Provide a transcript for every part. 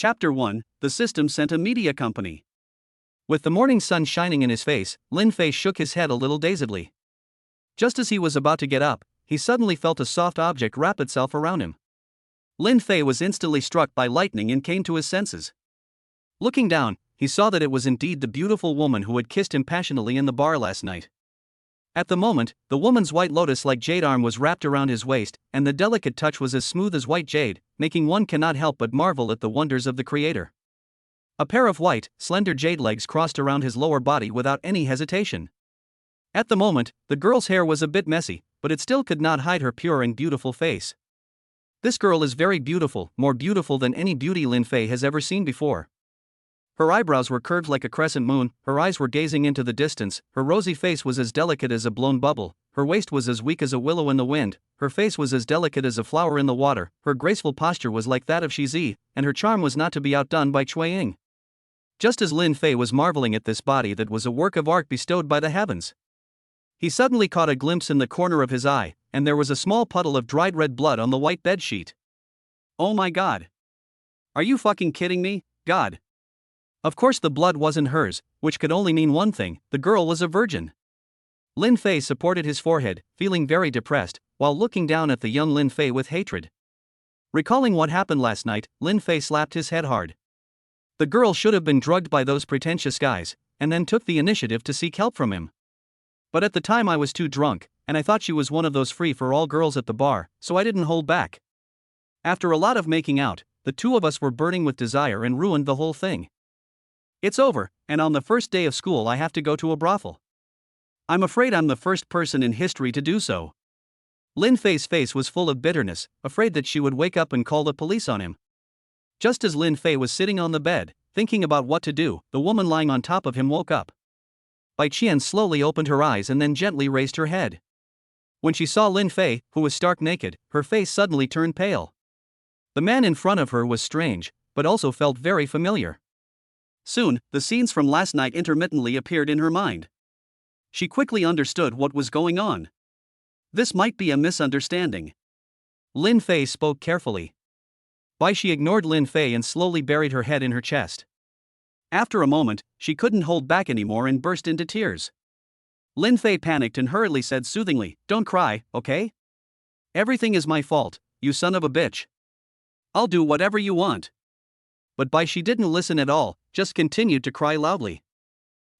Chapter 1, The System Sent a Media Company. With the morning sun shining in his face, Lin Fei shook his head a little dazedly. Just as he was about to get up, he suddenly felt a soft object wrap itself around him. Lin Fei was instantly struck by lightning and came to his senses. Looking down, he saw that it was indeed the beautiful woman who had kissed him passionately in the bar last night. At the moment, the woman's white lotus-like jade arm was wrapped around his waist, and the delicate touch was as smooth as white jade, making one cannot help but marvel at the wonders of the Creator. A pair of white, slender jade legs crossed around his lower body without any hesitation. At the moment, the girl's hair was a bit messy, but it still could not hide her pure and beautiful face. This girl is very beautiful, more beautiful than any beauty Lin Fei has ever seen before. Her eyebrows were curved like a crescent moon, her eyes were gazing into the distance, her rosy face was as delicate as a blown bubble, her waist was as weak as a willow in the wind, her face was as delicate as a flower in the water, her graceful posture was like that of Shizi, and her charm was not to be outdone by Cui Ying. Just as Lin Fei was marveling at this body that was a work of art bestowed by the heavens, he suddenly caught a glimpse in the corner of his eye, and there was a small puddle of dried red blood on the white bedsheet. Oh my god! Are you fucking kidding me, God? Of course the blood wasn't hers, which could only mean one thing: the girl was a virgin. Lin Fei supported his forehead, feeling very depressed, while looking down at the young Lin Fei with hatred. Recalling what happened last night, Lin Fei slapped his head hard. The girl should have been drugged by those pretentious guys, and then took the initiative to seek help from him. But at the time I was too drunk, and I thought she was one of those free-for-all girls at the bar, so I didn't hold back. After a lot of making out, the two of us were burning with desire and ruined the whole thing. It's over, and on the first day of school I have to go to a brothel. I'm afraid I'm the first person in history to do so. Lin Fei's face was full of bitterness, afraid that she would wake up and call the police on him. Just as Lin Fei was sitting on the bed, thinking about what to do, the woman lying on top of him woke up. Bai Qian slowly opened her eyes and then gently raised her head. When she saw Lin Fei, who was stark naked, her face suddenly turned pale. The man in front of her was strange, but also felt very familiar. Soon, the scenes from last night intermittently appeared in her mind. She quickly understood what was going on. This might be a misunderstanding. Lin Fei spoke carefully. Bai Shi ignored Lin Fei and slowly buried her head in her chest. After a moment, she couldn't hold back anymore and burst into tears. Lin Fei panicked and hurriedly said soothingly, "Don't cry, okay? Everything is my fault, you son of a bitch. I'll do whatever you want." But Bai Shi didn't listen at all, just continued to cry loudly.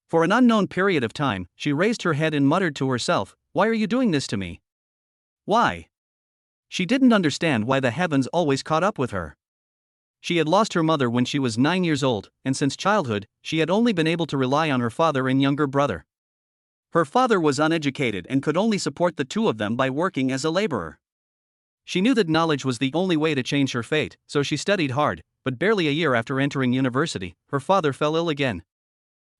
For an unknown period of time, she raised her head and muttered to herself, "Why are you doing this to me? Why?" She didn't understand why the heavens always caught up with her. She had lost her mother when she was 9 years old, and since childhood, she had only been able to rely on her father and younger brother. Her father was uneducated and could only support the two of them by working as a laborer. She knew that knowledge was the only way to change her fate, so she studied hard, but barely a year after entering university, her father fell ill again.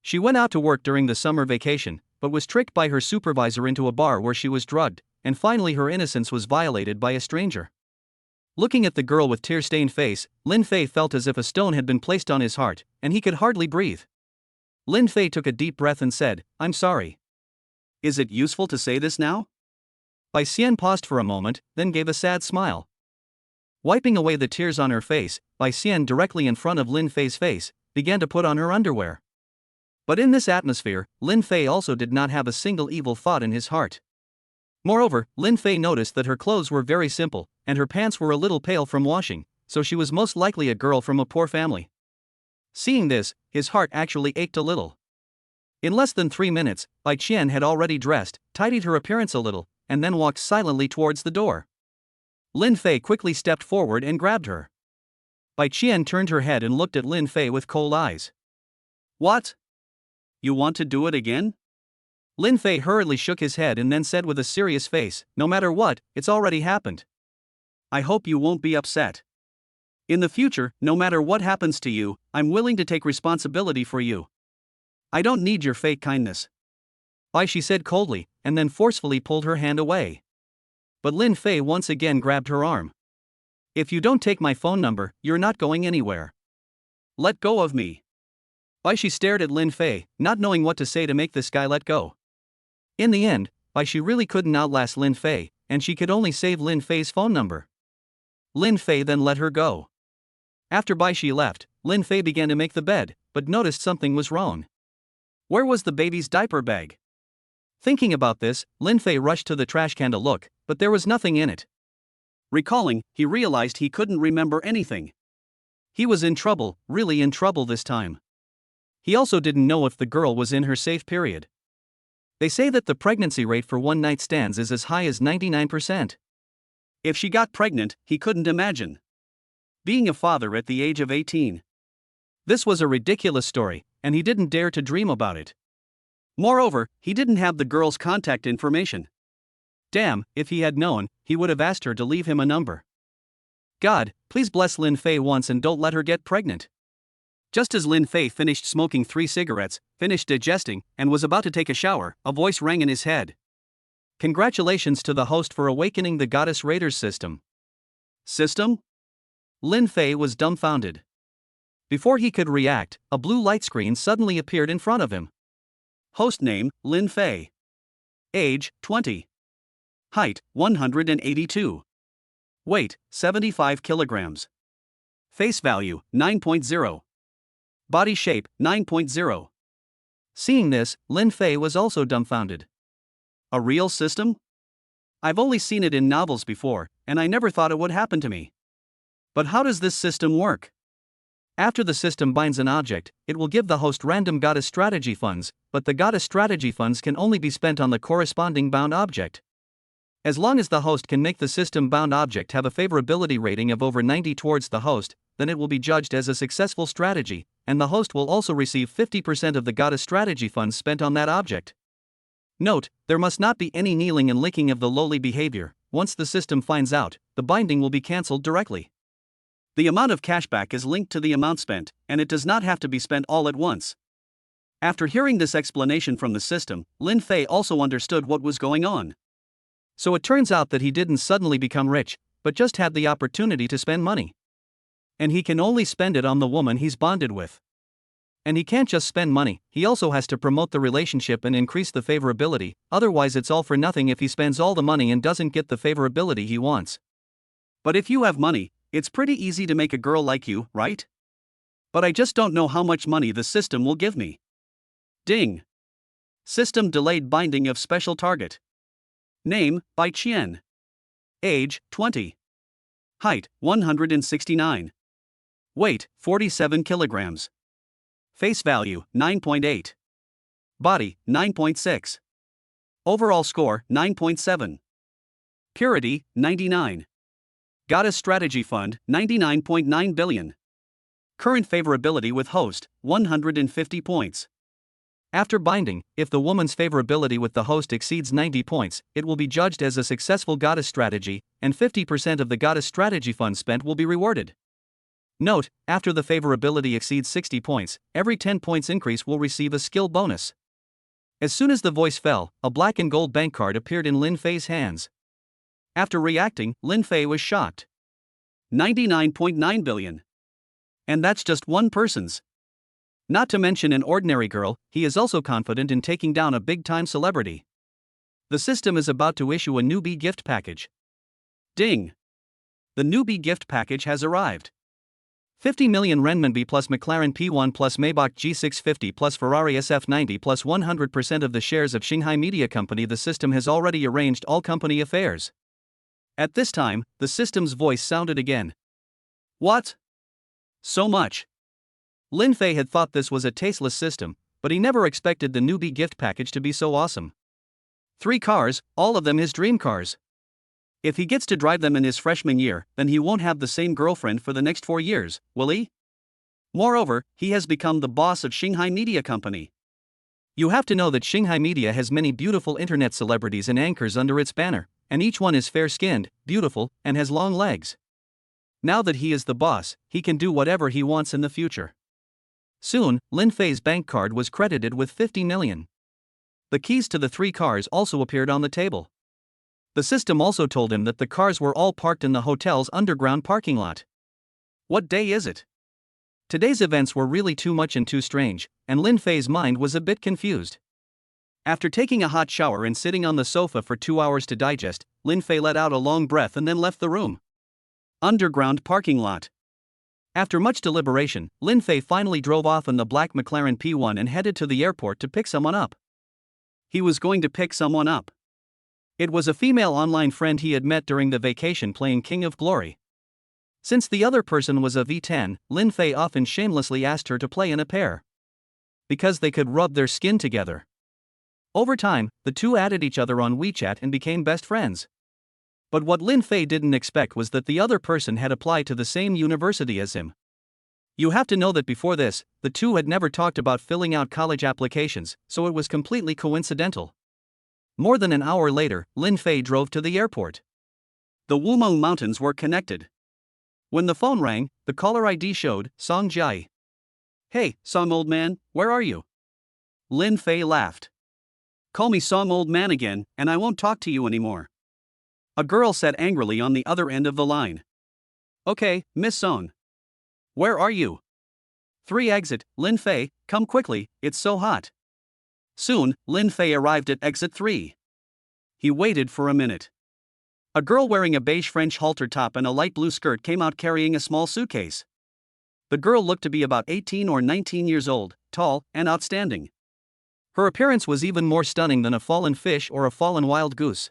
She went out to work during the summer vacation, but was tricked by her supervisor into a bar where she was drugged, and finally her innocence was violated by a stranger. Looking at the girl with tear-stained face, Lin Fei felt as if a stone had been placed on his heart, and he could hardly breathe. Lin Fei took a deep breath and said, "I'm sorry." Is it useful to say this now? Bai Xian paused for a moment, then gave a sad smile. Wiping away the tears on her face, Bai Xian, directly in front of Lin Fei's face, began to put on her underwear. But in this atmosphere, Lin Fei also did not have a single evil thought in his heart. Moreover, Lin Fei noticed that her clothes were very simple, and her pants were a little pale from washing, so she was most likely a girl from a poor family. Seeing this, his heart actually ached a little. In less than 3 minutes, Bai Qian had already dressed, tidied her appearance a little, and then walked silently towards the door. Lin Fei quickly stepped forward and grabbed her. Bai Qian turned her head and looked at Lin Fei with cold eyes. "What? You want to do it again?" Lin Fei hurriedly shook his head and then said with a serious face, "No matter what, it's already happened. I hope you won't be upset. In the future, no matter what happens to you, I'm willing to take responsibility for you. I don't need your fake kindness." Bai Shi said coldly, and then forcefully pulled her hand away. But Lin Fei once again grabbed her arm. "If you don't take my phone number, you're not going anywhere. Let go of me." Bai Shi stared at Lin Fei, not knowing what to say to make this guy let go. In the end, Bai Shi really couldn't outlast Lin Fei, and she could only save Lin Fei's phone number. Lin Fei then let her go. After Baishi left, Lin Fei began to make the bed, but noticed something was wrong. Where was the baby's diaper bag? Thinking about this, Lin Fei rushed to the trash can to look, but there was nothing in it. Recalling, he realized he couldn't remember anything. He was in trouble, really in trouble this time. He also didn't know if the girl was in her safe period. They say that the pregnancy rate for one-night stands is as high as 99%. If she got pregnant, he couldn't imagine being a father at the age of 18. This was a ridiculous story, and he didn't dare to dream about it. Moreover, he didn't have the girl's contact information. Damn, if he had known, he would have asked her to leave him a number. God, please bless Lin Fei once and don't let her get pregnant. Just as Lin Fei finished smoking 3 cigarettes, finished digesting, and was about to take a shower, a voice rang in his head. Congratulations to the host for awakening the Goddess Raiders system. System? Lin Fei was dumbfounded. Before he could react, a blue light screen suddenly appeared in front of him. Host name, Lin Fei. Age, 20. Height, 182. Weight, 75 kilograms. Face value, 9.0. Body shape, 9.0. Seeing this, Lin Fei was also dumbfounded. A real system? I've only seen it in novels before, and I never thought it would happen to me. But how does this system work? After the system binds an object, it will give the host random goddess strategy funds, but the goddess strategy funds can only be spent on the corresponding bound object. As long as the host can make the system-bound object have a favorability rating of over 90 towards the host, then it will be judged as a successful strategy, and the host will also receive 50% of the goddess strategy funds spent on that object. Note, there must not be any kneeling and licking of the lowly behavior. Once the system finds out, the binding will be cancelled directly. The amount of cashback is linked to the amount spent, and it does not have to be spent all at once. After hearing this explanation from the system, Lin Fei also understood what was going on. So it turns out that he didn't suddenly become rich, but just had the opportunity to spend money. And he can only spend it on the woman he's bonded with. And he can't just spend money, he also has to promote the relationship and increase the favorability, otherwise it's all for nothing if he spends all the money and doesn't get the favorability he wants. But if you have money, it's pretty easy to make a girl like you, right? But I just don't know how much money the system will give me. Ding. System delayed binding of special target. Name, Bai Qian. Age, 20. Height, 169. Weight, 47 kilograms. Face value, 9.8. Body, 9.6. Overall score, 9.7. Purity, 99. Goddess Strategy Fund, 99.9 billion. Current favorability with host, 150 points. After binding, if the woman's favorability with the host exceeds 90 points, it will be judged as a successful goddess strategy, and 50% of the goddess strategy fund spent will be rewarded. Note, after the favorability exceeds 60 points, every 10 points increase will receive a skill bonus. As soon as the voice fell, a black and gold bank card appeared in Lin Fei's hands. After reacting, Lin Fei was shocked. 99.9 billion. And that's just one person's. Not to mention an ordinary girl, he is also confident in taking down a big-time celebrity. The system is about to issue a newbie gift package. Ding! The newbie gift package has arrived. 50 million renminbi plus McLaren P1 plus Maybach G650 plus Ferrari SF90 plus 100% of the shares of Shanghai Media Company. The system has already arranged all company affairs. At this time, the system's voice sounded again. What? So much? Lin Fei had thought this was a tasteless system, but he never expected the newbie gift package to be so awesome. 3 cars, all of them his dream cars. If he gets to drive them in his freshman year, then he won't have the same girlfriend for the next 4 years, will he? Moreover, he has become the boss of Shanghai Media Company. You have to know that Shanghai Media has many beautiful internet celebrities and anchors under its banner, and each one is fair-skinned, beautiful, and has long legs. Now that he is the boss, he can do whatever he wants in the future. Soon, Lin Fei's bank card was credited with 50 million. The keys to the 3 cars also appeared on the table. The system also told him that the cars were all parked in the hotel's underground parking lot. What day is it? Today's events were really too much and too strange, and Lin Fei's mind was a bit confused. After taking a hot shower and sitting on the sofa for 2 hours to digest, Lin Fei let out a long breath and then left the room. Underground parking lot. After much deliberation, Lin Fei finally drove off in the black McLaren P1 and headed to the airport to pick someone up. He was going to pick someone up. It was a female online friend he had met during the vacation playing King of Glory. Since the other person was a V10, Lin Fei often shamelessly asked her to play in a pair, because they could rub their skin together. Over time, the two added each other on WeChat and became best friends. But what Lin Fei didn't expect was that the other person had applied to the same university as him. You have to know that before this, the two had never talked about filling out college applications, so it was completely coincidental. More than an hour later, Lin Fei drove to the airport. The Wumeng Mountains were connected. When the phone rang, the caller ID showed Song Jiayi. "Hey, Song old man, where are you?" Lin Fei laughed. "Call me Song old man again, and I won't talk to you anymore," a girl said angrily on the other end of the line. "Okay, Miss Song. Where are you?" 3 exit, Lin Fei, come quickly, it's so hot. Soon, Lin Fei arrived at exit 3. He waited for a minute. A girl wearing a beige French halter top and a light blue skirt came out carrying a small suitcase. The girl looked to be about 18 or 19 years old, tall, and outstanding. Her appearance was even more stunning than a fallen fish or a fallen wild goose.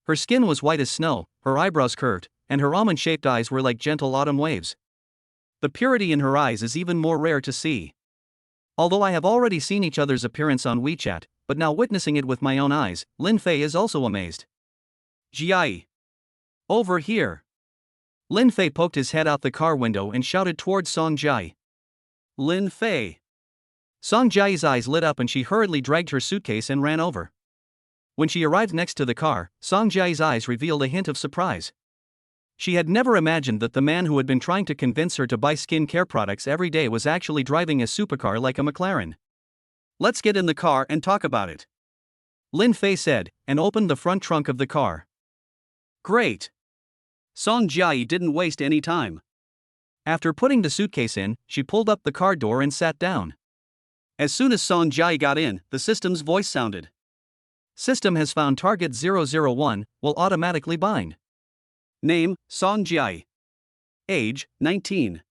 Her skin was white as snow, her eyebrows curved, and her almond-shaped eyes were like gentle autumn waves. The purity in her eyes is even more rare to see. Although I have already seen each other's appearance on WeChat, but now witnessing it with my own eyes, Lin Fei is also amazed. "Jiayi. Over here." Lin Fei poked his head out the car window and shouted towards Song Jiayi. "Lin Fei." Song Jiayi's eyes lit up and she hurriedly dragged her suitcase and ran over. When she arrived next to the car, Song Jiayi's eyes revealed a hint of surprise. She had never imagined that the man who had been trying to convince her to buy skincare products every day was actually driving a supercar like a McLaren. "Let's get in the car and talk about it," Lin Fei said, and opened the front trunk of the car. "Great." Song Jiayi didn't waste any time. After putting the suitcase in, she pulled up the car door and sat down. As soon as Song Jiayi got in, the system's voice sounded. "System has found target 001, will automatically bind." Name, Song Jiayi. Age, 19.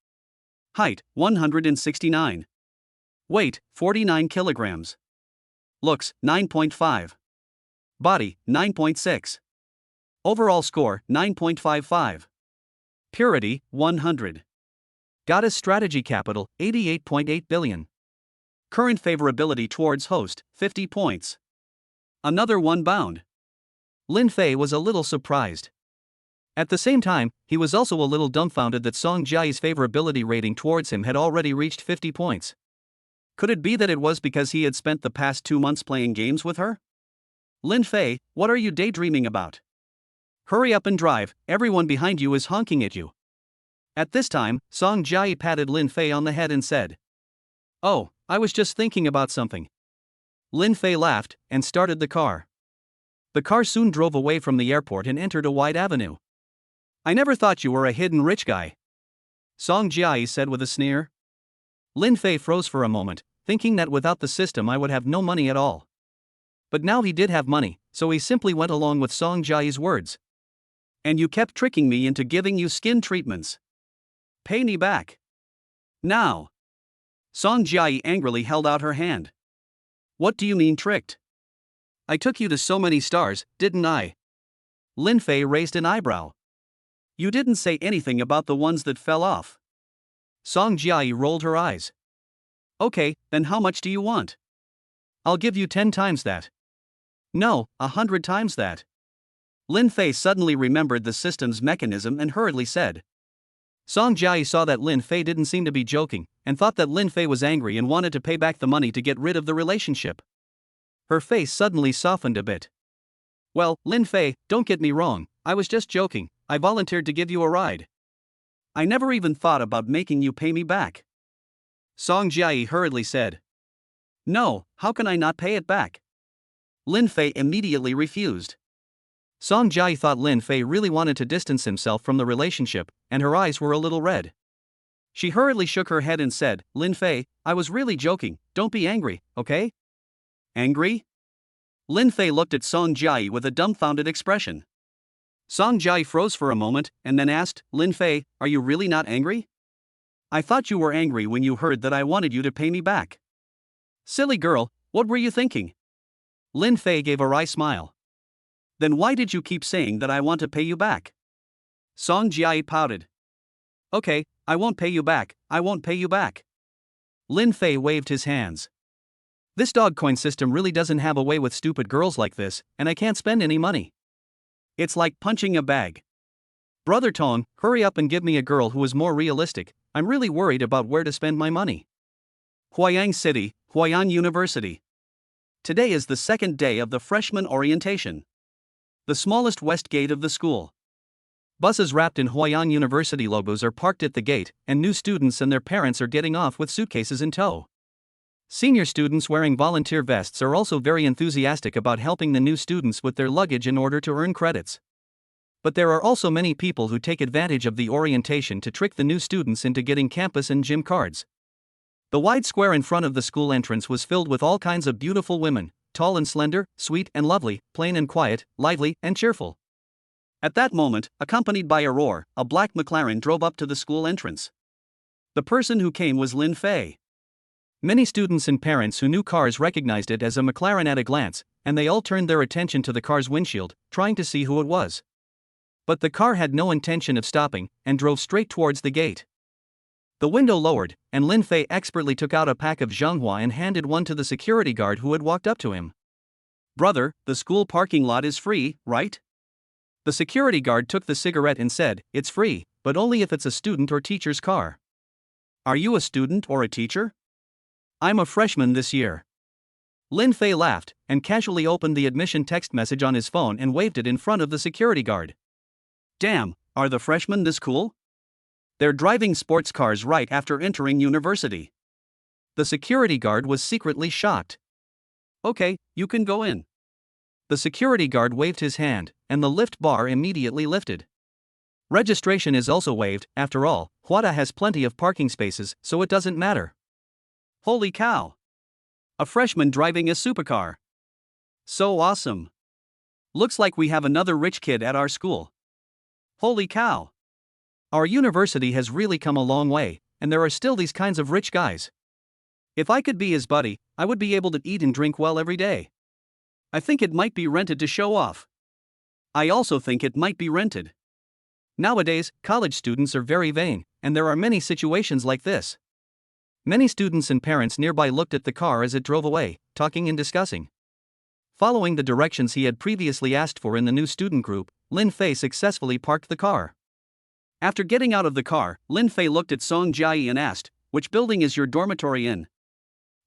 Height, 169. Weight, 49 kilograms. Looks, 9.5. Body, 9.6. Overall score, 9.55. Purity, 100. Goddess strategy capital, 88.8 billion. Current favorability towards host, 50 points. Another one bound. Lin Fei was a little surprised. At the same time, he was also a little dumbfounded that Song Jiayi's favorability rating towards him had already reached 50 points. Could it be that it was because he had spent the past 2 months playing games with her? "Lin Fei, what are you daydreaming about? Hurry up and drive, everyone behind you is honking at you." At this time, Song Jiayi patted Lin Fei on the head and said, "Oh, I was just thinking about something." Lin Fei laughed and started the car. The car soon drove away from the airport and entered a wide avenue. "I never thought you were a hidden rich guy," Song Jiayi said with a sneer. Lin Fei froze for a moment, thinking that without the system I would have no money at all. But now he did have money, so he simply went along with Song Jiayi's words. "And you kept tricking me into giving you skin treatments. Pay me back. Now." Song Jiayi angrily held out her hand. "What do you mean tricked? I took you to so many stars, didn't I?" Lin Fei raised an eyebrow. "You didn't say anything about the ones that fell off." Song Jiayi rolled her eyes. "Okay, then how much do you want?" "I'll give you 10 times that." "No, 100 times that." Lin Fei suddenly remembered the system's mechanism and hurriedly said. Song Jiayi saw that Lin Fei didn't seem to be joking, and thought that Lin Fei was angry and wanted to pay back the money to get rid of the relationship. Her face suddenly softened a bit. "Well, Lin Fei, don't get me wrong, I was just joking, I volunteered to give you a ride. I never even thought about making you pay me back." Song Jiayi hurriedly said. "No, how can I not pay it back?" Lin Fei immediately refused. Song Jiayi thought Lin Fei really wanted to distance himself from the relationship, and her eyes were a little red. She hurriedly shook her head and said, "Lin Fei, I was really joking, don't be angry, okay?" "Angry?" Lin Fei looked at Song Jiayi with a dumbfounded expression. Song Jiayi froze for a moment, and then asked, "Lin Fei, are you really not angry?" I thought you were angry when you heard that I wanted you to pay me back. Silly girl, what were you thinking? Lin Fei gave a wry smile. Then why did you keep saying that I want to pay you back? Song Jiayi pouted. Okay, I won't pay you back, I won't pay you back. Lin Fei waved his hands. This dog coin system really doesn't have a way with stupid girls like this, and I can't spend any money. It's like punching a bag. Brother Tong, hurry up and give me a girl who is more realistic, I'm really worried about where to spend my money. Huayang City, Huayan University. Today is the second day of the freshman orientation. The smallest west gate of the school. Buses wrapped in Huayan University logos are parked at the gate, and new students and their parents are getting off with suitcases in tow. Senior students wearing volunteer vests are also very enthusiastic about helping the new students with their luggage in order to earn credits. But there are also many people who take advantage of the orientation to trick the new students into getting campus and gym cards. The wide square in front of the school entrance was filled with all kinds of beautiful women, tall and slender, sweet and lovely, plain and quiet, lively and cheerful. At that moment, accompanied by a roar, a black McLaren drove up to the school entrance. The person who came was Lin Fei. Many students and parents who knew cars recognized it as a McLaren at a glance, and they all turned their attention to the car's windshield, trying to see who it was. But the car had no intention of stopping, and drove straight towards the gate. The window lowered, and Lin Fei expertly took out a pack of Zhenghua and handed one to the security guard who had walked up to him. Brother, the school parking lot is free, right? The security guard took the cigarette and said, it's free, but only if it's a student or teacher's car. Are you a student or a teacher? I'm a freshman this year. Lin Fei laughed, and casually opened the admission text message on his phone and waved it in front of the security guard. Damn, are the freshmen this cool? They're driving sports cars right after entering university. The security guard was secretly shocked. Okay, you can go in. The security guard waved his hand, and the lift bar immediately lifted. Registration is also waived, after all, Huada has plenty of parking spaces, so it doesn't matter. Holy cow! A freshman driving a supercar. So awesome. Looks like we have another rich kid at our school. Holy cow! Our university has really come a long way, and there are still these kinds of rich guys. If I could be his buddy, I would be able to eat and drink well every day. I think it might be rented to show off. I also think it might be rented. Nowadays, college students are very vain, and there are many situations like this. Many students and parents nearby looked at the car as it drove away, talking and discussing. Following the directions he had previously asked for in the new student group, Lin Fei successfully parked the car. After getting out of the car, Lin Fei looked at Song Jiayi and asked, which building is your dormitory in?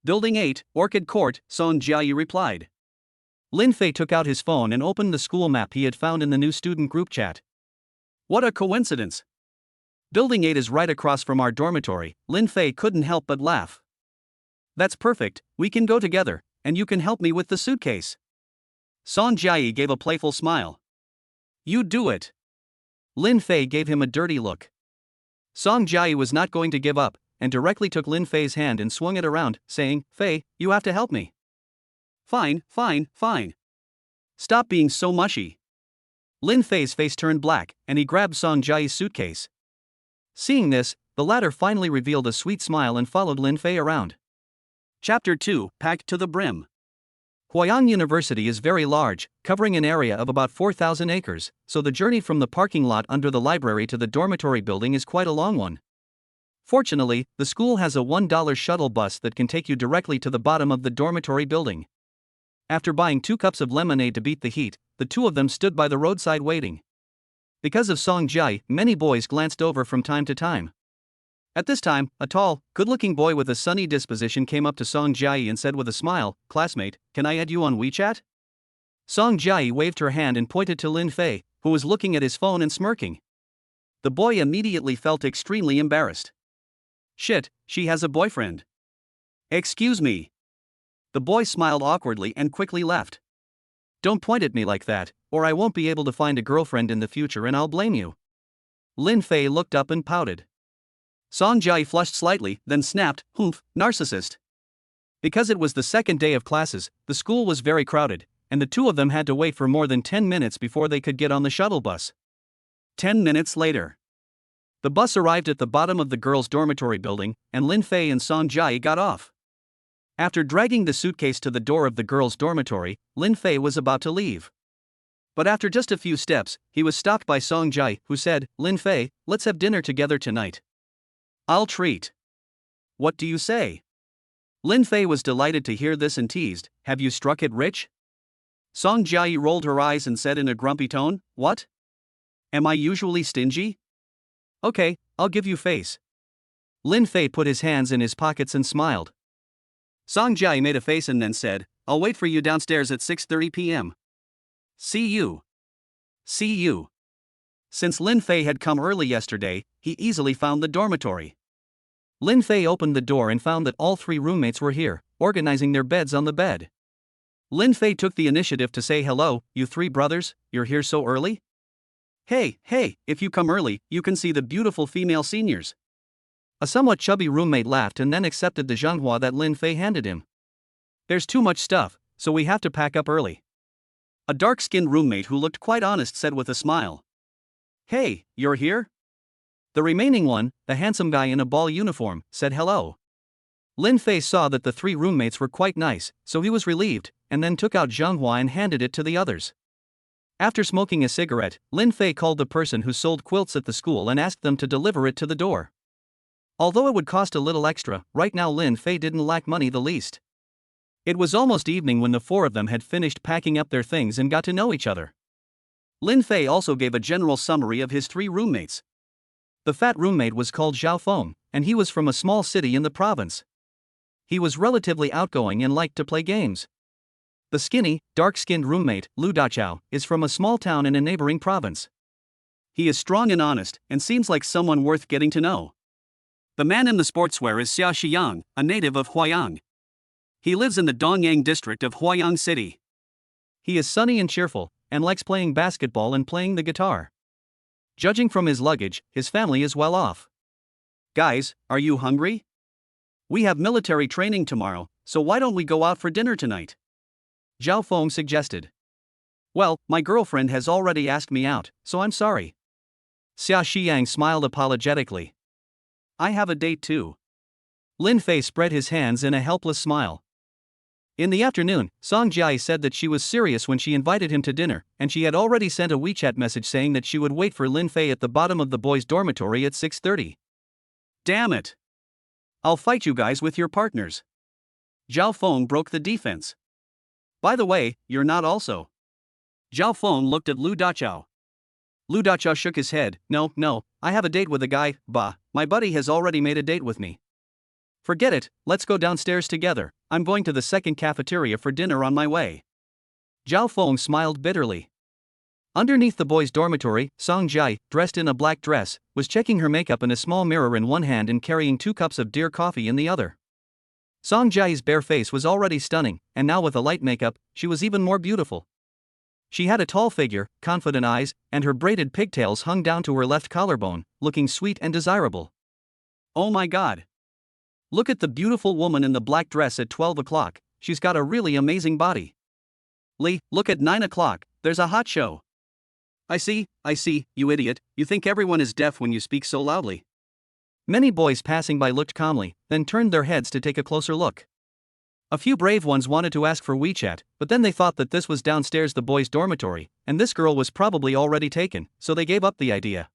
Building 8, Orchid Court, Song Jiayi replied. Lin Fei took out his phone and opened the school map he had found in the new student group chat. What a coincidence! Building 8 is right across from our dormitory. Lin Fei couldn't help but laugh. That's perfect, we can go together, and you can help me with the suitcase. Song Jiayi gave a playful smile. You do it. Lin Fei gave him a dirty look. Song Jiayi was not going to give up, and directly took Lin Fei's hand and swung it around, saying, Fei, you have to help me. Fine, fine, fine. Stop being so mushy. Lin Fei's face turned black, and he grabbed Song Jiayi's suitcase. Seeing this, the latter finally revealed a sweet smile and followed Lin Fei around. Chapter 2, Packed to the Brim. Huayan University is very large, covering an area of about 4,000 acres, so the journey from the parking lot under the library to the dormitory building is quite a long one. Fortunately, the school has a $1 shuttle bus that can take you directly to the bottom of the dormitory building. After buying 2 cups of lemonade to beat the heat, the two of them stood by the roadside waiting. Because of Song Jiayi, many boys glanced over from time to time. At this time, a tall, good-looking boy with a sunny disposition came up to Song Jiayi and said with a smile, Classmate, can I add you on WeChat? Song Jiayi waved her hand and pointed to Lin Fei, who was looking at his phone and smirking. The boy immediately felt extremely embarrassed. Shit, she has a boyfriend. Excuse me. The boy smiled awkwardly and quickly left. Don't point at me like that, or I won't be able to find a girlfriend in the future and I'll blame you. Lin Fei looked up and pouted. Song Jiayi flushed slightly, then snapped, Humph, narcissist. Because it was the second day of classes, the school was very crowded, and the two of them had to wait for more than 10 minutes before they could get on the shuttle bus. 10 minutes later. The bus arrived at the bottom of the girls' dormitory building, and Lin Fei and Song Jiayi got off. After dragging the suitcase to the door of the girls' dormitory, Lin Fei was about to leave. But after just a few steps, he was stopped by Song Jiayi, who said, "Lin Fei, let's have dinner together tonight. I'll treat." "What do you say?" Lin Fei was delighted to hear this and teased, "Have you struck it rich?" Song Jiayi rolled her eyes and said in a grumpy tone, "What? Am I usually stingy? Okay, I'll give you face." Lin Fei put his hands in his pockets and smiled. Song Jiayi made a face and then said, "I'll wait for you downstairs at 6:30 p.m. See you. See you." Since Lin Fei had come early yesterday, he easily found the dormitory. Lin Fei opened the door and found that all three roommates were here, organizing their beds on the bed. Lin Fei took the initiative to say, "Hello, you three brothers, you're here so early? Hey, if you come early, you can see the beautiful female seniors." A somewhat chubby roommate laughed and then accepted the zhenghua that Lin Fei handed him. "There's too much stuff, so we have to pack up early." A dark-skinned roommate who looked quite honest said with a smile. "Hey, you're here?" The remaining one, the handsome guy in a ball uniform, said hello. Lin Fei saw that the three roommates were quite nice, so he was relieved, and then took out zhenghua and handed it to the others. After smoking a cigarette, Lin Fei called the person who sold quilts at the school and asked them to deliver it to the door. Although it would cost a little extra, right now Lin Fei didn't lack money the least. It was almost evening when the four of them had finished packing up their things and got to know each other. Lin Fei also gave a general summary of his three roommates. The fat roommate was called Zhao Feng, and he was from a small city in the province. He was relatively outgoing and liked to play games. The skinny, dark-skinned roommate, Lu Dachao, is from a small town in a neighboring province. He is strong and honest, and seems like someone worth getting to know. The man in the sportswear is Xia Xiyang, a native of Huayang. He lives in the Dongyang district of Huayang City. He is sunny and cheerful, and likes playing basketball and playing the guitar. Judging from his luggage, his family is well off. "Guys, are you hungry? We have military training tomorrow, so why don't we go out for dinner tonight?" Zhao Feng suggested. "Well, my girlfriend has already asked me out, so I'm sorry." Xia Xiyang smiled apologetically. "I have a date too." Lin Fei spread his hands in a helpless smile. In the afternoon, Song Jiayi said that she was serious when she invited him to dinner, and she had already sent a WeChat message saying that she would wait for Lin Fei at the bottom of the boys' dormitory at 6:30. "Damn it! I'll fight you guys with your partners." Zhao Feng broke the defense. "By the way, you're not also." Zhao Feng looked at Lu Dachao. Lu Dachao shook his head. No, I have a date with a guy, bah, my buddy has already made a date with me." "Forget it, let's go downstairs together, I'm going to the second cafeteria for dinner on my way." Zhao Feng smiled bitterly. Underneath the boys' dormitory, Song Jiayi, dressed in a black dress, was checking her makeup in a small mirror in one hand and carrying 2 cups of dear coffee in the other. Song Jiayi's bare face was already stunning, and now with a light makeup, she was even more beautiful. She had a tall figure, confident eyes, and her braided pigtails hung down to her left collarbone, looking sweet and desirable. "Oh my god! Look at the beautiful woman in the black dress at 12 o'clock, she's got a really amazing body. Lee, look at 9 o'clock, there's a hot show." I see, you idiot, you think everyone is deaf when you speak so loudly." Many boys passing by looked calmly, then turned their heads to take a closer look. A few brave ones wanted to ask for WeChat, but then they thought that this was downstairs the boys' dormitory, and this girl was probably already taken, so they gave up the idea.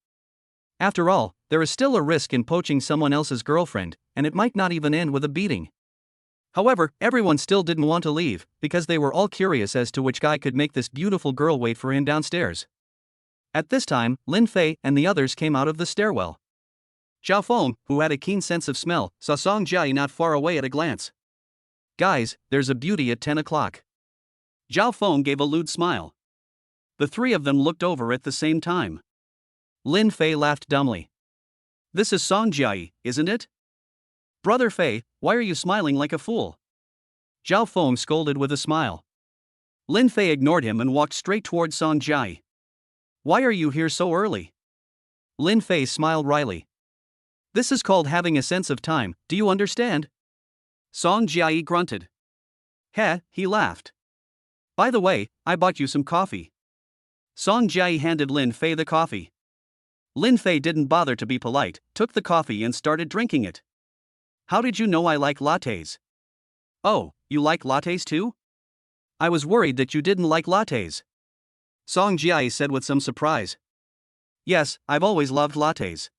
After all, there is still a risk in poaching someone else's girlfriend, and it might not even end with a beating. However, everyone still didn't want to leave, because they were all curious as to which guy could make this beautiful girl wait for him downstairs. At this time, Lin Fei and the others came out of the stairwell. Zhao Feng, who had a keen sense of smell, saw Song Jiayi not far away at a glance. "Guys, there's a beauty at 10 o'clock. Zhao Feng gave a lewd smile. The three of them looked over at the same time. Lin Fei laughed dumbly. "This is Song Jiayi, isn't it? Brother Fei, why are you smiling like a fool?" Zhao Feng scolded with a smile. Lin Fei ignored him and walked straight toward Song Jiayi. "Why are you here so early?" Lin Fei smiled wryly. "This is called having a sense of time, do you understand?" Song Jiayi grunted. "Heh," he laughed. "By the way, I bought you some coffee." Song Jiayi handed Lin Fei the coffee. Lin Fei didn't bother to be polite, took the coffee and started drinking it. How did you know I like lattes? Oh, you like lattes too? I was worried that you didn't like lattes. Song Jiayi said with some surprise. Yes, I've always loved lattes.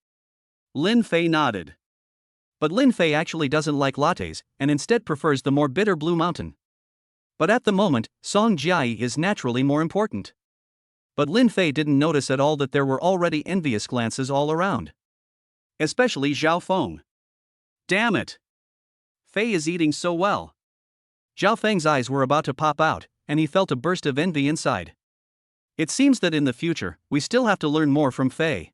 Lin Fei nodded. But Lin Fei actually doesn't like lattes, and instead prefers the more bitter Blue Mountain. But at the moment, Song Jiayi is naturally more important. But Lin Fei didn't notice at all that there were already envious glances all around. Especially Zhao Feng. Damn it! Fei is eating so well. Zhao Feng's eyes were about to pop out, and he felt a burst of envy inside. It seems that in the future, we still have to learn more from Fei.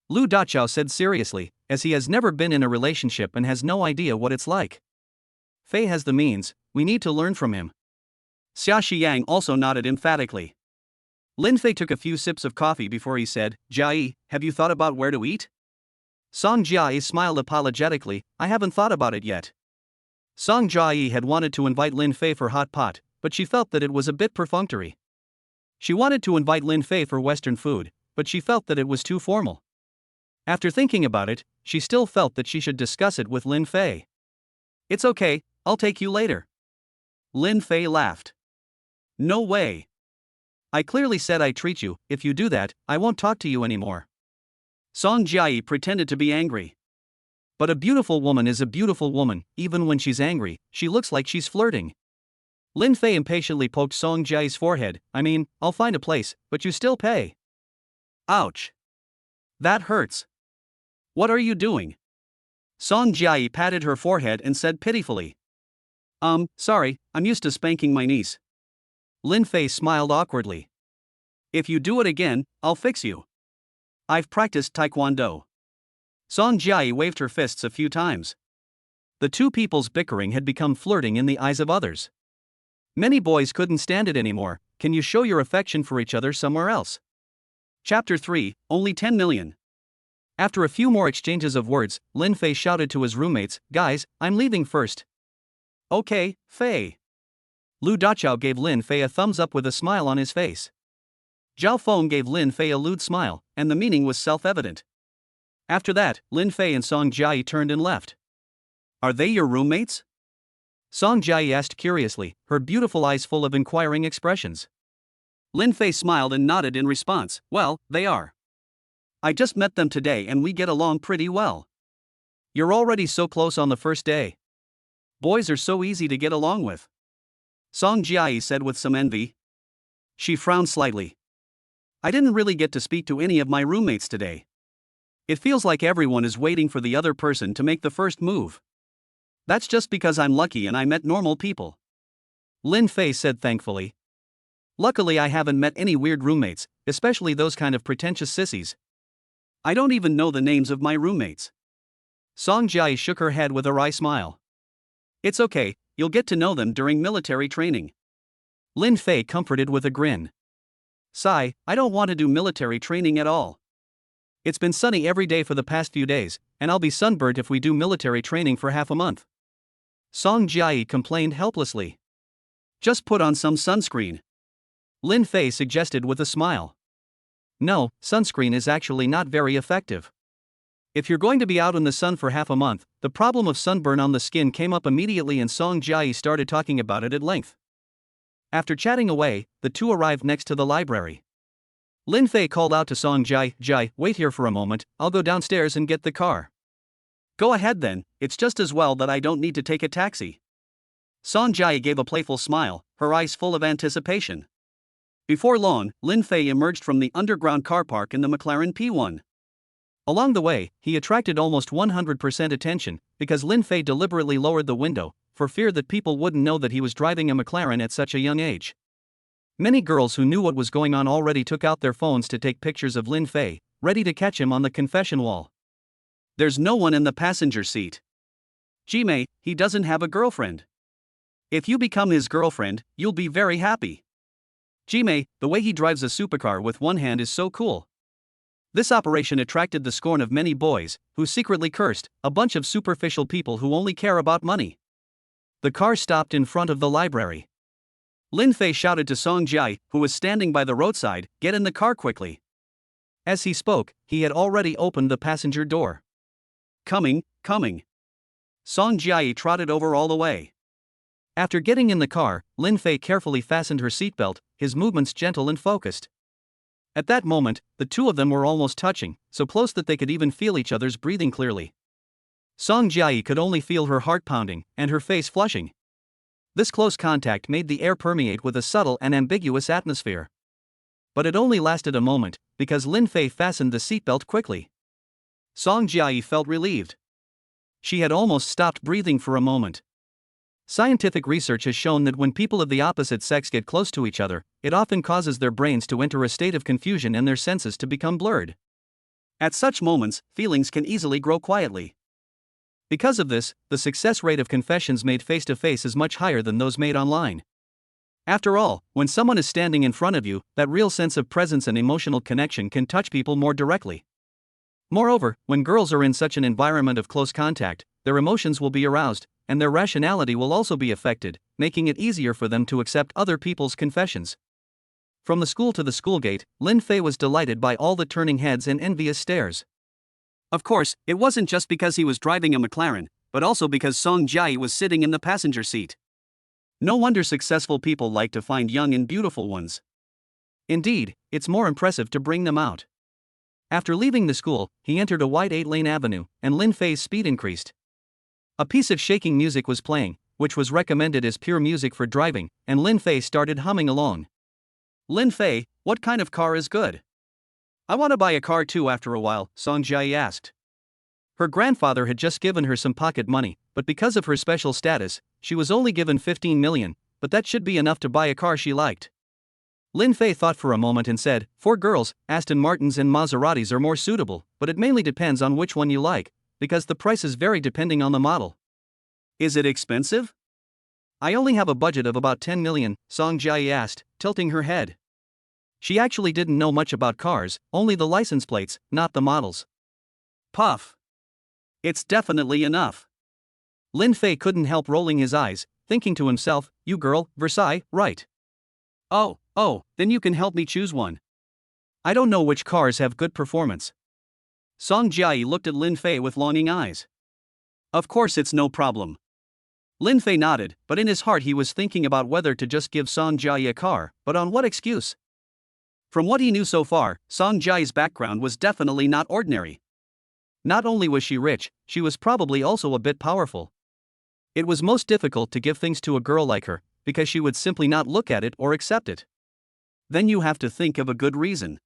Lu Dachao said seriously, as he has never been in a relationship and has no idea what it's like. Fei has the means, we need to learn from him. Xia Shiyang also nodded emphatically. Lin Fei took a few sips of coffee before he said, Jiayi, have you thought about where to eat? Song Jiayi smiled apologetically, I haven't thought about it yet. Song Jiayi had wanted to invite Lin Fei for hot pot, but she felt that it was a bit perfunctory. She wanted to invite Lin Fei for Western food, but she felt that it was too formal. After thinking about it, she still felt that she should discuss it with Lin Fei. It's okay, I'll take you later. Lin Fei laughed. No way. I clearly said I'd treat you, if you do that, I won't talk to you anymore. Song Jiayi pretended to be angry. But a beautiful woman is a beautiful woman, even when she's angry, she looks like she's flirting. Lin Fei impatiently poked Song Jiayi's forehead, I'll find a place, but you still pay. Ouch. That hurts. What are you doing? Song Jiayi patted her forehead and said pitifully. Sorry, I'm used to spanking my niece. Lin Fei smiled awkwardly. If you do it again, I'll fix you. I've practiced taekwondo. Song Jiayi waved her fists a few times. The two people's bickering had become flirting in the eyes of others. Many boys couldn't stand it anymore. Can you show your affection for each other somewhere else? Chapter 3, Only 10 Million. After a few more exchanges of words, Lin Fei shouted to his roommates, Guys, I'm leaving first. Okay, Fei. Lu Dachao gave Lin Fei a thumbs up with a smile on his face. Zhao Feng gave Lin Fei a lewd smile, and the meaning was self-evident. After that, Lin Fei and Song Jiayi turned and left. Are they your roommates? Song Jiayi asked curiously, her beautiful eyes full of inquiring expressions. Lin Fei smiled and nodded in response, Well, they are. I just met them today and we get along pretty well. You're already so close on the first day. Boys are so easy to get along with. Song Jiayi said with some envy. She frowned slightly. I didn't really get to speak to any of my roommates today. It feels like everyone is waiting for the other person to make the first move. That's just because I'm lucky and I met normal people. Lin Fei said thankfully. Luckily I haven't met any weird roommates, especially those kind of pretentious sissies. I don't even know the names of my roommates. Song Jiayi shook her head with a wry smile. It's okay, you'll get to know them during military training. Lin Fei comforted with a grin. Sigh, I don't want to do military training at all. It's been sunny every day for the past few days, and I'll be sunburned if we do military training for half a month. Song Jiayi complained helplessly. Just put on some sunscreen. Lin Fei suggested with a smile. No, sunscreen is actually not very effective. If you're going to be out in the sun for half a month, the problem of sunburn on the skin came up immediately and Song Jiayi started talking about it at length. After chatting away, the two arrived next to the library. Lin Fei called out to Song Jiayi, Jiayi, wait here for a moment, I'll go downstairs and get the car. Go ahead then, it's just as well that I don't need to take a taxi. Song Jiayi gave a playful smile, her eyes full of anticipation. Before long, Lin Fei emerged from the underground car park in the McLaren P1. Along the way, he attracted almost 100% attention, because Lin Fei deliberately lowered the window, for fear that people wouldn't know that he was driving a McLaren at such a young age. Many girls who knew what was going on already took out their phones to take pictures of Lin Fei, ready to catch him on the confession wall. There's no one in the passenger seat. Jiayi, he doesn't have a girlfriend. If you become his girlfriend, you'll be very happy. Jiayi, the way he drives a supercar with one hand is so cool. This operation attracted the scorn of many boys, who secretly cursed, a bunch of superficial people who only care about money. The car stopped in front of the library. Lin Fei shouted to Song Jiayi, who was standing by the roadside, get in the car quickly. As he spoke, he had already opened the passenger door. Coming, coming. Song Jiayi trotted over all the way. After getting in the car, Lin Fei carefully fastened her seatbelt, his movements gentle and focused. At that moment, the two of them were almost touching, so close that they could even feel each other's breathing clearly. Song Jiayi could only feel her heart pounding, and her face flushing. This close contact made the air permeate with a subtle and ambiguous atmosphere. But it only lasted a moment, because Lin Fei fastened the seatbelt quickly. Song Jiayi felt relieved. She had almost stopped breathing for a moment. Scientific research has shown that when people of the opposite sex get close to each other, it often causes their brains to enter a state of confusion and their senses to become blurred. At such moments, feelings can easily grow quietly. Because of this, the success rate of confessions made face-to-face is much higher than those made online. After all, when someone is standing in front of you, that real sense of presence and emotional connection can touch people more directly. Moreover, when girls are in such an environment of close contact, their emotions will be aroused, and their rationality will also be affected, making it easier for them to accept other people's confessions. From the school to the school gate, Lin Fei was delighted by all the turning heads and envious stares. Of course, it wasn't just because he was driving a McLaren, but also because Song Jiayi was sitting in the passenger seat. No wonder successful people like to find young and beautiful ones. Indeed, it's more impressive to bring them out. After leaving the school, he entered a wide 8-lane avenue, and Lin Fei's speed increased. A piece of shaking music was playing, which was recommended as pure music for driving, and Lin Fei started humming along. Lin Fei, what kind of car is good? I want to buy a car too after a while, Song Jiayi asked. Her grandfather had just given her some pocket money, but because of her special status, she was only given 15 million, but that should be enough to buy a car she liked. Lin Fei thought for a moment and said, "For girls, Aston Martins and Maseratis are more suitable, but it mainly depends on which one you like, because the prices vary depending on the model." Is it expensive? I only have a budget of about 10 million, Song Jiayi asked, tilting her head. She actually didn't know much about cars, only the license plates, not the models. Puff. It's definitely enough. Lin Fei couldn't help rolling his eyes, thinking to himself, "You girl, Versailles, right? Oh, then you can help me choose one. I don't know which cars have good performance." Song Jiayi looked at Lin Fei with longing eyes. Of course it's no problem. Lin Fei nodded, but in his heart he was thinking about whether to just give Song Jiayi a car, but on what excuse? From what he knew so far, Song Jiayi's background was definitely not ordinary. Not only was she rich, she was probably also a bit powerful. It was most difficult to give things to a girl like her, because she would simply not look at it or accept it. Then you have to think of a good reason.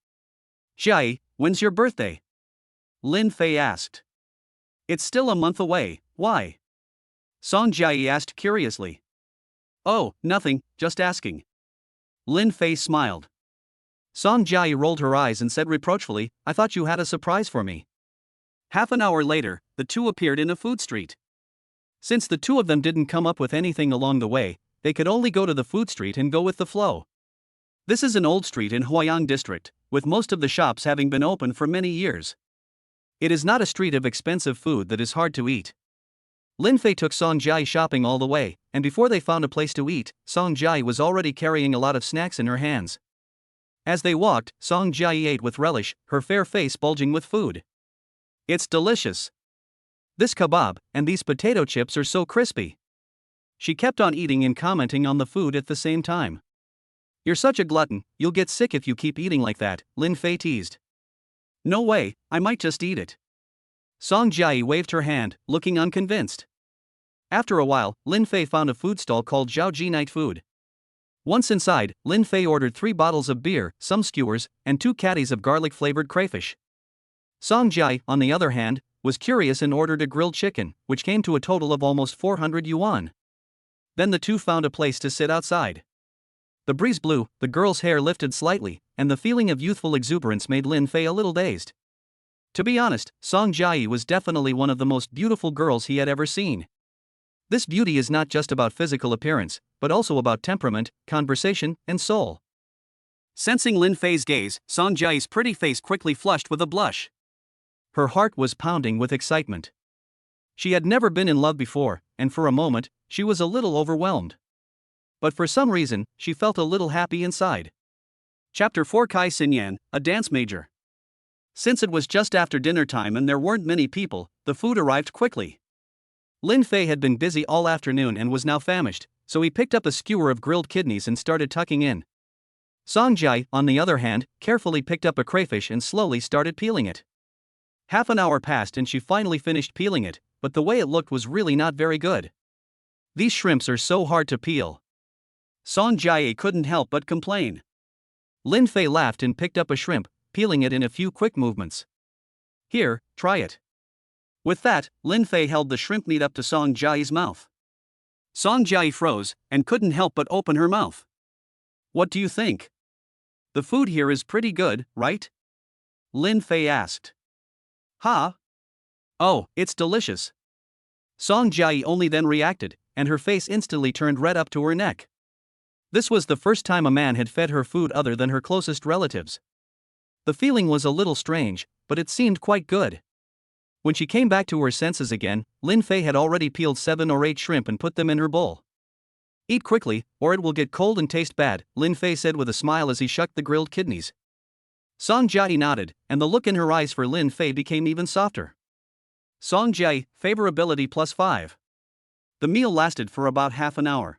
Jiayi, when's your birthday? Lin Fei asked. It's still a month away, why? Song Jiayi asked curiously. Oh, nothing, just asking. Lin Fei smiled. Song Jiayi rolled her eyes and said reproachfully, I thought you had a surprise for me. Half an hour later, the two appeared in a food street. Since the two of them didn't come up with anything along the way, they could only go to the food street and go with the flow. This is an old street in Huayang district, with most of the shops having been open for many years. It is not a street of expensive food that is hard to eat. Lin Fei took Song Jiayi shopping all the way, and before they found a place to eat, Song Jiayi was already carrying a lot of snacks in her hands. As they walked, Song Jiayi ate with relish, her fair face bulging with food. It's delicious. This kebab and these potato chips are so crispy. She kept on eating and commenting on the food at the same time. You're such a glutton, you'll get sick if you keep eating like that, Lin Fei teased. No way, I might just eat it. Song Jiayi waved her hand, looking unconvinced. After a while, Lin Fei found a food stall called Jiayi Night Food. Once inside, Lin Fei ordered 3 bottles of beer, some skewers, and 2 caddies of garlic-flavored crayfish. Song Jiayi, on the other hand, was curious and ordered a grilled chicken, which came to a total of almost 400 yuan. Then the two found a place to sit outside. The breeze blew, the girl's hair lifted slightly, and the feeling of youthful exuberance made Lin Fei a little dazed. To be honest, Song Jiayi was definitely one of the most beautiful girls he had ever seen. This beauty is not just about physical appearance, but also about temperament, conversation, and soul. Sensing Lin Fei's gaze, Song Jiayi's pretty face quickly flushed with a blush. Her heart was pounding with excitement. She had never been in love before, and for a moment, she was a little overwhelmed. But for some reason, she felt a little happy inside. Chapter 4 Kai Xinyan, a dance major. Since it was just after dinner time and there weren't many people, the food arrived quickly. Lin Fei had been busy all afternoon and was now famished, so he picked up a skewer of grilled kidneys and started tucking in. Song Jiayi, on the other hand, carefully picked up a crayfish and slowly started peeling it. Half an hour passed and she finally finished peeling it, but the way it looked was really not very good. These shrimps are so hard to peel. Song Jiayi couldn't help but complain. Lin Fei laughed and picked up a shrimp, peeling it in a few quick movements. Here, try it. With that, Lin Fei held the shrimp meat up to Song Jiayi's mouth. Song Jiayi froze and couldn't help but open her mouth. What do you think? The food here is pretty good, right? Lin Fei asked. Huh? Oh, it's delicious. Song Jiayi only then reacted, and her face instantly turned red up to her neck. This was the first time a man had fed her food other than her closest relatives. The feeling was a little strange, but it seemed quite good. When she came back to her senses again, Lin Fei had already peeled 7 or 8 shrimp and put them in her bowl. Eat quickly, or it will get cold and taste bad, Lin Fei said with a smile as he shucked the grilled kidneys. Song Jiayi nodded, and the look in her eyes for Lin Fei became even softer. Song Jiayi, favorability +5. The meal lasted for about half an hour.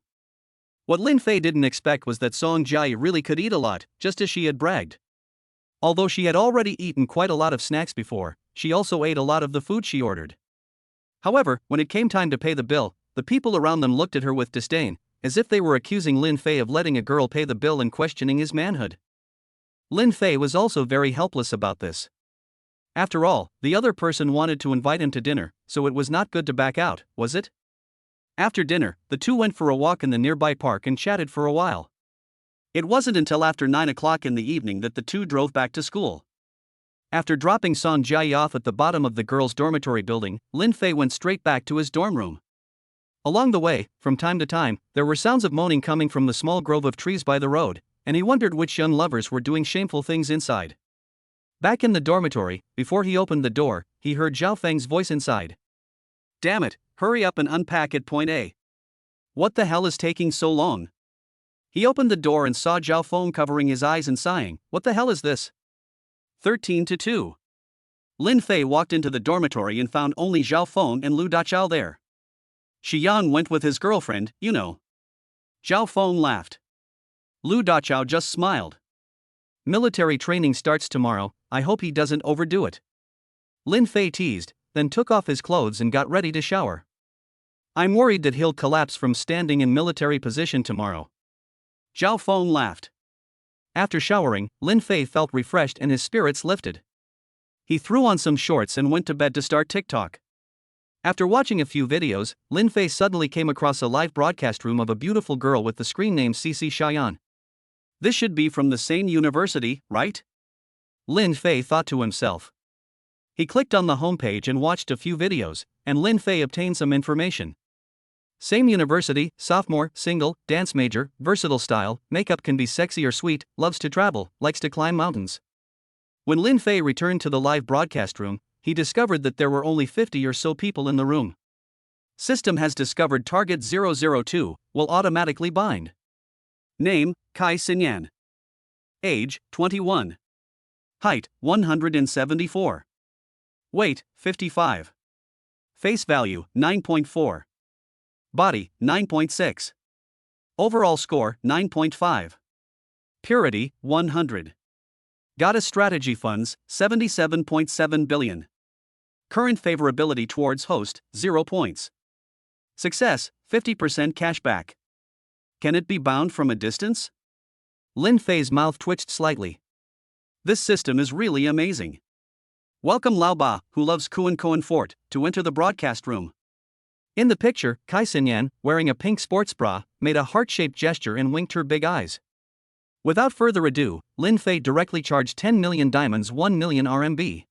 What Lin Fei didn't expect was that Song Jiayi really could eat a lot, just as she had bragged. Although she had already eaten quite a lot of snacks before, she also ate a lot of the food she ordered. However, when it came time to pay the bill, the people around them looked at her with disdain, as if they were accusing Lin Fei of letting a girl pay the bill and questioning his manhood. Lin Fei was also very helpless about this. After all, the other person wanted to invite him to dinner, so it was not good to back out, was it? After dinner, the two went for a walk in the nearby park and chatted for a while. It wasn't until after 9 o'clock in the evening that the two drove back to school. After dropping Song Jiayi off at the bottom of the girls' dormitory building, Lin Fei went straight back to his dorm room. Along the way, from time to time, there were sounds of moaning coming from the small grove of trees by the road, and he wondered which young lovers were doing shameful things inside. Back in the dormitory, before he opened the door, he heard Zhao Feng's voice inside. Damn it, hurry up and unpack at point A. What the hell is taking so long? He opened the door and saw Zhao Feng covering his eyes and sighing, what the hell is this? 13-2. Lin Fei walked into the dormitory and found only Zhao Feng and Lu Dachao there. Xiang went with his girlfriend, you know. Zhao Feng laughed. Lu Dachao just smiled. Military training starts tomorrow, I hope he doesn't overdo it. Lin Fei teased, then took off his clothes and got ready to shower. I'm worried that he'll collapse from standing in military position tomorrow. Zhao Feng laughed. After showering, Lin Fei felt refreshed and his spirits lifted. He threw on some shorts and went to bed to start TikTok. After watching a few videos, Lin Fei suddenly came across a live broadcast room of a beautiful girl with the screen name CC Xiaoyan. This should be from the same university, right? Lin Fei thought to himself. He clicked on the homepage and watched a few videos, and Lin Fei obtained some information. Same university, sophomore, single, dance major, versatile style, makeup can be sexy or sweet, loves to travel, likes to climb mountains. When Lin Fei returned to the live broadcast room, he discovered that there were only 50 or so people in the room. System has discovered target 002, will automatically bind. Name, Kai Xinyan. Age, 21. Height, 174. Weight, 55. Face value, 9.4. Body, 9.6. Overall score, 9.5. Purity, 100. Goddess strategy funds, 77.7 billion. Current favorability towards host, 0 points. Success, 50% cashback. Can it be bound from a distance? Lin Fei's mouth twitched slightly. This system is really amazing. Welcome Lao Ba, who loves Kuan Fort, to enter the broadcast room. In the picture, Kai Xinyan, wearing a pink sports bra, made a heart-shaped gesture and winked her big eyes. Without further ado, Lin Fei directly charged 10 million diamonds 1 million RMB.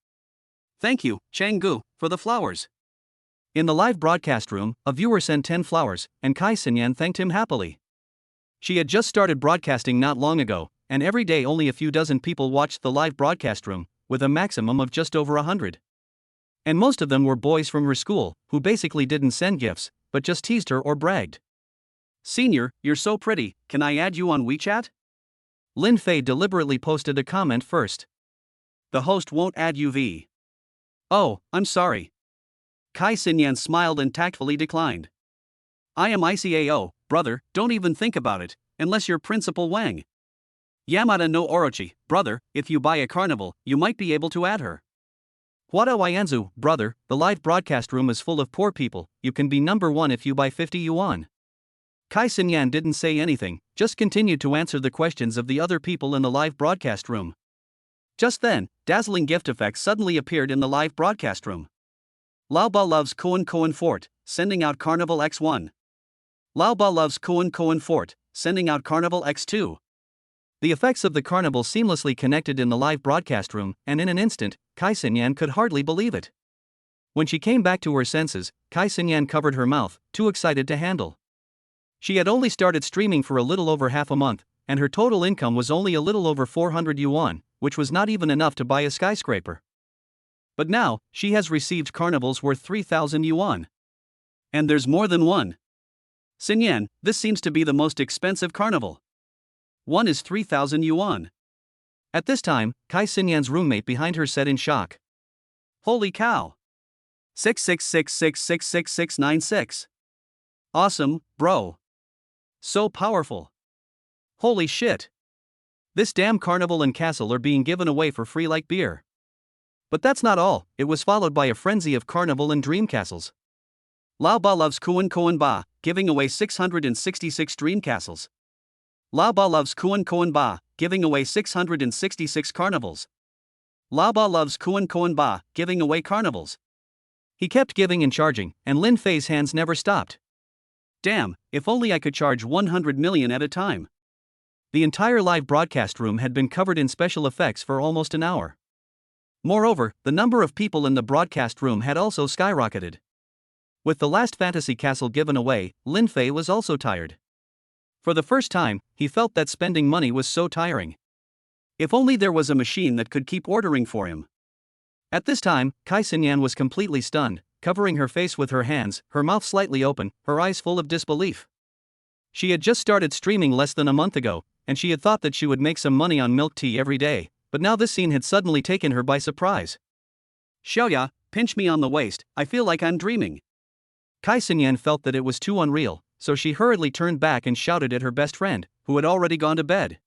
Thank you, Changgu, for the flowers. In the live broadcast room, a viewer sent 10 flowers, and Kai Xinyan thanked him happily. She had just started broadcasting not long ago, and every day only a few dozen people watched the live broadcast room, with a maximum of just over 100. And most of them were boys from her school, who basically didn't send gifts, but just teased her or bragged. Senior, you're so pretty, can I add you on WeChat? Lin Fei deliberately posted a comment first. The host won't add UV. Oh, I'm sorry. Kai Xinyan smiled and tactfully declined. I am ICAO, brother, don't even think about it, unless you're Principal Wang. Yamada no Orochi, brother, if you buy a carnival, you might be able to add her. Huada Wayanzu, brother, the live broadcast room is full of poor people, you can be number one if you buy 50 yuan. Kai Xinyan didn't say anything, just continued to answer the questions of the other people in the live broadcast room. Just then, dazzling gift effects suddenly appeared in the live broadcast room. Laoba loves Koan Fort, sending out Carnival X1. Laoba loves Koan Fort, sending out Carnival X2. The effects of the carnival seamlessly connected in the live broadcast room, and in an instant, Kai Xinyan could hardly believe it. When she came back to her senses, Kai Xinyan covered her mouth, too excited to handle. She had only started streaming for a little over half a month, and her total income was only a little over 400 yuan, which was not even enough to buy a skyscraper. But now, she has received carnivals worth 3,000 yuan. And there's more than one. Xinyan, this seems to be the most expensive carnival. One is 3,000 yuan. At this time, Kai Xinyan's roommate behind her said in shock. Holy cow! 666666696. Awesome, bro. So powerful. Holy shit. This damn carnival and castle are being given away for free like beer. But that's not all, it was followed by a frenzy of carnival and dream castles. Laoba loves Koan Ba, giving away 666 dream castles. Laoba loves Koan Ba, giving away 666 carnivals. Laoba loves Koan Ba, giving away carnivals. He kept giving and charging, and Lin Fei's hands never stopped. Damn, if only I could charge 100 million at a time. The entire live broadcast room had been covered in special effects for almost an hour. Moreover, the number of people in the broadcast room had also skyrocketed. With the last fantasy castle given away, Lin Fei was also tired. For the first time, he felt that spending money was so tiring. If only there was a machine that could keep ordering for him. At this time, Kai Xinyan was completely stunned, covering her face with her hands, her mouth slightly open, her eyes full of disbelief. She had just started streaming less than a month ago, and she had thought that she would make some money on milk tea every day, but now this scene had suddenly taken her by surprise. Xiaoya, pinch me on the waist, I feel like I'm dreaming. Kai Xinyan felt that it was too unreal, so she hurriedly turned back and shouted at her best friend, who had already gone to bed.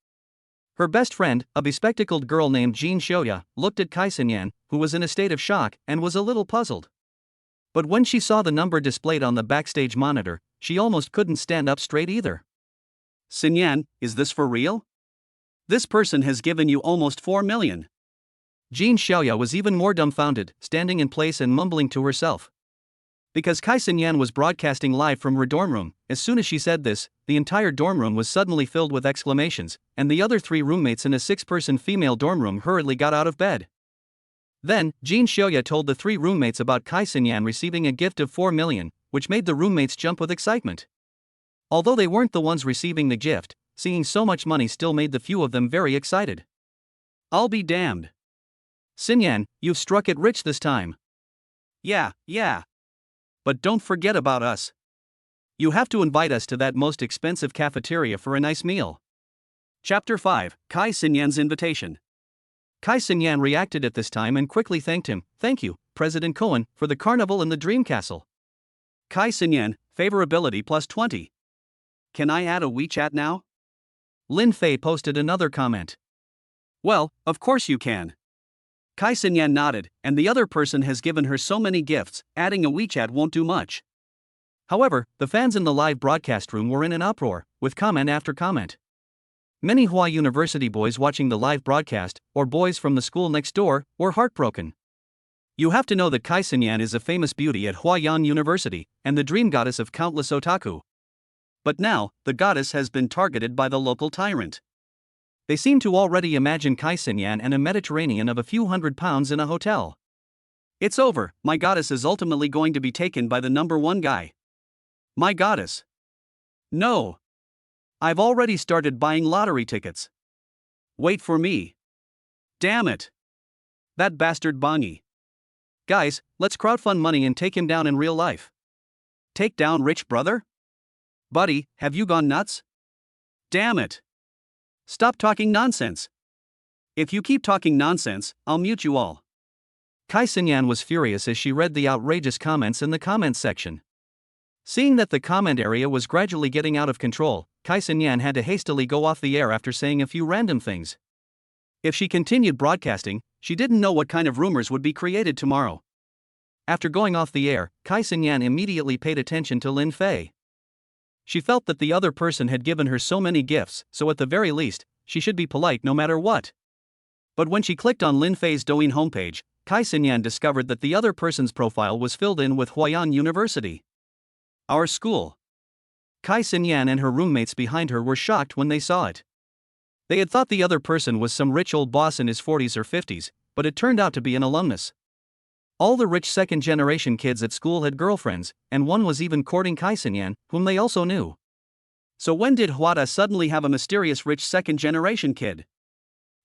Her best friend, a bespectacled girl named Jean Xiaoya, looked at Kai Xinyan, who was in a state of shock and was a little puzzled. But when she saw the number displayed on the backstage monitor, she almost couldn't stand up straight either. Xinyan, is this for real? This person has given you almost 4 million. Jean Xiaoya was even more dumbfounded, standing in place and mumbling to herself. Because Kai Xinyan was broadcasting live from her dorm room, as soon as she said this, the entire dorm room was suddenly filled with exclamations, and the other 3 roommates in a 6-person female dorm room hurriedly got out of bed. Then, Jean Xiaoya told the 3 roommates about Kai Xinyan receiving a gift of 4 million, which made the roommates jump with excitement. Although they weren't the ones receiving the gift, seeing so much money still made the few of them very excited. I'll be damned. Xinyan, you've struck it rich this time. Yeah. But don't forget about us. You have to invite us to that most expensive cafeteria for a nice meal. Chapter 5, Kai Xinyan's Invitation. Kai Xinyan reacted at this time and quickly thanked him. Thank you, President Koan, for the carnival in the Dream Castle. Kai Xinyan, favorability plus 20. Can I add a WeChat now? Lin Fei posted another comment. Well, of course you can. Kai Xinyan nodded, and the other person has given her so many gifts, adding a WeChat won't do much. However, the fans in the live broadcast room were in an uproar, with comment after comment. Many Hua University boys watching the live broadcast, or boys from the school next door, were heartbroken. You have to know that Kai Xinyan is a famous beauty at Huayan University, and the dream goddess of countless otaku. But now, the goddess has been targeted by the local tyrant. They seem to already imagine Kai Xinyan and a Mediterranean of a few £100 in a hotel. It's over, my goddess is ultimately going to be taken by the number 1 guy. My goddess. No. I've already started buying lottery tickets. Wait for me. Damn it. That bastard Bongi. Guys, let's crowdfund money and take him down in real life. Take down rich brother? Buddy, have you gone nuts? Damn it. Stop talking nonsense. If you keep talking nonsense, I'll mute you all. Kai Xinyan was furious as she read the outrageous comments in the comments section. Seeing that the comment area was gradually getting out of control, Kai Xinyan had to hastily go off the air after saying a few random things. If she continued broadcasting, she didn't know what kind of rumors would be created tomorrow. After going off the air, Kai Xinyan immediately paid attention to Lin Fei. She felt that the other person had given her so many gifts, so at the very least, she should be polite no matter what. But when she clicked on Lin Fei's Douyin homepage, Kai Xinyan discovered that the other person's profile was filled in with Huayan University. Our school. Kai Xinyan and her roommates behind her were shocked when they saw it. They had thought the other person was some rich old boss in his 40s or 50s, but it turned out to be an alumnus. All the rich second-generation kids at school had girlfriends, and one was even courting Kai Xinyan, whom they also knew. So when did Huada suddenly have a mysterious rich second-generation kid?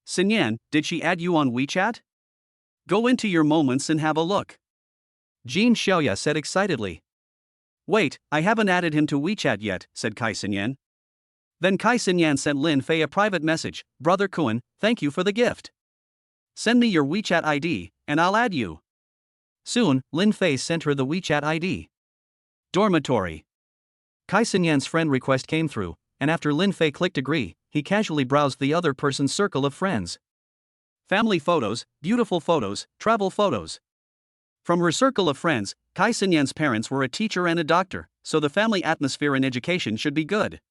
Xinyan, did she add you on WeChat? Go into your moments and have a look. Jean Xiaoya said excitedly. Wait, I haven't added him to WeChat yet, said Kai Xinyan. Then Kai Xinyan sent Lin Fei a private message. Brother Kuan, thank you for the gift. Send me your WeChat ID, and I'll add you. Soon, Lin Fei sent her the WeChat ID. Dormitory. Kai Xinyan's friend request came through, and after Lin Fei clicked agree, he casually browsed the other person's circle of friends. Family photos, beautiful photos, travel photos. From her circle of friends, Kai Xinyan's parents were a teacher and a doctor, so the family atmosphere in education should be good.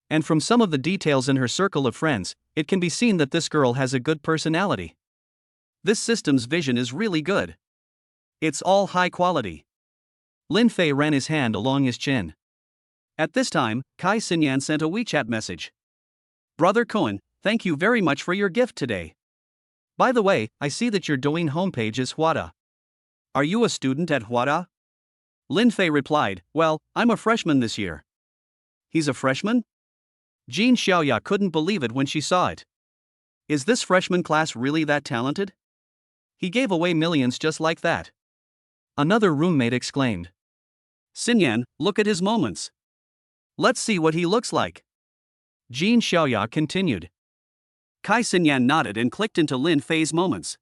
And from some of the details in her circle of friends, it can be seen that this girl has a good personality. This system's vision is really good. It's all high quality. Lin Fei ran his hand along his chin. At this time, Kai Xinyan sent a WeChat message. Brother Cohen, thank you very much for your gift today. By the way, I see that your Douyin homepage is Huada. Are you a student at Huada? Lin Fei replied, well, I'm a freshman this year. He's a freshman? Jean Xiaoya couldn't believe it when she saw it. Is this freshman class really that talented? He gave away millions just like that. Another roommate exclaimed. Xinyan, look at his moments. Let's see what he looks like. Jean Xiaoya continued. Kai Xinyan nodded and clicked into Lin Fei's moments.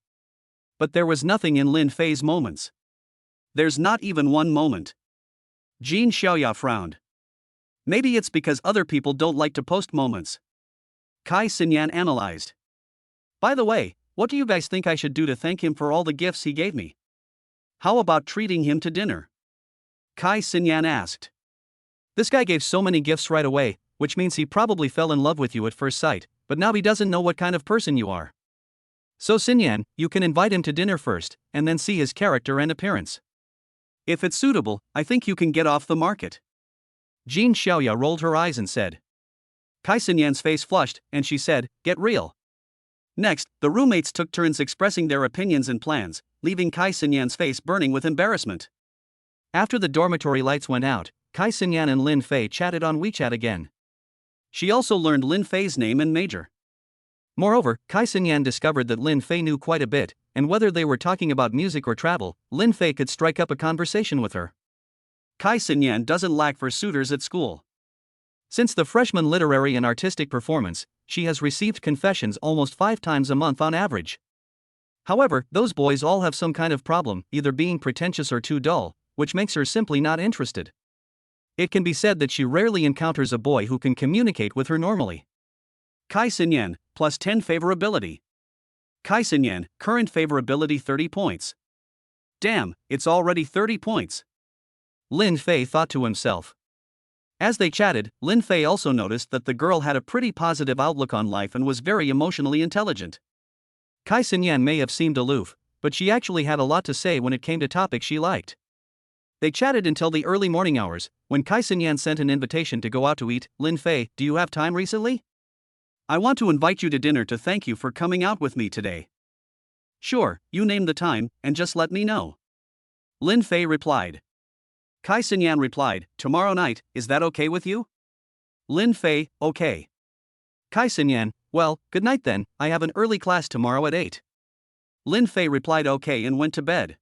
But there was nothing in Lin Fei's moments. There's not even one moment. Jean Xiaoya frowned. Maybe it's because other people don't like to post moments. Kai Xinyan analyzed. By the way, what do you guys think I should do to thank him for all the gifts he gave me? How about treating him to dinner? Kai Xinyan asked. This guy gave so many gifts right away, which means he probably fell in love with you at first sight, but now he doesn't know what kind of person you are. So Xinyan, you can invite him to dinner first, and then see his character and appearance. If it's suitable, I think you can get off the market. Jean Xiaoya rolled her eyes and said. Kai Xinyan's face flushed, and she said, get real. Next, the roommates took turns expressing their opinions and plans, leaving Kai Xinyan's face burning with embarrassment. After the dormitory lights went out, Kai Xinyan and Lin Fei chatted on WeChat again. She also learned Lin Fei's name and major. Moreover, Kai Xinyan discovered that Lin Fei knew quite a bit, and whether they were talking about music or travel, Lin Fei could strike up a conversation with her. Kai Xinyan doesn't lack for suitors at school. Since the freshman literary and artistic performance, she has received confessions almost 5 times a month on average. However, those boys all have some kind of problem, either being pretentious or too dull, which makes her simply not interested. It can be said that she rarely encounters a boy who can communicate with her normally. Kai Xinyan, plus 10 favorability. Kai Xinyan, current favorability 30 points. Damn, it's already 30 points. Lin Fei thought to himself. As they chatted, Lin Fei also noticed that the girl had a pretty positive outlook on life and was very emotionally intelligent. Kai Xinyan may have seemed aloof, but she actually had a lot to say when it came to topics she liked. They chatted until the early morning hours, when Kai Xinyan sent an invitation to go out to eat. Lin Fei, do you have time recently? I want to invite you to dinner to thank you for coming out with me today. Sure, you name the time, and just let me know. Lin Fei replied. Kai Xinyan replied, tomorrow night, is that okay with you? Lin Fei, okay. Kai Xinyan, well, good night then, I have an early class tomorrow at 8. Lin Fei replied okay and went to bed.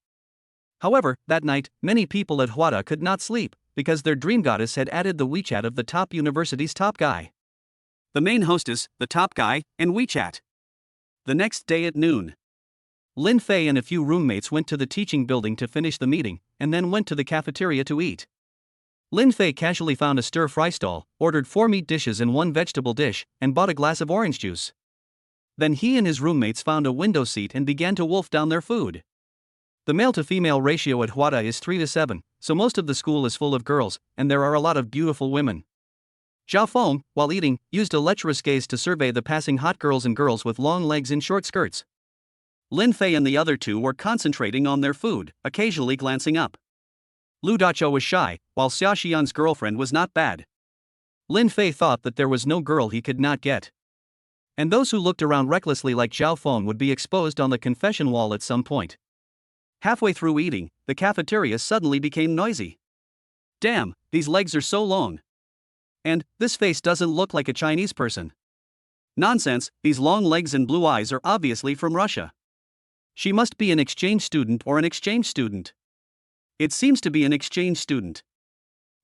However, that night, many people at Huada could not sleep, because their dream goddess had added the WeChat of the top university's top guy. The main hostess, the top guy, and WeChat. The next day at noon, Lin Fei and a few roommates went to the teaching building to finish the meeting, and then went to the cafeteria to eat. Lin Fei casually found a stir-fry stall, ordered 4 meat dishes and 1 vegetable dish, and bought a glass of orange juice. Then he and his roommates found a window seat and began to wolf down their food. The male-to-female ratio at Huada is 3-7, so most of the school is full of girls, and there are a lot of beautiful women. Zhao Feng, while eating, used a lecherous gaze to survey the passing hot girls and girls with long legs and short skirts. Lin Fei and the other two were concentrating on their food, occasionally glancing up. Lu Dachao was shy, while Xia Xian's girlfriend was not bad. Lin Fei thought that there was no girl he could not get. And those who looked around recklessly like Zhao Feng would be exposed on the confession wall at some point. Halfway through eating, the cafeteria suddenly became noisy. Damn, these legs are so long. And, this face doesn't look like a Chinese person. Nonsense, these long legs and blue eyes are obviously from Russia. She must be an exchange student or an exchange student. It seems to be an exchange student.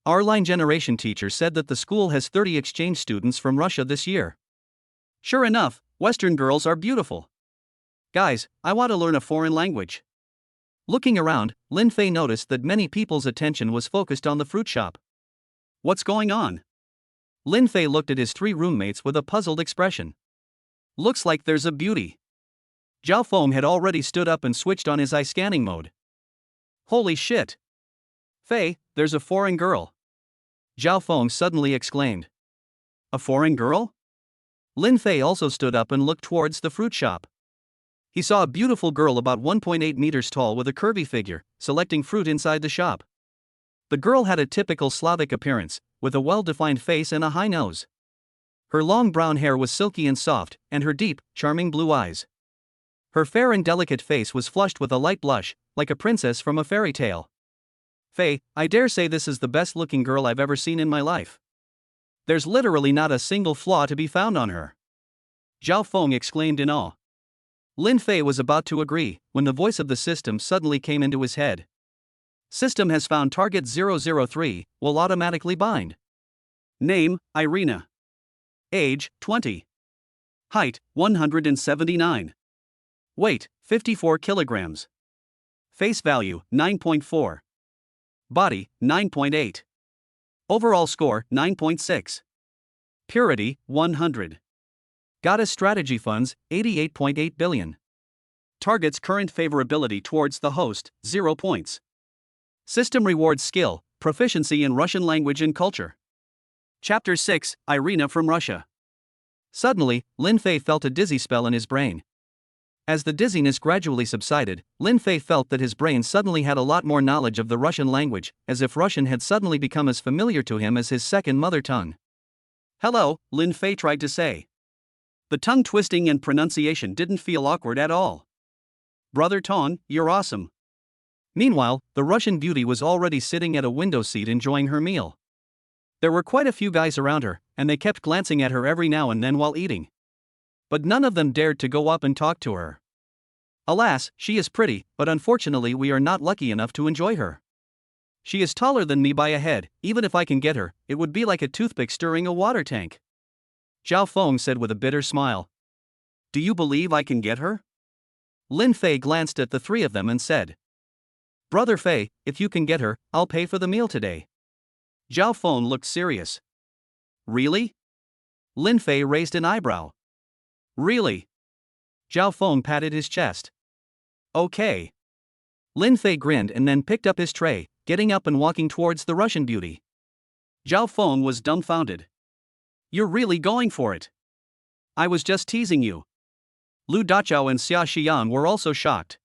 Our line generation teacher said that the school has 30 exchange students from Russia this year. Sure enough, Western girls are beautiful. Guys, I want to learn a foreign language. Looking around, Lin Fei noticed that many people's attention was focused on the fruit shop. What's going on? Lin Fei looked at his 3 roommates with a puzzled expression. Looks like there's a beauty. Zhao Feng had already stood up and switched on his eye scanning mode. Holy shit! Fei, there's a foreign girl. Zhao Feng suddenly exclaimed. A foreign girl? Lin Fei also stood up and looked towards the fruit shop. He saw a beautiful girl about 1.8 meters tall with a curvy figure, selecting fruit inside the shop. The girl had a typical Slavic appearance, with a well-defined face and a high nose. Her long brown hair was silky and soft, and her deep, charming blue eyes. Her fair and delicate face was flushed with a light blush, like a princess from a fairy tale. Fei, I dare say this is the best-looking girl I've ever seen in my life. There's literally not a single flaw to be found on her. Zhao Feng exclaimed in awe. Lin Fei was about to agree, when the voice of the system suddenly came into his head. System has found target 003, will automatically bind. Name, Irina. Age, 20. Height, 179. Weight, 54 kilograms. Face value, 9.4. Body, 9.8. Overall score, 9.6. Purity, 100. Goddess strategy funds, 88.8 billion. Target's current favorability towards the host, 0 points. System rewards skill, proficiency in Russian language and culture. Chapter 6, Irina from Russia. Suddenly, Lin Fei felt a dizzy spell in his brain. As the dizziness gradually subsided, Lin Fei felt that his brain suddenly had a lot more knowledge of the Russian language, as if Russian had suddenly become as familiar to him as his second mother tongue. Hello, Lin Fei tried to say. The tongue twisting and pronunciation didn't feel awkward at all. Brother Tong, you're awesome. Meanwhile, the Russian beauty was already sitting at a window seat enjoying her meal. There were quite a few guys around her, and they kept glancing at her every now and then while eating. But none of them dared to go up and talk to her. Alas, she is pretty, but unfortunately we are not lucky enough to enjoy her. She is taller than me by a head. Even if I can get her, it would be like a toothpick stirring a water tank. Zhao Feng said with a bitter smile. Do you believe I can get her? Lin Fei glanced at the 3 of them and said. Brother Fei, if you can get her, I'll pay for the meal today. Zhao Feng looked serious. Really? Lin Fei raised an eyebrow. Really? Zhao Feng patted his chest. Okay. Lin Fei grinned and then picked up his tray, getting up and walking towards the Russian beauty. Zhao Feng was dumbfounded. You're really going for it. I was just teasing you. Lu Dachao and Xia Xian were also shocked.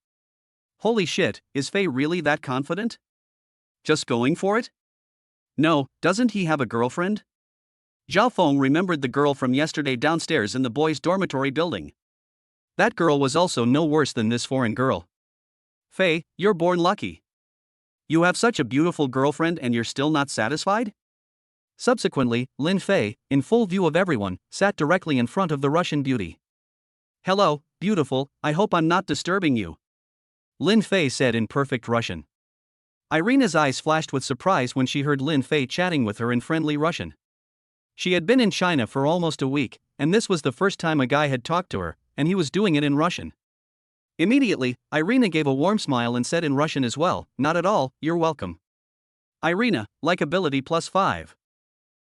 Holy shit, is Fei really that confident? Just going for it? No, doesn't he have a girlfriend? Zhao Feng remembered the girl from yesterday downstairs in the boys' dormitory building. That girl was also no worse than this foreign girl. Fei, you're born lucky. You have such a beautiful girlfriend and you're still not satisfied? Subsequently, Lin Fei, in full view of everyone, sat directly in front of the Russian beauty. Hello, beautiful, I hope I'm not disturbing you. Lin Fei said in perfect Russian. Irina's eyes flashed with surprise when she heard Lin Fei chatting with her in friendly Russian. She had been in China for almost a week, and this was the first time a guy had talked to her, and he was doing it in Russian. Immediately, Irina gave a warm smile and said in Russian as well, "Not at all, you're welcome." Irina, likability +5.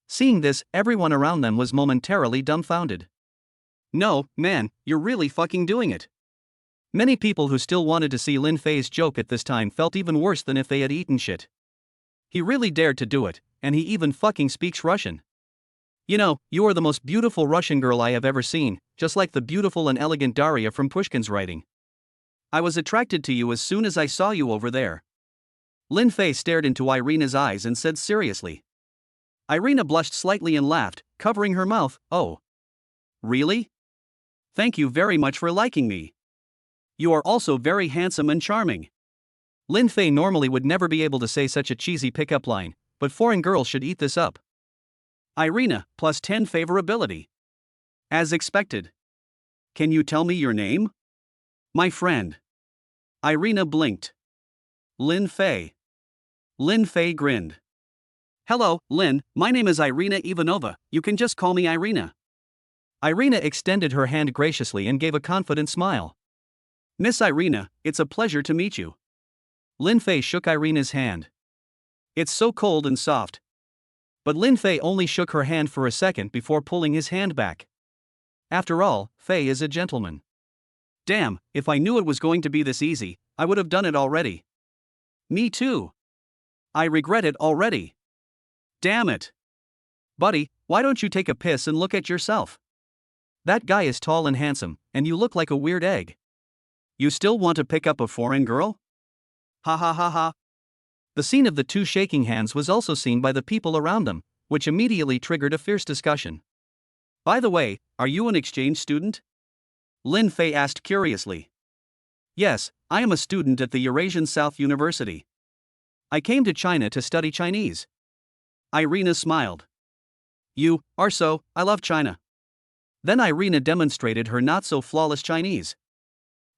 Seeing this, everyone around them was momentarily dumbfounded. No, man, you're really fucking doing it. Many people who still wanted to see Lin Fei's joke at this time felt even worse than if they had eaten shit. He really dared to do it, and he even fucking speaks Russian. You know, you are the most beautiful Russian girl I have ever seen, just like the beautiful and elegant Daria from Pushkin's writing. I was attracted to you as soon as I saw you over there. Lin Fei stared into Irina's eyes and said seriously. Irina blushed slightly and laughed, covering her mouth. Oh. Really? Thank you very much for liking me. You are also very handsome and charming. Lin Fei normally would never be able to say such a cheesy pickup line, but foreign girls should eat this up. Irina, +10 favorability. As expected. Can you tell me your name? My friend. Irina blinked. Lin Fei. Lin Fei grinned. Hello, Lin, my name is Irina Ivanova, you can just call me Irina. Irina extended her hand graciously and gave a confident smile. Miss Irina, it's a pleasure to meet you. Lin Fei shook Irina's hand. It's so cold and soft. But Lin Fei only shook her hand for a second before pulling his hand back. After all, Fei is a gentleman. Damn, if I knew it was going to be this easy, I would have done it already. Me too. I regret it already. Damn it. Buddy, why don't you take a piss and look at yourself? That guy is tall and handsome, and you look like a weird egg. You still want to pick up a foreign girl? Ha ha ha ha. The scene of the two shaking hands was also seen by the people around them, which immediately triggered a fierce discussion. By the way, are you an exchange student? Lin Fei asked curiously. Yes, I am a student at the Eurasian South University. I came to China to study Chinese. Irina smiled. You are so, I love China. Then Irina demonstrated her not-so-flawless Chinese.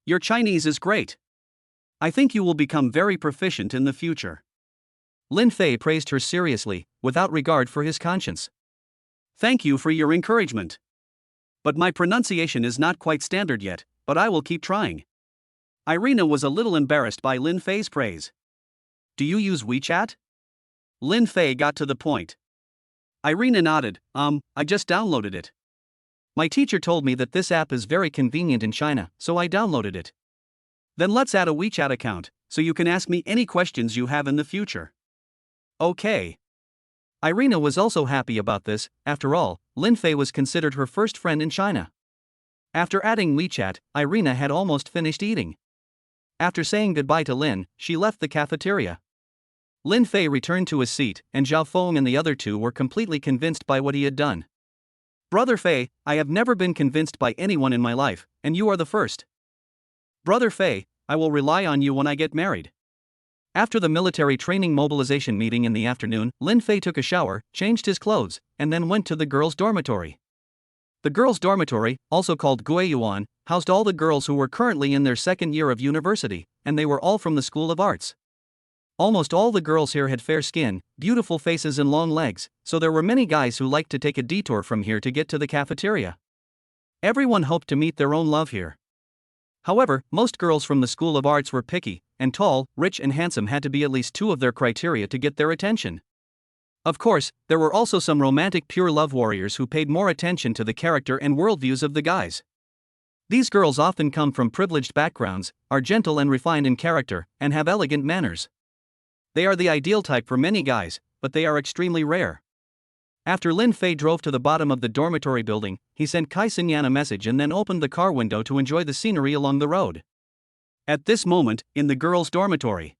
Your Chinese is great. I think you will become very proficient in the future. Lin Fei praised her seriously, without regard for his conscience. Thank you for your encouragement. But my pronunciation is not quite standard yet, but I will keep trying. Irina was a little embarrassed by Lin Fei's praise. Do you use WeChat? Lin Fei got to the point. Irina nodded, I just downloaded it. My teacher told me that this app is very convenient in China, so I downloaded it. Then let's add a WeChat account, so you can ask me any questions you have in the future. Okay. Irina was also happy about this. After all, Lin Fei was considered her first friend in China. After adding WeChat, Irina had almost finished eating. After saying goodbye to Lin, she left the cafeteria. Lin Fei returned to his seat, and Zhao Feng and the other two were completely convinced by what he had done. Brother Fei, I have never been convinced by anyone in my life, and you are the first. Brother Fei, I will rely on you when I get married. After the military training mobilization meeting in the afternoon, Lin Fei took a shower, changed his clothes, and then went to the girls' dormitory. The girls' dormitory, also called Guiyuan, housed all the girls who were currently in their second year of university, and they were all from the School of Arts. Almost all the girls here had fair skin, beautiful faces and long legs, so there were many guys who liked to take a detour from here to get to the cafeteria. Everyone hoped to meet their own love here. However, most girls from the School of Arts were picky, and tall, rich and handsome had to be at least two of their criteria to get their attention. Of course, there were also some romantic pure love warriors who paid more attention to the character and worldviews of the guys. These girls often come from privileged backgrounds, are gentle and refined in character, and have elegant manners. They are the ideal type for many guys, but they are extremely rare. After Lin Fei drove to the bottom of the dormitory building, he sent Kai Xinyan a message and then opened the car window to enjoy the scenery along the road. At this moment, in the girls' dormitory,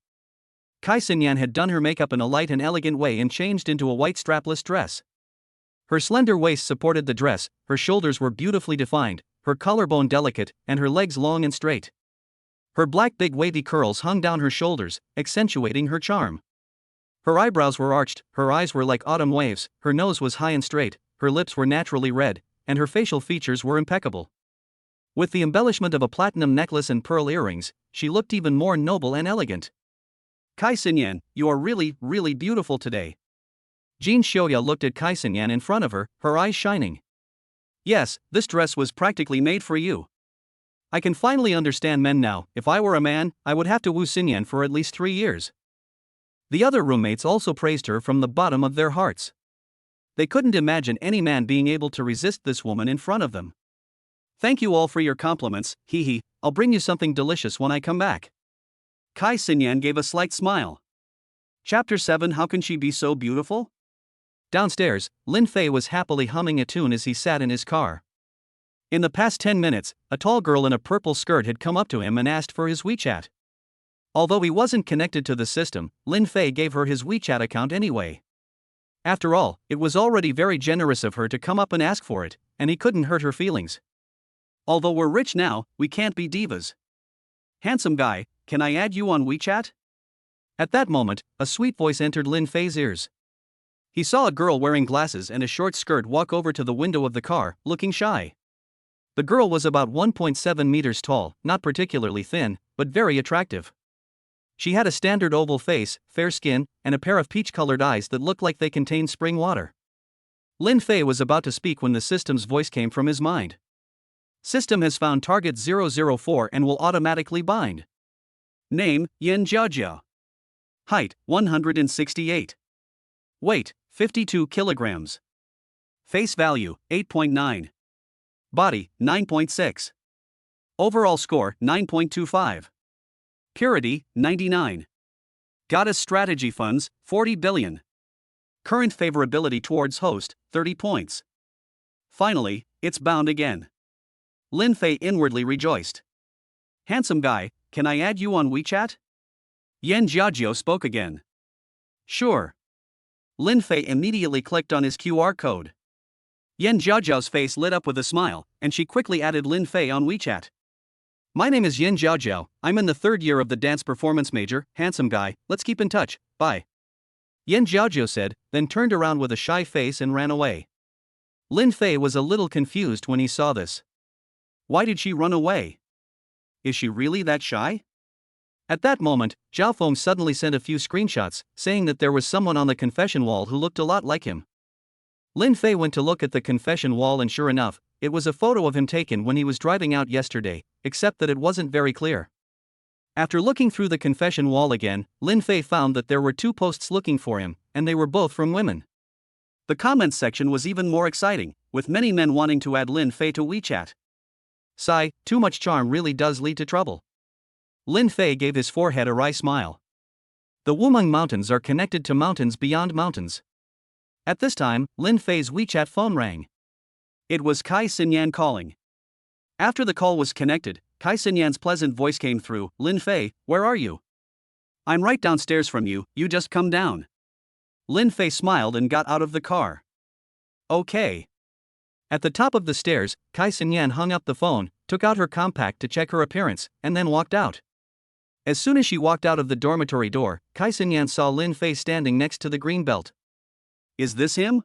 Kai Xinyan had done her makeup in a light and elegant way and changed into a white strapless dress. Her slender waist supported the dress, her shoulders were beautifully defined, her collarbone delicate, and her legs long and straight. Her black big wavy curls hung down her shoulders, accentuating her charm. Her eyebrows were arched, her eyes were like autumn waves, her nose was high and straight, her lips were naturally red, and her facial features were impeccable. With the embellishment of a platinum necklace and pearl earrings, she looked even more noble and elegant. Kai Xinyan, you are really, really beautiful today. Jin Xiaoya looked at Kai Xinyan in front of her, her eyes shining. Yes, this dress was practically made for you. I can finally understand men now. If I were a man, I would have to woo Xinyan for at least 3 years. The other roommates also praised her from the bottom of their hearts. They couldn't imagine any man being able to resist this woman in front of them. Thank you all for your compliments, hee hee, I'll bring you something delicious when I come back. Kai Xinyan gave a slight smile. Chapter 7 How Can She Be So Beautiful? Downstairs, Lin Fei was happily humming a tune as he sat in his car. In the past 10 minutes, a tall girl in a purple skirt had come up to him and asked for his WeChat. Although he wasn't connected to the system, Lin Fei gave her his WeChat account anyway. After all, it was already very generous of her to come up and ask for it, and he couldn't hurt her feelings. Although we're rich now, we can't be divas. Handsome guy, can I add you on WeChat? At that moment, a sweet voice entered Lin Fei's ears. He saw a girl wearing glasses and a short skirt walk over to the window of the car, looking shy. The girl was about 1.7 meters tall, not particularly thin, but very attractive. She had a standard oval face, fair skin, and a pair of peach-colored eyes that looked like they contained spring water. Lin Fei was about to speak when the system's voice came from his mind. System has found target 004 and will automatically bind. Name, Yin Jiayi. Height, 168. Weight, 52 kilograms. Face value, 8.9. Body, 9.6. Overall score, 9.25. Purity, 99. Goddess strategy funds, 40 billion. Current favorability towards host, 30 points. Finally, it's bound again. Lin Fei inwardly rejoiced. Handsome guy, can I add you on WeChat? Yen Jiayi spoke again. Sure. Lin Fei immediately clicked on his QR code. Yen Jiajiao's face lit up with a smile, and she quickly added Lin Fei on WeChat. My name is Yen Jiajiao, I'm in the 3rd year of the dance performance major, handsome guy, let's keep in touch, bye. Yen Jiajiao said, then turned around with a shy face and ran away. Lin Fei was a little confused when he saw this. Why did she run away? Is she really that shy? At that moment, Zhao Feng suddenly sent a few screenshots, saying that there was someone on the confession wall who looked a lot like him. Lin Fei went to look at the confession wall and sure enough, it was a photo of him taken when he was driving out yesterday, except that it wasn't very clear. After looking through the confession wall again, Lin Fei found that there were 2 posts looking for him, and they were both from women. The comments section was even more exciting, with many men wanting to add Lin Fei to WeChat. Sigh, too much charm really does lead to trouble. Lin Fei gave his forehead a wry smile. The Wumeng Mountains are connected to mountains beyond mountains. At this time, Lin Fei's WeChat phone rang. It was Kai Xinyan calling. After the call was connected, Kai Xinyan's pleasant voice came through. Lin Fei, where are you? I'm right downstairs from you, you just come down. Lin Fei smiled and got out of the car. Okay. At the top of the stairs, Kai Xinyan hung up the phone, took out her compact to check her appearance, and then walked out. As soon as she walked out of the dormitory door, Kai Xinyan saw Lin Fei standing next to the green belt. Is this him?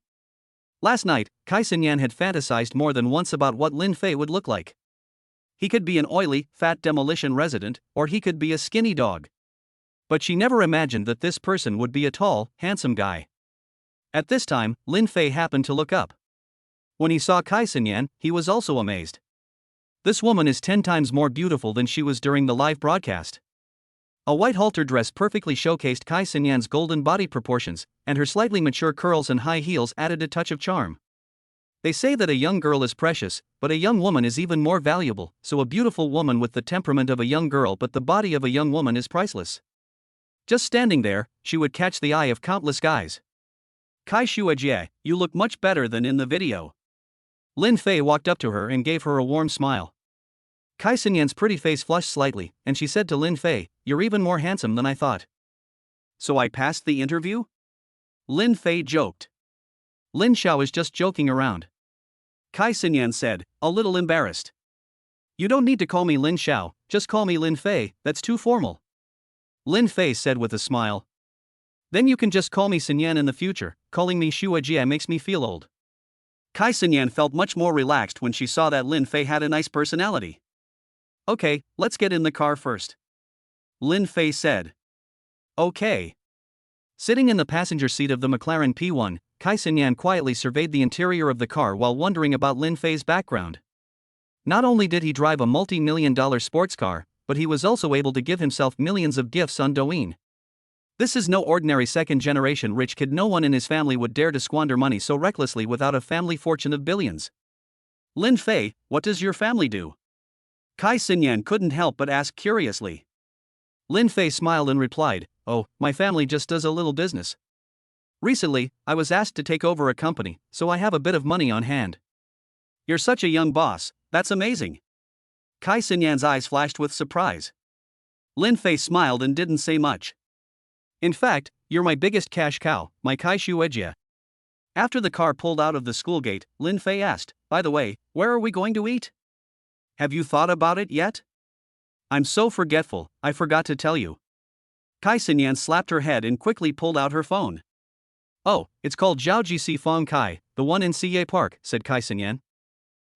Last night, Kai Xinyan had fantasized more than once about what Lin Fei would look like. He could be an oily, fat demolition resident, or he could be a skinny dog. But she never imagined that this person would be a tall, handsome guy. At this time, Lin Fei happened to look up. When he saw Kai Xinyan, he was also amazed. This woman is 10 times more beautiful than she was during the live broadcast. A white halter dress perfectly showcased Kai Xinyan's golden body proportions, and her slightly mature curls and high heels added a touch of charm. They say that a young girl is precious, but a young woman is even more valuable, so a beautiful woman with the temperament of a young girl but the body of a young woman is priceless. Just standing there, she would catch the eye of countless guys. Kai Xuejie, you look much better than in the video. Lin Fei walked up to her and gave her a warm smile. Kai Xinyan's pretty face flushed slightly, and she said to Lin Fei, "You're even more handsome than I thought." So I passed the interview? Lin Fei joked. Lin Xiao is just joking around. Kai Xinyan said, a little embarrassed. You don't need to call me Lin Xiao, just call me Lin Fei, that's too formal. Lin Fei said with a smile. Then you can just call me Xinyan in the future, calling me Xuejie makes me feel old. Kai Xinyan felt much more relaxed when she saw that Lin Fei had a nice personality. Okay, let's get in the car first. Lin Fei said. Okay. Sitting in the passenger seat of the McLaren P1, Kai Xinyan quietly surveyed the interior of the car while wondering about Lin Fei's background. Not only did he drive a multi-million-dollar sports car, but he was also able to give himself millions of gifts on Douyin. This is no ordinary second-generation rich kid. No one in his family would dare to squander money so recklessly without a family fortune of billions. Lin Fei, what does your family do? Kai Xinyan couldn't help but ask curiously. Lin Fei smiled and replied, "Oh, my family just does a little business. Recently, I was asked to take over a company, so I have a bit of money on hand." You're such a young boss, that's amazing. Kai Xinyan's eyes flashed with surprise. Lin Fei smiled and didn't say much. In fact, you're my biggest cash cow, my Kai Shuejia. After the car pulled out of the school gate, Lin Fei asked, "By the way, where are we going to eat? Have you thought about it yet?" "I'm so forgetful, I forgot to tell you." Kai Xinyan slapped her head and quickly pulled out her phone. "Oh, it's called Jiayi Fong Kai, the one in Jiayi Park," said Kai Xinyan.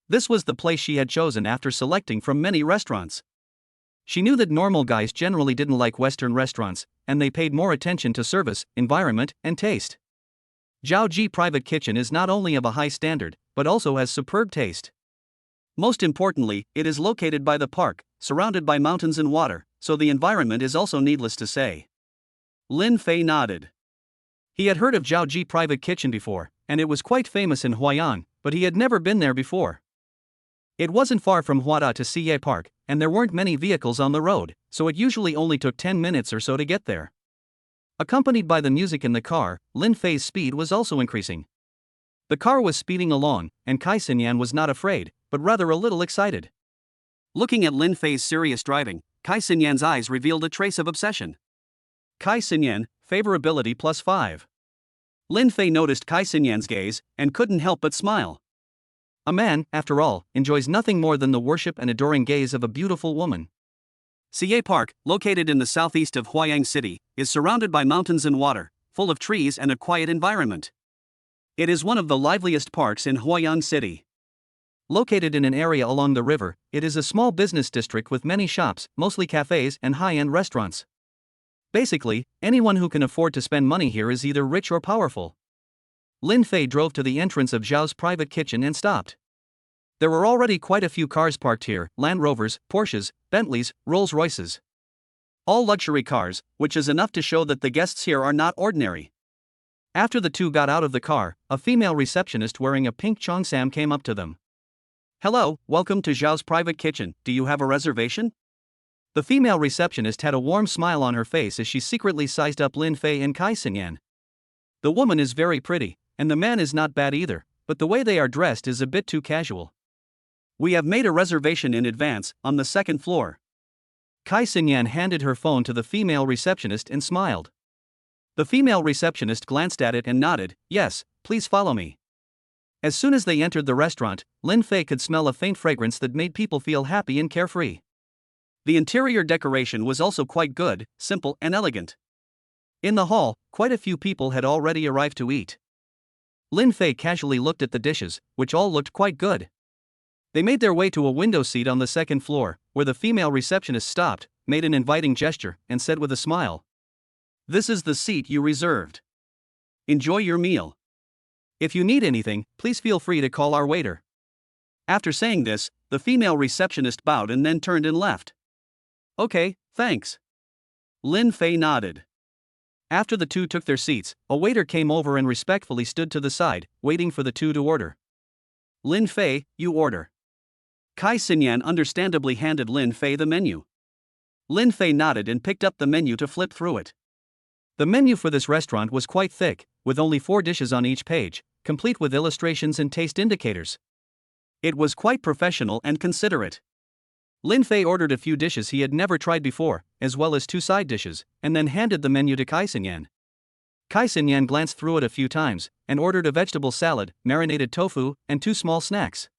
This was the place she had chosen after selecting from many restaurants. She knew that normal guys generally didn't like Western restaurants, and they paid more attention to service, environment, and taste. Jiayi Private Kitchen is not only of a high standard, but also has superb taste. Most importantly, it is located by the park, surrounded by mountains and water, so the environment is also needless to say. Lin Fei nodded. He had heard of Jiayi Private Kitchen before, and it was quite famous in Huayan, but he had never been there before. It wasn't far from Huada to Jiayi Park, and there weren't many vehicles on the road, so it usually only took 10 minutes or so to get there. Accompanied by the music in the car, Lin Fei's speed was also increasing. The car was speeding along, and Kai Xinyan was not afraid, but rather a little excited. Looking at Lin Fei's serious driving, Kai Xinyan's eyes revealed a trace of obsession. Kai Xinyan, favorability +5. Lin Fei noticed Kai Xinyan's gaze, and couldn't help but smile. A man, after all, enjoys nothing more than the worship and adoring gaze of a beautiful woman. Jiayi Park, located in the southeast of Huayang City, is surrounded by mountains and water, full of trees and a quiet environment. It is one of the liveliest parks in Huayang City. Located in an area along the river, it is a small business district with many shops, mostly cafes and high-end restaurants. Basically, anyone who can afford to spend money here is either rich or powerful. Lin Fei drove to the entrance of Zhao's private kitchen and stopped. There were already quite a few cars parked here: Land Rovers, Porsches, Bentleys, Rolls Royces. All luxury cars, which is enough to show that the guests here are not ordinary. After the two got out of the car, a female receptionist wearing a pink cheongsam came up to them. "Hello, welcome to Zhao's private kitchen, do you have a reservation?" The female receptionist had a warm smile on her face as she secretly sized up Lin Fei and Kai Xinyan. The woman is very pretty, and the man is not bad either, but the way they are dressed is a bit too casual. "We have made a reservation in advance, on the second floor." Kai Xinyan handed her phone to the female receptionist and smiled. The female receptionist glanced at it and nodded, "Yes, please follow me." As soon as they entered the restaurant, Lin Fei could smell a faint fragrance that made people feel happy and carefree. The interior decoration was also quite good, simple and elegant. In the hall, quite a few people had already arrived to eat. Lin Fei casually looked at the dishes, which all looked quite good. They made their way to a window seat on the second floor, where the female receptionist stopped, made an inviting gesture, and said with a smile, "This is the seat you reserved. Enjoy your meal. If you need anything, please feel free to call our waiter." After saying this, the female receptionist bowed and then turned and left. "Okay, thanks." Lin Fei nodded. After the two took their seats, a waiter came over and respectfully stood to the side, waiting for the two to order. "Lin Fei, you order." Kai Xinyan understandably handed Lin Fei the menu. Lin Fei nodded and picked up the menu to flip through it. The menu for this restaurant was quite thick, with only 4 dishes on each page, complete with illustrations and taste indicators. It was quite professional and considerate. Lin Fei ordered a few dishes he had never tried before, as well as 2 side dishes, and then handed the menu to Kai Xinyan. Kai Xinyan glanced through it a few times, and ordered a vegetable salad, marinated tofu, and 2 small snacks.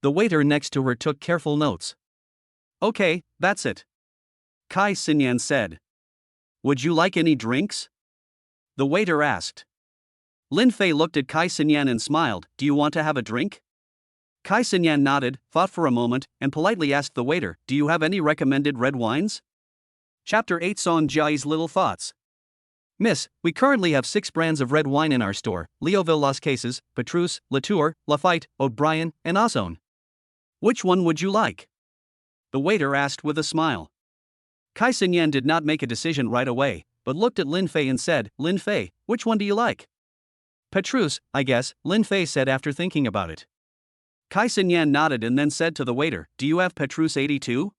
The waiter next to her took careful notes. "Okay, that's it," Kai Xinyan said. "Would you like any drinks?" the waiter asked. Lin Fei looked at Kai Xinyan and smiled, "Do you want to have a drink?" Kai Xinyan nodded, thought for a moment, and politely asked the waiter, "Do you have any recommended red wines?" Chapter 8 Song Jiayi's Little Thoughts. "Miss, we currently have 6 brands of red wine in our store: Leoville Las Cases, Petrus, Latour, Lafite, O'Brien, and Ozone. Which one would you like? The waiter asked with a smile. Kai Xinyan did not make a decision right away, but looked at Lin Fei and said, Lin Fei, which one do you like? Petrus, I guess, Lin Fei said after thinking about it. Kai Xinyan nodded and then said to the waiter, Do you have Petrus 82?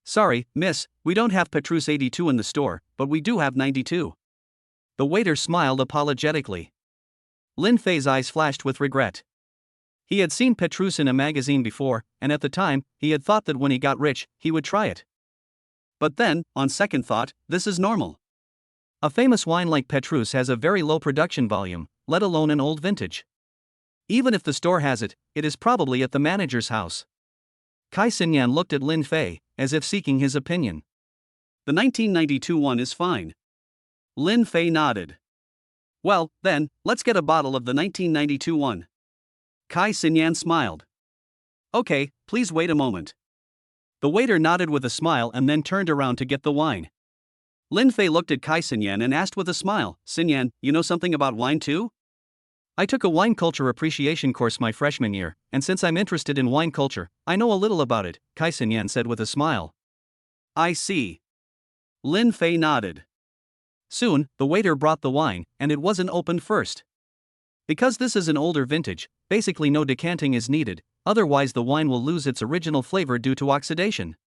Sorry, miss, we don't have Petrus 82 in the store, but we do have 92. The waiter smiled apologetically. Lin Fei's eyes flashed with regret. He had seen Petrus in a magazine before, and at the time, he had thought that when he got rich, he would try it. But then, on second thought, this is normal. A famous wine like Petrus has a very low production volume, let alone an old vintage. Even if the store has it, it is probably at the manager's house. Kai Xinyan looked at Lin Fei, as if seeking his opinion. The 1992 one is fine. Lin Fei nodded. Well, then, let's get a bottle of the 1992 one. Kai Xinyan smiled. Okay, please wait a moment. The waiter nodded with a smile and then turned around to get the wine. Lin Fei looked at Kai Xinyan and asked with a smile, Xinyan, you know something about wine too? I took a wine culture appreciation course my freshman year, and since I'm interested in wine culture, I know a little about it, Kai Xinyan said with a smile. I see. Lin Fei nodded. Soon, the waiter brought the wine, and it wasn't opened first. Because this is an older vintage, basically no decanting is needed, otherwise the wine will lose its original flavor due to oxidation.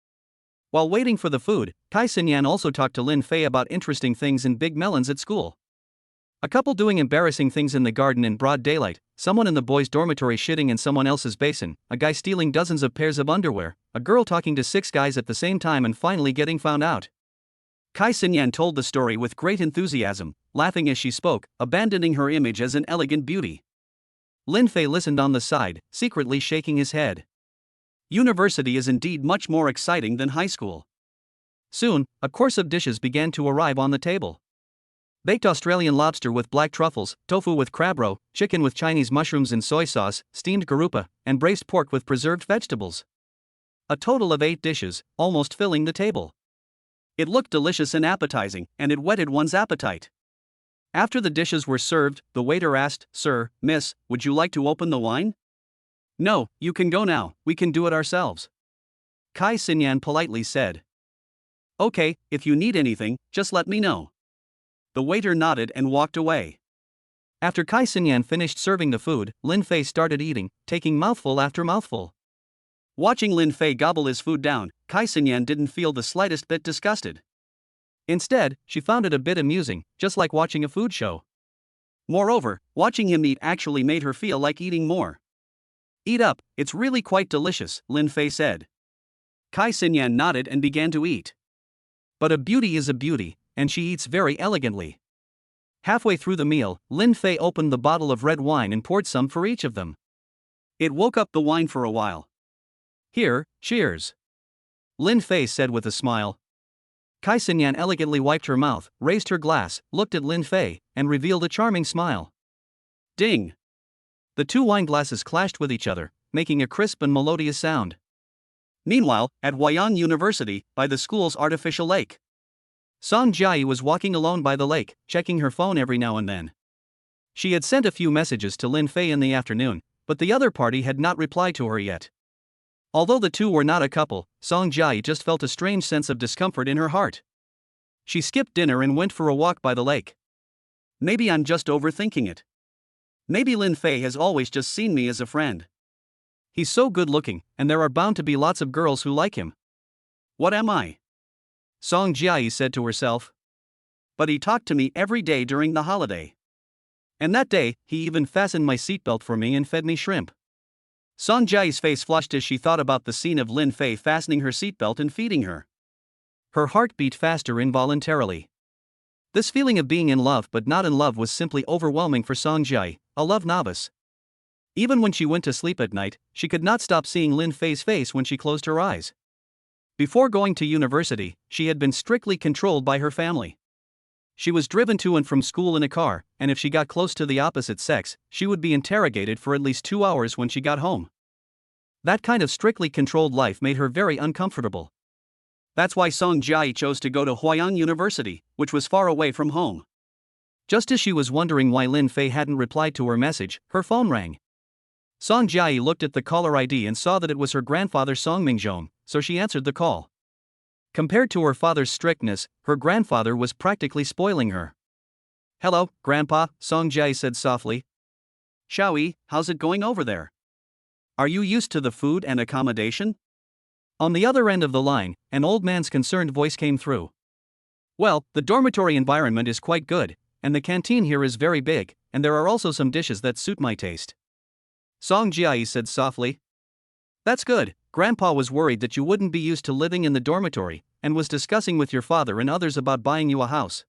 While waiting for the food, Kai Xinyan also talked to Lin Fei about interesting things in Big Melons at school. A couple doing embarrassing things in the garden in broad daylight, someone in the boys' dormitory shitting in someone else's basin, a guy stealing dozens of pairs of underwear, a girl talking to 6 guys at the same time and finally getting found out. Kai Xinyan told the story with great enthusiasm, laughing as she spoke, abandoning her image as an elegant beauty. Lin Fei listened on the side, secretly shaking his head. University is indeed much more exciting than high school. Soon, a course of dishes began to arrive on the table. Baked Australian lobster with black truffles, tofu with crab roe, chicken with Chinese mushrooms and soy sauce, steamed garoupa, and braised pork with preserved vegetables. A total of 8 dishes, almost filling the table. It looked delicious and appetizing, and it whetted one's appetite. After the dishes were served, the waiter asked, Sir, miss, would you like to open the wine? No, you can go now, we can do it ourselves. Kai Xinyan politely said. Okay, if you need anything, just let me know. The waiter nodded and walked away. After Kai Xinyan finished serving the food, Lin Fei started eating, taking mouthful after mouthful. Watching Lin Fei gobble his food down, Kai Xinyan didn't feel the slightest bit disgusted. Instead, she found it a bit amusing, just like watching a food show. Moreover, watching him eat actually made her feel like eating more. Eat up, it's really quite delicious, Lin Fei said. Kai Xinyan nodded and began to eat. But a beauty is a beauty, and she eats very elegantly. Halfway through the meal, Lin Fei opened the bottle of red wine and poured some for each of them. It woke up the wine for a while. Here, cheers. Lin Fei said with a smile. Kai Xinyan elegantly wiped her mouth, raised her glass, looked at Lin Fei, and revealed a charming smile. Ding! The 2 wine glasses clashed with each other, making a crisp and melodious sound. Meanwhile, at Huayang University, by the school's artificial lake, Song Jiayi was walking alone by the lake, checking her phone every now and then. She had sent a few messages to Lin Fei in the afternoon, but the other party had not replied to her yet. Although the two were not a couple, Song Jiayi just felt a strange sense of discomfort in her heart. She skipped dinner and went for a walk by the lake. Maybe I'm just overthinking it. Maybe Lin Fei has always just seen me as a friend. He's so good looking, and there are bound to be lots of girls who like him. What am I? Song Jiayi said to herself. But he talked to me every day during the holiday. And that day, he even fastened my seatbelt for me and fed me shrimp. Song Jiayi's face flushed as she thought about the scene of Lin Fei fastening her seatbelt and feeding her. Her heart beat faster involuntarily. This feeling of being in love but not in love was simply overwhelming for Song Jiayi, a love novice. Even when she went to sleep at night, she could not stop seeing Lin Fei's face when she closed her eyes. Before going to university, she had been strictly controlled by her family. She was driven to and from school in a car, and if she got close to the opposite sex, she would be interrogated for at least 2 hours when she got home. That kind of strictly controlled life made her very uncomfortable. That's why Song Jiayi chose to go to Huayang University, which was far away from home. Just as she was wondering why Lin Fei hadn't replied to her message, her phone rang. Song Jiayi looked at the caller ID and saw that it was her grandfather Song Mingjong, so she answered the call. Compared to her father's strictness, her grandfather was practically spoiling her. "Hello, Grandpa," Song Jiayi said softly. "Xiaoyi, how's it going over there? Are you used to the food and accommodation?" On the other end of the line, an old man's concerned voice came through. "Well, the dormitory environment is quite good, and the canteen here is very big, and there are also some dishes that suit my taste," Song Jiayi said softly. "That's good." Grandpa was worried that you wouldn't be used to living in the dormitory, and was discussing with your father and others about buying you a house.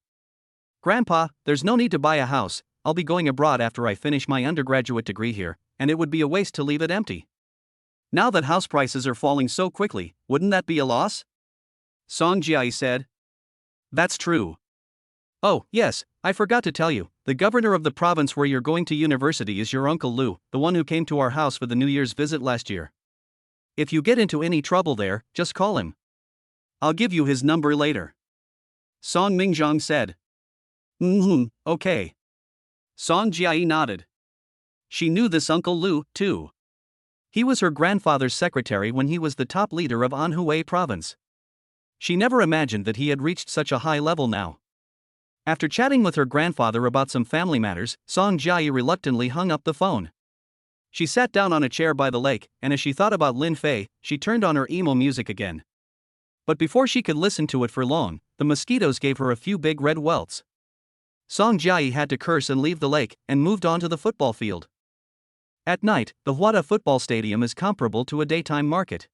"Grandpa, there's no need to buy a house. I'll be going abroad after I finish my undergraduate degree here, and it would be a waste to leave it empty. Now that house prices are falling so quickly, wouldn't that be a loss?" Song Jiayi said. "That's true. Oh, yes, I forgot to tell you, the governor of the province where you're going to university is your Uncle Lu, the one who came to our house for the New Year's visit last year. If you get into any trouble there, just call him. I'll give you his number later," Song Mingjong said. Okay." Song Jiayi nodded. She knew this Uncle Lu, too. He was her grandfather's secretary when he was the top leader of Anhui province. She never imagined that he had reached such a high level now. After chatting with her grandfather about some family matters, Song Jiayi reluctantly hung up the phone. She sat down on a chair by the lake, and as she thought about Lin Fei, she turned on her emo music again. But before she could listen to it for long, the mosquitoes gave her a few big red welts. Song Jiayi had to curse and leave the lake, and moved on to the football field. At night, the Huada football stadium is comparable to a daytime market.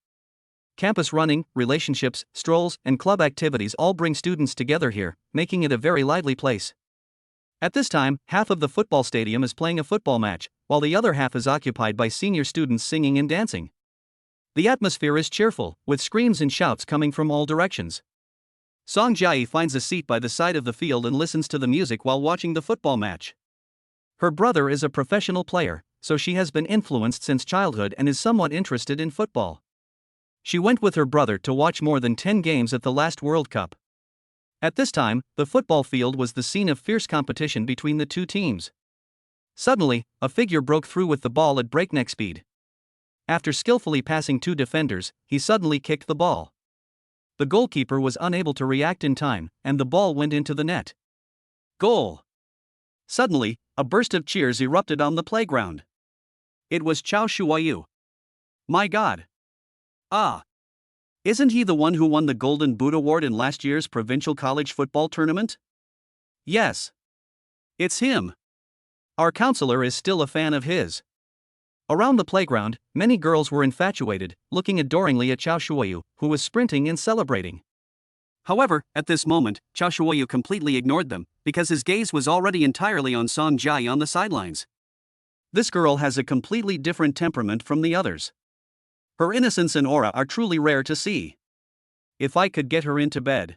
Campus running, relationships, strolls, and club activities all bring students together here, making it a very lively place. At this time, half of the football stadium is playing a football match, while the other half is occupied by senior students singing and dancing. The atmosphere is cheerful, with screams and shouts coming from all directions. Song Jiayi finds a seat by the side of the field and listens to the music while watching the football match. Her brother is a professional player, so she has been influenced since childhood and is somewhat interested in football. She went with her brother to watch more than 10 games at the last World Cup. At this time, the football field was the scene of fierce competition between the two teams. Suddenly, a figure broke through with the ball at breakneck speed. After skillfully passing two defenders, he suddenly kicked the ball. The goalkeeper was unable to react in time, and the ball went into the net. Goal! Suddenly, a burst of cheers erupted on the playground. It was Chao Shuayu. My God! Ah! Isn't he the one who won the Golden Boot Award in last year's provincial college football tournament? Yes. It's him. Our counselor is still a fan of his. Around the playground, many girls were infatuated, looking adoringly at Chao Shuayu, who was sprinting and celebrating. However, at this moment, Chao Shuayu completely ignored them, because his gaze was already entirely on Song Jiayi on the sidelines. This girl has a completely different temperament from the others. Her innocence and aura are truly rare to see. If I could get her into bed.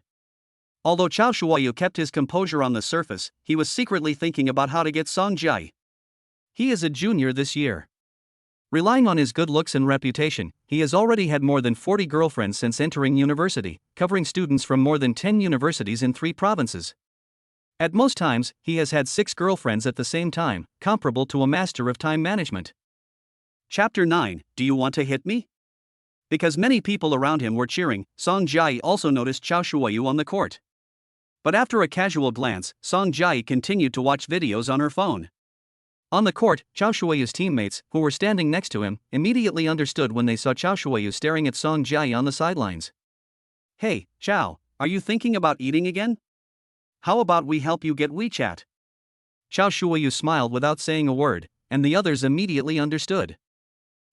Although Chao Shuayu kept his composure on the surface, he was secretly thinking about how to get Song Jiayi. He is a junior this year. Relying on his good looks and reputation, he has already had more than 40 girlfriends since entering university, covering students from more than 10 universities in 3 provinces. At most times, he has had 6 girlfriends at the same time, comparable to a master of time management. Chapter 9, Do You Want to Hit Me? Because many people around him were cheering, Song Jiayi also noticed Chao Shuayu on the court. But after a casual glance, Song Jiayi continued to watch videos on her phone. On the court, Chao Shuayu's teammates, who were standing next to him, immediately understood when they saw Chao Shuayu staring at Song Jiayi on the sidelines. Hey, Chao, are you thinking about eating again? How about we help you get WeChat? Chao Shuayu smiled without saying a word, and the others immediately understood.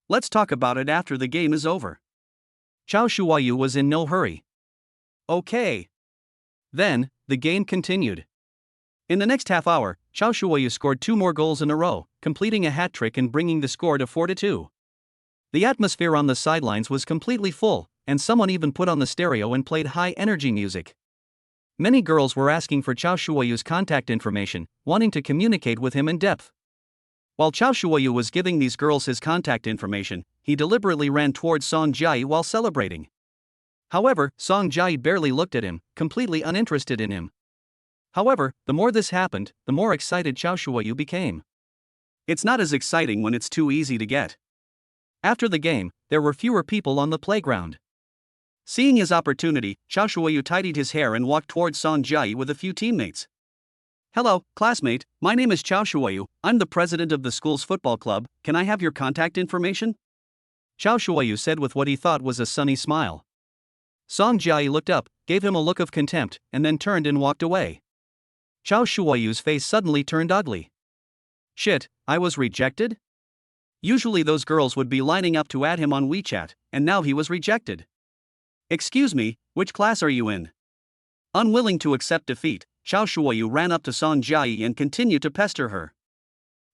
Let's talk about it after the game is over. Chao Shuayu was in no hurry. Okay. Then, the game continued. In the next half hour, Chao Shuayu scored 2 more goals in a row, completing a hat trick and bringing the score to 4-2. The atmosphere on the sidelines was completely full, and someone even put on the stereo and played high-energy music. Many girls were asking for Chao Shuayu's contact information, wanting to communicate with him in depth. While Chao Shuayu was giving these girls his contact information, he deliberately ran towards Song Jiayi while celebrating. However, Song Jiayi barely looked at him, completely uninterested in him. However, the more this happened, the more excited Chao Shuayu became. It's not as exciting when it's too easy to get. After the game, there were fewer people on the playground. Seeing his opportunity, Xiao Shuoyu tidied his hair and walked towards Song Jiayi with a few teammates. Hello, classmate, my name is Xiao Shuoyu, I'm the president of the school's football club, can I have your contact information? Xiao Shuoyu said with what he thought was a sunny smile. Song Jiayi looked up, gave him a look of contempt, and then turned and walked away. Xiao Shuoyu's face suddenly turned ugly. Shit, I was rejected? Usually those girls would be lining up to add him on WeChat, and now he was rejected. Excuse me, which class are you in? Unwilling to accept defeat, Xiao Shuoyu ran up to Song Jiayi and continued to pester her.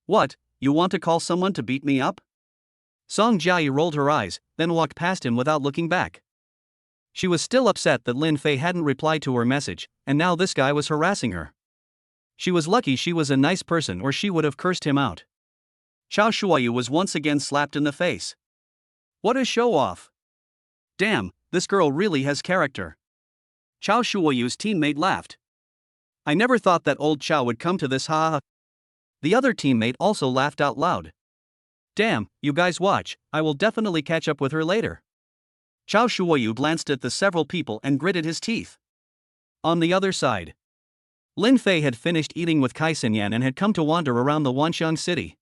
What, you want to call someone to beat me up? Song Jiayi rolled her eyes, then walked past him without looking back. She was still upset that Lin Fei hadn't replied to her message, and now this guy was harassing her. She was lucky she was a nice person or she would have cursed him out. Xiao Shuoyu was once again slapped in the face. What a show-off! Damn, this girl really has character. Xiao Shuoyu's teammate laughed. I never thought that old Xiao would come to this, ha. The other teammate also laughed out loud. Damn, you guys watch, I will definitely catch up with her later. Xiao Shuoyu glanced at the several people and gritted his teeth. On the other side, Lin Fei had finished eating with Kai Xinyan and had come to wander around the Wanxiang city.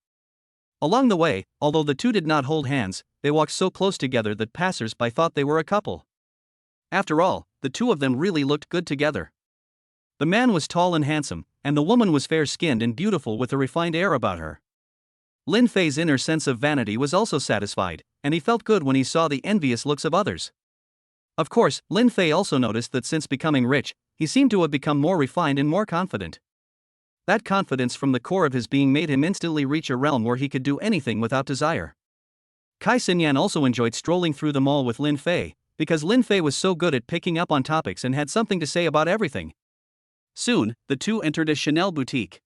Along the way, although the two did not hold hands, they walked so close together that passers-by thought they were a couple. After all, the two of them really looked good together. The man was tall and handsome, and the woman was fair-skinned and beautiful with a refined air about her. Lin Fei's inner sense of vanity was also satisfied, and he felt good when he saw the envious looks of others. Of course, Lin Fei also noticed that since becoming rich, he seemed to have become more refined and more confident. That confidence from the core of his being made him instantly reach a realm where he could do anything without desire. Kai Xinyan also enjoyed strolling through the mall with Lin Fei, because Lin Fei was so good at picking up on topics and had something to say about everything. Soon, the two entered a Chanel boutique.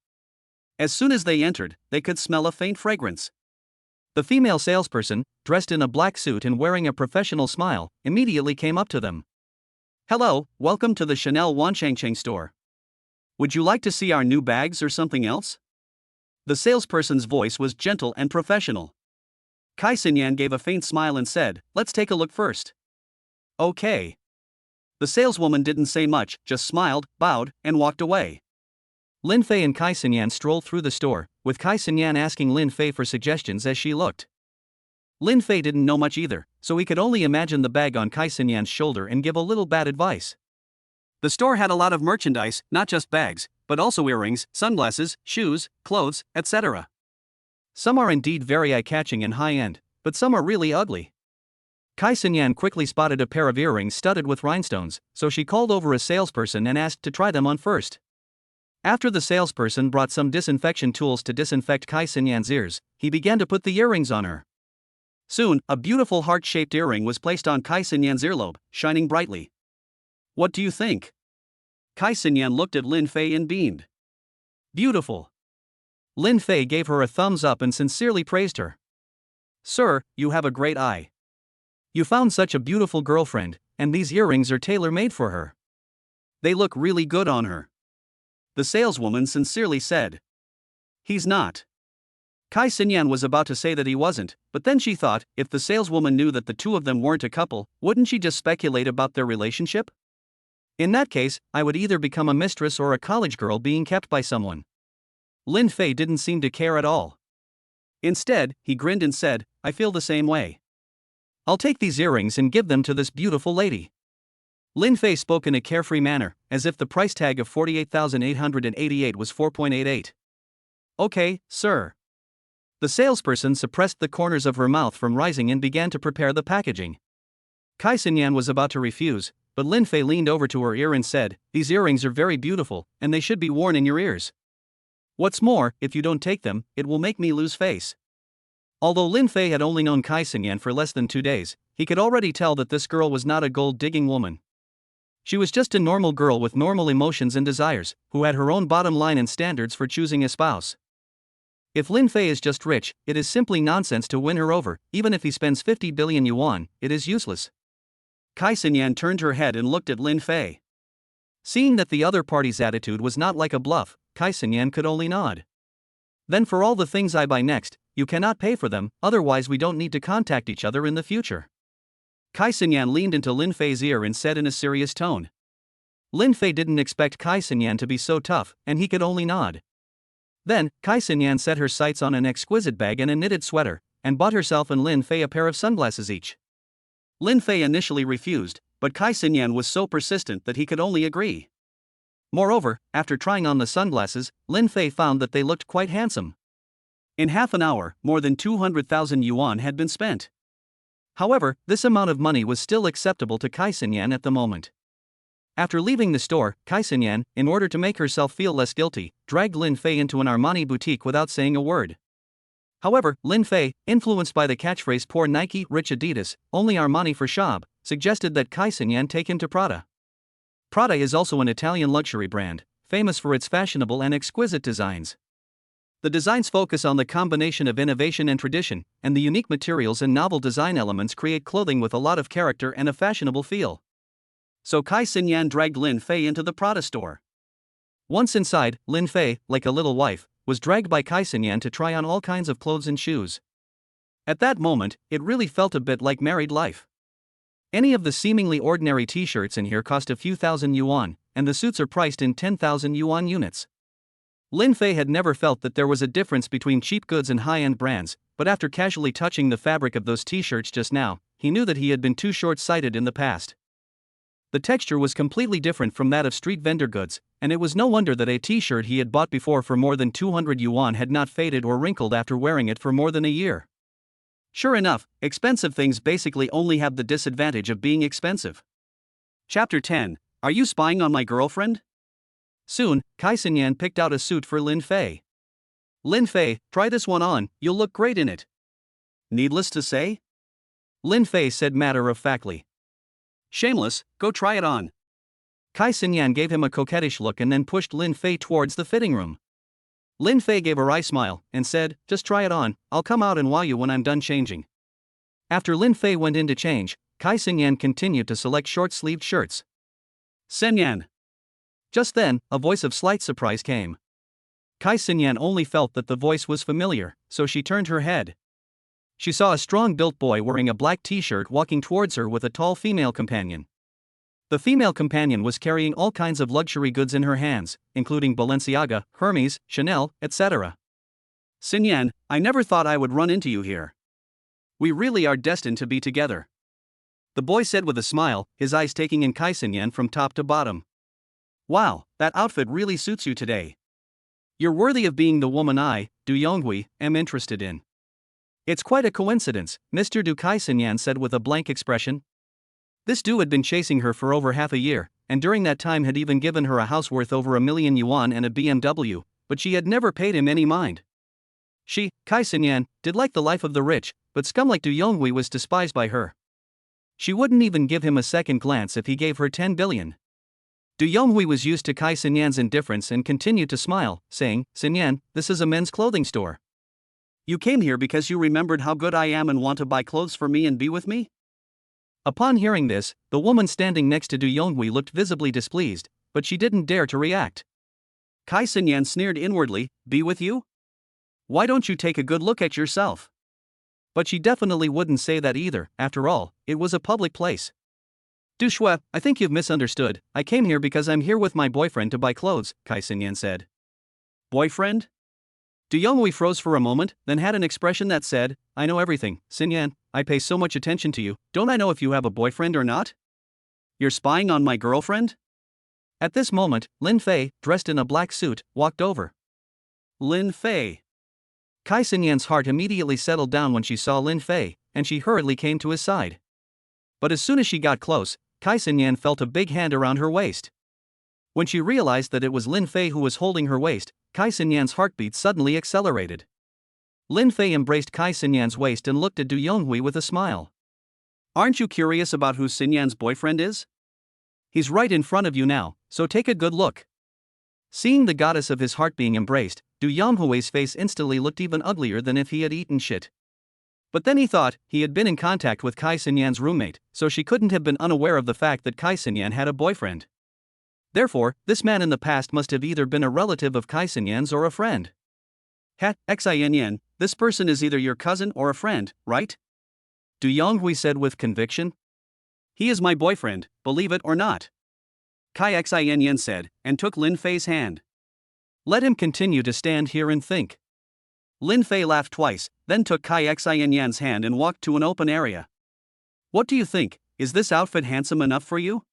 As soon as they entered, they could smell a faint fragrance. The female salesperson, dressed in a black suit and wearing a professional smile, immediately came up to them. Hello, welcome to the Chanel Wanchangcheng store. Would you like to see our new bags or something else? The salesperson's voice was gentle and professional. Kai Xinyan gave a faint smile and said, let's take a look first. Okay. The saleswoman didn't say much, just smiled, bowed, and walked away. Lin Fei and Kai Xinyan strolled through the store, with Kai Xinyan asking Lin Fei for suggestions as she looked. Lin Fei didn't know much either, so he could only imagine the bag on Kai Xinyan's shoulder and give a little bad advice. The store had a lot of merchandise, not just bags, but also earrings, sunglasses, shoes, clothes, etc. Some are indeed very eye-catching and high-end, but some are really ugly. Kai Xinyan quickly spotted a pair of earrings studded with rhinestones, so she called over a salesperson and asked to try them on first. After the salesperson brought some disinfection tools to disinfect Kai Xinyan's ears, he began to put the earrings on her. Soon, a beautiful heart-shaped earring was placed on Kai Xinyan's earlobe, shining brightly. What do you think? Kai Xinyan looked at Lin Fei and beamed. Beautiful. Lin Fei gave her a thumbs up and sincerely praised her. Sir, you have a great eye. You found such a beautiful girlfriend, and these earrings are tailor-made for her. They look really good on her. The saleswoman sincerely said. He's not. Kai Xinyan was about to say that he wasn't, but then she thought, if the saleswoman knew that the two of them weren't a couple, wouldn't she just speculate about their relationship? In that case, I would either become a mistress or a college girl being kept by someone. Lin Fei didn't seem to care at all. Instead, he grinned and said, I feel the same way. I'll take these earrings and give them to this beautiful lady. Lin Fei spoke in a carefree manner, as if the price tag of 48,888 was 4.88. Okay, sir. The salesperson suppressed the corners of her mouth from rising and began to prepare the packaging. Kai Xinyan was about to refuse, but Lin Fei leaned over to her ear and said, these earrings are very beautiful, and they should be worn in your ears. What's more, if you don't take them, it will make me lose face. Although Lin Fei had only known Kai Xinyan for less than 2 days, he could already tell that this girl was not a gold-digging woman. She was just a normal girl with normal emotions and desires, who had her own bottom line and standards for choosing a spouse. If Lin Fei is just rich, it is simply nonsense to win her over, even if he spends 50 billion yuan, it is useless. Kai Xinyan turned her head and looked at Lin Fei. Seeing that the other party's attitude was not like a bluff, Kai Xinyan could only nod. Then for all the things I buy next, you cannot pay for them, otherwise we don't need to contact each other in the future. Kai Xinyan leaned into Lin Fei's ear and said in a serious tone. Lin Fei didn't expect Kai Xinyan to be so tough, and he could only nod. Then, Kai Xinyan set her sights on an exquisite bag and a knitted sweater, and bought herself and Lin Fei a pair of sunglasses each. Lin Fei initially refused, but Kai Xinyan was so persistent that he could only agree. Moreover, after trying on the sunglasses, Lin Fei found that they looked quite handsome. In half an hour, more than 200,000 yuan had been spent. However, this amount of money was still acceptable to Kai Xinyan at the moment. After leaving the store, Kai Xinyan, in order to make herself feel less guilty, dragged Lin Fei into an Armani boutique without saying a word. However, Lin Fei, influenced by the catchphrase "Poor Nike, rich Adidas, only Armani for Shab," suggested that Kai Xinyan take him to Prada. Prada is also an Italian luxury brand, famous for its fashionable and exquisite designs. The designs focus on the combination of innovation and tradition, and the unique materials and novel design elements create clothing with a lot of character and a fashionable feel. So Kai Xinyan dragged Lin Fei into the Prada store. Once inside, Lin Fei, like a little wife, was dragged by Kai Xinyan to try on all kinds of clothes and shoes. At that moment, it really felt a bit like married life. Any of the seemingly ordinary t-shirts in here cost a few thousand yuan, and the suits are priced in 10,000 yuan units. Lin Fei had never felt that there was a difference between cheap goods and high-end brands, but after casually touching the fabric of those t-shirts just now, he knew that he had been too short-sighted in the past. The texture was completely different from that of street vendor goods, and it was no wonder that a t-shirt he had bought before for more than 200 yuan had not faded or wrinkled after wearing it for more than a year. Sure enough, expensive things basically only have the disadvantage of being expensive. Chapter 10. Are you spying on my girlfriend? Soon, Kai Xinyan picked out a suit for Lin Fei. Lin Fei, try this one on, you'll look great in it. Needless to say? Lin Fei said matter-of-factly. Shameless, go try it on. Kai Xinyan gave him a coquettish look and then pushed Lin Fei towards the fitting room. Lin Fei gave a wry smile and said, just try it on, I'll come out and wow you when I'm done changing. After Lin Fei went in to change, Kai Xinyan continued to select short-sleeved shirts. Xinyan. Just then, a voice of slight surprise came. Kai Xinyan only felt that the voice was familiar, so she turned her head. She saw a strong-built boy wearing a black t-shirt walking towards her with a tall female companion. The female companion was carrying all kinds of luxury goods in her hands, including Balenciaga, Hermes, Chanel, etc. Xinyan, I never thought I would run into you here. We really are destined to be together. The boy said with a smile, his eyes taking in Kai Xinyan from top to bottom. Wow, that outfit really suits you today. You're worthy of being the woman I, Du Yonghui, am interested in. It's quite a coincidence, Mr. Du, Kai Xinyan said with a blank expression. This Du had been chasing her for over half a year, and during that time had even given her a house worth over 1,000,000 yuan and a BMW, but she had never paid him any mind. She, Kai Xinyan, did like the life of the rich, but scum like Du Yonghui was despised by her. She wouldn't even give him a second glance if he gave her 10 billion. Du Yonghui was used to Kai Xinyan's indifference and continued to smile, saying, Xinyan, this is a men's clothing store. You came here because you remembered how good I am and want to buy clothes for me and be with me? Upon hearing this, the woman standing next to Du Yonghui looked visibly displeased, but she didn't dare to react. Kai Xinyan sneered inwardly, be with you? Why don't you take a good look at yourself? But she definitely wouldn't say that either, after all, it was a public place. Du Shui, I think you've misunderstood, I came here because I'm here with my boyfriend to buy clothes, Kai Xinyan said. Boyfriend? Du Yonghui froze for a moment, then had an expression that said, I know everything, Xinyan, I pay so much attention to you, don't I know if you have a boyfriend or not? You're spying on my girlfriend? At this moment, Lin Fei, dressed in a black suit, walked over. Lin Fei. Kai Xinyan's heart immediately settled down when she saw Lin Fei, and she hurriedly came to his side. But as soon as she got close, Kai Xinyan felt a big hand around her waist. When she realized that it was Lin Fei who was holding her waist, Kai Xinyan's heartbeat suddenly accelerated. Lin Fei embraced Kai Xinyan's waist and looked at Du Yonghui with a smile. Aren't you curious about who Xinyan's boyfriend is? He's right in front of you now, so take a good look. Seeing the goddess of his heart being embraced, Du Yonghui's face instantly looked even uglier than if he had eaten shit. But then he thought, he had been in contact with Kai Xinyan's roommate, so she couldn't have been unaware of the fact that Kai Xinyan had a boyfriend. Therefore, this man in the past must have either been a relative of Kai Xinyan's or a friend. Xin, this person is either your cousin or a friend, right? Du Yonghui said with conviction. He is my boyfriend, believe it or not. Xin said, and took Lin Fei's hand. Let him continue to stand here and think. Lin Fei laughed twice, then took Xin's hand and walked to an open area. What do you think, is this outfit handsome enough for you?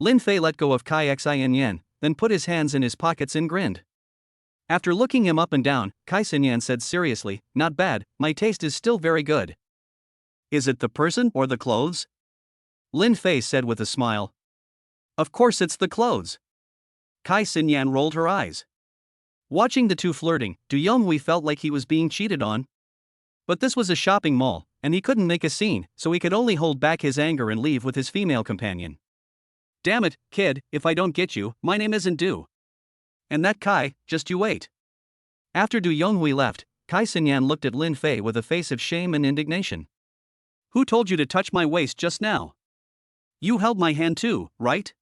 Lin Fei let go of Xin, then put his hands in his pockets and grinned. After looking him up and down, Xin said seriously, not bad, my taste is still very good. Is it the person or the clothes? Lin Fei said with a smile. Of course it's the clothes. Xin rolled her eyes. Watching the two flirting, Du Yonghui felt like he was being cheated on. But this was a shopping mall, and he couldn't make a scene, so he could only hold back his anger and leave with his female companion. Damn it, kid, if I don't get you, my name isn't Du. And that Kai, just you wait. After Du Yonghui left, Xin looked at Lin Fei with a face of shame and indignation. Who told you to touch my waist just now? You held my hand too, right?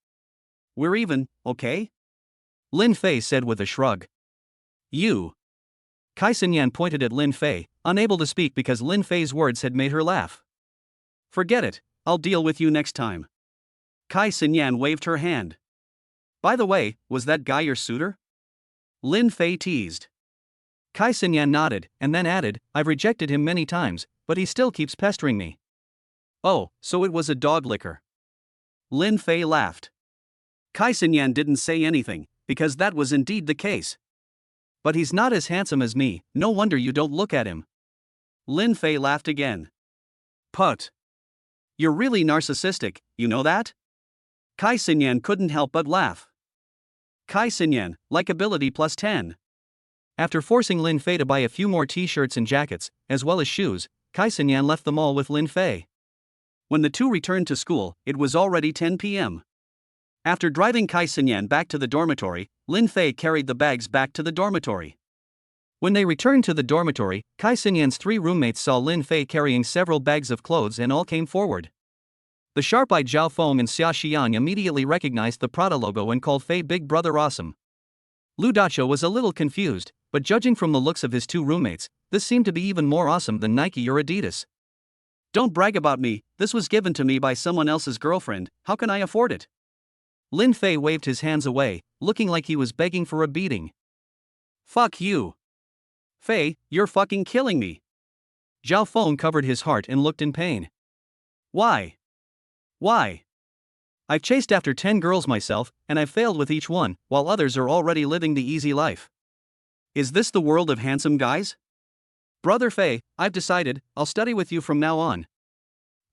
We're even, okay? Lin Fei said with a shrug. You. Xin pointed at Lin Fei, unable to speak because Lin Fei's words had made her laugh. Forget it, I'll deal with you next time. Xin waved her hand. By the way, was that guy your suitor? Lin Fei teased. Xin nodded, and then added, I've rejected him many times, but he still keeps pestering me. Oh, so it was a dog licker. Lin Fei laughed. Xin didn't say anything, because that was indeed the case. But he's not as handsome as me, no wonder you don't look at him. Lin Fei laughed again. Put. You're really narcissistic, you know that? Xin couldn't help but laugh. Xin, likability plus 10. After forcing Lin Fei to buy a few more t-shirts and jackets, as well as shoes, Xin left the mall with Lin Fei. When the two returned to school, it was already 10 p.m. After driving Xin back to the dormitory, Lin Fei carried the bags back to the dormitory. When they returned to the dormitory, Xin's three roommates saw Lin Fei carrying several bags of clothes and all came forward. The sharp-eyed Zhao Feng and Xia Xiang immediately recognized the Prada logo and called Fei Big Brother awesome. Lu Dacho was a little confused, but judging from the looks of his two roommates, this seemed to be even more awesome than Nike or Adidas. Don't brag about me, this was given to me by someone else's girlfriend, how can I afford it? Lin Fei waved his hands away, looking like he was begging for a beating. Fuck you. Fei, you're fucking killing me. Zhao Feng covered his heart and looked in pain. Why? Why? I've chased after 10 girls myself, and I've failed with each one, while others are already living the easy life. Is this the world of handsome guys? Brother Fei, I've decided, I'll study with you from now on.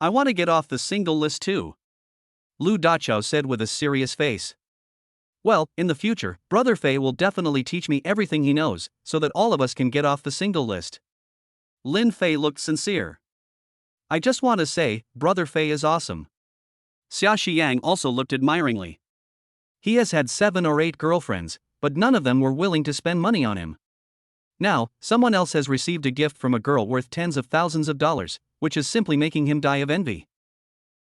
I want to get off the single list too. Lu Daqiao said with a serious face. Well, in the future, Brother Fei will definitely teach me everything he knows, so that all of us can get off the single list. Lin Fei looked sincere. I just want to say, Brother Fei is awesome. Xia Xiang also looked admiringly. He has had 7 or 8 girlfriends, but none of them were willing to spend money on him. Now, someone else has received a gift from a girl worth tens of thousands of dollars, which is simply making him die of envy.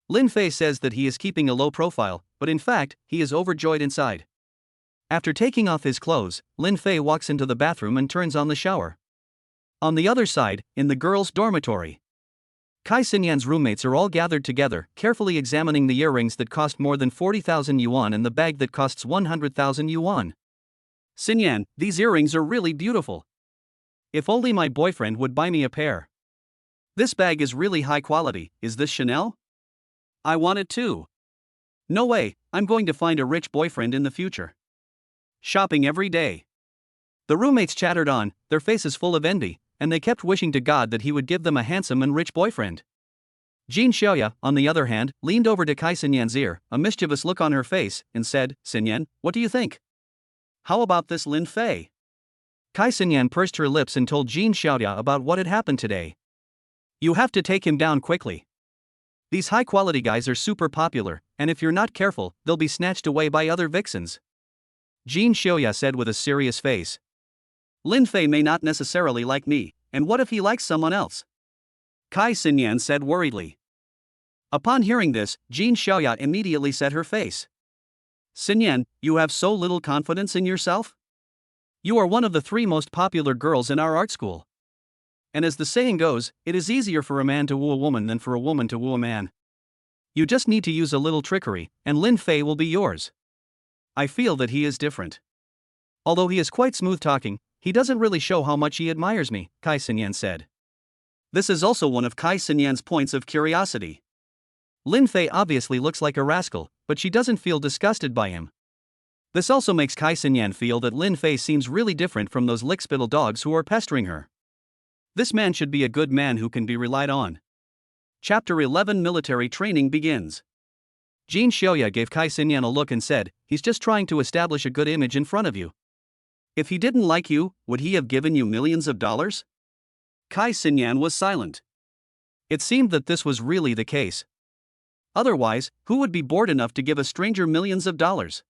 Lin Fei says that he is keeping a low profile, but in fact, he is overjoyed inside. After taking off his clothes, Lin Fei walks into the bathroom and turns on the shower. On the other side, in the girls' dormitory, Xinyan's roommates are all gathered together, carefully examining the earrings that cost more than 40,000 yuan and the bag that costs 100,000 yuan. Xinyan, these earrings are really beautiful. If only my boyfriend would buy me a pair. This bag is really high quality, is this Chanel? I want it too. No way, I'm going to find a rich boyfriend in the future. Shopping every day. The roommates chattered on, their faces full of envy, and they kept wishing to God that he would give them a handsome and rich boyfriend. Jin Xiaoya, on the other hand, leaned over to Xinyan's ear, a mischievous look on her face, and said, Xinyan, what do you think? How about this Lin Fei? Xinyan pursed her lips and told Jin Xiaoya about what had happened today. You have to take him down quickly. These high-quality guys are super popular, and if you're not careful, they'll be snatched away by other vixens. Jin Xiaoya said with a serious face. Lin Fei may not necessarily like me, and what if he likes someone else? Xinyan said worriedly. Upon hearing this, Jin Xiaoya immediately set her face. Xinyan, you have so little confidence in yourself? You are one of the 3 most popular girls in our art school. And as the saying goes, it is easier for a man to woo a woman than for a woman to woo a man. You just need to use a little trickery, and Lin Fei will be yours. I feel that he is different. Although he is quite smooth talking, he doesn't really show how much he admires me, Kai Xinyan said. This is also one of Kai Xinyan's points of curiosity. Lin Fei obviously looks like a rascal, but she doesn't feel disgusted by him. This also makes Kai Xinyan feel that Lin Fei seems really different from those lickspittle dogs who are pestering her. This man should be a good man who can be relied on. Chapter 11 Military Training begins. Jin Xiaoya gave Kai Xinyan a look and said, "He's just trying to establish a good image in front of you. If he didn't like you, would he have given you millions of dollars?" Kai Xinyan was silent. It seemed that this was really the case. Otherwise, who would be bored enough to give a stranger millions of dollars?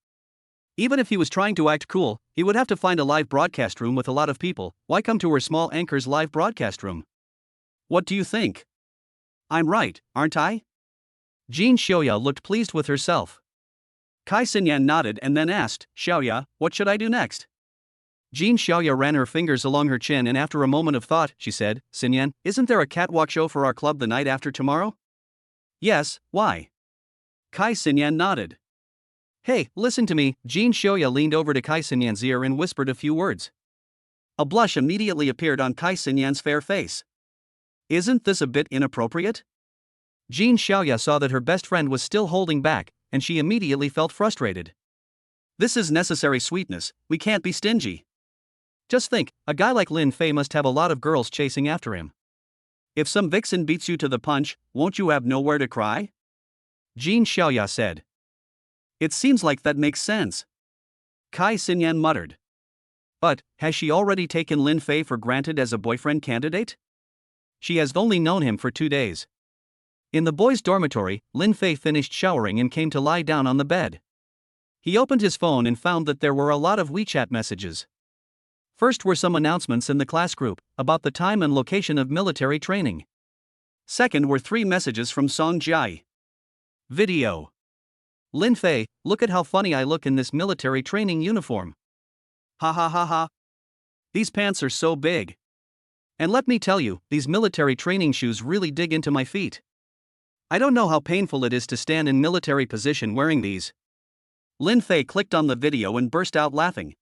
Even if he was trying to act cool, he would have to find a live broadcast room with a lot of people. Why come to her small anchor's live broadcast room? What do you think? I'm right, aren't I? Jin Xiaoya looked pleased with herself. Kai Xinyan nodded and then asked, "Xiaoya, what should I do next?" Jin Xiaoya ran her fingers along her chin and after a moment of thought, she said, "Xinyan, isn't there a catwalk show for our club the night after tomorrow?" "Yes, why?" Kai Xinyan nodded. "Hey, listen to me." Jin Xiaoya leaned over to Kai Xinyan's ear and whispered a few words. A blush immediately appeared on Kai Xinyan's fair face. Isn't this a bit inappropriate? Jin Xiaoya saw that her best friend was still holding back, and she immediately felt frustrated. This is necessary sweetness, we can't be stingy. Just think, a guy like Lin Fei must have a lot of girls chasing after him. If some vixen beats you to the punch, won't you have nowhere to cry? Jin Xiaoya said. It seems like that makes sense. Kai Xinyan muttered. But, has she already taken Lin Fei for granted as a boyfriend candidate? She has only known him for 2 days. In the boys' dormitory, Lin Fei finished showering and came to lie down on the bed. He opened his phone and found that there were a lot of WeChat messages. First were some announcements in the class group about the time and location of military training. Second were 3 messages from Song Jiayi. Video. Lin Fei, look at how funny I look in this military training uniform. Ha ha ha ha. These pants are so big. And let me tell you, these military training shoes really dig into my feet. I don't know how painful it is to stand in military position wearing these. Lin Fei clicked on the video and burst out laughing.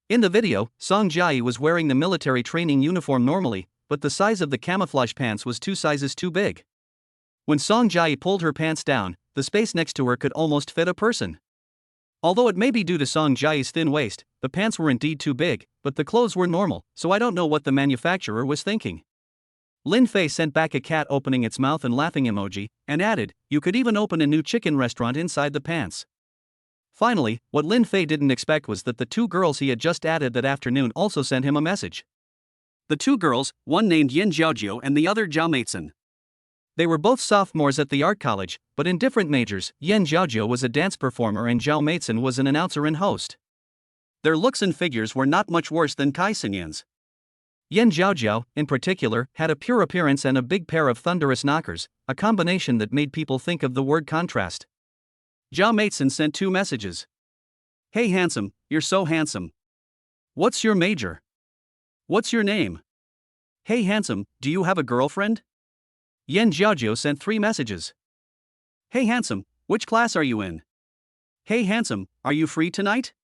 In the video, Song Jiayi was wearing the military training uniform normally, but the size of the camouflage pants was 2 sizes too big. When Song Jiayi pulled her pants down, the space next to her could almost fit a person. Although it may be due to Song Jiayi's thin waist, the pants were indeed too big, but the clothes were normal, so I don't know what the manufacturer was thinking. Lin Fei sent back a cat opening its mouth and laughing emoji, and added, you could even open a new chicken restaurant inside the pants. Finally, what Lin Fei didn't expect was that the 2 girls he had just added that afternoon also sent him a message. The 2 girls, one named Yin Jiaojiu and the other Zhao Meizhen. They were both sophomores at the art college, but in different majors. Yin Jiaojiu was a dance performer and Zhao Meizhen was an announcer and host. Their looks and figures were not much worse than Kai Xinyan's. Yin Jiaojiu, in particular, had a pure appearance and a big pair of thunderous knockers, a combination that made people think of the word contrast. Zhao Meizhen sent 2 messages. Hey handsome, you're so handsome. What's your major? What's your name? Hey handsome, do you have a girlfriend? Yin Jiaojiu sent 3 messages. Hey handsome, which class are you in? Hey handsome, are you free tonight?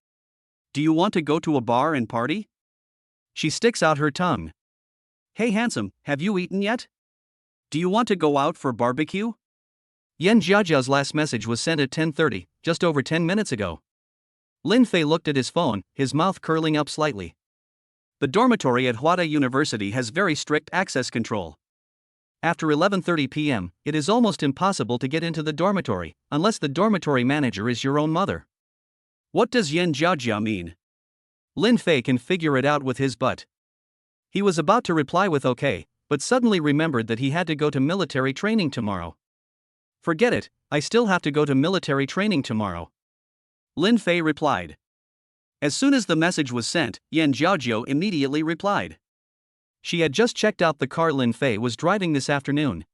Do you want to go to a bar and party? She sticks out her tongue. Hey handsome, have you eaten yet? Do you want to go out for barbecue? Yin Jiajiu's last message was sent at 10:30, just over 10 minutes ago. Lin Fei looked at his phone, his mouth curling up slightly. The dormitory at Huada University has very strict access control. After 11:30 p.m., it is almost impossible to get into the dormitory, unless the dormitory manager is your own mother. What does Yin Jiaojiu mean? Lin Fei can figure it out with his butt. He was about to reply with okay, but suddenly remembered that he had to go to military training tomorrow. Forget it, I still have to go to military training tomorrow. Lin Fei replied. As soon as the message was sent, Yin Jiaojiu immediately replied. She had just checked out the car Lin Fei was driving this afternoon.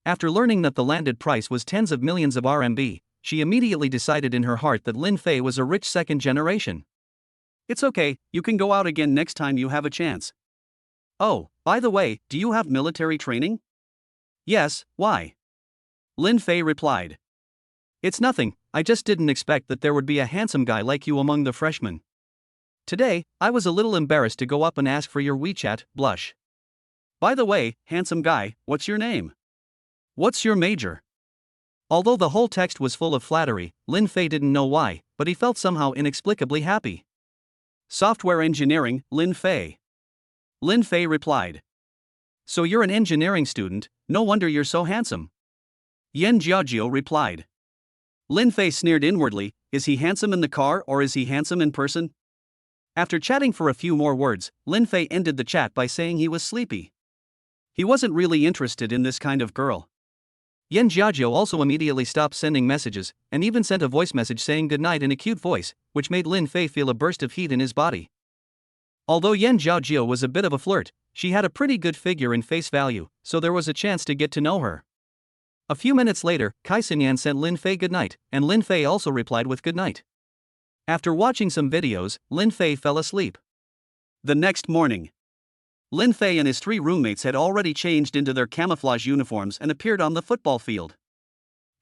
After learning that the landed price was tens of millions of RMB, she immediately decided in her heart that Lin Fei was a rich second generation. It's okay, you can go out again next time you have a chance. Oh, by the way, do you have military training? Yes, why? Lin Fei replied. It's nothing, I just didn't expect that there would be a handsome guy like you among the freshmen. Today, I was a little embarrassed to go up and ask for your WeChat, blush. By the way, handsome guy, what's your name? What's your major? Although the whole text was full of flattery, Lin Fei didn't know why, but he felt somehow inexplicably happy. Software engineering, Lin Fei. Lin Fei replied. So you're an engineering student, no wonder you're so handsome. Yan Jiayi replied. Lin Fei sneered inwardly, is he handsome in the car or is he handsome in person? After chatting for a few more words, Lin Fei ended the chat by saying he was sleepy. He wasn't really interested in this kind of girl. Yan Jiayi also immediately stopped sending messages, and even sent a voice message saying goodnight in a cute voice, which made Lin Fei feel a burst of heat in his body. Although Yan Jiayi was a bit of a flirt, she had a pretty good figure in face value, so there was a chance to get to know her. A few minutes later, Kai Xinyan sent Lin Fei goodnight, and Lin Fei also replied with goodnight. After watching some videos, Lin Fei fell asleep. The next morning, Lin Fei and his 3 roommates had already changed into their camouflage uniforms and appeared on the football field.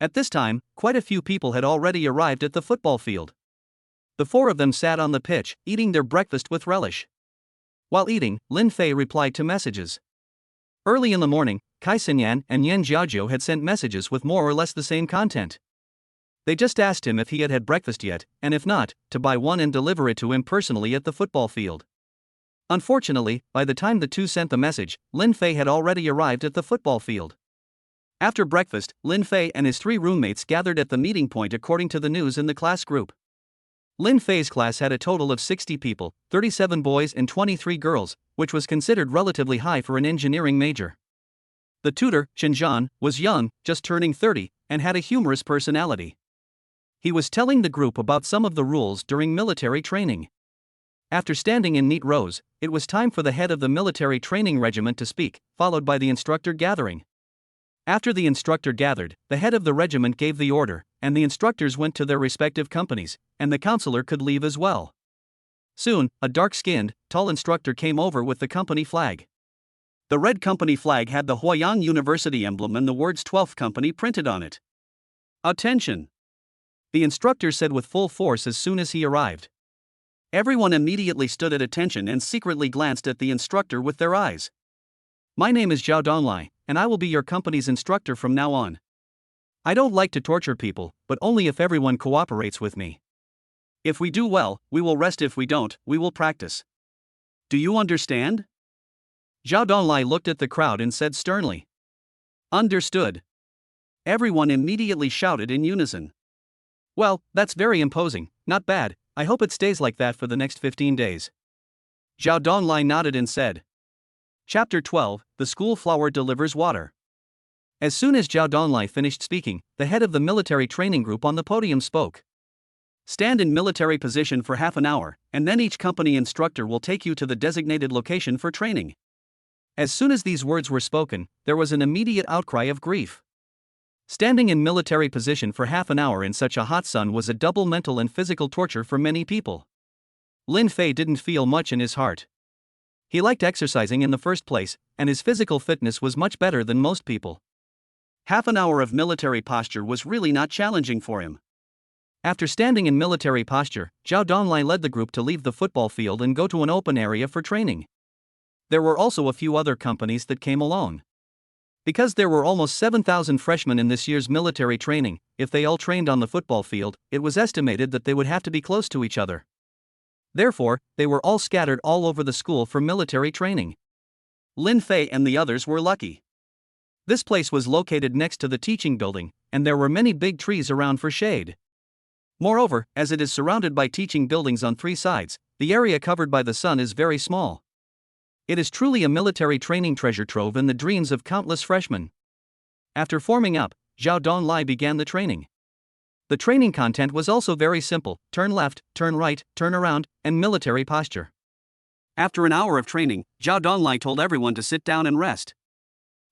At this time, quite a few people had already arrived at the football field. The 4 of them sat on the pitch, eating their breakfast with relish. While eating, Lin Fei replied to messages. Early in the morning, Kai Xinyan and Yan Jiayi had sent messages with more or less the same content. They just asked him if he had breakfast yet, and if not, to buy one and deliver it to him personally at the football field. Unfortunately, by the time the 2 sent the message, Lin Fei had already arrived at the football field. After breakfast, Lin Fei and his 3 roommates gathered at the meeting point according to the news in the class group. Lin Fei's class had a total of 60 people, 37 boys and 23 girls, which was considered relatively high for an engineering major. The tutor, Zhan, was young, just turning 30, and had a humorous personality. He was telling the group about some of the rules during military training. After standing in neat rows, it was time for the head of the military training regiment to speak, followed by the instructor gathering. After the instructor gathered, the head of the regiment gave the order, and the instructors went to their respective companies, and the counselor could leave as well. Soon, a dark-skinned, tall instructor came over with the company flag. The red company flag had the Huayang University emblem and the words 12th Company printed on it. Attention! The instructor said with full force as soon as he arrived. Everyone immediately stood at attention and secretly glanced at the instructor with their eyes. My name is Godlike, and I will be your company's instructor from now on. I don't like to torture people, but only if everyone cooperates with me. If we do well, we will rest. If we don't, we will practice. Do you understand? Godlike looked at the crowd and said sternly. Understood. Everyone immediately shouted in unison. Well, that's very imposing, not bad, I hope it stays like that for the next 15 days. Godlike nodded and said. Chapter 12, The School Flower Delivers Water. As soon as Godlike finished speaking, the head of the military training group on the podium spoke. Stand in military position for half an hour, and then each company instructor will take you to the designated location for training. As soon as these words were spoken, there was an immediate outcry of grief. Standing in military position for half an hour in such a hot sun was a double mental and physical torture for many people. Lin Fei didn't feel much in his heart. He liked exercising in the first place, and his physical fitness was much better than most people. Half an hour of military posture was really not challenging for him. After standing in military posture, Godlike led the group to leave the football field and go to an open area for training. There were also a few other companies that came along. Because there were almost 7,000 freshmen in this year's military training, if they all trained on the football field, it was estimated that they would have to be close to each other. Therefore, they were all scattered all over the school for military training. Lin Fei and the others were lucky. This place was located next to the teaching building, and there were many big trees around for shade. Moreover, as it is surrounded by teaching buildings on 3 sides, the area covered by the sun is very small. It is truly a military training treasure trove in the dreams of countless freshmen. After forming up, Godlike began the training. The training content was also very simple: turn left, turn right, turn around, and military posture. After an hour of training, Godlike told everyone to sit down and rest.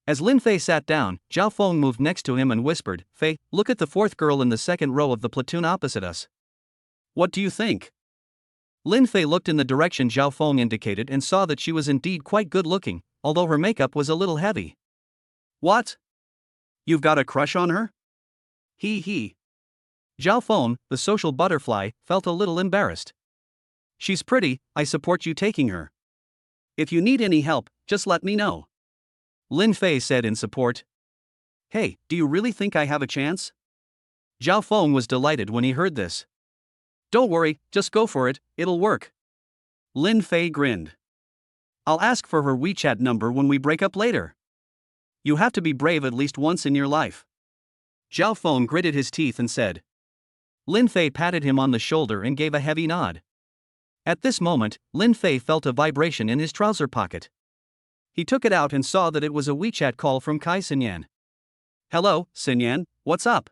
As Lin Fei sat down, Zhao Feng moved next to him and whispered, Fei, look at the 4th girl in the 2nd row of the platoon opposite us. What do you think? Lin Fei looked in the direction Zhao Feng indicated and saw that she was indeed quite good looking, although her makeup was a little heavy. What? You've got a crush on her? He. Zhao Feng, the social butterfly, felt a little embarrassed. She's pretty, I support you taking her. If you need any help, just let me know. Lin Fei said in support. Hey, do you really think I have a chance? Zhao Feng was delighted when he heard this. Don't worry, just go for it, it'll work. Lin Fei grinned. I'll ask for her WeChat number when we break up later. You have to be brave at least once in your life. Zhao Feng gritted his teeth and said. Lin Fei patted him on the shoulder and gave a heavy nod. At this moment, Lin Fei felt a vibration in his trouser pocket. He took it out and saw that it was a WeChat call from Kai Xinyan. Hello, Xinyan, what's up?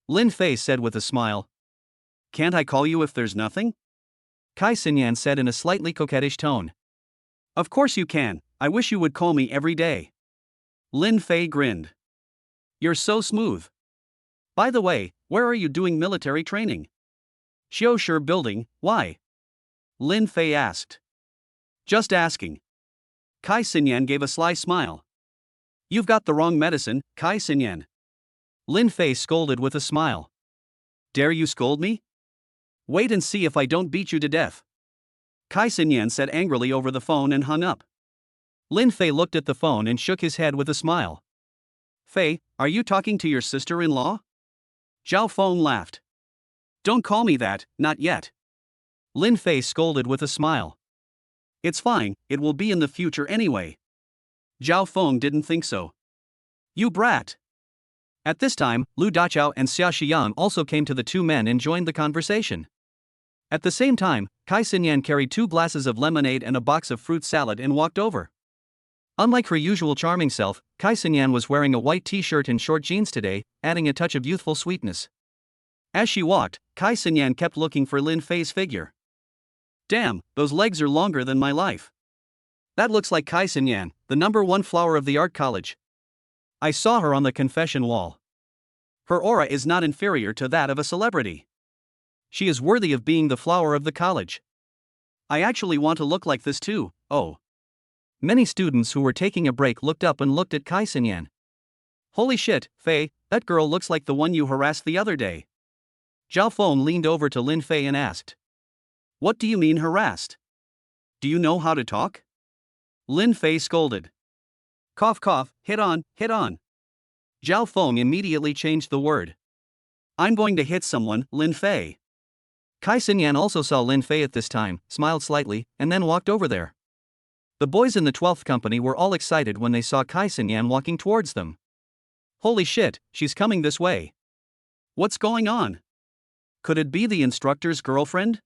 Lin Fei said with a smile. Can't I call you if there's nothing? Kai Xinyan said in a slightly coquettish tone. Of course you can, I wish you would call me every day. Lin Fei grinned. You're so smooth. By the way, where are you doing military training? Xiaoshi building, why? Lin Fei asked. Just asking. Kai Xinyan gave a sly smile. You've got the wrong medicine, Kai Xinyan. Lin Fei scolded with a smile. Dare you scold me? Wait and see if I don't beat you to death. Kai Xinyan said angrily over the phone and hung up. Lin Fei looked at the phone and shook his head with a smile. Fei, are you talking to your sister-in-law? Zhao Feng laughed. Don't call me that, not yet. Lin Fei scolded with a smile. It's fine, it will be in the future anyway. Zhao Feng didn't think so. You brat. At this time, Lu Dachao and Xia Xiang also came to the two men and joined the conversation. At the same time, Kai Xinyan carried 2 glasses of lemonade and a box of fruit salad and walked over. Unlike her usual charming self, Kai Xinyan was wearing a white t-shirt and short jeans today, adding a touch of youthful sweetness. As she walked, Kai Xinyan kept looking for Lin Fei's figure. Damn, those legs are longer than my life. That looks like Kai Xinyan, the #1 flower of the art college. I saw her on the confession wall. Her aura is not inferior to that of a celebrity. She is worthy of being the flower of the college. I actually want to look like this too, oh. Many students who were taking a break looked up and looked at Kai Xinyan. Holy shit, Fei, that girl looks like the one you harassed the other day. Zhao Feng leaned over to Lin Fei and asked. What do you mean harassed? Do you know how to talk? Lin Fei scolded. Cough cough, hit on. Zhao Feng immediately changed the word. I'm going to hit someone, Lin Fei. Kai Xinyan also saw Lin Fei at this time, smiled slightly, and then walked over there. The boys in the 12th company were all excited when they saw Kai Xinyan walking towards them. Holy shit, she's coming this way. What's going on? Could it be the instructor's girlfriend?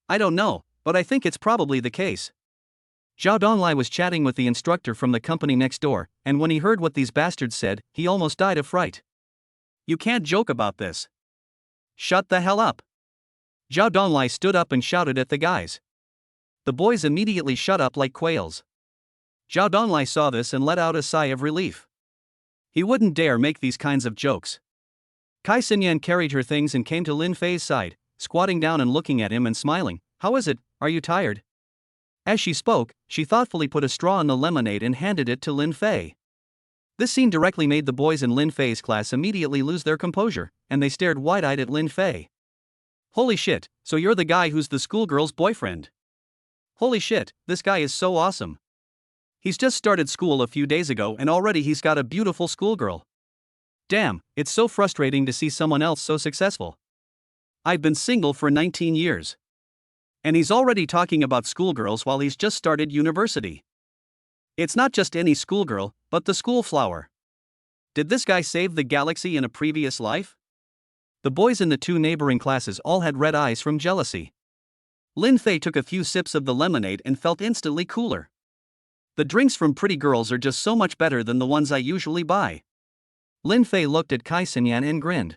I don't know, but I think it's probably the case. Zhao Donglai was chatting with the instructor from the company next door, and when he heard what these bastards said, he almost died of fright. You can't joke about this. Shut the hell up. Zhao Donglai stood up and shouted at the guys. The boys immediately shut up like quails. Zhao Donglai saw this and let out a sigh of relief. He wouldn't dare make these kinds of jokes. Kai Xinyan carried her things and came to Lin Fei's side, squatting down and looking at him and smiling. How is it, are you tired? As she spoke, she thoughtfully put a straw in the lemonade and handed it to Lin Fei. This scene directly made the boys in Lin Fei's class immediately lose their composure, and they stared wide-eyed at Lin Fei. Holy shit, so you're the guy who's the schoolgirl's boyfriend. Holy shit, this guy is so awesome. He's just started school a few days ago and already he's got a beautiful schoolgirl. Damn, it's so frustrating to see someone else so successful. I've been single for 19 years. And he's already talking about schoolgirls while he's just started university. It's not just any schoolgirl, but the school flower. Did this guy save the galaxy in a previous life? The boys in the 2 neighboring classes all had red eyes from jealousy. Lin Fei took a few sips of the lemonade and felt instantly cooler. The drinks from pretty girls are just so much better than the ones I usually buy. Lin Fei looked at Kai Xinyan and grinned.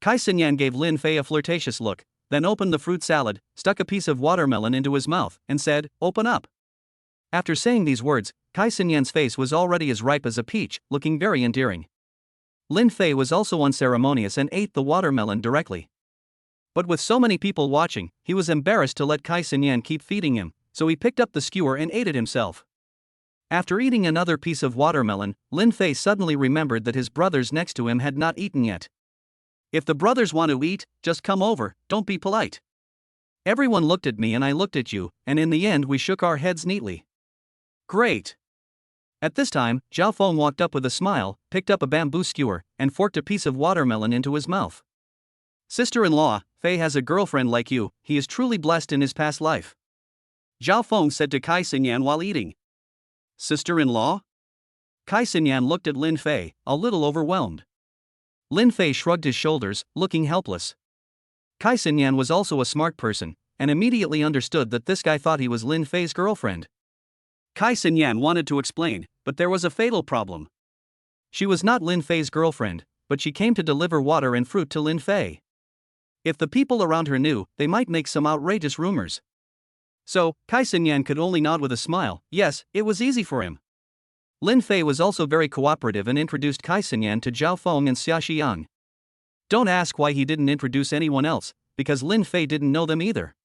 Kai Xinyan gave Lin Fei a flirtatious look, then opened the fruit salad, stuck a piece of watermelon into his mouth, and said, "Open up." After saying these words, Kai Xinyan's face was already as ripe as a peach, looking very endearing. Lin Fei was also unceremonious and ate the watermelon directly. But with so many people watching, he was embarrassed to let Kai Sinyan keep feeding him, so he picked up the skewer and ate it himself. After eating another piece of watermelon, Lin Fei suddenly remembered that his brothers next to him had not eaten yet. If the brothers want to eat, just come over, don't be polite. Everyone looked at me and I looked at you, and in the end we shook our heads neatly. Great. At this time, Zhao Feng walked up with a smile, picked up a bamboo skewer, and forked a piece of watermelon into his mouth. Sister-in-law, Fei has a girlfriend like you, he is truly blessed in his past life. Zhao Feng said to Kai Sinyan while eating. Sister-in-law? Kai Sinyan looked at Lin Fei, a little overwhelmed. Lin Fei shrugged his shoulders, looking helpless. Kai Sinyan was also a smart person, and immediately understood that this guy thought he was Lin Fei's girlfriend. Kai Sinyan wanted to explain, but there was a fatal problem. She was not Lin Fei's girlfriend, but she came to deliver water and fruit to Lin Fei. If the people around her knew, they might make some outrageous rumors. So, Kai Sinyan could only nod with a smile. Yes, it was easy for him. Lin Fei was also very cooperative and introduced Kai Sinyan to Zhao Feng and Xia Xiang. Don't ask why he didn't introduce anyone else, because Lin Fei didn't know them either.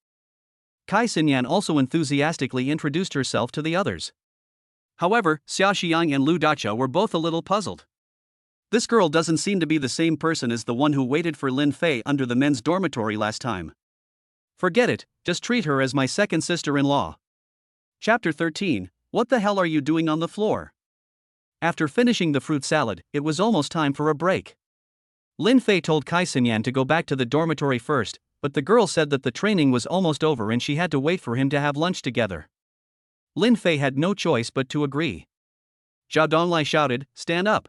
Kai Sinyan also enthusiastically introduced herself to the others. However, Xia Xiang and Lu Dacha were both a little puzzled. This girl doesn't seem to be the same person as the one who waited for Lin Fei under the men's dormitory last time. Forget it, just treat her as my second sister-in-law. Chapter 13, What the hell are you doing on the floor? After finishing the fruit salad, it was almost time for a break. Lin Fei told Kai Sinyan to go back to the dormitory first, but the girl said that the training was almost over and she had to wait for him to have lunch together. Lin Fei had no choice but to agree. Zhao Donglai shouted, "Stand up!"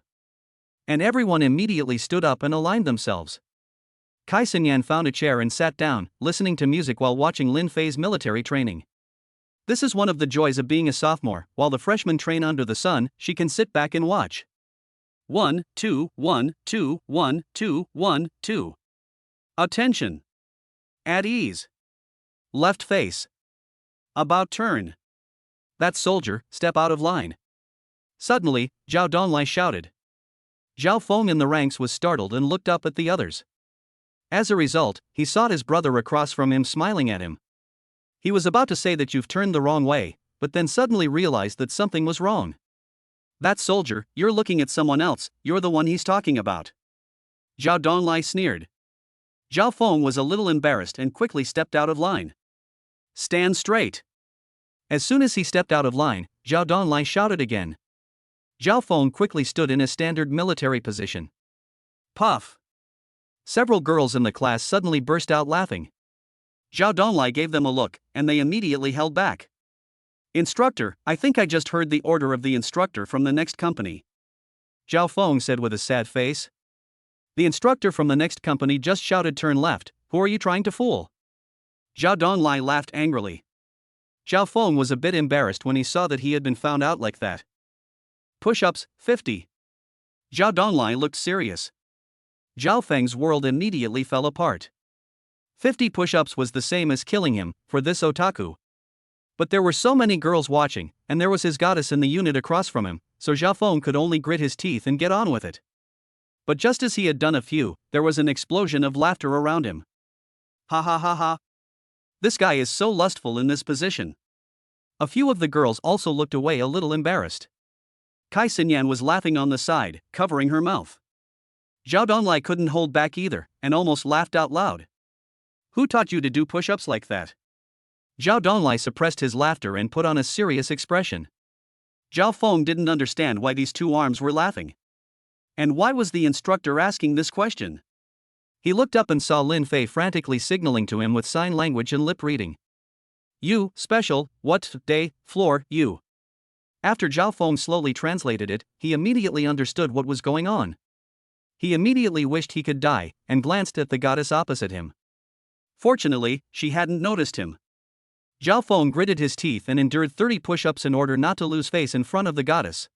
And everyone immediately stood up and aligned themselves. Kai Sinyan found a chair and sat down, listening to music while watching Lin Fei's military training. This is one of the joys of being a sophomore. While the freshmen train under the sun, she can sit back and watch. 1, 2, 1, 2, 1, 2, 1, 2. Attention. At ease. Left face. About turn. That soldier, step out of line. Suddenly, Zhao Donglai shouted. Zhao Feng in the ranks was startled and looked up at the others. As a result, he saw his brother across from him smiling at him. He was about to say that you've turned the wrong way, but then suddenly realized that something was wrong. That soldier, you're looking at someone else, you're the one he's talking about. Zhao Donglai sneered. Zhao Feng was a little embarrassed and quickly stepped out of line. Stand straight. As soon as he stepped out of line, Zhao Donglai shouted again. Zhao Feng quickly stood in a standard military position. Puff. Several girls in the class suddenly burst out laughing. Zhao Donglai gave them a look, and they immediately held back. Instructor, I think I just heard the order of the instructor from the next company. Zhao Feng said with a sad face. The instructor from the next company just shouted turn left, who are you trying to fool? Zhao Donglai laughed angrily. Zhao Feng was a bit embarrassed when he saw that he had been found out like that. Push-ups, 50. Zhao Donglai looked serious. Zhao Feng's world immediately fell apart. 50 push-ups was the same as killing him, for this otaku. But there were so many girls watching, and there was his goddess in the unit across from him, so Zhao Feng could only grit his teeth and get on with it. But just as he had done a few, there was an explosion of laughter around him. Ha ha ha ha. This guy is so lustful in this position. A few of the girls also looked away a little embarrassed. Kai Sinyan was laughing on the side, covering her mouth. Zhao Donglai couldn't hold back either, and almost laughed out loud. Who taught you to do push-ups like that? Zhao Donglai suppressed his laughter and put on a serious expression. Zhao Feng didn't understand why these two arms were laughing. And why was the instructor asking this question? He looked up and saw Lin Fei frantically signaling to him with sign language and lip reading. You, special, what, day, floor, you. After Zhao Feng slowly translated it, he immediately understood what was going on. He immediately wished he could die, and glanced at the goddess opposite him. Fortunately, she hadn't noticed him. Zhao Feng gritted his teeth and endured 30 push-ups in order not to lose face in front of the goddess.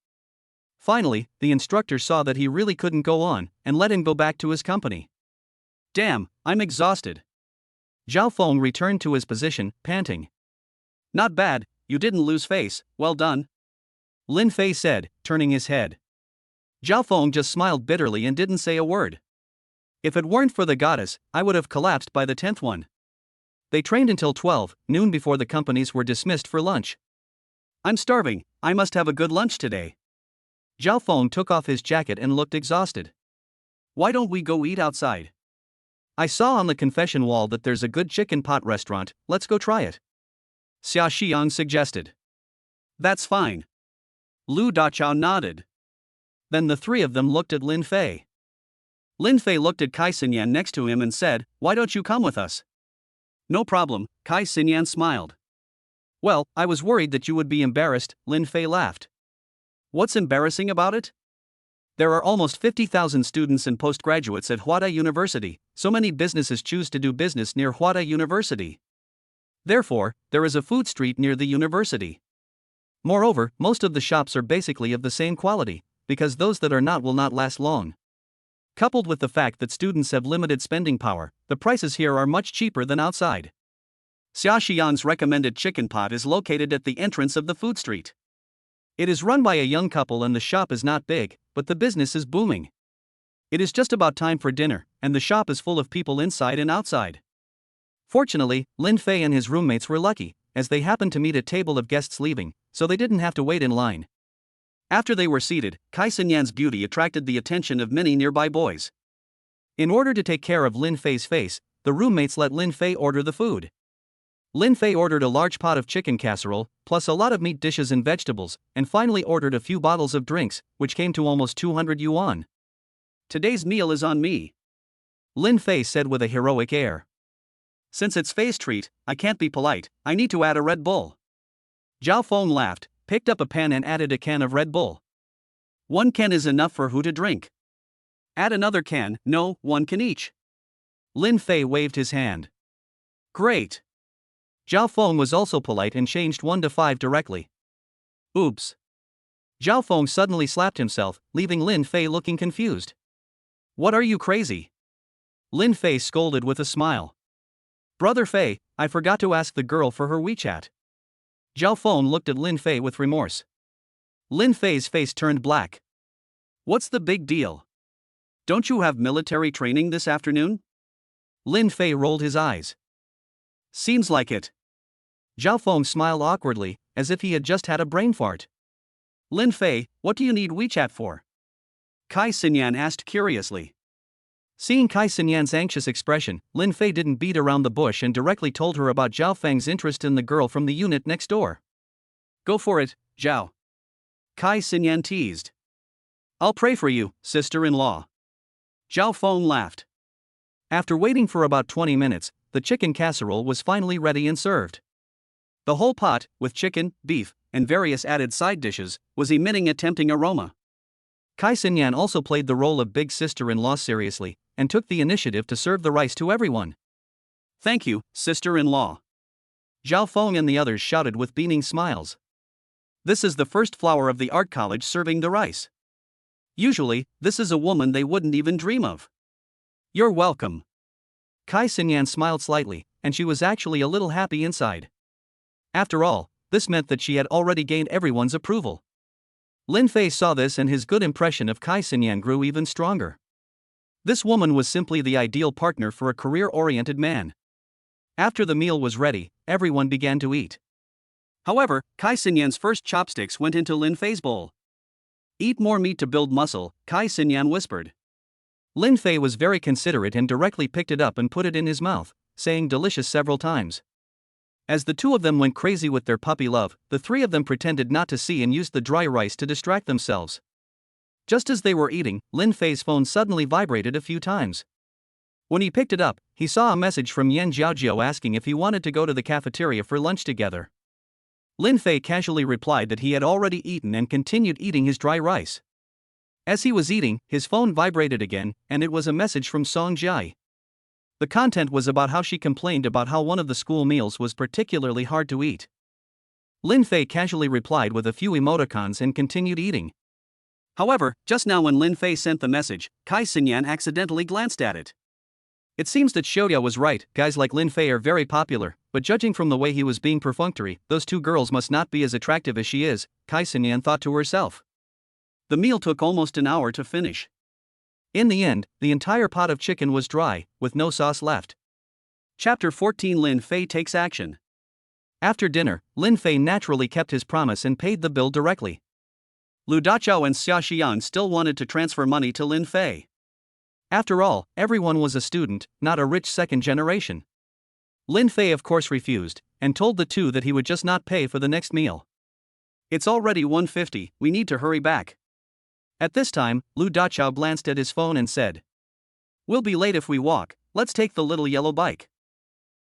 Finally, the instructor saw that he really couldn't go on, and let him go back to his company. Damn, I'm exhausted. Zhao Feng returned to his position, panting. Not bad, you didn't lose face, well done. Lin Fei said, turning his head. Zhao Feng just smiled bitterly and didn't say a word. If it weren't for the goddess, I would have collapsed by the 10th one. They trained until 12 noon before the companies were dismissed for lunch. I'm starving, I must have a good lunch today. Zhao Feng took off his jacket and looked exhausted. Why don't we go eat outside? I saw on the confession wall that there's a good chicken pot restaurant, let's go try it. Xia Xiang suggested. That's fine. Lu Dachao nodded. Then the three of them looked at Lin Fei. Lin Fei looked at Kai Xinyan next to him and said, why don't you come with us? No problem, Kai Xinyan smiled. Well, I was worried that you would be embarrassed, Lin Fei laughed. What's embarrassing about it? There are almost 50,000 students and postgraduates at Huada University, so many businesses choose to do business near Huada University. Therefore, there is a food street near the university. Moreover, most of the shops are basically of the same quality, because those that are not will not last long. Coupled with the fact that students have limited spending power, the prices here are much cheaper than outside. Xia Xiang's recommended chicken pot is located at the entrance of the food street. It is run by a young couple and the shop is not big, but the business is booming. It is just about time for dinner, and the shop is full of people inside and outside. Fortunately, Lin Fei and his roommates were lucky, as they happened to meet a table of guests leaving, so they didn't have to wait in line. After they were seated, Kai Xinyan's beauty attracted the attention of many nearby boys. In order to take care of Lin Fei's face, the roommates let Lin Fei order the food. Lin Fei ordered a large pot of chicken casserole, plus a lot of meat dishes and vegetables, and finally ordered a few bottles of drinks, which came to almost 200 yuan. Today's meal is on me, Lin Fei said with a heroic air. Since it's Fei's treat, I can't be polite, I need to add a Red Bull. Zhao Feng laughed, picked up a pan and added a can of Red Bull. 1 can is enough for who to drink. Add another can, no, 1 can each. Lin Fei waved his hand. Great. Zhao Feng was also polite and changed 1 to 5 directly. Oops. Zhao Feng suddenly slapped himself, leaving Lin Fei looking confused. What are you crazy? Lin Fei scolded with a smile. Brother Fei, I forgot to ask the girl for her WeChat. Zhao Feng looked at Lin Fei with remorse. Lin Fei's face turned black. What's the big deal? Don't you have military training this afternoon? Lin Fei rolled his eyes. Seems like it. Zhao Feng smiled awkwardly, as if he had just had a brain fart. Lin Fei, what do you need WeChat for? Kai Xinyan asked curiously. Seeing Kai Xinyan's anxious expression, Lin Fei didn't beat around the bush and directly told her about Zhao Feng's interest in the girl from the unit next door. Go for it, Zhao. Kai Xinyan teased. I'll pray for you, sister-in-law. Zhao Feng laughed. After waiting for about 20 minutes, the chicken casserole was finally ready and served. The whole pot, with chicken, beef, and various added side dishes, was emitting a tempting aroma. Kai Xinyan also played the role of big sister-in-law seriously, and took the initiative to serve the rice to everyone. Thank you, sister-in-law. Zhao Feng and the others shouted with beaming smiles. This is the first flower of the art college serving the rice. Usually, this is a woman they wouldn't even dream of. You're welcome. Kai Xinyan smiled slightly, and she was actually a little happy inside. After all, this meant that she had already gained everyone's approval. Lin Fei saw this and his good impression of Kai Xinyan grew even stronger. This woman was simply the ideal partner for a career-oriented man. After the meal was ready, everyone began to eat. However, Kai Xinyan's first chopsticks went into Lin Fei's bowl. Eat more meat to build muscle, Kai Xinyan whispered. Lin Fei was very considerate and directly picked it up and put it in his mouth, saying delicious several times. As the two of them went crazy with their puppy love, the three of them pretended not to see and used the dry rice to distract themselves. Just as they were eating, Lin Fei's phone suddenly vibrated a few times. When he picked it up, he saw a message from Yan Jiaojiao asking if he wanted to go to the cafeteria for lunch together. Lin Fei casually replied that he had already eaten and continued eating his dry rice. As he was eating, his phone vibrated again, and it was a message from Song Jiayi. The content was about how she complained about how one of the school meals was particularly hard to eat. Lin Fei casually replied with a few emoticons and continued eating. However, just now when Lin Fei sent the message, Kai Xinyan accidentally glanced at it. It seems that Xiaoya was right, guys like Lin Fei are very popular, but judging from the way he was being perfunctory, those two girls must not be as attractive as she is, Kai Xinyan thought to herself. The meal took almost an hour to finish. In the end, the entire pot of chicken was dry, with no sauce left. Chapter 14. Lin Fei takes action. After dinner, Lin Fei naturally kept his promise and paid the bill directly. Lu Dachao and Xia Xiang still wanted to transfer money to Lin Fei. After all, everyone was a student, not a rich second generation. Lin Fei of course refused, and told the two that he would just not pay for the next meal. It's already 1:50, we need to hurry back. At this time, Lu Dachao glanced at his phone and said, "We'll be late if we walk, let's take the little yellow bike."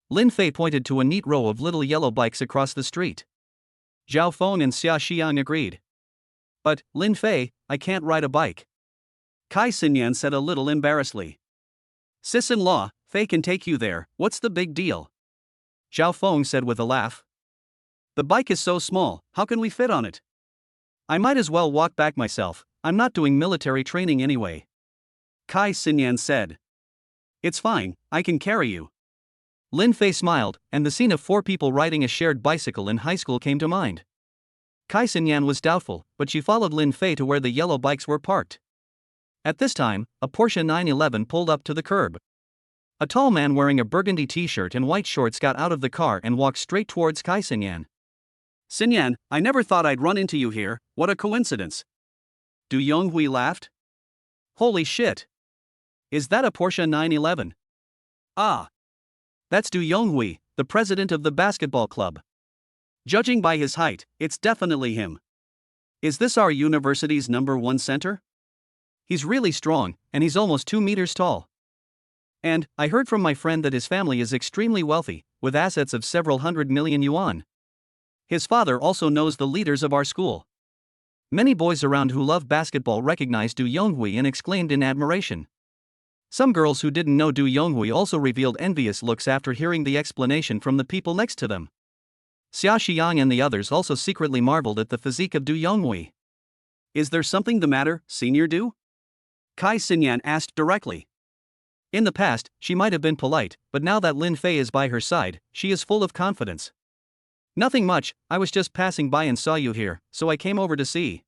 Lin Fei pointed to a neat row of little yellow bikes across the street. Zhao Feng and Xia Xiang agreed. "But, Lin Fei, I can't ride a bike." Kai Xinyan said a little embarrassedly. "Sis-in-law, Fei can take you there, what's the big deal?" Zhao Feng said with a laugh. "The bike is so small, how can we fit on it? I might as well walk back myself, I'm not doing military training anyway." Kai Xinyan said. "It's fine, I can carry you." Lin Fei smiled, and the scene of 4 people riding a shared bicycle in high school came to mind. Kai Xinyan was doubtful, but she followed Lin Fei to where the yellow bikes were parked. At this time, a Porsche 911 pulled up to the curb. A tall man wearing a burgundy t-shirt and white shorts got out of the car and walked straight towards Kai Xinyan. "Xinyan, I never thought I'd run into you here, what a coincidence." Du Yonghui laughed. "Holy shit! Is that a Porsche 911? Ah! That's Du Yonghui, the president of the basketball club. Judging by his height, it's definitely him. Is this our university's #1 center? He's really strong, and he's almost 2 meters tall. And, I heard from my friend that his family is extremely wealthy, with assets of several hundred million yuan. His father also knows the leaders of our school." Many boys around who love basketball recognized Du Yonghui and exclaimed in admiration. Some girls who didn't know Du Yonghui also revealed envious looks after hearing the explanation from the people next to them. Xia Xiang and the others also secretly marveled at the physique of Du Yonghui. "Is there something the matter, Senior Du?" Kai Xinyan asked directly. In the past, she might have been polite, but now that Lin Fei is by her side, she is full of confidence. "Nothing much, I was just passing by and saw you here, so I came over to see."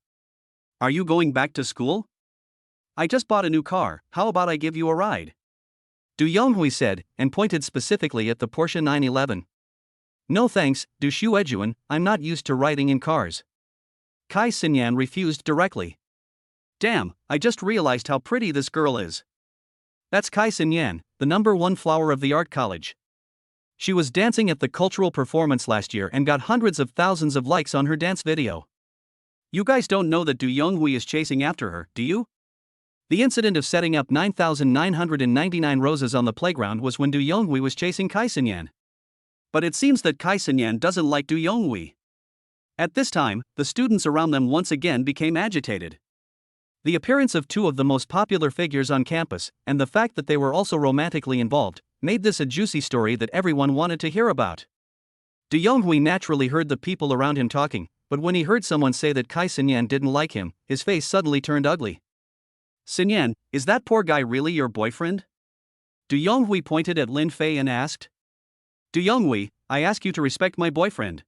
"Are you going back to school?" "I just bought a new car, how about I give you a ride?" Du Yonghui said, and pointed specifically at the Porsche 911. "No thanks, Du Shuejuan, I'm not used to riding in cars." Kai Xinyan refused directly. "Damn, I just realized how pretty this girl is. That's Kai Xinyan, the #1 flower of the art college. She was dancing at the cultural performance last year and got hundreds of thousands of likes on her dance video. You guys don't know that Du Yonghui is chasing after her, do you?" The incident of setting up 9,999 roses on the playground was when Du Yonghui was chasing Kai Xinyan. But it seems that Kai Xinyan doesn't like Du Yonghui. At this time, the students around them once again became agitated. The appearance of 2 of the most popular figures on campus, and the fact that they were also romantically involved, made this a juicy story that everyone wanted to hear about. Du Yonghui naturally heard the people around him talking, but when he heard someone say that Kai Xinyan didn't like him, his face suddenly turned ugly. "Xinyan, is that poor guy really your boyfriend?" Du Yonghui pointed at Lin Fei and asked. "Du Yonghui, I ask you to respect my boyfriend.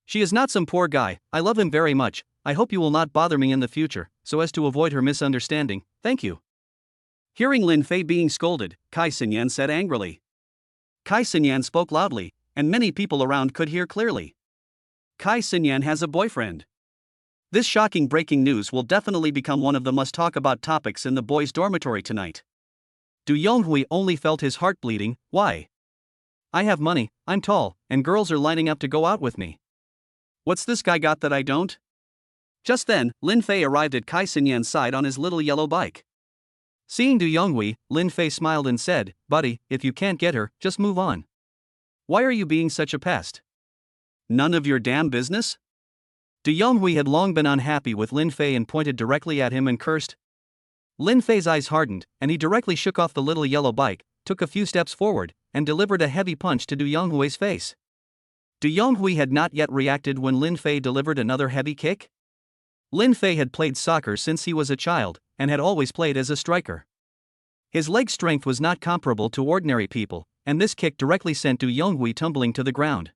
She is not some poor guy, I love him very much, I hope you will not bother me in the future, so as to avoid her misunderstanding, thank you." Hearing Lin Fei being scolded, Kai Xinyan said angrily. Kai Xinyan spoke loudly, and many people around could hear clearly. Kai Xinyan has a boyfriend. This shocking breaking news will definitely become one of the must-talk-about topics in the boys' dormitory tonight. Du Yonghui only felt his heart bleeding. Why? "I have money, I'm tall, and girls are lining up to go out with me. What's this guy got that I don't?" Just then, Lin Fei arrived at Kai Xinyan's side on his little yellow bike. Seeing Du Yonghui, Lin Fei smiled and said, "Buddy, if you can't get her, just move on. Why are you being such a pest?" "None of your damn business?" Du Yonghui had long been unhappy with Lin Fei and pointed directly at him and cursed. Lin Fei's eyes hardened, and he directly shook off the little yellow bike, took a few steps forward, and delivered a heavy punch to Du Yonghui's face. Du Yonghui had not yet reacted when Lin Fei delivered another heavy kick. Lin Fei had played soccer since he was a child, and had always played as a striker. His leg strength was not comparable to ordinary people, and this kick directly sent Du Yonghui tumbling to the ground.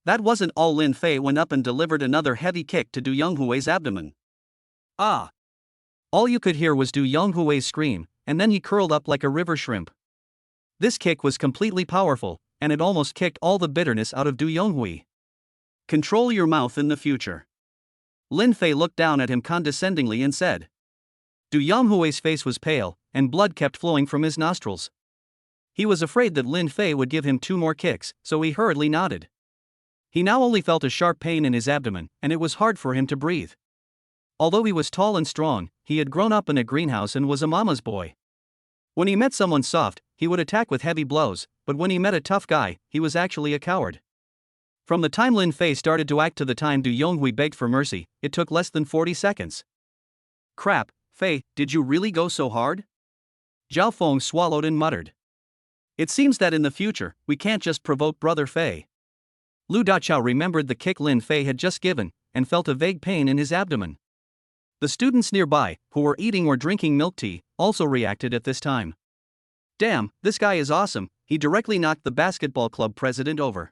That wasn't all. Lin Fei went up and delivered another heavy kick to Du Yonghui's abdomen. "Ah! All you could hear was Du Yonghui's scream, and then he curled up like a river shrimp. This kick was completely powerful, and it almost kicked all the bitterness out of Du Yonghui. Control your mouth in the future. Lin Fei looked down at him condescendingly and said. Du Yonghui's face was pale, and blood kept flowing from his nostrils. He was afraid that Lin Fei would give him 2 more kicks, so he hurriedly nodded. He now only felt a sharp pain in his abdomen, and it was hard for him to breathe. Although he was tall and strong, he had grown up in a greenhouse and was a mama's boy. When he met someone soft, he would attack with heavy blows, but when he met a tough guy, he was actually a coward. From the time Lin Fei started to act to the time Du Yonghui begged for mercy, it took less than 40 seconds. Crap, Fei, did you really go so hard? Zhao Feng swallowed and muttered. It seems that in the future, we can't just provoke Brother Fei. Lu Dachao remembered the kick Lin Fei had just given, and felt a vague pain in his abdomen. The students nearby, who were eating or drinking milk tea, also reacted at this time. Damn, this guy is awesome, he directly knocked the basketball club president over.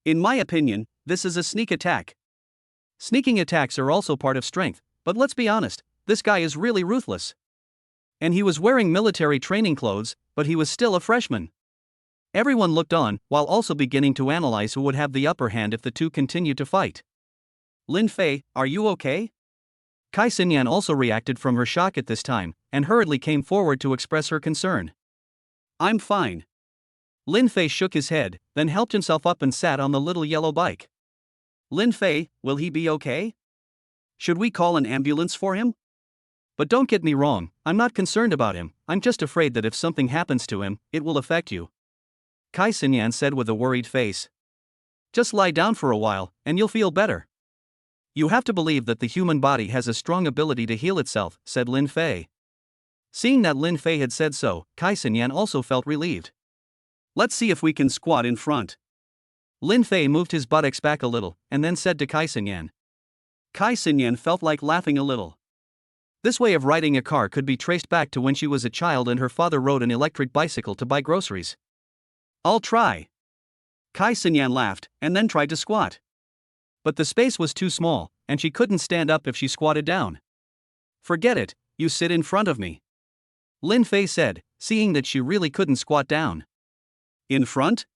In my opinion, this is a sneak attack. Sneaking attacks are also part of strength, but let's be honest, this guy is really ruthless. And he was wearing military training clothes, but he was still a freshman. Everyone looked on, while also beginning to analyze who would have the upper hand if the two continued to fight. Lin Fei, are you okay? Kai Xinyan also reacted from her shock at this time, and hurriedly came forward to express her concern. I'm fine. Lin Fei shook his head, then helped himself up and sat on the little yellow bike. Lin Fei, will he be okay? Should we call an ambulance for him? But don't get me wrong, I'm not concerned about him, I'm just afraid that if something happens to him, it will affect you. Kai Xinyan said with a worried face. Just lie down for a while, and you'll feel better. You have to believe that the human body has a strong ability to heal itself, said Lin Fei. Seeing that Lin Fei had said so, Kai Xinyan also felt relieved. Let's see if we can squat in front. Lin Fei moved his buttocks back a little, and then said to Kai Xinyan. Kai Xinyan felt like laughing a little. This way of riding a car could be traced back to when she was a child and her father rode an electric bicycle to buy groceries. I'll try. Kai Xinyan laughed, and then tried to squat. But the space was too small, and she couldn't stand up if she squatted down. Forget it, you sit in front of me. Lin Fei said, seeing that she really couldn't squat down. In front?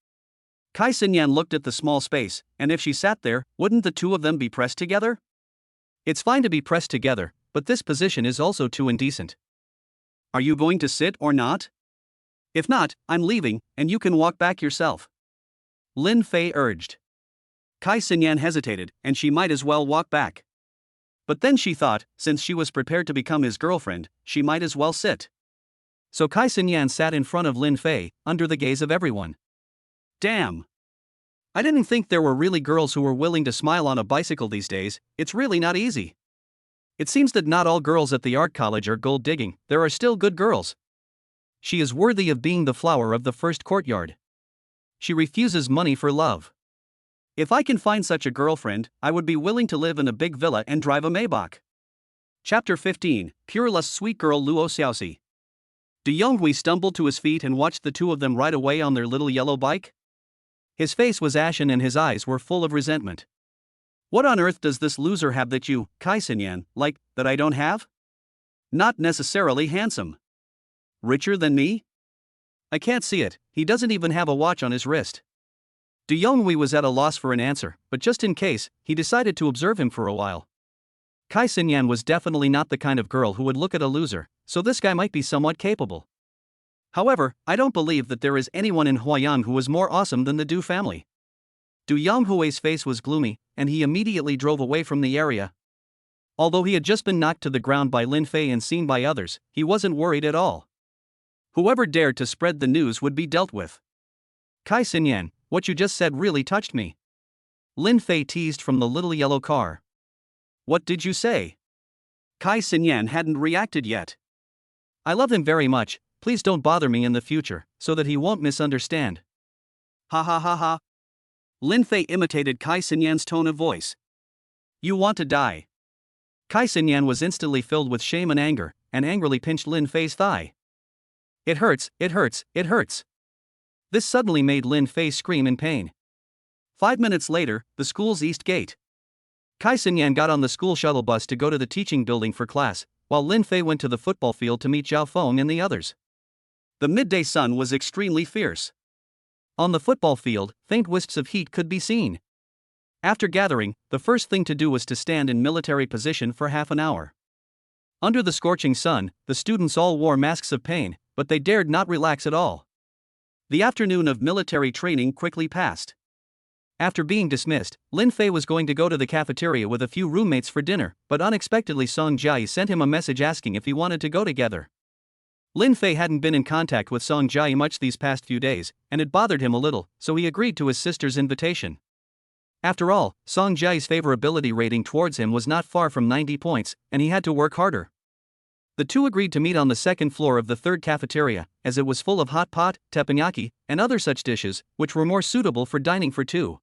Kai Xinyan looked at the small space, and if she sat there, wouldn't the two of them be pressed together? It's fine to be pressed together, but this position is also too indecent. Are you going to sit or not? If not, I'm leaving, and you can walk back yourself. Lin Fei urged. Kai Xinyan hesitated, and she might as well walk back. But then she thought, since she was prepared to become his girlfriend, she might as well sit. So Kai Xinyan sat in front of Lin Fei, under the gaze of everyone. Damn! I didn't think there were really girls who were willing to smile on a bicycle these days, it's really not easy. It seems that not all girls at the art college are gold digging, there are still good girls. She is worthy of being the flower of the first courtyard. She refuses money for love. If I can find such a girlfriend, I would be willing to live in a big villa and drive a Maybach. Chapter 15, Pure Lust. Sweet girl Luo Xiaoxi. Du Yonghui stumbled to his feet and watched the two of them ride away on their little yellow bike. His face was ashen and his eyes were full of resentment. What on earth does this loser have that you, Kai Xinyan, like, that I don't have? Not necessarily handsome. Richer than me? I can't see it, he doesn't even have a watch on his wrist. Du Yonghui was at a loss for an answer, but just in case, he decided to observe him for a while. Kai Xinyan was definitely not the kind of girl who would look at a loser, so this guy might be somewhat capable. However, I don't believe that there is anyone in Huayan who is more awesome than the Du family. Du Yonghui's face was gloomy, and he immediately drove away from the area. Although he had just been knocked to the ground by Lin Fei and seen by others, he wasn't worried at all. Whoever dared to spread the news would be dealt with. Kai Xinyan, what you just said really touched me. Lin Fei teased from the little yellow car. What did you say? Kai Xinyan hadn't reacted yet. I love him very much, please don't bother me in the future, so that he won't misunderstand. Ha ha ha ha. Lin Fei imitated Kai Xinyan's tone of voice. You want to die. Kai Xinyan was instantly filled with shame and anger, and angrily pinched Lin Fei's thigh. It hurts, it hurts, it hurts. This suddenly made Lin Fei scream in pain. 5 minutes later, the school's east gate. Kai Xinyan got on the school shuttle bus to go to the teaching building for class, while Lin Fei went to the football field to meet Zhao Feng and the others. The midday sun was extremely fierce. On the football field, faint wisps of heat could be seen. After gathering, the first thing to do was to stand in military position for half an hour. Under the scorching sun, the students all wore masks of pain, but they dared not relax at all. The afternoon of military training quickly passed. After being dismissed, Lin Fei was going to go to the cafeteria with a few roommates for dinner, but unexpectedly Song Jiayi sent him a message asking if he wanted to go together. Lin Fei hadn't been in contact with Song Jiayi much these past few days, and it bothered him a little, so he agreed to his sister's invitation. After all, Song Jiayi's favorability rating towards him was not far from 90 points, and he had to work harder. The two agreed to meet on the second floor of the third cafeteria, as it was full of hot pot, teppanyaki, and other such dishes, which were more suitable for dining for two.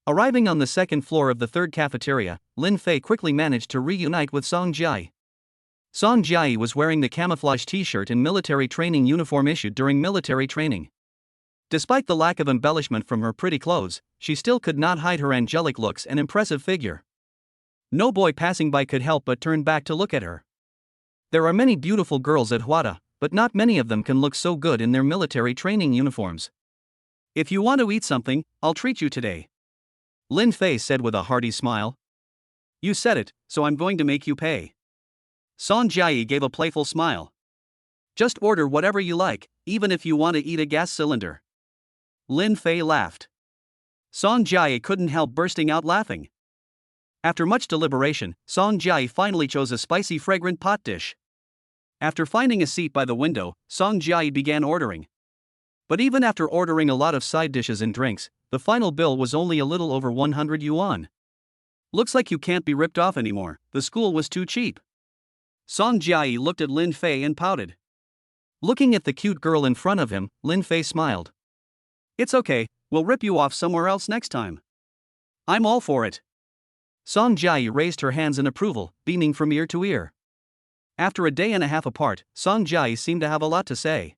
Arriving on the second floor of the third cafeteria, Lin Fei quickly managed to reunite with Song Jiayi. Song Jiayi was wearing the camouflage t-shirt and military training uniform issued during military training. Despite the lack of embellishment from her pretty clothes, she still could not hide her angelic looks and impressive figure. No boy passing by could help but turn back to look at her. There are many beautiful girls at Huada, but not many of them can look so good in their military training uniforms. If you want to eat something, I'll treat you today, Lin Fei said with a hearty smile. You said it, so I'm going to make you pay. Song Jiayi gave a playful smile. Just order whatever you like, even if you want to eat a gas cylinder. Lin Fei laughed. Song Jiayi couldn't help bursting out laughing. After much deliberation, Song Jiayi finally chose a spicy fragrant pot dish. After finding a seat by the window, Song Jiayi began ordering. But even after ordering a lot of side dishes and drinks, the final bill was only a little over 100 yuan. Looks like you can't be ripped off anymore, the school was too cheap. Song Jiayi looked at Lin Fei and pouted. Looking at the cute girl in front of him, Lin Fei smiled. It's okay, we'll rip you off somewhere else next time. I'm all for it. Song Jiayi raised her hands in approval, beaming from ear to ear. After a day and a half apart, Song Jiayi seemed to have a lot to say.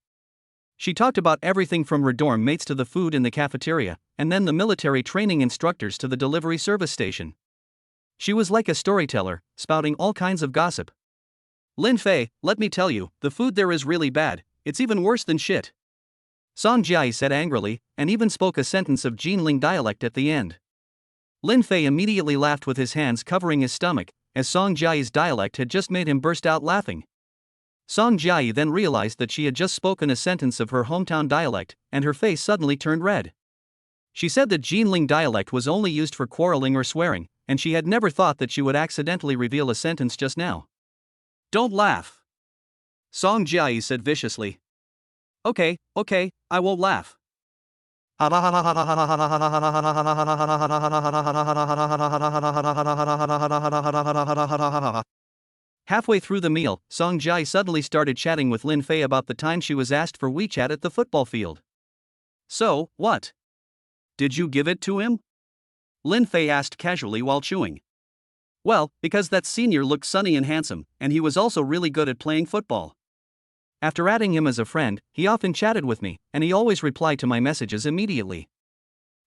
She talked about everything from her dorm mates to the food in the cafeteria, and then the military training instructors to the delivery service station. She was like a storyteller, spouting all kinds of gossip. Lin Fei, let me tell you, the food there is really bad, it's even worse than shit. Song Jiayi said angrily, and even spoke a sentence of Jinling dialect at the end. Lin Fei immediately laughed with his hands covering his stomach, as Song Jiayi's dialect had just made him burst out laughing. Song Jiayi then realized that she had just spoken a sentence of her hometown dialect, and her face suddenly turned red. She said that Jinling dialect was only used for quarreling or swearing, and she had never thought that she would accidentally reveal a sentence just now. Don't laugh, Song Jiayi said viciously. Okay, I won't laugh. Halfway through the meal, Song Jiayi suddenly started chatting with Lin Fei about the time she was asked for WeChat at the football field. So, what? Did you give it to him? Lin Fei asked casually while chewing. Well, because that senior looked sunny and handsome, and he was also really good at playing football. After adding him as a friend, he often chatted with me, and he always replied to my messages immediately,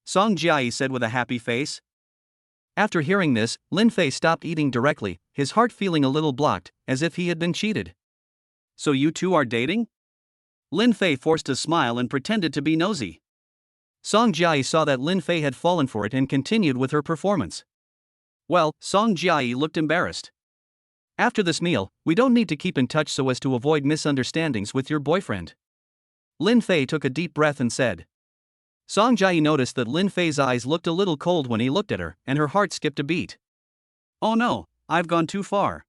Song Jiayi said with a happy face. After hearing this, Lin Fei stopped eating directly, his heart feeling a little blocked, as if he had been cheated. So you two are dating? Lin Fei forced a smile and pretended to be nosy. Song Jiayi saw that Lin Fei had fallen for it and continued with her performance. Well, Song Jiayi looked embarrassed. After this meal, we don't need to keep in touch so as to avoid misunderstandings with your boyfriend. Lin Fei took a deep breath and said. Song Jiayi noticed that Lin Fei's eyes looked a little cold when he looked at her, and her heart skipped a beat. Oh no, I've gone too far.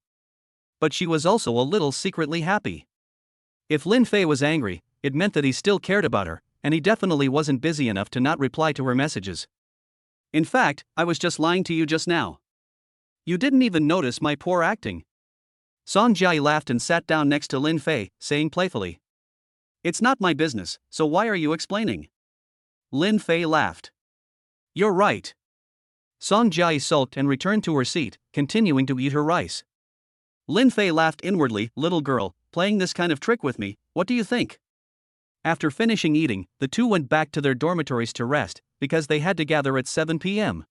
But she was also a little secretly happy. If Lin Fei was angry, it meant that he still cared about her, and he definitely wasn't busy enough to not reply to her messages. In fact, I was just lying to you just now. You didn't even notice my poor acting. Song Jiayi laughed and sat down next to Lin Fei, saying playfully. It's not my business, so why are you explaining? Lin Fei laughed. You're right. Song Jiayi sulked and returned to her seat, continuing to eat her rice. Lin Fei laughed inwardly. Little girl, playing this kind of trick with me, what do you think? After finishing eating, the two went back to their dormitories to rest, because they had to gather at 7 p.m.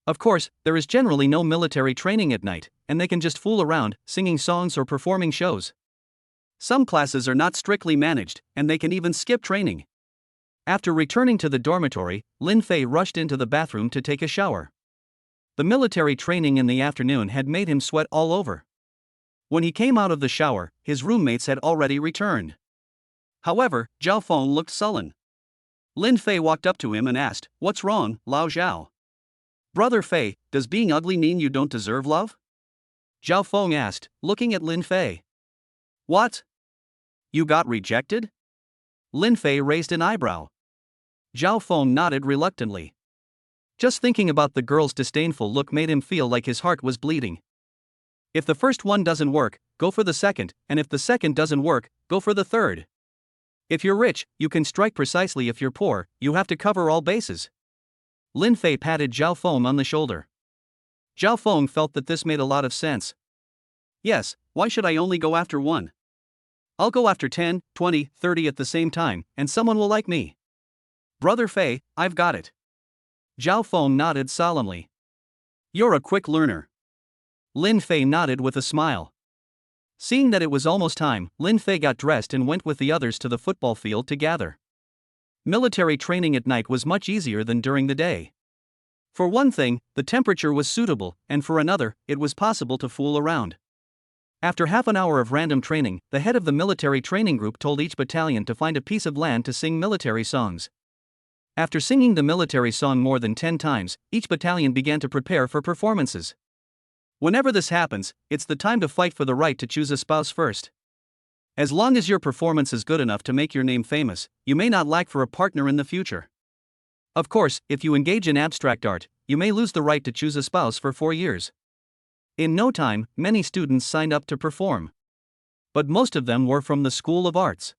Of course, there is generally no military training at night, and they can just fool around, singing songs or performing shows. Some classes are not strictly managed, and they can even skip training. After returning to the dormitory, Lin Fei rushed into the bathroom to take a shower. The military training in the afternoon had made him sweat all over. When he came out of the shower, his roommates had already returned. However, Zhao Feng looked sullen. Lin Fei walked up to him and asked, "What's wrong, Lao Zhao?" "Brother Fei, does being ugly mean you don't deserve love?" Zhao Feng asked, looking at Lin Fei. "What? You got rejected?" Lin Fei raised an eyebrow. Zhao Feng nodded reluctantly. Just thinking about the girl's disdainful look made him feel like his heart was bleeding. If the first one doesn't work, go for the second, and if the second doesn't work, go for the third. If you're rich, you can strike precisely. If you're poor, you have to cover all bases. Lin Fei patted Zhao Feng on the shoulder. Zhao Feng felt that this made a lot of sense. Yes, why should I only go after one? I'll go after 10, 20, 30 at the same time, and someone will like me. Brother Fei, I've got it. Zhao Feng nodded solemnly. You're a quick learner. Lin Fei nodded with a smile. Seeing that it was almost time, Lin Fei got dressed and went with the others to the football field to gather. Military training at night was much easier than during the day. For one thing, the temperature was suitable, and for another, it was possible to fool around. After half an hour of random training, the head of the military training group told each battalion to find a piece of land to sing military songs. After singing the military song more than 10 times, each battalion began to prepare for performances. Whenever this happens, it's the time to fight for the right to choose a spouse first. As long as your performance is good enough to make your name famous, you may not lack for a partner in the future. Of course, if you engage in abstract art, you may lose the right to choose a spouse for 4 years. In no time, many students signed up to perform. But most of them were from the School of Arts.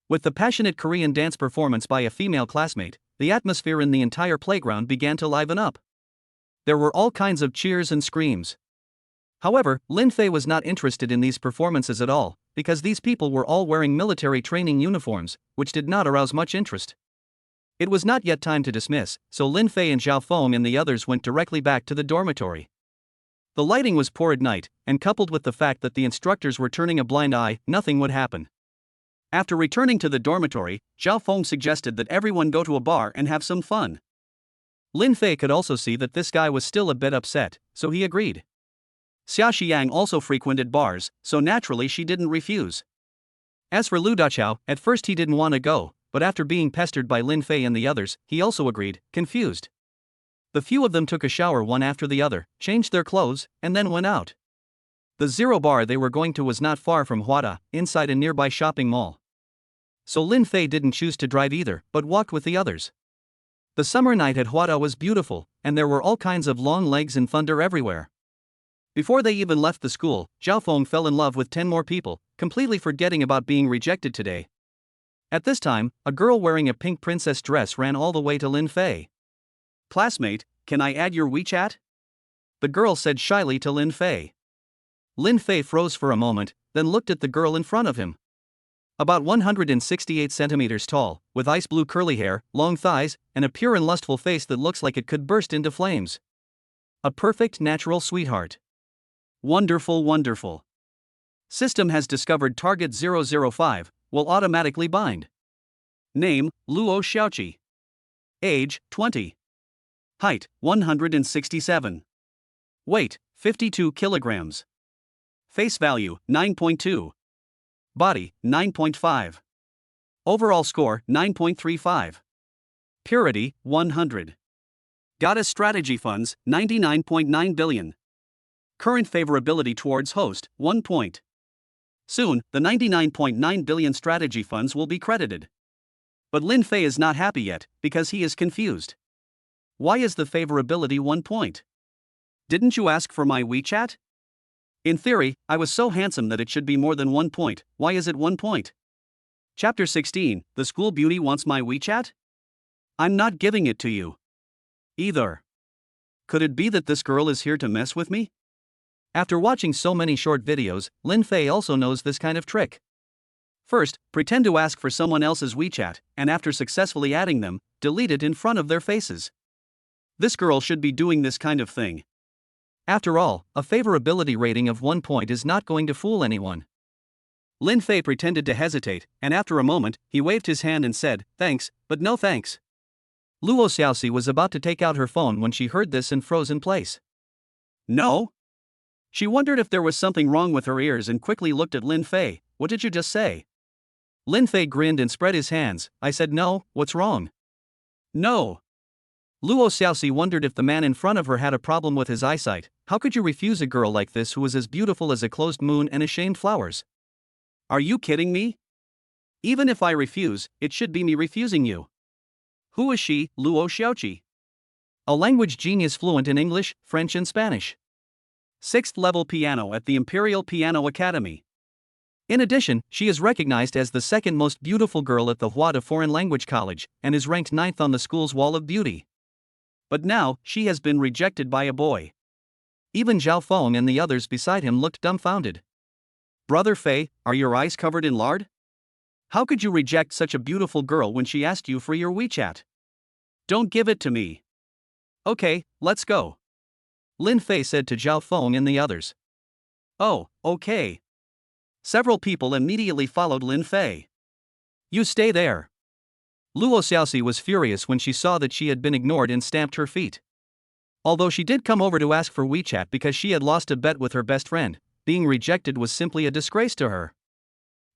With the passionate Korean dance performance by a female classmate, the atmosphere in the entire playground began to liven up. There were all kinds of cheers and screams. However, Lin Fei was not interested in these performances at all, because these people were all wearing military training uniforms, which did not arouse much interest. It was not yet time to dismiss, so Lin Fei and Zhao Feng and the others went directly back to the dormitory. The lighting was poor at night, and coupled with the fact that the instructors were turning a blind eye, nothing would happen. After returning to the dormitory, Zhao Feng suggested that everyone go to a bar and have some fun. Lin Fei could also see that this guy was still a bit upset, so he agreed. Xia Xiang also frequented bars, so naturally she didn't refuse. As for Lu Dachao, at first he didn't want to go, but after being pestered by Lin Fei and the others, he also agreed, confused. The few of them took a shower one after the other, changed their clothes, and then went out. The Zero bar they were going to was not far from Huada, inside a nearby shopping mall. So Lin Fei didn't choose to drive either, but walked with the others. The summer night at Huada was beautiful, and there were all kinds of long legs and thunder everywhere. Before they even left the school, Zhao Feng fell in love with 10 more people, completely forgetting about being rejected today. At this time, a girl wearing a pink princess dress ran all the way to Lin Fei. "Classmate, can I add your WeChat?" the girl said shyly to Lin Fei. Lin Fei froze for a moment, then looked at the girl in front of him. About 168 centimeters tall, with ice blue curly hair, long thighs, and a pure and lustful face that looks like it could burst into flames. A perfect natural sweetheart. Wonderful, wonderful. System has discovered target 005, will automatically bind. Name, Luo Xiaoqi. Age, 20. Height, 167. Weight, 52 kilograms. Face value, 9.2. Body, 9.5. Overall score, 9.35. Purity, 100. Goddess strategy funds, 99.9 billion. Current favorability towards host, 1 point. Soon, the 99.9 billion strategy funds will be credited. But Lin Fei is not happy yet, because he is confused. Why is the favorability 1 point? Didn't you ask for my WeChat? In theory, I was so handsome that it should be more than 1 point, why is it 1 point? Chapter 16, The School Beauty Wants My WeChat? I'm not giving it to you. Either. Could it be that this girl is here to mess with me? After watching so many short videos, Lin Fei also knows this kind of trick. First, pretend to ask for someone else's WeChat, and after successfully adding them, delete it in front of their faces. This girl should be doing this kind of thing. After all, a favorability rating of 1 point is not going to fool anyone. Lin Fei pretended to hesitate, and after a moment, he waved his hand and said, "Thanks, but no thanks." Luo Xiaoxi was about to take out her phone when she heard this and froze in place. No? She wondered if there was something wrong with her ears and quickly looked at Lin Fei. "What did you just say?" Lin Fei grinned and spread his hands. "I said no, what's wrong?" "No." Luo Xiaoxi wondered if the man in front of her had a problem with his eyesight. How could you refuse a girl like this who was as beautiful as a closed moon and ashamed flowers? Are you kidding me? Even if I refuse, it should be me refusing you. Who is she, Luo Xiaoqi? A language genius fluent in English, French and Spanish. 6th level piano at the Imperial Piano Academy. In addition, she is recognized as the second most beautiful girl at the Huada Foreign Language College, and is ranked 9th on the school's wall of beauty. But now, she has been rejected by a boy. Even Zhao Feng and the others beside him looked dumbfounded. Brother Fei, are your eyes covered in lard? How could you reject such a beautiful girl when she asked you for your WeChat? Don't give it to me. Okay, let's go. Lin Fei said to Zhao Feng and the others. Oh, okay. Several people immediately followed Lin Fei. You stay there. Luo Xiaoxi was furious when she saw that she had been ignored and stamped her feet. Although she did come over to ask for WeChat because she had lost a bet with her best friend, being rejected was simply a disgrace to her.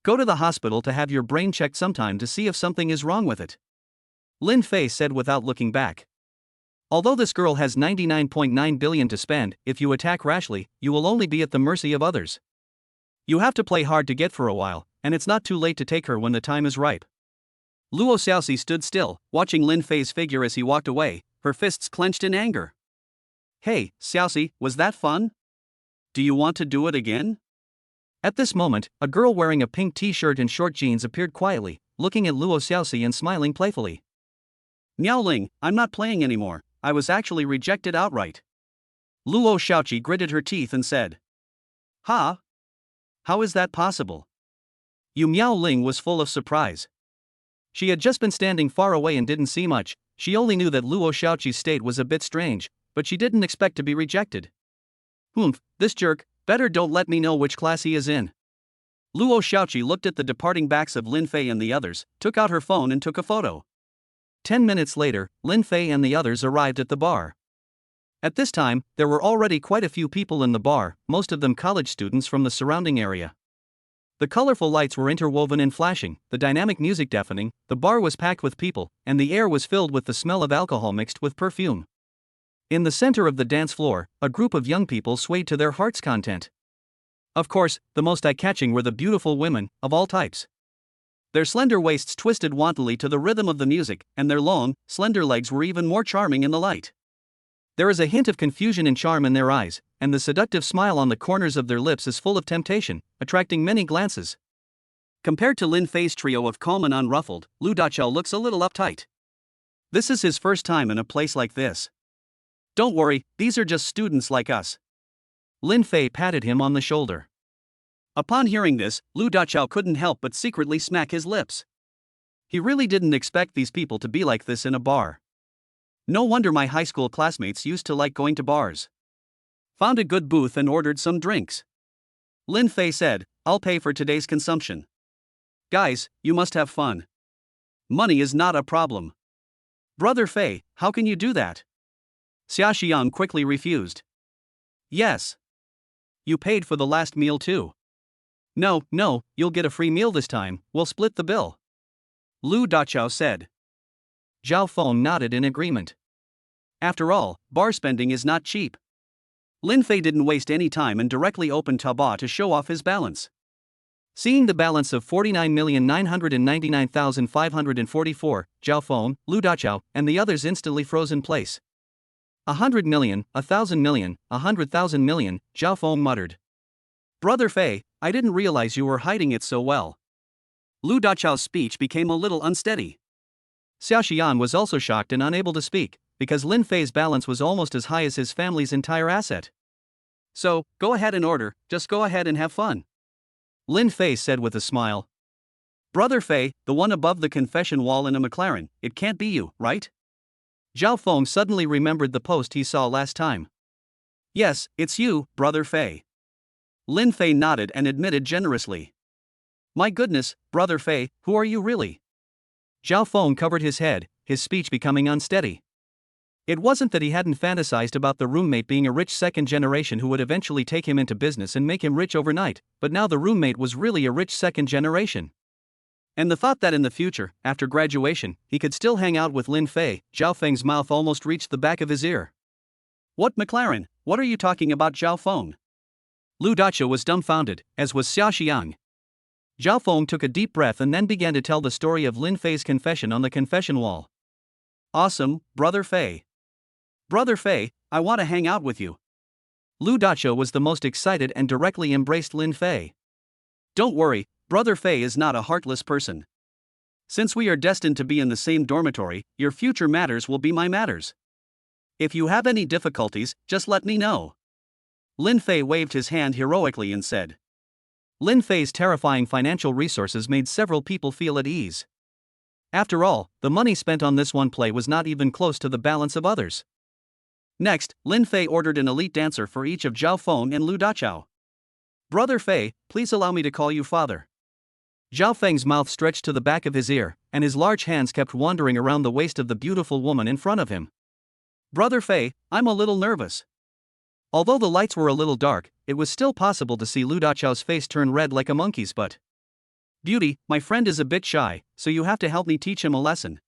Go to the hospital to have your brain checked sometime to see if something is wrong with it. Lin Fei said without looking back. Although this girl has 99.9 billion to spend, if you attack rashly, you will only be at the mercy of others. You have to play hard to get for a while, and it's not too late to take her when the time is ripe. Luo Xiaoxi stood still, watching Lin Fei's figure as he walked away, her fists clenched in anger. Hey, Xiaoxi, was that fun? Do you want to do it again? At this moment, a girl wearing a pink t-shirt and short jeans appeared quietly, looking at Luo Xiaoxi and smiling playfully. Miaoling, I'm not playing anymore, I was actually rejected outright. Luo Xiaoqi gritted her teeth and said. Ha? How is that possible? Yu Miaoling was full of surprise. She had just been standing far away and didn't see much. She only knew that Luo Xiaoqi's state was a bit strange, but she didn't expect to be rejected. This jerk, better don't let me know which class he is in. Luo Xiaoqi looked at the departing backs of Lin Fei and the others, took out her phone and took a photo. 10 minutes later, Lin Fei and the others arrived at the bar. At this time, there were already quite a few people in the bar, most of them college students from the surrounding area. The colorful lights were interwoven and flashing, the dynamic music deafening, the bar was packed with people, and the air was filled with the smell of alcohol mixed with perfume. In the center of the dance floor, a group of young people swayed to their heart's content. Of course, the most eye-catching were the beautiful women, of all types. Their slender waists twisted wantonly to the rhythm of the music, and their long, slender legs were even more charming in the light. There is a hint of confusion and charm in their eyes, and the seductive smile on the corners of their lips is full of temptation, attracting many glances. Compared to Lin Fei's trio of calm and unruffled, Lu Dachao looks a little uptight. This is his first time in a place like this. Don't worry, these are just students like us. Lin Fei patted him on the shoulder. Upon hearing this, Lu Dachao couldn't help but secretly smack his lips. He really didn't expect these people to be like this in a bar. No wonder my high school classmates used to like going to bars. Found a good booth and ordered some drinks. Lin Fei said, I'll pay for today's consumption. Guys, you must have fun. Money is not a problem. Brother Fei, how can you do that? Xia Xiang quickly refused. Yes. You paid for the last meal too. No, you'll get a free meal this time, we'll split the bill. Lu Dachao said. Zhao Feng nodded in agreement. After all, bar spending is not cheap. Lin Fei didn't waste any time and directly opened Taobao to show off his balance. Seeing the balance of 49,999,544, Zhao Feng, Lu Dachao, and the others instantly froze in place. 100 million, 1,000 million, 100,000 million, Zhao Feng muttered. Brother Fei, I didn't realize you were hiding it so well. Lu Dachao's speech became a little unsteady. Xia Xian was also shocked and unable to speak, because Lin Fei's balance was almost as high as his family's entire asset. So, go ahead and order, just go ahead and have fun. Lin Fei said with a smile. Brother Fei, the one above the confession wall in a McLaren, it can't be you, right? Zhao Feng suddenly remembered the post he saw last time. Yes, it's you, Brother Fei. Lin Fei nodded and admitted generously. My goodness, Brother Fei, who are you really? Zhao Feng covered his head, his speech becoming unsteady. It wasn't that he hadn't fantasized about the roommate being a rich second generation who would eventually take him into business and make him rich overnight, but now the roommate was really a rich second generation. And the thought that in the future, after graduation, he could still hang out with Lin Fei, Zhao Feng's mouth almost reached the back of his ear. What McLaren, what are you talking about, Zhao Feng? Lu Dacha was dumbfounded, as was Xia Xiang. Zhao Feng took a deep breath and then began to tell the story of Lin Fei's confession on the confession wall. Awesome, Brother Fei. Brother Fei, I want to hang out with you. Lu Dacha was the most excited and directly embraced Lin Fei. Don't worry, Brother Fei is not a heartless person. Since we are destined to be in the same dormitory, your future matters will be my matters. If you have any difficulties, just let me know. Lin Fei waved his hand heroically and said. Lin Fei's terrifying financial resources made several people feel at ease. After all, the money spent on this one play was not even close to the balance of others. Next, Lin Fei ordered an elite dancer for each of Zhao Feng and Lu Dachao. Brother Fei, please allow me to call you father. Zhao Feng's mouth stretched to the back of his ear, and his large hands kept wandering around the waist of the beautiful woman in front of him. Brother Fei, I'm a little nervous. Although the lights were a little dark, it was still possible to see Lu Dachao's face turn red like a monkey's butt. Beauty, my friend is a bit shy, so you have to help me teach him a lesson.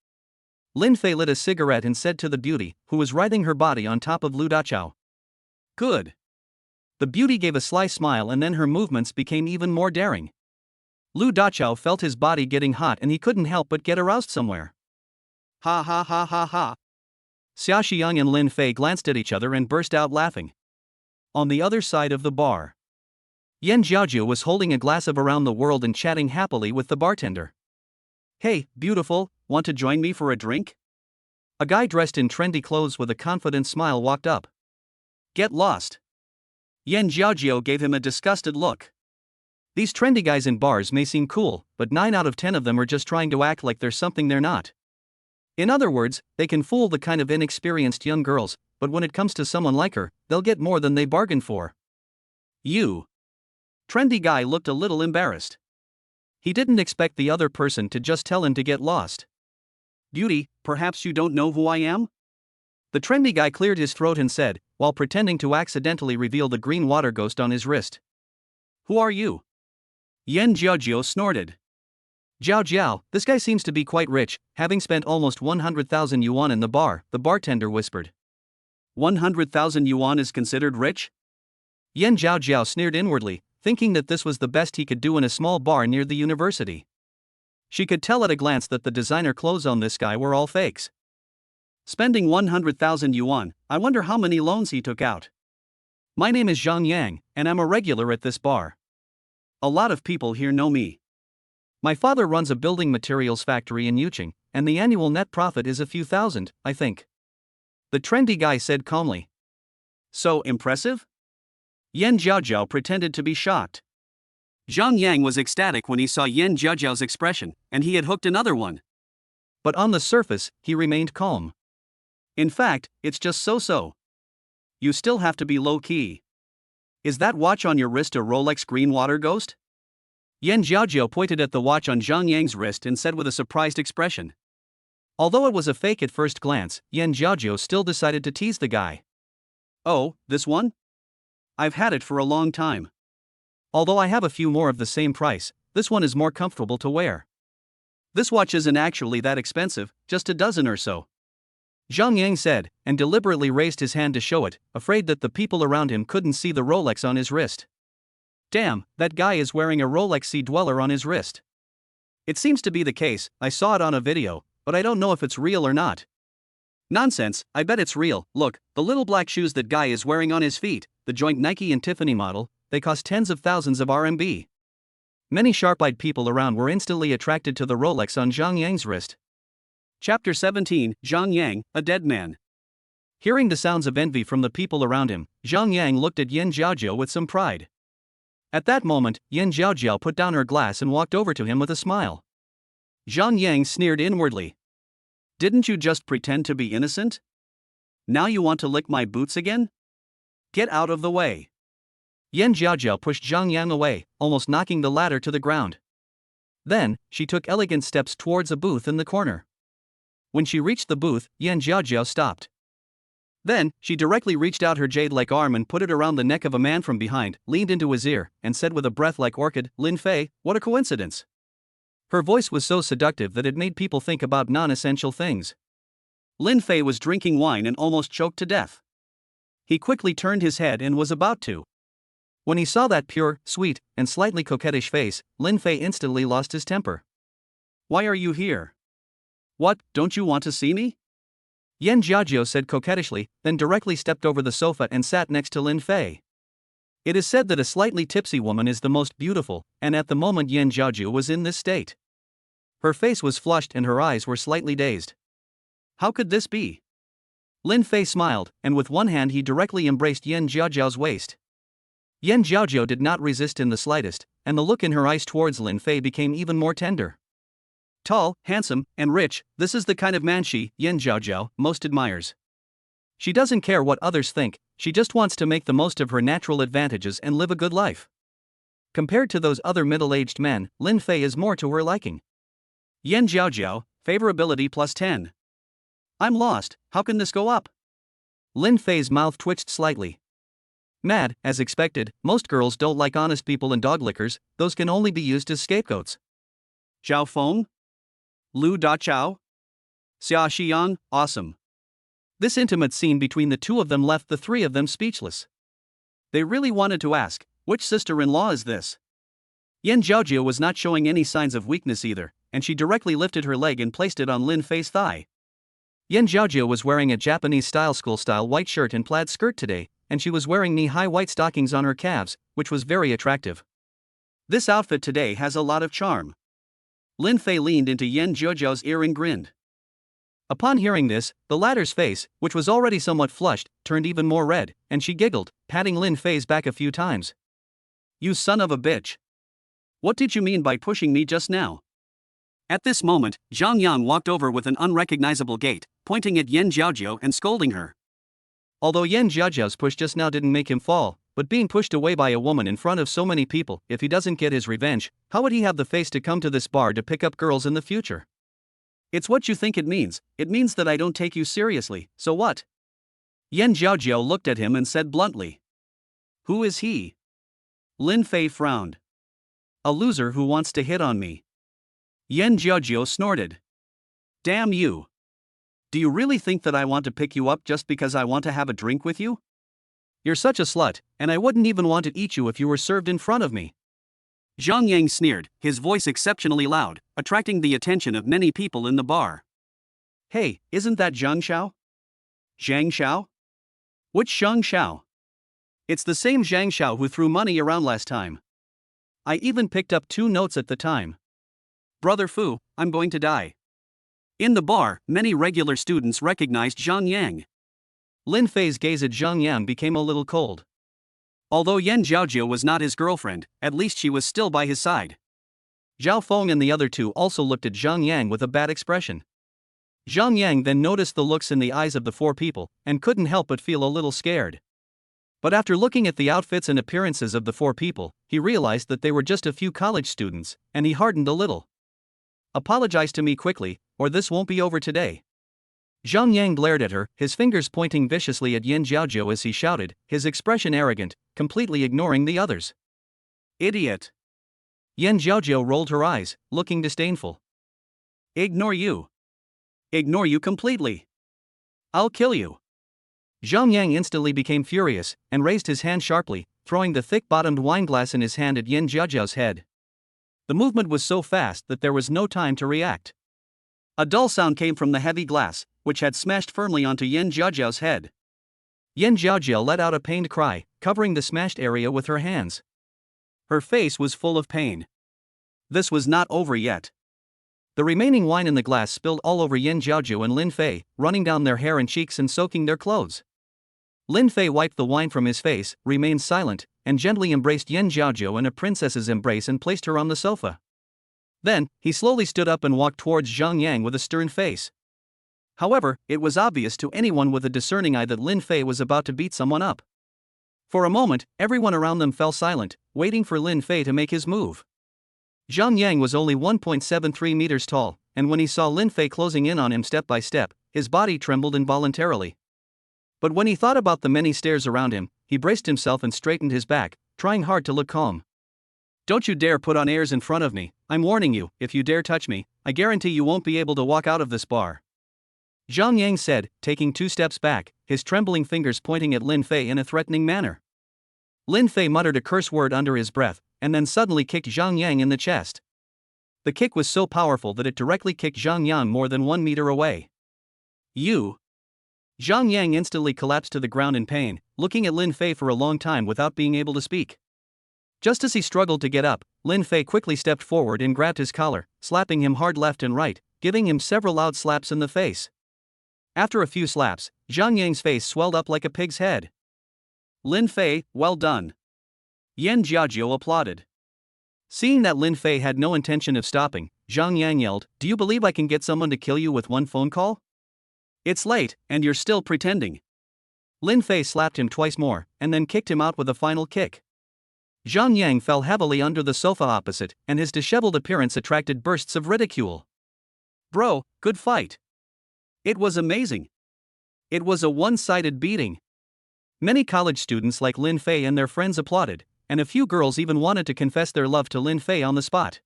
Lin Fei lit a cigarette and said to the beauty, who was riding her body on top of Lu Dachao. Good. The beauty gave a sly smile and then her movements became even more daring. Lu Dachao felt his body getting hot and he couldn't help but get aroused somewhere. Ha ha ha ha ha. Xia Xiang and Lin Fei glanced at each other and burst out laughing. On the other side of the bar, Yan Jiaojiu was holding a glass of Around the World and chatting happily with the bartender. Hey, beautiful, want to join me for a drink? A guy dressed in trendy clothes with a confident smile walked up. Get lost. Yan Jiaojiu gave him a disgusted look. These trendy guys in bars may seem cool, but 9 out of 10 of them are just trying to act like they're something they're not. In other words, they can fool the kind of inexperienced young girls, but when it comes to someone like her, they'll get more than they bargained for. You. Trendy guy looked a little embarrassed. He didn't expect the other person to just tell him to get lost. Beauty, perhaps you don't know who I am? The trendy guy cleared his throat and said, while pretending to accidentally reveal the green water ghost on his wrist. Who are you? Yan Jiaojiu snorted. Jiao Jiao, this guy seems to be quite rich, having spent almost 100,000 yuan in the bar, the bartender whispered. 100,000 yuan is considered rich? Yan Jiaojiu sneered inwardly, thinking that this was the best he could do in a small bar near the university. She could tell at a glance that the designer clothes on this guy were all fakes. Spending 100,000 yuan, I wonder how many loans he took out. My name is Zhang Yang, and I'm a regular at this bar. A lot of people here know me. My father runs a building materials factory in Yuqing, and the annual net profit is a few thousand, I think. The trendy guy said calmly. So impressive? Yan Jiaojiu pretended to be shocked. Zhang Yang was ecstatic when he saw Yan Jiaojiu's expression, and he had hooked another one. But on the surface, he remained calm. In fact, it's just so-so. You still have to be low-key. Is that watch on your wrist a Rolex green water ghost? Yan Jiaojiu pointed at the watch on Zhang Yang's wrist and said with a surprised expression. Although it was a fake at first glance, Yan Jiaojiu still decided to tease the guy. Oh, this one? I've had it for a long time. Although I have a few more of the same price, this one is more comfortable to wear. This watch isn't actually that expensive, just a dozen or so. Zhang Yang said, and deliberately raised his hand to show it, afraid that the people around him couldn't see the Rolex on his wrist. Damn, that guy is wearing a Rolex Sea Dweller on his wrist. It seems to be the case, I saw it on a video, but I don't know if it's real or not. Nonsense, I bet it's real. Look, the little black shoes that guy is wearing on his feet, the joint Nike and Tiffany model, they cost tens of thousands of RMB. Many sharp-eyed people around were instantly attracted to the Rolex on Zhang Yang's wrist. Chapter 17, Zhang Yang, a dead man. Hearing the sounds of envy from the people around him, Zhang Yang looked at Yan Jiaojiu with some pride. At that moment, Yan Jiaojiu put down her glass and walked over to him with a smile. Zhang Yang sneered inwardly. Didn't you just pretend to be innocent? Now you want to lick my boots again? Get out of the way. Yan Jiajiao pushed Zhang Yang away, almost knocking the latter to the ground. Then, she took elegant steps towards a booth in the corner. When she reached the booth, Yan Jiajiao stopped. Then, she directly reached out her jade-like arm and put it around the neck of a man from behind, leaned into his ear, and said with a breath like orchid, "Lin Fei, what a coincidence." Her voice was so seductive that it made people think about non-essential things. Lin Fei was drinking wine and almost choked to death. He quickly turned his head and was about to. When he saw that pure, sweet, and slightly coquettish face, Lin Fei instantly lost his temper. "Why are you here? What, don't you want to see me?" Yan Jiajiao said coquettishly, then directly stepped over the sofa and sat next to Lin Fei. It is said that a slightly tipsy woman is the most beautiful, and at the moment Yan Jiajiao was in this state. Her face was flushed and her eyes were slightly dazed. How could this be? Lin Fei smiled, and with one hand he directly embraced Yan Jiajiao's waist. Yan Jiajiao did not resist in the slightest, and the look in her eyes towards Lin Fei became even more tender. Tall, handsome, and rich, this is the kind of man she, Yan Jiajiao, most admires. She doesn't care what others think, she just wants to make the most of her natural advantages and live a good life. Compared to those other middle-aged men, Lin Fei is more to her liking. Yan Jiajiao, favorability plus 10. I'm lost, how can this go up? Lin Fei's mouth twitched slightly. Mad, as expected, most girls don't like honest people and dog lickers, those can only be used as scapegoats. Zhao Feng? Lu Dachao? Xia Xiyang, awesome. This intimate scene between the two of them left the three of them speechless. They really wanted to ask, which sister-in-law is this? Yan Jiajiao was not showing any signs of weakness either, and she directly lifted her leg and placed it on Lin Fei's thigh. Yan Jiajiao was wearing a Japanese-style school-style white shirt and plaid skirt today, and she was wearing knee-high white stockings on her calves, which was very attractive. This outfit today has a lot of charm. Lin Fei leaned into Yan Jiajiao's ear and grinned. Upon hearing this, the latter's face, which was already somewhat flushed, turned even more red, and she giggled, patting Lin Fei's back a few times. You son of a bitch. What did you mean by pushing me just now? At this moment, Zhang Yang walked over with an unrecognizable gait, pointing at Yan Jiajiao and scolding her. Although Yan Jiajiao's push just now didn't make him fall, but being pushed away by a woman in front of so many people, if he doesn't get his revenge, how would he have the face to come to this bar to pick up girls in the future? It's what you think it means that I don't take you seriously, so what? Yan Jiajiao looked at him and said bluntly. Who is he? Lin Fei frowned. A loser who wants to hit on me. Yan Jiajiao snorted. Damn you. Do you really think that I want to pick you up just because I want to have a drink with you? You're such a slut, and I wouldn't even want to eat you if you were served in front of me. Zhang Yang sneered, his voice exceptionally loud, attracting the attention of many people in the bar. Hey, isn't that Zhang Xiao? Zhang Xiao? Which Zhang Xiao? It's the same Zhang Xiao who threw money around last time. I even picked up 2 notes at the time. Brother Fu, I'm going to die. In the bar, many regular students recognized Zhang Yang. Lin Fei's gaze at Zhang Yang became a little cold. Although Yan Jiajiao was not his girlfriend, at least she was still by his side. Zhao Feng and the other two also looked at Zhang Yang with a bad expression. Zhang Yang then noticed the looks in the eyes of the 4 people, and couldn't help but feel a little scared. But after looking at the outfits and appearances of the 4 people, he realized that they were just a few college students, and he hardened a little. Apologize to me quickly, or this won't be over today. Zhang Yang glared at her, his fingers pointing viciously at Yan Jiajiao as he shouted, his expression arrogant, completely ignoring the others. Idiot. Yan Jiajiao rolled her eyes, looking disdainful. Ignore you. Ignore you completely. I'll kill you. Zhang Yang instantly became furious, and raised his hand sharply, throwing the thick-bottomed wineglass in his hand at Yan Jiajiao's head. The movement was so fast that there was no time to react. A dull sound came from the heavy glass, which had smashed firmly onto Yan Jiajiao's head. Yan Jiajiao let out a pained cry, covering the smashed area with her hands. Her face was full of pain. This was not over yet. The remaining wine in the glass spilled all over Yan Jiajiao and Lin Fei, running down their hair and cheeks and soaking their clothes. Lin Fei wiped the wine from his face, remained silent, and gently embraced Yan Jiajiao in a princess's embrace and placed her on the sofa. Then, he slowly stood up and walked towards Zhang Yang with a stern face. However, it was obvious to anyone with a discerning eye that Lin Fei was about to beat someone up. For a moment, everyone around them fell silent, waiting for Lin Fei to make his move. Zhang Yang was only 1.73 meters tall, and when he saw Lin Fei closing in on him step by step, his body trembled involuntarily. But when he thought about the many stares around him, he braced himself and straightened his back, trying hard to look calm. "Don't you dare put on airs in front of me, I'm warning you, if you dare touch me, I guarantee you won't be able to walk out of this bar," Zhang Yang said, taking 2 steps back, his trembling fingers pointing at Lin Fei in a threatening manner. Lin Fei muttered a curse word under his breath, and then suddenly kicked Zhang Yang in the chest. The kick was so powerful that it directly kicked Zhang Yang more than 1 meter away. "You!" Zhang Yang instantly collapsed to the ground in pain, looking at Lin Fei for a long time without being able to speak. Just as he struggled to get up, Lin Fei quickly stepped forward and grabbed his collar, slapping him hard left and right, giving him several loud slaps in the face. After a few slaps, Zhang Yang's face swelled up like a pig's head. "Lin Fei, well done." Yan Jiajiu applauded. Seeing that Lin Fei had no intention of stopping, Zhang Yang yelled, "Do you believe I can get someone to kill you with one phone call? It's late, and you're still pretending." Lin Fei slapped him twice more, and then kicked him out with a final kick. Zhang Yang fell heavily under the sofa opposite, and his disheveled appearance attracted bursts of ridicule. "Bro, good fight. It was amazing. It was a one-sided beating." Many college students like Lin Fei and their friends applauded, and a few girls even wanted to confess their love to Lin Fei on the spot.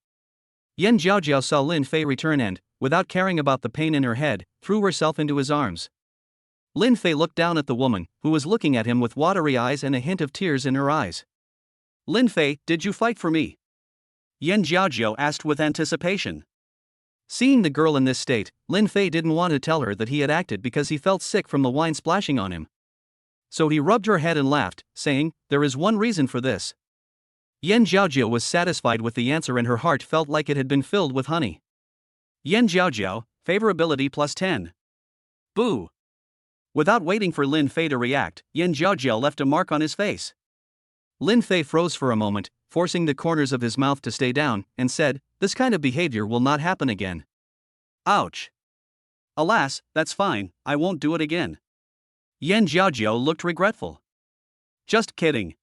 Yan Jiaojiao saw Lin Fei return and, without caring about the pain in her head, threw herself into his arms. Lin Fei looked down at the woman, who was looking at him with watery eyes and a hint of tears in her eyes. "Lin Fei, did you fight for me?" Yan Jiaojiao asked with anticipation. Seeing the girl in this state, Lin Fei didn't want to tell her that he had acted because he felt sick from the wine splashing on him. So he rubbed her head and laughed, saying, "There is one reason for this." Yan Jiaojiao was satisfied with the answer and her heart felt like it had been filled with honey. Yan Jiaojiao, favorability +10. Boo! Without waiting for Lin Fei to react, Yan Jiaojiao left a mark on his face. Lin Fei froze for a moment, forcing the corners of his mouth to stay down, and said, "This kind of behavior will not happen again." Ouch! "Alas, that's fine, I won't do it again." Yan Jiaojiao looked regretful. "Just kidding."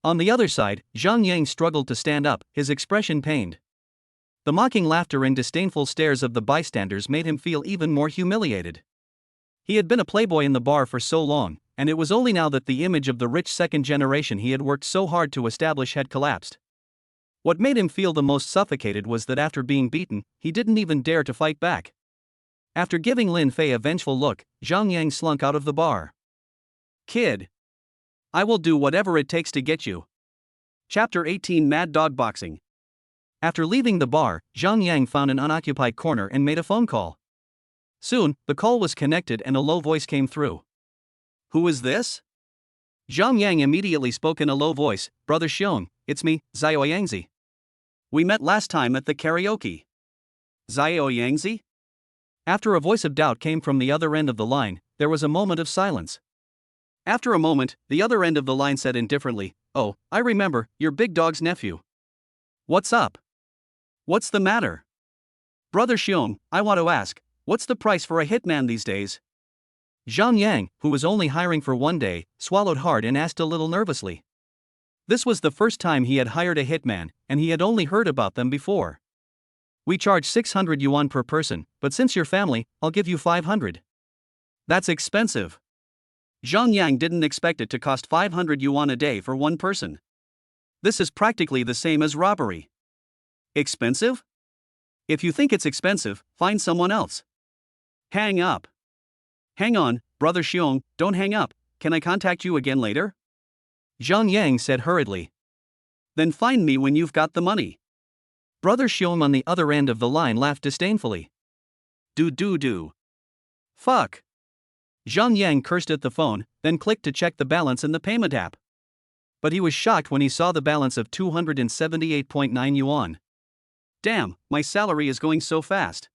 On the other side, Zhang Yang struggled to stand up, his expression pained. The mocking laughter and disdainful stares of the bystanders made him feel even more humiliated. He had been a playboy in the bar for so long, and it was only now that the image of the rich second generation he had worked so hard to establish had collapsed. What made him feel the most suffocated was that after being beaten, he didn't even dare to fight back. After giving Lin Fei a vengeful look, Zhang Yang slunk out of the bar. "Kid, I will do whatever it takes to get you." Chapter 18 Mad Dog Boxing. After leaving the bar, Zhang Yang found an unoccupied corner and made a phone call. Soon, the call was connected and a low voice came through. "Who is this?" Zhang Yang immediately spoke in a low voice, "Brother Xiong, it's me, Xiao Yangzi. We met last time at the karaoke." "Xiao Yangzi?" After a voice of doubt came from the other end of the line, there was a moment of silence. After a moment, the other end of the line said indifferently, "Oh, I remember, you're Big Dog's nephew. What's up? What's the matter?" "Brother Xiong, I want to ask, what's the price for a hitman these days?" Zhang Yang, who was only hiring for 1 day, swallowed hard and asked a little nervously. This was the first time he had hired a hitman, and he had only heard about them before. "We charge 600 yuan per person, but since you're family, I'll give you 500. "That's expensive." Zhang Yang didn't expect it to cost 500 yuan a day for one person. This is practically the same as robbery. "Expensive? If you think it's expensive, find someone else." "Hang up." "Hang on, Brother Xiong, don't hang up, can I contact you again later?" Zhang Yang said hurriedly. "Then find me when you've got the money." Brother Xiong on the other end of the line laughed disdainfully. Do. Fuck." Zhang Yang cursed at the phone, then clicked to check the balance in the payment app. But he was shocked when he saw the balance of 278.9 yuan. "Damn, my salary is going so fast."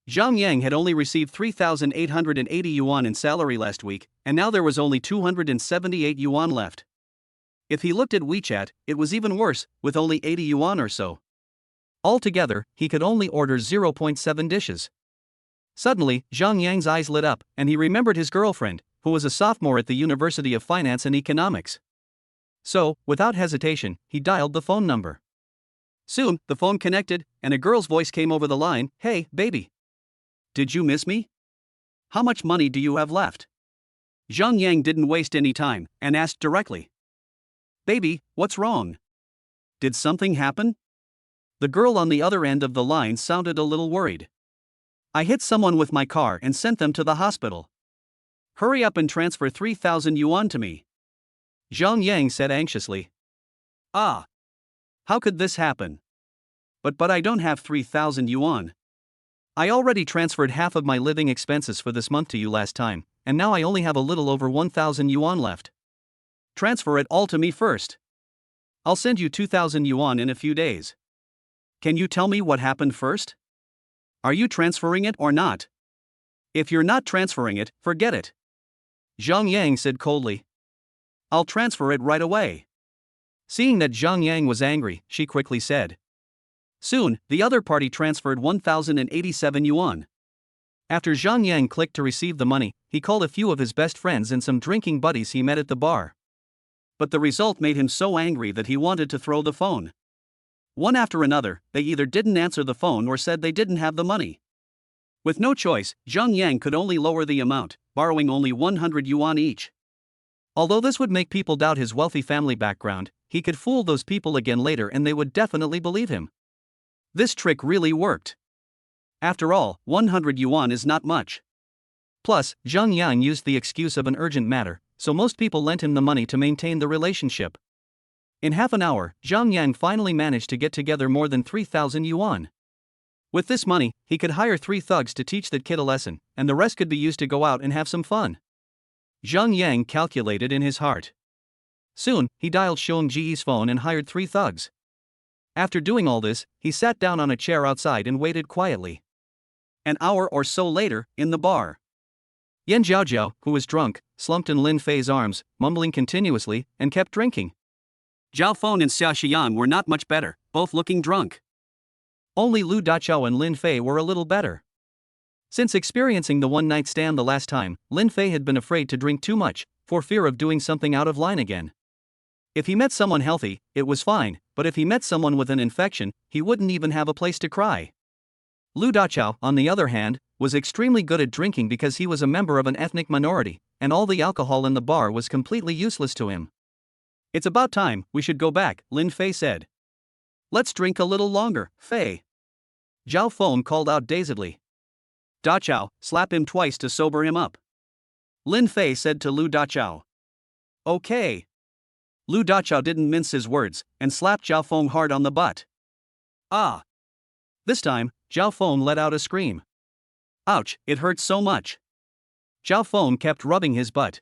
Zhang Yang had only received 3,880 yuan in salary last week, and now there was only 278 yuan left. If he looked at WeChat, it was even worse, with only 80 yuan or so. Altogether, he could only order 0.7 dishes. Suddenly, Zhang Yang's eyes lit up, and he remembered his girlfriend, who was a sophomore at the University of Finance and Economics. So, without hesitation, he dialed the phone number. Soon, the phone connected, and a girl's voice came over the line. "Hey, baby. Did you miss me? How much money do you have left?" Zhang Yang didn't waste any time and asked directly. "Baby, what's wrong? Did something happen?" The girl on the other end of the line sounded a little worried. "I hit someone with my car and sent them to the hospital. Hurry up and transfer 3,000 yuan to me," Zhang Yang said anxiously. "Ah. How could this happen? But I don't have 3,000 yuan. I already transferred half of my living expenses for this month to you last time, and now I only have a little over 1,000 yuan left. Transfer it all to me first. I'll send you 2,000 yuan in a few days. Can you tell me what happened first? Are you transferring it or not? If you're not transferring it, forget it," Zhang Yang said coldly. "I'll transfer it right away." Seeing that Zhang Yang was angry, she quickly said. Soon, the other party transferred 1,087 yuan. After Zhang Yang clicked to receive the money, he called a few of his best friends and some drinking buddies he met at the bar. But the result made him so angry that he wanted to throw the phone. One after another, they either didn't answer the phone or said they didn't have the money. With no choice, Zhang Yang could only lower the amount, borrowing only 100 yuan each. Although this would make people doubt his wealthy family background, he could fool those people again later and they would definitely believe him. This trick really worked. After all, 100 yuan is not much. Plus, Zhang Yang used the excuse of an urgent matter, so most people lent him the money to maintain the relationship. In half an hour, Zhang Yang finally managed to get together more than 3,000 yuan. With this money, he could hire 3 thugs to teach that kid a lesson, and the rest could be used to go out and have some fun. Zhang Yang calculated in his heart. Soon, he dialed Jiayi's phone and hired 3 thugs. After doing all this, he sat down on a chair outside and waited quietly. An hour or so later, in the bar, Yan Jiao, who was drunk, slumped in Lin Fei's arms, mumbling continuously, and kept drinking. Zhao Feng and Xia Xian were not much better, both looking drunk. Only Lu Dachao and Lin Fei were a little better. Since experiencing the one-night stand the last time, Lin Fei had been afraid to drink too much, for fear of doing something out of line again. If he met someone healthy, it was fine, but if he met someone with an infection, he wouldn't even have a place to cry. Lu Dachao, on the other hand, was extremely good at drinking because he was a member of an ethnic minority, and all the alcohol in the bar was completely useless to him. "It's about time, we should go back," Lin Fei said. "Let's drink a little longer, Fei," Zhao Feng called out dazedly. "Dachao, slap him twice to sober him up," Lin Fei said to Lu Dachao. "Okay." Lu Dachao didn't mince his words, and slapped Zhao Feng hard on the butt. "Ah!" This time, Zhao Feng let out a scream. "Ouch, it hurts so much." Zhao Feng kept rubbing his butt.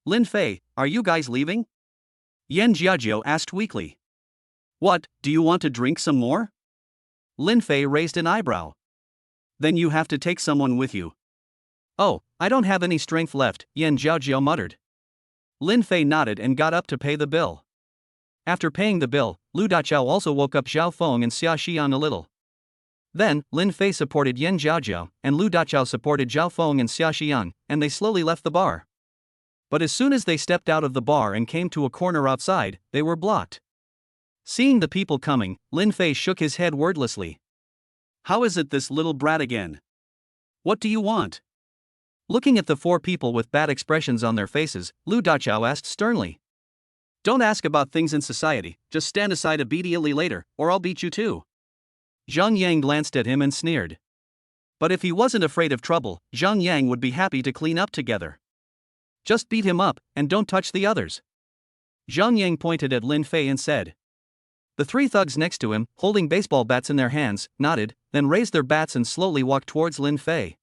"Lin Fei, are you guys leaving?" Yan Jiayi asked weakly. "What, do you want to drink some more?" Lin Fei raised an eyebrow. "Then you have to take someone with you." "Oh, I don't have any strength left," Yan Jiayi muttered. Lin Fei nodded and got up to pay the bill. After paying the bill, Lu Dachao also woke up Zhao Feng and Xia Xian a little. Then, Lin Fei supported Yan Jiayi, and Lu Dachao supported Zhao Feng and Xia Xian, and they slowly left the bar. But as soon as they stepped out of the bar and came to a corner outside, they were blocked. Seeing the people coming, Lin Fei shook his head wordlessly. "How is it this little brat again? What do you want?" Looking at the 4 people with bad expressions on their faces, Lu Dachao asked sternly. "Don't ask about things in society, just stand aside immediately later, or I'll beat you too." Zhang Yang glanced at him and sneered. But if he wasn't afraid of trouble, Zhang Yang would be happy to clean up together. "Just beat him up, and don't touch the others." Zhang Yang pointed at Lin Fei and said. The 3 thugs next to him, holding baseball bats in their hands, nodded, then raised their bats and slowly walked towards Lin Fei.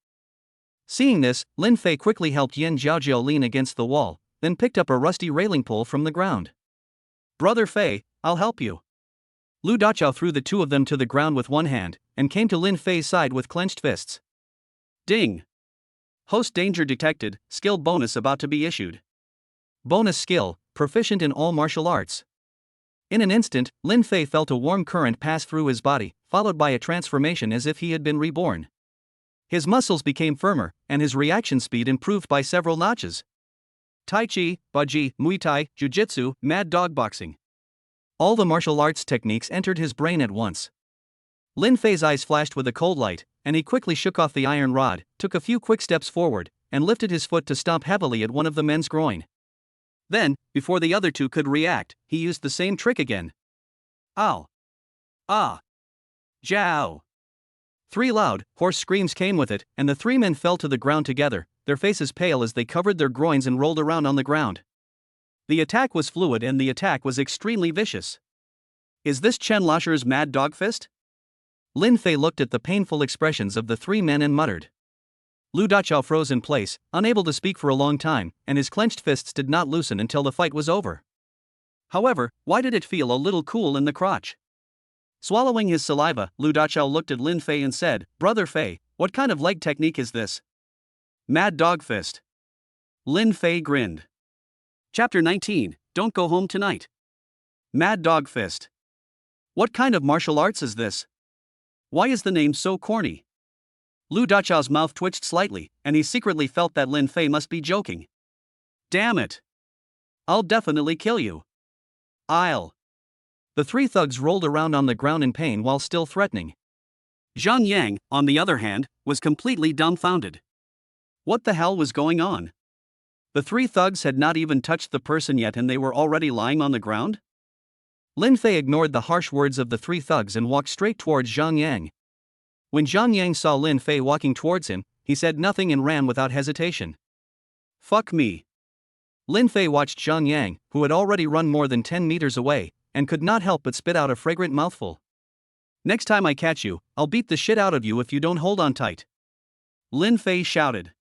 Seeing this, Lin Fei quickly helped Yan Jiayi lean against the wall, then picked up a rusty railing pole from the ground. "Brother Fei, I'll help you." Lu Dachao threw the 2 of them to the ground with one hand, and came to Lin Fei's side with clenched fists. Ding! Host danger detected, skill bonus about to be issued. Bonus skill, proficient in all martial arts. In an instant, Lin Fei felt a warm current pass through his body, followed by a transformation as if he had been reborn. His muscles became firmer, and his reaction speed improved by several notches. Tai Chi, Baji, Muay Thai, Jiu-Jitsu, Mad Dog Boxing. All the martial arts techniques entered his brain at once. Lin Fei's eyes flashed with a cold light, and he quickly shook off the iron rod, took a few quick steps forward, and lifted his foot to stomp heavily at one of the men's groin. Then, before the other two could react, he used the same trick again. Ow! Ah! Jiao! 3 loud, hoarse screams came with it, and the 3 men fell to the ground together, their faces pale as they covered their groins and rolled around on the ground. The attack was fluid and the attack was extremely vicious. Is this Chen Lasher's Mad Dog Fist? Lin Fei looked at the painful expressions of the 3 men and muttered. Lu Dachao froze in place, unable to speak for a long time, and his clenched fists did not loosen until the fight was over. However, why did it feel a little cool in the crotch? Swallowing his saliva, Lu Dachao looked at Lin Fei and said, Brother Fei, what kind of leg technique is this? Mad Dog Fist. Lin Fei grinned. Chapter 19, Don't Go Home Tonight. Mad Dog Fist. What kind of martial arts is this? Why is the name so corny? Lu Dachao's mouth twitched slightly, and he secretly felt that Lin Fei must be joking. Damn it! I'll definitely kill you. I'll. The 3 thugs rolled around on the ground in pain while still threatening. Zhang Yang, on the other hand, was completely dumbfounded. What the hell was going on? The 3 thugs had not even touched the person yet and they were already lying on the ground? Lin Fei ignored the harsh words of the 3 thugs and walked straight towards Zhang Yang. When Zhang Yang saw Lin Fei walking towards him, he said nothing and ran without hesitation. Fuck me. Lin Fei watched Zhang Yang, who had already run more than 10 meters away, and could not help but spit out a fragrant mouthful. Next time I catch you, I'll beat the shit out of you if you don't hold on tight. Lin Fei shouted.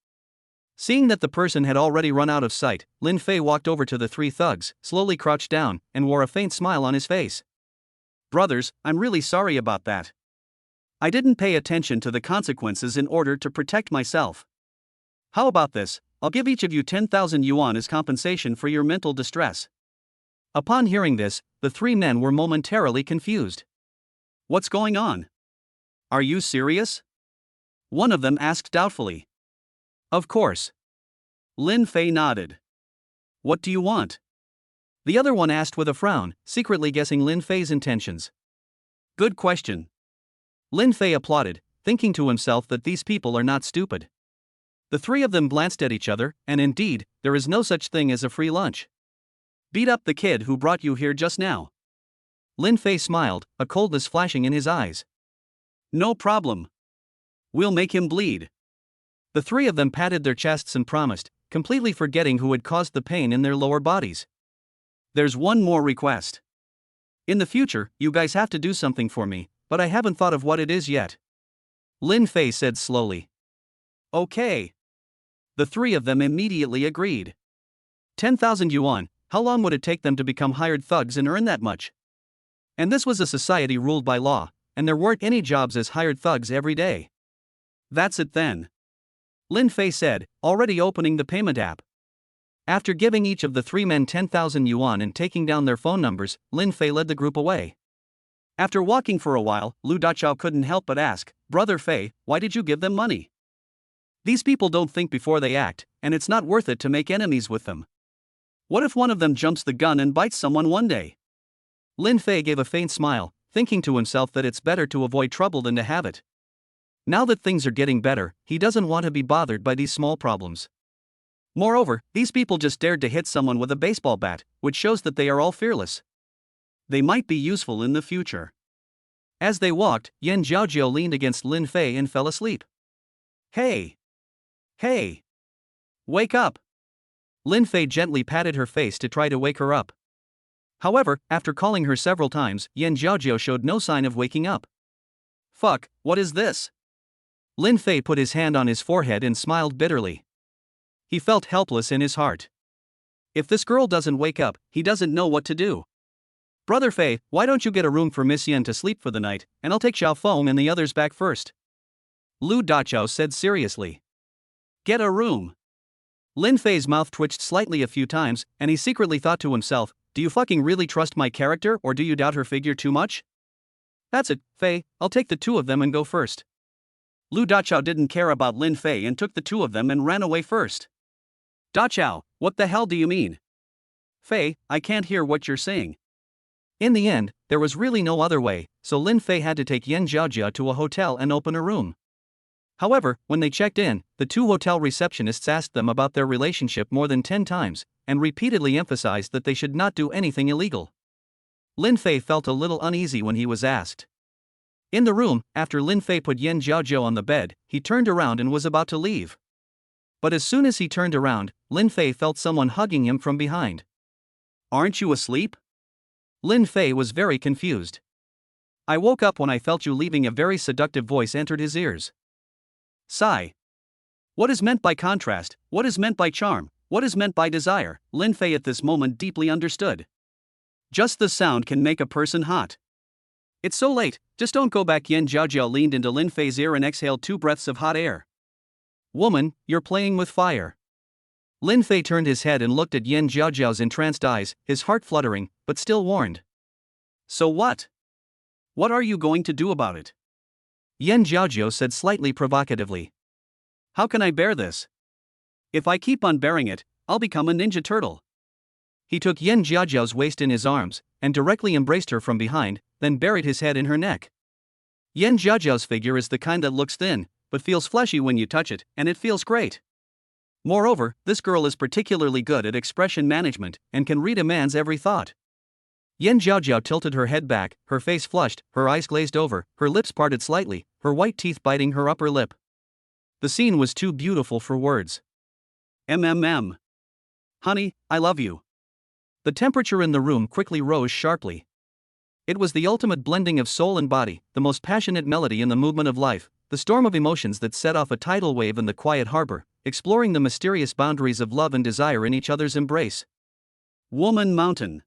Seeing that the person had already run out of sight, Lin Fei walked over to the 3 thugs, slowly crouched down, and wore a faint smile on his face. Brothers, I'm really sorry about that. I didn't pay attention to the consequences in order to protect myself. How about this? I'll give each of you 10,000 yuan as compensation for your mental distress. Upon hearing this, the 3 men were momentarily confused. What's going on? Are you serious? One of them asked doubtfully. Of course. Lin Fei nodded. What do you want? The other one asked with a frown, secretly guessing Lin Fei's intentions. Good question. Lin Fei applauded, thinking to himself that these people are not stupid. The 3 of them glanced at each other, and indeed, there is no such thing as a free lunch. Beat up the kid who brought you here just now. Lin Fei smiled, a coldness flashing in his eyes. No problem. We'll make him bleed. The 3 of them patted their chests and promised, completely forgetting who had caused the pain in their lower bodies. There's one more request. In the future, you guys have to do something for me, but I haven't thought of what it is yet. Lin Fei said slowly. Okay. The 3 of them immediately agreed. 10,000 yuan, how long would it take them to become hired thugs and earn that much? And this was a society ruled by law, and there weren't any jobs as hired thugs every day. That's it then. Lin Fei said, already opening the payment app. After giving each of the 3 men 10,000 yuan and taking down their phone numbers, Lin Fei led the group away. After walking for a while, Lu Dachao couldn't help but ask, Brother Fei, why did you give them money? These people don't think before they act, and it's not worth it to make enemies with them. What if one of them jumps the gun and bites someone one day? Lin Fei gave a faint smile, thinking to himself that it's better to avoid trouble than to have it. Now that things are getting better, he doesn't want to be bothered by these small problems. Moreover, these people just dared to hit someone with a baseball bat, which shows that they are all fearless. They might be useful in the future. As they walked, Yan Zhaojiao leaned against Lin Fei and fell asleep. Hey! Hey! Wake up! Lin Fei gently patted her face to try to wake her up. However, after calling her several times, Yan Zhaojiao showed no sign of waking up. Fuck, what is this? Lin Fei put his hand on his forehead and smiled bitterly. He felt helpless in his heart. If this girl doesn't wake up, he doesn't know what to do. Brother Fei, why don't you get a room for Miss Yan to sleep for the night, and I'll take Xiao Feng and the others back first? Lu Dachao said seriously. Get a room. Lin Fei's mouth twitched slightly a few times, and he secretly thought to himself, do you fucking really trust my character or do you doubt her figure too much? That's it, Fei, I'll take the 2 of them and go first. Lu Dachao didn't care about Lin Fei and took the 2 of them and ran away first. Dachao, What the hell do you mean? Fei, I can't hear what you're saying. In the end, there was really no other way, so Lin Fei had to take Yan Jiaojia to a hotel and open a room. However, when they checked in, the two hotel receptionists asked them about their relationship more than 10 times, and repeatedly emphasized that they should not do anything illegal. Lin Fei felt a little uneasy when he was asked. In the room, after Lin Fei put Yan Jiaozhou on the bed, he turned around and was about to leave. But as soon as he turned around, Lin Fei felt someone hugging him from behind. Aren't you asleep? Lin Fei was very confused. I woke up when I felt you leaving. A very seductive voice entered his ears. Sigh. What is meant by contrast? What is meant by charm? What is meant by desire? Lin Fei at this moment deeply understood. Just the sound can make a person hot. It's so late, just don't go back. Yan Jiaozhou leaned into Lin Fei's ear and exhaled 2 breaths of hot air. Woman, you're playing with fire. Lin Fei turned his head and looked at Yan Jiaozhou's entranced eyes, his heart fluttering, but still warned. So what? What are you going to do about it? Yan Jiaozhou said slightly provocatively. How can I bear this? If I keep on bearing it, I'll become a ninja turtle. He took Yan Jiaozhou's waist in his arms, and directly embraced her from behind, then buried his head in her neck. Yan Jiaozhou's figure is the kind that looks thin, but feels fleshy when you touch it, and it feels great. Moreover, this girl is particularly good at expression management, and can read a man's every thought. Yan Jiaozhou tilted her head back, her face flushed, her eyes glazed over, her lips parted slightly, her white teeth biting her upper lip. The scene was too beautiful for words. MMM. Honey, I love you. The temperature in the room quickly rose sharply. It was the ultimate blending of soul and body, the most passionate melody in the movement of life, the storm of emotions that set off a tidal wave in the quiet harbor, exploring the mysterious boundaries of love and desire in each other's embrace. Woman Mountain.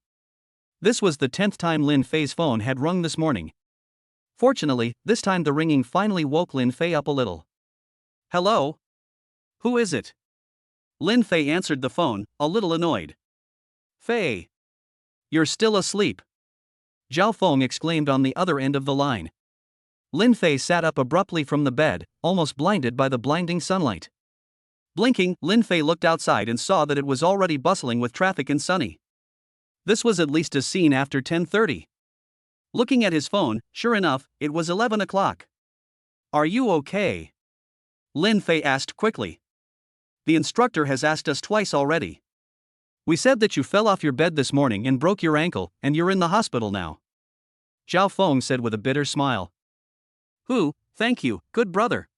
This was the 10th time Lin Fei's phone had rung this morning. Fortunately, this time the ringing finally woke Lin Fei up a little. Hello? Who is it? Lin Fei answered the phone, a little annoyed. Fei. You're still asleep. Zhao Feng exclaimed on the other end of the line. Lin Fei sat up abruptly from the bed, almost blinded by the blinding sunlight. Blinking, Lin Fei looked outside and saw that it was already bustling with traffic and sunny. This was at least a scene after 10:30. Looking at his phone, sure enough, it was 11 o'clock. Are you okay? Lin Fei asked quickly. The instructor has asked us twice already. We said that you fell off your bed this morning and broke your ankle, and you're in the hospital now. Zhao Feng said with a bitter smile. Thank you, good brother.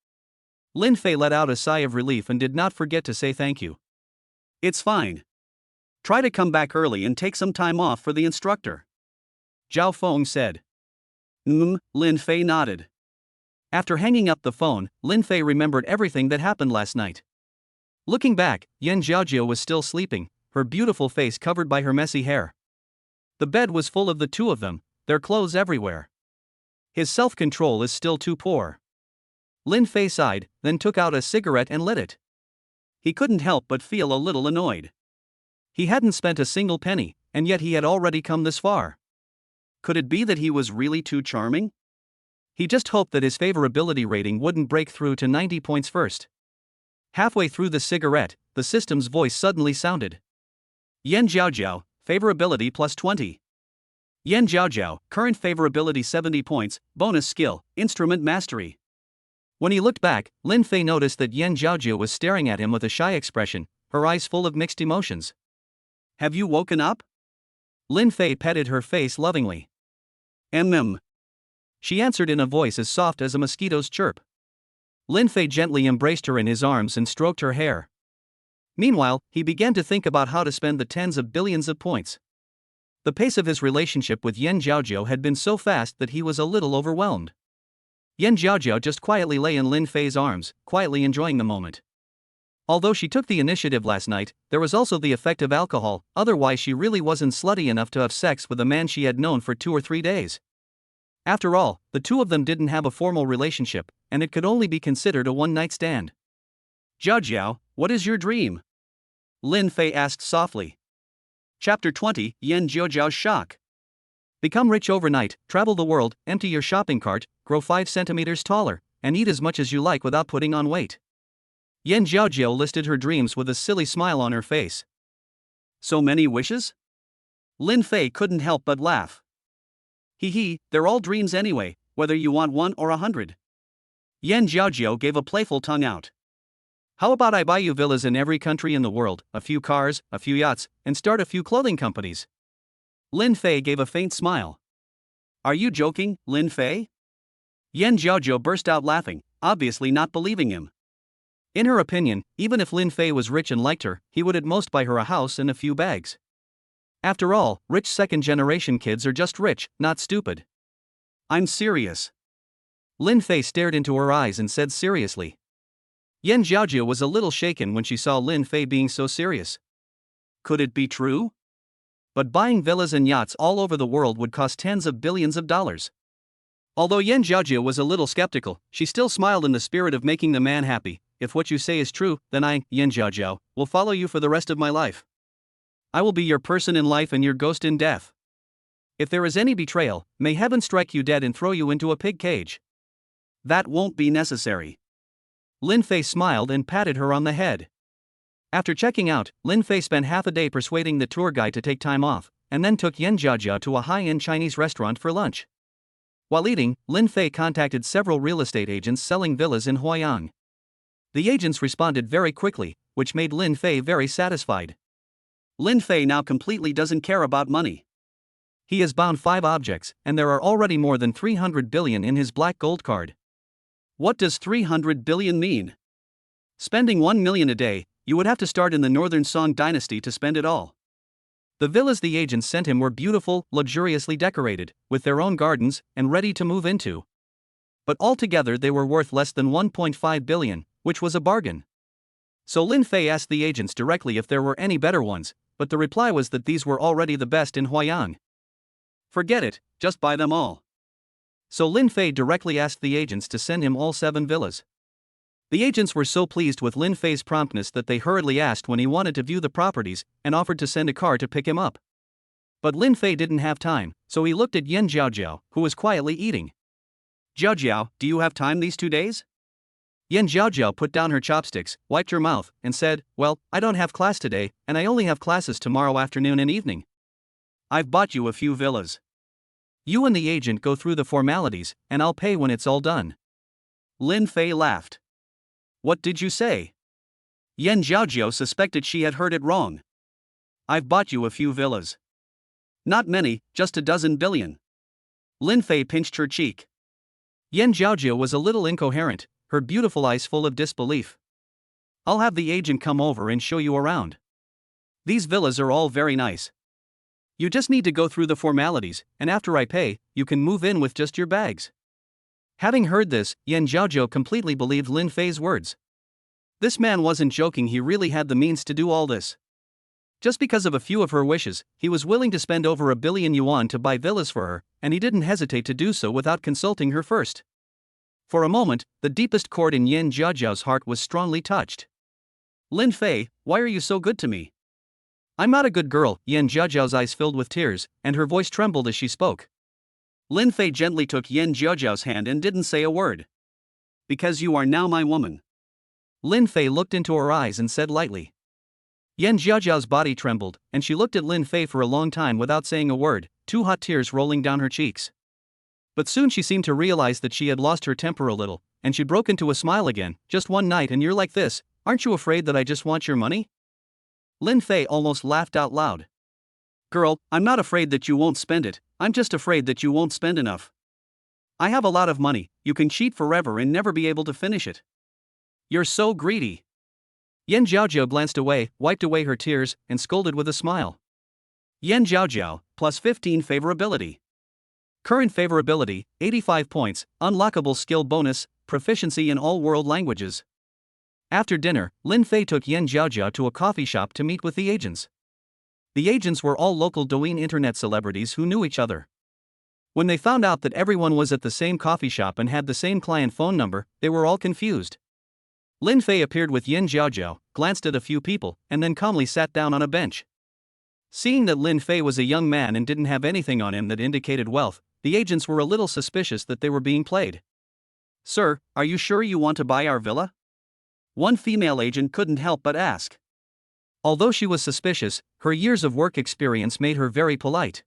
Lin Fei let out a sigh of relief and did not forget to say thank you. It's fine. Try to come back early and take some time off for the instructor. Zhao Feng said. Lin Fei nodded. After hanging up the phone, Lin Fei remembered everything that happened last night. Looking back, Yan Jiaozhou was still sleeping, her beautiful face covered by her messy hair. The bed was full of the two of them, their clothes everywhere. His self-control is still too poor. Lin Fei sighed, then took out a cigarette and lit it. He couldn't help but feel a little annoyed. He hadn't spent a single penny, and yet he had already come this far. Could it be that he was really too charming? He just hoped that his favorability rating wouldn't break through to 90 points first. Halfway through the cigarette, the system's voice suddenly sounded. Yan Jiaozhou, favorability plus 20. Yan Jiaozhou, current favorability 70 points, bonus skill, instrument mastery. When he looked back, Lin Fei noticed that Yan Jiaozhou was staring at him with a shy expression, her eyes full of mixed emotions. Have you woken up? Lin Fei petted her face lovingly. She answered in a voice as soft as a mosquito's chirp. Lin Fei gently embraced her in his arms and stroked her hair. Meanwhile, he began to think about how to spend the tens of billions of points. The pace of his relationship with Yan Jiaozhou had been so fast that he was a little overwhelmed. Yan Jiaozhou just quietly lay in Lin Fei's arms, quietly enjoying the moment. Although she took the initiative last night, there was also the effect of alcohol, otherwise she really wasn't slutty enough to have sex with a man she had known for 2 or 3 days. After all, the two of them didn't have a formal relationship, and it could only be considered a one-night stand. Jiaozhou, what is your dream? Lin Fei asked softly. Chapter 20, Yan Jiaozhou's shock. Become rich overnight, travel the world, empty your shopping cart, grow 5 centimeters taller, and eat as much as you like without putting on weight. Yan Jiaozhou listed her dreams with a silly smile on her face. So many wishes? Lin Fei couldn't help but laugh. Hee hee, they're all dreams anyway, whether you want 1 or 100. Yan Jiaojiao gave a playful tongue out. How about I buy you villas in every country in the world, a few cars, a few yachts, and start a few clothing companies? Lin Fei gave a faint smile. Are you joking, Lin Fei? Yan Jiaojiao burst out laughing, obviously not believing him. In her opinion, even if Lin Fei was rich and liked her, he would at most buy her a house and a few bags. After all, rich second-generation kids are just rich, not stupid. I'm serious. Lin Fei stared into her eyes and said seriously. Yan Jiaojiao was a little shaken when she saw Lin Fei being so serious. Could it be true? But buying villas and yachts all over the world would cost tens of billions of dollars. Although Yan Jiaojiao was a little skeptical, she still smiled in the spirit of making the man happy. If what you say is true, then I, Yan Jiaojiao, will follow you for the rest of my life. I will be your person in life and your ghost in death. If there is any betrayal, may heaven strike you dead and throw you into a pig cage. That won't be necessary. Lin Fei smiled and patted her on the head. After checking out, Lin Fei spent half a day persuading the tour guide to take time off, and then took Yan Jiajiao to a high-end Chinese restaurant for lunch. While eating, Lin Fei contacted several real estate agents selling villas in Huayang. The agents responded very quickly, which made Lin Fei very satisfied. Lin Fei now completely doesn't care about money. He has bound 5 objects, and there are already more than 300 billion in his black gold card. What does 300 billion mean? Spending 1 million a day, you would have to start in the Northern Song dynasty to spend it all. The villas the agents sent him were beautiful, luxuriously decorated, with their own gardens, and ready to move into. But altogether they were worth less than 1.5 billion, which was a bargain. So Lin Fei asked the agents directly if there were any better ones, but the reply was that these were already the best in Huayang. Forget it, just buy them all. So Lin Fei directly asked the agents to send him all 7 villas. The agents were so pleased with Lin Fei's promptness that they hurriedly asked when he wanted to view the properties, and offered to send a car to pick him up. But Lin Fei didn't have time, so he looked at Yan Jiaojiao, who was quietly eating. Jiaojiao, do you have time these 2 days? Yan Jiaojiao put down her chopsticks, wiped her mouth, and said, well, I don't have class today, and I only have classes tomorrow afternoon and evening. I've bought you a few villas. You and the agent go through the formalities, and I'll pay when it's all done. Lin Fei laughed. What did you say? Yan Jiaojiao suspected she had heard it wrong. I've bought you a few villas. Not many, just a dozen billion. Lin Fei pinched her cheek. Yan Jiaojiao was a little incoherent, her beautiful eyes full of disbelief. I'll have the agent come over and show you around. These villas are all very nice. You just need to go through the formalities, and after I pay, you can move in with just your bags. Having heard this, Yan Jiaojiao completely believed Lin Fei's words. This man wasn't joking, he really had the means to do all this. Just because of a few of her wishes, he was willing to spend over 1 billion yuan to buy villas for her, and he didn't hesitate to do so without consulting her first. For a moment, the deepest chord in Yan Jiaojiao's heart was strongly touched. Lin Fei, why are you so good to me? I'm not a good girl, Yan Jiaojiao's eyes filled with tears, and her voice trembled as she spoke. Lin Fei gently took Yan Jiaojiao's hand and didn't say a word. Because you are now my woman. Lin Fei looked into her eyes and said lightly. Yan Jiaojiao's body trembled, and she looked at Lin Fei for a long time without saying a word, 2 hot tears rolling down her cheeks. But soon she seemed to realize that she had lost her temper a little, and she broke into a smile again. Just one night and you're like this, aren't you afraid that I just want your money? Lin Fei almost laughed out loud. Girl, I'm not afraid that you won't spend it, I'm just afraid that you won't spend enough. I have a lot of money, you can cheat forever and never be able to finish it. You're so greedy. Yan Jiaojiao glanced away, wiped away her tears, and scolded with a smile. Yan Jiaojiao, plus 15 favorability. Current favorability, 85 points, unlockable skill bonus, proficiency in all world languages. After dinner, Lin Fei took Yan Jiaojiao to a coffee shop to meet with the agents. The agents were all local Douyin internet celebrities who knew each other. When they found out that everyone was at the same coffee shop and had the same client phone number, they were all confused. Lin Fei appeared with Yan Jiaojiao, glanced at a few people, and then calmly sat down on a bench. Seeing that Lin Fei was a young man and didn't have anything on him that indicated wealth, the agents were a little suspicious that they were being played. Sir, are you sure you want to buy our villa? One female agent couldn't help but ask. Although she was suspicious, her years of work experience made her very polite.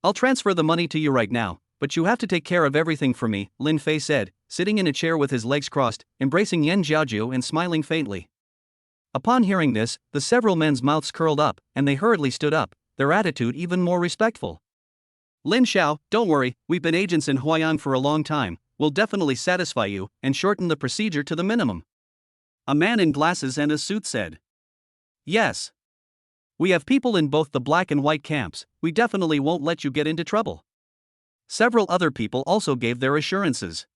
I'll transfer the money to you right now, but you have to take care of everything for me, Lin Fei said, sitting in a chair with his legs crossed, embracing Yan Jiajiu and smiling faintly. Upon hearing this, the several men's mouths curled up, and they hurriedly stood up, their attitude even more respectful. Lin Xiao, don't worry, we've been agents in Huayang for a long time, we'll definitely satisfy you, and shorten the procedure to the minimum. A man in glasses and a suit said. Yes. We have people in both the black and white camps, we definitely won't let you get into trouble. Several other people also gave their assurances.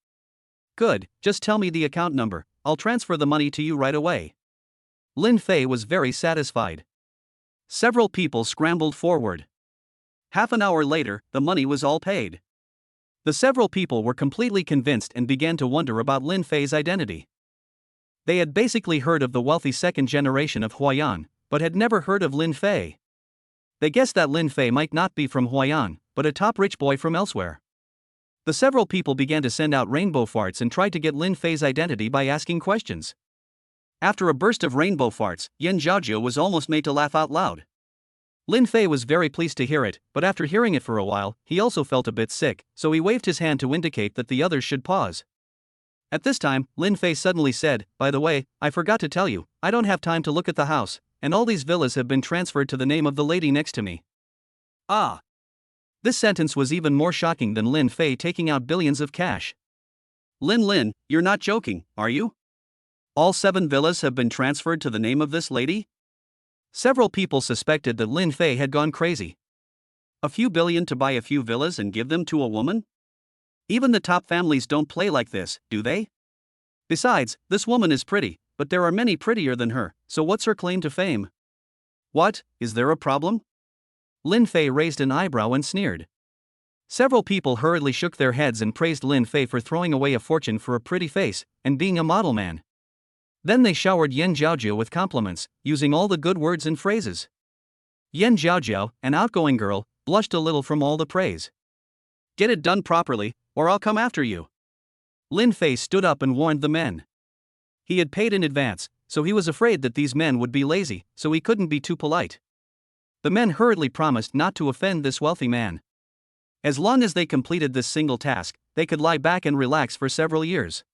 Good, just tell me the account number, I'll transfer the money to you right away. Lin Fei was very satisfied. Several people scrambled forward. Half an hour later, the money was all paid. The several people were completely convinced and began to wonder about Lin Fei's identity. They had basically heard of the wealthy second generation of Huayan, but had never heard of Lin Fei. They guessed that Lin Fei might not be from Huayan, but a top rich boy from elsewhere. The several people began to send out rainbow farts and tried to get Lin Fei's identity by asking questions. After a burst of rainbow farts, Yan Zhaojiu was almost made to laugh out loud. Lin Fei was very pleased to hear it, but after hearing it for a while, he also felt a bit sick, so he waved his hand to indicate that the others should pause. At this time, Lin Fei suddenly said, by the way, I forgot to tell you, I don't have time to look at the house, and all these villas have been transferred to the name of the lady next to me. Ah! This sentence was even more shocking than Lin Fei taking out billions of cash. Lin, you're not joking, are you? All 7 villas have been transferred to the name of this lady? Several people suspected that Lin Fei had gone crazy. A few billion to buy a few villas and give them to a woman? Even the top families don't play like this, do they? Besides, this woman is pretty, but there are many prettier than her, so what's her claim to fame? What, is there a problem? Lin Fei raised an eyebrow and sneered. Several people hurriedly shook their heads and praised Lin Fei for throwing away a fortune for a pretty face, and being a model man. Then they showered Yan Zhaojiu with compliments, using all the good words and phrases. Yan Zhaojiu, an outgoing girl, blushed a little from all the praise. Get it done properly, or I'll come after you. Lin Fei stood up and warned the men. He had paid in advance, so he was afraid that these men would be lazy, so he couldn't be too polite. The men hurriedly promised not to offend this wealthy man. As long as they completed this single task, they could lie back and relax for several years.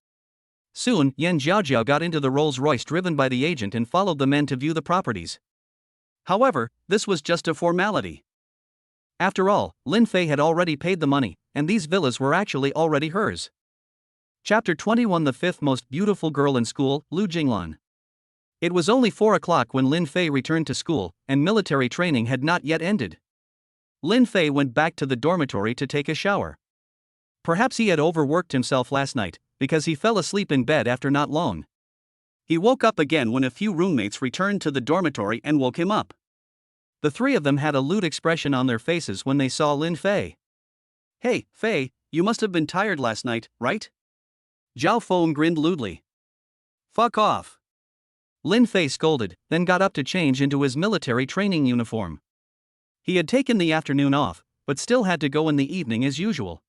Soon, Yan Zhaojiu got into the Rolls-Royce driven by the agent and followed the men to view the properties. However, this was just a formality. After all, Lin Fei had already paid the money, and these villas were actually already hers. Chapter 21. The fifth most beautiful girl in school, Lu Jinglan. It was only 4 o'clock when Lin Fei returned to school, and military training had not yet ended. Lin Fei went back to the dormitory to take a shower. Perhaps he had overworked himself last night, because he fell asleep in bed after not long. He woke up again when a few roommates returned to the dormitory and woke him up. The 3 of them had a lewd expression on their faces when they saw Lin Fei. Hey, Fei, you must have been tired last night, right? Zhao Feng grinned lewdly. Fuck off. Lin Fei scolded, then got up to change into his military training uniform. He had taken the afternoon off, but still had to go in the evening as usual.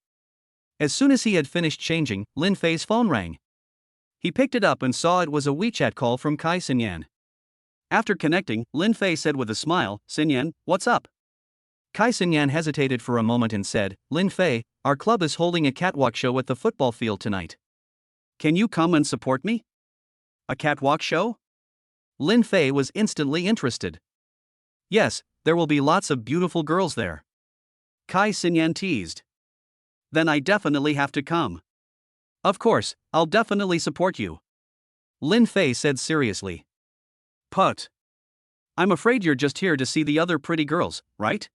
As soon as he had finished changing, Lin Fei's phone rang. He picked it up and saw it was a WeChat call from Kai Xinyan. After connecting, Lin Fei said with a smile, Xinyan, what's up? Kai Xinyan hesitated for a moment and said, Lin Fei, our club is holding a catwalk show at the football field tonight. Can you come and support me? A catwalk show? Lin Fei was instantly interested. Yes, there will be lots of beautiful girls there. Kai Xinyan teased. Then I definitely have to come. Of course, I'll definitely support you. Lin Fei said seriously. Put. I'm afraid you're just here to see the other pretty girls, right?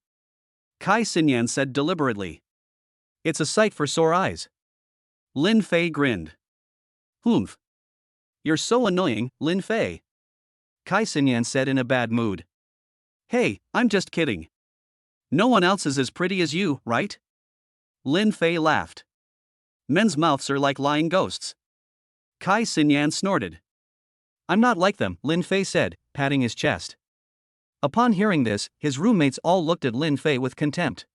Kai Xinyan said deliberately. It's a sight for sore eyes. Lin Fei grinned. Humph. You're so annoying, Lin Fei. Kai Xinyan said in a bad mood. Hey, I'm just kidding. No one else is as pretty as you, right? Lin Fei laughed. Men's mouths are like lying ghosts. Kai Xinyan snorted. I'm not like them, Lin Fei said, patting his chest. Upon hearing this, his roommates all looked at Lin Fei with contempt.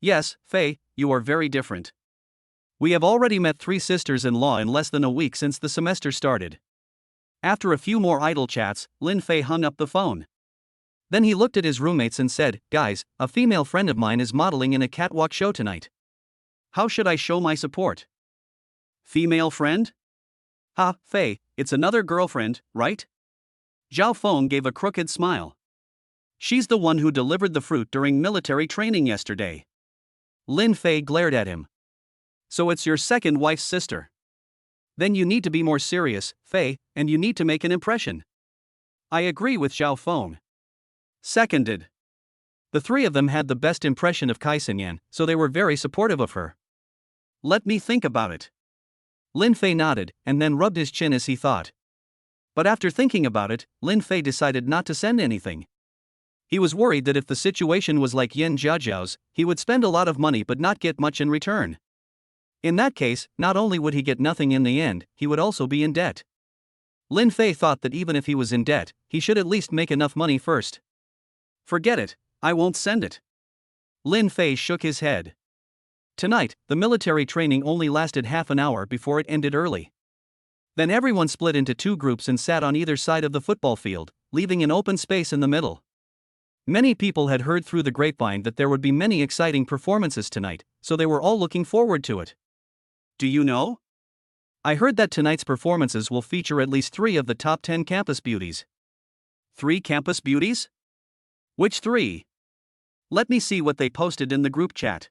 Yes, Fei, you are very different. We have already met 3 sisters-in-law in less than a week since the semester started. After a few more idle chats, Lin Fei hung up the phone. Then he looked at his roommates and said, "Guys, a female friend of mine is modeling in a catwalk show tonight. How should I show my support?" "Female friend? Ha, Fei, it's another girlfriend, right?" Zhao Feng gave a crooked smile. "She's the one who delivered the fruit during military training yesterday." Lin Fei glared at him. "So it's your second wife's sister? Then you need to be more serious, Fei, and you need to make an impression." "I agree with Zhao Feng." Seconded. The three of them had the best impression of Kai Xinyan, so they were very supportive of her. "Let me think about it." Lin Fei nodded, and then rubbed his chin as he thought. But after thinking about it, Lin Fei decided not to send anything. He was worried that if the situation was like Yin Jiajiao's, he would spend a lot of money but not get much in return. In that case, not only would he get nothing in the end, he would also be in debt. Lin Fei thought that even if he was in debt, he should at least make enough money first. "Forget it, I won't send it." Lin Fei shook his head. Tonight, the military training only lasted half an hour before it ended early. Then everyone split into two groups and sat on either side of the football field, leaving an open space in the middle. Many people had heard through the grapevine that there would be many exciting performances tonight, so they were all looking forward to it. "Do you know? I heard that tonight's performances will feature at least 3 of the top 10 campus beauties." "3 campus beauties? Which 3? Let me see what they posted in the group chat."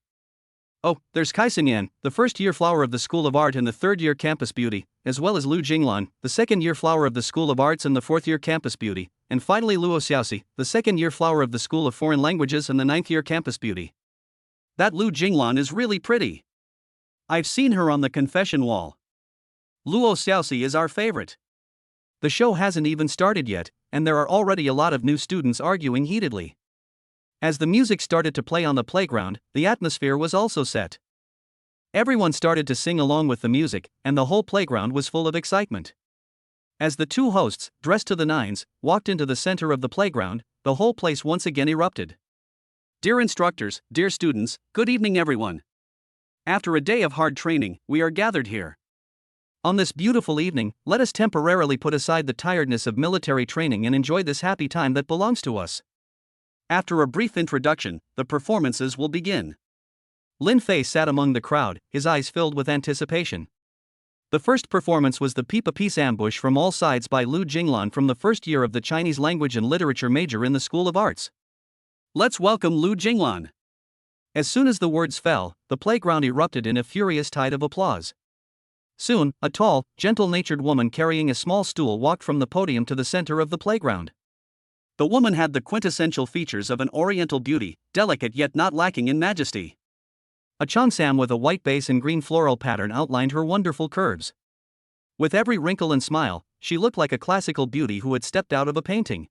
"Oh, there's Kai Xinyan, the first-year flower of the School of Art and the third-year campus beauty, as well as Lu Jinglan, the second-year flower of the School of Arts and the fourth-year campus beauty, and finally Luo Xiaoxi, the second-year flower of the School of Foreign Languages and the ninth-year campus beauty. That Lu Jinglan is really pretty. I've seen her on the confession wall. Luo Xiaoxi is our favorite." The show hasn't even started yet, and there are already a lot of new students arguing heatedly. As the music started to play on the playground, the atmosphere was also set. Everyone started to sing along with the music, and the whole playground was full of excitement. As the two hosts, dressed to the nines, walked into the center of the playground, the whole place once again erupted. "Dear instructors, dear students, good evening everyone. After a day of hard training, we are gathered here. On this beautiful evening, let us temporarily put aside the tiredness of military training and enjoy this happy time that belongs to us. After a brief introduction, the performances will begin." Lin Fei sat among the crowd, his eyes filled with anticipation. The first performance was the Peep a Piece Ambush from All Sides by Lu Jinglan from the first year of the Chinese Language and Literature major in the School of Arts. "Let's welcome Lu Jinglan." As soon as the words fell, the playground erupted in a furious tide of applause. Soon, a tall, gentle-natured woman carrying a small stool walked from the podium to the center of the playground. The woman had the quintessential features of an oriental beauty, delicate yet not lacking in majesty. A cheongsam with a white base and green floral pattern outlined her wonderful curves. With every wrinkle and smile, she looked like a classical beauty who had stepped out of a painting.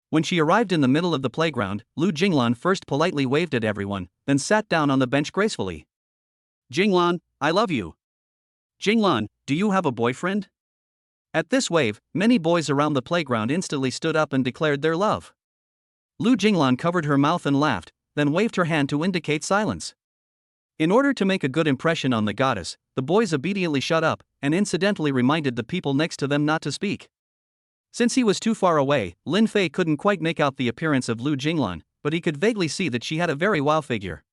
When she arrived in the middle of the playground, Lu Jinglan first politely waved at everyone, then sat down on the bench gracefully. "Jinglan, I love you." "Jinglan, do you have a boyfriend?" At this wave, many boys around the playground instantly stood up and declared their love. Lu Jinglan covered her mouth and laughed, then waved her hand to indicate silence. In order to make a good impression on the goddess, the boys obediently shut up, and incidentally reminded the people next to them not to speak. Since he was too far away, Lin Fei couldn't quite make out the appearance of Lu Jinglan, but he could vaguely see that she had a very wow figure.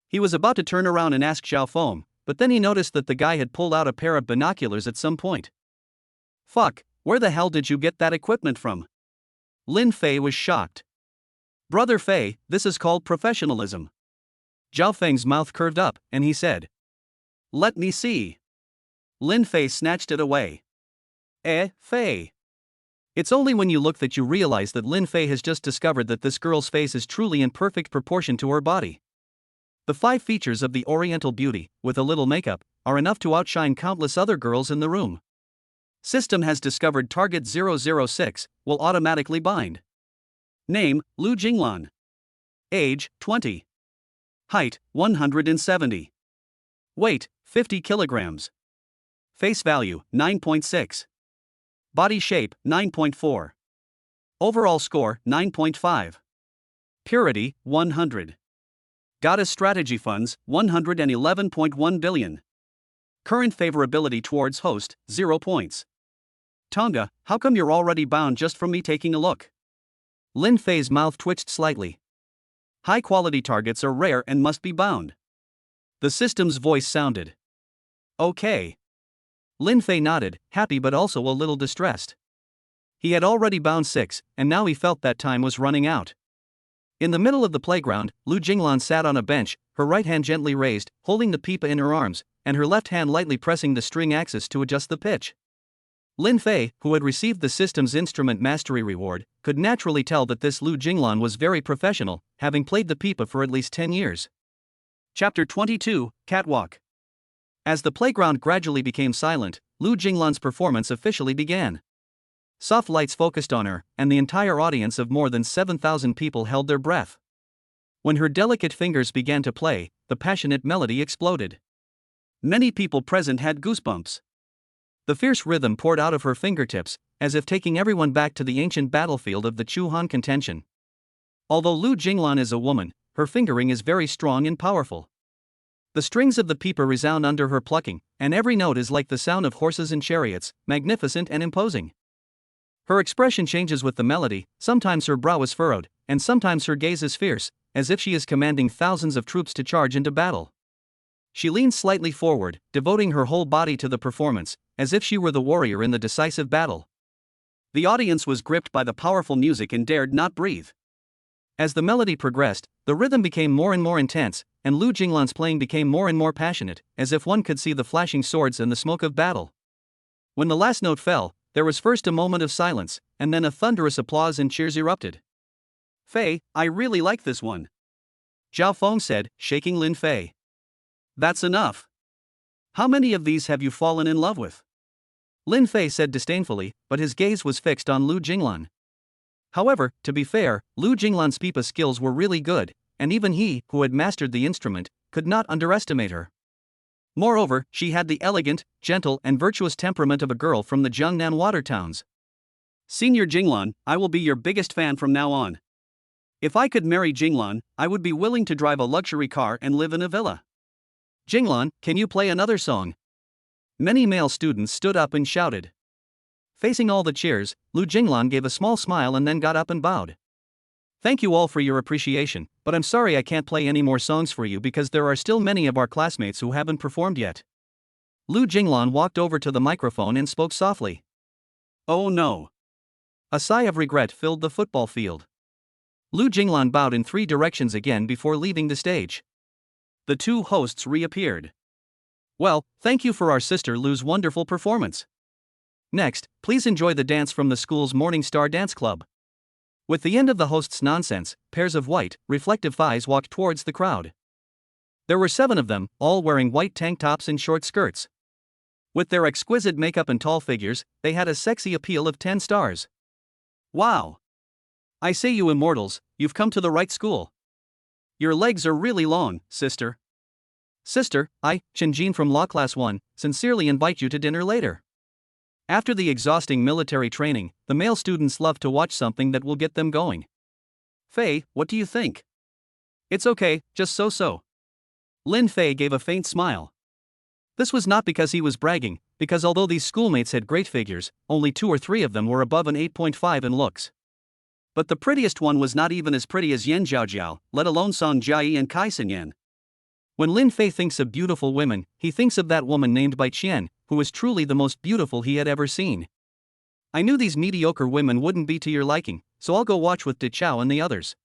He was about to turn around and ask Zhao Feng, but then he noticed that the guy had pulled out a pair of binoculars at some point. "Fuck, where the hell did you get that equipment from?" Lin Fei was shocked. "Brother Fei, this is called professionalism." Zhao Feng's mouth curved up, and he said, "Let me see." Lin Fei snatched it away. Fei. It's only when you look that you realize that Lin Fei has just discovered that this girl's face is truly in perfect proportion to her body. The 5 features of the Oriental beauty, with a little makeup, are enough to outshine countless other girls in the room. System has discovered target 006, will automatically bind. Name, Lu Jinglan. Age, 20. Height, 170. Weight, 50 kilograms. Face value, 9.6. Body shape, 9.4. Overall score, 9.5. Purity, 100. Goddess strategy funds, 111.1 billion. Current favorability towards host, 0 points. Tonga, how come you're already bound just from me taking a look? Lin Fei's mouth twitched slightly. High-quality targets are rare and must be bound. The system's voice sounded. Okay. Lin Fei nodded, happy but also a little distressed. He had already bound 6, and now he felt that time was running out. In the middle of the playground, Lu Jinglan sat on a bench, her right hand gently raised, holding the pipa in her arms, and her left hand lightly pressing the string axis to adjust the pitch. Lin Fei, who had received the system's instrument mastery reward, could naturally tell that this Lu Jinglan was very professional, having played the pipa for at least 10 years. Chapter 22, Catwalk. As the playground gradually became silent, Lu Jinglan's performance officially began. Soft lights focused on her, and the entire audience of more than 7,000 people held their breath. When her delicate fingers began to play, the passionate melody exploded. Many people present had goosebumps. The fierce rhythm poured out of her fingertips, as if taking everyone back to the ancient battlefield of the Chu Han contention. Although Lu Jinglan is a woman, her fingering is very strong and powerful. The strings of the pipa resound under her plucking, and every note is like the sound of horses and chariots, magnificent and imposing. Her expression changes with the melody, sometimes her brow is furrowed, and sometimes her gaze is fierce, as if she is commanding thousands of troops to charge into battle. She leans slightly forward, devoting her whole body to the performance, as if she were the warrior in the decisive battle. The audience was gripped by the powerful music and dared not breathe. As the melody progressed, the rhythm became more and more intense, and Lu Jinglan's playing became more and more passionate, as if one could see the flashing swords and the smoke of battle. When the last note fell, there was first a moment of silence, and then a thunderous applause and cheers erupted. "Fei, I really like this one," Zhao Feng said, shaking Lin Fei. "That's enough. How many of these have you fallen in love with?" Lin Fei said disdainfully, but his gaze was fixed on Lu Jinglan. However, to be fair, Lu Jinglan's pipa skills were really good, and even he, who had mastered the instrument, could not underestimate her. Moreover, she had the elegant, gentle and virtuous temperament of a girl from the Jiangnan water towns. "Senior Jinglan, I will be your biggest fan from now on. If I could marry Jinglan, I would be willing to drive a luxury car and live in a villa. Jinglan, can you play another song?" Many male students stood up and shouted. Facing all the cheers, Lu Jinglan gave a small smile and then got up and bowed. "Thank you all for your appreciation, but I'm sorry I can't play any more songs for you because there are still many of our classmates who haven't performed yet." Lu Jinglan walked over to the microphone and spoke softly. "Oh no." A sigh of regret filled the football field. Lu Jinglan bowed in 3 directions again before leaving the stage. The 2 hosts reappeared. "Well, thank you for our sister Lu's wonderful performance. Next, please enjoy the dance from the school's Morning Star Dance Club." With the end of the host's nonsense, pairs of white, reflective thighs walked towards the crowd. There were 7 of them, all wearing white tank tops and short skirts. With their exquisite makeup and tall figures, they had a sexy appeal of 10 stars. "Wow! I say, you immortals, you've come to the right school. Your legs are really long, sister. Sister, I, Chenjin from Law Class 1, sincerely invite you to dinner later." After the exhausting military training, the male students love to watch something that will get them going. "Fei, what do you think?" "It's okay, just so-so." Lin Fei gave a faint smile. This was not because he was bragging, because although these schoolmates had great figures, only 2 or 3 of them were above an 8.5 in looks. But the prettiest one was not even as pretty as Yan Zhaojiao, let alone Song Jiayi and Kai Xinyan. When Lin Fei thinks of beautiful women, he thinks of that woman named Bai Qian, who was truly the most beautiful he had ever seen. "I knew these mediocre women wouldn't be to your liking, so I'll go watch with De Chao and the others."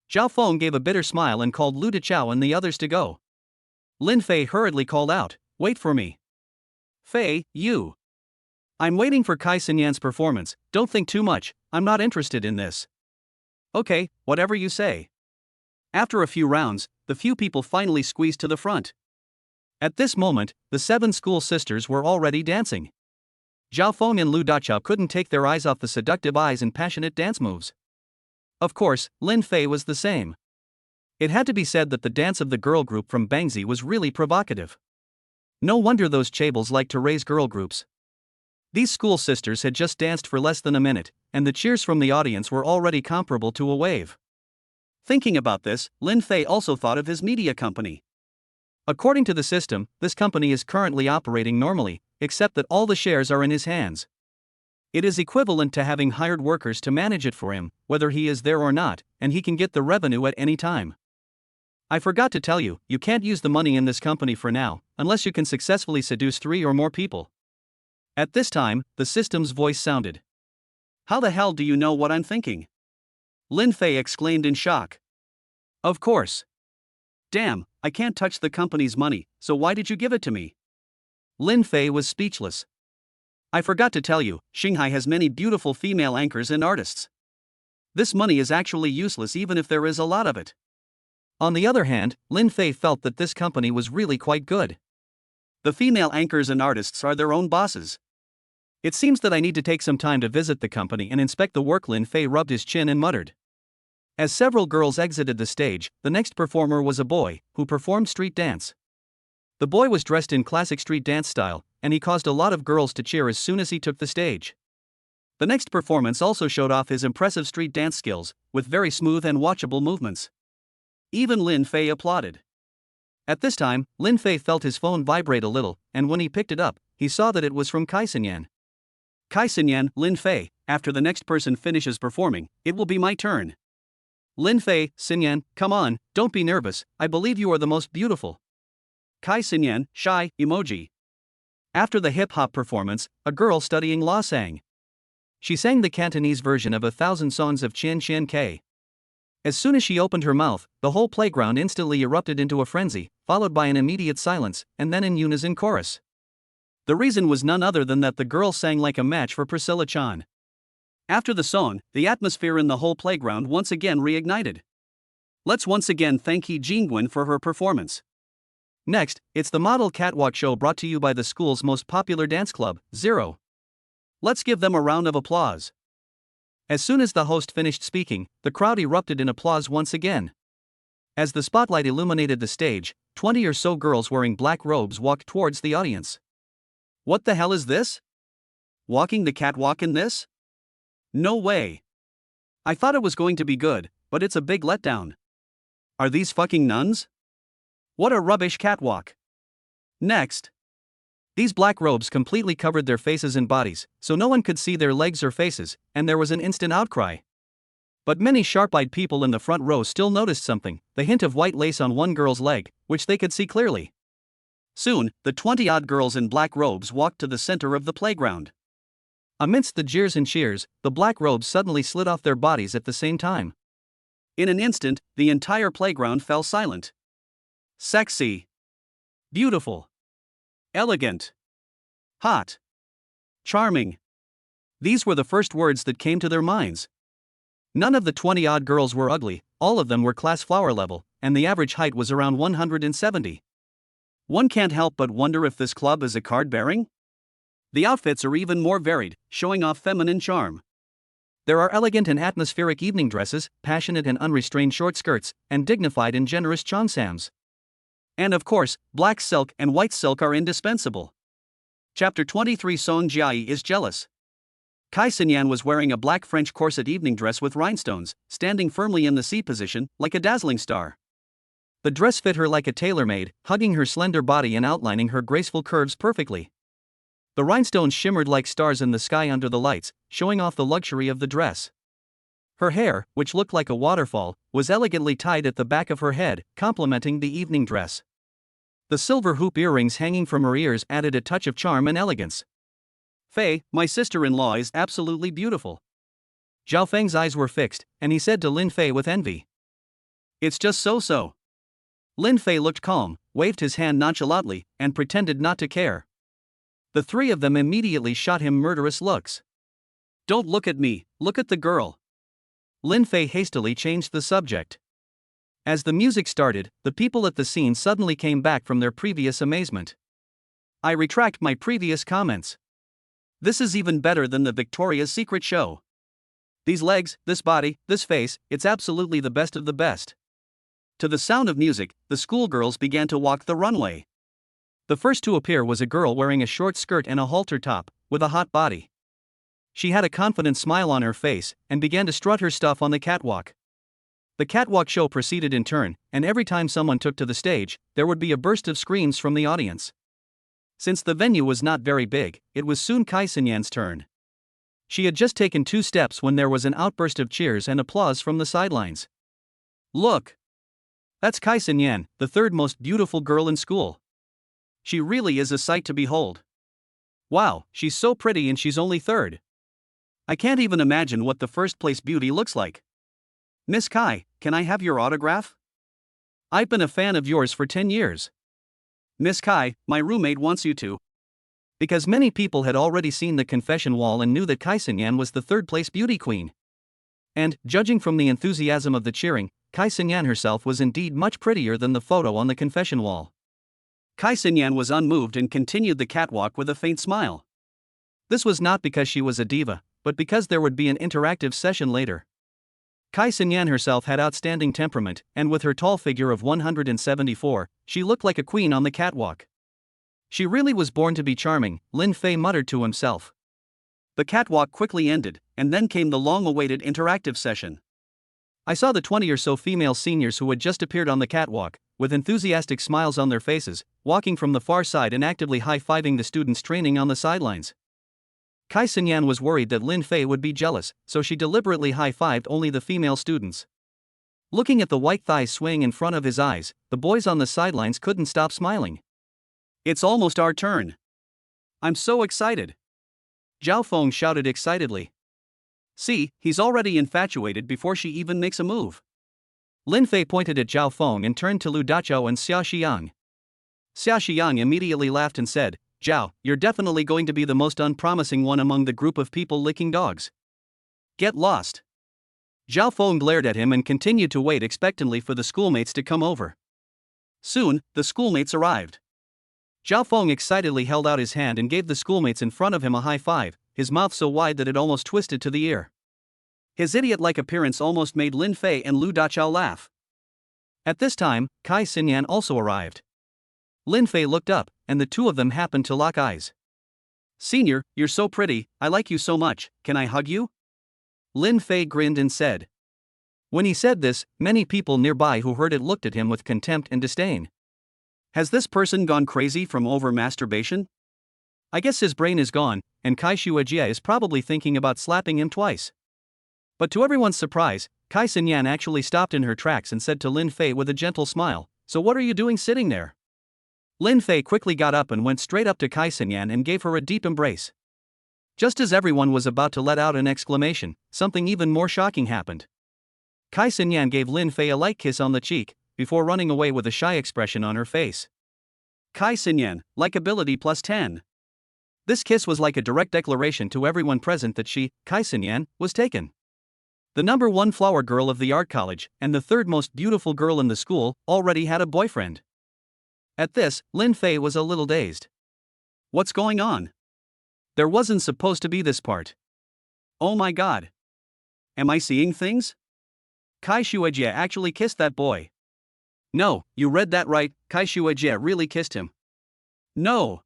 Zhao Feng gave a bitter smile and called Lu De Chao and the others to go. Lin Fei hurriedly called out, "Wait for me." "Fei, you." "I'm waiting for Kai Xinyan's performance, don't think too much, I'm not interested in this." "Okay, whatever you say." After a few rounds, the few people finally squeezed to the front. At this moment, the 7 school sisters were already dancing. Zhao Feng and Lu Dachao couldn't take their eyes off the seductive eyes and passionate dance moves. Of course, Lin Fei was the same. It had to be said that the dance of the girl group from Bangzi was really provocative. No wonder those chaebol liked to raise girl groups. These school sisters had just danced for less than a minute, and the cheers from the audience were already comparable to a wave. Thinking about this, Lin Fei also thought of his media company. According to the system, this company is currently operating normally, except that all the shares are in his hands. It is equivalent to having hired workers to manage it for him, whether he is there or not, and he can get the revenue at any time. I forgot to tell you, you can't use the money in this company for now, unless you can successfully seduce 3 or more people. At this time, the system's voice sounded. How the hell do you know what I'm thinking? Lin Fei exclaimed in shock. Of course. Damn, I can't touch the company's money, so why did you give it to me? Lin Fei was speechless. I forgot to tell you, Shanghai has many beautiful female anchors and artists. This money is actually useless even if there is a lot of it. On the other hand, Lin Fei felt that this company was really quite good. The female anchors and artists are their own bosses. It seems that I need to take some time to visit the company and inspect the work. Lin Fei rubbed his chin and muttered. As several girls exited the stage, the next performer was a boy, who performed street dance. The boy was dressed in classic street dance style, and he caused a lot of girls to cheer as soon as he took the stage. The next performance also showed off his impressive street dance skills, with very smooth and watchable movements. Even Lin Fei applauded. At this time, Lin Fei felt his phone vibrate a little, and when he picked it up, he saw that it was from Kai Xinyan. Kai Xinyan, Lin Fei, after the next person finishes performing, it will be my turn. Lin Fei, Xinyan, come on, don't be nervous, I believe you are the most beautiful. Kai Xinyan, shy, emoji. After the hip-hop performance, a girl studying law sang. She sang the Cantonese version of 1,000 songs of Qian Qian Ke. As soon as she opened her mouth, the whole playground instantly erupted into a frenzy, followed by an immediate silence, and then in unison chorus. The reason was none other than that the girl sang like a match for Priscilla Chan. After the song, the atmosphere in the whole playground once again reignited. Let's once again thank He Jingwen for her performance. Next, it's the model catwalk show brought to you by the school's most popular dance club, Zero. Let's give them a round of applause. As soon as the host finished speaking, the crowd erupted in applause once again. As the spotlight illuminated the stage, 20 or so girls wearing black robes walked towards the audience. What the hell is this? Walking the catwalk in this? No way. I thought it was going to be good, but it's a big letdown. Are these fucking nuns? What a rubbish catwalk. Next. These black robes completely covered their faces and bodies, so no one could see their legs or faces, and there was an instant outcry. But many sharp-eyed people in the front row still noticed something, the hint of white lace on one girl's leg, which they could see clearly. Soon, the 20-odd girls in black robes walked to the center of the playground. Amidst the jeers and cheers, the black robes suddenly slid off their bodies at the same time. In an instant, the entire playground fell silent. Sexy. Beautiful. Elegant. Hot. Charming. These were the first words that came to their minds. None of the 20-odd girls were ugly, all of them were class flower level, and the average height was around 170. One can't help but wonder if this club is a card-bearing? The outfits are even more varied, showing off feminine charm. There are elegant and atmospheric evening dresses, passionate and unrestrained short skirts, and dignified and generous cheongsams. And of course, black silk and white silk are indispensable. Chapter 23 Song Jiayi is jealous. Kai Xinyan was wearing a black French corset evening dress with rhinestones, standing firmly in the C position, like a dazzling star. The dress fit her like a tailor-made, hugging her slender body and outlining her graceful curves perfectly. The rhinestones shimmered like stars in the sky under the lights, showing off the luxury of the dress. Her hair, which looked like a waterfall, was elegantly tied at the back of her head, complementing the evening dress. The silver hoop earrings hanging from her ears added a touch of charm and elegance. Fei, my sister-in-law is absolutely beautiful. Zhao Feng's eyes were fixed, and he said to Lin Fei with envy. It's just so-so. Lin Fei looked calm, waved his hand nonchalantly, and pretended not to care. The three of them immediately shot him murderous looks. Don't look at me, look at the girl. Lin Fei hastily changed the subject. As the music started, the people at the scene suddenly came back from their previous amazement. I retract my previous comments. This is even better than the Victoria's Secret show. These legs, this body, this face, it's absolutely the best of the best. To the sound of music, the schoolgirls began to walk the runway. The first to appear was a girl wearing a short skirt and a halter top, with a hot body. She had a confident smile on her face, and began to strut her stuff on the catwalk. The catwalk show proceeded in turn, and every time someone took to the stage, there would be a burst of screams from the audience. Since the venue was not very big, it was soon Kai Xinyan's turn. She had just taken 2 steps when there was an outburst of cheers and applause from the sidelines. Look! That's Kai Xinyan, the third most beautiful girl in school. She really is a sight to behold. Wow, she's so pretty and she's only third. I can't even imagine what the first place beauty looks like. Miss Kai, can I have your autograph? I've been a fan of yours for 10 years. Miss Kai, my roommate wants you to. Because many people had already seen the confession wall and knew that Kai Xinyan was the third place beauty queen. And, judging from the enthusiasm of the cheering, Kai Xinyan herself was indeed much prettier than the photo on the confession wall. Kai Xinyan was unmoved and continued the catwalk with a faint smile. This was not because she was a diva, but because there would be an interactive session later. Kai Xinyan herself had outstanding temperament, and with her tall figure of 174, she looked like a queen on the catwalk. She really was born to be charming, Lin Fei muttered to himself. The catwalk quickly ended, and then came the long-awaited interactive session. I saw the 20 or so female seniors who had just appeared on the catwalk, with enthusiastic smiles on their faces, walking from the far side and actively high-fiving the students training on the sidelines. Kai Xinyan was worried that Lin Fei would be jealous, so she deliberately high-fived only the female students. Looking at the white thighs swaying in front of his eyes, the boys on the sidelines couldn't stop smiling. It's almost our turn. I'm so excited. Zhao Feng shouted excitedly. See, he's already infatuated before she even makes a move. Lin Fei pointed at Zhao Feng and turned to Lu Dachao and Xia Xiang. Xia Xiang immediately laughed and said, Zhao, you're definitely going to be the most unpromising one among the group of people licking dogs. Get lost. Zhao Feng glared at him and continued to wait expectantly for the schoolmates to come over. Soon, the schoolmates arrived. Zhao Feng excitedly held out his hand and gave the schoolmates in front of him a high five, his mouth so wide that it almost twisted to the ear. His idiot-like appearance almost made Lin Fei and Lu Dachao laugh. At this time, Kai Xinyan also arrived. Lin Fei looked up, and the two of them happened to lock eyes. Senior, you're so pretty, I like you so much, can I hug you? Lin Fei grinned and said. When he said this, many people nearby who heard it looked at him with contempt and disdain. Has this person gone crazy from over-masturbation? I guess his brain is gone, and Kai Shuajie is probably thinking about slapping him twice. But to everyone's surprise, Kai Xinyan actually stopped in her tracks and said to Lin Fei with a gentle smile, So what are you doing sitting there? Lin Fei quickly got up and went straight up to Kai Xinyan and gave her a deep embrace. Just as everyone was about to let out an exclamation, something even more shocking happened. Kai Xinyan gave Lin Fei a light kiss on the cheek, before running away with a shy expression on her face. Kai Xinyan, likability plus 10. This kiss was like a direct declaration to everyone present that she, Kai Xinyan, was taken. The number 1 flower girl of the art college, and the third most beautiful girl in the school, already had a boyfriend. At this, Lin Fei was a little dazed. What's going on? There wasn't supposed to be this part. Oh my god. Am I seeing things? Kai Shuajie actually kissed that boy. No, you read that right, Kai Shuajie really kissed him. No.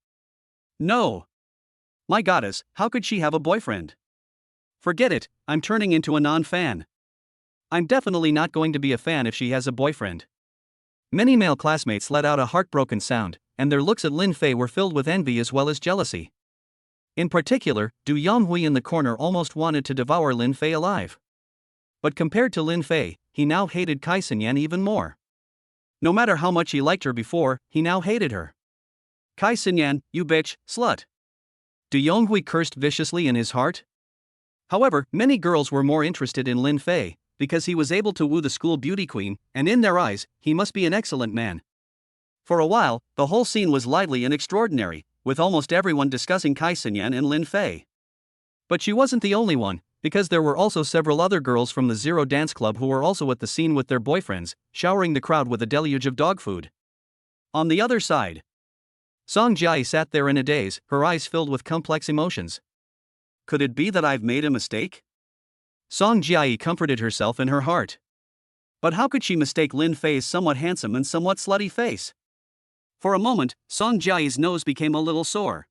No. My goddess, how could she have a boyfriend? Forget it, I'm turning into a non-fan. I'm definitely not going to be a fan if she has a boyfriend. Many male classmates let out a heartbroken sound, and their looks at Lin Fei were filled with envy as well as jealousy. In particular, Du Yonghui in the corner almost wanted to devour Lin Fei alive. But compared to Lin Fei, he now hated Kai Xinyan even more. No matter how much he liked her before, he now hated her. Kai Xinyan, you bitch, slut. Du Yonghui cursed viciously in his heart. However, many girls were more interested in Lin Fei, because he was able to woo the school beauty queen, and in their eyes, he must be an excellent man. For a while, the whole scene was lively and extraordinary, with almost everyone discussing Kai Xinyan and Lin Fei. But she wasn't the only one, because there were also several other girls from the Zero Dance Club who were also at the scene with their boyfriends, showering the crowd with a deluge of dog food. On the other side, Song Jiayi sat there in a daze, her eyes filled with complex emotions. Could it be that I've made a mistake? Song Jiayi comforted herself in her heart. But how could she mistake Lin Fei's somewhat handsome and somewhat slutty face? For a moment, Song Jiayi's nose became a little sore.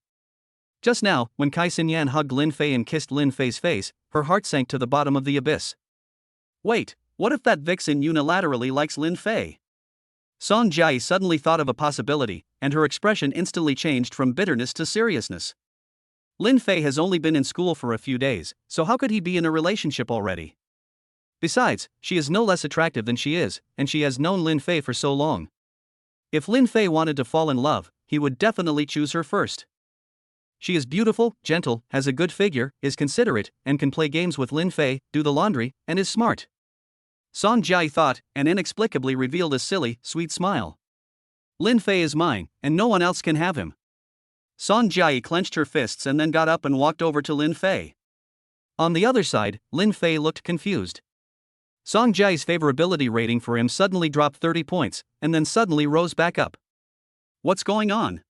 Just now, when Kai Xinyan hugged Lin Fei and kissed Lin Fei's face, her heart sank to the bottom of the abyss. Wait, what if that vixen unilaterally likes Lin Fei? Song Jiayi suddenly thought of a possibility, and her expression instantly changed from bitterness to seriousness. Lin Fei has only been in school for a few days, so how could he be in a relationship already? Besides, she is no less attractive than she is, and she has known Lin Fei for so long. If Lin Fei wanted to fall in love, he would definitely choose her first. She is beautiful, gentle, has a good figure, is considerate, and can play games with Lin Fei, do the laundry, and is smart. Song Jiayi thought, and inexplicably revealed a silly, sweet smile. Lin Fei is mine, and no one else can have him. Song Jiayi clenched her fists and then got up and walked over to Lin Fei. On the other side, Lin Fei looked confused. Song Jiayi's favorability rating for him suddenly dropped 30 points, and then suddenly rose back up. What's going on?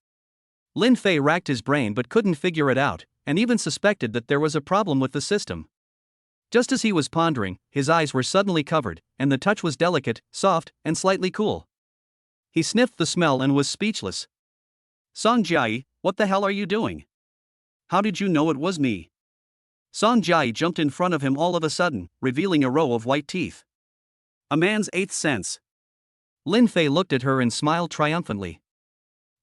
Lin Fei racked his brain but couldn't figure it out, and even suspected that there was a problem with the system. Just as he was pondering, his eyes were suddenly covered, and the touch was delicate, soft, and slightly cool. He sniffed the smell and was speechless. Song Jiayi, what the hell are you doing? How did you know it was me? Song Jiayi jumped in front of him all of a sudden, revealing a row of white teeth. A man's eighth sense. Lin Fei looked at her and smiled triumphantly.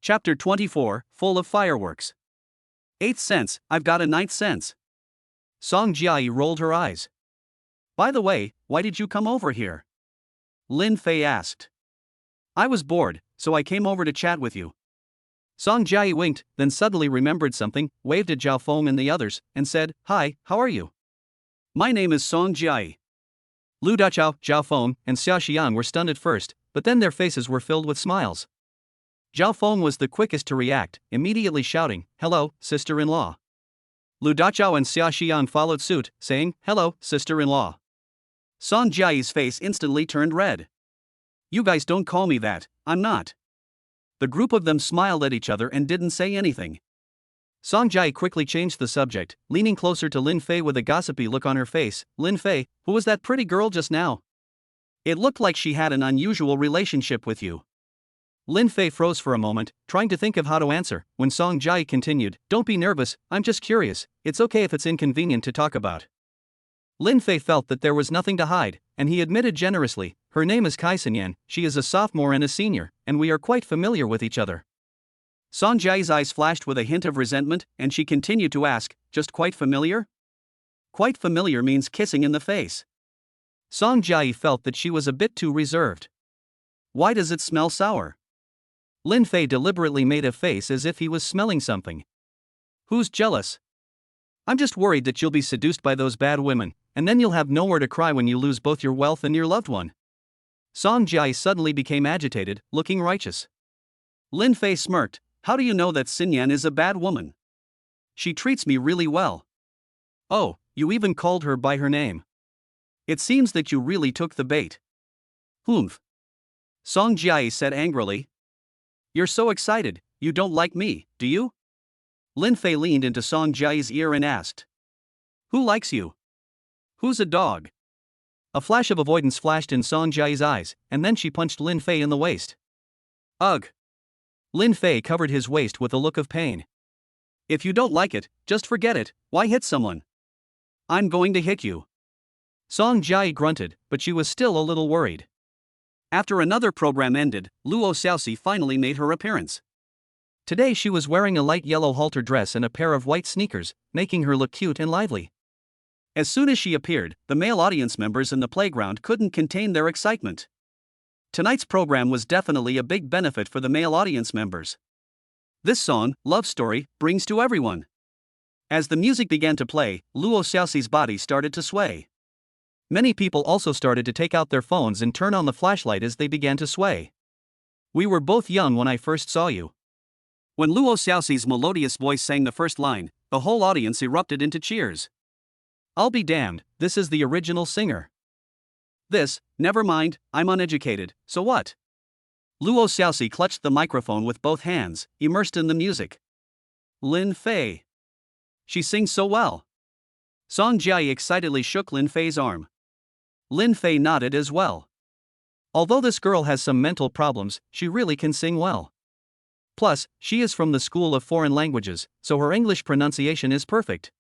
Chapter 24, full of fireworks. Eighth sense, I've got a ninth sense. Song Jiayi rolled her eyes. By the way, why did you come over here? Lin Fei asked. I was bored, so I came over to chat with you. Song Jiayi winked, then suddenly remembered something, waved at Zhao Feng and the others, and said, Hi, how are you? My name is Song Jiayi. Lu Dachao, Zhao Feng, and Xia Xiang were stunned at first, but then their faces were filled with smiles. Zhao Feng was the quickest to react, immediately shouting, Hello, sister-in-law. Lu Dachao and Xia Xiang followed suit, saying, Hello, sister-in-law. Song Jiayi's face instantly turned red. You guys don't call me that, I'm not. The group of them smiled at each other and didn't say anything. Song Jiayi quickly changed the subject, leaning closer to Lin Fei with a gossipy look on her face. Lin Fei, who was that pretty girl just now? It looked like she had an unusual relationship with you. Lin Fei froze for a moment, trying to think of how to answer, when Song Jiayi continued, Don't be nervous, I'm just curious, it's okay if it's inconvenient to talk about. Lin Fei felt that there was nothing to hide, and he admitted generously, Her name is Kai Sinyan, she is a sophomore and a senior, and we are quite familiar with each other. Song Jiayi's eyes flashed with a hint of resentment, and she continued to ask, Just quite familiar? Quite familiar means kissing in the face. Song Jiayi felt that she was a bit too reserved. Why does it smell sour? Lin Fei deliberately made a face as if he was smelling something. Who's jealous? I'm just worried that you'll be seduced by those bad women, and then you'll have nowhere to cry when you lose both your wealth and your loved one. Song Jiayi suddenly became agitated, looking righteous. Lin Fei smirked, How do you know that Xinyan is a bad woman? She treats me really well. Oh, you even called her by her name. It seems that you really took the bait. Humph. Song Jiayi said angrily. You're so excited, you don't like me, do you? Lin Fei leaned into Song Jiayi's ear and asked. Who likes you? Who's a dog? A flash of avoidance flashed in Song Jiayi's eyes, and then she punched Lin Fei in the waist. Ugh. Lin Fei covered his waist with a look of pain. If you don't like it, just forget it, why hit someone? I'm going to hit you. Song Jiayi grunted, but she was still a little worried. After another program ended, Luo Xiaoxi finally made her appearance. Today she was wearing a light yellow halter dress and a pair of white sneakers, making her look cute and lively. As soon as she appeared, the male audience members in the playground couldn't contain their excitement. Tonight's program was definitely a big benefit for the male audience members. This song, Love Story, brings to everyone. As the music began to play, Luo Xiaoxi's body started to sway. Many people also started to take out their phones and turn on the flashlight as they began to sway. We were both young when I first saw you. When Luo Xiaoxi's melodious voice sang the first line, the whole audience erupted into cheers. I'll be damned, this is the original singer. This, never mind, I'm uneducated, so what? Luo Xiaoxi clutched the microphone with both hands, immersed in the music. Lin Fei. She sings so well. Song Jiayi excitedly shook Lin Fei's arm. Lin Fei nodded as well. Although this girl has some mental problems, she really can sing well. Plus, she is from the School of Foreign Languages, so her English pronunciation is perfect.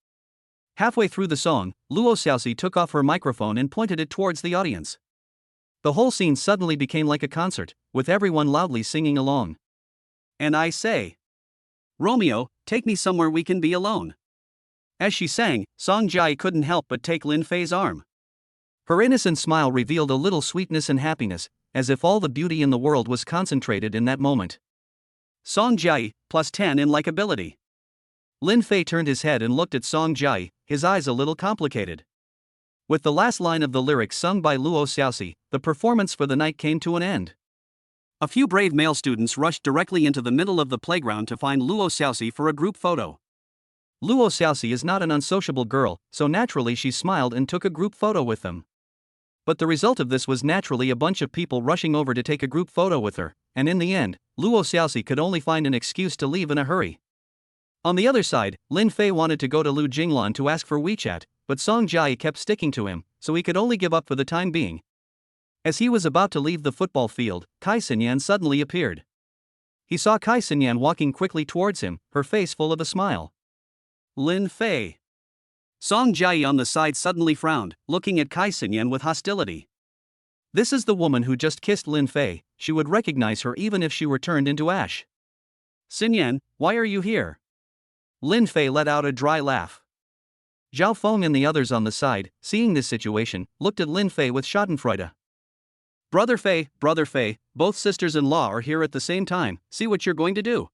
Halfway through the song, Luo Xiaoxi took off her microphone and pointed it towards the audience. The whole scene suddenly became like a concert, with everyone loudly singing along. And I say, Romeo, take me somewhere we can be alone. As she sang, Song Jiayi couldn't help but take Lin Fei's arm. Her innocent smile revealed a little sweetness and happiness, as if all the beauty in the world was concentrated in that moment. Song Jiayi, +10 in likability. Lin Fei turned his head and looked at Song Jiayi, his eyes a little complicated. With the last line of the lyrics sung by Luo Xiaoxi, the performance for the night came to an end. A few brave male students rushed directly into the middle of the playground to find Luo Xiaoxi for a group photo. Luo Xiaoxi is not an unsociable girl, so naturally she smiled and took a group photo with them. But the result of this was naturally a bunch of people rushing over to take a group photo with her, and in the end, Luo Xiaoxi could only find an excuse to leave in a hurry. On the other side, Lin Fei wanted to go to Lu Jinglan to ask for WeChat, but Song Jiayi kept sticking to him, so he could only give up for the time being. As he was about to leave the football field, Kai Xinyan suddenly appeared. He saw Kai Xinyan walking quickly towards him, her face full of a smile. Lin Fei. Song Jiayi on the side suddenly frowned, looking at Kai Xinyan with hostility. This is the woman who just kissed Lin Fei, she would recognize her even if she were turned into ash. Xinyan, why are you here? Lin Fei let out a dry laugh. Zhao Feng and the others on the side, seeing this situation, looked at Lin Fei with schadenfreude. Brother Fei, both sisters-in-law are here at the same time, see what you're going to do.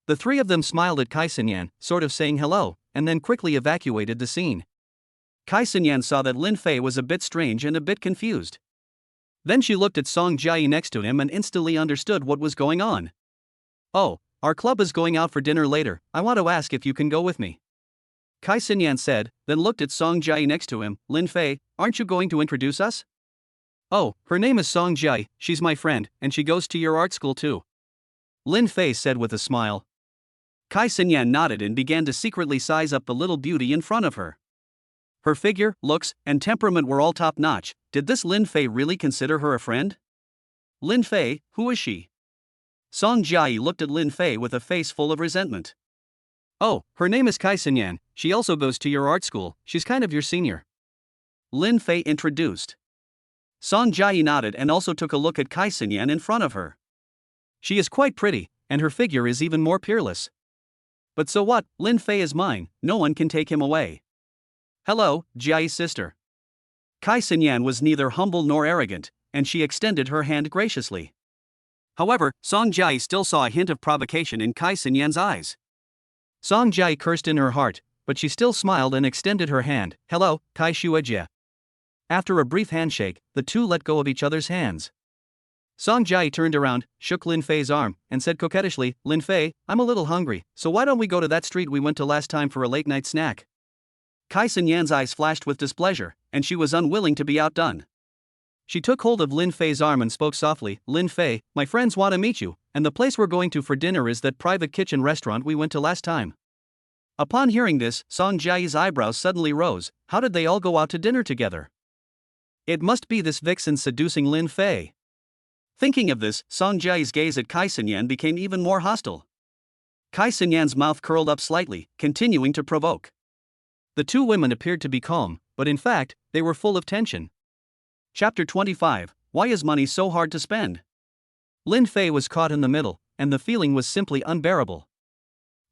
The three of them smiled at Kai Xinyan, sort of saying hello, and then quickly evacuated the scene. Kai Xinyan saw that Lin Fei was a bit strange and a bit confused. Then she looked at Song Jiayi next to him and instantly understood what was going on. Oh, our club is going out for dinner later, I want to ask if you can go with me. Kai Xinyan said, then looked at Song Jiayi next to him. Lin Fei, aren't you going to introduce us? Oh, her name is Song Jiayi, she's my friend, and she goes to your art school too. Lin Fei said with a smile. Kai Xinyan nodded and began to secretly size up the little beauty in front of her. Her figure, looks, and temperament were all top-notch. Did this Lin Fei really consider her a friend? Lin Fei, who is she? Song Jiayi looked at Lin Fei with a face full of resentment. Oh, her name is Kai Xinyan, she also goes to your art school, she's kind of your senior. Lin Fei introduced. Song Jiayi nodded and also took a look at Kai Xinyan in front of her. She is quite pretty, and her figure is even more peerless. But so what, Lin Fei is mine, no one can take him away. Hello, Jiayi's sister. Kai Xinyan was neither humble nor arrogant, and she extended her hand graciously. However, Song Jiayi still saw a hint of provocation in Kai Xinyan's eyes. Song Jiayi cursed in her heart, but she still smiled and extended her hand. Hello, Kai Shuejie. After a brief handshake, the two let go of each other's hands. Song Jiayi turned around, shook Lin Fei's arm, and said coquettishly, Lin Fei, I'm a little hungry, so why don't we go to that street we went to last time for a late-night snack? Kai Xinyan's eyes flashed with displeasure, and she was unwilling to be outdone. She took hold of Lin Fei's arm and spoke softly, Lin Fei, my friends want to meet you, and the place we're going to for dinner is that private kitchen restaurant we went to last time. Upon hearing this, Song Jiayi's eyebrows suddenly rose. How did they all go out to dinner together? It must be this vixen seducing Lin Fei. Thinking of this, Song Jiayi's gaze at Kai Xinyan became even more hostile. Kai Xinyan's mouth curled up slightly, continuing to provoke. The two women appeared to be calm, but in fact, they were full of tension. Chapter 25, Why is money so hard to spend? Lin Fei was caught in the middle, and the feeling was simply unbearable.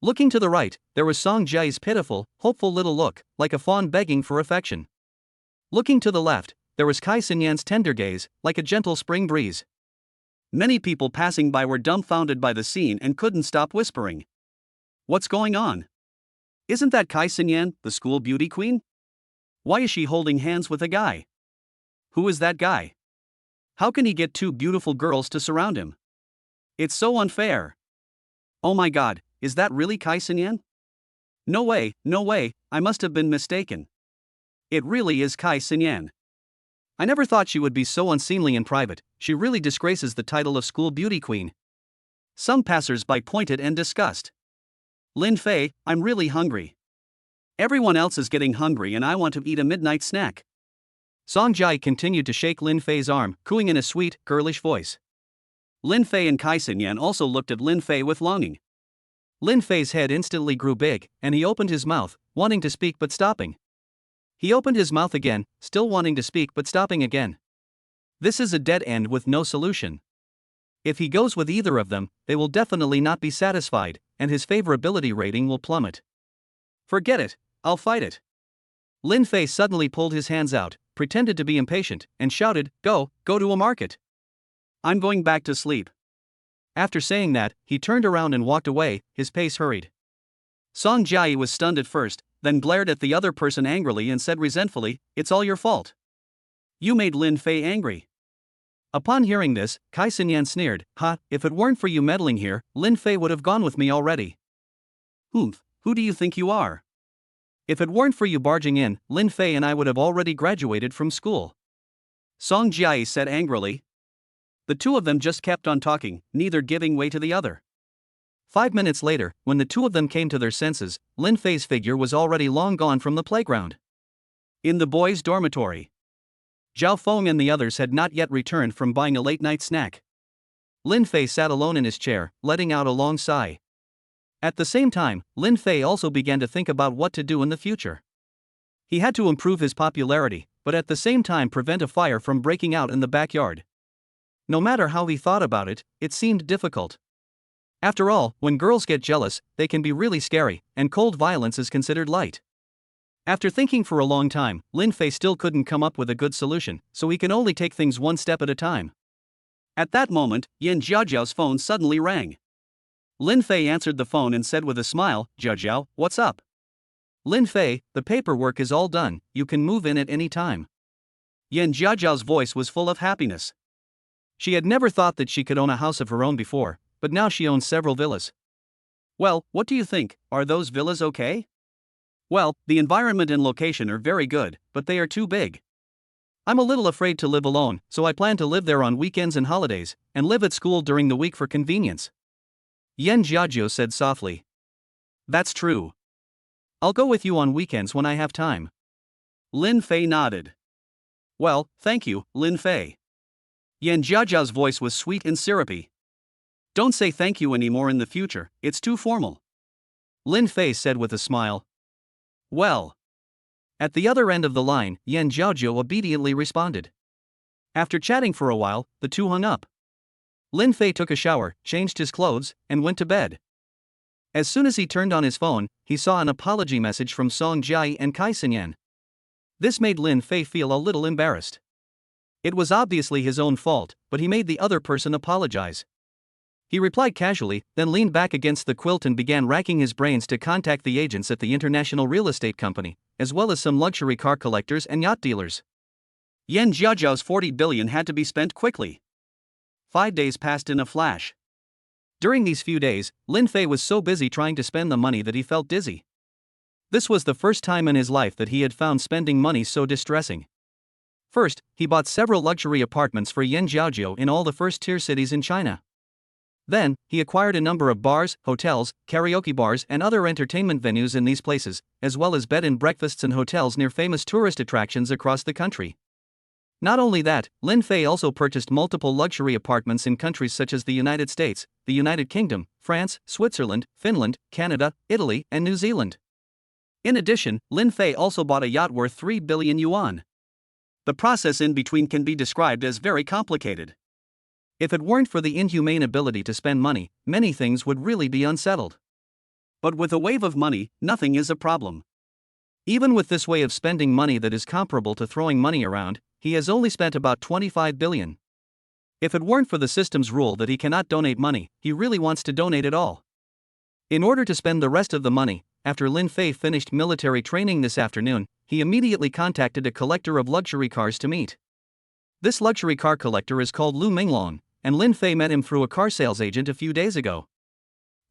Looking to the right, there was Song Jiayi's pitiful, hopeful little look, like a fawn begging for affection. Looking to the left, there was Kai Xinyan's tender gaze, like a gentle spring breeze. Many people passing by were dumbfounded by the scene and couldn't stop whispering. What's going on? Isn't that Kai Xinyan, the school beauty queen? Why is she holding hands with a guy? Who is that guy? How can he get two beautiful girls to surround him? It's so unfair. Oh my god, is that really Kai Xinyan? No way, I must have been mistaken. It really is Kai Xinyan. I never thought she would be so unseemly in private, she really disgraces the title of school beauty queen. Some passers-by pointed and discussed. Lin Fei, I'm really hungry. Everyone else is getting hungry and I want to eat a midnight snack. Song Jiayi continued to shake Lin Fei's arm, cooing in a sweet, girlish voice. Lin Fei and Kai Xinyan also looked at Lin Fei with longing. Lin Fei's head instantly grew big, and he opened his mouth, wanting to speak but stopping. He opened his mouth again, still wanting to speak but stopping again. This is a dead end with no solution. If he goes with either of them, they will definitely not be satisfied, and his favorability rating will plummet. Forget it, I'll fight it. Lin Fei suddenly pulled his hands out, pretended to be impatient, and shouted, go to a market. I'm going back to sleep. After saying that, he turned around and walked away, his pace hurried. Song Jiayi was stunned at first, then glared at the other person angrily and said resentfully, it's all your fault. You made Lin Fei angry. Upon hearing this, Kai Xinyan sneered, if it weren't for you meddling here, Lin Fei would have gone with me already. Humph, who do you think you are? If it weren't for you barging in, Lin Fei and I would have already graduated from school. Song Jiayi said angrily. The two of them just kept on talking, neither giving way to the other. 5 minutes later, when the two of them came to their senses, Lin Fei's figure was already long gone from the playground. In the boys' dormitory, Zhao Feng and the others had not yet returned from buying a late-night snack. Lin Fei sat alone in his chair, letting out a long sigh. At the same time, Lin Fei also began to think about what to do in the future. He had to improve his popularity, but at the same time prevent a fire from breaking out in the backyard. No matter how he thought about it, it seemed difficult. After all, when girls get jealous, they can be really scary, and cold violence is considered light. After thinking for a long time, Lin Fei still couldn't come up with a good solution, so he can only take things one step at a time. At that moment, Yan Jiaojiao's phone suddenly rang. Lin Fei answered the phone and said with a smile, Jiaojiao, what's up? Lin Fei, the paperwork is all done, you can move in at any time. Yan Jiaojiao's voice was full of happiness. She had never thought that she could own a house of her own before, but now she owns several villas. Well, what do you think, are those villas okay? Well, the environment and location are very good, but they are too big. I'm a little afraid to live alone, so I plan to live there on weekends and holidays, and live at school during the week for convenience. Yan Jiajiao said softly. That's true. I'll go with you on weekends when I have time. Lin Fei nodded. Well, thank you, Lin Fei. Yan Jiajiao's voice was sweet and syrupy. Don't say thank you anymore in the future, it's too formal. Lin Fei said with a smile. Well. At the other end of the line, Yan Jiaojiao obediently responded. After chatting for a while, the two hung up. Lin Fei took a shower, changed his clothes, and went to bed. As soon as he turned on his phone, he saw an apology message from Song Jiayi and Kai Xinyan. This made Lin Fei feel a little embarrassed. It was obviously his own fault, but he made the other person apologize. He replied casually, then leaned back against the quilt and began racking his brains to contact the agents at the international real estate company, as well as some luxury car collectors and yacht dealers. Yan Jiajiao's 40 billion had to be spent quickly. 5 days passed in a flash. During these few days, Lin Fei was so busy trying to spend the money that he felt dizzy. This was the first time in his life that he had found spending money so distressing. First, he bought several luxury apartments for Yan Jiajiao in all the first-tier cities in China. Then, he acquired a number of bars, hotels, karaoke bars and other entertainment venues in these places, as well as bed and breakfasts and hotels near famous tourist attractions across the country. Not only that, Lin Fei also purchased multiple luxury apartments in countries such as the United States, the United Kingdom, France, Switzerland, Finland, Canada, Italy, and New Zealand. In addition, Lin Fei also bought a yacht worth 3 billion yuan. The process in between can be described as very complicated. If it weren't for the inhumane ability to spend money, many things would really be unsettled. But with a wave of money, nothing is a problem. Even with this way of spending money that is comparable to throwing money around, he has only spent about 25 billion. If it weren't for the system's rule that he cannot donate money, he really wants to donate it all. In order to spend the rest of the money, after Lin Fei finished military training this afternoon, he immediately contacted a collector of luxury cars to meet. This luxury car collector is called Lu Minglong, and Lin Fei met him through a car sales agent a few days ago.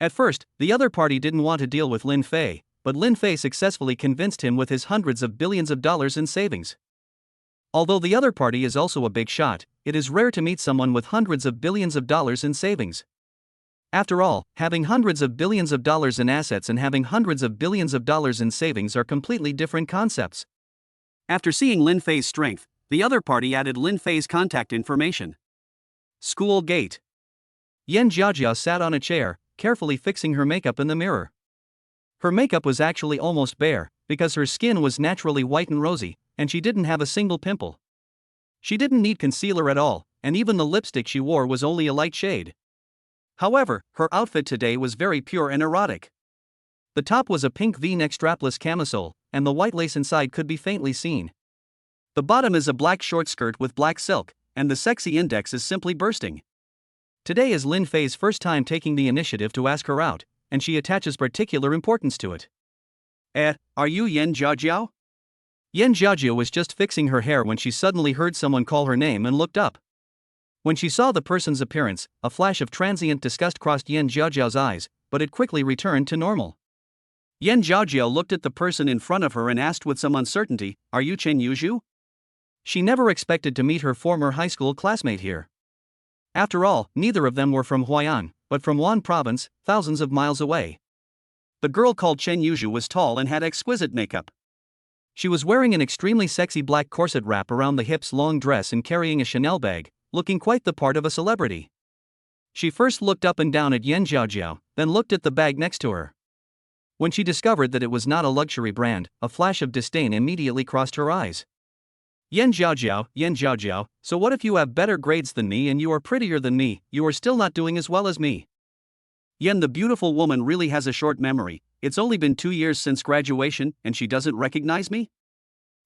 At first, the other party didn't want to deal with Lin Fei, but Lin Fei successfully convinced him with his hundreds of billions of dollars in savings. Although the other party is also a big shot, it is rare to meet someone with hundreds of billions of dollars in savings. After all, having hundreds of billions of dollars in assets and having hundreds of billions of dollars in savings are completely different concepts. After seeing Lin Fei's strength, the other party added Lin Fei's contact information. School gate. Yan Jiajiao sat on a chair, carefully fixing her makeup in the mirror. Her makeup was actually almost bare, because her skin was naturally white and rosy, and she didn't have a single pimple. She didn't need concealer at all, and even the lipstick she wore was only a light shade. However, her outfit today was very pure and erotic. The top was a pink V-neck strapless camisole, and the white lace inside could be faintly seen. The bottom is a black short skirt with black silk, and the sexy index is simply bursting. Today is Lin Fei's first time taking the initiative to ask her out, and she attaches particular importance to it. Are you Yan Jiajiao? Yan Jiajiao was just fixing her hair when she suddenly heard someone call her name and looked up. When she saw the person's appearance, a flash of transient disgust crossed Yan Jiajiao's eyes, but it quickly returned to normal. Yan Jiajiao looked at the person in front of her and asked with some uncertainty, "Are you Chen Yuzhu?" She never expected to meet her former high school classmate here. After all, neither of them were from Huai'an, but from Wan Province, thousands of miles away. The girl called Chen Yuzhu was tall and had exquisite makeup. She was wearing an extremely sexy black corset wrap around the hips, long dress, and carrying a Chanel bag, looking quite the part of a celebrity. She first looked up and down at Yan Jiajiao, then looked at the bag next to her. When she discovered that it was not a luxury brand, a flash of disdain immediately crossed her eyes. Yan Jiajiao, so what if you have better grades than me and you are prettier than me, you are still not doing as well as me? Yan, the beautiful woman really has a short memory. It's only been 2 years since graduation and she doesn't recognize me?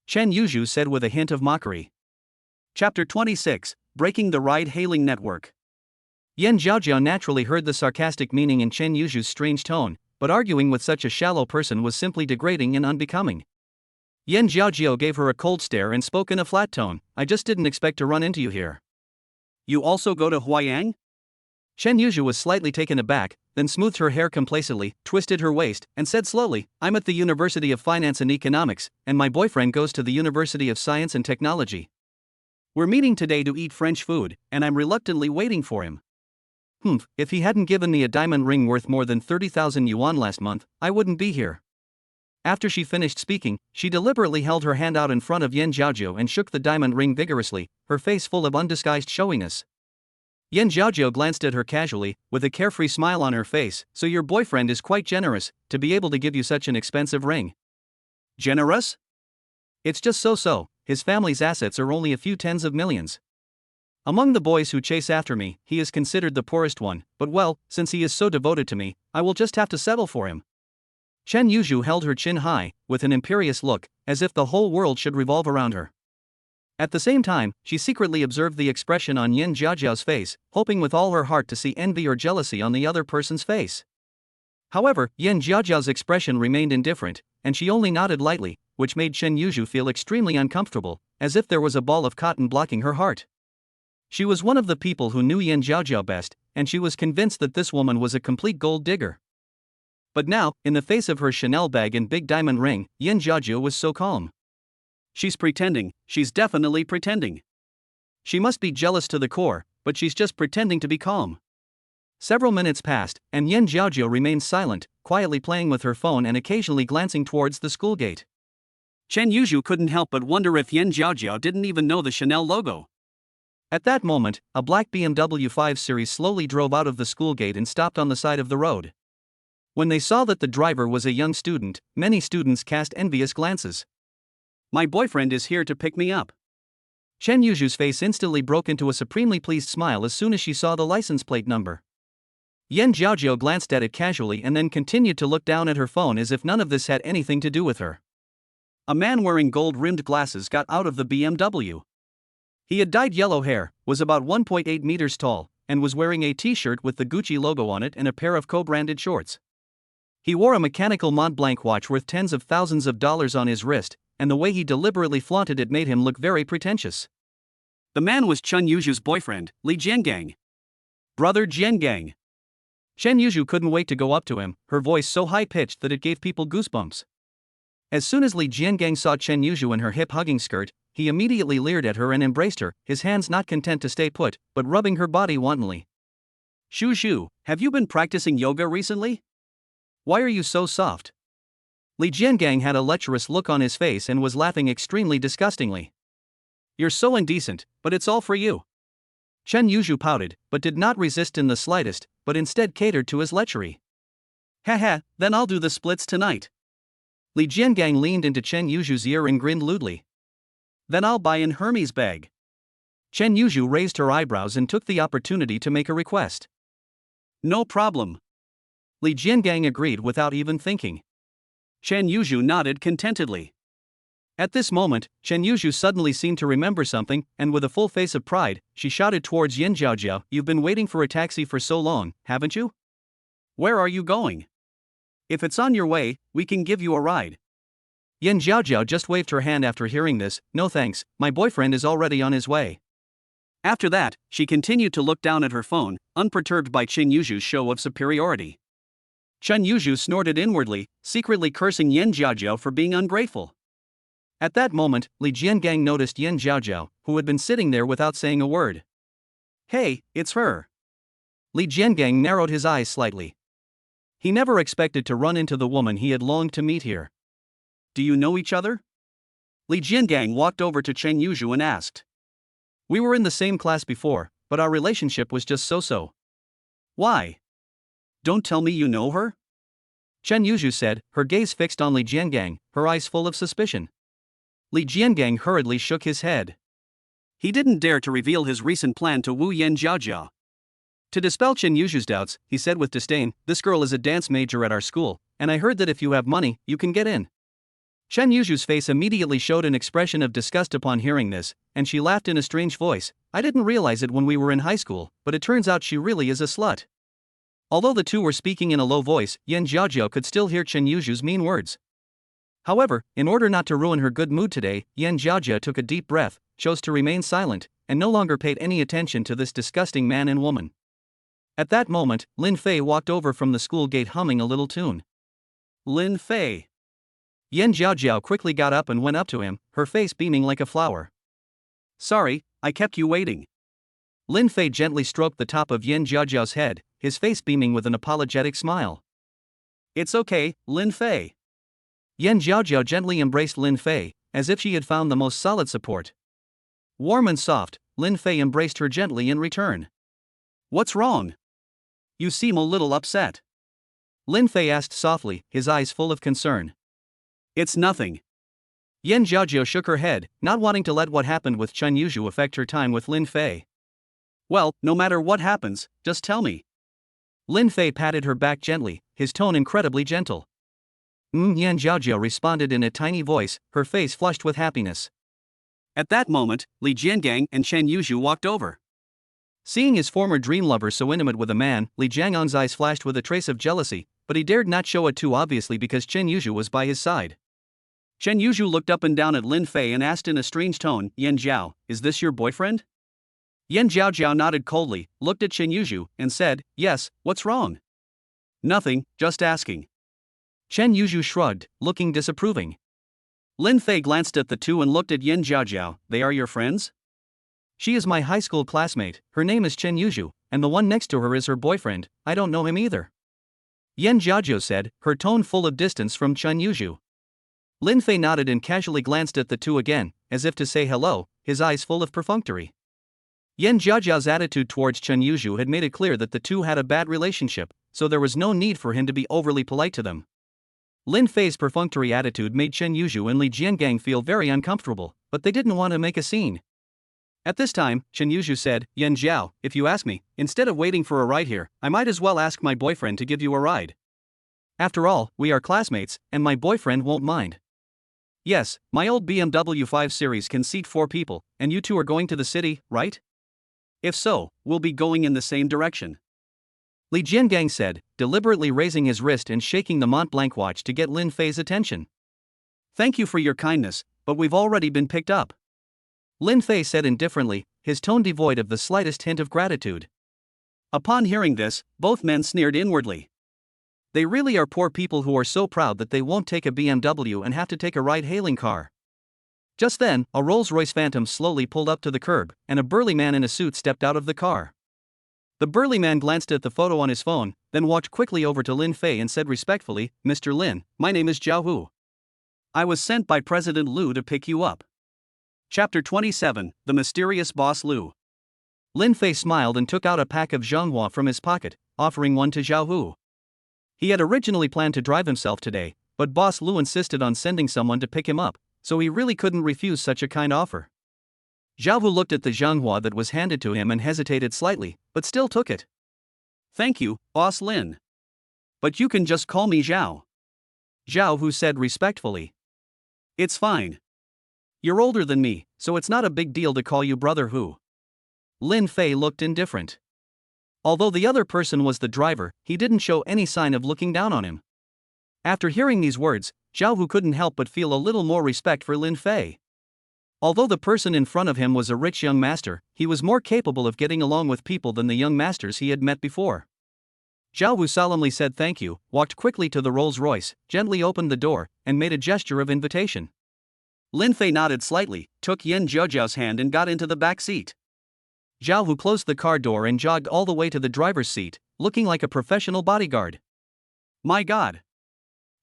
Chen Yuzhu said with a hint of mockery. Chapter 26, Breaking the Ride-Hailing Network. Yan Jiajiao naturally heard the sarcastic meaning in Chen Yuzhu's strange tone, but arguing with such a shallow person was simply degrading and unbecoming. Yan Jiajiao gave her a cold stare and spoke in a flat tone, "I just didn't expect to run into you here." "You also go to Huai'an?" Chen Yuzhu was slightly taken aback, then smoothed her hair complacently, twisted her waist, and said slowly, "I'm at the University of Finance and Economics, and my boyfriend goes to the University of Science and Technology. We're meeting today to eat French food, and I'm reluctantly waiting for him. If he hadn't given me a diamond ring worth more than 30,000 yuan last month, I wouldn't be here." After she finished speaking, she deliberately held her hand out in front of Yan Jiajiao and shook the diamond ring vigorously, her face full of undisguised showiness. Yan Jiajiao glanced at her casually, with a carefree smile on her face. "So your boyfriend is quite generous, to be able to give you such an expensive ring." "Generous? It's just so, his family's assets are only a few tens of millions. Among the boys who chase after me, he is considered the poorest one, but well, since he is so devoted to me, I will just have to settle for him." Chen Yuzhu held her chin high, with an imperious look, as if the whole world should revolve around her. At the same time, she secretly observed the expression on Yan Jiajiao's face, hoping with all her heart to see envy or jealousy on the other person's face. However, Yan Jiajiao's expression remained indifferent, and she only nodded lightly, which made Chen Yuzhu feel extremely uncomfortable, as if there was a ball of cotton blocking her heart. She was one of the people who knew Yan Jiajiao best, and she was convinced that this woman was a complete gold digger. But now, in the face of her Chanel bag and big diamond ring, Yan Jiajiao was so calm. "She's pretending, she's definitely pretending. She must be jealous to the core, but she's just pretending to be calm." Several minutes passed, and Yan Jiajiao remained silent, quietly playing with her phone and occasionally glancing towards the school gate. Chen Yuzhu couldn't help but wonder if Yan Jiajiao didn't even know the Chanel logo. At that moment, a black BMW 5 Series slowly drove out of the school gate and stopped on the side of the road. When they saw that the driver was a young student, many students cast envious glances. "My boyfriend is here to pick me up." Chen Yuzhu's face instantly broke into a supremely pleased smile as soon as she saw the license plate number. Yan Jiajiao glanced at it casually and then continued to look down at her phone as if none of this had anything to do with her. A man wearing gold-rimmed glasses got out of the BMW. He had dyed yellow hair, was about 1.8 meters tall, and was wearing a t-shirt with the Gucci logo on it and a pair of co-branded shorts. He wore a mechanical Mont Blanc watch worth tens of thousands of dollars on his wrist, and the way he deliberately flaunted it made him look very pretentious. The man was Chen Yuzhu's boyfriend, Li Jiangang. "Brother Jiangang." Chen Yuzhu couldn't wait to go up to him, her voice so high-pitched that it gave people goosebumps. As soon as Li Jiangang saw Chen Yuzhu in her hip-hugging skirt, he immediately leered at her and embraced her, his hands not content to stay put, but rubbing her body wantonly. "Shu, have you been practicing yoga recently? Why are you so soft?" Li Jiangang had a lecherous look on his face and was laughing extremely disgustingly. "You're so indecent, but it's all for you." Chen Yuzhu pouted, but did not resist in the slightest, but instead catered to his lechery. "Haha, then I'll do the splits tonight." Li Jiangang leaned into Chen Yuzhu's ear and grinned lewdly. "Then I'll buy an Hermes bag." Chen Yuzhu raised her eyebrows and took the opportunity to make a request. "No problem." Li Jiangang agreed without even thinking. Chen Yuzhu nodded contentedly. At this moment, Chen Yuzhu suddenly seemed to remember something, and with a full face of pride, she shouted towards Yin Jiaojiao, "You've been waiting for a taxi for so long, haven't you? Where are you going? If it's on your way, we can give you a ride." Yin Jiaojiao just waved her hand after hearing this. "No thanks, my boyfriend is already on his way." After that, she continued to look down at her phone, unperturbed by Chen Yuzhu's show of superiority. Chen Yuzhu snorted inwardly, secretly cursing Yin Jiaojiao for being ungrateful. At that moment, Li Jiangang noticed Yin Jiaojiao, who had been sitting there without saying a word. "Hey, it's her." Li Jiangang narrowed his eyes slightly. He never expected to run into the woman he had longed to meet here. "Do you know each other?" Li Jiangang walked over to Chen Yuzhu and asked. "We were in the same class before, but our relationship was just so-so." "Why? Don't tell me you know her?" Chen Yuzhu said, her gaze fixed on Li Jiangang, her eyes full of suspicion. Li Jiangang hurriedly shook his head. He didn't dare to reveal his recent plan to Wu Yin Jiaojia. To dispel Chen Yuzhu's doubts, he said with disdain, "This girl is a dance major at our school, and I heard that if you have money, you can get in." Chen Yuzhu's face immediately showed an expression of disgust upon hearing this, and she laughed in a strange voice. "I didn't realize it when we were in high school, but it turns out she really is a slut." Although the two were speaking in a low voice, Yin Jiaojiao could still hear Chen Yuzhu's mean words. However, in order not to ruin her good mood today, Yin Jiaojia took a deep breath, chose to remain silent, and no longer paid any attention to this disgusting man and woman. At that moment, Lin Fei walked over from the school gate humming a little tune. "Lin Fei." Yin Jiaojiao quickly got up and went up to him, her face beaming like a flower. "Sorry, I kept you waiting." Lin Fei gently stroked the top of Yin Jiaojiao's head, his face beaming with an apologetic smile. "It's okay, Lin Fei." Yin Jiaojiao gently embraced Lin Fei, as if she had found the most solid support. Warm and soft, Lin Fei embraced her gently in return. "What's wrong? You seem a little upset." Lin Fei asked softly, his eyes full of concern. "It's nothing." Yin Jiaojiao shook her head, not wanting to let what happened with Chen Yuzhu affect her time with Lin Fei. "Well, no matter what happens, just tell me." Lin Fei patted her back gently, his tone incredibly gentle. Yin Jiaojiao responded in a tiny voice, her face flushed with happiness. At that moment, Li Jiangang and Chen Yuzhu walked over. Seeing his former dream lover so intimate with a man, Li Jiangang's eyes flashed with a trace of jealousy, but he dared not show it too obviously because Chen Yuzhu was by his side. Chen Yuzhu looked up and down at Lin Fei and asked in a strange tone, "Yan Jiao, is this your boyfriend?" Yan Jiaojiao nodded coldly, looked at Chen Yuzhu, and said, "Yes, what's wrong?" "Nothing, just asking." Chen Yuzhu shrugged, looking disapproving. Lin Fei glanced at the two and looked at Yin Jiaojiao. "They are your friends?" "She is my high school classmate, her name is Chen Yuzhu, and the one next to her is her boyfriend, I don't know him either." Yin Jiaojiao said, her tone full of distance from Chen Yuzhu. Lin Fei nodded and casually glanced at the two again, as if to say hello, his eyes full of perfunctory. Yin Jiaojiao's attitude towards Chen Yuzhu had made it clear that the two had a bad relationship, so there was no need for him to be overly polite to them. Lin Fei's perfunctory attitude made Chen Yuzhu and Li Jiangang feel very uncomfortable, but they didn't want to make a scene. At this time, Chen Yuzhu said, "Yan Jiao, if you ask me, instead of waiting for a ride here, I might as well ask my boyfriend to give you a ride. After all, we are classmates, and my boyfriend won't mind." "Yes, my old BMW 5 Series can seat 4 people, and you two are going to the city, right? If so, we'll be going in the same direction." Li Jiangang said, deliberately raising his wrist and shaking the Mont Blanc watch to get Lin Fei's attention. "Thank you for your kindness, but we've already been picked up." Lin Fei said indifferently, his tone devoid of the slightest hint of gratitude. Upon hearing this, both men sneered inwardly. They really are poor people who are so proud that they won't take a BMW and have to take a ride-hailing car. Just then, a Rolls-Royce Phantom slowly pulled up to the curb, and a burly man in a suit stepped out of the car. The burly man glanced at the photo on his phone, then walked quickly over to Lin Fei and said respectfully, "Mr. Lin, my name is Zhao Hu. I was sent by President Liu to pick you up." Chapter 27, The Mysterious Boss Liu. Lin Fei smiled and took out a pack of Zhonghua from his pocket, offering one to Zhao Hu. He had originally planned to drive himself today, but Boss Liu insisted on sending someone to pick him up, so he really couldn't refuse such a kind offer. Zhao Hu looked at the Zhonghua that was handed to him and hesitated slightly, but still took it. "Thank you, Boss Lin. But you can just call me Zhao." Zhao Hu said respectfully. It's fine. You're older than me, so it's not a big deal to call you Brother Hu. Lin Fei looked indifferent. Although the other person was the driver, he didn't show any sign of looking down on him. After hearing these words, Zhao Hu couldn't help but feel a little more respect for Lin Fei. Although the person in front of him was a rich young master, he was more capable of getting along with people than the young masters he had met before. Zhao Hu solemnly said thank you, walked quickly to the Rolls-Royce, gently opened the door, and made a gesture of invitation. Lin Fei nodded slightly, took Yan Jiaojiao's hand and got into the back seat. Zhao Hu closed the car door and jogged all the way to the driver's seat, looking like a professional bodyguard. My God!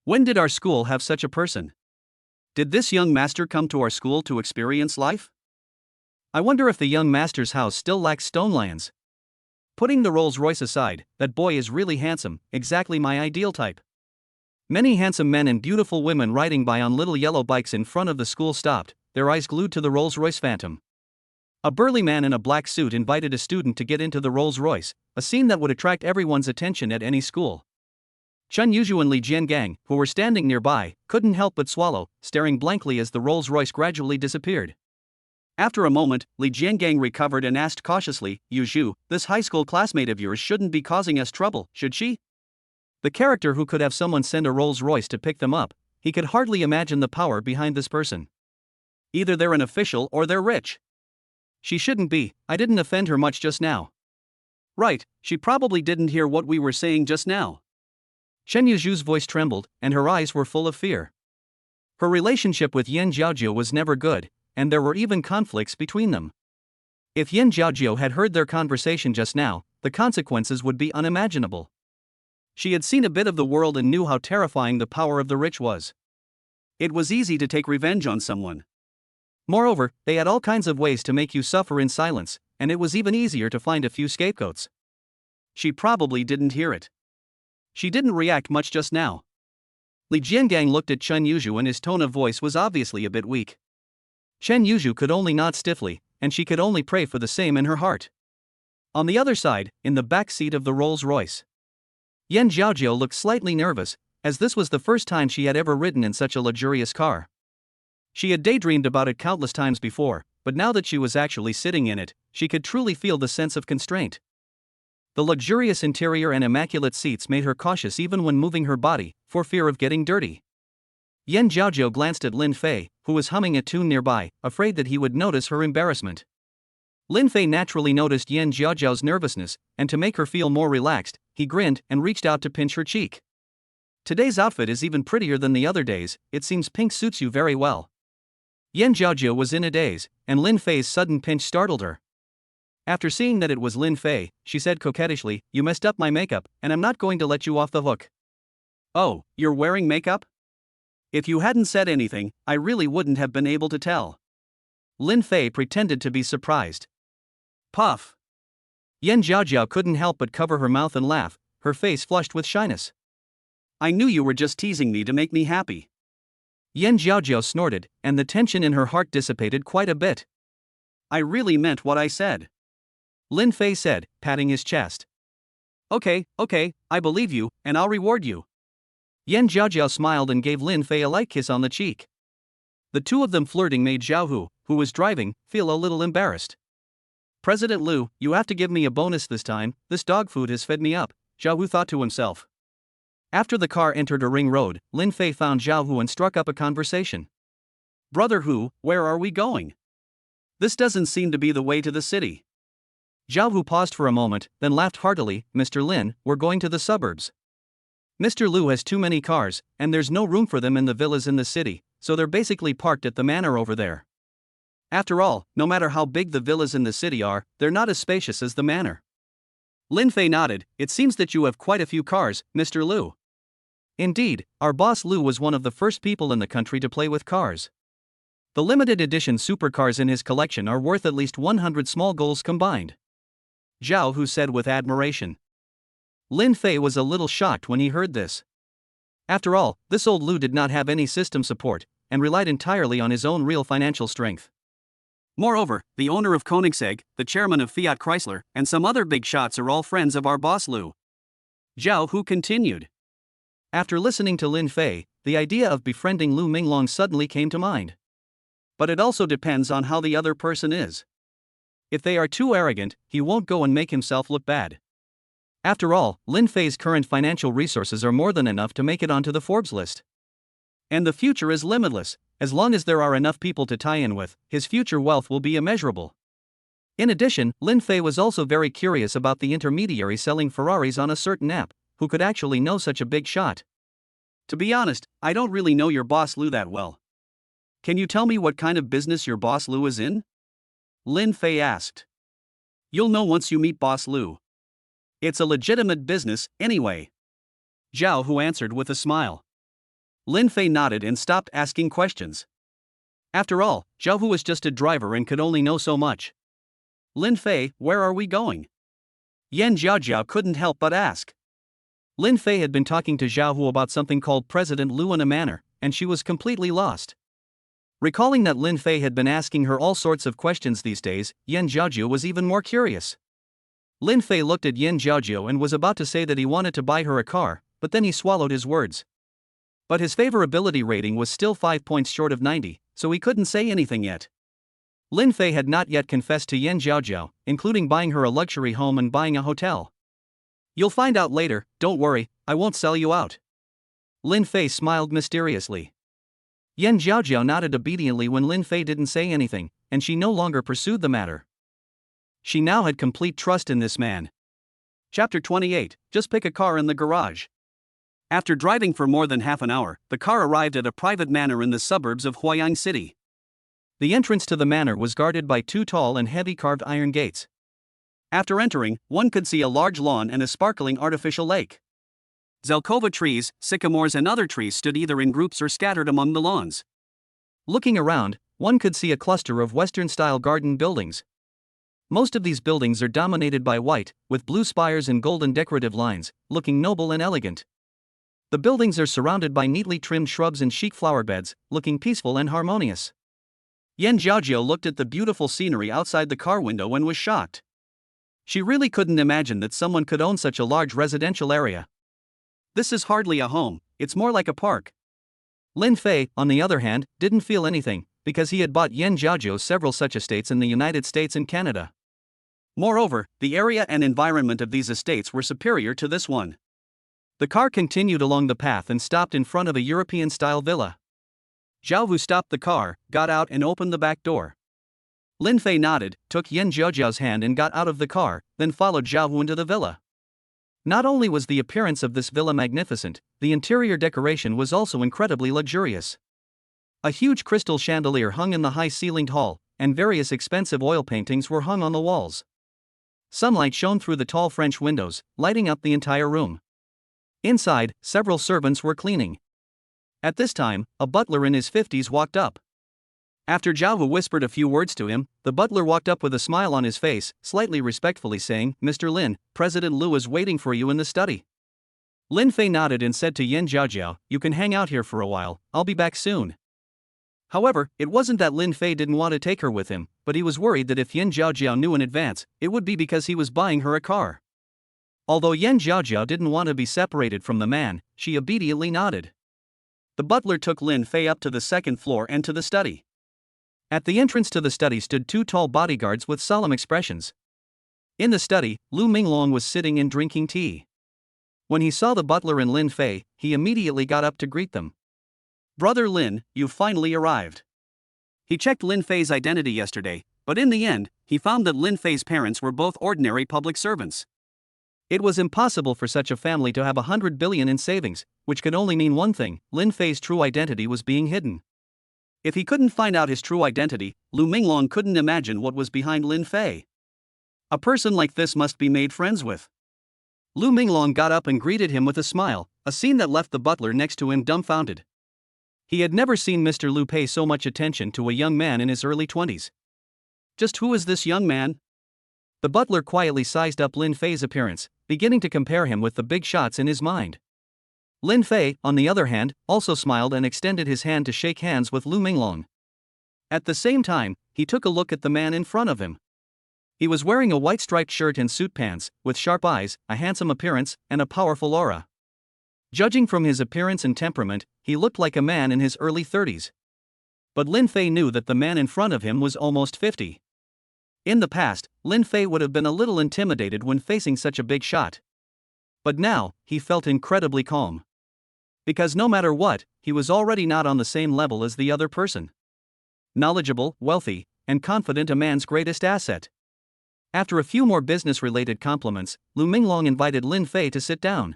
When did our school have such a person? Did this young master come to our school to experience life? I wonder if the young master's house still lacks stone lands. Putting the Rolls-Royce aside, that boy is really handsome, exactly my ideal type. Many handsome men and beautiful women riding by on little yellow bikes in front of the school stopped, their eyes glued to the Rolls-Royce Phantom. A burly man in a black suit invited a student to get into the Rolls-Royce, a scene that would attract everyone's attention at any school. Chen Yuzhu and Li Jiangang, who were standing nearby, couldn't help but swallow, staring blankly as the Rolls-Royce gradually disappeared. After a moment, Li Jiangang recovered and asked cautiously, Yuzhu, this high school classmate of yours shouldn't be causing us trouble, should she? The character who could have someone send a Rolls-Royce to pick them up, he could hardly imagine the power behind this person. Either they're an official or they're rich. She shouldn't be, I didn't offend her much just now. Right, she probably didn't hear what we were saying just now. Chen Yuzhu's voice trembled, and her eyes were full of fear. Her relationship with Yan Jiaojiao was never good, and there were even conflicts between them. If Yan Jiaojiao had heard their conversation just now, the consequences would be unimaginable. She had seen a bit of the world and knew how terrifying the power of the rich was. It was easy to take revenge on someone. Moreover, they had all kinds of ways to make you suffer in silence, and it was even easier to find a few scapegoats. She probably didn't hear it. She didn't react much just now. Li Jiangang looked at Chen Yuzhu and his tone of voice was obviously a bit weak. Chen Yuzhu could only nod stiffly, and she could only pray for the same in her heart. On the other side, in the back seat of the Rolls-Royce, Yan Jiaojiao looked slightly nervous, as this was the first time she had ever ridden in such a luxurious car. She had daydreamed about it countless times before, but now that she was actually sitting in it, she could truly feel the sense of constraint. The luxurious interior and immaculate seats made her cautious even when moving her body, for fear of getting dirty. Yan Jiaojiao glanced at Lin Fei, who was humming a tune nearby, afraid that he would notice her embarrassment. Lin Fei naturally noticed Yan Jiaojiao's nervousness, and to make her feel more relaxed, he grinned and reached out to pinch her cheek. Today's outfit is even prettier than the other days, it seems pink suits you very well. Yan Jiaojiao was in a daze, and Lin Fei's sudden pinch startled her. After seeing that it was Lin Fei, she said coquettishly, you messed up my makeup, and I'm not going to let you off the hook. Oh, you're wearing makeup? If you hadn't said anything, I really wouldn't have been able to tell. Lin Fei pretended to be surprised. Puff. Yan Jiaojiao couldn't help but cover her mouth and laugh, her face flushed with shyness. I knew you were just teasing me to make me happy. Yan Jiaojiao snorted, and the tension in her heart dissipated quite a bit. I really meant what I said. Lin Fei said, patting his chest. Okay, I believe you, and I'll reward you. Yan Jiaojiao smiled and gave Lin Fei a light kiss on the cheek. The two of them flirting made Zhao Hu, who was driving, feel a little embarrassed. President Liu, you have to give me a bonus this time, this dog food has fed me up, Zhao Hu thought to himself. After the car entered a ring road, Lin Fei found Zhao Hu and struck up a conversation. Brother Hu, where are we going? This doesn't seem to be the way to the city. Zhao Hu paused for a moment, then laughed heartily, Mr. Lin, we're going to the suburbs. Mr. Liu has too many cars, and there's no room for them in the villas in the city, so they're basically parked at the manor over there. After all, no matter how big the villas in the city are, they're not as spacious as the manor. Lin Fei nodded, it seems that you have quite a few cars, Mr. Liu. Indeed, our boss Liu was one of the first people in the country to play with cars. The limited edition supercars in his collection are worth at least 100 small goals combined. Zhao Hu said with admiration. Lin Fei was a little shocked when he heard this. After all, this old Liu did not have any system support, and relied entirely on his own real financial strength. Moreover, the owner of Koenigsegg, the chairman of Fiat Chrysler, and some other big shots are all friends of our boss Liu. Zhao Hu continued. After listening to Lin Fei, the idea of befriending Lu Minglong suddenly came to mind. But it also depends on how the other person is. If they are too arrogant, he won't go and make himself look bad. After all, Lin Fei's current financial resources are more than enough to make it onto the Forbes list. And the future is limitless. As long as there are enough people to tie in with, his future wealth will be immeasurable. In addition, Lin Fei was also very curious about the intermediary selling Ferraris on a certain app, who could actually know such a big shot. To be honest, I don't really know your boss Lu that well. Can you tell me what kind of business your boss Lu is in? Lin Fei asked. You'll know once you meet boss Lu. It's a legitimate business, anyway. Zhao Hu answered with a smile. Lin Fei nodded and stopped asking questions. After all, Zhao Hu was just a driver and could only know so much. Lin Fei, where are we going? Yan Jiajiao couldn't help but ask. Lin Fei had been talking to Zhao Hu about something called President Lu in a manor, and she was completely lost. Recalling that Lin Fei had been asking her all sorts of questions these days, Yan Jiajiao was even more curious. Lin Fei looked at Yan Jiajiao and was about to say that he wanted to buy her a car, but then he swallowed his words. But his favorability rating was still 5 points short of 90, so he couldn't say anything yet. Lin Fei had not yet confessed to Yan Jiajiao, including buying her a luxury home and buying a hotel. You'll find out later, don't worry, I won't sell you out. Lin Fei smiled mysteriously. Yan Jiajiao nodded obediently when Lin Fei didn't say anything, and she no longer pursued the matter. She now had complete trust in this man. Chapter 28, Just pick a car in the garage. After driving for more than half an hour, the car arrived at a private manor in the suburbs of Huayang City. The entrance to the manor was guarded by 2 tall and heavy carved iron gates. After entering, one could see a large lawn and a sparkling artificial lake. Zelkova trees, sycamores and other trees stood either in groups or scattered among the lawns. Looking around, one could see a cluster of Western-style garden buildings. Most of these buildings are dominated by white, with blue spires and golden decorative lines, looking noble and elegant. The buildings are surrounded by neatly trimmed shrubs and chic flower beds, looking peaceful and harmonious. Yan Jiajiao looked at the beautiful scenery outside the car window and was shocked. She really couldn't imagine that someone could own such a large residential area. This is hardly a home, it's more like a park. Lin Fei, on the other hand, didn't feel anything, because he had bought Yan Jiajiao several such estates in the United States and Canada. Moreover, the area and environment of these estates were superior to this one. The car continued along the path and stopped in front of a European-style villa. Zhao Hu stopped the car, got out and opened the back door. Lin Fei nodded, took Yan Jiajiao's hand and got out of the car, then followed Zhao Hu into the villa. Not only was the appearance of this villa magnificent, the interior decoration was also incredibly luxurious. A huge crystal chandelier hung in the high-ceilinged hall, and various expensive oil paintings were hung on the walls. Sunlight shone through the tall French windows, lighting up the entire room. Inside, several servants were cleaning. At this time, a butler in his 50s walked up. After Zhao Hu whispered a few words to him, the butler walked up with a smile on his face, slightly respectfully saying, "Mr. Lin, President Lu is waiting for you in the study." Lin Fei nodded and said to Yan Jiajiao, "You can hang out here for a while, I'll be back soon." However, it wasn't that Lin Fei didn't want to take her with him, but he was worried that if Yan Jiajiao knew in advance, it would be because he was buying her a car. Although Yan Jiajiao didn't want to be separated from the man, she obediently nodded. The butler took Lin Fei up to the second floor and to the study. At the entrance to the study stood 2 tall bodyguards with solemn expressions. In the study, Lu Minglong was sitting and drinking tea. When he saw the butler and Lin Fei, he immediately got up to greet them. "Brother Lin, you've finally arrived." He checked Lin Fei's identity yesterday, but in the end, he found that Lin Fei's parents were both ordinary public servants. It was impossible for such a family to have 100 billion in savings, which could only mean one thing: Lin Fei's true identity was being hidden. If he couldn't find out his true identity, Lu Minglong couldn't imagine what was behind Lin Fei. A person like this must be made friends with. Lu Minglong got up and greeted him with a smile, a scene that left the butler next to him dumbfounded. He had never seen Mr. Lu pay so much attention to a young man in his early 20s. Just who is this young man? The butler quietly sized up Lin Fei's appearance, beginning to compare him with the big shots in his mind. Lin Fei, on the other hand, also smiled and extended his hand to shake hands with Lu Minglong. At the same time, he took a look at the man in front of him. He was wearing a white striped shirt and suit pants, with sharp eyes, a handsome appearance, and a powerful aura. Judging from his appearance and temperament, he looked like a man in his early 30s. But Lin Fei knew that the man in front of him was almost 50. In the past, Lin Fei would have been a little intimidated when facing such a big shot. But now, he felt incredibly calm. Because no matter what, he was already not on the same level as the other person. Knowledgeable, wealthy, and confident, a man's greatest asset. After a few more business-related compliments, Lu Minglong invited Lin Fei to sit down.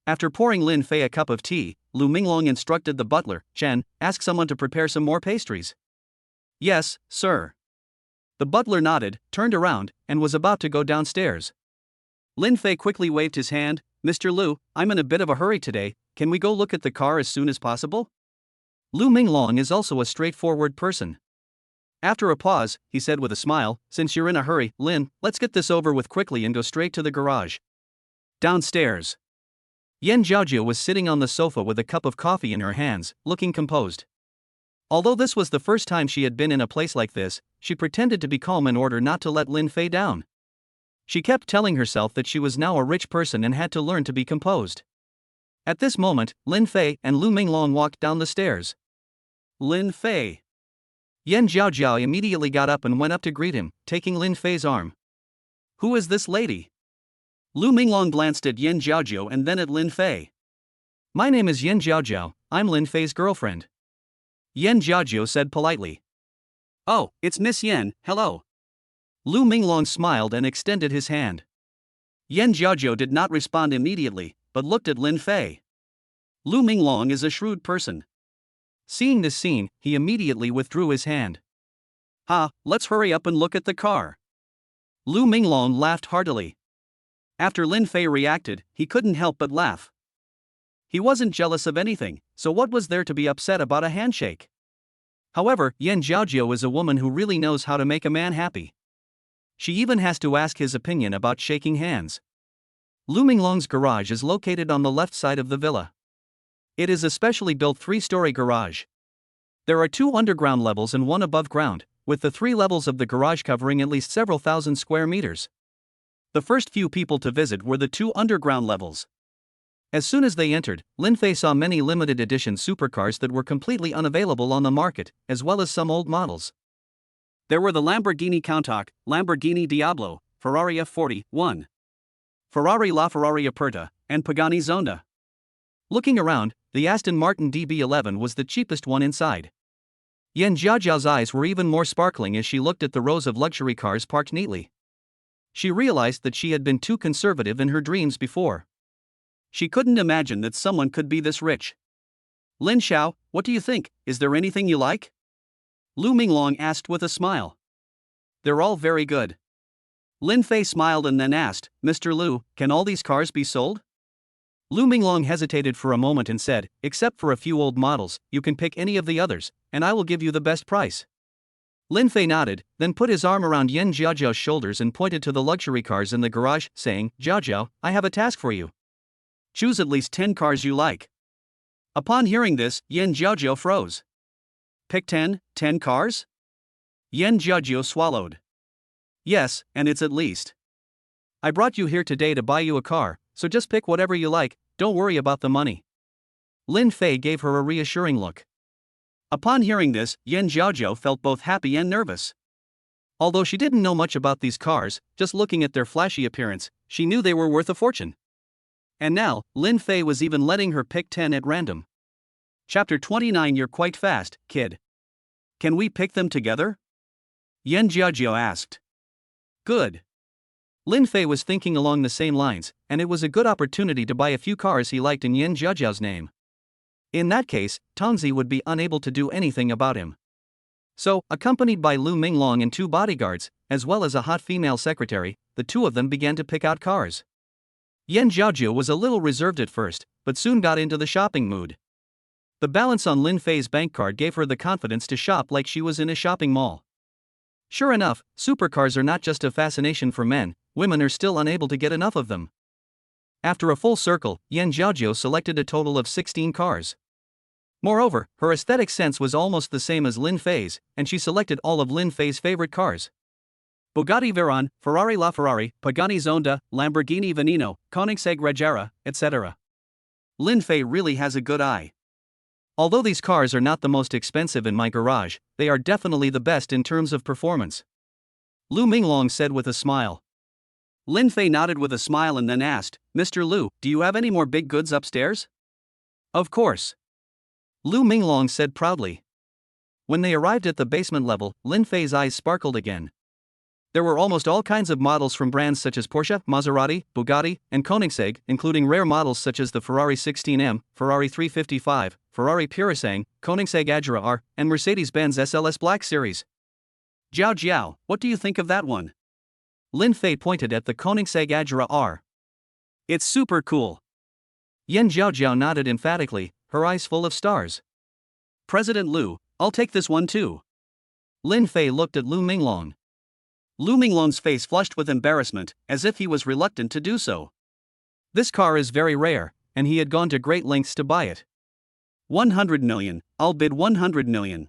After pouring Lin Fei a cup of tea, Lu Minglong instructed the butler, Chen, ask someone to prepare some more pastries. Yes, sir. The butler nodded, turned around, and was about to go downstairs. Lin Fei quickly waved his hand. Mr. Lu, I'm in a bit of a hurry today, can we go look at the car as soon as possible? Lu Minglong is also a straightforward person. After a pause, he said with a smile, since you're in a hurry, Lin, let's get this over with quickly and go straight to the garage. Downstairs. Yan Jiaojiu was sitting on the sofa with a cup of coffee in her hands, looking composed. Although this was the first time she had been in a place like this, she pretended to be calm in order not to let Lin Fei down. She kept telling herself that she was now a rich person and had to learn to be composed. At this moment, Lin Fei and Lu Minglong walked down the stairs. Lin Fei. Yan Jiaojiu immediately got up and went up to greet him, taking Lin Fei's arm. Who is this lady? Lu Minglong glanced at Yan Jiaojiu and then at Lin Fei. My name is Yan Jiaojiu, I'm Lin Fei's girlfriend. Yan Jiaojiu said politely. Oh, it's Miss Yan, hello. Lu Minglong smiled and extended his hand. Yan Jiaojiu did not respond immediately, but looked at Lin Fei. Lu Minglong is a shrewd person. Seeing this scene, he immediately withdrew his hand. Let's hurry up and look at the car. Lu Minglong laughed heartily. After Lin Fei reacted, he couldn't help but laugh. He wasn't jealous of anything, so what was there to be upset about a handshake? However, Yan Jiaojiu is a woman who really knows how to make a man happy. She even has to ask his opinion about shaking hands. Lu Minglong's garage is located on the left side of the villa. It is a specially built 3-story garage. There are 2 underground levels and 1 above ground, with the 3 levels of the garage covering at least several thousand square meters. The first few people to visit were the 2 underground levels. As soon as they entered, Lin Fei saw many limited edition supercars that were completely unavailable on the market, as well as some old models. There were the Lamborghini Countach, Lamborghini Diablo, Ferrari F41, Ferrari LaFerrari Aperta, and Pagani Zonda. Looking around, the Aston Martin DB11 was the cheapest one inside. Yan Jiaojiu's eyes were even more sparkling as she looked at the rows of luxury cars parked neatly. She realized that she had been too conservative in her dreams before. She couldn't imagine that someone could be this rich. Lin Xiao, what do you think, is there anything you like? Lu Minglong asked with a smile. They're all very good. Lin Fei smiled and then asked, Mr. Lu, can all these cars be sold? Lu Minglong hesitated for a moment and said, except for a few old models, you can pick any of the others, and I will give you the best price. Lin Fei nodded, then put his arm around Yan Jiaojiu's shoulders and pointed to the luxury cars in the garage, saying, Jiaojiu, I have a task for you. Choose at least 10 cars you like. Upon hearing this, Yan Jiaojiu froze. Pick 10 cars? Yan Jiaojiu swallowed. Yes, and it's at least. I brought you here today to buy you a car, so just pick whatever you like, don't worry about the money. Lin Fei gave her a reassuring look. Upon hearing this, Yan Jiaojiu felt both happy and nervous. Although she didn't know much about these cars, just looking at their flashy appearance, she knew they were worth a fortune. And now, Lin Fei was even letting her pick 10 at random. Chapter 29. You're quite fast, kid. Can we pick them together? Yan Jiaojiu asked. Good. Lin Fei was thinking along the same lines, and it was a good opportunity to buy a few cars he liked in Yan Jiaojiu's name. In that case, Tongzi would be unable to do anything about him. So, accompanied by Lu Minglong and 2 bodyguards, as well as a hot female secretary, the 2 of them began to pick out cars. Yan Jiaojiu was a little reserved at first, but soon got into the shopping mood. The balance on Lin Fei's bank card gave her the confidence to shop like she was in a shopping mall. Sure enough, supercars are not just a fascination for men, women are still unable to get enough of them. After a full circle, Yan Jiaojiu selected a total of 16 cars. Moreover, her aesthetic sense was almost the same as Lin Fei's, and she selected all of Lin Fei's favorite cars. Bugatti Veyron, Ferrari LaFerrari, Pagani Zonda, Lamborghini Veneno, Koenigsegg Regera, etc. Lin Fei really has a good eye. Although these cars are not the most expensive in my garage, they are definitely the best in terms of performance. Lu Minglong said with a smile. Lin Fei nodded with a smile and then asked, Mr. Lu, do you have any more big goods upstairs? Of course. Lu Minglong said proudly. When they arrived at the basement level, Lin Fei's eyes sparkled again. There were almost all kinds of models from brands such as Porsche, Maserati, Bugatti, and Koenigsegg, including rare models such as the Ferrari 16M, Ferrari 355, Ferrari Purisang, Koenigsegg Agera R, and Mercedes-Benz SLS Black Series. Jiao, what do you think of that one? Lin Fei pointed at the Koenigsegg Agera R. It's super cool. Yan Jiao nodded emphatically, her eyes full of stars. President Lu, I'll take this one too. Lin Fei looked at Lu Minglong. Lu Minglong's face flushed with embarrassment, as if he was reluctant to do so. This car is very rare, and he had gone to great lengths to buy it. 100 million, I'll bid 100 million.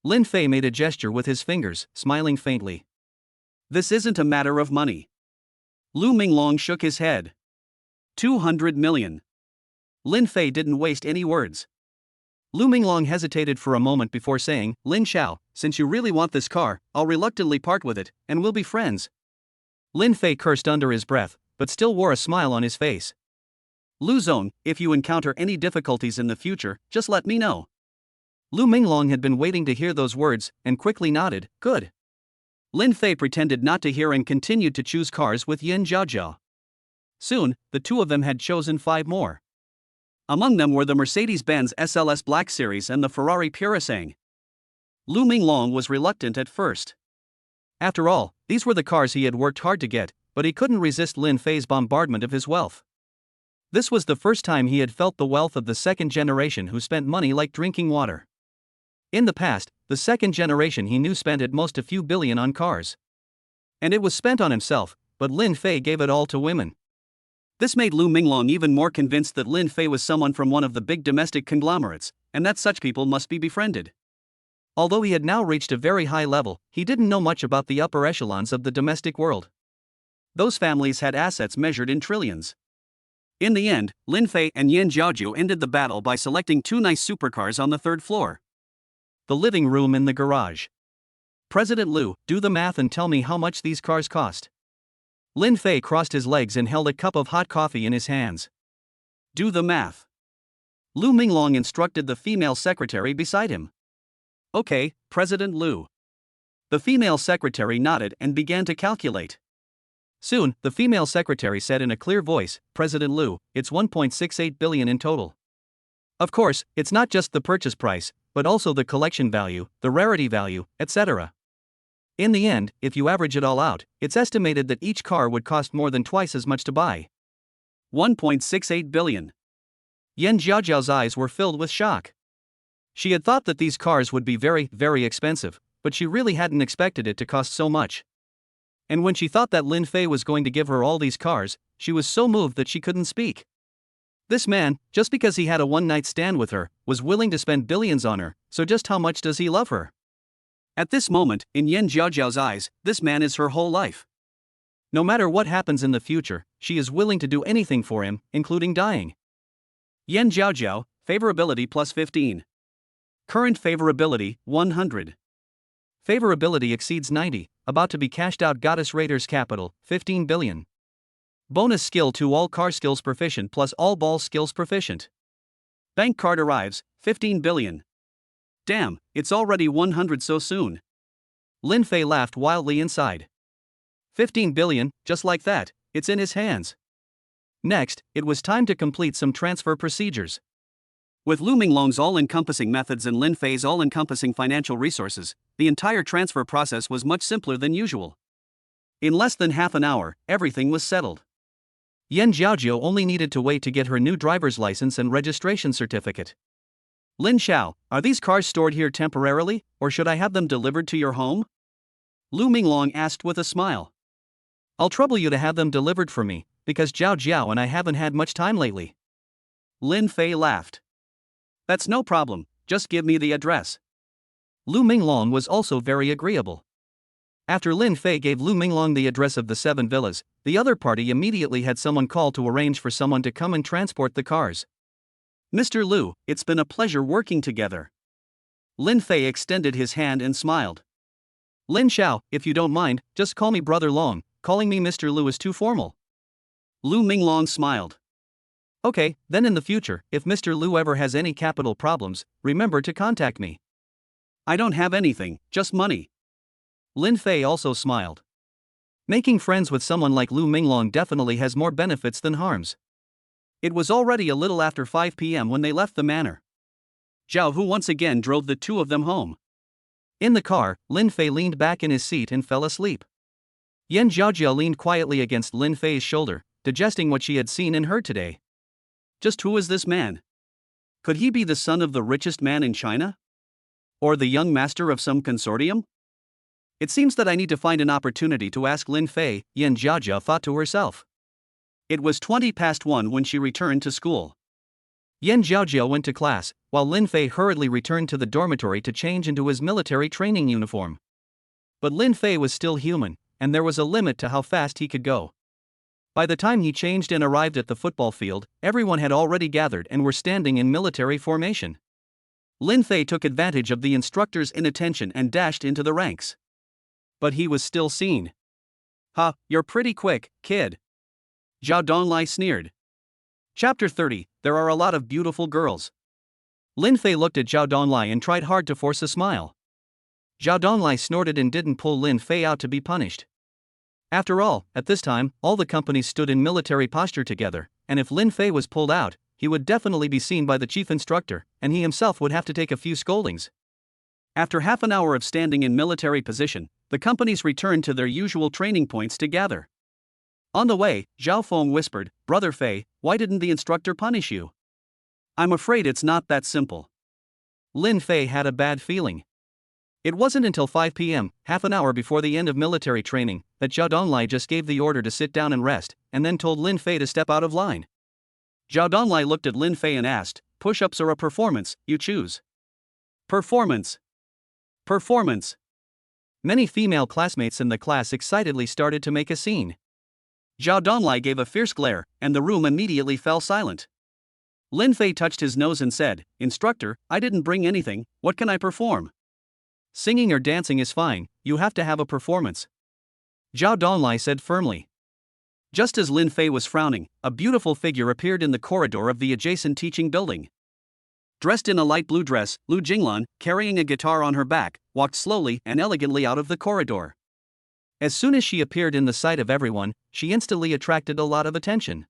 Lin Fei made a gesture with his fingers, smiling faintly. This isn't a matter of money. Lu Minglong shook his head. 200 million. Lin Fei didn't waste any words. Lu Minglong hesitated for a moment before saying, Lin Xiao, since you really want this car, I'll reluctantly part with it, and we'll be friends. Lin Fei cursed under his breath, but still wore a smile on his face. Lu Zong, if you encounter any difficulties in the future, just let me know. Lu Minglong had been waiting to hear those words, and quickly nodded, good. Lin Fei pretended not to hear and continued to choose cars with Yan Jiao. Soon, the two of them had chosen 5 more. Among them were the Mercedes-Benz SLS Black Series and the Ferrari Purisang. Lu Minglong was reluctant at first. After all, these were the cars he had worked hard to get, but he couldn't resist Lin Fei's bombardment of his wealth. This was the first time he had felt the wealth of the second generation who spent money like drinking water. In the past, the second generation he knew spent at most a few billion on cars. And it was spent on himself, but Lin Fei gave it all to women. This made Lu Minglong even more convinced that Lin Fei was someone from one of the big domestic conglomerates, and that such people must be befriended. Although he had now reached a very high level, he didn't know much about the upper echelons of the domestic world. Those families had assets measured in trillions. In the end, Lin Fei and Yan Jiao ended the battle by selecting 2 nice supercars on the 3rd floor. The living room in the garage. President Lu, do the math and tell me how much these cars cost. Lin Fei crossed his legs and held a cup of hot coffee in his hands. Do the math. Lu Minglong instructed the female secretary beside him. Okay, President Lu. The female secretary nodded and began to calculate. Soon, the female secretary said in a clear voice, President Lu, it's 1.68 billion in total. Of course, it's not just the purchase price, but also the collection value, the rarity value, etc. In the end, if you average it all out, it's estimated that each car would cost more than twice as much to buy. 1.68 billion. Yan Jiao's eyes were filled with shock. She had thought that these cars would be very, very expensive, but she really hadn't expected it to cost so much. And when she thought that Lin Fei was going to give her all these cars, she was so moved that she couldn't speak. This man, just because he had a one-night stand with her, was willing to spend billions on her, so just how much does he love her? At this moment, in Yan Jiao's eyes, this man is her whole life. No matter what happens in the future, she is willing to do anything for him, including dying. Yan Jiao, favorability plus 15. Current favorability, 100. Favorability exceeds 90, about to be cashed out. Goddess Raiders capital, 15 billion. Bonus skill to all car skills proficient plus all ball skills proficient. Bank card arrives, 15 billion. Damn, it's already 100 so soon. Lin Fei laughed wildly inside. 15 billion, just like that, it's in his hands. Next, it was time to complete some transfer procedures. With Lu Minglong's all-encompassing methods and Lin Fei's all-encompassing financial resources, the entire transfer process was much simpler than usual. In less than half an hour, everything was settled. Yan Jiao only needed to wait to get her new driver's license and registration certificate. Lin Xiao, are these cars stored here temporarily, or should I have them delivered to your home? Lu Minglong asked with a smile. I'll trouble you to have them delivered for me, because Jiao and I haven't had much time lately. Lin Fei laughed. That's no problem, just give me the address. Lu Minglong was also very agreeable. After Lin Fei gave Lu Minglong the address of the 7 villas, the other party immediately had someone call to arrange for someone to come and transport the cars. Mr. Lu, it's been a pleasure working together. Lin Fei extended his hand and smiled. Lin Xiao, if you don't mind, just call me Brother Long, calling me Mr. Lu is too formal. Lu Minglong smiled. Okay, then in the future, if Mr. Lu ever has any capital problems, remember to contact me. I don't have anything, just money. Lin Fei also smiled. Making friends with someone like Lu Minglong definitely has more benefits than harms. It was already a little after 5 p.m. when they left the manor. Zhao Hu once again drove the two of them home. In the car, Lin Fei leaned back in his seat and fell asleep. Yan Zhaojia leaned quietly against Lin Fei's shoulder, digesting what she had seen and heard today. Just who is this man? Could he be the son of the richest man in China? Or the young master of some consortium? It seems that I need to find an opportunity to ask Lin Fei, Yan Zhaojia thought to herself. It was 1:20 when she returned to school. Yan Zhaojia went to class, while Lin Fei hurriedly returned to the dormitory to change into his military training uniform. But Lin Fei was still human, and there was a limit to how fast he could go. By the time he changed and arrived at the football field, everyone had already gathered and were standing in military formation. Lin Fei took advantage of the instructor's inattention and dashed into the ranks. But he was still seen. Ha, you're pretty quick, kid. Zhao Donglai sneered. Chapter 30, There are a lot of beautiful girls. Lin Fei looked at Zhao Donglai and tried hard to force a smile. Zhao Donglai snorted and didn't pull Lin Fei out to be punished. After all, at this time, all the companies stood in military posture together, and if Lin Fei was pulled out, he would definitely be seen by the chief instructor, and he himself would have to take a few scoldings. After half an hour of standing in military position, the companies returned to their usual training points to gather. On the way, Zhao Feng whispered, Brother Fei, why didn't the instructor punish you? I'm afraid it's not that simple. Lin Fei had a bad feeling. It wasn't until 5 p.m., half an hour before the end of military training, that Zhao Donglai just gave the order to sit down and rest, and then told Lin Fei to step out of line. Zhao Donglai looked at Lin Fei and asked, push-ups or a performance, you choose. Performance. Performance. Many female classmates in the class excitedly started to make a scene. Zhao Donglai gave a fierce glare, and the room immediately fell silent. Lin Fei touched his nose and said, Instructor, I didn't bring anything, what can I perform? Singing or dancing is fine, you have to have a performance. Zhao Donglai said firmly. Just as Lin Fei was frowning, a beautiful figure appeared in the corridor of the adjacent teaching building. Dressed in a light blue dress, Lu Jinglan, carrying a guitar on her back, walked slowly and elegantly out of the corridor. As soon as she appeared in the sight of everyone, she instantly attracted a lot of attention.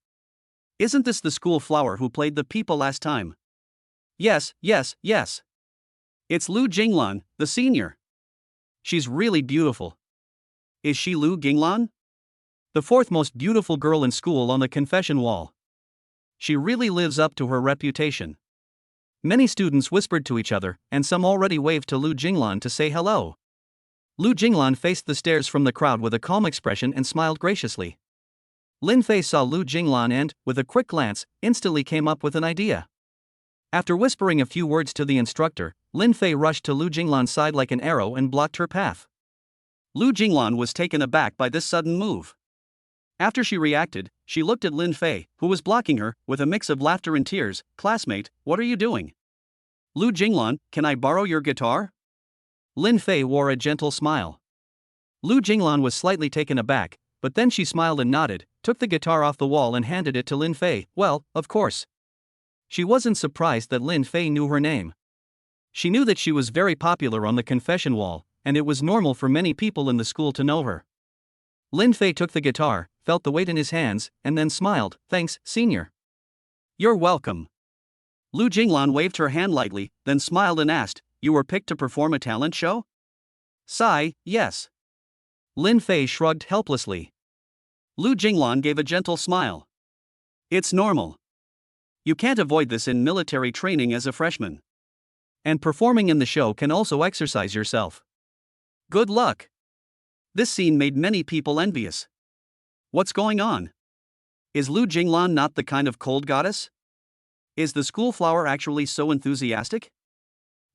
Isn't this the school flower who played the people last time? Yes. It's Lu Jinglan, the senior. She's really beautiful. Is she Lu Jinglan? The fourth most beautiful girl in school on the confession wall. She really lives up to her reputation. Many students whispered to each other, and some already waved to Lu Jinglan to say hello. Lu Jinglan faced the stares from the crowd with a calm expression and smiled graciously. Lin Fei saw Lu Jinglan and, with a quick glance, instantly came up with an idea. After whispering a few words to the instructor, Lin Fei rushed to Lu Jinglan's side like an arrow and blocked her path. Lu Jinglan was taken aback by this sudden move. After she reacted, she looked at Lin Fei, who was blocking her, with a mix of laughter and tears. Classmate, what are you doing? Lu Jinglan, can I borrow your guitar? Lin Fei wore a gentle smile. Lu Jinglan was slightly taken aback, but then she smiled and nodded, took the guitar off the wall and handed it to Lin Fei. Well, of course. She wasn't surprised that Lin Fei knew her name. She knew that she was very popular on the confession wall, and it was normal for many people in the school to know her. Lin Fei took the guitar, felt the weight in his hands, and then smiled. Thanks, senior. You're welcome. Lu Jinglan waved her hand lightly, then smiled and asked, You were picked to perform a talent show? Sigh, yes. Lin Fei shrugged helplessly. Lu Jinglan gave a gentle smile. It's normal. You can't avoid this in military training as a freshman. And performing in the show can also exercise yourself. Good luck. This scene made many people envious. What's going on? Is Lu Jinglan not the kind of cold goddess? Is the school flower actually so enthusiastic?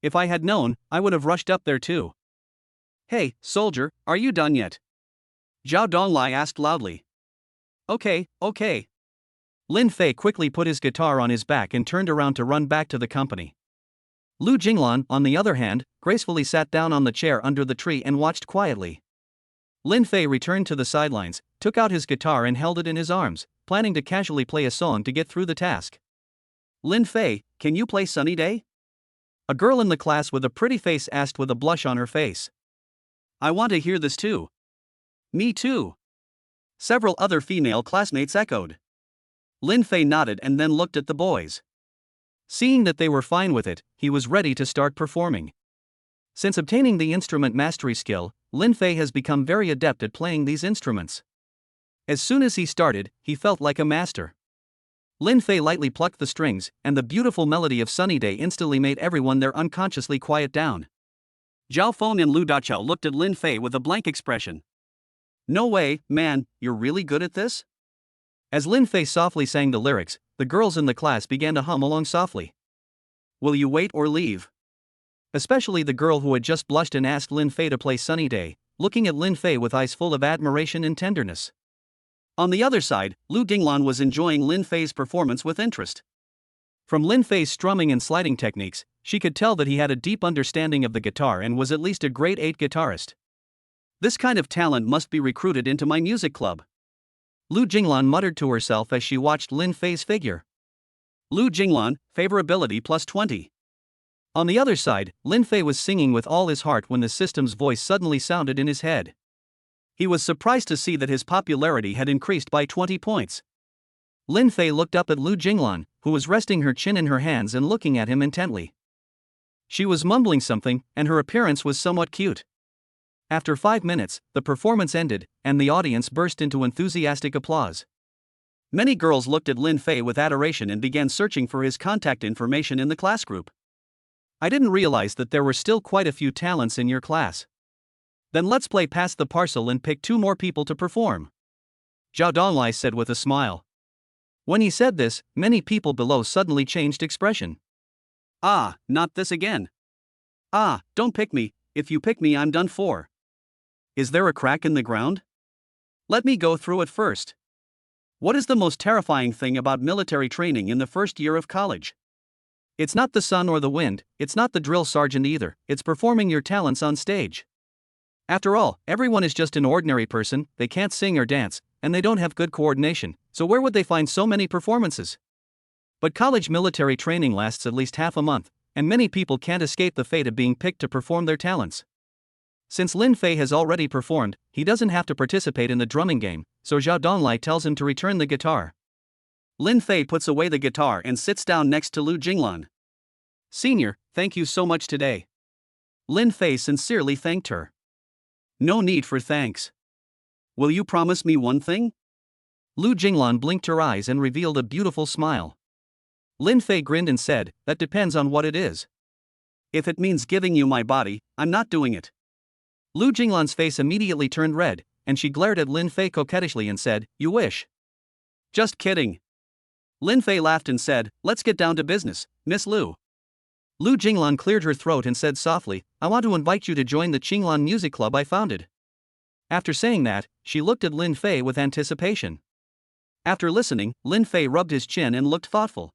If I had known, I would have rushed up there too. Hey, soldier, are you done yet? Zhao Donglai asked loudly. Okay. Lin Fei quickly put his guitar on his back and turned around to run back to the company. Lu Jinglan, on the other hand, gracefully sat down on the chair under the tree and watched quietly. Lin Fei returned to the sidelines, took out his guitar and held it in his arms, planning to casually play a song to get through the task. Lin Fei, can you play Sunny Day? A girl in the class with a pretty face asked with a blush on her face. I want to hear this too. Me too. Several other female classmates echoed. Lin Fei nodded and then looked at the boys. Seeing that they were fine with it, he was ready to start performing. Since obtaining the instrument mastery skill, Lin Fei has become very adept at playing these instruments. As soon as he started, he felt like a master. Lin Fei lightly plucked the strings, and the beautiful melody of Sunny Day instantly made everyone there unconsciously quiet down. Zhao Feng and Lu Dachao looked at Lin Fei with a blank expression. No way, man, you're really good at this? As Lin Fei softly sang the lyrics, the girls in the class began to hum along softly. Will you wait or leave? Especially the girl who had just blushed and asked Lin Fei to play Sunny Day, looking at Lin Fei with eyes full of admiration and tenderness. On the other side, Lu Dinglan was enjoying Lin Fei's performance with interest. From Lin Fei's strumming and sliding techniques, she could tell that he had a deep understanding of the guitar and was at least a grade 8 guitarist. This kind of talent must be recruited into my music club. Lu Jinglan muttered to herself as she watched Lin Fei's figure. Lu Jinglan, favorability plus 20. On the other side, Lin Fei was singing with all his heart when the system's voice suddenly sounded in his head. He was surprised to see that his popularity had increased by 20 points. Lin Fei looked up at Lu Jinglan, who was resting her chin in her hands and looking at him intently. She was mumbling something, and her appearance was somewhat cute. After 5 minutes, the performance ended, and the audience burst into enthusiastic applause. Many girls looked at Lin Fei with adoration and began searching for his contact information in the class group. I didn't realize that there were still quite a few talents in your class. Then let's play Pass the Parcel and pick 2 more people to perform. Zhao Donglai said with a smile. When he said this, many people below suddenly changed expression. Ah, not this again. Ah, don't pick me, if you pick me I'm done for. Is there a crack in the ground? Let me go through it first. What is the most terrifying thing about military training in the first year of college? It's not the sun or the wind, it's not the drill sergeant either, it's performing your talents on stage. After all, everyone is just an ordinary person, they can't sing or dance, and they don't have good coordination, so where would they find so many performances? But college military training lasts at least half a month, and many people can't escape the fate of being picked to perform their talents. Since Lin Fei has already performed, he doesn't have to participate in the drumming game, so Zhao Donglai tells him to return the guitar. Lin Fei puts away the guitar and sits down next to Lu Jinglan. Senior, thank you so much today. Lin Fei sincerely thanked her. No need for thanks. Will you promise me one thing? Lu Jinglan blinked her eyes and revealed a beautiful smile. Lin Fei grinned and said, that depends on what it is. If it means giving you my body, I'm not doing it. Lu Jinglan's face immediately turned red, and she glared at Lin Fei coquettishly and said, you wish. Just kidding. Lin Fei laughed and said, let's get down to business, Miss Lu. Lu Jinglan cleared her throat and said softly, I want to invite you to join the Qinglan music club I founded. After saying that, she looked at Lin Fei with anticipation. After listening, Lin Fei rubbed his chin and looked thoughtful.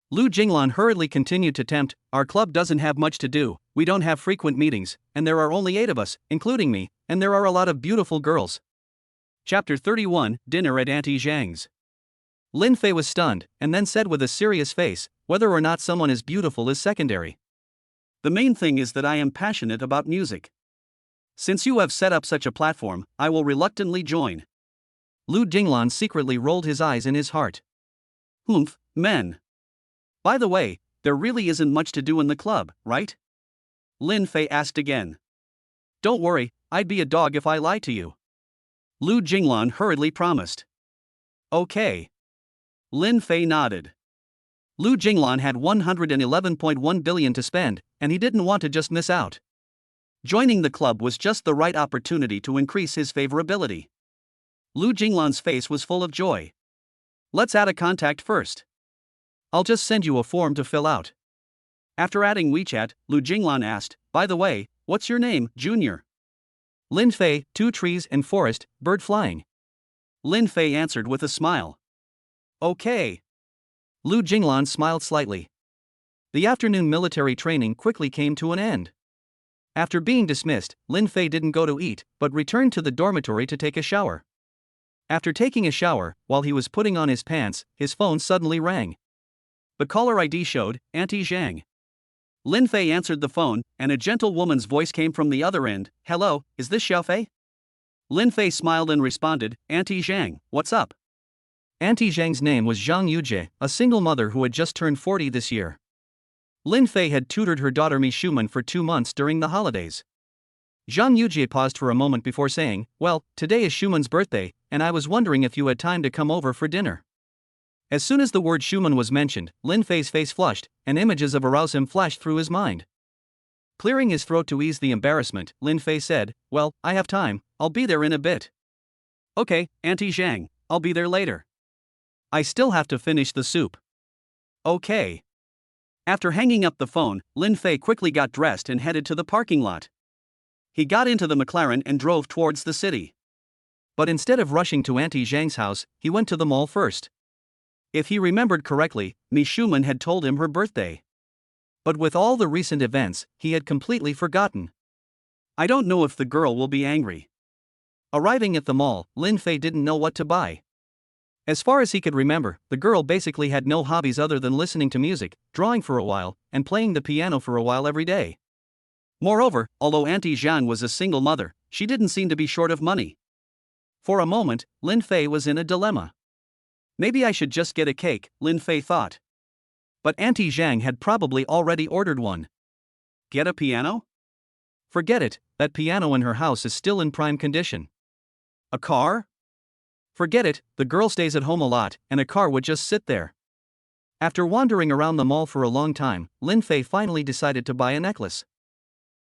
Lu Jinglan hurriedly continued to tempt, our club doesn't have much to do, we don't have frequent meetings, and there are only 8 of us, including me, and there are a lot of beautiful girls. Chapter 31, Dinner at Auntie Zhang's. Lin Fei was stunned, and then said with a serious face, whether or not someone is beautiful is secondary. The main thing is that I am passionate about music. Since you have set up such a platform, I will reluctantly join. Lu Jinglan secretly rolled his eyes in his heart. Humph, men. By the way, there really isn't much to do in the club, right? Lin Fei asked again. Don't worry, I'd be a dog if I lied to you. Lu Jinglan hurriedly promised. Okay. Lin Fei nodded. Lu Jinglan had 111.1 billion to spend, and he didn't want to just miss out. Joining the club was just the right opportunity to increase his favorability. Lu Jinglan's face was full of joy. Let's add a contact first. I'll just send you a form to fill out. After adding WeChat, Lu Jinglan asked, by the way, what's your name, Junior? Lin Fei, 2 trees and forest, bird flying. Lin Fei answered with a smile. Okay. Lu Jinglan smiled slightly. The afternoon military training quickly came to an end. After being dismissed, Lin Fei didn't go to eat, but returned to the dormitory to take a shower. After taking a shower, while he was putting on his pants, his phone suddenly rang. The caller ID showed, Auntie Zhang. Lin Fei answered the phone, and a gentle woman's voice came from the other end. Hello, is this Xiaofei? Lin Fei smiled and responded, Auntie Zhang, what's up? Auntie Zhang's name was Zhang Yujie, a single mother who had just turned 40 this year. Lin Fei had tutored her daughter Mi Shuman for 2 months during the holidays. Zhang Yujie paused for a moment before saying, well, today is Shuman's birthday, and I was wondering if you had time to come over for dinner. As soon as the word Shuman was mentioned, Lin Fei's face flushed, and images of Arousem flashed through his mind. Clearing his throat to ease the embarrassment, Lin Fei said, well, I have time, I'll be there in a bit. Okay, Auntie Zhang, I'll be there later. I still have to finish the soup. Okay. After hanging up the phone, Lin Fei quickly got dressed and headed to the parking lot. He got into the McLaren and drove towards the city. But instead of rushing to Auntie Zhang's house, he went to the mall first. If he remembered correctly, Mi Shuman had told him her birthday. But with all the recent events, he had completely forgotten. I don't know if the girl will be angry. Arriving at the mall, Lin Fei didn't know what to buy. As far as he could remember, the girl basically had no hobbies other than listening to music, drawing for a while, and playing the piano for a while every day. Moreover, although Auntie Zhang was a single mother, she didn't seem to be short of money. For a moment, Lin Fei was in a dilemma. Maybe I should just get a cake, Lin Fei thought. But Auntie Zhang had probably already ordered one. Get a piano? Forget it, that piano in her house is still in prime condition. A car? Forget it, the girl stays at home a lot, and a car would just sit there. After wandering around the mall for a long time, Lin Fei finally decided to buy a necklace.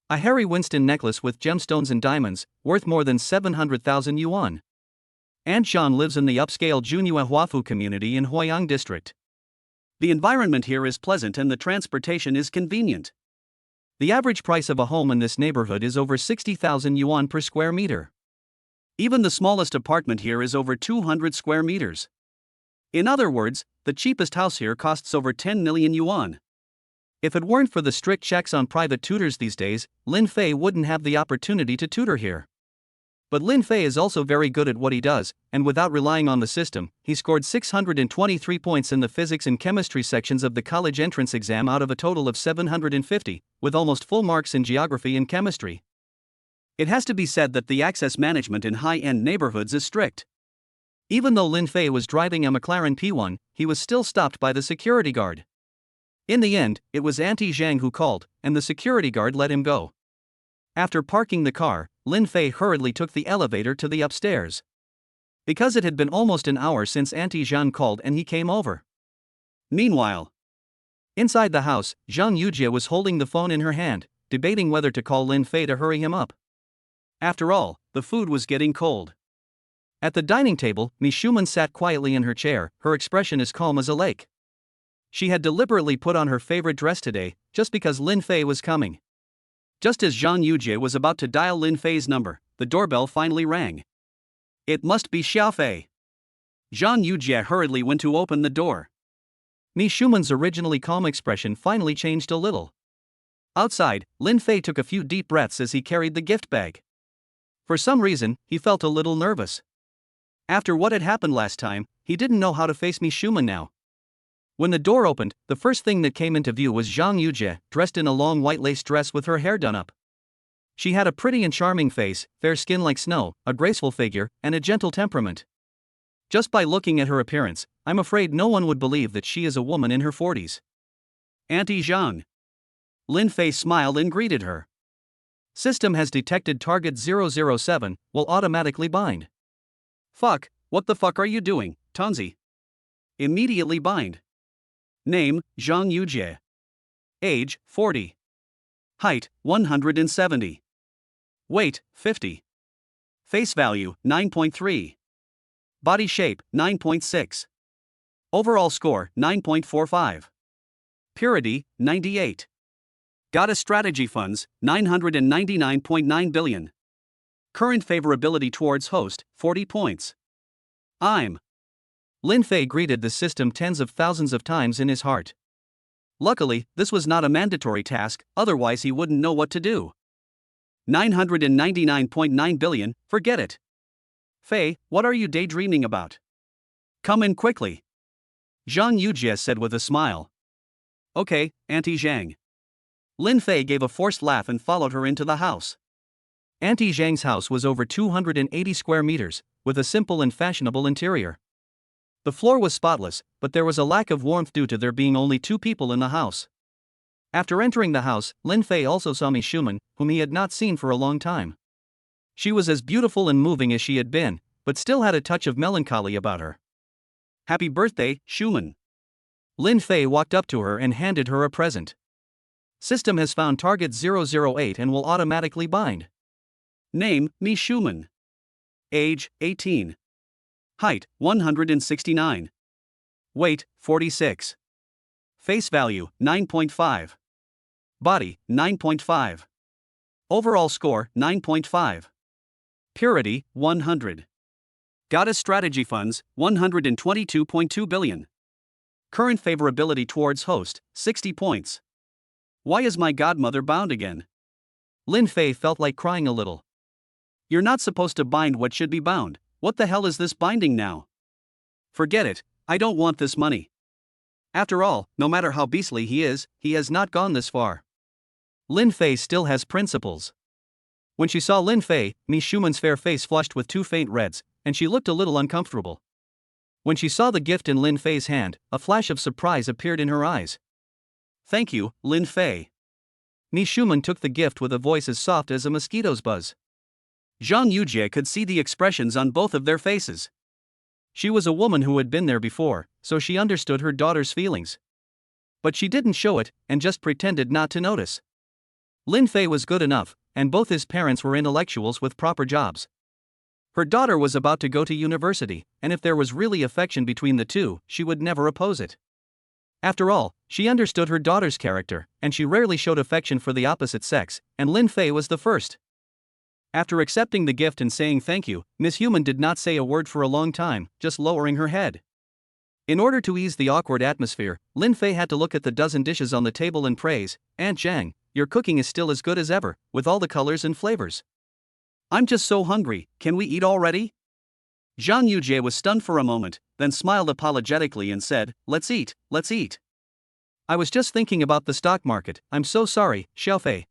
A Harry Winston necklace with gemstones and diamonds, worth more than 700,000 yuan. Aunt Jean lives in the upscale Junyue Huafu community in Huayang district. The environment here is pleasant and the transportation is convenient. The average price of a home in this neighborhood is over 60,000 yuan per square meter. Even the smallest apartment here is over 200 square meters. In other words, the cheapest house here costs over 10 million yuan. If it weren't for the strict checks on private tutors these days, Lin Fei wouldn't have the opportunity to tutor here. But Lin Fei is also very good at what he does, and without relying on the system, he scored 623 points in the physics and chemistry sections of the college entrance exam out of a total of 750, with almost full marks in geography and chemistry. It has to be said that the access management in high-end neighborhoods is strict. Even though Lin Fei was driving a McLaren P1, he was still stopped by the security guard. In the end, it was Auntie Zhang who called, and the security guard let him go. After parking the car, Lin Fei hurriedly took the elevator to the upstairs. Because it had been almost an hour since Auntie Zhang called and he came over. Meanwhile, inside the house, Zhang Yujie was holding the phone in her hand, debating whether to call Lin Fei to hurry him up. After all, the food was getting cold. At the dining table, Mi Shuman sat quietly in her chair, her expression as calm as a lake. She had deliberately put on her favorite dress today, just because Lin Fei was coming. Just as Zhang Yujie was about to dial Lin Fei's number, the doorbell finally rang. It must be Xiaofei. Zhang Yujie hurriedly went to open the door. Mi Shuman's originally calm expression finally changed a little. Outside, Lin Fei took a few deep breaths as he carried the gift bag. For some reason, he felt a little nervous. After what had happened last time, he didn't know how to face Mi Shuman now. When the door opened, the first thing that came into view was Zhang Yujie, dressed in a long white lace dress with her hair done up. She had a pretty and charming face, fair skin like snow, a graceful figure, and a gentle temperament. Just by looking at her appearance, I'm afraid no one would believe that she is a woman in her 40s. Auntie Zhang. Lin Fei smiled and greeted her. System has detected target 007, will automatically bind. Fuck, what the fuck are you doing, Tonzi? Immediately bind. Name, Zhang Yujie. Age, 40. Height, 170. Weight, 50. Face value, 9.3. Body shape, 9.6. Overall score, 9.45. Purity, 98. Goddess strategy funds, 999.9 billion. Current favorability towards host, 40 points. I'm Lin Fei greeted the system tens of thousands of times in his heart. Luckily, this was not a mandatory task, otherwise he wouldn't know what to do. 999.9 billion, forget it. Fei, what are you daydreaming about? Come in quickly. Zhang Yujie said with a smile. Okay, Auntie Zhang. Lin Fei gave a forced laugh and followed her into the house. Auntie Zhang's house was over 280 square meters, with a simple and fashionable interior. The floor was spotless, but there was a lack of warmth due to there being only 2 people in the house. After entering the house, Lin Fei also saw Mi Shumen, whom he had not seen for a long time. She was as beautiful and moving as she had been, but still had a touch of melancholy about her. Happy birthday, Shumen. Lin Fei walked up to her and handed her a present. System has found target 008 and will automatically bind. Name, Mi Shumen. Age, 18. Height, 169. Weight, 46. Face value, 9.5. Body, 9.5. Overall score, 9.5. Purity, 100. Goddess strategy funds, 122.2 billion. Current favorability towards host, 60 points. Why is my godmother bound again? Lin Fei felt like crying a little. You're not supposed to bind what should be bound. What the hell is this binding now? Forget it, I don't want this money. After all, no matter how beastly he has not gone this far. Lin Fei still has principles. When she saw Lin Fei, Mi Shumen's fair face flushed with 2 faint reds, and she looked a little uncomfortable. When she saw the gift in Lin Fei's hand, a flash of surprise appeared in her eyes. Thank you, Lin Fei. Mi Shumen took the gift with a voice as soft as a mosquito's buzz. Zhang Yujie could see the expressions on both of their faces. She was a woman who had been there before, so she understood her daughter's feelings. But she didn't show it, and just pretended not to notice. Lin Fei was good enough, and both his parents were intellectuals with proper jobs. Her daughter was about to go to university, and if there was really affection between the two, she would never oppose it. After all, she understood her daughter's character, and she rarely showed affection for the opposite sex, and Lin Fei was the first. After accepting the gift and saying thank you, Miss Human did not say a word for a long time, just lowering her head. In order to ease the awkward atmosphere, Lin Fei had to look at the dozen dishes on the table and praise, Aunt Zhang, your cooking is still as good as ever, with all the colors and flavors. I'm just so hungry, can we eat already? Zhang Yujie was stunned for a moment, then smiled apologetically and said, let's eat, let's eat. I was just thinking about the stock market, I'm so sorry, Xiaofei.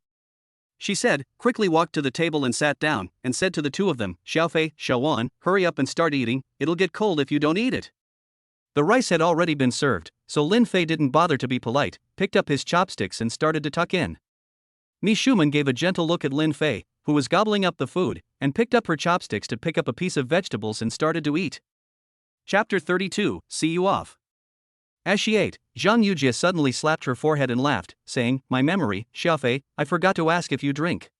She said, quickly walked to the table and sat down, and said to the two of them, Xiaofei, Xiaowan, hurry up and start eating, it'll get cold if you don't eat it. The rice had already been served, so Lin Fei didn't bother to be polite, picked up his chopsticks and started to tuck in. Mi Shumen gave a gentle look at Lin Fei, who was gobbling up the food, and picked up her chopsticks to pick up a piece of vegetables and started to eat. Chapter 32, See You Off. As she ate, Zhang Yujie suddenly slapped her forehead and laughed, saying, my memory, Xiaofei, I forgot to ask if you drink.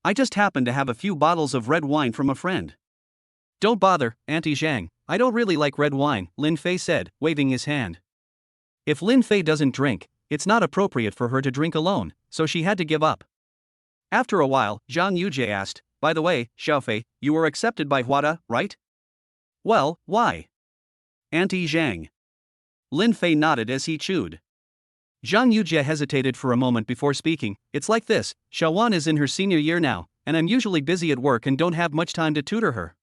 I just happened to have a few bottles of red wine from a friend. Don't bother, Auntie Zhang, I don't really like red wine, Lin Fei said, waving his hand. If Lin Fei doesn't drink, it's not appropriate for her to drink alone, so she had to give up. After a while, Zhang Yujie asked, by the way, Xiaofei, you were accepted by Huada, right? Well, why? Auntie Zhang. Lin Fei nodded as he chewed. Zhang Yujie hesitated for a moment before speaking, it's like this, Xiaowan is in her senior year now, and I'm usually busy at work and don't have much time to tutor her.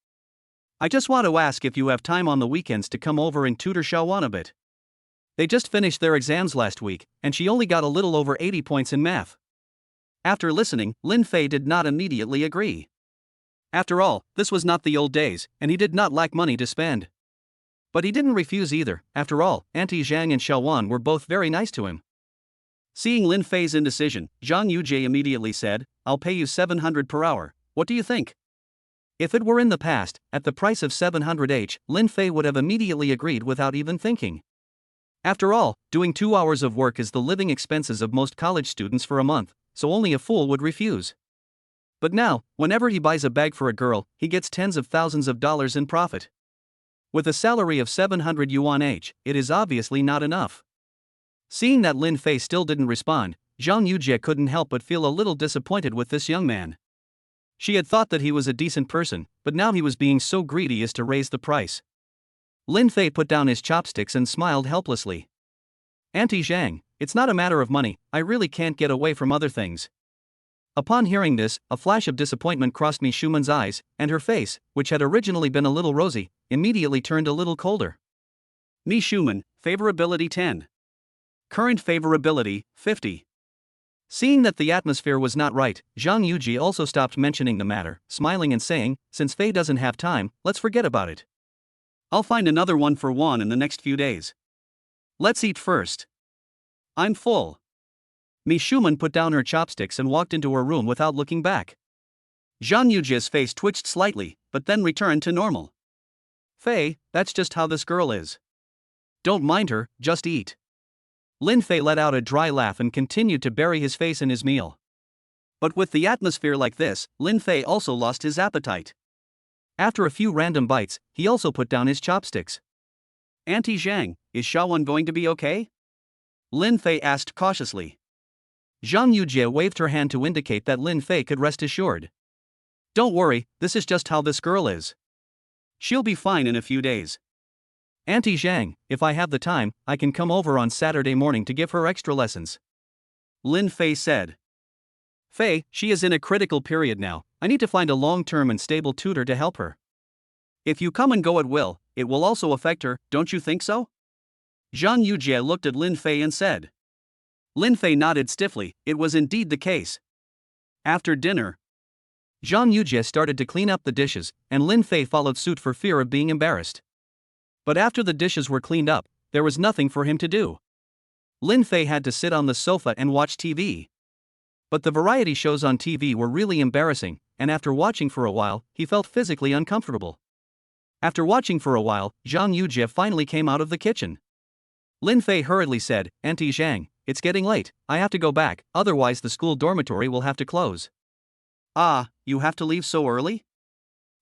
I just want to ask if you have time on the weekends to come over and tutor Xiaowan a bit. They just finished their exams last week, and she only got a little over 80 points in math. After listening, Lin Fei did not immediately agree. After all, this was not the old days, and he did not lack money to spend. But he didn't refuse either, after all, Auntie Zhang and Xiaowan were both very nice to him. Seeing Lin Fei's indecision, Zhang Yujie immediately said, I'll pay you 700 per hour, what do you think? If it were in the past, at the price of 700 Lin Fei would have immediately agreed without even thinking. After all, doing 2 hours of work is the living expenses of most college students for a month, so only a fool would refuse. But now, whenever he buys a bag for a girl, he gets tens of thousands of dollars in profit. With a salary of 700 yuan each, it is obviously not enough. Seeing that Lin Fei still didn't respond, Zhang Yujie couldn't help but feel a little disappointed with this young man. She had thought that he was a decent person, but now he was being so greedy as to raise the price. Lin Fei put down his chopsticks and smiled helplessly. Auntie Zhang, it's not a matter of money, I really can't get away from other things. Upon hearing this, a flash of disappointment crossed Mi Shumen's eyes, and her face, which had originally been a little rosy, immediately turned a little colder. Mi Shumen, favorability 10. Current favorability, 50. Seeing that the atmosphere was not right, Zhang Yuji also stopped mentioning the matter, smiling and saying, since Fei doesn't have time, let's forget about it. I'll find another one for Juan in the next few days. Let's eat first. I'm full. Mi Shumen put down her chopsticks and walked into her room without looking back. Zhang Yuji's face twitched slightly, but then returned to normal. Fei, that's just how this girl is. Don't mind her, just eat. Lin Fei let out a dry laugh and continued to bury his face in his meal. But with the atmosphere like this, Lin Fei also lost his appetite. After a few random bites, he also put down his chopsticks. Auntie Zhang, is Shawan going to be okay? Lin Fei asked cautiously. Zhang Yujie waved her hand to indicate that Lin Fei could rest assured. Don't worry, this is just how this girl is. She'll be fine in a few days. Auntie Zhang, if I have the time, I can come over on Saturday morning to give her extra lessons. Lin Fei said. Fei, she is in a critical period now, I need to find a long-term and stable tutor to help her. If you come and go at will, it will also affect her, don't you think so? Zhang Yujie looked at Lin Fei and said. Lin Fei nodded stiffly, it was indeed the case. After dinner, Zhang Yujie started to clean up the dishes, and Lin Fei followed suit for fear of being embarrassed. But after the dishes were cleaned up, there was nothing for him to do. Lin Fei had to sit on the sofa and watch TV. But the variety shows on TV were really embarrassing, and after watching for a while, he felt physically uncomfortable. After watching for a while, Zhang Yujie finally came out of the kitchen. Lin Fei hurriedly said, Auntie Zhang, it's getting late, I have to go back, otherwise the school dormitory will have to close. Ah, you have to leave so early?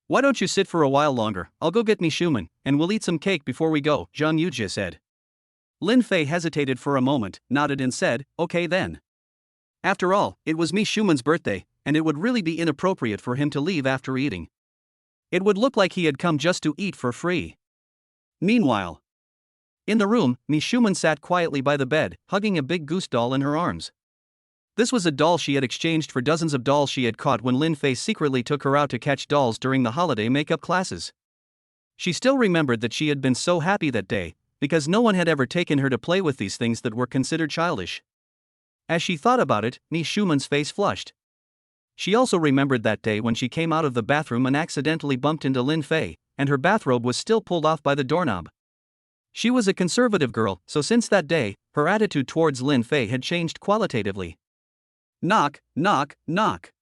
Why don't you sit for a while longer, I'll go get Mi Shumen, and we'll eat some cake before we go, Zhang Yujie said. Lin Fei hesitated for a moment, nodded and said, okay then. After all, it was Mi Shumen's birthday, and it would really be inappropriate for him to leave after eating. It would look like he had come just to eat for free. Meanwhile, in the room, Mi Shumen sat quietly by the bed, hugging a big goose doll in her arms. This was a doll she had exchanged for dozens of dolls she had caught when Lin Fei secretly took her out to catch dolls during the holiday makeup classes. She still remembered that she had been so happy that day, because no one had ever taken her to play with these things that were considered childish. As she thought about it, Mi Shumen's face flushed. She also remembered that day when she came out of the bathroom and accidentally bumped into Lin Fei, and her bathrobe was still pulled off by the doorknob. She was a conservative girl, so since that day, her attitude towards Lin Fei had changed qualitatively. Knock, knock, knock.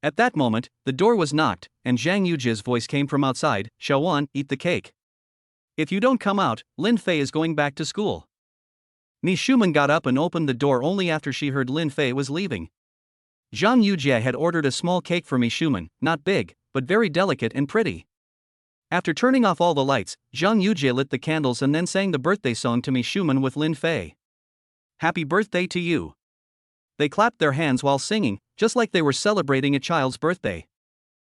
At that moment, the door was knocked, and Zhang Yujie's voice came from outside, Shawan, eat the cake. If you don't come out, Lin Fei is going back to school. Mi Shumen got up and opened the door only after she heard Lin Fei was leaving. Zhang Yujie had ordered a small cake for Mi Shumen, not big, but very delicate and pretty. After turning off all the lights, Zhang Yujie lit the candles and then sang the birthday song to Mi Shumen with Lin Fei. Happy birthday to you. They clapped their hands while singing, just like they were celebrating a child's birthday.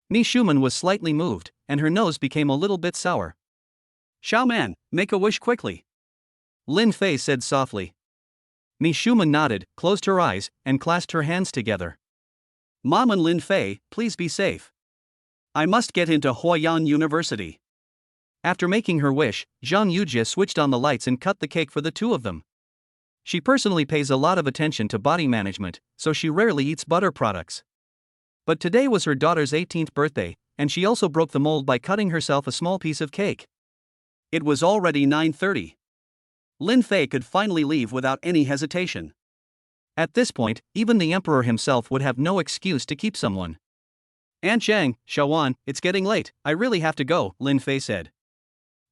Mi Shumen was slightly moved, and her nose became a little bit sour. Xiaoman, make a wish quickly. Lin Fei said softly. Mi Shumen nodded, closed her eyes, and clasped her hands together. Mom and Lin Fei, please be safe. I must get into Huayan University. After making her wish, Zhang Yujie switched on the lights and cut the cake for the two of them. She personally pays a lot of attention to body management, so she rarely eats butter products. But today was her daughter's 18th birthday, and she also broke the mold by cutting herself a small piece of cake. It was already 9:30. Lin Fei could finally leave without any hesitation. At this point, even the emperor himself would have no excuse to keep someone. Aunt Zhang, Shawan, it's getting late, I really have to go, Lin Fei said.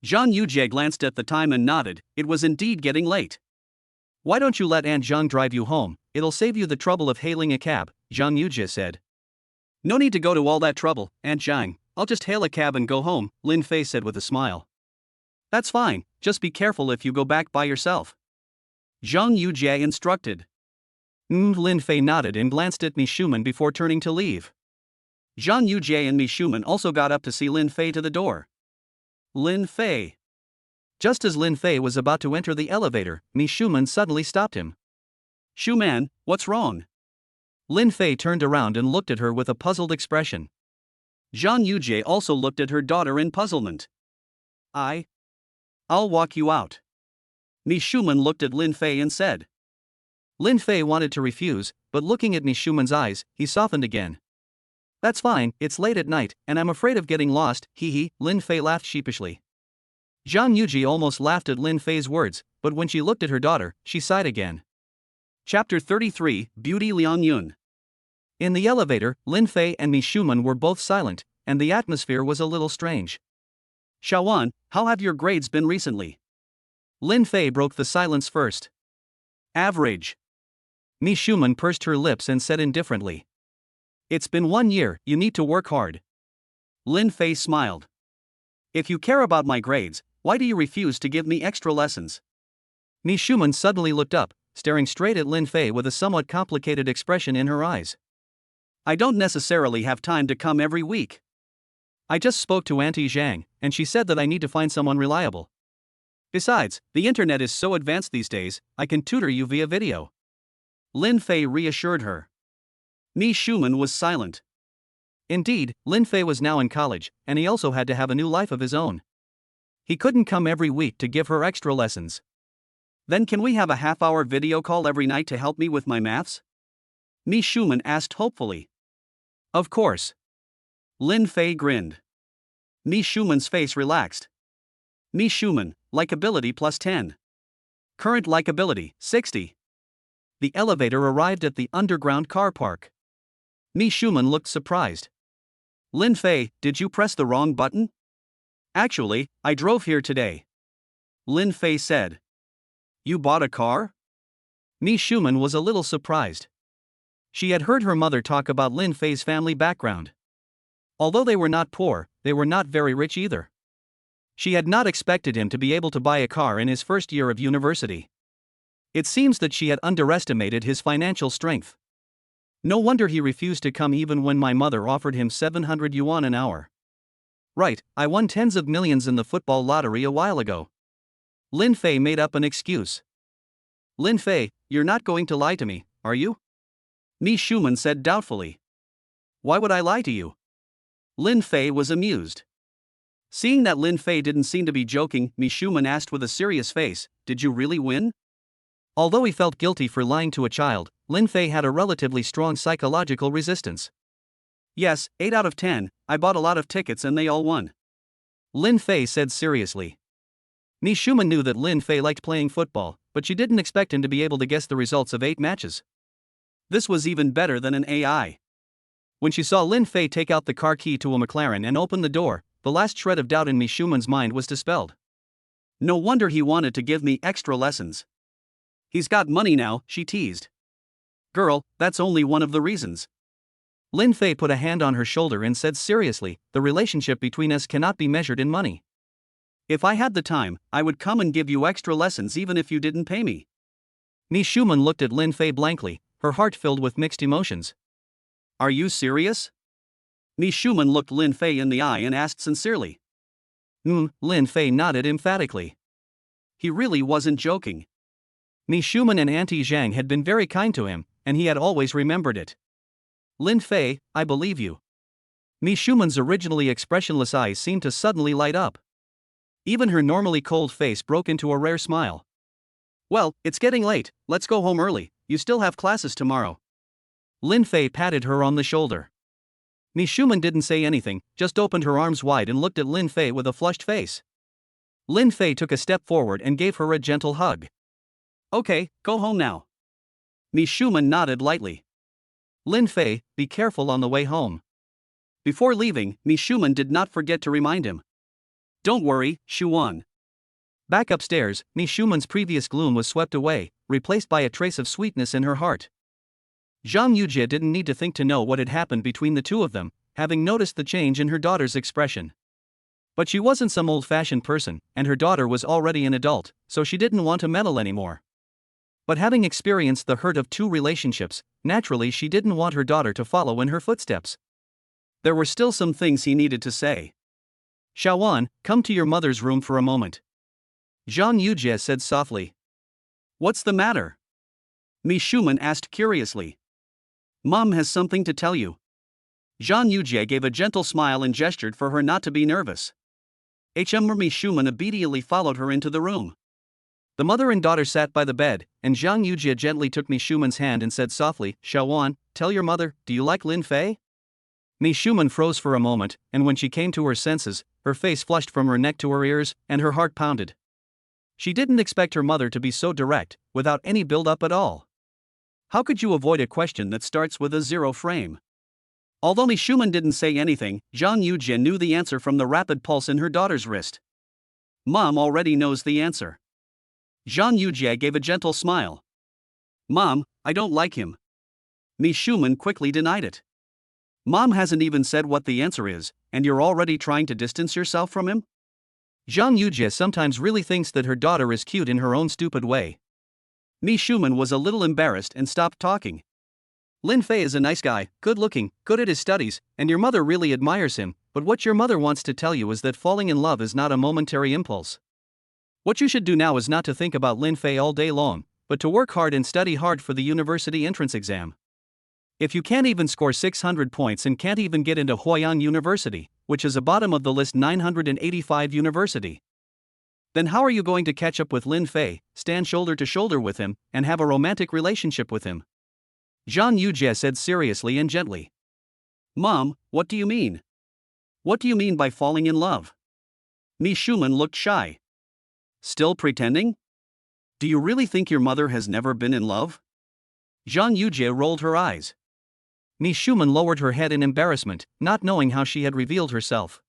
Zhang Yujie glanced at the time and nodded, it was indeed getting late. Why don't you let Aunt Zhang drive you home, it'll save you the trouble of hailing a cab, Zhang Yujie said. No need to go to all that trouble, Aunt Zhang, I'll just hail a cab and go home, Lin Fei said with a smile. That's fine, just be careful if you go back by yourself. Zhang Yujie instructed. Lin Fei nodded and glanced at Mi Shumen before turning to leave. Zhang Yujie and Mi Shumen also got up to see Lin Fei to the door. Lin Fei. Just as Lin Fei was about to enter the elevator, Mi Shuman suddenly stopped him. "Shuman, what's wrong?" Lin Fei turned around and looked at her with a puzzled expression. Zhang Yujie also looked at her daughter in puzzlement. I'll walk you out." Mi Shuman looked at Lin Fei and said. Lin Fei wanted to refuse, but looking at Mi Shuman's eyes, he softened again. "That's fine, it's late at night, and I'm afraid of getting lost, hee." Lin Fei laughed sheepishly. Zhang Yujie almost laughed at Lin Fei's words, but when she looked at her daughter, she sighed again. Chapter 33, Beauty Liang Yun. In the elevator, Lin Fei and Mi Shuman were both silent, and the atmosphere was a little strange. "Xiaowan, how have your grades been recently?" Lin Fei broke the silence first. "Average." Mi Shuman pursed her lips and said indifferently. "It's been 1 year, you need to work hard." Lin Fei smiled. "If you care about my grades, why do you refuse to give me extra lessons?" Mi Shuman suddenly looked up, staring straight at Lin Fei with a somewhat complicated expression in her eyes. "I don't necessarily have time to come every week. I just spoke to Auntie Zhang, and she said that I need to find someone reliable. Besides, the internet is so advanced these days, I can tutor you via video." Lin Fei reassured her. Mi Shuman was silent. Indeed, Lin Fei was now in college, and he also had to have a new life of his own. He couldn't come every week to give her extra lessons. "Then can we have a half-hour video call every night to help me with my maths?" Mi Shuman asked hopefully. "Of course." Lin Fei grinned. Mi Shuman's face relaxed. Mi Shuman, likability plus 10. Current likability, 60. The elevator arrived at the underground car park. Mi Shuman looked surprised. "Lin Fei, did you press the wrong button?" "Actually, I drove here today," Lin Fei said. "You bought a car?" Mi Shuman was a little surprised. She had heard her mother talk about Lin Fei's family background. Although they were not poor, they were not very rich either. She had not expected him to be able to buy a car in his first year of university. It seems that she had underestimated his financial strength. No wonder he refused to come even when my mother offered him 700 yuan an hour. "Right, I won tens of millions in the football lottery a while ago." Lin Fei made up an excuse. "Lin Fei, you're not going to lie to me, are you?" Mi Shuman said doubtfully. "Why would I lie to you?" Lin Fei was amused. Seeing that Lin Fei didn't seem to be joking, Mi Shuman asked with a serious face, "Did you really win?" Although he felt guilty for lying to a child, Lin Fei had a relatively strong psychological resistance. "Yes, 8 out of 10, I bought a lot of tickets and they all won," Lin Fei said seriously. Mi Shuman knew that Lin Fei liked playing football, but she didn't expect him to be able to guess the results of 8 matches. This was even better than an AI. When she saw Lin Fei take out the car key to a McLaren and open the door, the last shred of doubt in Mi Shuman's mind was dispelled. "No wonder he wanted to give me extra lessons. He's got money now," she teased. "Girl, that's only one of the reasons." Lin Fei put a hand on her shoulder and said seriously, "The relationship between us cannot be measured in money. If I had the time, I would come and give you extra lessons even if you didn't pay me." Mi Shuman looked at Lin Fei blankly, her heart filled with mixed emotions. "Are you serious?" Mi Shuman looked Lin Fei in the eye and asked sincerely. Lin Fei nodded emphatically. He really wasn't joking. Mi Shuman and Auntie Zhang had been very kind to him, and he had always remembered it. "Lin Fei, I believe you." Mi Shuman's originally expressionless eyes seemed to suddenly light up. Even her normally cold face broke into a rare smile. "Well, it's getting late, let's go home early, you still have classes tomorrow." Lin Fei patted her on the shoulder. Mi Shuman didn't say anything, just opened her arms wide and looked at Lin Fei with a flushed face. Lin Fei took a step forward and gave her a gentle hug. "Okay, go home now." Mi Shuman nodded lightly. "Lin Fei, be careful on the way home." Before leaving, Mi Shuman did not forget to remind him. "Don't worry, Shuan." Back upstairs, Mi Shuman's previous gloom was swept away, replaced by a trace of sweetness in her heart. Zhang Yujie didn't need to think to know what had happened between the two of them, having noticed the change in her daughter's expression. But she wasn't some old-fashioned person, and her daughter was already an adult, so she didn't want to meddle anymore. But having experienced the hurt of 2 relationships, naturally she didn't want her daughter to follow in her footsteps. There were still some things he needed to say. "Xiaowan, come to your mother's room for a moment." Zhang Yujie said softly. What's the matter? Mi Shuman asked curiously. Mom has something to tell you. Zhang Yujie gave a gentle smile and gestured for her not to be nervous. Mi Shuman obediently followed her into the room. The mother and daughter sat by the bed, and Zhang Yujie gently took Mi Shuman's hand and said softly, Xiaowan, tell your mother, do you like Lin Fei? Mi Shuman froze for a moment, and when she came to her senses, her face flushed from her neck to her ears, and her heart pounded. She didn't expect her mother to be so direct, without any build-up at all. How could you avoid a question that starts with a zero frame? Although Mi Shuman didn't say anything, Zhang Yujie knew the answer from the rapid pulse in her daughter's wrist. Mom already knows the answer. Zhang Yujie gave a gentle smile. Mom, I don't like him. Mi Shuman quickly denied it. Mom hasn't even said what the answer is, and you're already trying to distance yourself from him? Zhang Yujie sometimes really thinks that her daughter is cute in her own stupid way. Mi Shuman was a little embarrassed and stopped talking. Lin Fei is a nice guy, good-looking, good at his studies, and your mother really admires him, but what your mother wants to tell you is that falling in love is not a momentary impulse. What you should do now is not to think about Lin Fei all day long, but to work hard and study hard for the university entrance exam. If you can't even score 600 points and can't even get into Huayang University, which is a bottom of the list 985 university, then how are you going to catch up with Lin Fei, stand shoulder to shoulder with him, and have a romantic relationship with him? Zhang Yujie said seriously and gently. Mom, what do you mean? What do you mean by falling in love? Mi Shuman looked shy. Still pretending? Do you really think your mother has never been in love? Zhang Yujie rolled her eyes. Mi Shuman lowered her head in embarrassment, not knowing how she had revealed herself.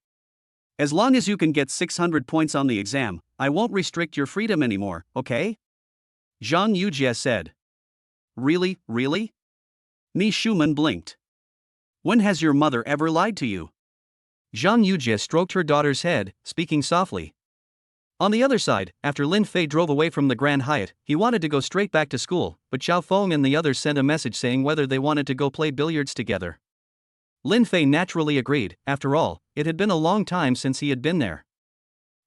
As long as you can get 600 points on the exam, I won't restrict your freedom anymore, okay? Zhang Yujie said. Really, really? Mi Shuman blinked. When has your mother ever lied to you? Zhang Yujie stroked her daughter's head, speaking softly. On the other side, after Lin Fei drove away from the Grand Hyatt, he wanted to go straight back to school, but Xiao Feng and the others sent a message saying whether they wanted to go play billiards together. Lin Fei naturally agreed. After all, it had been a long time since he had been there.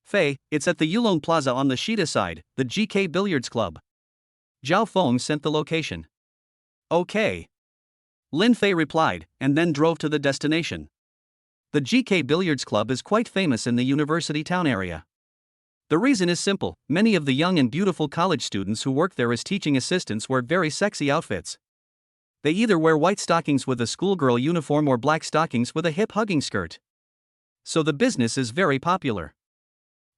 Fei, it's at the Yulong Plaza on the Shida side, the GK Billiards Club. Xiao Feng sent the location. Okay. Lin Fei replied, and then drove to the destination. The GK Billiards Club is quite famous in the university town area. The reason is simple, many of the young and beautiful college students who work there as teaching assistants wear very sexy outfits. They either wear white stockings with a schoolgirl uniform or black stockings with a hip-hugging skirt. So the business is very popular.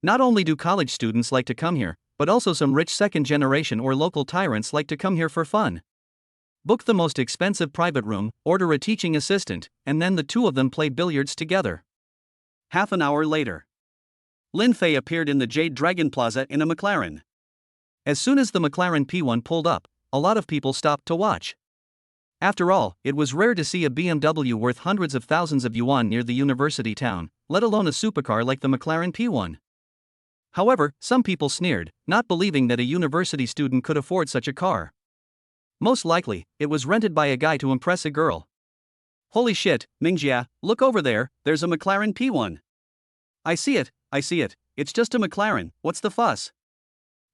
Not only do college students like to come here, but also some rich second-generation or local tyrants like to come here for fun. Book the most expensive private room, order a teaching assistant, and then the two of them play billiards together. Half an hour later, Lin Fei appeared in the Jade Dragon Plaza in a McLaren. As soon as the McLaren P1 pulled up, a lot of people stopped to watch. After all, it was rare to see a BMW worth hundreds of thousands of yuan near the university town, let alone a supercar like the McLaren P1. However, some people sneered, not believing that a university student could afford such a car. Most likely, it was rented by a guy to impress a girl. Holy shit, Mingjia, look over there, there's a McLaren P1. I see it, it's just a McLaren, what's the fuss?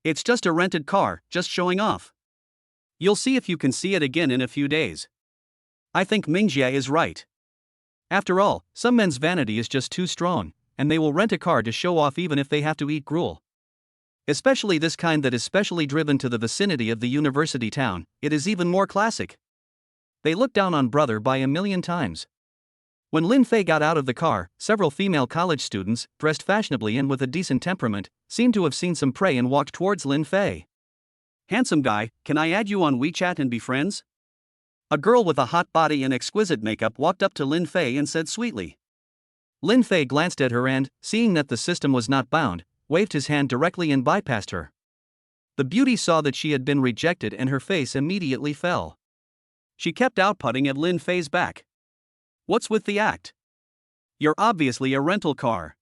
It's just a rented car, just showing off. You'll see if you can see it again in a few days. I think Mingjia is right. After all, some men's vanity is just too strong, and they will rent a car to show off even if they have to eat gruel. Especially this kind that is specially driven to the vicinity of the university town, it is even more classic. They look down on brother by a million times. When Lin Fei got out of the car, several female college students, dressed fashionably and with a decent temperament, seemed to have seen some prey and walked towards Lin Fei. Handsome guy, can I add you on WeChat and be friends? A girl with a hot body and exquisite makeup walked up to Lin Fei and said sweetly. Lin Fei glanced at her and, seeing that the system was not bound, waved his hand directly and bypassed her. The beauty saw that she had been rejected and her face immediately fell. She kept outputting at Lin Fei's back. What's with the act? You're obviously a rental car.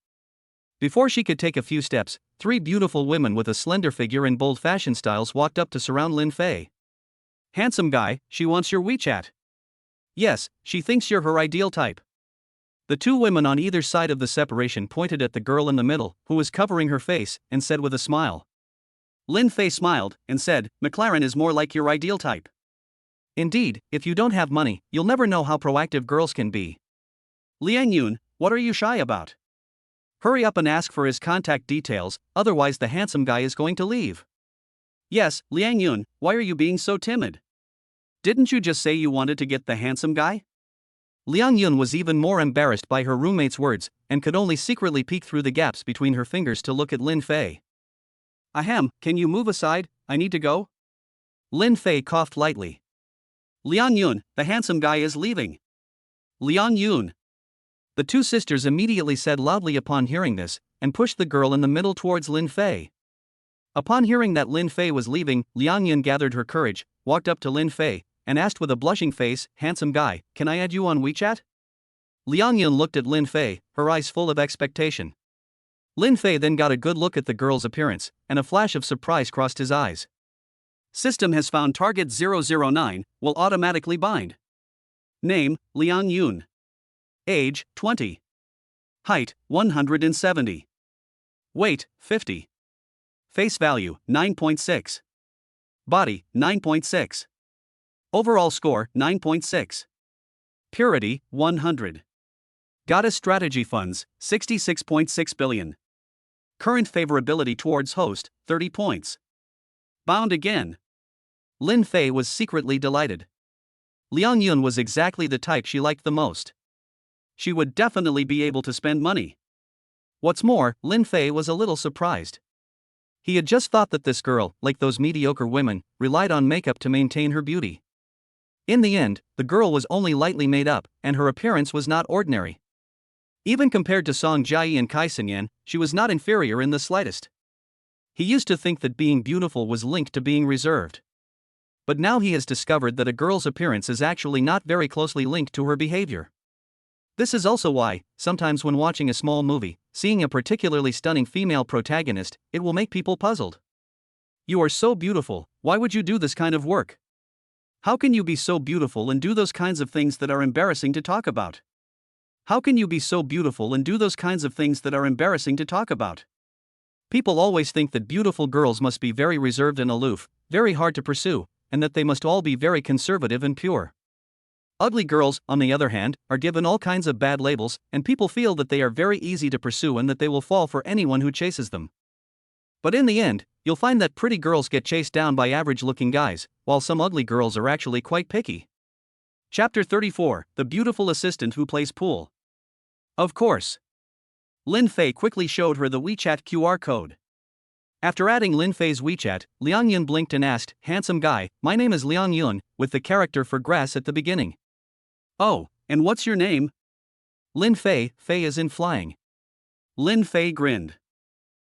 Before she could take a few steps, three beautiful women with a slender figure and bold fashion styles walked up to surround Lin Fei. Handsome guy, she wants your WeChat. Yes, she thinks you're her ideal type. The two women on either side of the separation pointed at the girl in the middle, who was covering her face, and said with a smile. Lin Fei smiled and said, McLaren is more like your ideal type. Indeed, if you don't have money, you'll never know how proactive girls can be. Liang Yun, what are you shy about? Hurry up and ask for his contact details, otherwise the handsome guy is going to leave. Yes, Liang Yun, why are you being so timid? Didn't you just say you wanted to get the handsome guy? Liang Yun was even more embarrassed by her roommate's words, and could only secretly peek through the gaps between her fingers to look at Lin Fei. Ahem, can you move aside? I need to go. Lin Fei coughed lightly. Liang Yun, the handsome guy is leaving. Liang Yun. The two sisters immediately said loudly upon hearing this, and pushed the girl in the middle towards Lin Fei. Upon hearing that Lin Fei was leaving, Liang Yun gathered her courage, walked up to Lin Fei, and asked with a blushing face, handsome guy, can I add you on WeChat? Liang Yun looked at Lin Fei, her eyes full of expectation. Lin Fei then got a good look at the girl's appearance, and a flash of surprise crossed his eyes. System has found target 009, will automatically bind. Name, Liang Yun. Age, 20. Height, 170. Weight, 50. Face value, 9.6. Body, 9.6. Overall score, 9.6. Purity, 100. Goddess strategy funds, 66.6 billion. Current favorability towards host, 30 points. Bound again. Lin Fei was secretly delighted. Liang Yun was exactly the type she liked the most. She would definitely be able to spend money. What's more, Lin Fei was a little surprised. He had just thought that this girl, like those mediocre women, relied on makeup to maintain her beauty. In the end, the girl was only lightly made up, and her appearance was not ordinary. Even compared to Song Jiayi and Kai Senyan, she was not inferior in the slightest. He used to think that being beautiful was linked to being reserved. But now he has discovered that a girl's appearance is actually not very closely linked to her behavior. This is also why, sometimes when watching a small movie, seeing a particularly stunning female protagonist, it will make people puzzled. You are so beautiful, why would you do this kind of work? How can you be so beautiful and do those kinds of things that are embarrassing to talk about? How can you be so beautiful and do those kinds of things that are embarrassing to talk about? People always think that beautiful girls must be very reserved and aloof, very hard to pursue, and that they must all be very conservative and pure. Ugly girls, on the other hand, are given all kinds of bad labels, and people feel that they are very easy to pursue and that they will fall for anyone who chases them. But in the end, you'll find that pretty girls get chased down by average-looking guys, while some ugly girls are actually quite picky. Chapter 34, The Beautiful Assistant Who Plays Pool. Of course. Lin Fei quickly showed her the WeChat QR code. After adding Lin Fei's WeChat, Liang Yun blinked and asked, handsome guy, my name is Liang Yun, with the character for grass at the beginning. Oh, and what's your name? Lin Fei, Fei is in flying. Lin Fei grinned.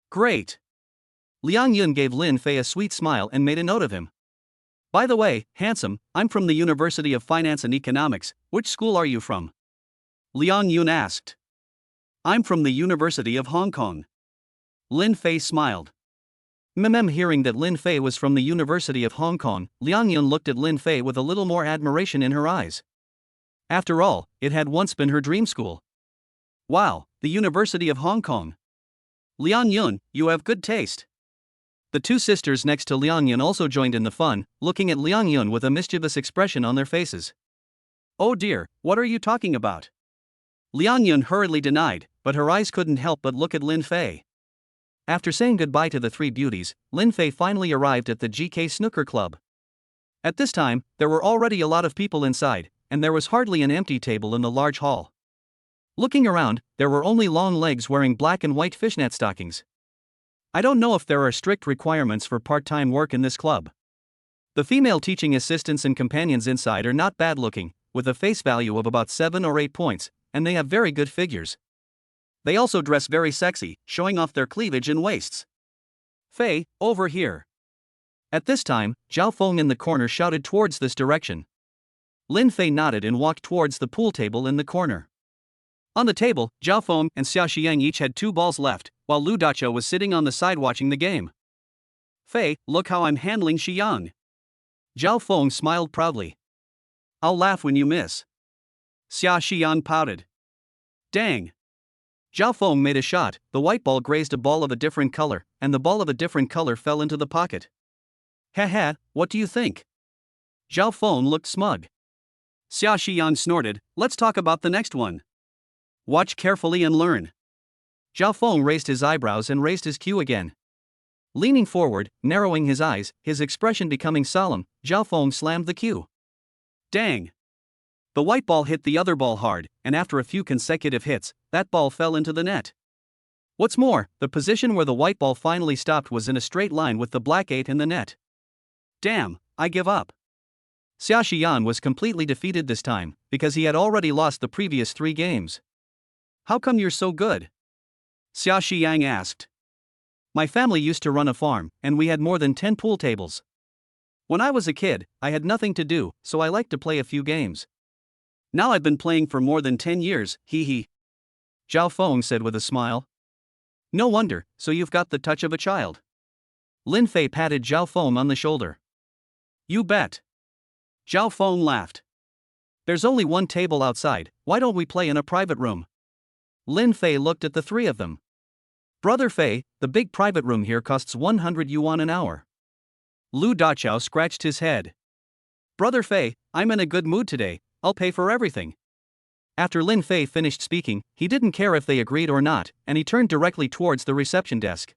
Great. Liang Yun gave Lin Fei a sweet smile and made a note of him. By the way, handsome, I'm from the University of Finance and Economics, which school are you from? Liang Yun asked. I'm from the University of Hong Kong. Lin Fei smiled. Hearing that Lin Fei was from the University of Hong Kong, Liang Yun looked at Lin Fei with a little more admiration in her eyes. After all, it had once been her dream school. Wow, the University of Hong Kong. Liang Yun, you have good taste. The two sisters next to Liang Yun also joined in the fun, looking at Liang Yun with a mischievous expression on their faces. Oh dear, what are you talking about? Liang Yun hurriedly denied, but her eyes couldn't help but look at Lin Fei. After saying goodbye to the three beauties, Lin Fei finally arrived at the GK Snooker Club. At this time, there were already a lot of people inside, and there was hardly an empty table in the large hall. Looking around, there were only long legs wearing black and white fishnet stockings. I don't know if there are strict requirements for part-time work in this club. The female teaching assistants and companions inside are not bad looking, with a face value of about 7 or 8 points, and they have very good figures. They also dress very sexy, showing off their cleavage and waists. Fei, over here. At this time, Zhao Feng in the corner shouted towards this direction. Lin Fei nodded and walked towards the pool table in the corner. On the table, Zhao Feng and Xia Xiang each had 2 balls left, while Lu Daqiu was sitting on the side watching the game. Fei, look how I'm handling Xiang. Zhao Feng smiled proudly. I'll laugh when you miss. Xia Xiang pouted. Dang. Zhao Feng made a shot, the white ball grazed a ball of a different color, and the ball of a different color fell into the pocket. Haha, what do you think? Zhao Feng looked smug. Xia Xiang snorted, let's talk about the next one. Watch carefully and learn. Zhao Feng raised his eyebrows and raised his cue again. Leaning forward, narrowing his eyes, his expression becoming solemn, Zhao Feng slammed the cue. Dang! The white ball hit the other ball hard, and after a few consecutive hits, that ball fell into the net. What's more, the position where the white ball finally stopped was in a straight line with the black 8 in the net. Damn, I give up. Xia Xian was completely defeated this time, because he had already lost the previous 3 games. How come you're so good? Xia Xiang asked. My family used to run a farm, and we had more than 10 pool tables. When I was a kid, I had nothing to do, so I liked to play a few games. Now I've been playing for more than 10 years, hee hee. Zhao Feng said with a smile. No wonder, so you've got the touch of a child. Lin Fei patted Zhao Feng on the shoulder. You bet. Zhao Feng laughed. There's only one table outside, why don't we play in a private room? Lin Fei looked at the 3 of them. Brother Fei, the big private room here costs 100 yuan an hour. Lu Dachao scratched his head. Brother Fei, I'm in a good mood today, I'll pay for everything. After Lin Fei finished speaking, he didn't care if they agreed or not, and he turned directly towards the reception desk.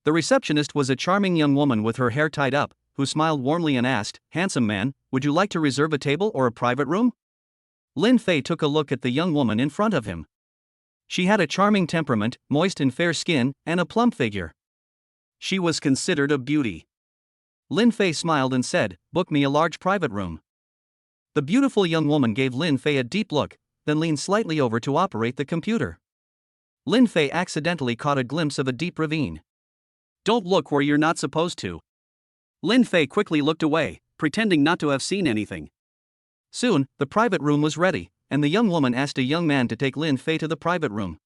The receptionist was a charming young woman with her hair tied up, who smiled warmly and asked, Handsome man, would you like to reserve a table or a private room? Lin Fei took a look at the young woman in front of him. She had a charming temperament, moist and fair skin, and a plump figure. She was considered a beauty. Lin Fei smiled and said, book me a large private room. The beautiful young woman gave Lin Fei a deep look, then leaned slightly over to operate the computer. Lin Fei accidentally caught a glimpse of a deep ravine. Don't look where you're not supposed to. Lin Fei quickly looked away, pretending not to have seen anything. Soon, the private room was ready, and the young woman asked a young man to take Lin Fei to the private room.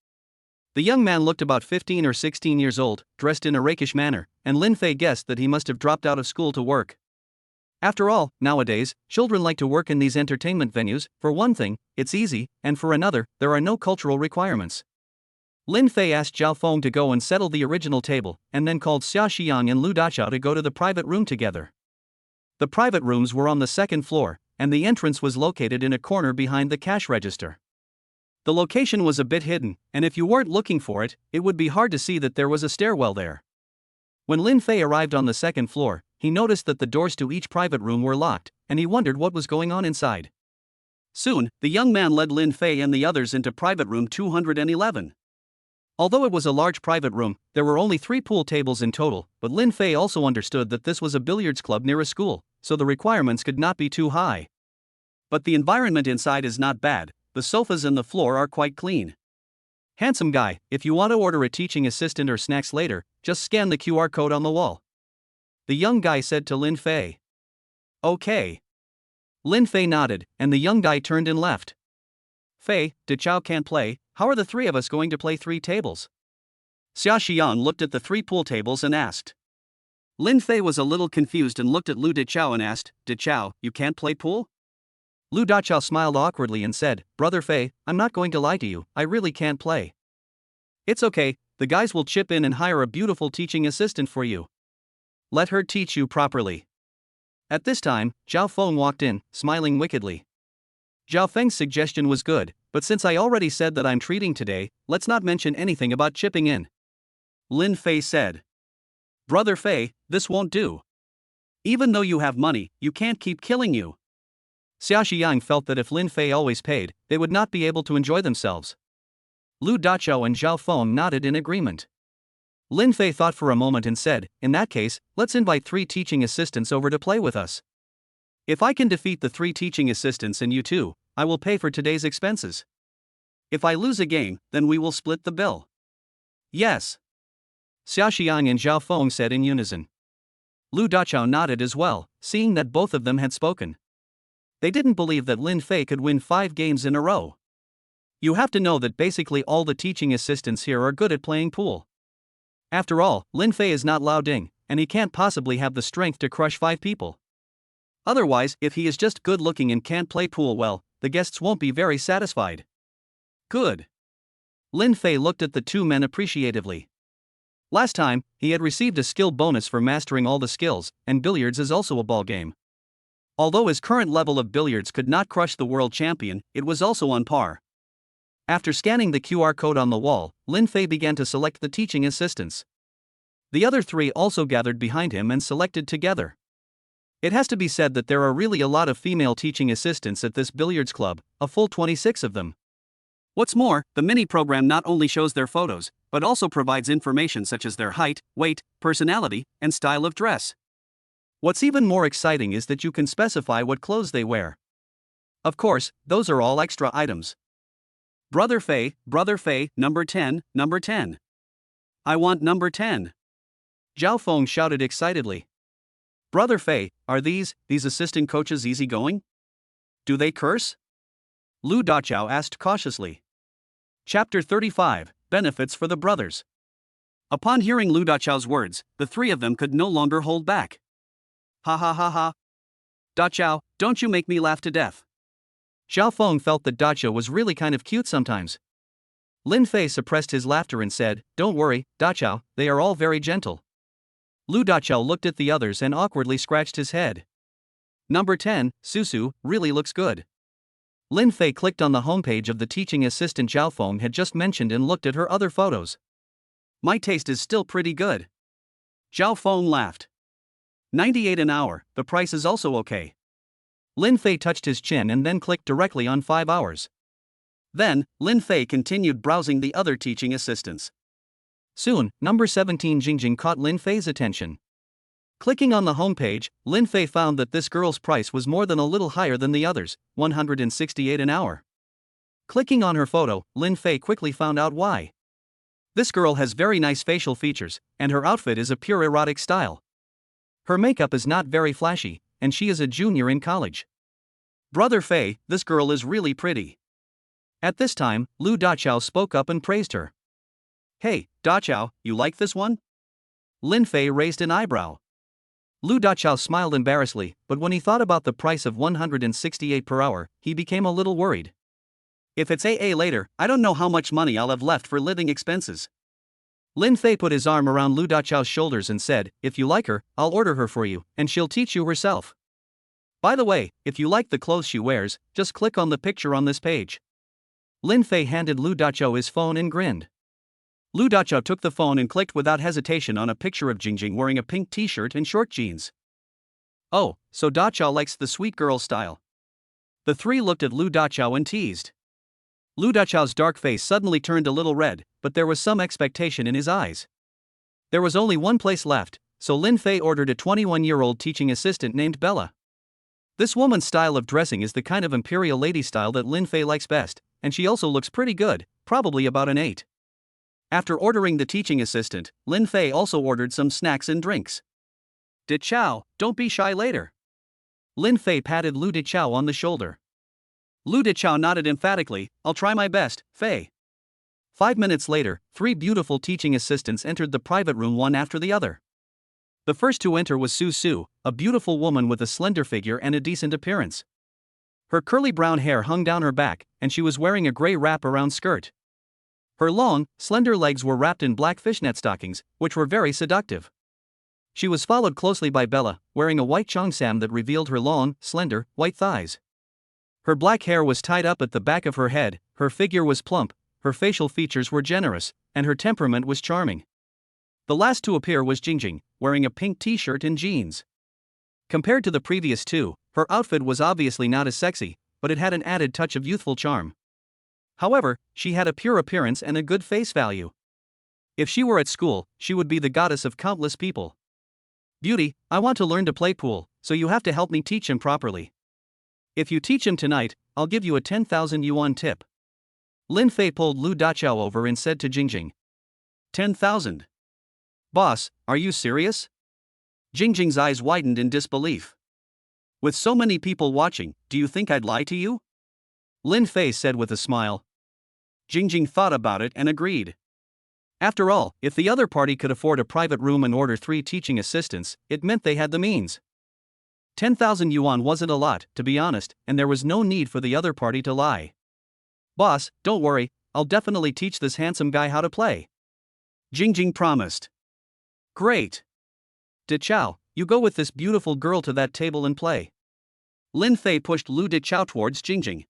The young man looked about 15 or 16 years old, dressed in a rakish manner, and Lin Fei guessed that he must have dropped out of school to work. After all, nowadays, children like to work in these entertainment venues. For one thing, it's easy, and for another, there are no cultural requirements. Lin Fei asked Zhao Feng to go and settle the original table, and then called Xia Xiang and Lu Dachao to go to the private room together. The private rooms were on the 2nd floor, and the entrance was located in a corner behind the cash register. The location was a bit hidden, and if you weren't looking for it, it would be hard to see that there was a stairwell there. When Lin Fei arrived on the 2nd floor, he noticed that the doors to each private room were locked, and he wondered what was going on inside. Soon, the young man led Lin Fei and the others into private room 211. Although it was a large private room, there were only 3 pool tables in total, but Lin Fei also understood that this was a billiards club near a school, so the requirements could not be too high. But the environment inside is not bad, the sofas and the floor are quite clean. Handsome guy, if you want to order a teaching assistant or snacks later, just scan the QR code on the wall. The young guy said to Lin Fei. Okay. Lin Fei nodded, and the young guy turned and left. Fei, Dachao can't play, how are the 3 of us going to play 3 tables? Xia Xiang looked at the 3 pool tables and asked. Lin Fei was a little confused and looked at Lu Dachao and asked, Dachao, you can't play pool? Lu Dachao smiled awkwardly and said, Brother Fei, I'm not going to lie to you, I really can't play. It's okay, the guys will chip in and hire a beautiful teaching assistant for you. Let her teach you properly. At this time, Zhao Feng walked in, smiling wickedly. Zhao Feng's suggestion was good, but since I already said that I'm treating today, let's not mention anything about chipping in. Lin Fei said. Brother Fei, this won't do. Even though you have money, you can't keep killing you. Xia Xiang felt that if Lin Fei always paid, they would not be able to enjoy themselves. Lu Dachao and Zhao Feng nodded in agreement. Lin Fei thought for a moment and said, in that case, let's invite 3 teaching assistants over to play with us. If I can defeat the 3 teaching assistants and you too, I will pay for today's expenses. If I lose a game, then we will split the bill. Yes. Xia Xiang and Zhao Feng said in unison. Lu Dachao nodded as well, seeing that both of them had spoken. They didn't believe that Lin Fei could win 5 games in a row. You have to know that basically all the teaching assistants here are good at playing pool. After all, Lin Fei is not Lao Ding, and he can't possibly have the strength to crush 5 people. Otherwise, if he is just good looking and can't play pool well, the guests won't be very satisfied. Good. Lin Fei looked at the two men appreciatively. Last time, he had received a skill bonus for mastering all the skills, and billiards is also a ball game. Although his current level of billiards could not crush the world champion, it was also on par. After scanning the QR code on the wall, Lin Fei began to select the teaching assistants. The other three also gathered behind him and selected together. It has to be said that there are really a lot of female teaching assistants at this billiards club, a full 26 of them. What's more, the mini program not only shows their photos, but also provides information such as their height, weight, personality, and style of dress. What's even more exciting is that you can specify what clothes they wear. Of course, those are all extra items. Brother Fei, number 10, number 10. I want number 10. Zhao Feng shouted excitedly. Brother Fei, are these assistant coaches easygoing? Do they curse? Lu Dachao asked cautiously. Chapter 35, Benefits for the Brothers. Upon hearing Lu Dachao's words, the three of them could no longer hold back. Ha ha ha ha. Dachao, don't you make me laugh to death. Zhao Feng felt that Dachao was really kind of cute sometimes. Lin Fei suppressed his laughter and said, Don't worry, Dachao, they are all very gentle. Lu Dachao looked at the others and awkwardly scratched his head. Number 10, Susu, really looks good. Lin Fei clicked on the homepage of the teaching assistant Zhao Feng had just mentioned and looked at her other photos. My taste is still pretty good. Zhao Feng laughed. 98 an hour, the price is also okay. Lin Fei touched his chin and then clicked directly on 5 hours. Then, Lin Fei continued browsing the other teaching assistants. Soon, number 17 Jingjing caught Lin Fei's attention. Clicking on the homepage, Lin Fei found that this girl's price was more than a little higher than the others, 168 an hour. Clicking on her photo, Lin Fei quickly found out why. This girl has very nice facial features, and her outfit is a pure erotic style. Her makeup is not very flashy, and she is a junior in college. Brother Fei, this girl is really pretty. At this time, Lu Dachao spoke up and praised her. Hey, Dachao, you like this one? Lin Fei raised an eyebrow. Lu Dachao smiled embarrassedly, but when he thought about the price of 168 per hour, he became a little worried. If it's AA later, I don't know how much money I'll have left for living expenses. Lin Fei put his arm around Lu Dachao's shoulders and said, If you like her, I'll order her for you, and she'll teach you herself. By the way, if you like the clothes she wears, just click on the picture on this page. Lin Fei handed Lu Dachao his phone and grinned. Lu Dachao took the phone and clicked without hesitation on a picture of Jingjing wearing a pink t-shirt and short jeans. Oh, so Dachao likes the sweet girl style. The three looked at Lu Dachao and teased. Lu Dachao's dark face suddenly turned a little red, but there was some expectation in his eyes. There was only one place left, so Lin Fei ordered a 21-year-old teaching assistant named Bella. This woman's style of dressing is the kind of imperial lady style that Lin Fei likes best, and she also looks pretty good, probably about an 8. After ordering the teaching assistant, Lin Fei also ordered some snacks and drinks. Dachao, don't be shy later. Lin Fei patted Lu Dachao on the shoulder. Lu Dachao nodded emphatically, I'll try my best, Fei. 5 minutes later, 3 beautiful teaching assistants entered the private room one after the other. The first to enter was Su Su, a beautiful woman with a slender figure and a decent appearance. Her curly brown hair hung down her back, and she was wearing a gray wrap-around skirt. Her long, slender legs were wrapped in black fishnet stockings, which were very seductive. She was followed closely by Bella, wearing a white cheongsam that revealed her long, slender, white thighs. Her black hair was tied up at the back of her head, her figure was plump, her facial features were generous, and her temperament was charming. The last to appear was Jingjing, wearing a pink t-shirt and jeans. Compared to the previous two, her outfit was obviously not as sexy, but it had an added touch of youthful charm. However, she had a pure appearance and a good face value. If she were at school, she would be the goddess of countless people. Beauty, I want to learn to play pool, so you have to help me teach him properly. If you teach him tonight, I'll give you a 10,000 yuan tip. Lin Fei pulled Lu Dachao over and said to Jingjing. 10,000. Boss, are you serious? Jingjing's eyes widened in disbelief. With so many people watching, do you think I'd lie to you? Lin Fei said with a smile. Jingjing thought about it and agreed. After all, if the other party could afford a private room and order 3 teaching assistants, it meant they had the means. 10,000 yuan wasn't a lot, to be honest, and there was no need for the other party to lie. Boss, don't worry, I'll definitely teach this handsome guy how to play. Jingjing promised. Great. Dichao, you go with this beautiful girl to that table and play. Lin Fei pushed Lu Dichao towards Jingjing.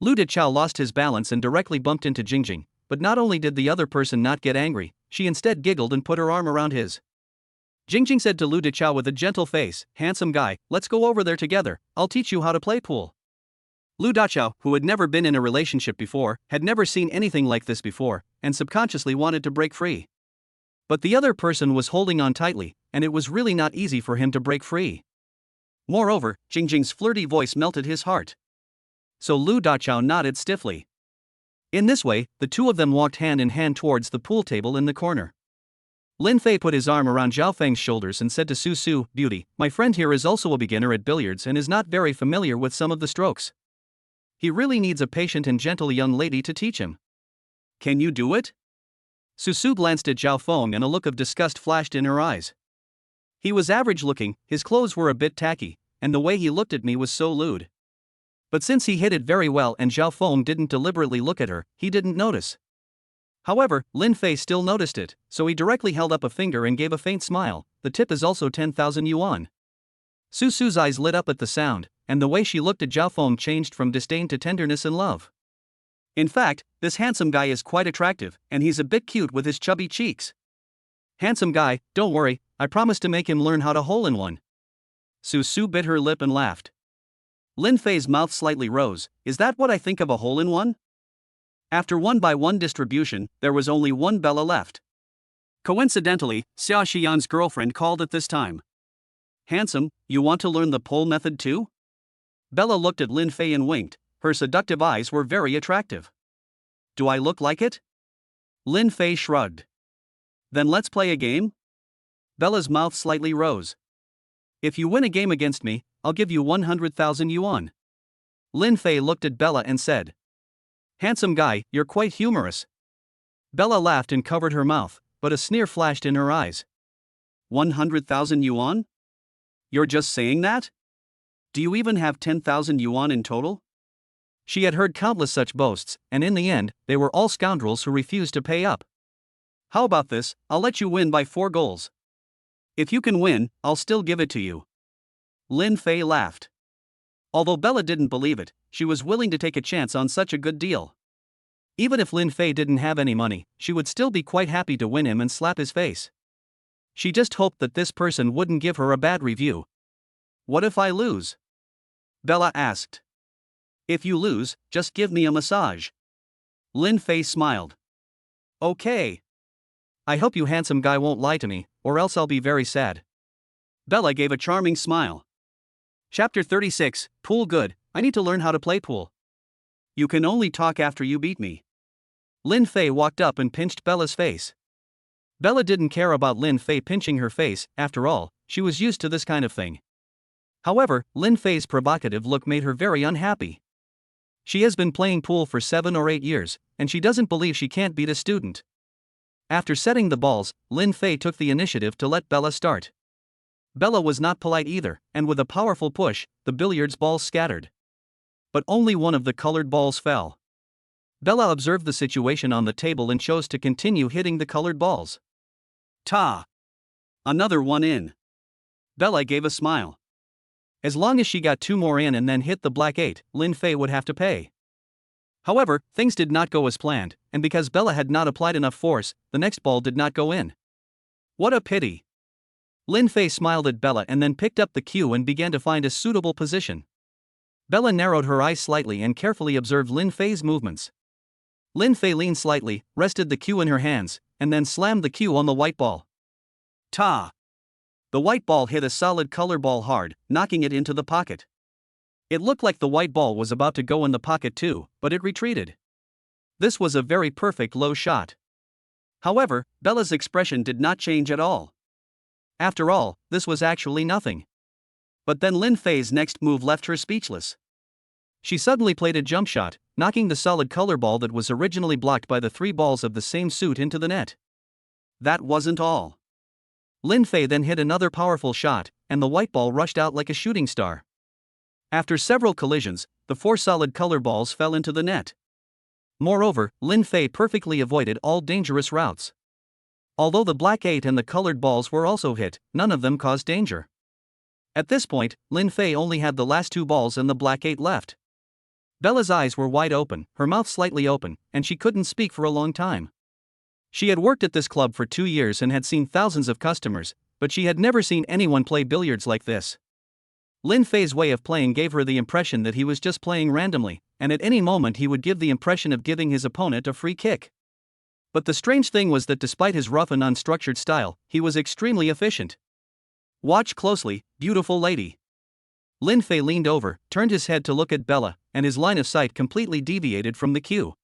Lu Dichao lost his balance and directly bumped into Jingjing, but not only did the other person not get angry, she instead giggled and put her arm around his. Jingjing said to Lu Dichao with a gentle face, "Handsome guy, let's go over there together, I'll teach you how to play pool." Lu Dichao, who had never been in a relationship before, had never seen anything like this before, and subconsciously wanted to break free. But the other person was holding on tightly, and it was really not easy for him to break free. Moreover, Jingjing's flirty voice melted his heart. So Lu Dichao nodded stiffly. In this way, the two of them walked hand in hand towards the pool table in the corner. Lin Fei put his arm around Zhao Feng's shoulders and said to Su Su, "Beauty, my friend here is also a beginner at billiards and is not very familiar with some of the strokes. He really needs a patient and gentle young lady to teach him. Can you do it?" Su Su glanced at Zhao Feng and a look of disgust flashed in her eyes. He was average looking, his clothes were a bit tacky, and the way he looked at me was so lewd. But since he hit it very well and Zhao Feng didn't deliberately look at her, he didn't notice. However, Lin Fei still noticed it, so he directly held up a finger and gave a faint smile. "The tip is also 10,000 yuan. Su Su's eyes lit up at the sound, and the way she looked at Zhao Feng changed from disdain to tenderness and love. In fact, this handsome guy is quite attractive, and he's a bit cute with his chubby cheeks. Handsome guy, don't worry, I promise to make him learn how to hole-in-one. Su Su bit her lip and laughed. Lin Fei's mouth slightly rose. Is that what I think of a hole-in-one? After one-by-one distribution, there was only one Bella left. Coincidentally, Xia Xian's girlfriend called at this time. Handsome, you want to learn the pole method too? Bella looked at Lin Fei and winked. Her seductive eyes were very attractive. Do I look like it? Lin Fei shrugged. Then let's play a game? Bella's mouth slightly rose. If you win a game against me, I'll give you 100,000 yuan. Lin Fei looked at Bella and said. Handsome guy, you're quite humorous. Bella laughed and covered her mouth, but a sneer flashed in her eyes. 100,000 yuan? You're just saying that? Do you even have 10,000 yuan in total? She had heard countless such boasts, and in the end, they were all scoundrels who refused to pay up. How about this, I'll let you win by 4 goals. If you can win, I'll still give it to you. Lin Fei laughed. Although Bella didn't believe it, she was willing to take a chance on such a good deal. Even if Lin Fei didn't have any money, she would still be quite happy to win him and slap his face. She just hoped that this person wouldn't give her a bad review. What if I lose? Bella asked. If you lose, just give me a massage. Lin Fei smiled. Okay. I hope you handsome guy won't lie to me, or else I'll be very sad. Bella gave a charming smile. Chapter 36, Pool good, I need to learn how to play pool. You can only talk after you beat me. Lin Fei walked up and pinched Bella's face. Bella didn't care about Lin Fei pinching her face, after all, she was used to this kind of thing. However, Lin Fei's provocative look made her very unhappy. She has been playing pool for 7 or 8 years, and she doesn't believe she can't beat a student. After setting the balls, Lin Fei took the initiative to let Bella start. Bella was not polite either, and with a powerful push, the billiards balls scattered. But only one of the colored balls fell. Bella observed the situation on the table and chose to continue hitting the colored balls. Ta! Another one in. Bella gave a smile. As long as she got 2 more in and then hit the black 8, Lin Fei would have to pay. However, things did not go as planned, and because Bella had not applied enough force, the next ball did not go in. What a pity! Lin Fei smiled at Bella and then picked up the cue and began to find a suitable position. Bella narrowed her eyes slightly and carefully observed Lin Fei's movements. Lin Fei leaned slightly, rested the cue in her hands, and then slammed the cue on the white ball. Ta! The white ball hit a solid color ball hard, knocking it into the pocket. It looked like the white ball was about to go in the pocket too, but it retreated. This was a very perfect low shot. However, Bella's expression did not change at all. After all, this was actually nothing. But then Lin Fei's next move left her speechless. She suddenly played a jump shot, knocking the solid color ball that was originally blocked by the 3 balls of the same suit into the net. That wasn't all. Lin Fei then hit another powerful shot, and the white ball rushed out like a shooting star. After several collisions, the 4 solid color balls fell into the net. Moreover, Lin Fei perfectly avoided all dangerous routes. Although the black 8 and the colored balls were also hit, none of them caused danger. At this point, Lin Fei only had the last 2 balls and the black 8 left. Bella's eyes were wide open, her mouth slightly open, and she couldn't speak for a long time. She had worked at this club for 2 years and had seen thousands of customers, but she had never seen anyone play billiards like this. Lin Fei's way of playing gave her the impression that he was just playing randomly, and at any moment he would give the impression of giving his opponent a free kick. But the strange thing was that despite his rough and unstructured style, he was extremely efficient. Watch closely, beautiful lady. Lin Fei leaned over, turned his head to look at Bella, and his line of sight completely deviated from the cue.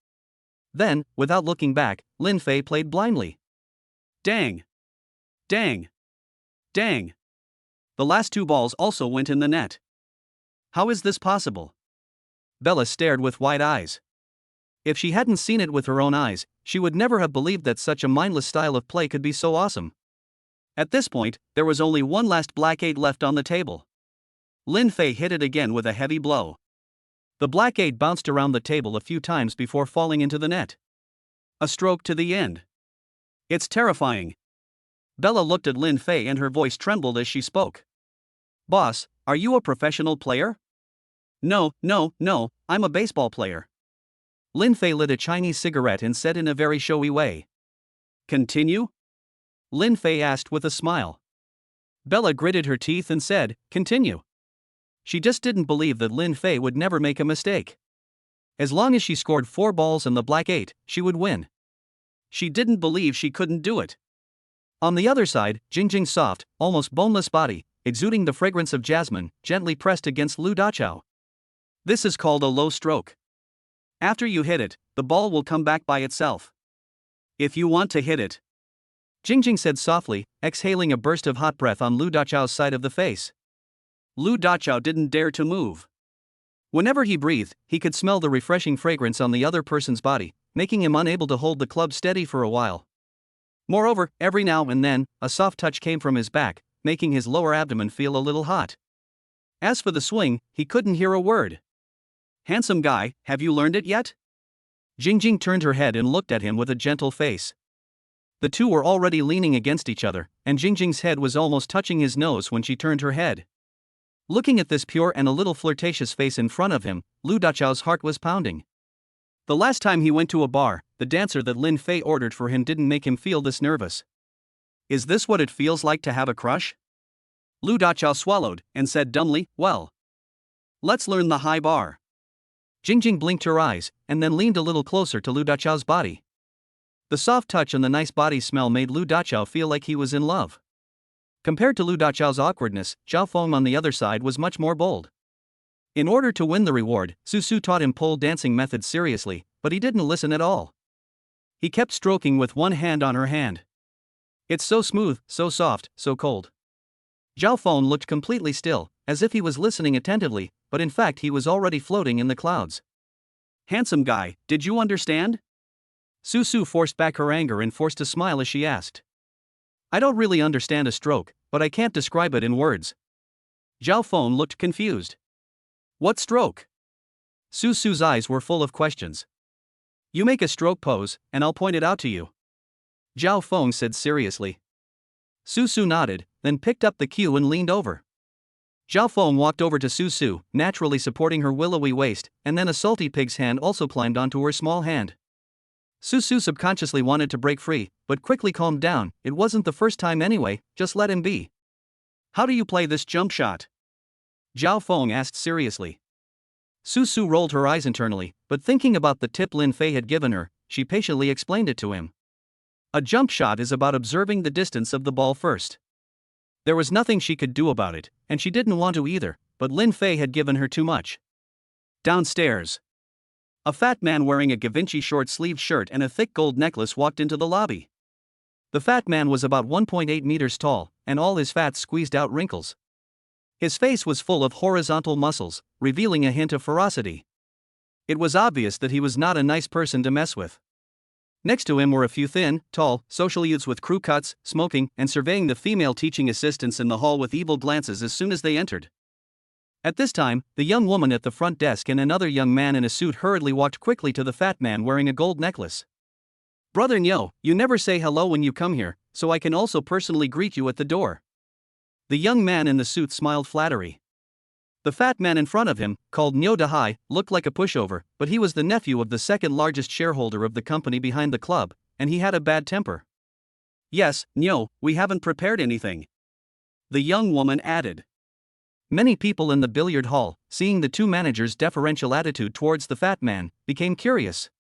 Then, without looking back, Lin Fei played blindly. Dang! Dang! Dang! The last 2 balls also went in the net. How is this possible? Bella stared with wide eyes. If she hadn't seen it with her own eyes, she would never have believed that such a mindless style of play could be so awesome. At this point, there was only one last black 8 left on the table. Lin Fei hit it again with a heavy blow. The black 8 bounced around the table a few times before falling into the net. A stroke to the end. It's terrifying. Bella looked at Lin Fei and her voice trembled as she spoke. Boss, are you a professional player? No, I'm a baseball player. Lin Fei lit a Chinese cigarette and said in a very showy way. Continue? Lin Fei asked with a smile. Bella gritted her teeth and said, continue. She just didn't believe that Lin Fei would never make a mistake. As long as she scored 4 balls and the black 8, she would win. She didn't believe she couldn't do it. On the other side, Jingjing's soft, almost boneless body, exuding the fragrance of jasmine, gently pressed against Lu Dachao. This is called a low stroke. After you hit it, the ball will come back by itself. If you want to hit it. Jingjing said softly, exhaling a burst of hot breath on Lu Dachao's side of the face. Lu Dachao didn't dare to move. Whenever he breathed, he could smell the refreshing fragrance on the other person's body, making him unable to hold the club steady for a while. Moreover, every now and then, a soft touch came from his back, making his lower abdomen feel a little hot. As for the swing, he couldn't hear a word. Handsome guy, have you learned it yet? Jingjing turned her head and looked at him with a gentle face. The two were already leaning against each other, and Jingjing's head was almost touching his nose when she turned her head. Looking at this pure and a little flirtatious face in front of him, Lu Dachao's heart was pounding. The last time he went to a bar, the dancer that Lin Fei ordered for him didn't make him feel this nervous. Is this what it feels like to have a crush? Lu Dachao swallowed, and said dumbly, well. Let's learn the high bar. Jingjing blinked her eyes, and then leaned a little closer to Lu Dachao's body. The soft touch and the nice body smell made Lu Dachao feel like he was in love. Compared to Lu Dachao's awkwardness, Zhao Feng on the other side was much more bold. In order to win the reward, Su Su taught him pole dancing methods seriously, but he didn't listen at all. He kept stroking with one hand on her hand. It's so smooth, so soft, so cold. Zhao Feng looked completely still, as if he was listening attentively, but in fact he was already floating in the clouds. Handsome guy, did you understand? Su Su forced back her anger and forced a smile as she asked. I don't really understand a stroke, but I can't describe it in words. Zhao Feng looked confused. What stroke? Su Su's eyes were full of questions. You make a stroke pose, and I'll point it out to you. Zhao Feng said seriously. Su Su nodded, then picked up the cue and leaned over. Zhao Feng walked over to Su Su, naturally supporting her willowy waist, and then a salty pig's hand also climbed onto her small hand. Su Su subconsciously wanted to break free, but quickly calmed down. It wasn't the first time anyway, just let him be. How do you play this jump shot? Zhao Feng asked seriously. Su Su rolled her eyes internally, but thinking about the tip Lin Fei had given her, she patiently explained it to him. A jump shot is about observing the distance of the ball first. There was nothing she could do about it, and she didn't want to either, but Lin Fei had given her too much. Downstairs. A fat man wearing a Givenchy short-sleeved shirt and a thick gold necklace walked into the lobby. The fat man was about 1.8 meters tall, and all his fat squeezed out wrinkles. His face was full of horizontal muscles, revealing a hint of ferocity. It was obvious that he was not a nice person to mess with. Next to him were a few thin, tall, social youths with crew cuts, smoking, and surveying the female teaching assistants in the hall with evil glances as soon as they entered. At this time, the young woman at the front desk and another young man in a suit hurriedly walked quickly to the fat man wearing a gold necklace. "Brother Nyo, you never say hello when you come here, so I can also personally greet you at the door." The young man in the suit smiled flattery. The fat man in front of him, called Nyo Dahai, looked like a pushover, but he was the nephew of the second largest shareholder of the company behind the club, and he had a bad temper. "Yes, Nyo, we haven't prepared anything," the young woman added. Many people in the billiard hall, seeing the two managers' deferential attitude towards the fat man, became curious.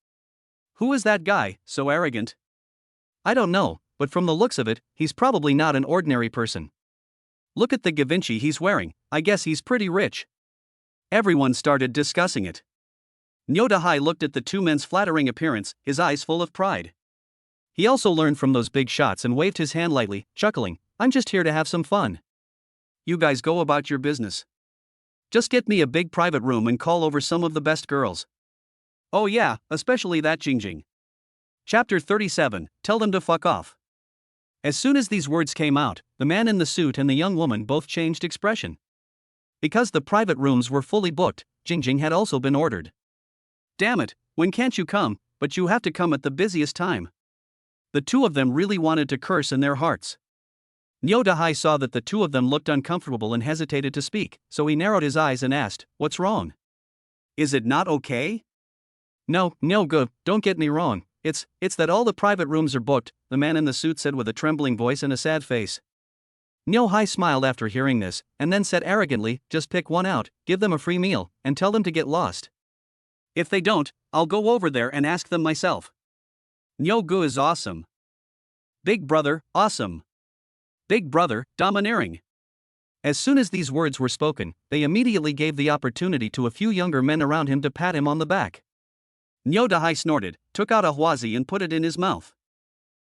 "Who is that guy, so arrogant?" "I don't know, but from the looks of it, he's probably not an ordinary person. Look at the Givenchy he's wearing, I guess he's pretty rich." Everyone started discussing it. Nyo Dahai looked at the two men's flattering appearance, his eyes full of pride. He also learned from those big shots and waved his hand lightly, chuckling, "I'm just here to have some fun. You guys go about your business. Just get me a big private room and call over some of the best girls. Oh yeah, especially that Jingjing." Chapter 37, Tell them to fuck off. As soon as these words came out, the man in the suit and the young woman both changed expression. Because the private rooms were fully booked, Jingjing had also been ordered. "Damn it, when can't you come, but you have to come at the busiest time." The two of them really wanted to curse in their hearts. Nyo Dahai saw that the two of them looked uncomfortable and hesitated to speak, so he narrowed his eyes and asked, "What's wrong? Is it not okay?" No, good, don't get me wrong, it's that all the private rooms are booked," the man in the suit said with a trembling voice and a sad face. Nyo Dahai smiled after hearing this, and then said arrogantly, "Just pick one out, give them a free meal, and tell them to get lost. If they don't, I'll go over there and ask them myself." Nyo Gu is awesome. Big brother, awesome. Big brother, domineering. As soon as these words were spoken, they immediately gave the opportunity to a few younger men around him to pat him on the back. Nyo Dahai snorted, took out a huazi and put it in his mouth.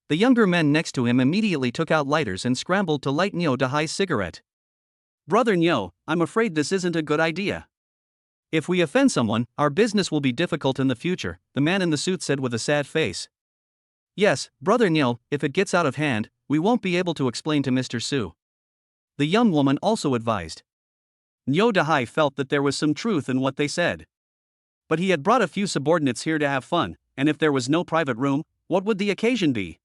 The younger men next to him immediately took out lighters and scrambled to light Nyo Dahai's cigarette. "Brother Nyo, I'm afraid this isn't a good idea. If we offend someone, our business will be difficult in the future," the man in the suit said with a sad face. "Yes, Brother Nyo, if it gets out of hand, we won't be able to explain to Mr. Su," the young woman also advised. Nyo Dahai felt that there was some truth in what they said. But he had brought a few subordinates here to have fun, and if there was no private room, what would the occasion be?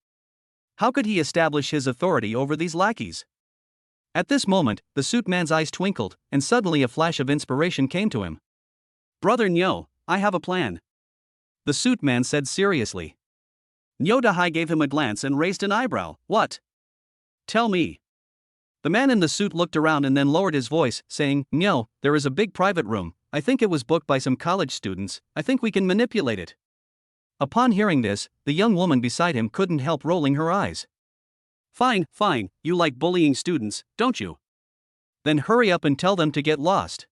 How could he establish his authority over these lackeys? At this moment, the suit man's eyes twinkled, and suddenly a flash of inspiration came to him. "Brother Nyo, I have a plan," the suit man said seriously. Nyo Dahai gave him a glance and raised an eyebrow. "What? Tell me." The man in the suit looked around and then lowered his voice, saying, "Nyo, there is a big private room. I think it was booked by some college students. I think we can manipulate it." Upon hearing this, the young woman beside him couldn't help rolling her eyes. Fine, you like bullying students, don't you? Then hurry up and tell them to get lost."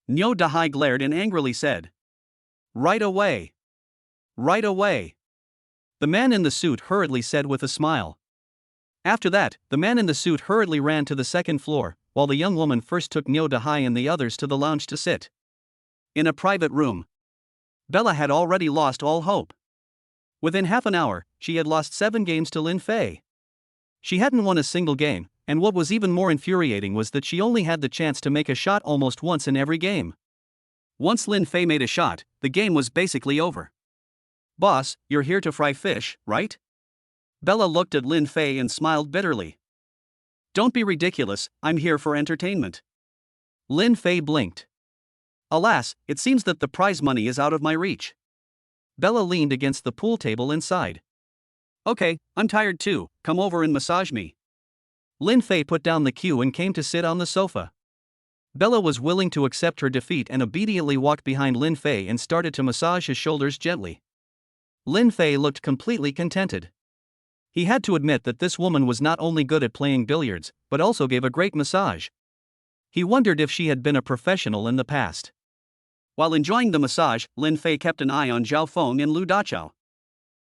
Nyo Dahai glared and angrily said. Right away. Right away." The man in the suit hurriedly said with a smile. After that, the man in the suit hurriedly ran to the second floor, while the young woman first took Nyo Dahai and the others to the lounge to sit. In a private room. Bella had already lost all hope. Within half an hour, she had lost 7 games to Lin Fei. She hadn't won a single game, and what was even more infuriating was that she only had the chance to make a shot almost once in every game. Once Lin Fei made a shot, the game was basically over. "Boss, you're here to fry fish, right?" Bella looked at Lin Fei and smiled bitterly. "Don't be ridiculous, I'm here for entertainment." Lin Fei blinked. "Alas, it seems that the prize money is out of my reach." Bella leaned against the pool table and sighed. "Okay, I'm tired too, come over and massage me." Lin Fei put down the cue and came to sit on the sofa. Bella was willing to accept her defeat and obediently walked behind Lin Fei and started to massage his shoulders gently. Lin Fei looked completely contented. He had to admit that this woman was not only good at playing billiards, but also gave a great massage. He wondered if she had been a professional in the past. While enjoying the massage, Lin Fei kept an eye on Zhao Feng and Lu Dachao.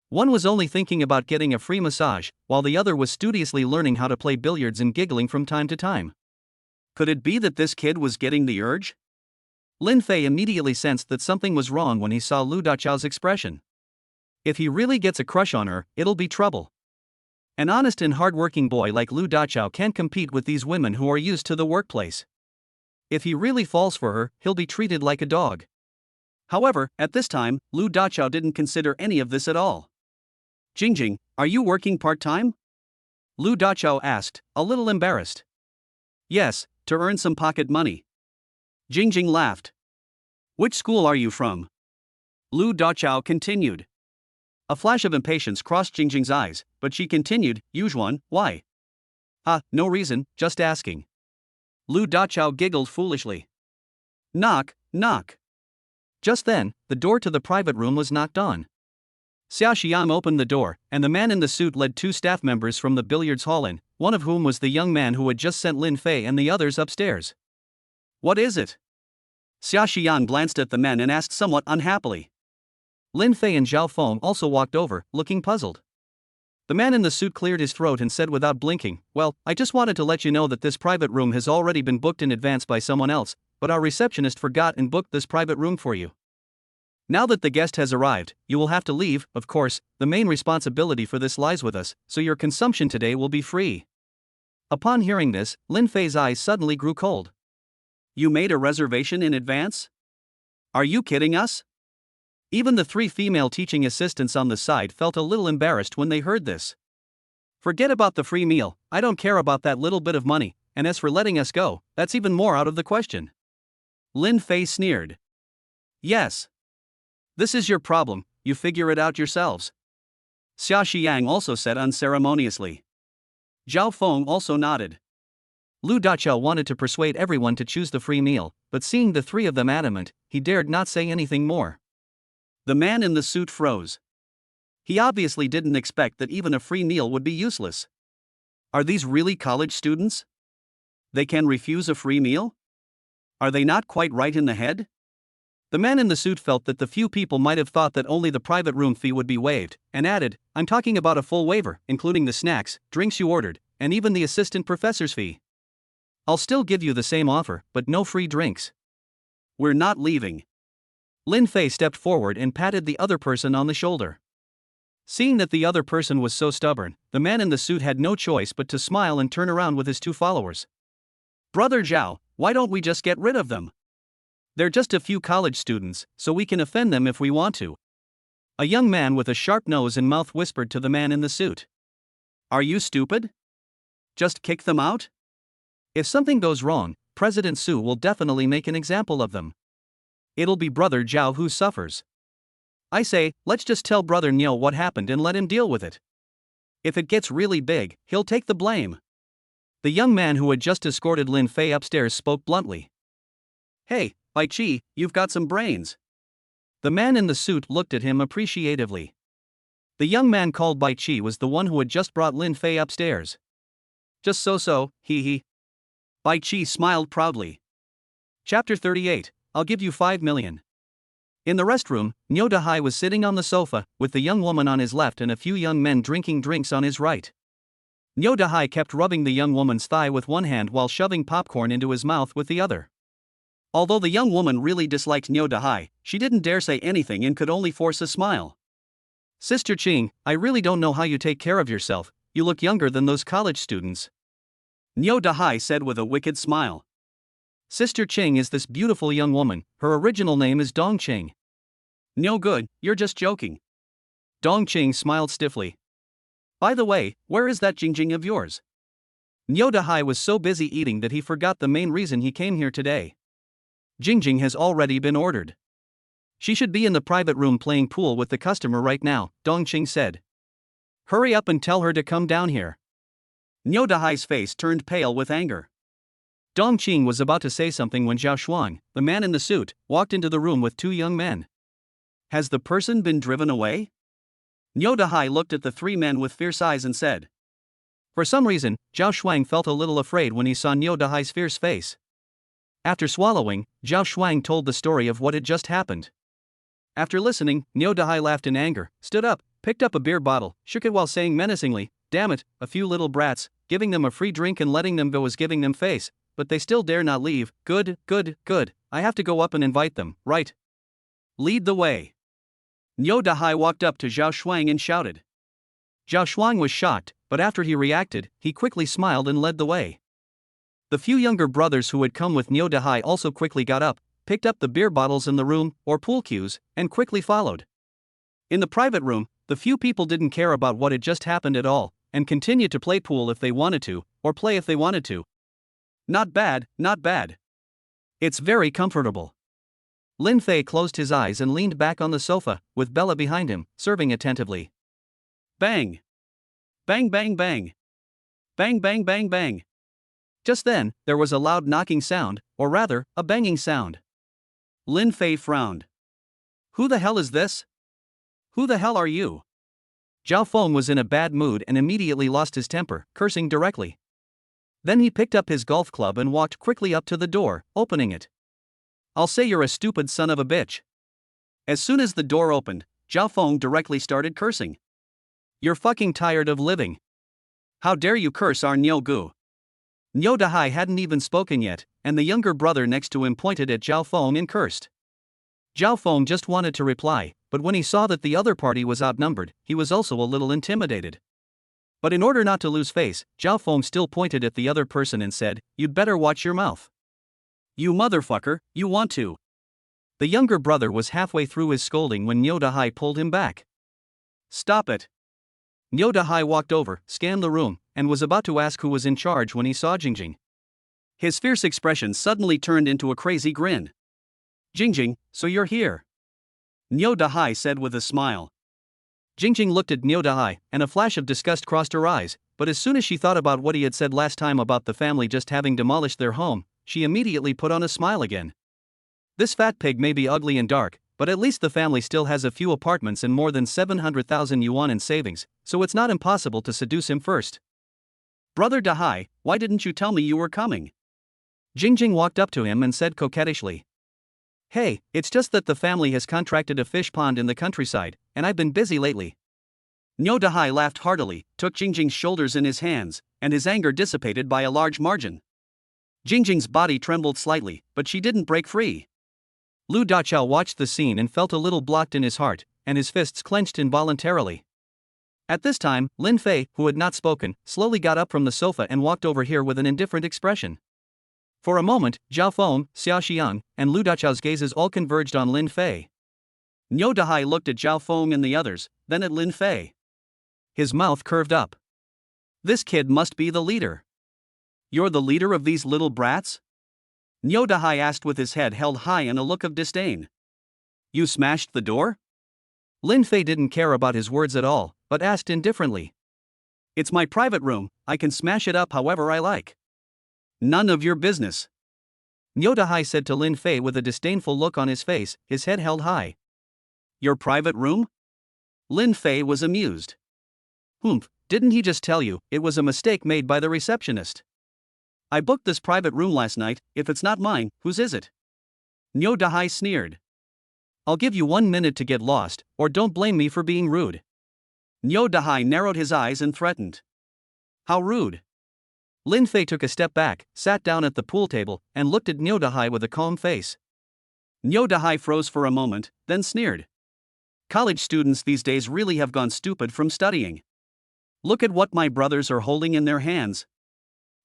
One was only thinking about getting a free massage, while the other was studiously learning how to play billiards and giggling from time to time. Could it be that this kid was getting the urge? Lin Fei immediately sensed that something was wrong when he saw Lu Dachao's expression. If he really gets a crush on her, it'll be trouble. An honest and hard-working boy like Lu Dachao can't compete with these women who are used to the workplace. If he really falls for her, he'll be treated like a dog. However, at this time, Lu Dachao didn't consider any of this at all. Jingjing, are you working part-time? Lu Dachao asked, a little embarrassed. Yes, to earn some pocket money. Jingjing laughed. Which school are you from? Lu Dachao continued. A flash of impatience crossed Jingjing's eyes, but she continued, Yujuan, why? Ah, no reason, just asking. Lu Dachao giggled foolishly. Knock, knock. Just then, the door to the private room was knocked on. Xia Xiang opened the door, and the man in the suit led 2 staff members from the billiards hall in, one of whom was the young man who had just sent Lin Fei and the others upstairs. What is it? Xia Xiang glanced at the men and asked somewhat unhappily. Lin Fei and Zhao Feng also walked over, looking puzzled. The man in the suit cleared his throat and said without blinking, well, I just wanted to let you know that this private room has already been booked in advance by someone else, but our receptionist forgot and booked this private room for you. Now that the guest has arrived, you will have to leave. Of course, the main responsibility for this lies with us, so your consumption today will be free. Upon hearing this, Lin Fei's eyes suddenly grew cold. You made a reservation in advance? Are you kidding us? Even the 3 female teaching assistants on the side felt a little embarrassed when they heard this. Forget about the free meal, I don't care about that little bit of money, and as for letting us go, that's even more out of the question. Lin Fei sneered. Yes. This is your problem, you figure it out yourselves. Xia Xiang also said unceremoniously. Zhao Feng also nodded. Lu Dachao wanted to persuade everyone to choose the free meal, but seeing the 3 of them adamant, he dared not say anything more. The man in the suit froze. He obviously didn't expect that even a free meal would be useless. Are these really college students? They can refuse a free meal? Are they not quite right in the head? The man in the suit felt that the few people might have thought that only the private room fee would be waived, and added, I'm talking about a full waiver, including the snacks, drinks you ordered, and even the assistant professor's fee. I'll still give you the same offer, but no free drinks. We're not leaving. Lin Fei stepped forward and patted the other person on the shoulder. Seeing that the other person was so stubborn, the man in the suit had no choice but to smile and turn around with his 2 followers. Brother Zhao, why don't we just get rid of them? They're just a few college students, so we can offend them if we want to. A young man with a sharp nose and mouth whispered to the man in the suit. Are you stupid? Just kick them out? If something goes wrong, President Su will definitely make an example of them. It'll be Brother Zhao who suffers. I say, let's just tell Brother Niu what happened and let him deal with it. If it gets really big, he'll take the blame. The young man who had just escorted Lin Fei upstairs spoke bluntly. Hey, Bai Qi, you've got some brains. The man in the suit looked at him appreciatively. The young man called Bai Qi was the one who had just brought Lin Fei upstairs. Just so, hee hee. Bai Qi smiled proudly. Chapter 38, I'll give you 5 million. In the restroom, Niu Dahai was sitting on the sofa, with the young woman on his left and a few young men drinking drinks on his right. Niu Dahai kept rubbing the young woman's thigh with one hand while shoving popcorn into his mouth with the other. Although the young woman really disliked Niu Dahai, she didn't dare say anything and could only force a smile. Sister Qing, I really don't know how you take care of yourself, you look younger than those college students. Niu Dahai said with a wicked smile. Sister Qing is this beautiful young woman, her original name is Dong Qing. No good, you're just joking. Dong Qing smiled stiffly. By the way, where is that Jingjing of yours? Niu Dahai was so busy eating that he forgot the main reason he came here today. Jingjing has already been ordered. She should be in the private room playing pool with the customer right now, Dong Qing said. Hurry up and tell her to come down here. Niu Dahai's face turned pale with anger. Dong Qing was about to say something when Zhao Shuang, the man in the suit, walked into the room with 2 young men. Has the person been driven away? Niu Dahai looked at the 3 men with fierce eyes and said. For some reason, Zhao Shuang felt a little afraid when he saw Niu Dahai's fierce face. After swallowing, Zhao Shuang told the story of what had just happened. After listening, Niu Dahai laughed in anger, stood up, picked up a beer bottle, shook it while saying menacingly, damn it, a few little brats, giving them a free drink and letting them go is giving them face, but they still dare not leave, good, I have to go up and invite them, right? Lead the way. Niu Dahai walked up to Zhao Shuang and shouted. Zhao Shuang was shocked, but after he reacted, he quickly smiled and led the way. The few younger brothers who had come with Niu Dahai also quickly got up, picked up the beer bottles in the room, or pool cues, and quickly followed. In the private room, the few people didn't care about what had just happened at all, and continued to play pool if they wanted to, or play if they wanted to. Not bad, not bad. It's very comfortable. Lin Fei closed his eyes and leaned back on the sofa, with Bella behind him, serving attentively. Bang! Bang bang bang! Bang bang bang bang! Just then, there was a loud knocking sound, or rather, a banging sound. Lin Fei frowned. Who the hell is this? Who the hell are you? Zhao Feng was in a bad mood and immediately lost his temper, cursing directly. Then he picked up his golf club and walked quickly up to the door, opening it. I'll say you're a stupid son of a bitch. As soon as the door opened, Zhao Feng directly started cursing. You're fucking tired of living. How dare you curse our Niu Gu? Niu Dahai hadn't even spoken yet, and the younger brother next to him pointed at Zhao Feng and cursed. Zhao Feng just wanted to reply, but when he saw that the other party was outnumbered, he was also a little intimidated. But in order not to lose face, Zhao Feng still pointed at the other person and said, You'd better watch your mouth. You motherfucker, you want to. The younger brother was halfway through his scolding when Niu Dahai pulled him back. Stop it. Niu Dahai walked over, scanned the room, and was about to ask who was in charge when he saw Jingjing. His fierce expression suddenly turned into a crazy grin. Jingjing, so you're here. Niu Dahai said with a smile. Jingjing looked at Niu Dahai, and a flash of disgust crossed her eyes, but as soon as she thought about what he had said last time about the family just having demolished their home, she immediately put on a smile again. This fat pig may be ugly and dark, but at least the family still has a few apartments and more than 700,000 yuan in savings, so it's not impossible to seduce him first. Brother Dahai, why didn't you tell me you were coming? Jingjing walked up to him and said coquettishly. Hey, it's just that the family has contracted a fish pond in the countryside, and I've been busy lately. Niu Dahai laughed heartily, took Jingjing's shoulders in his hands, and his anger dissipated by a large margin. Jingjing's body trembled slightly, but she didn't break free. Lu Dachao watched the scene and felt a little blocked in his heart, and his fists clenched involuntarily. At this time, Lin Fei, who had not spoken, slowly got up from the sofa and walked over here with an indifferent expression. For a moment, Zhao Feng, Xiao Xiang, and Lu Dachao's gazes all converged on Lin Fei. Niu Dahai looked at Zhao Feng and the others, then at Lin Fei. His mouth curved up. This kid must be the leader. You're the leader of these little brats? Niu Dahai asked with his head held high and a look of disdain. You smashed the door? Lin Fei didn't care about his words at all, but asked indifferently. It's my private room, I can smash it up however I like. None of your business. Niu Dahai said to Lin Fei with a disdainful look on his face, his head held high. Your private room? Lin Fei was amused. Humph, didn't he just tell you, it was a mistake made by the receptionist? I booked this private room last night, if it's not mine, whose is it? Niu Dahai sneered. I'll give you 1 minute to get lost, or don't blame me for being rude. Niu Dahai narrowed his eyes and threatened. How rude. Lin Fei took a step back, sat down at the pool table, and looked at Niu Dahai with a calm face. Niu Dahai froze for a moment, then sneered. College students these days really have gone stupid from studying. Look at what my brothers are holding in their hands.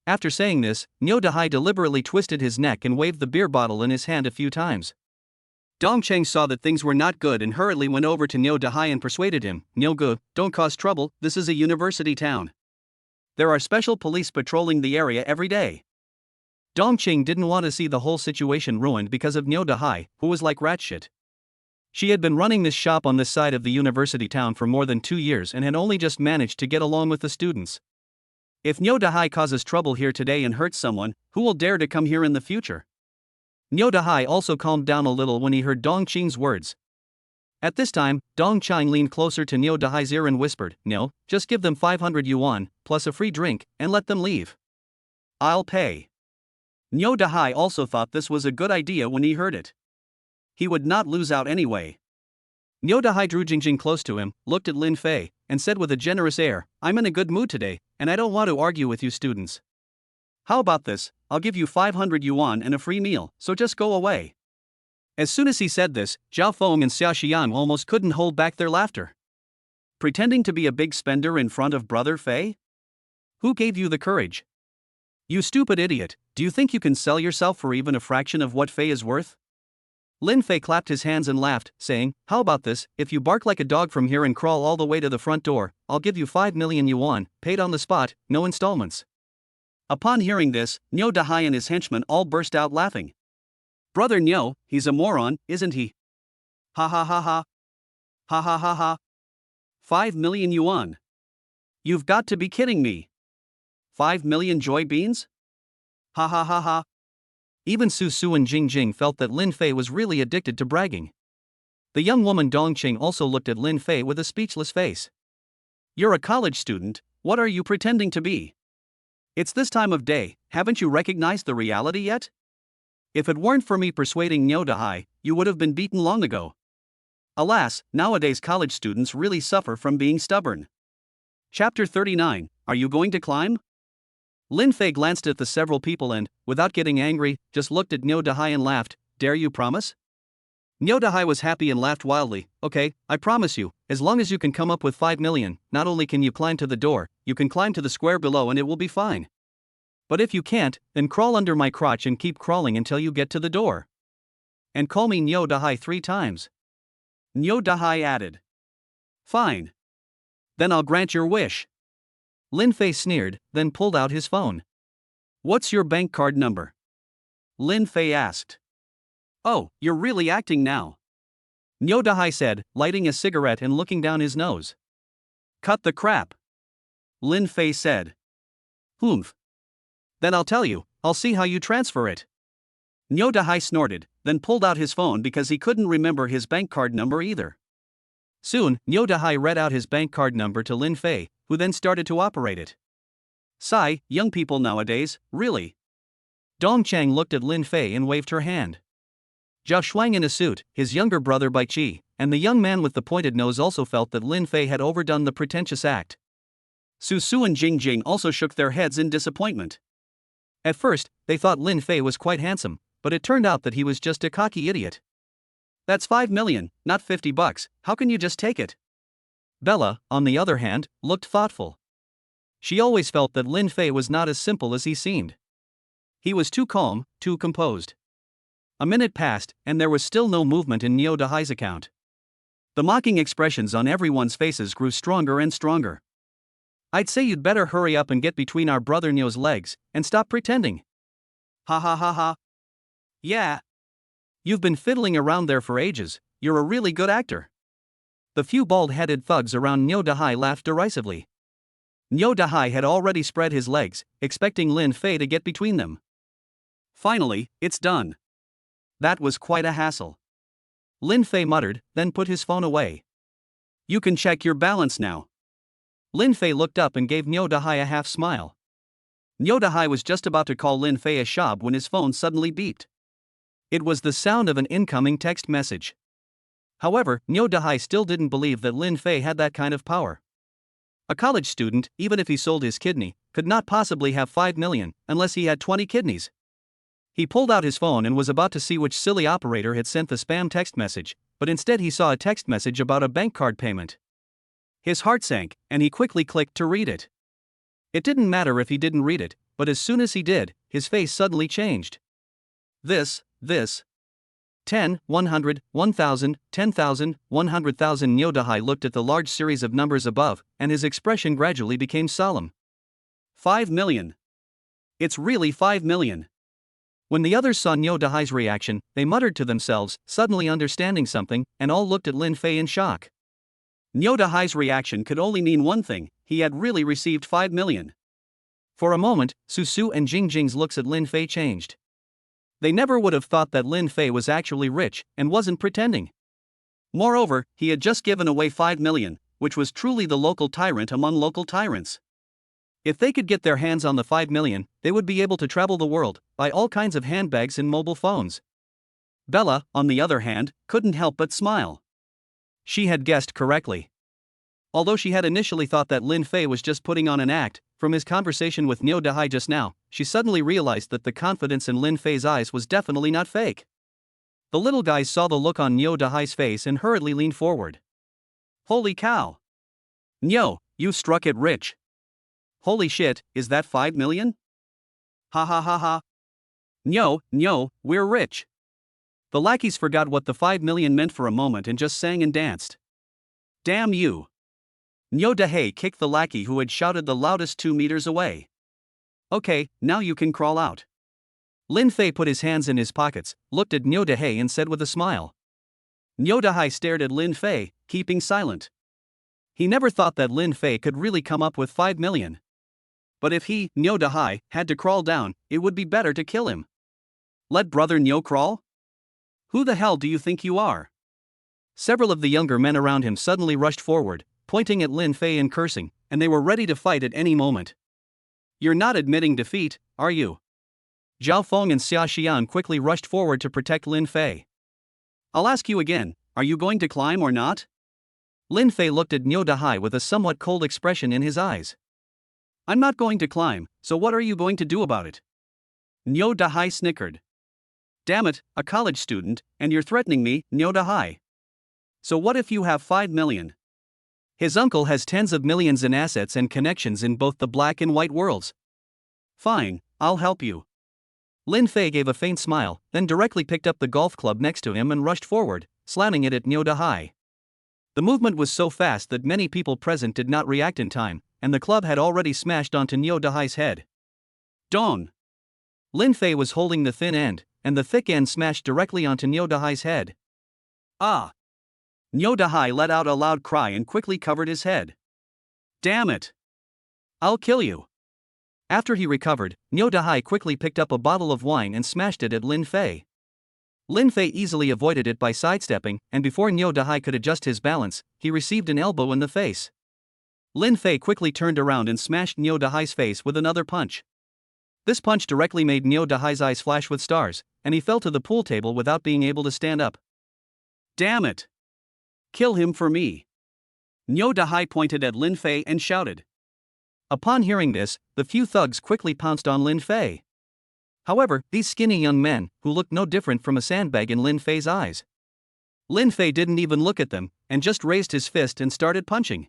After saying this, Niu Dahai deliberately twisted his neck and waved the beer bottle in his hand a few times. Dongcheng saw that things were not good and hurriedly went over to Niu Dahai and persuaded him, Niu Gu, don't cause trouble, this is a university town. There are special police patrolling the area every day. Dongcheng didn't want to see the whole situation ruined because of Niu Dahai, who was like rat shit. She had been running this shop on this side of the university town for more than 2 years and had only just managed to get along with the students. If Niu Dahai causes trouble here today and hurts someone, who will dare to come here in the future? Niu Dahai also calmed down a little when he heard Dongcheng's words. At this time, Dongcheng leaned closer to Niu Dahai's ear and whispered, No, just give them 500 yuan, plus a free drink, and let them leave. I'll pay. Niu Dahai also thought this was a good idea when he heard it. He would not lose out anyway. Niu Dahai drew Jingjing close to him, looked at Lin Fei, and said with a generous air, I'm in a good mood today, and I don't want to argue with you students. How about this, I'll give you 500 yuan and a free meal, so just go away. As soon as he said this, Zhao Feng and Xiao Xiang almost couldn't hold back their laughter. Pretending to be a big spender in front of Brother Fei? Who gave you the courage? You stupid idiot, do you think you can sell yourself for even a fraction of what Fei is worth? Lin Fei clapped his hands and laughed, saying, how about this, if you bark like a dog from here and crawl all the way to the front door, I'll give you 5 million yuan, paid on the spot, no installments. Upon hearing this, Niu Dahai and his henchmen all burst out laughing. Brother Niu, he's a moron, isn't he? Ha ha ha ha. Ha ha ha ha. 5 million yuan. You've got to be kidding me. 5 million joy beans? Ha ha ha ha. Even Su Su and Jing Jing felt that Lin Fei was really addicted to bragging. The young woman Dongqing also looked at Lin Fei with a speechless face. You're a college student, what are you pretending to be? It's this time of day, haven't you recognized the reality yet? If it weren't for me persuading Niu Dahai, you would have been beaten long ago. Alas, nowadays college students really suffer from being stubborn. Chapter 39, Are you going to climb? Lin Fei glanced at the several people and, without getting angry, just looked at Niu Dahai and laughed, dare you promise? Niu Dahai was happy and laughed wildly, okay, I promise you, as long as you can come up with 5 million, not only can you climb to the door, you can climb to the square below and it will be fine. But if you can't, then crawl under my crotch and keep crawling until you get to the door. And call me Niu Dahai 3 times. Niu Dahai added. Fine. Then I'll grant your wish. Lin Fei sneered, then pulled out his phone. What's your bank card number? Lin Fei asked. Oh, you're really acting now. Niu Dahai said, lighting a cigarette and looking down his nose. Cut the crap. Lin Fei said. Humph. Then I'll tell you, I'll see how you transfer it. Niu Dahai snorted, then pulled out his phone because he couldn't remember his bank card number either. Soon, Niu Dahai read out his bank card number to Lin Fei, who then started to operate it. Sigh, young people nowadays, really. Dong Chang looked at Lin Fei and waved her hand. Zhao Shuang in a suit, his younger brother Bai Qi, and the young man with the pointed nose also felt that Lin Fei had overdone the pretentious act. Su Su and Jing Jing also shook their heads in disappointment. At first, they thought Lin Fei was quite handsome, but it turned out that he was just a cocky idiot. That's 5 million, not $50, how can you just take it? Bella, on the other hand, looked thoughtful. She always felt that Lin Fei was not as simple as he seemed. He was too calm, too composed. A minute passed, and there was still no movement in Niu Dahai's account. The mocking expressions on everyone's faces grew stronger and stronger. I'd say you'd better hurry up and get between our brother Niu's legs, and stop pretending. Ha ha ha ha. Yeah. You've been fiddling around there for ages, you're a really good actor. The few bald-headed thugs around Niu Dahai laughed derisively. Niu Dahai had already spread his legs, expecting Lin Fei to get between them. Finally, it's done. That was quite a hassle. Lin Fei muttered, then put his phone away. You can check your balance now. Lin Fei looked up and gave Niu Dahai a half-smile. Niu Dahai was just about to call Lin Fei a shab when his phone suddenly beeped. It was the sound of an incoming text message. However, Niu Dahai still didn't believe that Lin Fei had that kind of power. A college student, even if he sold his kidney, could not possibly have 5 million, unless he had 20 kidneys. He pulled out his phone and was about to see which silly operator had sent the spam text message, but instead he saw a text message about a bank card payment. His heart sank, and he quickly clicked to read it. It didn't matter if he didn't read it, but as soon as he did, his face suddenly changed. This. 10, 100, 1,000, 10,000, 100,000. Niu Dahai looked at the large series of numbers above, and his expression gradually became solemn. 5 million. It's really 5 million. When the others saw Niu Dahai's reaction, they muttered to themselves, suddenly understanding something, and all looked at Lin Fei in shock. Niu Dahai's reaction could only mean one thing, he had really received 5 million. For a moment, Su Su and Jing Jing's looks at Lin Fei changed. They never would have thought that Lin Fei was actually rich, and wasn't pretending. Moreover, he had just given away 5 million, which was truly the local tyrant among local tyrants. If they could get their hands on the 5 million, they would be able to travel the world, buy all kinds of handbags and mobile phones. Bella, on the other hand, couldn't help but smile. She had guessed correctly. Although she had initially thought that Lin Fei was just putting on an act, from his conversation with Niu Dahai just now, she suddenly realized that the confidence in Lin Fei's eyes was definitely not fake. The little guys saw the look on Niu Dahai's face and hurriedly leaned forward. Holy cow! Niu, you struck it rich. Holy shit, is that 5 million? Ha ha ha ha. No, no, we're rich. The lackeys forgot what the 5 million meant for a moment and just sang and danced. Damn you. Nyo Dahei kicked the lackey who had shouted the loudest 2 meters away. Okay, now you can crawl out. Lin Fei put his hands in his pockets, looked at Nyo Dahei and said with a smile. Nyo Dahei stared at Lin Fei, keeping silent. He never thought that Lin Fei could really come up with 5 million. But if he, Nyo Dahai, had to crawl down, it would be better to kill him. Let brother Nyo crawl? Who the hell do you think you are? Several of the younger men around him suddenly rushed forward, pointing at Lin Fei and cursing, and they were ready to fight at any moment. You're not admitting defeat, are you? Zhao Feng and Xia Xian quickly rushed forward to protect Lin Fei. I'll ask you again, are you going to climb or not? Lin Fei looked at Nyo Dahai with a somewhat cold expression in his eyes. I'm not going to climb, so what are you going to do about it? Nyo Dahai snickered. Damn it, a college student, and you're threatening me, Nyo Dahai. So what if you have 5 million? His uncle has tens of millions in assets and connections in both the black and white worlds. Fine, I'll help you. Lin Fei gave a faint smile, then directly picked up the golf club next to him and rushed forward, slamming it at Nyo Dahai. The movement was so fast that many people present did not react in time, and the club had already smashed onto Nyo Dahai's head. Dong! Lin Fei was holding the thin end, and the thick end smashed directly onto Nyo Dahai's head. Ah! Nyo Dahai let out a loud cry and quickly covered his head. Damn it! I'll kill you! After he recovered, Nyo Dahai quickly picked up a bottle of wine and smashed it at Lin Fei. Lin Fei easily avoided it by sidestepping, and before Nyo Dahai could adjust his balance, he received an elbow in the face. Lin Fei quickly turned around and smashed Nyo Dahai's face with another punch. This punch directly made Nyo Dahai's eyes flash with stars, and he fell to the pool table without being able to stand up. Damn it! Kill him for me! Nyo Dahai pointed at Lin Fei and shouted. Upon hearing this, the few thugs quickly pounced on Lin Fei. However, these skinny young men, who looked no different from a sandbag in Lin Fei's eyes. Lin Fei didn't even look at them, and just raised his fist and started punching.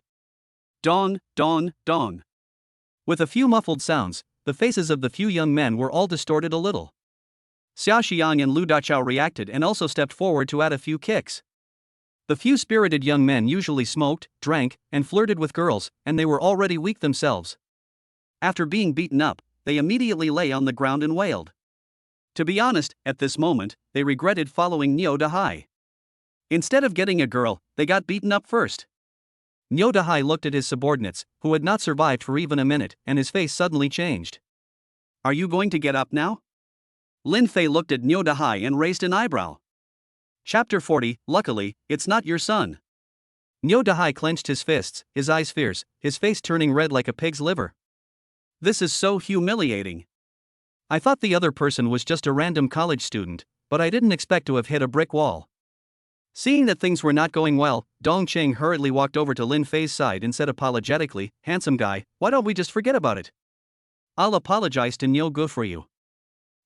Dong, dong, dong. With a few muffled sounds, the faces of the few young men were all distorted a little. Xia Xiang and Lu Dachao reacted and also stepped forward to add a few kicks. The few spirited young men usually smoked, drank, and flirted with girls, and they were already weak themselves. After being beaten up, they immediately lay on the ground and wailed. To be honest, at this moment, they regretted following Nyo Dahai. Instead of getting a girl, they got beaten up first. Nyo Dahai looked at his subordinates, who had not survived for even a minute, and his face suddenly changed. Are you going to get up now? Lin Fei looked at Nyo Dahai and raised an eyebrow. Chapter 40, Luckily, it's not your son. Nyo Dahai clenched his fists, his eyes fierce, his face turning red like a pig's liver. This is so humiliating. I thought the other person was just a random college student, but I didn't expect to have hit a brick wall. Seeing that things were not going well, Dong Qing hurriedly walked over to Lin Fei's side and said apologetically, "Handsome guy, why don't we just forget about it? I'll apologize to Nyo Gu for you.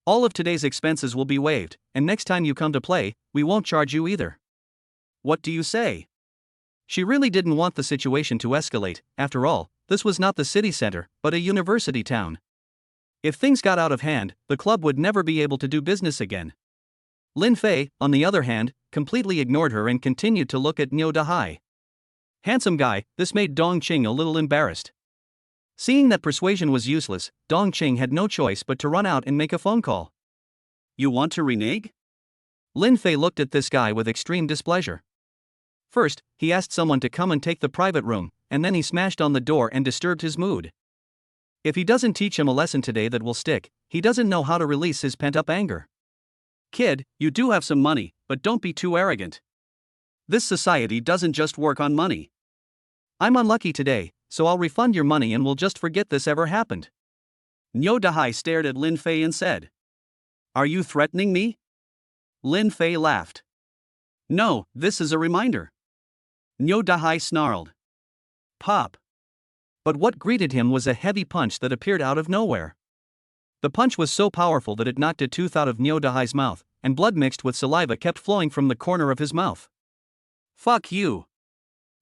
All of today's expenses will be waived, and next time you come to play, we won't charge you either." What do you say? She really didn't want the situation to escalate. After all, this was not the city center, but a university town. If things got out of hand, the club would never be able to do business again. Lin Fei, on the other hand, completely ignored her and continued to look at Nyo Dahai. Handsome guy, this made Dong Qing a little embarrassed. Seeing that persuasion was useless, Dong Qing had no choice but to run out and make a phone call. You want to renege? Lin Fei looked at this guy with extreme displeasure. First, he asked someone to come and take the private room, and then he smashed on the door and disturbed his mood. If he doesn't teach him a lesson today that will stick, he doesn't know how to release his pent-up anger. Kid, you do have some money, but don't be too arrogant. This society doesn't just work on money. I'm unlucky today, so I'll refund your money and we'll just forget this ever happened. Nyo Dahai stared at Lin Fei and said. Are you threatening me? Lin Fei laughed. No, this is a reminder. Nyo Dahai snarled. Pop. But what greeted him was a heavy punch that appeared out of nowhere. The punch was so powerful that it knocked a tooth out of Nyo Dahai's mouth, and blood mixed with saliva kept flowing from the corner of his mouth. Fuck you.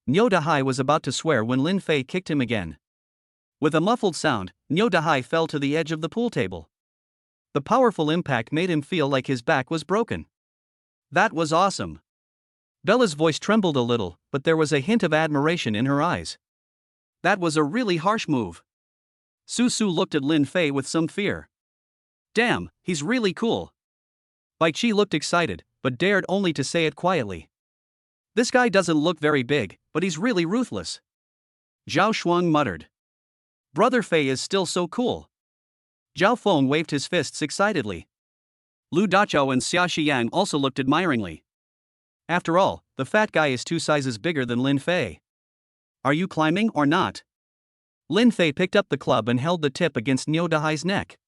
Nyo Dahai was about to swear when Lin Fei kicked him again. With a muffled sound, Nyo Dahai fell to the edge of the pool table. The powerful impact made him feel like his back was broken. That was awesome. Bella's voice trembled a little, but there was a hint of admiration in her eyes. That was a really harsh move. Su looked at Lin Fei with some fear. Damn, he's really cool. Bai Qi looked excited, but dared only to say it quietly. This guy doesn't look very big, but he's really ruthless. Zhao Shuang muttered. Brother Fei is still so cool. Zhao Feng waved his fists excitedly. Lu Dachao and Xia Xiang also looked admiringly. After all, the fat guy is 2 sizes bigger than Lin Fei. Are you climbing or not? Lin Fei picked up the club and held the tip against Niu Dahai's neck.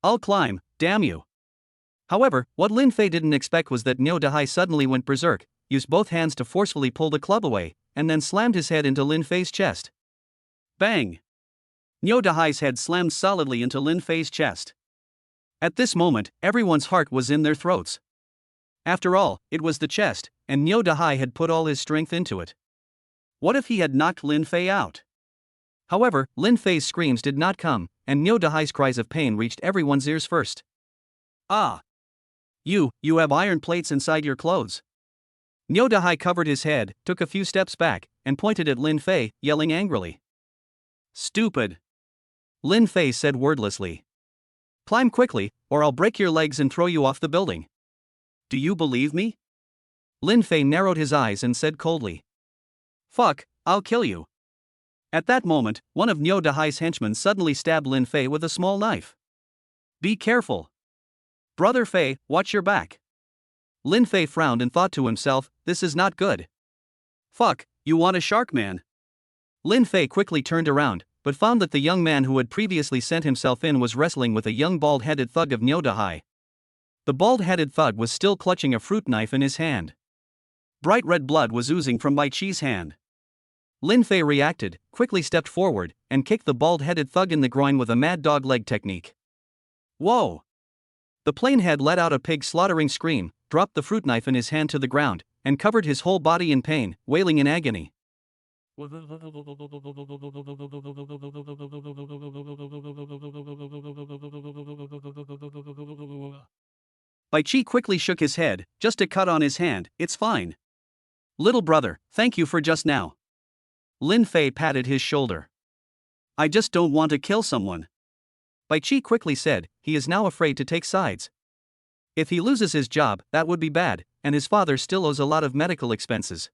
I'll climb, damn you. However, what Lin Fei didn't expect was that Niu Dahai suddenly went berserk, used both hands to forcefully pull the club away, and then slammed his head into Lin Fei's chest. Bang! Niu Dahai's head slammed solidly into Lin Fei's chest. At this moment, everyone's heart was in their throats. After all, it was the chest, and Niu Dahai had put all his strength into it. What if he had knocked Lin Fei out? However, Lin Fei's screams did not come, and Niu Dahai's cries of pain reached everyone's ears first. Ah! You have iron plates inside your clothes. Niu Dahai covered his head, took a few steps back, and pointed at Lin Fei, yelling angrily. Stupid! Lin Fei said wordlessly. Climb quickly, or I'll break your legs and throw you off the building. Do you believe me? Lin Fei narrowed his eyes and said coldly. Fuck, I'll kill you. At that moment, one of Niu Dahai's henchmen suddenly stabbed Lin Fei with a small knife. Be careful. Brother Fei, watch your back. Lin Fei frowned and thought to himself, this is not good. Fuck, you want a shark man? Lin Fei quickly turned around, but found that the young man who had previously sent himself in was wrestling with a young bald-headed thug of Niu Dahai. The bald-headed thug was still clutching a fruit knife in his hand. Bright red blood was oozing from Bai Qi's hand. Lin Fei reacted, quickly stepped forward, and kicked the bald-headed thug in the groin with a mad dog leg technique. Whoa! The planehead let out a pig-slaughtering scream, dropped the fruit knife in his hand to the ground, and covered his whole body in pain, wailing in agony. Bai Qi quickly shook his head, just a cut on his hand, it's fine. Little brother, thank you for just now. Lin Fei patted his shoulder. I just don't want to kill someone. Bai Qi quickly said, he is now afraid to take sides. If he loses his job, that would be bad, and his father still owes a lot of medical expenses.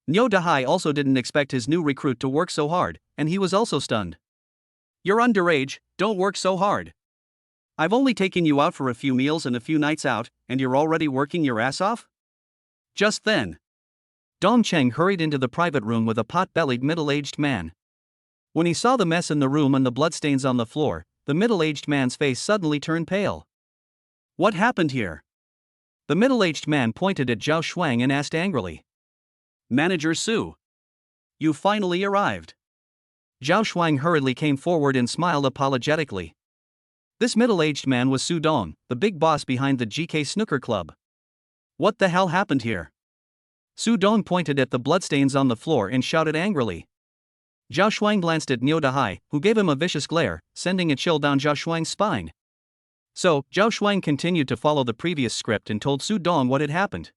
Niu Dahai also didn't expect his new recruit to work so hard, and he was also stunned. You're underage, don't work so hard. I've only taken you out for a few meals and a few nights out, and you're already working your ass off? Just then, Dong Cheng hurried into the private room with a pot-bellied middle-aged man. When he saw the mess in the room and the bloodstains on the floor, the middle-aged man's face suddenly turned pale. What happened here? The middle-aged man pointed at Zhao Shuang and asked angrily. Manager Su. You finally arrived. Zhao Shuang hurriedly came forward and smiled apologetically. This middle-aged man was Su Dong, the big boss behind the GK Snooker Club. What the hell happened here? Su Dong pointed at the bloodstains on the floor and shouted angrily. Zhao Shuang glanced at Niu Dahai, who gave him a vicious glare, sending a chill down Zhao Shuang's spine. So, Zhao Shuang continued to follow the previous script and told Su Dong what had happened.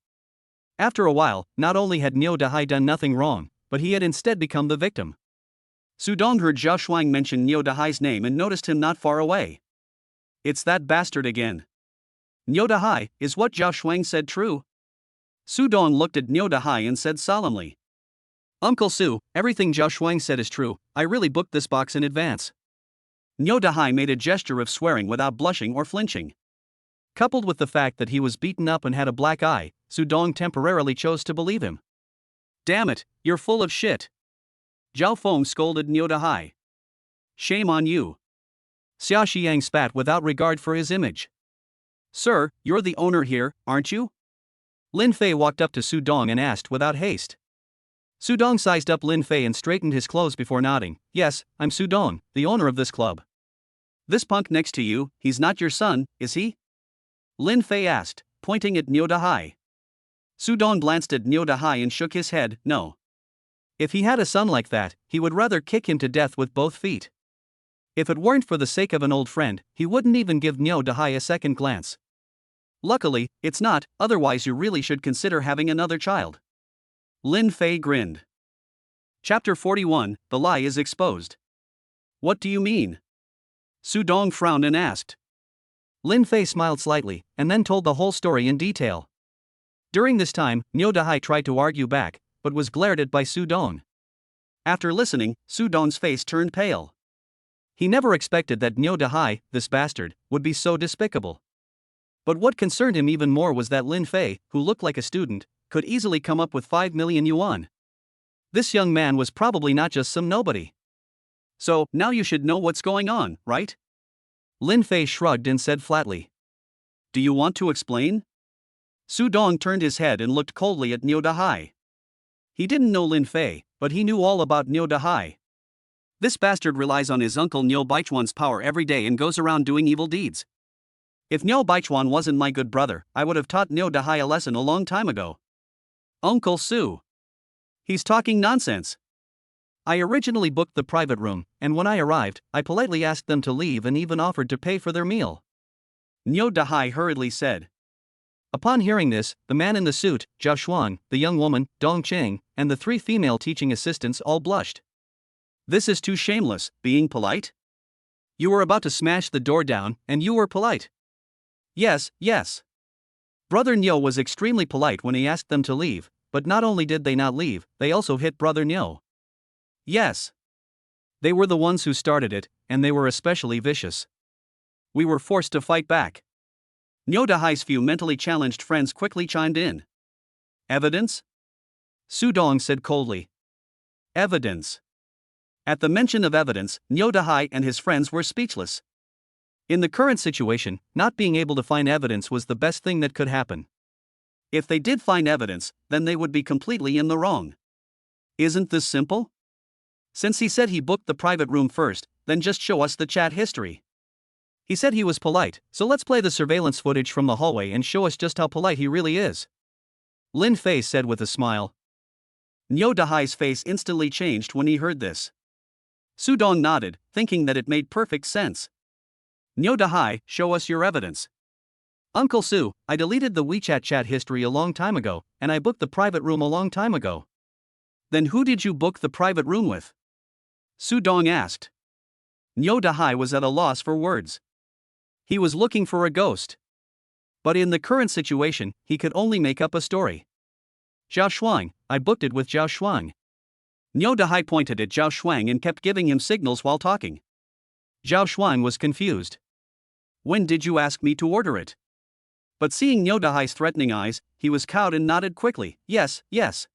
After a while, not only had Niu Dahai done nothing wrong, but he had instead become the victim. Su Dong heard Zhao Shuang mention Niu Dahai's name and noticed him not far away. It's that bastard again. Niu Dahai, is what Zhao Shuang said true? Su Dong looked at Niu Dahai and said solemnly. Uncle Su, everything Zhao Shuang said is true, I really booked this box in advance. Niu Dahai made a gesture of swearing without blushing or flinching. Coupled with the fact that he was beaten up and had a black eye, Su Dong temporarily chose to believe him. Damn it, you're full of shit. Zhao Feng scolded Niu Dahai. Shame on you. Xia Xiang spat without regard for his image. Sir, you're the owner here, aren't you? Lin Fei walked up to Su Dong and asked without haste. Su Dong sized up Lin Fei and straightened his clothes before nodding. Yes, I'm Su Dong, the owner of this club. This punk next to you, he's not your son, is he? Lin Fei asked, pointing at Niu Dahai. Su Dong glanced at Niu Dahai and shook his head, no. If he had a son like that, he would rather kick him to death with both feet. If it weren't for the sake of an old friend, he wouldn't even give Niu Dahai a second glance. Luckily, it's not, otherwise you really should consider having another child. Lin Fei grinned. Chapter 41, The Lie is Exposed. What do you mean? Su Dong frowned and asked. Lin Fei smiled slightly, and then told the whole story in detail. During this time, Niu Dahai tried to argue back, but was glared at by Su Dong. After listening, Su Dong's face turned pale. He never expected that Niu Dahai, this bastard, would be so despicable. But what concerned him even more was that Lin Fei, who looked like a student, could easily come up with 5 million yuan. This young man was probably not just some nobody. So, now you should know what's going on, right? Lin Fei shrugged and said flatly. Do you want to explain? Su Dong turned his head and looked coldly at Niu Dahai. He didn't know Lin Fei, but he knew all about Niu Dahai. This bastard relies on his uncle Niu Baichuan's power every day and goes around doing evil deeds. If Niu Baichuan wasn't my good brother, I would have taught Niu Dahai a lesson a long time ago. Uncle Su. He's talking nonsense. I originally booked the private room, and when I arrived, I politely asked them to leave and even offered to pay for their meal. Niu Dahai hurriedly said. Upon hearing this, the man in the suit, Zhao Shuang, the young woman, Dong Qing, and the 3 female teaching assistants all blushed. This is too shameless, being polite? You were about to smash the door down, and you were polite. Yes, yes. Brother Niu was extremely polite when he asked them to leave, but not only did they not leave, they also hit Brother Niu. Yes. They were the ones who started it, and they were especially vicious. We were forced to fight back. Niu Dahai's few mentally challenged friends quickly chimed in. Evidence? Su Dong said coldly. Evidence. At the mention of evidence, Niu Dahai and his friends were speechless. In the current situation, not being able to find evidence was the best thing that could happen. If they did find evidence, then they would be completely in the wrong. Isn't this simple? Since he said he booked the private room first, then just show us the chat history. He said he was polite, so let's play the surveillance footage from the hallway and show us just how polite he really is. Lin Fei said with a smile. Niu Dahai's face instantly changed when he heard this. Su Dong nodded, thinking that it made perfect sense. Niu Dahai, show us your evidence. Uncle Su, I deleted the WeChat chat history a long time ago, and I booked the private room a long time ago. Then who did you book the private room with? Su Dong asked. Niu Dahai was at a loss for words. He was looking for a ghost. But in the current situation, he could only make up a story. Zhao Shuang, I booked it with Zhao Shuang. Niu Dahai pointed at Zhao Shuang and kept giving him signals while talking. Zhao Shuang was confused. When did you ask me to order it? But seeing Niu Dahai's threatening eyes, he was cowed and nodded quickly. Yes, yes.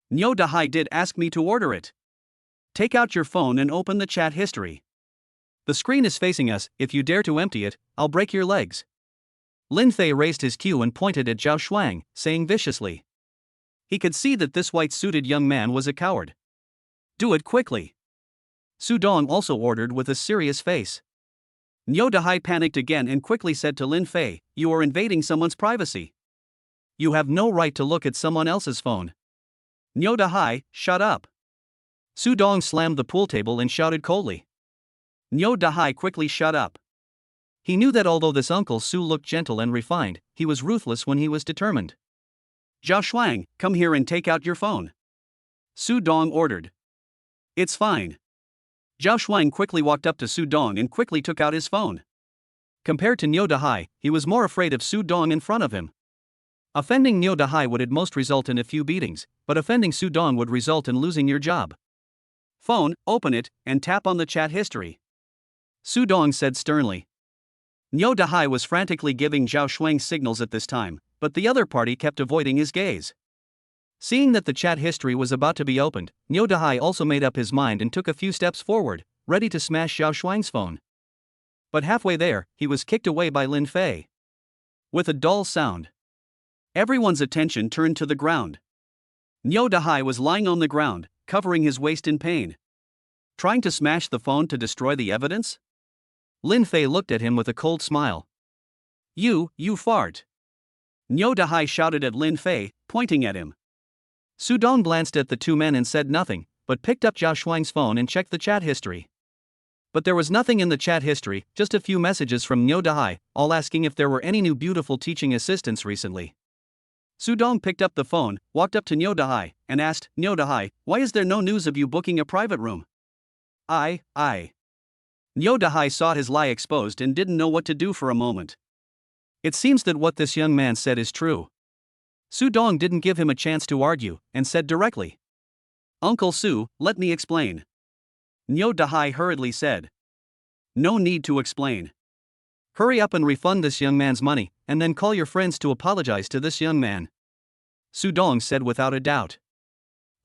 Niu Dahai did ask me to order it. Take out your phone and open the chat history. The screen is facing us, if you dare to empty it, I'll break your legs. Lin Fei raised his cue and pointed at Zhao Shuang, saying viciously. He could see that this white-suited young man was a coward. Do it quickly. Su Dong also ordered with a serious face. Niu Dahai panicked again and quickly said to Lin Fei, you are invading someone's privacy. You have no right to look at someone else's phone. Niu Dahai, shut up. Su Dong slammed the pool table and shouted coldly. Niu Dahai quickly shut up. He knew that although this Uncle Su looked gentle and refined, he was ruthless when he was determined. Zhao Shuang, come here and take out your phone. Su Dong ordered. It's fine. Zhao Shuang quickly walked up to Su Dong and quickly took out his phone. Compared to Niu Dahai, he was more afraid of Su Dong in front of him. Offending Niu Dahai would at most result in a few beatings, but offending Su Dong would result in losing your job. Phone, open it, and tap on the chat history. Su Dong said sternly. Niu Dahai was frantically giving Zhao Shuang signals at this time, but the other party kept avoiding his gaze. Seeing that the chat history was about to be opened, Niu Dahai also made up his mind and took a few steps forward, ready to smash Zhao Shuang's phone. But halfway there, he was kicked away by Lin Fei. With a dull sound, everyone's attention turned to the ground. Niu Dahai was lying on the ground, covering his waist in pain. Trying to smash the phone to destroy the evidence? Lin Fei looked at him with a cold smile. You fart. Niu Dahai shouted at Lin Fei, pointing at him. Su Dong glanced at the two men and said nothing, but picked up Zhao Shuang's phone and checked the chat history. But there was nothing in the chat history, just a few messages from Nyo Dahai, all asking if there were any new beautiful teaching assistants recently. Sudong picked up the phone, walked up to Nyo Dahai, and asked, Nyo Dahai, why is there no news of you booking a private room? I. Nyo Dahai saw his lie exposed and didn't know what to do for a moment. It seems that what this young man said is true. Sudong didn't give him a chance to argue, and said directly. Uncle Su, let me explain. Nyo Dahai hurriedly said. No need to explain. Hurry up and refund this young man's money, and then call your friends to apologize to this young man. Sudong said without a doubt.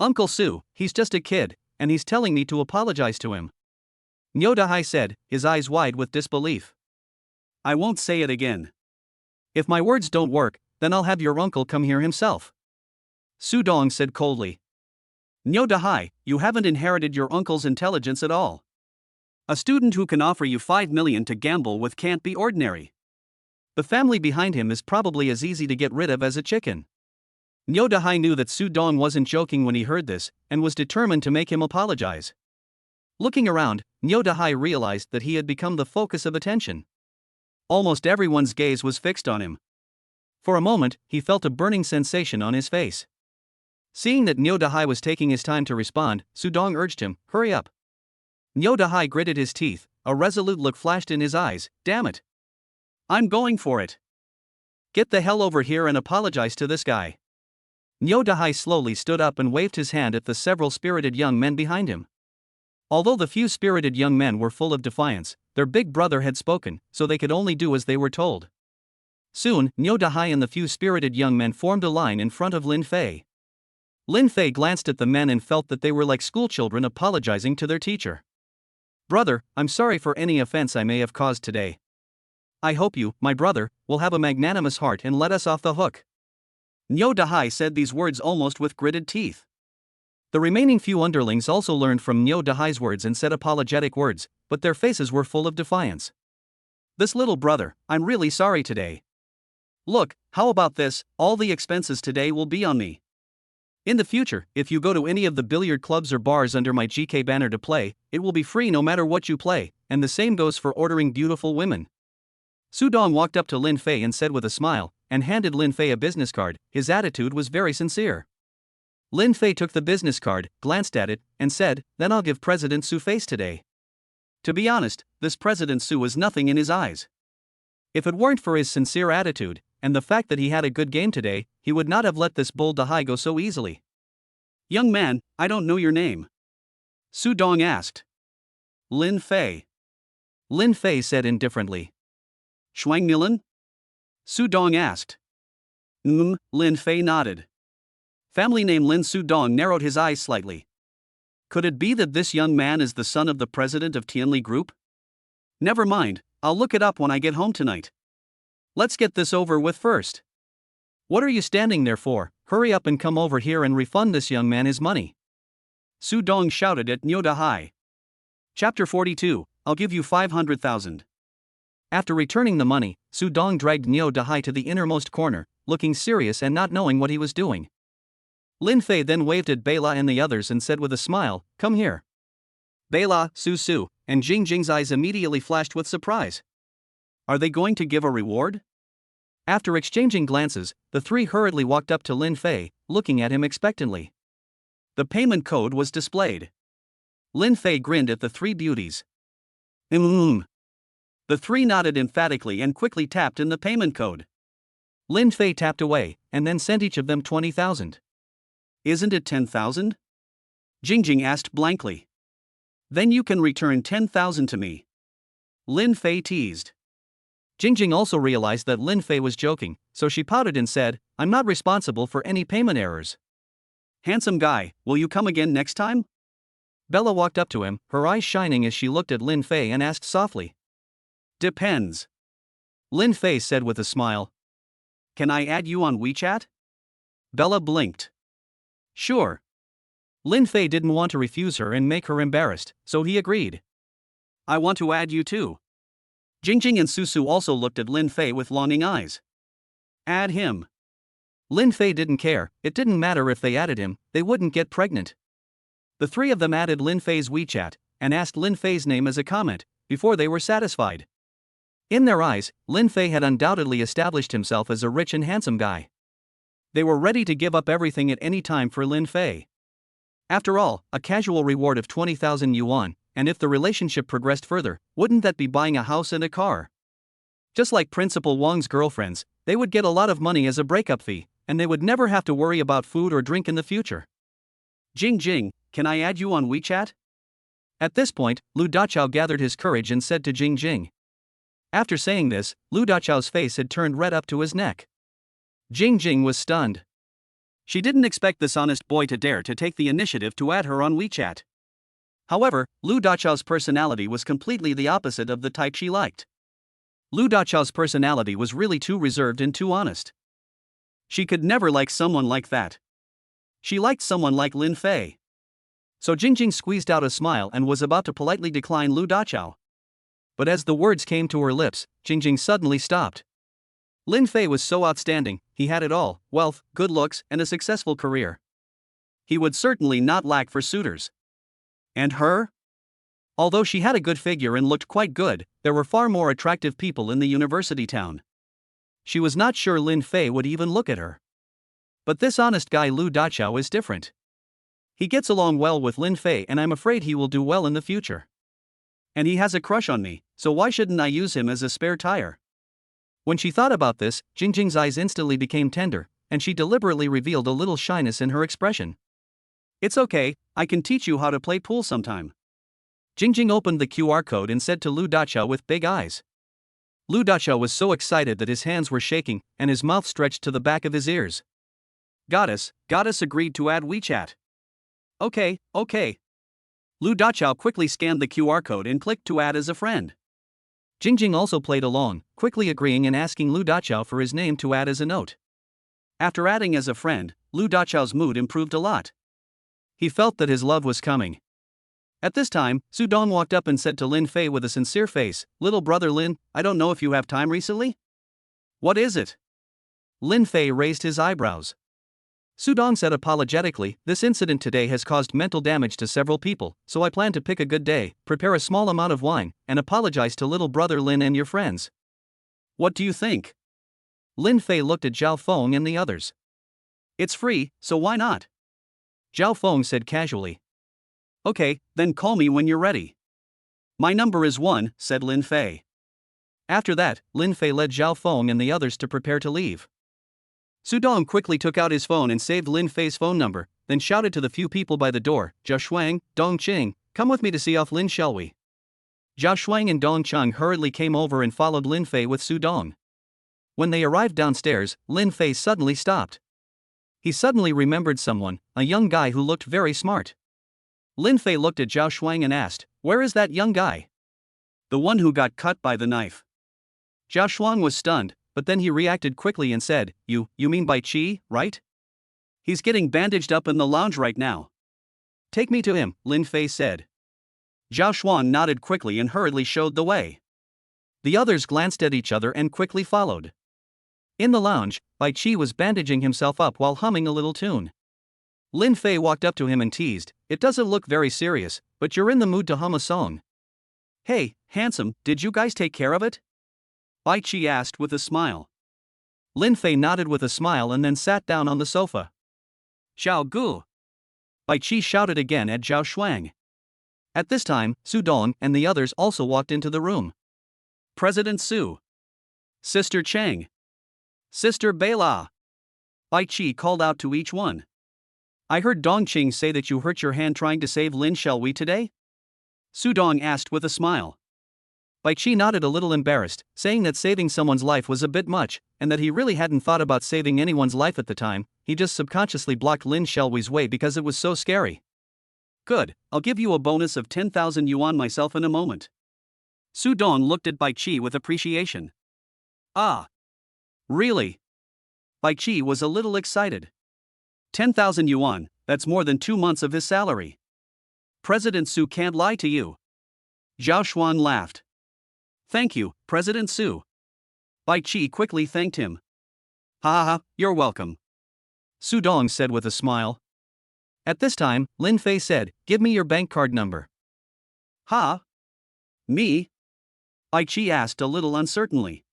Uncle Su, he's just a kid, and he's telling me to apologize to him. Nyo Dahai said, his eyes wide with disbelief. I won't say it again. If my words don't work, then I'll have your uncle come here himself. Sudong said coldly. Nyo Dahai, you haven't inherited your uncle's intelligence at all. A student who can offer you 5 million to gamble with can't be ordinary. The family behind him is probably as easy to get rid of as a chicken. Nyo Dahai knew that Sudong wasn't joking when he heard this, and was determined to make him apologize. Looking around, Nyo Dahai realized that he had become the focus of attention. Almost everyone's gaze was fixed on him. For a moment, he felt a burning sensation on his face. Seeing that Nyo Dahai was taking his time to respond, Sudong urged him, hurry up. Nyo Dahai gritted his teeth, a resolute look flashed in his eyes, damn it. I'm going for it. Get the hell over here and apologize to this guy. Nyo Dahai slowly stood up and waved his hand at the several spirited young men behind him. Although the few spirited young men were full of defiance, their big brother had spoken, so they could only do as they were told. Soon, Nyo Dahai and the few spirited young men formed a line in front of Lin Fei. Lin Fei glanced at the men and felt that they were like schoolchildren apologizing to their teacher. Brother, I'm sorry for any offense I may have caused today. I hope you, my brother, will have a magnanimous heart and let us off the hook. Nyo Dahai said these words almost with gritted teeth. The remaining few underlings also learned from Nyo Dahai's words and said apologetic words, but their faces were full of defiance. This little brother, I'm really sorry today. Look, how about this, all the expenses today will be on me. In the future, if you go to any of the billiard clubs or bars under my GK banner to play, it will be free no matter what you play, and the same goes for ordering beautiful women. Sudong walked up to Lin Fei and said with a smile, and handed Lin Fei a business card. His attitude was very sincere. Lin Fei took the business card, glanced at it, and said, then I'll give President Su face today. To be honest, this President Su was nothing in his eyes. If it weren't for his sincere attitude, and the fact that he had a good game today, he would not have let this bull Dahai go so easily. Young man, I don't know your name. Sudong asked. Lin Fei. Lin Fei said indifferently. Shuang Milan? Sudong asked. Lin Fei nodded. Family name Lin. Sudong narrowed his eyes slightly. Could it be that this young man is the son of the president of Tianli Group? Never mind, I'll look it up when I get home tonight. Let's get this over with first. What are you standing there for? Hurry up and come over here and refund this young man his money. Sudong shouted at Nyo Dahai. Chapter 42, I'll give you 500,000. After returning the money, Sudong dragged Nyo Dahai to the innermost corner, looking serious and not knowing what he was doing. Lin Fei then waved at Bela and the others and said with a smile, come here. Bela, Su, and Jing's eyes immediately flashed with surprise. Are they going to give a reward? After exchanging glances, the three hurriedly walked up to Lin Fei, looking at him expectantly. The payment code was displayed. Lin Fei grinned at the three beauties. The three nodded emphatically and quickly tapped in the payment code. Lin Fei tapped away, and then sent each of them 20,000. Isn't it 10,000? Jing asked blankly. Then you can return 10,000 to me. Lin Fei teased. Jing also realized that Lin Fei was joking, so she pouted and said, I'm not responsible for any payment errors. Handsome guy, will you come again next time? Bella walked up to him, her eyes shining as she looked at Lin Fei and asked softly. Depends. Lin Fei said with a smile. Can I add you on WeChat? Bella blinked. Sure. Lin Fei didn't want to refuse her and make her embarrassed, so he agreed. I want to add you too. Jing and Su also looked at Lin Fei with longing eyes. Add him. Lin Fei didn't care, it didn't matter if they added him, they wouldn't get pregnant. The three of them added Lin Fei's WeChat, and asked Lin Fei's name as a comment, before they were satisfied. In their eyes, Lin Fei had undoubtedly established himself as a rich and handsome guy. They were ready to give up everything at any time for Lin Fei. After all, a casual reward of 20,000 yuan, and if the relationship progressed further, wouldn't that be buying a house and a car? Just like Principal Wang's girlfriends, they would get a lot of money as a breakup fee, and they would never have to worry about food or drink in the future. Jing, can I add you on WeChat? At this point, Lu Dachao gathered his courage and said to Jing. After saying this, Lu Dachao's face had turned red up to his neck. Jing was stunned. She didn't expect this honest boy to dare to take the initiative to add her on WeChat. However, Lu Dachao's personality was completely the opposite of the type she liked. Lu Dachao's personality was really too reserved and too honest. She could never like someone like that. She liked someone like Lin Fei. So Jing squeezed out a smile and was about to politely decline Lu Dachao. But as the words came to her lips, Jing suddenly stopped. Lin Fei was so outstanding, he had it all: wealth, good looks, and a successful career. He would certainly not lack for suitors. And her? Although she had a good figure and looked quite good, there were far more attractive people in the university town. She was not sure Lin Fei would even look at her. But this honest guy Lu Dachao is different. He gets along well with Lin Fei, and I'm afraid he will do well in the future. And he has a crush on me, so why shouldn't I use him as a spare tire? When she thought about this, Jing's eyes instantly became tender, and she deliberately revealed a little shyness in her expression. It's okay, I can teach you how to play pool sometime. Jing opened the QR code and said to Lu Dachao with big eyes. Lu Dachao was so excited that his hands were shaking, and his mouth stretched to the back of his ears. Goddess agreed to add WeChat. Okay. Lu Dachao quickly scanned the QR code and clicked to add as a friend. Jing also played along, quickly agreeing and asking Lu Dachao for his name to add as a note. After adding as a friend, Lu Dachao's mood improved a lot. He felt that his love was coming. At this time, Su Dong walked up and said to Lin Fei with a sincere face, "Little brother Lin, I don't know if you have time recently?" "What is it?" Lin Fei raised his eyebrows. Su Dong said apologetically, "This incident today has caused mental damage to several people, so I plan to pick a good day, prepare a small amount of wine, and apologize to little brother Lin and your friends. What do you think?" Lin Fei looked at Zhao Feng and the others. "It's free, so why not?" Zhao Feng said casually. "Okay, then call me when you're ready." "My number is 1, said Lin Fei. After that, Lin Fei led Zhao Feng and the others to prepare to leave. Su Dong quickly took out his phone and saved Lin Fei's phone number, then shouted to the few people by the door, "Zhao Shuang, Dong Qing, come with me to see off Lin, shall we?" Zhao Shuang and Dong Qing hurriedly came over and followed Lin Fei with Su Dong. When they arrived downstairs, Lin Fei suddenly stopped. He suddenly remembered someone, a young guy who looked very smart. Lin Fei looked at Zhao Shuang and asked, "Where is that young guy?" "The one who got cut by the knife." Zhao Shuang was stunned, but then he reacted quickly and said, You mean Bai Qi, right? He's getting bandaged up in the lounge right now." "Take me to him," Lin Fei said. Zhao Shuang nodded quickly and hurriedly showed the way. The others glanced at each other and quickly followed. In the lounge, Bai Qi was bandaging himself up while humming a little tune. Lin Fei walked up to him and teased, "It doesn't look very serious, but you're in the mood to hum a song." "Hey, handsome, did you guys take care of it?" Bai Qi asked with a smile. Lin Fei nodded with a smile and then sat down on the sofa. "Xiao Gu!" Bai Qi shouted again at Zhao Shuang. At this time, Su Dong and the others also walked into the room. "President Su! Sister Cheng! Sister Beila!" Bai Qi called out to each one. "I heard Dong Qing say that you hurt your hand trying to save Lin Shelwi today?" Su Dong asked with a smile. Bai Qi nodded a little embarrassed, saying that saving someone's life was a bit much, and that he really hadn't thought about saving anyone's life at the time. He just subconsciously blocked Lin Shelwi's way because it was so scary. "Good, I'll give you a bonus of 10,000 yuan myself in a moment." Su Dong looked at Bai Qi with appreciation. "Ah. Really?" Bai Qi was a little excited. 10,000 yuan, that's more than 2 months of his salary. President Su can't lie to you. Zhao Shuan laughed. "Thank you, President Su." Bai Qi quickly thanked him. "Ha, you're welcome," Su Dong said with a smile. At this time, Lin Fei said, "Give me your bank card number." Ha? Me? Bai Qi asked a little uncertainly.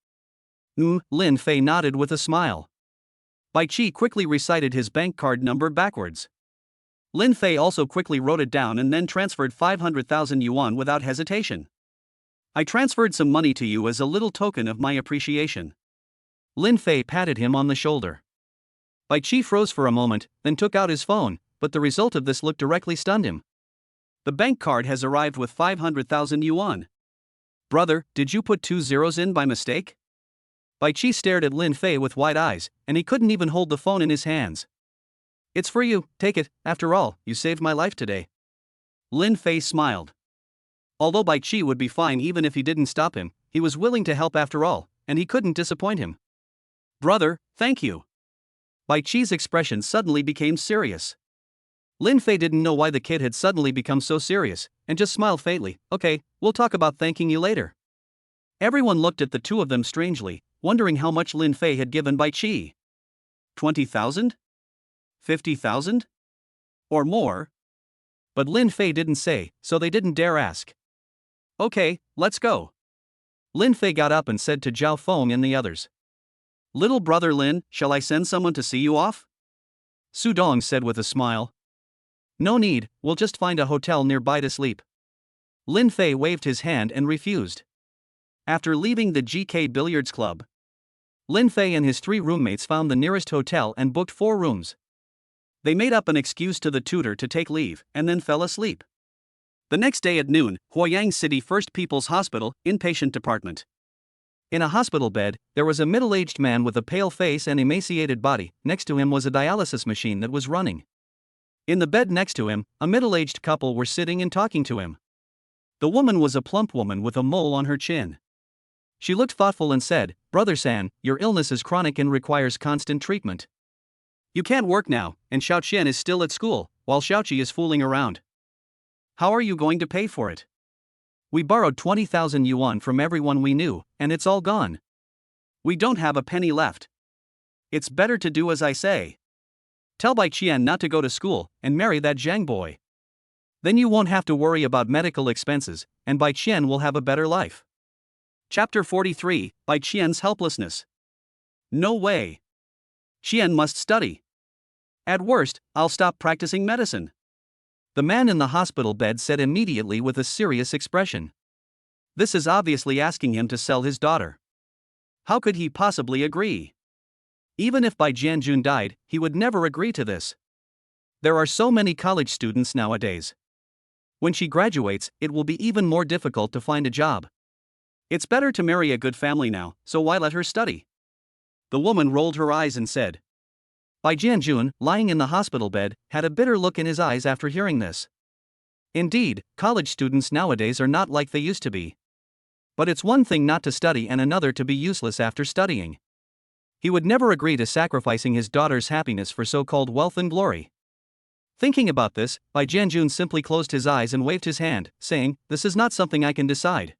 Lin Fei nodded with a smile. Bai Qi quickly recited his bank card number backwards. Lin Fei also quickly wrote it down and then transferred 500,000 yuan without hesitation. I transferred some money to you as a little token of my appreciation. Lin Fei patted him on the shoulder. Bai Qi froze for a moment, then took out his phone, but the result of this look directly stunned him. The bank card has arrived with 500,000 yuan. Brother, did you put 2 zeros in by mistake? Bai Qi stared at Lin Fei with wide eyes, and he couldn't even hold the phone in his hands. It's for you, take it, after all, you saved my life today. Lin Fei smiled. Although Bai Qi would be fine even if he didn't stop him, he was willing to help after all, and he couldn't disappoint him. Brother, thank you. Bai Qi's expression suddenly became serious. Lin Fei didn't know why the kid had suddenly become so serious, and just smiled faintly. Okay, we'll talk about thanking you later. Everyone looked at the two of them strangely, wondering how much Lin Fei had given Bai Qi. 20,000? 50,000? Or more? But Lin Fei didn't say, so they didn't dare ask. Okay, let's go. Lin Fei got up and said to Zhao Feng and the others. Little brother Lin, shall I send someone to see you off? Su Dong said with a smile. No need, we'll just find a hotel nearby to sleep. Lin Fei waved his hand and refused. After leaving the GK Billiards Club, Lin Fei and his 3 roommates found the nearest hotel and booked 4 rooms. They made up an excuse to the tutor to take leave, and then fell asleep. The next day at noon, Huoyang City First People's Hospital, inpatient department. In a hospital bed, there was a middle-aged man with a pale face and emaciated body. Next to him was a dialysis machine that was running. In the bed next to him, a middle-aged couple were sitting and talking to him. The woman was a plump woman with a mole on her chin. She looked thoughtful and said, Brother San, your illness is chronic and requires constant treatment. You can't work now, and Xiao Qian is still at school, while Xiaoqi is fooling around. How are you going to pay for it? We borrowed 20,000 yuan from everyone we knew, and it's all gone. We don't have a penny left. It's better to do as I say. Tell Bai Qian not to go to school, and marry that Zhang boy. Then you won't have to worry about medical expenses, and Bai Qian will have a better life. Chapter 43, Bai Qian's helplessness. No way. Qian must study. At worst, I'll stop practicing medicine. The man in the hospital bed said immediately with a serious expression. This is obviously asking him to sell his daughter. How could he possibly agree? Even if Bai Jianjun died, he would never agree to this. There are so many college students nowadays. When she graduates, it will be even more difficult to find a job. It's better to marry a good family now, so why let her study? The woman rolled her eyes and said. Bai Jianjun, lying in the hospital bed, had a bitter look in his eyes after hearing this. Indeed, college students nowadays are not like they used to be. But it's one thing not to study and another to be useless after studying. He would never agree to sacrificing his daughter's happiness for so-called wealth and glory. Thinking about this, Bai Jianjun simply closed his eyes and waved his hand, saying, This is not something I can decide.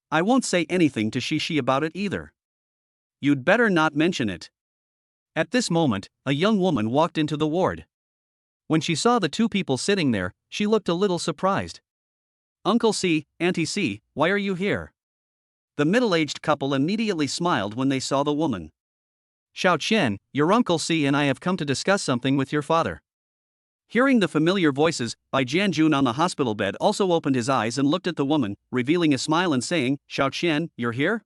I won't say anything to Shishi about it either. You'd better not mention it. At this moment, a young woman walked into the ward. When she saw the 2 people sitting there, she looked a little surprised. Uncle C, Auntie C, why are you here? The middle-aged couple immediately smiled when they saw the woman. Xiao Qian, your Uncle C and I have come to discuss something with your father. Hearing the familiar voices, Bai Jianjun on the hospital bed also opened his eyes and looked at the woman, revealing a smile and saying, Xiao Qian, you're here?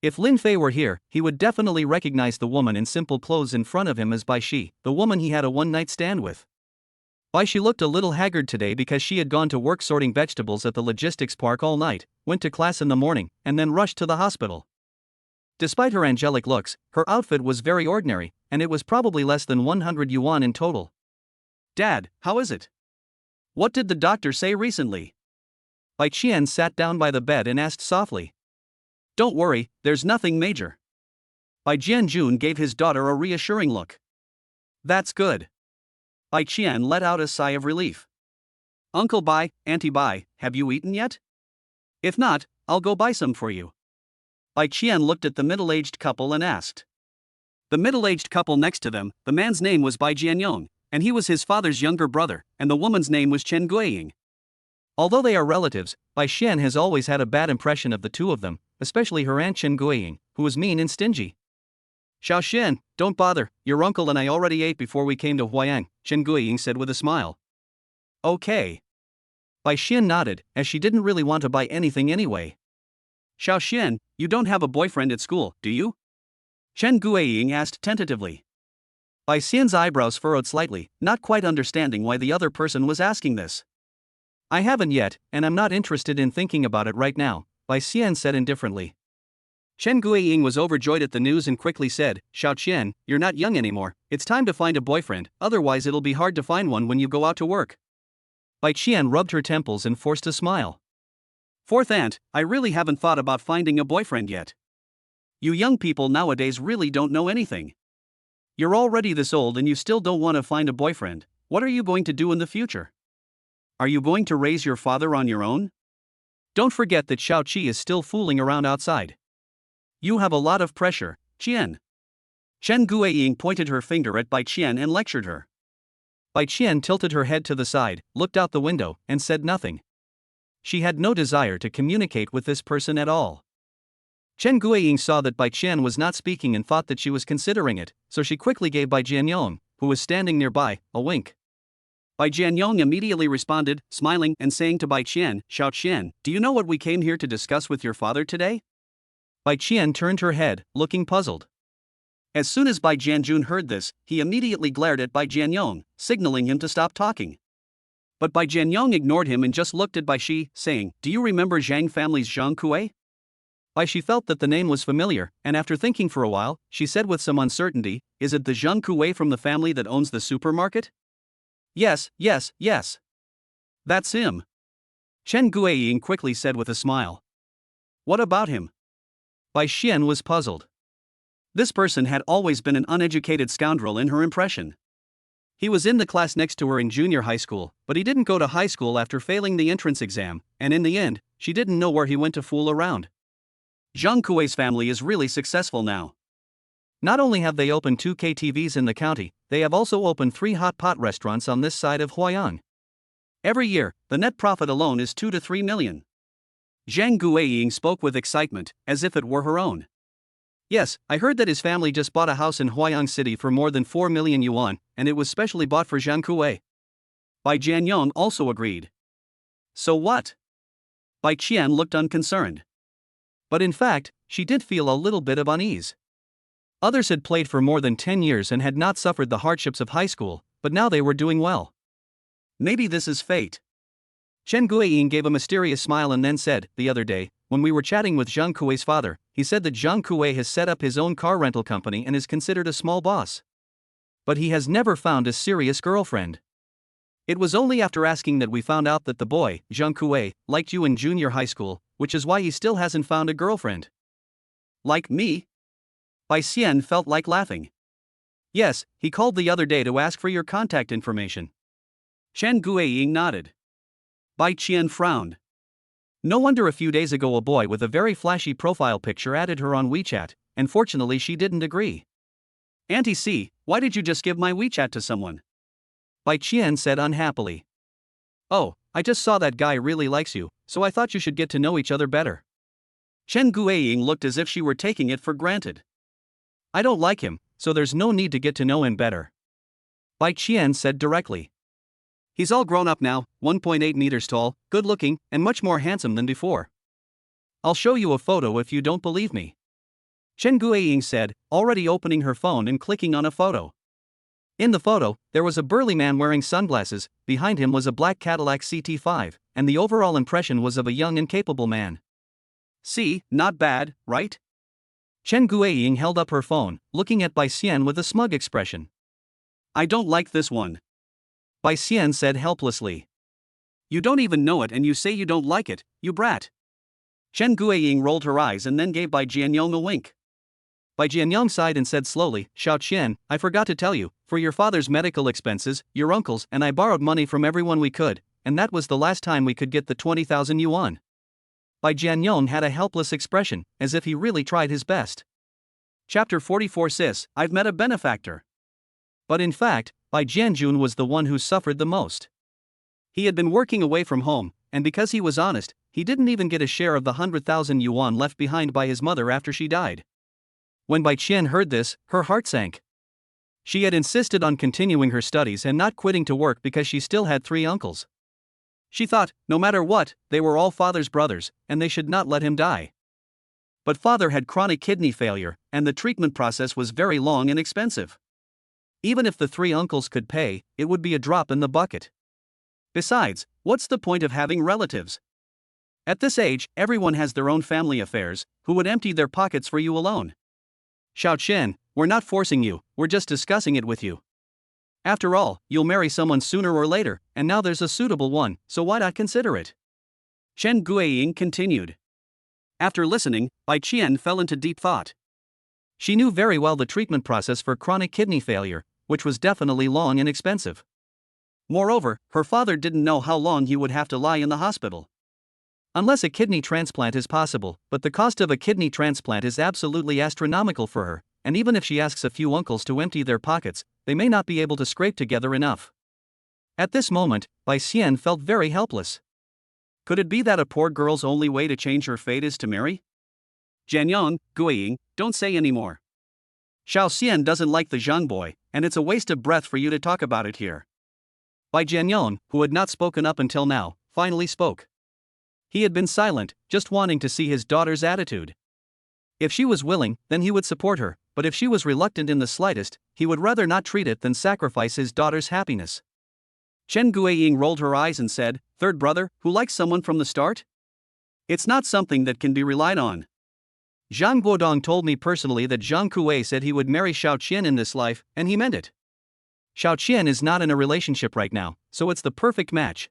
If Lin Fei were here, he would definitely recognize the woman in simple clothes in front of him as Bai Shi, the woman he had a one-night stand with. Bai Shi looked a little haggard today because she had gone to work sorting vegetables at the logistics park all night, went to class in the morning, and then rushed to the hospital. Despite her angelic looks, her outfit was very ordinary, and it was probably less than 100 yuan in total. Dad, how is it? What did the doctor say recently? Bai Qian sat down by the bed and asked softly. Don't worry, there's nothing major. Bai Jianjun gave his daughter a reassuring look. That's good. Bai Qian let out a sigh of relief. Uncle Bai, Auntie Bai, have you eaten yet? If not, I'll go buy some for you. Bai Qian looked at the middle-aged couple and asked. The middle-aged couple next to them, the man's name was Bai Jianyong, and he was his father's younger brother, and the woman's name was Chen Guiying. Although they are relatives, Bai Xian has always had a bad impression of the two of them, especially her aunt Chen Guiying, who was mean and stingy. Xiao Xian, don't bother, your uncle and I already ate before we came to Huayang, Chen Guiying said with a smile. Okay. Bai Xian nodded, as she didn't really want to buy anything anyway. Xiao Xian, you don't have a boyfriend at school, do you? Chen Guiying asked tentatively. Bai Xian's eyebrows furrowed slightly, not quite understanding why the other person was asking this. I haven't yet, and I'm not interested in thinking about it right now, Bai Xian said indifferently. Chen Guiying was overjoyed at the news and quickly said, Xiao Qian, you're not young anymore, it's time to find a boyfriend, otherwise it'll be hard to find one when you go out to work. Bai Qian rubbed her temples and forced a smile. Fourth aunt, I really haven't thought about finding a boyfriend yet. You young people nowadays really don't know anything. You're already this old and you still don't want to find a boyfriend. What are you going to do in the future? Are you going to raise your father on your own? Don't forget that Xiao Qi is still fooling around outside. You have a lot of pressure, Qian. Chen Guiying pointed her finger at Bai Qian and lectured her. Bai Qian tilted her head to the side, looked out the window, and said nothing. She had no desire to communicate with this person at all. Chen Guiying saw that Bai Qian was not speaking and thought that she was considering it, so she quickly gave Bai Jianyong, who was standing nearby, a wink. Bai Jianyong immediately responded, smiling and saying to Bai Qian, Xiao Qian, do you know what we came here to discuss with your father today? Bai Qian turned her head, looking puzzled. As soon as Bai Jianjun heard this, he immediately glared at Bai Jianyong, signaling him to stop talking. But Bai Jianyong ignored him and just looked at Bai Shi, saying, do you remember Zhang family's Zhang Kuei? Bai Shi felt that the name was familiar, and after thinking for a while, she said with some uncertainty, is it the Zhang Kuei from the family that owns the supermarket? Yes. That's him. Chen Guiying quickly said with a smile. What about him? Bai Xian was puzzled. This person had always been an uneducated scoundrel in her impression. He was in the class next to her in junior high school, but he didn't go to high school after failing the entrance exam, and in the end, she didn't know where he went to fool around. Zhang Kuei's family is really successful now. Not only have they opened 2 KTVs in the county, they have also opened 3 hot pot restaurants on this side of Huayang. Every year, the net profit alone is 2 to 3 million. Zhang Guiying spoke with excitement, as if it were her own. Yes, I heard that his family just bought a house in Huayang City for more than 4 million yuan, and it was specially bought for Zhang Kuei. Bai Jianyong also agreed. So what? Bai Qian looked unconcerned. But in fact, she did feel a little bit of unease. Others had played for more than 10 years and had not suffered the hardships of high school, but now they were doing well. Maybe this is fate. Chen Guiying gave a mysterious smile and then said, the other day, when we were chatting with Zhang Kuei's father, he said that Zhang Kuei has set up his own car rental company and is considered a small boss. But he has never found a serious girlfriend. It was only after asking that we found out that the boy, Zhang Kuei, liked you in junior high school, which is why he still hasn't found a girlfriend. Like me? Bai Xian felt like laughing. Yes, he called the other day to ask for your contact information. Chen Guiying nodded. Bai Qian frowned. No wonder a few days ago a boy with a very flashy profile picture added her on WeChat, and fortunately she didn't agree. Auntie C, why did you just give my WeChat to someone? Bai Qian said unhappily. Oh, I just saw that guy really likes you, so I thought you should get to know each other better. Chen Guiying looked as if she were taking it for granted. I don't like him, so there's no need to get to know him better. Bai Qian said directly. He's all grown up now, 1.8 meters tall, good looking, and much more handsome than before. I'll show you a photo if you don't believe me. Chen Guiying said, already opening her phone and clicking on a photo. In the photo, there was a burly man wearing sunglasses, behind him was a black Cadillac CT5, and the overall impression was of a young and capable man. See, not bad, right? Chen Guiying held up her phone, looking at Bai Xian with a smug expression. I don't like this one. Bai Xian said helplessly. You don't even know it and you say you don't like it, you brat. Chen Guiying rolled her eyes and then gave Bai Jianyong a wink. Bai Jianyong sighed and said slowly, Xiao Qian, I forgot to tell you, for your father's medical expenses, your uncles and I borrowed money from everyone we could, and that was the last time we could get the 20,000 yuan. Bai Jianyong had a helpless expression, as if he really tried his best. Chapter 44 Sis, I've met a benefactor. But in fact, Bai Jianjun was the one who suffered the most. He had been working away from home, and because he was honest, he didn't even get a share of the 100,000 yuan left behind by his mother after she died. When Bai Qian heard this, her heart sank. She had insisted on continuing her studies and not quitting to work because she still had 3 uncles. She thought, no matter what, they were all father's brothers, and they should not let him die. But father had chronic kidney failure, and the treatment process was very long and expensive. Even if the 3 uncles could pay, it would be a drop in the bucket. Besides, what's the point of having relatives? At this age, everyone has their own family affairs, who would empty their pockets for you alone? Xiao Chen, we're not forcing you, we're just discussing it with you. After all, you'll marry someone sooner or later, and now there's a suitable one, so why not consider it? Chen Guiying continued. After listening, Bai Qian fell into deep thought. She knew very well the treatment process for chronic kidney failure, which was definitely long and expensive. Moreover, her father didn't know how long he would have to lie in the hospital. Unless a kidney transplant is possible, but the cost of a kidney transplant is absolutely astronomical for her, and even if she asks a few uncles to empty their pockets, they may not be able to scrape together enough. At this moment, Bai Xian felt very helpless. Could it be that a poor girl's only way to change her fate is to marry? Jianyong, Guiying, don't say any more. Xiao Xian doesn't like the Zhang boy, and it's a waste of breath for you to talk about it here. Bai Jianyong, who had not spoken up until now, finally spoke. He had been silent, just wanting to see his daughter's attitude. If she was willing, then he would support her, but if she was reluctant in the slightest, he would rather not treat it than sacrifice his daughter's happiness. Chen Guiying rolled her eyes and said, "Third brother, who likes someone from the start? It's not something that can be relied on. Zhang Guodong told me personally that Zhang Kuei said he would marry Xiao Qian in this life, and he meant it. Xiao Qian is not in a relationship right now, so it's the perfect match.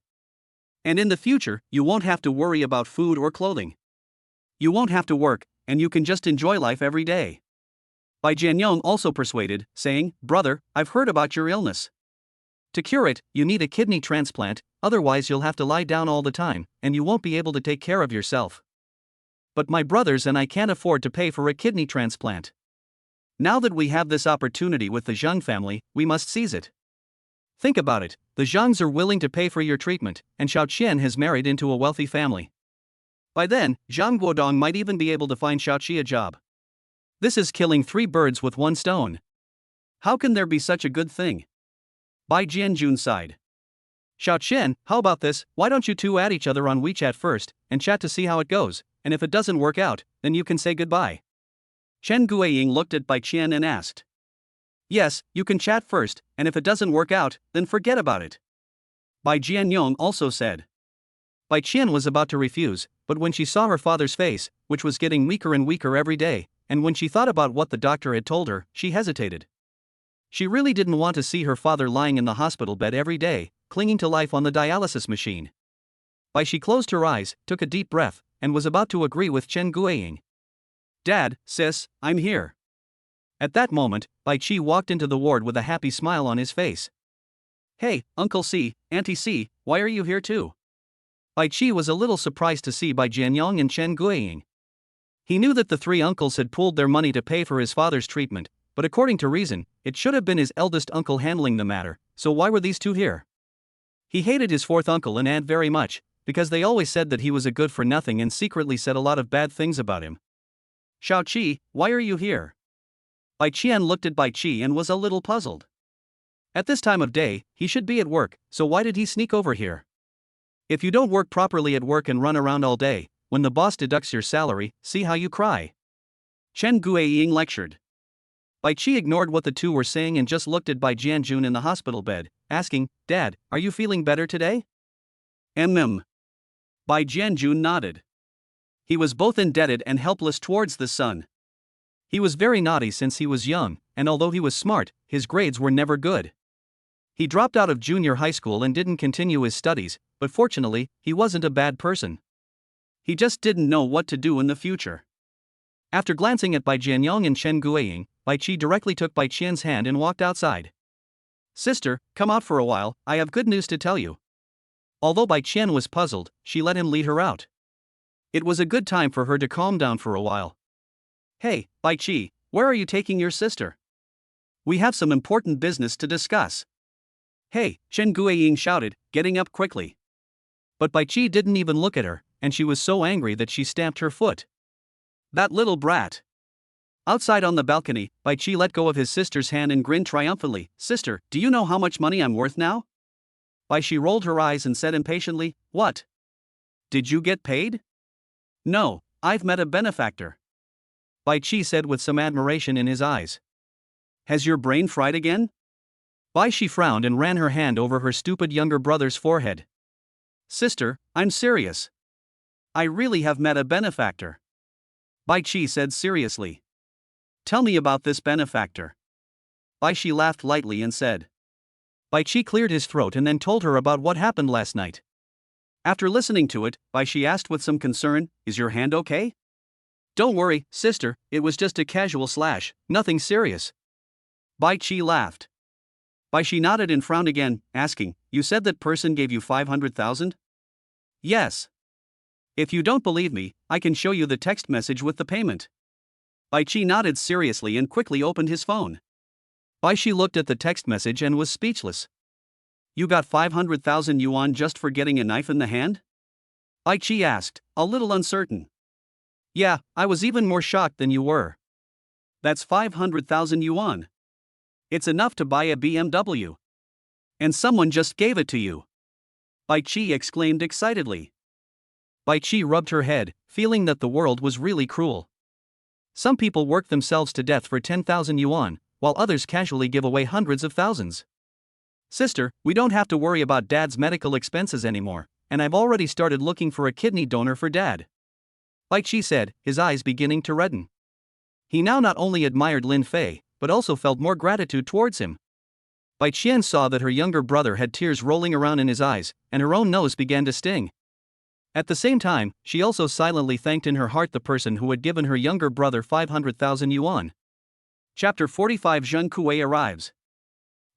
And in the future, you won't have to worry about food or clothing. You won't have to work, and you can just enjoy life every day." Bai Jianyong also persuaded, saying, "Brother, I've heard about your illness. To cure it, you need a kidney transplant, otherwise you'll have to lie down all the time, and you won't be able to take care of yourself. But my brothers and I can't afford to pay for a kidney transplant. Now that we have this opportunity with the Zhang family, we must seize it. Think about it, the Zhangs are willing to pay for your treatment, and Xiao Qian has married into a wealthy family. By then, Zhang Guodong might even be able to find Xiao Qi a job. This is killing 3 birds with 1 stone. How can there be such a good thing?" Bai Jianjun sighed. "Xiao Qian, how about this, why don't you two add each other on WeChat first, and chat to see how it goes, and if it doesn't work out, then you can say goodbye." Chen Guiying looked at Bai Qian and asked. "Yes, you can chat first, and if it doesn't work out, then forget about it." Bai Jianyong also said. Bai Qian was about to refuse, but when she saw her father's face, which was getting weaker and weaker every day, and when she thought about what the doctor had told her, she hesitated. She really didn't want to see her father lying in the hospital bed every day, clinging to life on the dialysis machine. She closed her eyes, took a deep breath, and was about to agree with Chen Guiying. "Dad, sis, I'm here." At that moment, Bai Qi walked into the ward with a happy smile on his face. "Hey, Uncle C, Auntie C, why are you here too?" Bai Qi was a little surprised to see Bai Jianyong and Chen Guiying. He knew that the 3 uncles had pooled their money to pay for his father's treatment, but according to reason, it should have been his eldest uncle handling the matter, so why were these 2 here? He hated his 4th uncle and aunt very much, because they always said that he was a good-for-nothing and secretly said a lot of bad things about him. "Xiao Qi, why are you here?" Bai Qian looked at Bai Qi and was a little puzzled. At this time of day, he should be at work, so why did he sneak over here? If you don't work properly at work and run around all day, when the boss deducts your salary, see how you cry. Chen Guiying lectured. Bai Qi ignored what the 2 were saying and just looked at Bai Jianjun in the hospital bed, asking, "Dad, are you feeling better today?" Bai Jianjun nodded. He was both indebted and helpless towards the son. He was very naughty since he was young, and although he was smart, his grades were never good. He dropped out of junior high school and didn't continue his studies, but fortunately, he wasn't a bad person. He just didn't know what to do in the future. After glancing at Bai Jianyong and Chen Guiying, Bai Qi directly took Bai Qian's hand and walked outside. "Sister, come out for a while, I have good news to tell you." Although Bai Qian was puzzled, she let him lead her out. It was a good time for her to calm down for a while. "Hey, Bai Qi, where are you taking your sister? We have some important business to discuss." "Hey," Chen Guiying shouted, getting up quickly. But Bai Qi didn't even look at her, and she was so angry that she stamped her foot. That little brat. Outside on the balcony, Bai Qi let go of his sister's hand and grinned triumphantly. Sister, do you know how much money I'm worth now? Bai Qi rolled her eyes and said impatiently, What? Did you get paid? No, I've met a benefactor. Bai Qi said with some admiration in his eyes. Has your brain fried again? Bai Qi frowned and ran her hand over her stupid younger brother's forehead. Sister, I'm serious. I really have met a benefactor. Bai Qi said seriously. Tell me about this benefactor. Bai Qi laughed lightly and said. Bai Qi cleared his throat and then told her about what happened last night. After listening to it, Bai Qi asked with some concern, Is your hand okay? Don't worry, sister, it was just a casual slash, nothing serious. Bai Qi laughed. Bai Qi nodded and frowned again, asking, You said that person gave you 500,000? Yes. If you don't believe me, I can show you the text message with the payment. Bai Qi nodded seriously and quickly opened his phone. Bai Qi looked at the text message and was speechless. You got 500,000 yuan just for getting a knife in the hand? Bai Qi asked, a little uncertain. Yeah, I was even more shocked than you were. That's 500,000 yuan. It's enough to buy a BMW. And someone just gave it to you. Bai Qi exclaimed excitedly. Bai Qi rubbed her head, feeling that the world was really cruel. Some people work themselves to death for 10,000 yuan, while others casually give away hundreds of thousands. Sister, we don't have to worry about Dad's medical expenses anymore, and I've already started looking for a kidney donor for Dad. Bai Qi said, his eyes beginning to redden. He now not only admired Lin Fei, but also felt more gratitude towards him. Bai Qian saw that her younger brother had tears rolling around in his eyes, and her own nose began to sting. At the same time, she also silently thanked in her heart the person who had given her younger brother 500,000 yuan. Chapter 45 Zheng Kuei arrives.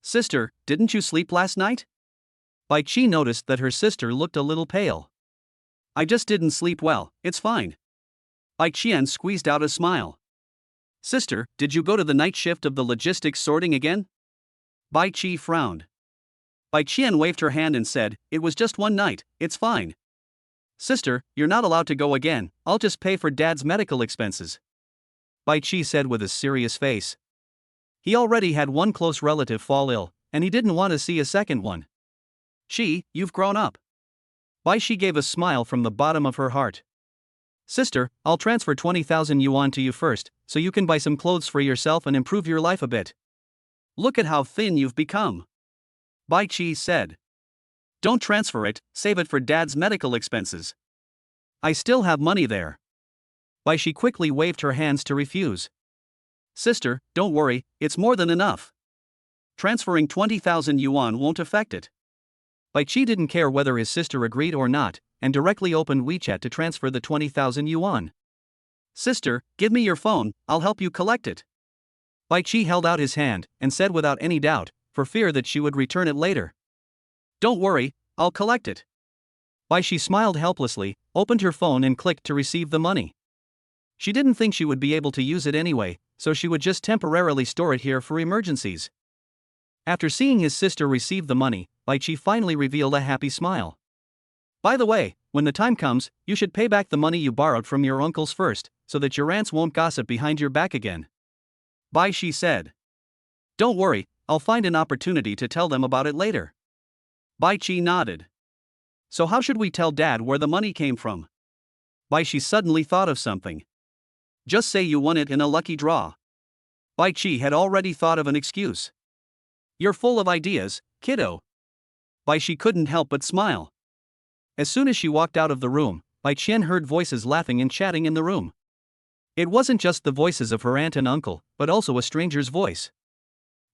Sister, didn't you sleep last night? Bai Qi noticed that her sister looked a little pale. I just didn't sleep well, it's fine. Bai Qian squeezed out a smile. Sister, did you go to the night shift of the logistics sorting again? Bai Qi frowned. Bai Qian waved her hand and said, It was just one night, it's fine. Sister, you're not allowed to go again, I'll just pay for Dad's medical expenses. Bai Qi said with a serious face. He already had one close relative fall ill, and he didn't want to see a second one. Qi, you've grown up. Bai Qi gave a smile from the bottom of her heart. Sister, I'll transfer 20,000 yuan to you first, so you can buy some clothes for yourself and improve your life a bit. Look at how thin you've become. Bai Qi said. Don't transfer it, save it for Dad's medical expenses. I still have money there. Bai Qi quickly waved her hands to refuse. Sister, don't worry, it's more than enough. Transferring 20,000 yuan won't affect it. Bai Qi didn't care whether his sister agreed or not, and directly opened WeChat to transfer the 20,000 yuan. Sister, give me your phone, I'll help you collect it. Bai Qi held out his hand, and said without any doubt, for fear that she would return it later. Don't worry, I'll collect it. Bai Qi smiled helplessly, opened her phone and clicked to receive the money. She didn't think she would be able to use it anyway, so she would just temporarily store it here for emergencies. After seeing his sister receive the money, Bai Qi finally revealed a happy smile. By the way, when the time comes, you should pay back the money you borrowed from your uncles first, so that your aunts won't gossip behind your back again. Bai Qi said. Don't worry, I'll find an opportunity to tell them about it later. Bai Qi nodded. So how should we tell Dad where the money came from? Bai Qi suddenly thought of something. Just say you won it in a lucky draw. Bai Qi had already thought of an excuse. You're full of ideas, kiddo. Bai Qi couldn't help but smile. As soon as she walked out of the room, Bai Qian heard voices laughing and chatting in the room. It wasn't just the voices of her aunt and uncle, but also a stranger's voice.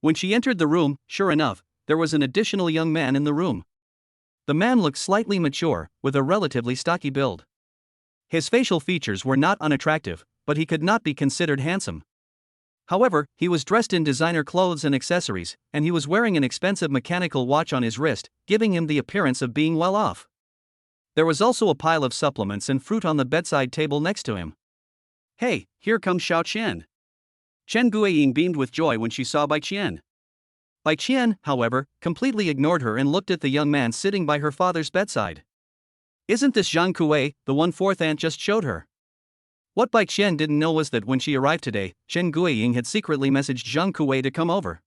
When she entered the room, sure enough, there was an additional young man in the room. The man looked slightly mature, with a relatively stocky build. His facial features were not unattractive, but he could not be considered handsome. However, he was dressed in designer clothes and accessories, and he was wearing an expensive mechanical watch on his wrist, giving him the appearance of being well off. There was also a pile of supplements and fruit on the bedside table next to him. Hey, here comes Xiao Qian. Chen Guiying beamed with joy when she saw Bai Qian. Bai Qian, however, completely ignored her and looked at the young man sitting by her father's bedside. Isn't this Zhang Kuei, the one fourth aunt just showed her? What Bai Qian didn't know was that when she arrived today, Chen Guiying had secretly messaged Zhang Kuei to come over.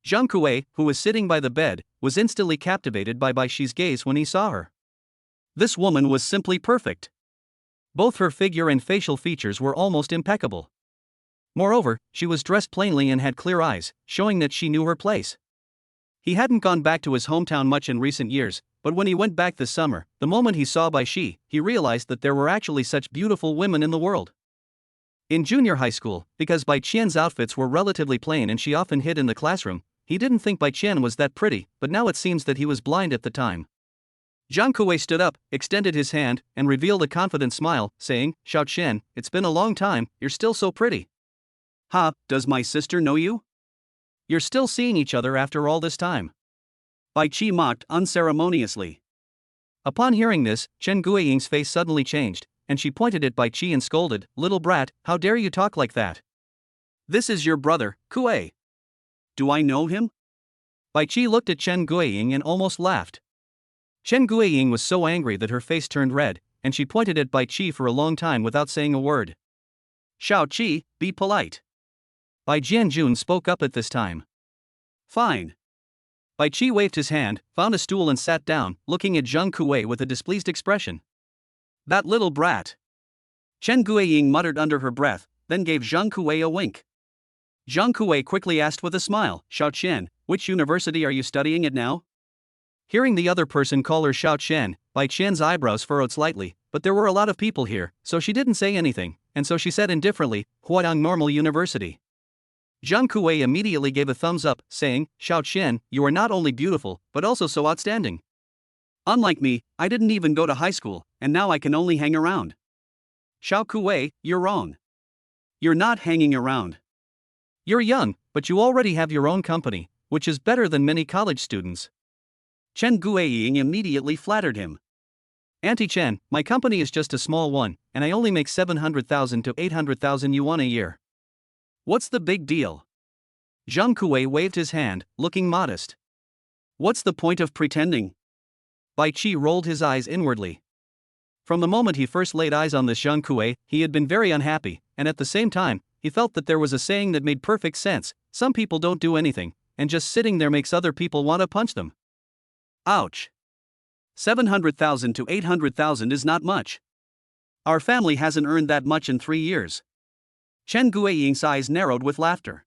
Zhang Kuei, who was sitting by the bed, was instantly captivated by Bai Qi's gaze when he saw her. This woman was simply perfect. Both her figure and facial features were almost impeccable. Moreover, she was dressed plainly and had clear eyes, showing that she knew her place. He hadn't gone back to his hometown much in recent years, but when he went back this summer, the moment he saw Bai Qi, he realized that there were actually such beautiful women in the world. In junior high school, because Bai Qian's outfits were relatively plain and she often hid in the classroom, he didn't think Bai Qian was that pretty, but now it seems that he was blind at the time. Zhang Kuei stood up, extended his hand, and revealed a confident smile, saying, "Xiao Qian, it's been a long time, you're still so pretty." "Ha, does my sister know you? You're still seeing each other after all this time?" Bai Qi mocked unceremoniously. Upon hearing this, Chen Guiying's face suddenly changed, and she pointed at Bai Qi and scolded, "Little brat, how dare you talk like that? This is your brother, Kuei. Do I know him?" Bai Qi looked at Chen Guiying and almost laughed. Chen Guiying was so angry that her face turned red, and she pointed at Bai Qi for a long time without saying a word. "Xiao Qi, be polite." Bai Jianjun spoke up at this time. "Fine." Bai Qi waved his hand, found a stool and sat down, looking at Zhang Kuei with a displeased expression. "That little brat." Chen Guiying muttered under her breath, then gave Zhang Kuei a wink. Zhang Kuei quickly asked with a smile, "Xiao Qian, which university are you studying at now?" Hearing the other person call her Xiao Qian, Bai Qian's eyebrows furrowed slightly, but there were a lot of people here, so she didn't say anything, and so she said indifferently, "Huayang Normal University." Zhang Kuei immediately gave a thumbs up, saying, "Xiao Qian, you are not only beautiful, but also so outstanding. Unlike me, I didn't even go to high school, and now I can only hang around." "Xiao Kuei, you're wrong. You're not hanging around. You're young, but you already have your own company, which is better than many college students." Chen Guiying immediately flattered him. "Auntie Chen, my company is just a small one, and I only make 700,000 to 800,000 yuan a year. What's the big deal?" Zhang Kuei waved his hand, looking modest. "What's the point of pretending?" Bai Qi rolled his eyes inwardly. From the moment he first laid eyes on this Zhang Kuei, he had been very unhappy, and at the same time, he felt that there was a saying that made perfect sense: some people don't do anything, and just sitting there makes other people want to punch them. Ouch. 700,000 to 800,000 is not much. Our family hasn't earned that much in 3 years. Chen Guiying's eyes narrowed with laughter.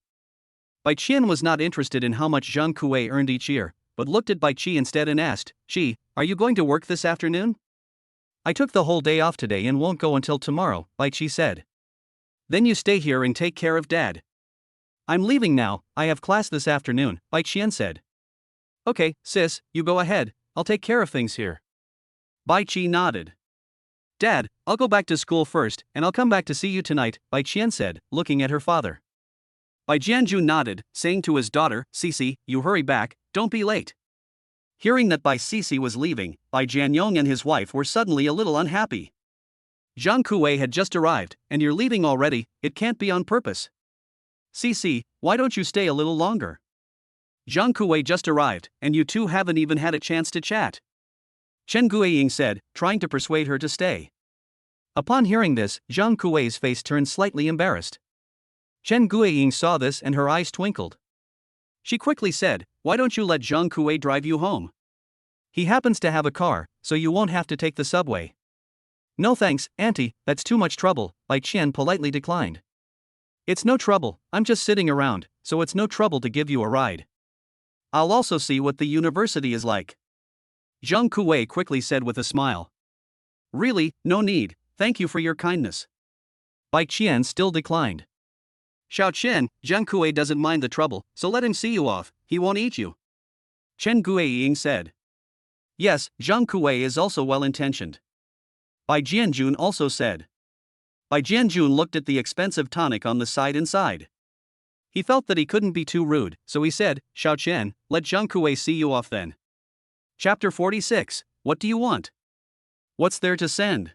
Bai Qian was not interested in how much Zhang Kuei earned each year, but looked at Bai Qi instead and asked, "Qi, are you going to work this afternoon?" "I took the whole day off today and won't go until tomorrow," Bai Qi said. "Then you stay here and take care of Dad." "I'm leaving now, I have class this afternoon," Bai Qian said. "Okay, sis, you go ahead, I'll take care of things here." Bai Qi nodded. "Dad, I'll go back to school first, and I'll come back to see you tonight," Bai Qian said, looking at her father. Bai Jianjun nodded, saying to his daughter, "Sisi, you hurry back, don't be late." Hearing that Bai Sisi was leaving, Bai Jianyong and his wife were suddenly a little unhappy. "Zhang Kuei had just arrived, and you're leaving already, it can't be on purpose. Sisi, why don't you stay a little longer? Zhang Kuei just arrived, and you two haven't even had a chance to chat," Chen Guiying said, trying to persuade her to stay. Upon hearing this, Zhang Kuei's face turned slightly embarrassed. Chen Guiying saw this and her eyes twinkled. She quickly said, "Why don't you let Zhang Kuei drive you home? He happens to have a car, so you won't have to take the subway." "No thanks, auntie, that's too much trouble," Bai Qian politely declined. "It's no trouble, I'm just sitting around, so it's no trouble to give you a ride. I'll also see what the university is like," Zhang Kuei quickly said with a smile. "Really, no need, thank you for your kindness." Bai Qian still declined. "Xiao Qian, Zhang Kuei doesn't mind the trouble, so let him see you off, he won't eat you," Chen Guiying said. "Yes, Zhang Kuei is also well-intentioned," Bai Jianjun also said. Bai Jianjun looked at the expensive tonic on the side and sighed. He felt that he couldn't be too rude, so he said, "Xiao Qian, let Zhang Kuei see you off then." Chapter 46, What do you want? What's there to send?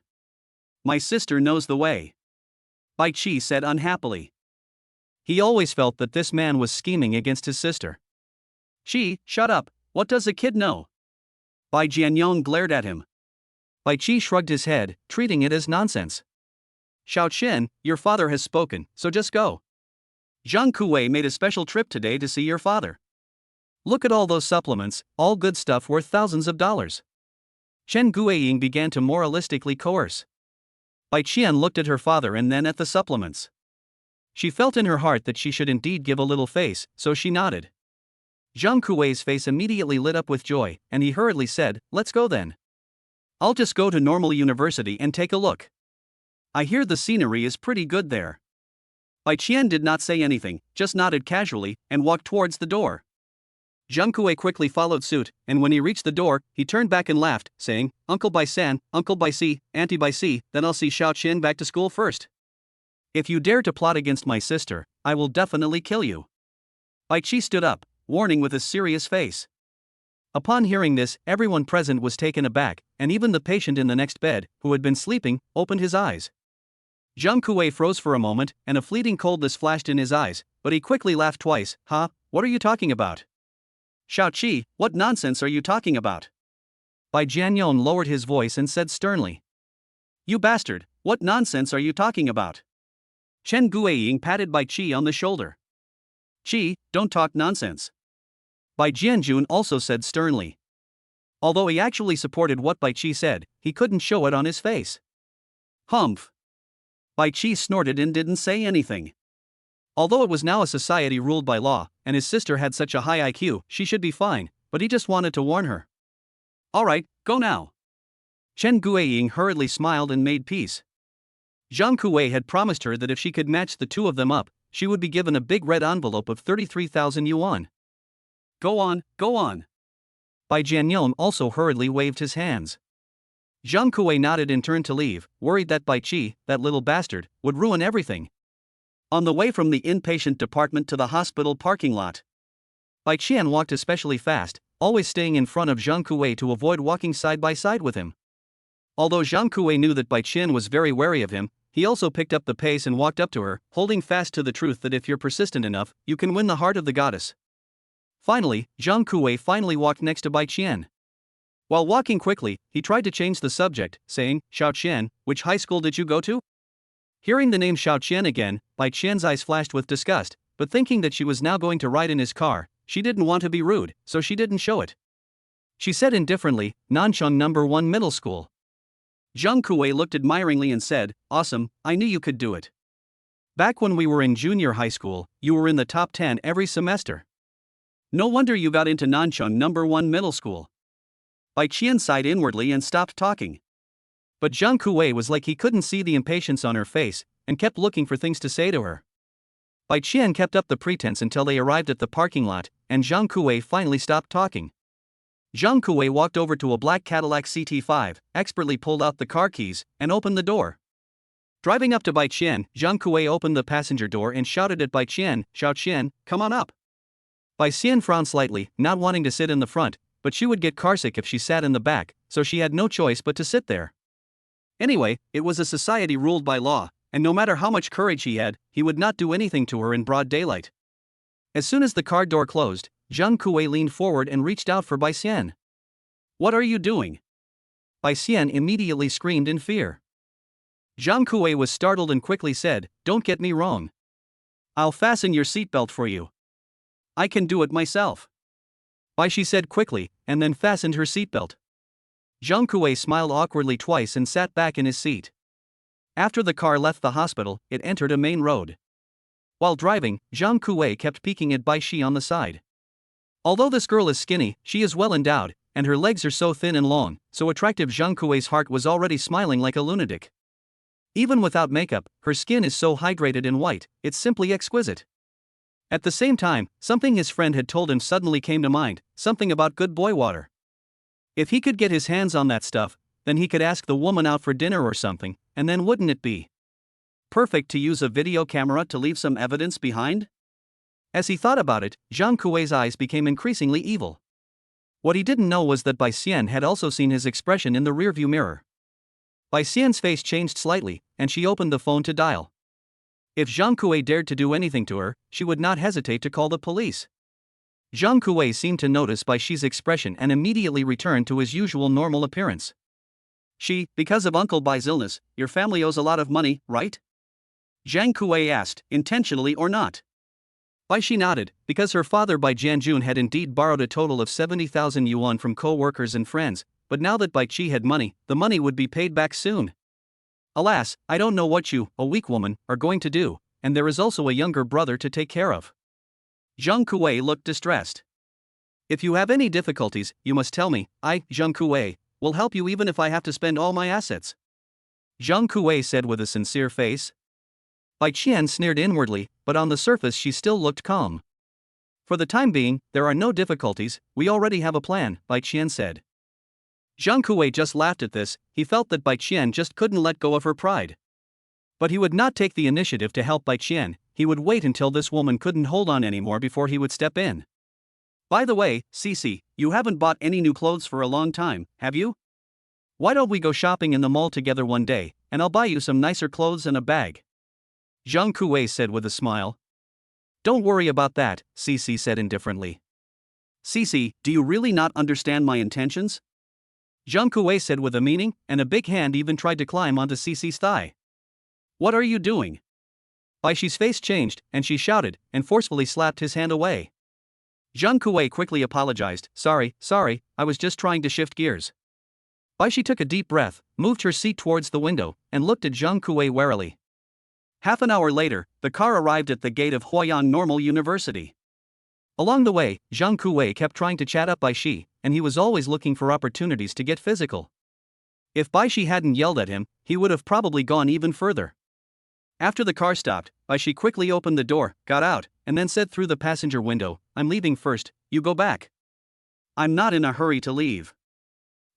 My sister knows the way, Bai Qi said unhappily. He always felt that this man was scheming against his sister. "Qi, shut up, what does a kid know?" Bai Jianyong glared at him. Bai Qi shrugged his head, treating it as nonsense. Xiao Qian, your father has spoken, so just go. Zhang Kuwei made a special trip today to see your father. Look at all those supplements, all good stuff worth thousands of dollars. Chen Guiying began to moralistically coerce. Bai Qian looked at her father and then at the supplements. She felt in her heart that she should indeed give a little face, so she nodded. Zhang Kuwei's face immediately lit up with joy, and he hurriedly said, let's go then. I'll just go to normal university and take a look. I hear the scenery is pretty good there. Bai Qian did not say anything, just nodded casually, and walked towards the door. Zhang Kuwei quickly followed suit, and when he reached the door, he turned back and laughed, saying, Uncle Bai San, Uncle Bai Si, Auntie Bai Si, then I'll see Xiao Qian back to school first. If you dare to plot against my sister, I will definitely kill you. Bai Qi stood up, warning with a serious face. Upon hearing this, everyone present was taken aback, and even the patient in the next bed, who had been sleeping, opened his eyes. Zhang Kuwei froze for a moment, and a fleeting coldness flashed in his eyes, but he quickly laughed twice. What are you talking about? Xiao Qi, what nonsense are you talking about? Bai Jianyong lowered his voice and said sternly. You bastard, what nonsense are you talking about? Chen Guiying patted Bai Qi on the shoulder. Qi, don't talk nonsense. Bai Jianjun also said sternly. Although he actually supported what Bai Qi said, he couldn't show it on his face. Humph. Bai Qi snorted and didn't say anything. Although it was now a society ruled by law, and his sister had such a high IQ, she should be fine, but he just wanted to warn her. Alright, go now. Chen Guiying hurriedly smiled and made peace. Zhang Kuwei had promised her that if she could match the two of them up, she would be given a big red envelope of 33,000 yuan. Go on, go on. Bai Jianyong also hurriedly waved his hands. Zhang Kuwei nodded and turned to leave, worried that Bai Qi, that little bastard, would ruin everything. On the way from the inpatient department to the hospital parking lot, Bai Qian walked especially fast, always staying in front of Zhang Kuwei to avoid walking side by side with him. Although Zhang Kuwei knew that Bai Qian was very wary of him, he also picked up the pace and walked up to her, holding fast to the truth that if you're persistent enough, you can win the heart of the goddess. Finally, Zhang Kuwei finally walked next to Bai Qian. While walking quickly, he tried to change the subject, saying, Xiao Qian, which high school did you go to? Hearing the name Xiao Qian again, Bai Qian's eyes flashed with disgust, but thinking that she was now going to ride in his car, she didn't want to be rude, so she didn't show it. She said indifferently, Nanchang No. 1 Middle School. Zhang Kuwei looked admiringly and said, awesome, I knew you could do it. Back when we were in junior high school, you were in the top 10 every semester. No wonder you got into Nanchang No. 1 Middle School. Bai Qian sighed inwardly and stopped talking. But Zhang Kuwei was like he couldn't see the impatience on her face, and kept looking for things to say to her. Bai Qian kept up the pretense until they arrived at the parking lot, and Zhang Kuwei finally stopped talking. Zhang Kuwei walked over to a black Cadillac CT5, expertly pulled out the car keys, and opened the door. Driving up to Bai Qian, Zhang Kuwei opened the passenger door and shouted at Bai Qian, Xiao Qian, come on up. Bai Qian frowned slightly, not wanting to sit in the front, but she would get carsick if she sat in the back, so she had no choice but to sit there. Anyway, it was a society ruled by law, and no matter how much courage he had, he would not do anything to her in broad daylight. As soon as the car door closed, Zhang Kuwei leaned forward and reached out for Bai Qian. What are you doing? Bai Qian immediately screamed in fear. Zhang Kuwei was startled and quickly said, don't get me wrong. I'll fasten your seatbelt for you. I can do it myself. Bai Shi said quickly, and then fastened her seatbelt. Zhang Kuwei smiled awkwardly twice and sat back in his seat. After the car left the hospital, it entered a main road. While driving, Zhang Kuwei kept peeking at Bai Shi on the side. Although this girl is skinny, she is well endowed, and her legs are so thin and long, so attractive Zhang Kuwei's heart was already smiling like a lunatic. Even without makeup, her skin is so hydrated and white, it's simply exquisite. At the same time, something his friend had told him suddenly came to mind, something about good boy water. If he could get his hands on that stuff, then he could ask the woman out for dinner or something, and then wouldn't it be perfect to use a video camera to leave some evidence behind? As he thought about it, Zhang Kuwei's eyes became increasingly evil. What he didn't know was that Bai Xian had also seen his expression in the rearview mirror. Bai Xian's face changed slightly, and she opened the phone to dial. If Zhang Kuwei dared to do anything to her, she would not hesitate to call the police. Zhang Kuwei seemed to notice Bai Shi's expression and immediately returned to his usual normal appearance. Because of Uncle Bai's illness, your family owes a lot of money, right? Zhang Kuei asked, intentionally or not. Bai Shi nodded, because her father Bai Jianjun had indeed borrowed a total of 70,000 yuan from co-workers and friends, but now that Bai Qi had money, the money would be paid back soon. Alas, I don't know what you, a weak woman, are going to do, and there is also a younger brother to take care of. Zhang Kuei looked distressed. If you have any difficulties, you must tell me. I, Zhang Kuei, will help you even if I have to spend all my assets. Zhang Kuei said with a sincere face. Bai Qian sneered inwardly, but on the surface she still looked calm. For the time being, there are no difficulties, we already have a plan, Bai Qian said. Zhang Kuei just laughed at this, he felt that Bai Qian just couldn't let go of her pride. But he would not take the initiative to help Bai Qian, he would wait until this woman couldn't hold on anymore before he would step in. By the way, Cici, you haven't bought any new clothes for a long time, have you? Why don't we go shopping in the mall together one day, and I'll buy you some nicer clothes and a bag? Zhang Kuei said with a smile. Don't worry about that, Cici said indifferently. Cici, do you really not understand my intentions? Zhang Kuei said with a meaning, and a big hand even tried to climb onto Cici's thigh. What are you doing? Bai Shi's face changed, and she shouted, and forcefully slapped his hand away. Zhang Kuei quickly apologized, sorry, I was just trying to shift gears. Bai Shi took a deep breath, moved her seat towards the window, and looked at Zhang Kuei warily. Half an hour later, the car arrived at the gate of Huayan Normal University. Along the way, Zhang Kuei kept trying to chat up Bai Shi, and he was always looking for opportunities to get physical. If Bai Shi hadn't yelled at him, he would have probably gone even further. After the car stopped, Bai Shi quickly opened the door, got out, and then said through the passenger window, I'm leaving first, you go back. I'm not in a hurry to leave.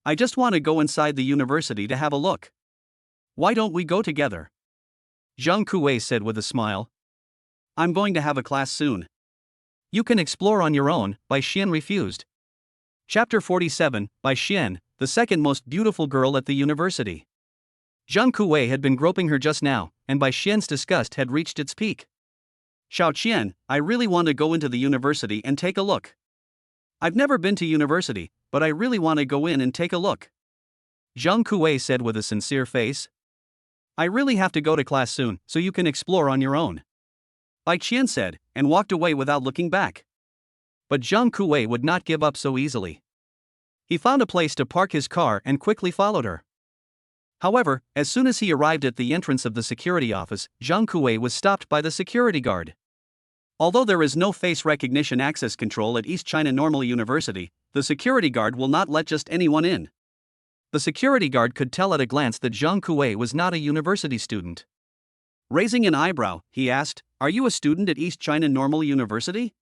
I just want to go inside the university to have a look. Why don't we go together? Zhang Kuei said with a smile. I'm going to have a class soon. You can explore on your own, Bai Xian refused. Chapter 47, Bai Xian, the second most beautiful girl at the university. Zhang Kuei had been groping her just now, and Bai Xian's disgust had reached its peak. Xiao Qian, I really want to go into the university and take a look. I've never been to university, but I really want to go in and take a look. Zhang Kuei said with a sincere face. I really have to go to class soon, so you can explore on your own. Bai Qian said, and walked away without looking back. But Zhang Kuei would not give up so easily. He found a place to park his car and quickly followed her. However, as soon as he arrived at the entrance of the security office, Zhang Kuei was stopped by the security guard. Although there is no face recognition access control at East China Normal University, the security guard will not let just anyone in. The security guard could tell at a glance that Zhang Kuei was not a university student. Raising an eyebrow, he asked, Are you a student at East China Normal University?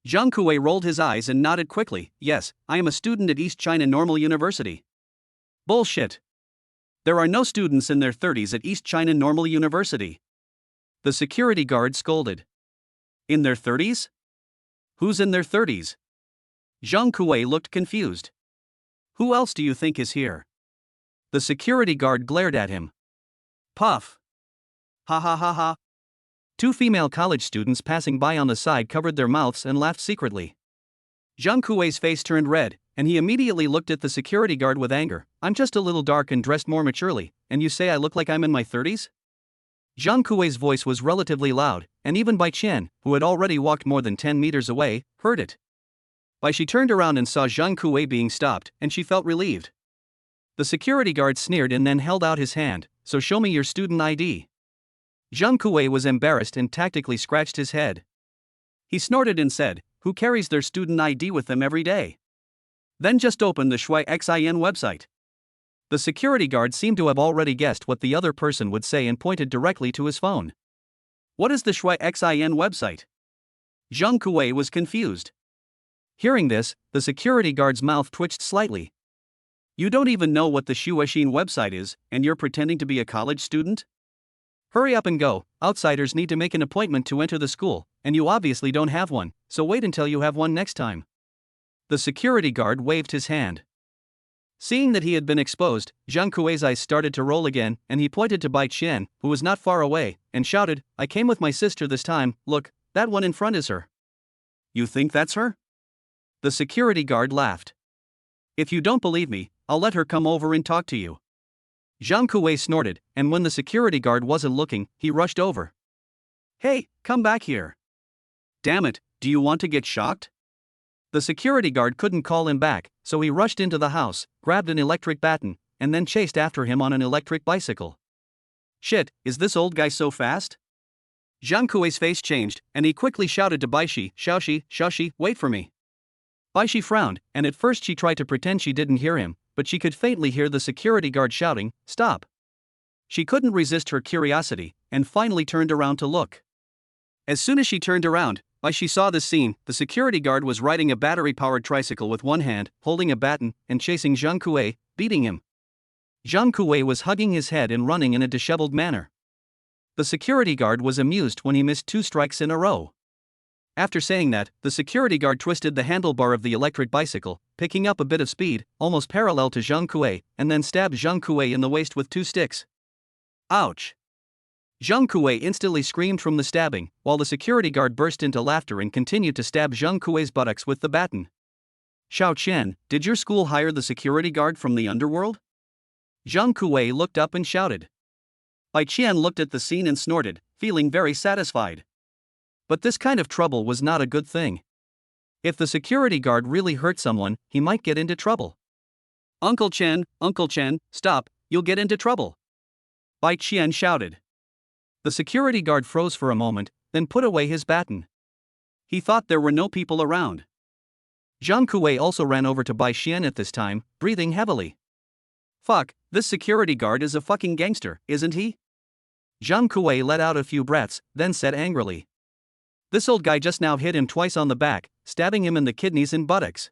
Zhang Kuei rolled his eyes and nodded quickly, Yes, I am a student at East China Normal University. Bullshit. There are no students in their 30s at East China Normal University. The security guard scolded. In their 30s? Who's in their 30s? Zhang Kuei looked confused. Who else do you think is here? The security guard glared at him. Puff. Ha ha ha ha. Two female college students passing by on the side covered their mouths and laughed secretly. Zhang Kuei's face turned red, and he immediately looked at the security guard with anger. I'm just a little dark and dressed more maturely, and you say I look like I'm in my 30s? Zhang Kuei's voice was relatively loud, and even Bai Qian, who had already walked more than 10 meters away, heard it. Bai Shi turned around and saw Zhang Kuei being stopped, and she felt relieved. The security guard sneered and then held out his hand, So show me your student ID. Zhang Kuei was embarrassed and tactically scratched his head. He snorted and said, Who carries their student ID with them every day? Then just open the Shui Xin website. The security guard seemed to have already guessed what the other person would say and pointed directly to his phone. What is the Shui Xin website? Zhang Kuei was confused. Hearing this, the security guard's mouth twitched slightly. You don't even know what the Shuixin website is, and you're pretending to be a college student? Hurry up and go, outsiders need to make an appointment to enter the school, and you obviously don't have one, so wait until you have one next time. The security guard waved his hand. Seeing that he had been exposed, Zhang Kuei's eyes started to roll again, and he pointed to Bai Qian, who was not far away, and shouted, I came with my sister this time, look, that one in front is her. You think that's her? The security guard laughed. If you don't believe me, I'll let her come over and talk to you. Zhang Kuei snorted, and when the security guard wasn't looking, he rushed over. Hey, come back here. Damn it, do you want to get shocked? The security guard couldn't call him back, so he rushed into the house, grabbed an electric baton, and then chased after him on an electric bicycle. Shit, is this old guy so fast? Zhang Kuei's face changed, and he quickly shouted to Baishi, Shaoxi, wait for me. Baishi frowned, and at first she tried to pretend she didn't hear him, but she could faintly hear the security guard shouting, stop. She couldn't resist her curiosity, and finally turned around to look. As soon as she turned around, Baishi saw the scene. The security guard was riding a battery-powered tricycle with one hand, holding a baton, and chasing Zhang Kuei, beating him. Zhang Kuei was hugging his head and running in a disheveled manner. The security guard was amused when he missed 2 strikes in a row. After saying that, the security guard twisted the handlebar of the electric bicycle, picking up a bit of speed, almost parallel to Zhang Kuei, and then stabbed Zhang Kuei in the waist with 2 sticks. Ouch! Zhang Kuei instantly screamed from the stabbing, while the security guard burst into laughter and continued to stab Zhang Kuei's buttocks with the baton. Xiao Qian, did your school hire the security guard from the underworld? Zhang Kuei looked up and shouted. Bai Qian looked at the scene and snorted, feeling very satisfied. But this kind of trouble was not a good thing. If the security guard really hurt someone, he might get into trouble. Uncle Chen, stop, you'll get into trouble. Bai Qian shouted. The security guard froze for a moment, then put away his baton. He thought there were no people around. Zhang Kuei also ran over to Bai Qian at this time, breathing heavily. Fuck, this security guard is a fucking gangster, isn't he? Zhang Kuei let out a few breaths, then said angrily. This old guy just now hit him twice on the back, stabbing him in the kidneys and buttocks.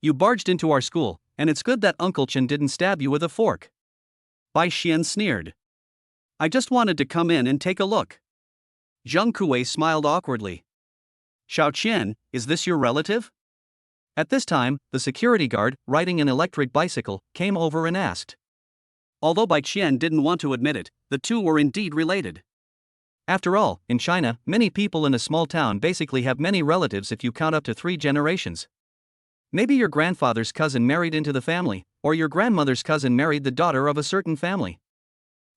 You barged into our school, and it's good that Uncle Chen didn't stab you with a fork. Bai Qian sneered. I just wanted to come in and take a look. Zhang Kuei smiled awkwardly. Xiao Qian, is this your relative? At this time, the security guard, riding an electric bicycle, came over and asked. Although Bai Qian didn't want to admit it, the two were indeed related. After all, in China, many people in a small town basically have many relatives if you count up to 3 generations. Maybe your grandfather's cousin married into the family, or your grandmother's cousin married the daughter of a certain family.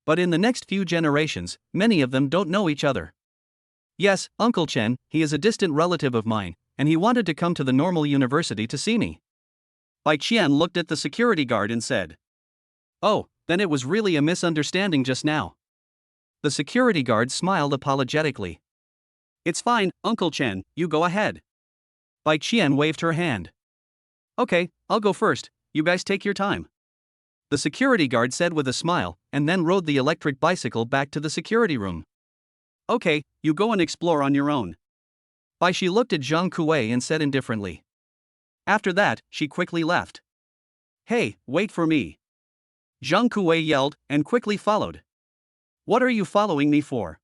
But in the next few generations, many of them don't know each other. Yes, Uncle Chen, he is a distant relative of mine, and he wanted to come to the normal university to see me. Bai Qian looked at the security guard and said. Oh, then it was really a misunderstanding just now. The security guard smiled apologetically. It's fine, Uncle Chen, you go ahead. Bai Qian waved her hand. Okay, I'll go first, you guys take your time. The security guard said with a smile, and then rode the electric bicycle back to the security room. Okay, you go and explore on your own. Baishi looked at Zhang Kuei and said indifferently. After that, she quickly left. Hey, wait for me. Zhang Kuei yelled, and quickly followed. What are you following me for?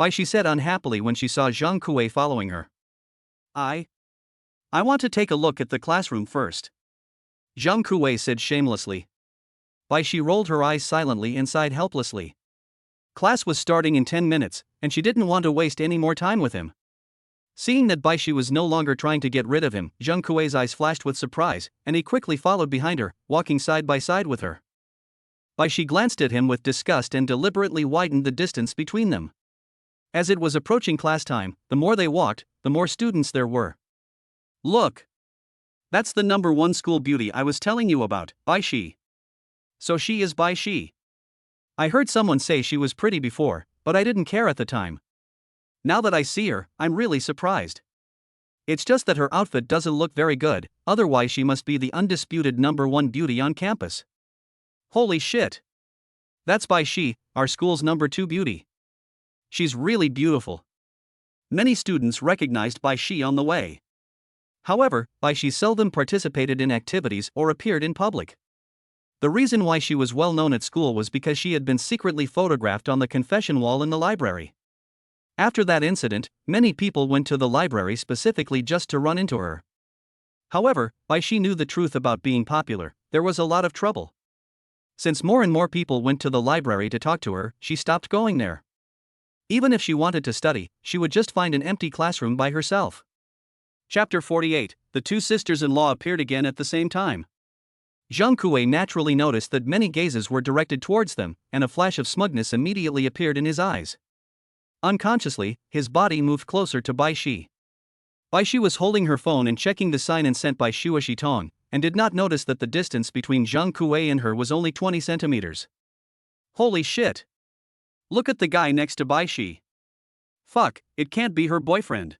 Baishi said unhappily when she saw Zhang Kuei following her. I want to take a look at the classroom first. Zhang Kuei said shamelessly. Baishi rolled her eyes silently and sighed helplessly. Class was starting in 10 minutes, and she didn't want to waste any more time with him. Seeing that Baishi was no longer trying to get rid of him, Zhang Kuei's eyes flashed with surprise, and he quickly followed behind her, walking side by side with her. Baishi glanced at him with disgust and deliberately widened the distance between them. As it was approaching class time, the more they walked, the more students there were. Look! That's the #1 school beauty I was telling you about, Baishi. So she is Baishi. I heard someone say she was pretty before, but I didn't care at the time. Now that I see her, I'm really surprised. It's just that her outfit doesn't look very good, otherwise she must be the undisputed #1 beauty on campus. Holy shit! That's Baishi, our school's #2 beauty. She's really beautiful. Many students recognized Baishi on the way. However, Baishi seldom participated in activities or appeared in public. The reason why she was well known at school was because she had been secretly photographed on the confession wall in the library. After that incident, many people went to the library specifically just to run into her. However, Baishi knew the truth about being popular. There was a lot of trouble. Since more and more people went to the library to talk to her, she stopped going there. Even if she wanted to study, she would just find an empty classroom by herself. Chapter 48. The two sisters-in-law appeared again at the same time. Zhang Kuei naturally noticed that many gazes were directed towards them, and a flash of smugness immediately appeared in his eyes. Unconsciously, his body moved closer to Bai Shi. Bai Shi was holding her phone and checking the sign and sent by Shua Shitong, and did not notice that the distance between Zhang Kuei and her was only 20 centimeters. Holy shit! Look at the guy next to Bai Shi. Fuck, it can't be her boyfriend.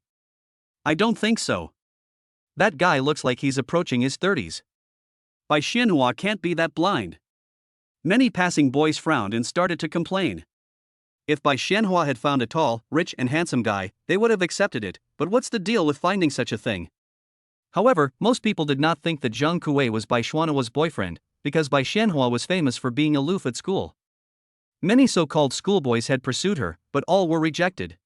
I don't think so. That guy looks like he's approaching his 30s. Bai Xianhua can't be that blind. Many passing boys frowned and started to complain. If Bai Xianhua had found a tall, rich and handsome guy, they would have accepted it, but what's the deal with finding such a thing? However, most people did not think that Zhang Kuei was Bai Xianhua's boyfriend, because Bai Xianhua was famous for being aloof at school. Many so-called schoolboys had pursued her, but all were rejected.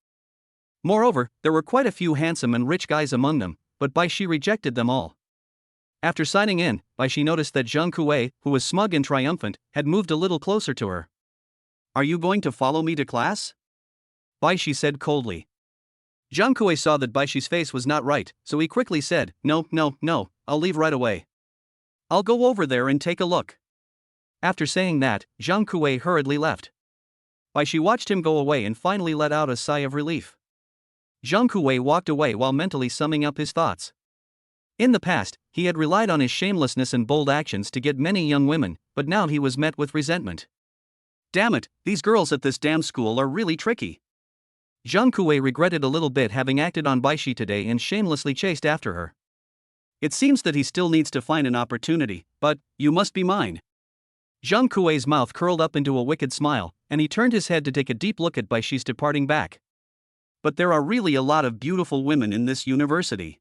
Moreover, there were quite a few handsome and rich guys among them, but Bai Shi rejected them all. After signing in, Bai Shi noticed that Zhang Kuei, who was smug and triumphant, had moved a little closer to her. Are you going to follow me to class? Bai Shi said coldly. Zhang Kuei saw that Bai Shi's face was not right, so he quickly said, No, I'll leave right away. I'll go over there and take a look. After saying that, Zhang Kuei hurriedly left. Bai Shi watched him go away and finally let out a sigh of relief. Zhang Kuei walked away while mentally summing up his thoughts. In the past, he had relied on his shamelessness and bold actions to get many young women, but now he was met with resentment. Damn it, these girls at this damn school are really tricky. Zhang Kuei regretted a little bit having acted on Bai Shi today and shamelessly chased after her. It seems that he still needs to find an opportunity, but, you must be mine. Zhang Kuei's mouth curled up into a wicked smile, and he turned his head to take a deep look at Bai Shi's departing back. But there are really a lot of beautiful women in this university.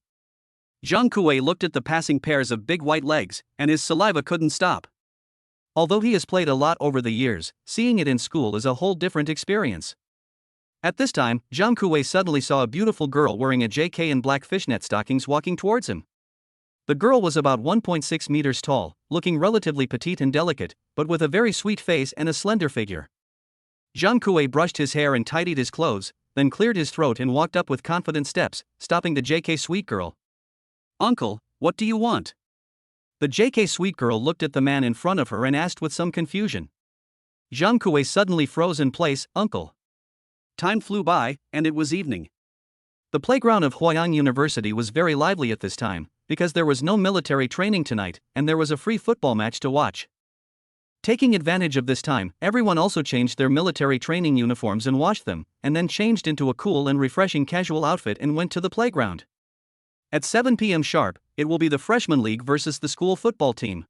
Zhang Kuei looked at the passing pairs of big white legs, and his saliva couldn't stop. Although he has played a lot over the years, seeing it in school is a whole different experience. At this time, Zhang Kuei suddenly saw a beautiful girl wearing a JK and black fishnet stockings walking towards him. The girl was about 1.6 meters tall, looking relatively petite and delicate, but with a very sweet face and a slender figure. Zhang Kuei brushed his hair and tidied his clothes, then cleared his throat and walked up with confident steps, stopping the JK sweet girl. Uncle, what do you want? The JK sweet girl looked at the man in front of her and asked with some confusion. Zhang Kuei suddenly froze in place. Uncle. Time flew by, and it was evening. The playground of Huayang University was very lively at this time, because there was no military training tonight, and there was a free football match to watch. Taking advantage of this time, everyone also changed their military training uniforms and washed them, and then changed into a cool and refreshing casual outfit and went to the playground. At 7 p.m. sharp, it will be the freshman league versus the school football team.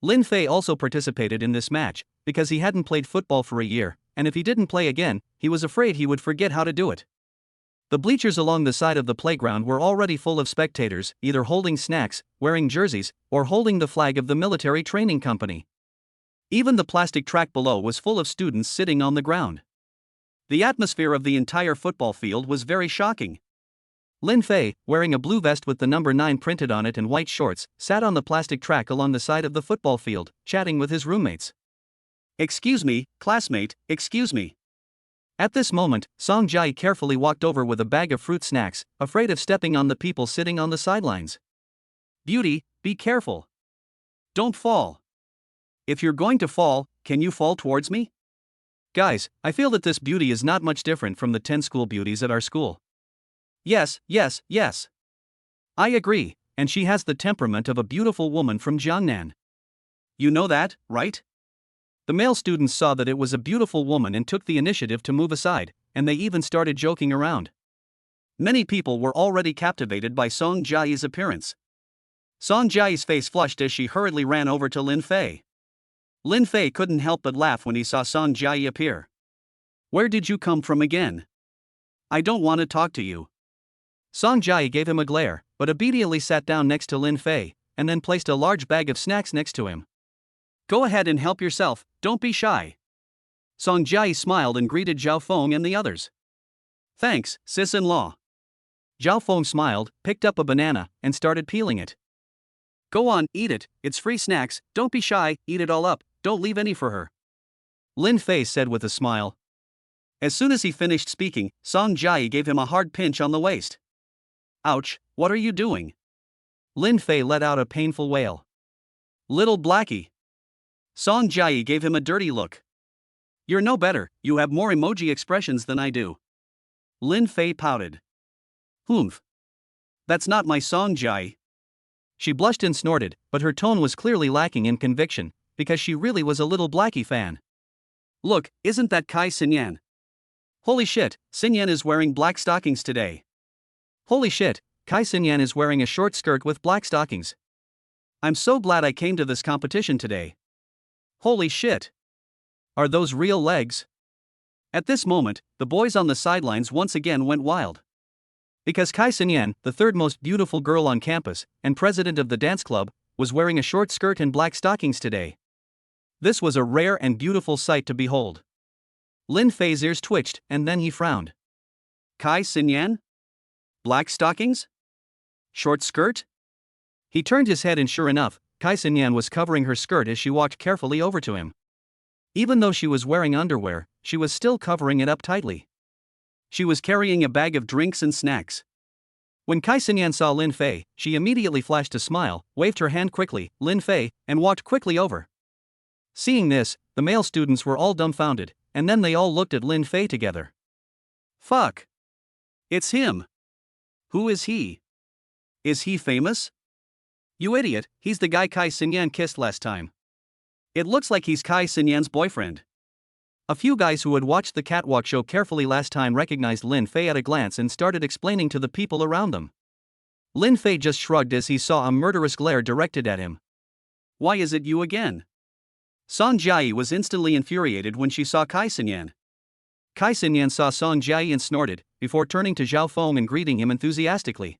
Lin Fei also participated in this match, because he hadn't played football for a year, and if he didn't play again, he was afraid he would forget how to do it. The bleachers along the side of the playground were already full of spectators, either holding snacks, wearing jerseys, or holding the flag of the military training company. Even the plastic track below was full of students sitting on the ground. The atmosphere of the entire football field was very shocking. Lin Fei, wearing a blue vest with the number 9 printed on it and white shorts, sat on the plastic track along the side of the football field, chatting with his roommates. Excuse me, classmate, excuse me. At this moment, Song Jiayi carefully walked over with a bag of fruit snacks, afraid of stepping on the people sitting on the sidelines. Beauty, be careful. Don't fall. If you're going to fall, can you fall towards me? Guys, I feel that this beauty is not much different from the 10 school beauties at our school. Yes. I agree, and she has the temperament of a beautiful woman from Jiangnan. You know that, right? The male students saw that it was a beautiful woman and took the initiative to move aside, and they even started joking around. Many people were already captivated by Song Jiayi's appearance. Song Jiayi's face flushed as she hurriedly ran over to Lin Fei. Lin Fei couldn't help but laugh when he saw Song Jiayi appear. Where did you come from again? I don't want to talk to you. Song Jiayi gave him a glare, but obediently sat down next to Lin Fei, and then placed a large bag of snacks next to him. Go ahead and help yourself, don't be shy. Song Jiayi smiled and greeted Zhao Feng and the others. Thanks, sis-in-law. Zhao Feng smiled, picked up a banana, and started peeling it. Go on, eat it, it's free snacks, don't be shy, eat it all up, don't leave any for her. Lin Fei said with a smile. As soon as he finished speaking, Song Jiayi gave him a hard pinch on the waist. Ouch, what are you doing? Lin Fei let out a painful wail. Little Blackie. Song Jiayi gave him a dirty look. You're no better, you have more emoji expressions than I do. Lin Fei pouted. Humph. That's not my Song Jiayi. She blushed and snorted, but her tone was clearly lacking in conviction, because she really was a Little Blackie fan. Look, isn't that Kai Xinyan? Holy shit, Xinyan is wearing black stockings today. Holy shit, Kai Xinyan is wearing a short skirt with black stockings. I'm so glad I came to this competition today. Holy shit. Are those real legs? At this moment, the boys on the sidelines once again went wild. Because Kai Xinyan, the third most beautiful girl on campus, and president of the dance club, was wearing a short skirt and black stockings today. This was a rare and beautiful sight to behold. Lin Fei's ears twitched, and then he frowned. Kai Xinyan? Black stockings? Short skirt? He turned his head and sure enough, Kai Xinyan was covering her skirt as she walked carefully over to him. Even though she was wearing underwear, she was still covering it up tightly. She was carrying a bag of drinks and snacks. When Kai Xinyan saw Lin Fei, she immediately flashed a smile, waved her hand quickly, Lin Fei, and walked quickly over. Seeing this, the male students were all dumbfounded, and then they all looked at Lin Fei together. Fuck. It's him. Who is he? Is he famous? You idiot, he's the guy Kai Xinyan kissed last time. It looks like he's Kai Xinyan's boyfriend. A few guys who had watched the catwalk show carefully last time recognized Lin Fei at a glance and started explaining to the people around them. Lin Fei just shrugged as he saw a murderous glare directed at him. Why is it you again? Song Jiayi was instantly infuriated when she saw Kai Xinyan. Kai Xinyan saw Song Jiayi and snorted, before turning to Zhao Feng and greeting him enthusiastically.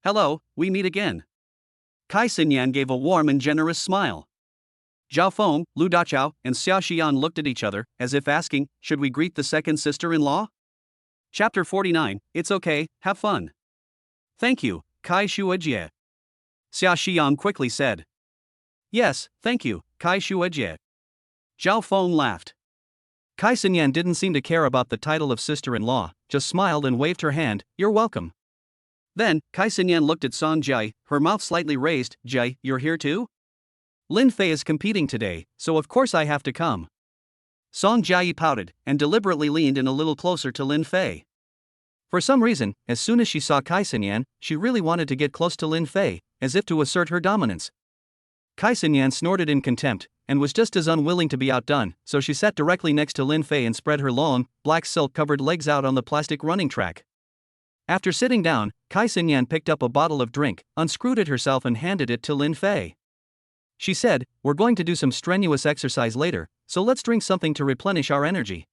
Hello, we meet again. Kai Xinyan gave a warm and generous smile. Zhao Feng, Lu Dachao, and Xia Xian looked at each other, as if asking, should we greet the second sister-in-law? Chapter 49, It's okay, have fun. Thank you, Kai Shuejie. Xia Xian quickly said. Yes, thank you, Kai Shuejie. Zhao Feng laughed. Kai Xinyan didn't seem to care about the title of sister-in-law, just smiled and waved her hand, you're welcome. Then, Kai Xinyan looked at Song Jiayi, her mouth slightly raised, Jiayi, you're here too? Lin Fei is competing today, so of course I have to come. Song Jiayi pouted, and deliberately leaned in a little closer to Lin Fei. For some reason, as soon as she saw Kai Xinyan, she really wanted to get close to Lin Fei, as if to assert her dominance. Kai Xinyan snorted in contempt, and was just as unwilling to be outdone, so she sat directly next to Lin Fei and spread her long, black silk-covered legs out on the plastic running track. After sitting down, Kai Xinyan picked up a bottle of drink, unscrewed it herself and handed it to Lin Fei. She said, we're going to do some strenuous exercise later, so let's drink something to replenish our energy.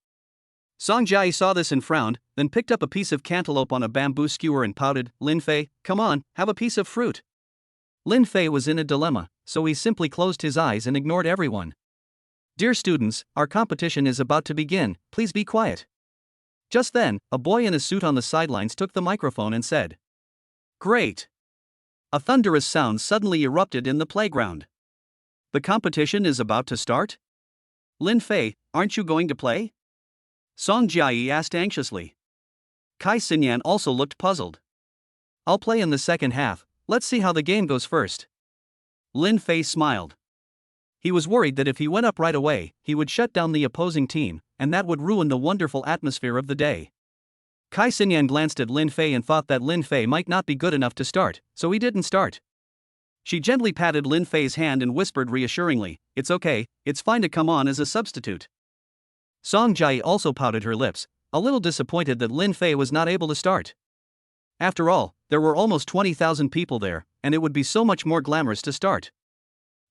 Song Jiayi saw this and frowned, then picked up a piece of cantaloupe on a bamboo skewer and pouted, Lin Fei, come on, have a piece of fruit. Lin Fei was in a dilemma, so he simply closed his eyes and ignored everyone. Dear students, our competition is about to begin, please be quiet. Just then, a boy in a suit on the sidelines took the microphone and said. Great! A thunderous sound suddenly erupted in the playground. The competition is about to start? Lin Fei, aren't you going to play? Song Jiayi asked anxiously. Kai Xinyan also looked puzzled. I'll play in the second half, let's see how the game goes first. Lin Fei smiled. He was worried that if he went up right away, he would shut down the opposing team, and that would ruin the wonderful atmosphere of the day. Kai Xinyan glanced at Lin Fei and thought that Lin Fei might not be good enough to start, so he didn't start. She gently patted Lin Fei's hand and whispered reassuringly, it's okay, it's fine to come on as a substitute. Song Jiayi also pouted her lips, a little disappointed that Lin Fei was not able to start. After all, there were almost 20,000 people there, and it would be so much more glamorous to start.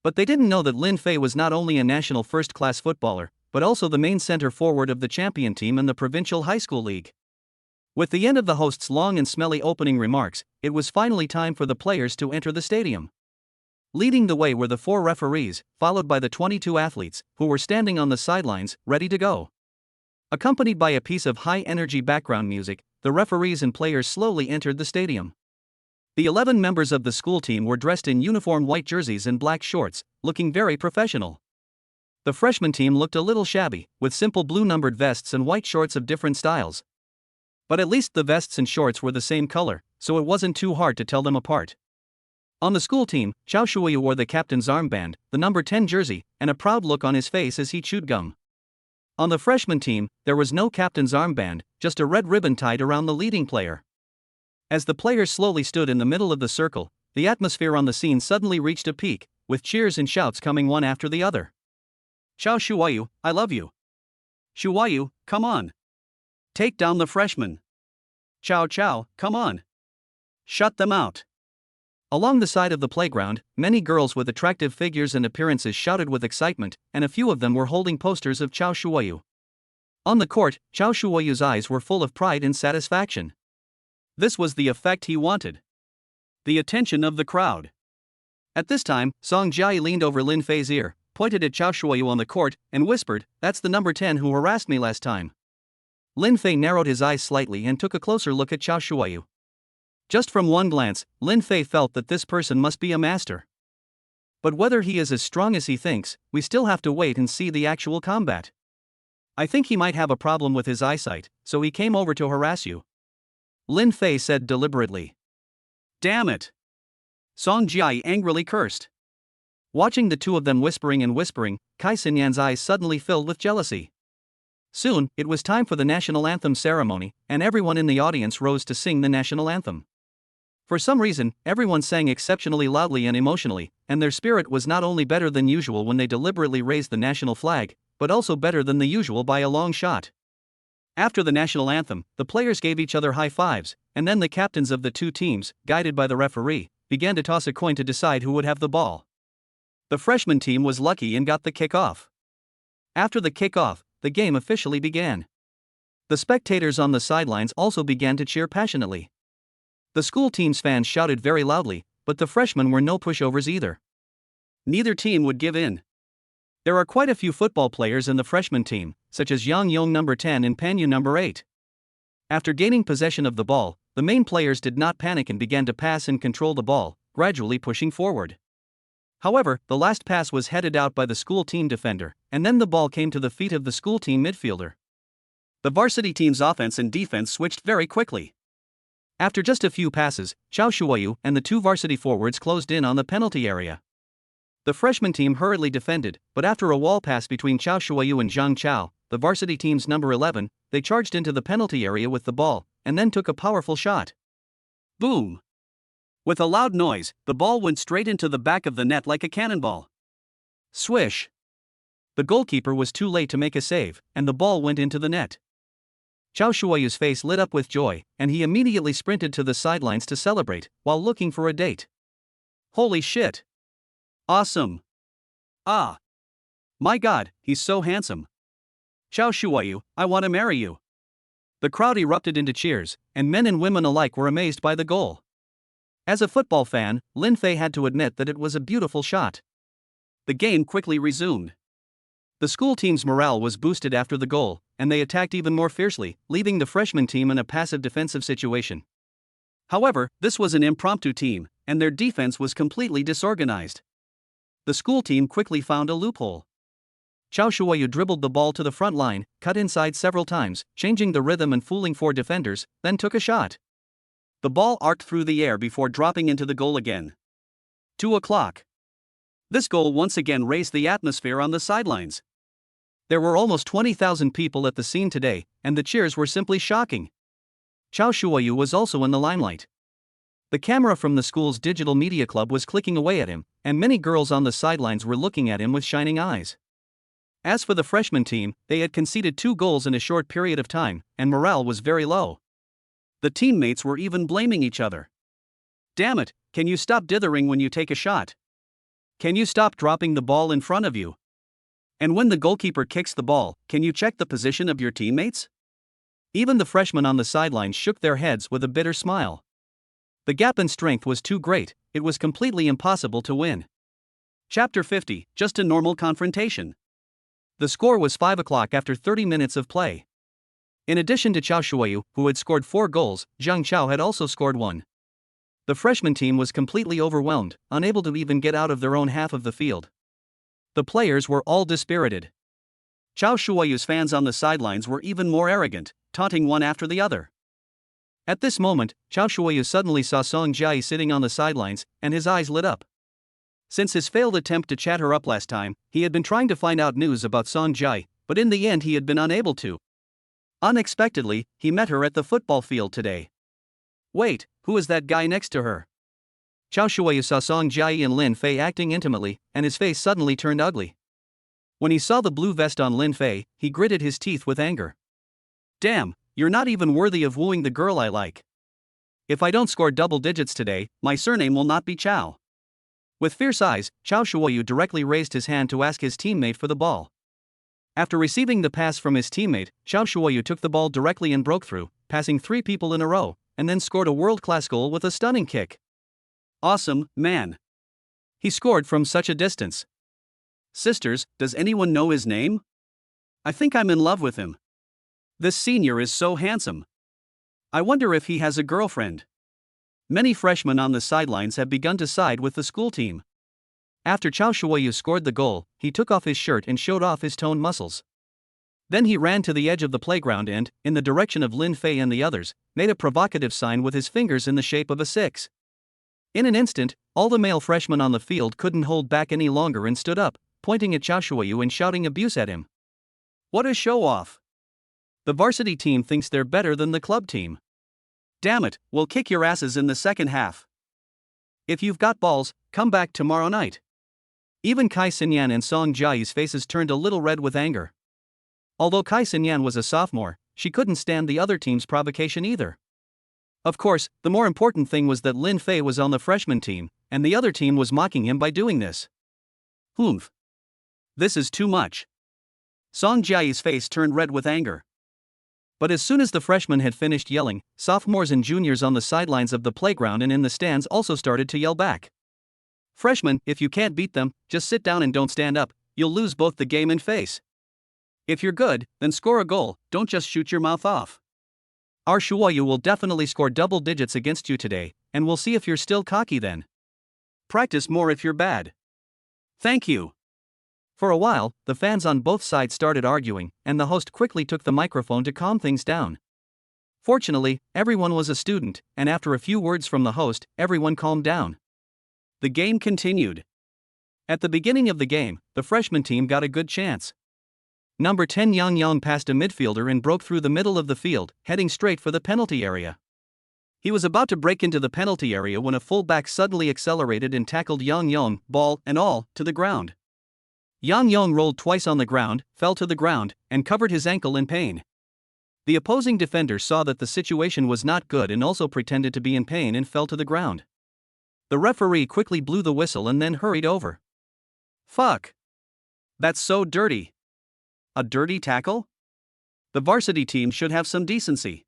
But they didn't know that Lin Fei was not only a national first-class footballer, but also the main center forward of the champion team in the provincial high school league. With the end of the host's long and smelly opening remarks, it was finally time for the players to enter the stadium. Leading the way were the 4 referees, followed by the 22 athletes, who were standing on the sidelines, ready to go. Accompanied by a piece of high-energy background music, the referees and players slowly entered the stadium. The 11 members of the school team were dressed in uniform white jerseys and black shorts, looking very professional. The freshman team looked a little shabby, with simple blue numbered vests and white shorts of different styles. But at least the vests and shorts were the same color, so it wasn't too hard to tell them apart. On the school team, Chao Shuoyu wore the captain's armband, the number 10 jersey, and a proud look on his face as he chewed gum. On the freshman team, there was no captain's armband, just a red ribbon tied around the leading player. As the players slowly stood in the middle of the circle, the atmosphere on the scene suddenly reached a peak, with cheers and shouts coming one after the other. Chao Shuoyu, I love you. Shuoyu, come on. Take down the freshman. Chao, come on. Shut them out. Along the side of the playground, many girls with attractive figures and appearances shouted with excitement, and a few of them were holding posters of Chao Shuoyu. On the court, Chao Shuoyu's eyes were full of pride and satisfaction. This was the effect he wanted. The attention of the crowd. At this time, Song Jiayi leaned over Lin Fei's ear, pointed at Chao Shuoyu on the court, and whispered, "That's the number 10 who harassed me last time." Lin Fei narrowed his eyes slightly and took a closer look at Chao Shuoyu. Just from one glance, Lin Fei felt that this person must be a master. But whether he is as strong as he thinks, we still have to wait and see the actual combat. I think he might have a problem with his eyesight, so he came over to harass you. Lin Fei said deliberately. Damn it! Song Jiayi angrily cursed. Watching the two of them whispering, Kai Xinyan's eyes suddenly filled with jealousy. Soon, it was time for the national anthem ceremony, and everyone in the audience rose to sing the national anthem. For some reason, everyone sang exceptionally loudly and emotionally, and their spirit was not only better than usual when they deliberately raised the national flag, but also better than the usual by a long shot. After the national anthem, the players gave each other high fives, and then the captains of the two teams, guided by the referee, began to toss a coin to decide who would have the ball. The freshman team was lucky and got the kick-off. After the kick-off, the game officially began. The spectators on the sidelines also began to cheer passionately. The school team's fans shouted very loudly, but the freshmen were no pushovers either. Neither team would give in. There are quite a few football players in the freshman team, such as Yang Yong number 10 and Pan Yu number 8. After gaining possession of the ball, the main players did not panic and began to pass and control the ball, gradually pushing forward. However, the last pass was headed out by the school team defender, and then the ball came to the feet of the school team midfielder. The varsity team's offense and defense switched very quickly. After just a few passes, Chao Shuoyu and the two varsity forwards closed in on the penalty area. The freshman team hurriedly defended, but after a wall pass between Chao Shuoyu and Zhang Chao, the varsity team's number 11, they charged into the penalty area with the ball, and then took a powerful shot. Boom! With a loud noise, the ball went straight into the back of the net like a cannonball. Swish! The goalkeeper was too late to make a save, and the ball went into the net. Chao Shuoyu's face lit up with joy, and he immediately sprinted to the sidelines to celebrate, while looking for a date. Holy shit! Awesome! Ah! My god, he's so handsome! Chao Shuoyu, I want to marry you! The crowd erupted into cheers, and men and women alike were amazed by the goal. As a football fan, Lin Fei had to admit that it was a beautiful shot. The game quickly resumed. The school team's morale was boosted after the goal, and they attacked even more fiercely, leaving the freshman team in a passive defensive situation. However, this was an impromptu team, and their defense was completely disorganized. The school team quickly found a loophole. Chao Shuoyu dribbled the ball to the front line, cut inside several times, changing the rhythm and fooling four defenders, then took a shot. The ball arced through the air before dropping into the goal again. 2 o'clock. This goal once again raised the atmosphere on the sidelines. There were almost 20,000 people at the scene today, and the cheers were simply shocking. Chao Shuoyu was also in the limelight. The camera from the school's digital media club was clicking away at him, and many girls on the sidelines were looking at him with shining eyes. As for the freshman team, they had conceded 2 goals in a short period of time, and morale was very low. The teammates were even blaming each other. Damn it, can you stop dithering when you take a shot? Can you stop dropping the ball in front of you? And when the goalkeeper kicks the ball, can you check the position of your teammates? Even the freshmen on the sidelines shook their heads with a bitter smile. The gap in strength was too great, it was completely impossible to win. Chapter 50, just a normal confrontation. The score was 5 o'clock after 30 minutes of play. In addition to Chao Shuoyu, who had scored 4 goals, Zhang Chao had also scored 1. The freshman team was completely overwhelmed, unable to even get out of their own half of the field. The players were all dispirited. Chao Shuoyu's fans on the sidelines were even more arrogant, taunting one after the other. At this moment, Chao Shuoyu suddenly saw Song Jiayi sitting on the sidelines, and his eyes lit up. Since his failed attempt to chat her up last time, he had been trying to find out news about Song Jiayi, but in the end he had been unable to. Unexpectedly, he met her at the football field today. Wait, who is that guy next to her? Chao Shuoyu saw Song Jiayi and Lin Fei acting intimately, and his face suddenly turned ugly. When he saw the blue vest on Lin Fei, he gritted his teeth with anger. Damn, you're not even worthy of wooing the girl I like. If I don't score double digits today, my surname will not be Chao. With fierce eyes, Chao Shuoyu directly raised his hand to ask his teammate for the ball. After receiving the pass from his teammate, Chao Shuoyu took the ball directly and broke through, passing 3 people in a row, and then scored a world-class goal with a stunning kick. Awesome, man. He scored from such a distance. Sisters, does anyone know his name? I think I'm in love with him. This senior is so handsome. I wonder if he has a girlfriend. Many freshmen on the sidelines have begun to side with the school team. After Chao Shuoyu scored the goal, he took off his shirt and showed off his toned muscles. Then he ran to the edge of the playground and, in the direction of Lin Fei and the others, made a provocative sign with his fingers in the shape of a 6. In an instant, all the male freshmen on the field couldn't hold back any longer and stood up, pointing at Chao Shuoyu and shouting abuse at him. What a show-off! The varsity team thinks they're better than the club team. Damn it, we'll kick your asses in the second half. If you've got balls, come back tomorrow night. Even Kai Xinyan and Song Jiayi's faces turned a little red with anger. Although Kai Xinyan was a sophomore, she couldn't stand the other team's provocation either. Of course, the more important thing was that Lin Fei was on the freshman team, and the other team was mocking him by doing this. Humph. This is too much. Song Jiayi's face turned red with anger. But as soon as the freshmen had finished yelling, sophomores and juniors on the sidelines of the playground and in the stands also started to yell back. Freshmen, if you can't beat them, just sit down and don't stand up, you'll lose both the game and face. If you're good, then score a goal, don't just shoot your mouth off. Our Shuoyu will definitely score double digits against you today, and we'll see if you're still cocky then. Practice more if you're bad. Thank you. For a while, the fans on both sides started arguing, and the host quickly took the microphone to calm things down. Fortunately, everyone was a student, and after a few words from the host, everyone calmed down. The game continued. At the beginning of the game, the freshman team got a good chance. Number 10 Yang Yang passed a midfielder and broke through the middle of the field, heading straight for the penalty area. He was about to break into the penalty area when a fullback suddenly accelerated and tackled Yang Yang, ball and all, to the ground. Yang Yang rolled twice on the ground, fell to the ground, and covered his ankle in pain. The opposing defender saw that the situation was not good and also pretended to be in pain and fell to the ground. The referee quickly blew the whistle and then hurried over. Fuck. That's so dirty. A dirty tackle? The varsity team should have some decency.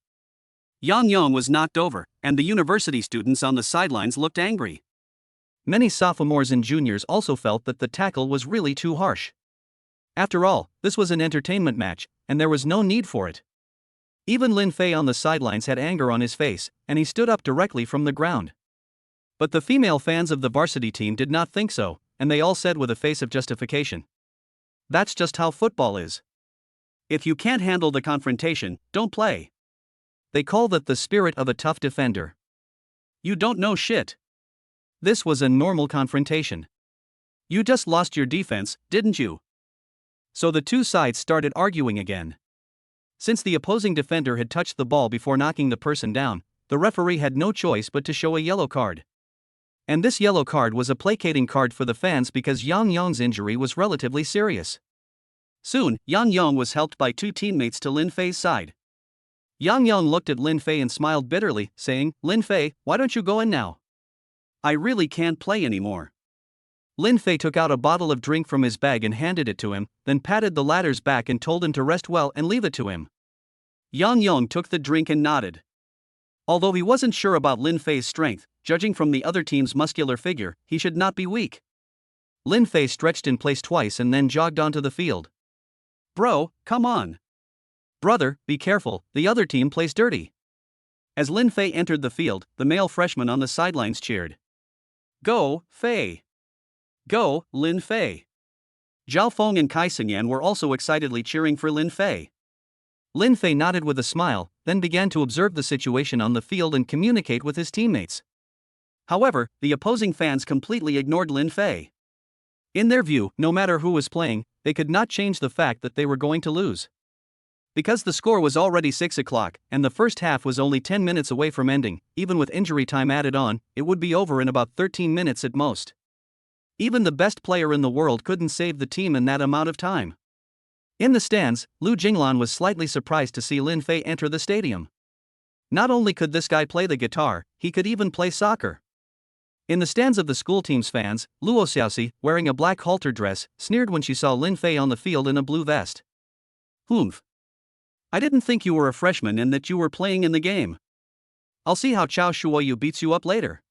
Yang Yang was knocked over, and the university students on the sidelines looked angry. Many sophomores and juniors also felt that the tackle was really too harsh. After all, this was an entertainment match, and there was no need for it. Even Lin Fei on the sidelines had anger on his face, and he stood up directly from the ground. But the female fans of the varsity team did not think so, and they all said with a face of justification. That's just how football is. If you can't handle the confrontation, don't play. They call that the spirit of a tough defender. You don't know shit. This was a normal confrontation. You just lost your defense, didn't you? So the two sides started arguing again. Since the opposing defender had touched the ball before knocking the person down, the referee had no choice but to show a yellow card. And this yellow card was a placating card for the fans because Yang Yang's injury was relatively serious. Soon, Yang Yang was helped by 2 teammates to Lin Fei's side. Yang Yang looked at Lin Fei and smiled bitterly, saying, Lin Fei, why don't you go in now? I really can't play anymore. Lin Fei took out a bottle of drink from his bag and handed it to him, then patted the latter's back and told him to rest well and leave it to him. Yang Yang took the drink and nodded. Although he wasn't sure about Lin Fei's strength, judging from the other team's muscular figure, he should not be weak. Lin Fei stretched in place twice and then jogged onto the field. Bro, come on. Brother, be careful, the other team plays dirty. As Lin Fei entered the field, the male freshman on the sidelines cheered. Go, Fei. Go, Lin Fei. Zhao Feng and Kai Xinyan were also excitedly cheering for Lin Fei. Lin Fei nodded with a smile, then began to observe the situation on the field and communicate with his teammates. However, the opposing fans completely ignored Lin Fei. In their view, no matter who was playing, they could not change the fact that they were going to lose. Because the score was already 6 o'clock, and the first half was only 10 minutes away from ending, even with injury time added on, it would be over in about 13 minutes at most. Even the best player in the world couldn't save the team in that amount of time. In the stands, Lu Jinglan was slightly surprised to see Lin Fei enter the stadium. Not only could this guy play the guitar, he could even play soccer. In the stands of the school team's fans, Luo Xiaoxi, wearing a black halter dress, sneered when she saw Lin Fei on the field in a blue vest. "Humph. I didn't think you were a freshman and that you were playing in the game. I'll see how Chao Shuoyu beats you up later."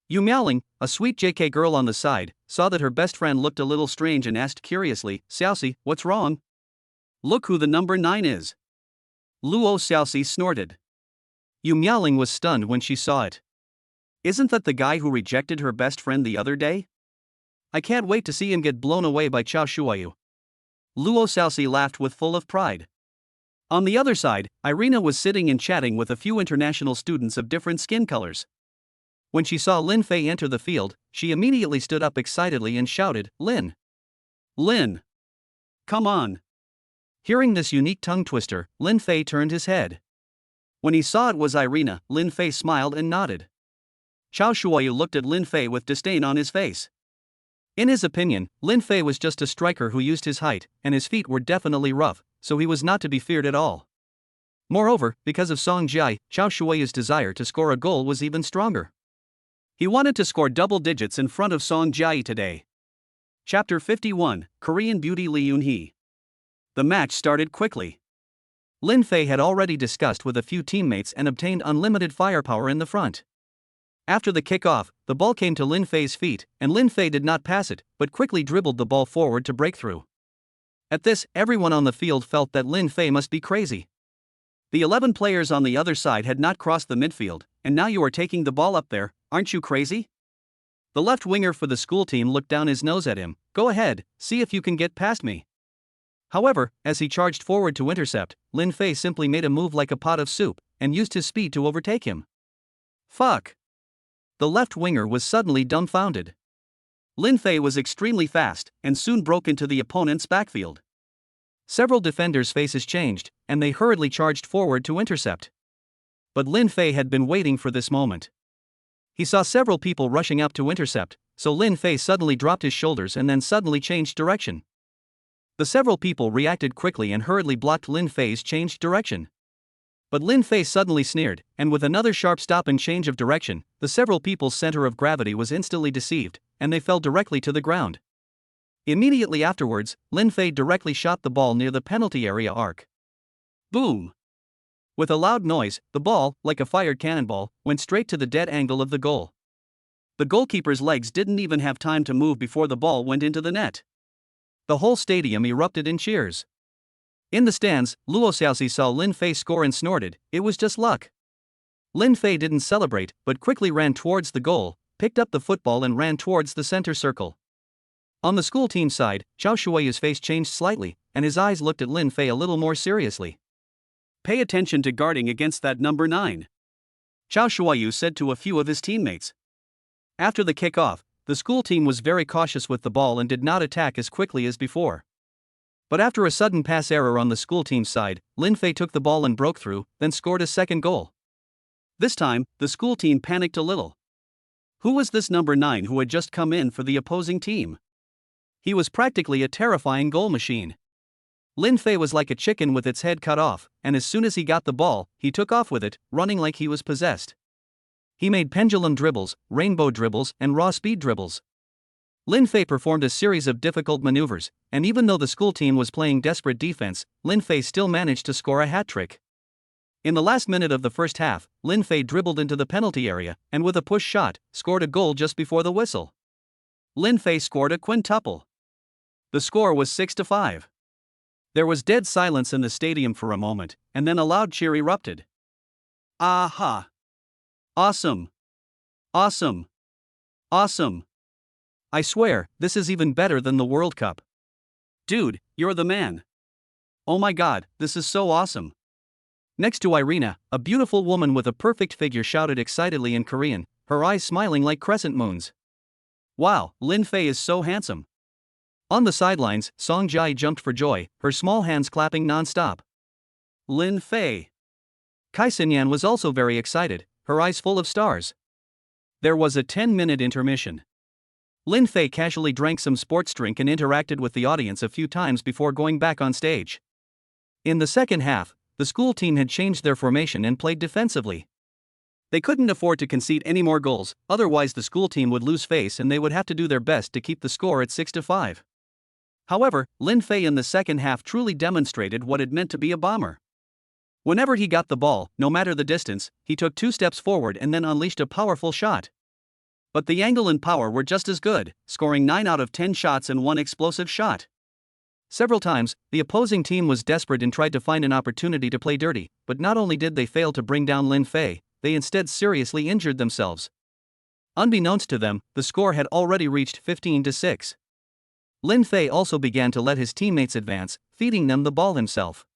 Yu Miaoling, a sweet JK girl on the side, saw that her best friend looked a little strange and asked curiously, "Xiaoxi, what's wrong?" "Look who the number 9 is." Luo Xiaoxi snorted. Yu Miaoling was stunned when she saw it. "Isn't that the guy who rejected her best friend the other day? I can't wait to see him get blown away by Chao Shuoyu." Luo Xiaoxi laughed with full of pride. On the other side, Irina was sitting and chatting with a few international students of different skin colors. When she saw Lin Fei enter the field, she immediately stood up excitedly and shouted, "Lin! Lin! Come on!" Hearing this unique tongue twister, Lin Fei turned his head. When he saw it was Irina, Lin Fei smiled and nodded. Chao Shuoyu looked at Lin Fei with disdain on his face. In his opinion, Lin Fei was just a striker who used his height, and his feet were definitely rough, so he was not to be feared at all. Moreover, because of Song Jiayi, Chao Shuoyu's desire to score a goal was even stronger. He wanted to score double digits in front of Song Jiayi today. Chapter 51, Korean Beauty Lee Eun-hee. The match started quickly. Lin Fei had already discussed with a few teammates and obtained unlimited firepower in the front. After the kickoff, the ball came to Lin Fei's feet, and Lin Fei did not pass it, but quickly dribbled the ball forward to break through. At this, everyone on the field felt that Lin Fei must be crazy. The 11 players on the other side had not crossed the midfield, and now you are taking the ball up there, aren't you crazy? The left winger for the school team looked down his nose at him. "Go ahead, see if you can get past me." However, as he charged forward to intercept, Lin Fei simply made a move like a pot of soup, and used his speed to overtake him. Fuck! The left winger was suddenly dumbfounded. Lin Fei was extremely fast, and soon broke into the opponent's backfield. Several defenders' faces changed, and they hurriedly charged forward to intercept. But Lin Fei had been waiting for this moment. He saw several people rushing up to intercept, so Lin Fei suddenly dropped his shoulders and then suddenly changed direction. The several people reacted quickly and hurriedly blocked Lin Fei's changed direction. But Lin Fei suddenly sneered, and with another sharp stop and change of direction, the several people's center of gravity was instantly deceived, and they fell directly to the ground. Immediately afterwards, Lin Fei directly shot the ball near the penalty area arc. Boom! With a loud noise, the ball, like a fired cannonball, went straight to the dead angle of the goal. The goalkeeper's legs didn't even have time to move before the ball went into the net. The whole stadium erupted in cheers. In the stands, Luo Xiaoxi saw Lin Fei score and snorted, "It was just luck." Lin Fei didn't celebrate, but quickly ran towards the goal, picked up the football and ran towards the center circle. On the school team side, Chao Shuoyu's face changed slightly, and his eyes looked at Lin Fei a little more seriously. "Pay attention to guarding against that number 9. Chao Shuoyu said to a few of his teammates. After the kickoff, the school team was very cautious with the ball and did not attack as quickly as before. But after a sudden pass error on the school team's side, Lin Fei took the ball and broke through, then scored a second goal. This time, the school team panicked a little. Who was this number 9 who had just come in for the opposing team? He was practically a terrifying goal machine. Lin Fei was like a chicken with its head cut off, and as soon as he got the ball, he took off with it, running like he was possessed. He made pendulum dribbles, rainbow dribbles, and raw speed dribbles. Lin Fei performed a series of difficult maneuvers, and even though the school team was playing desperate defense, Lin Fei still managed to score a hat trick. In the last minute of the first half, Lin Fei dribbled into the penalty area, and with a push shot, scored a goal just before the whistle. Lin Fei scored a quintuple. The score was 6-5. There was dead silence in the stadium for a moment, and then a loud cheer erupted. Aha! Awesome! Awesome! Awesome! I swear, this is even better than the World Cup. Dude, you're the man. Oh my god, this is so awesome. Next to Irina, a beautiful woman with a perfect figure shouted excitedly in Korean, her eyes smiling like crescent moons. Wow, Lin Fei is so handsome. On the sidelines, Song Jiayi jumped for joy, her small hands clapping non-stop. Lin Fei. Kai Xinyan was also very excited, her eyes full of stars. There was a 10-minute intermission. Lin Fei casually drank some sports drink and interacted with the audience a few times before going back on stage. In the second half, the school team had changed their formation and played defensively. They couldn't afford to concede any more goals, otherwise the school team would lose face and they would have to do their best to keep the score at 6-5. However, Lin Fei in the second half truly demonstrated what it meant to be a bomber. Whenever he got the ball, no matter the distance, he took 2 steps forward and then unleashed a powerful shot. But the angle and power were just as good, scoring 9 out of 10 shots and 1 explosive shot. Several times, the opposing team was desperate and tried to find an opportunity to play dirty, but not only did they fail to bring down Lin Fei, they instead seriously injured themselves. Unbeknownst to them, the score had already reached 15-6. Lin Fei also began to let his teammates advance, feeding them the ball himself.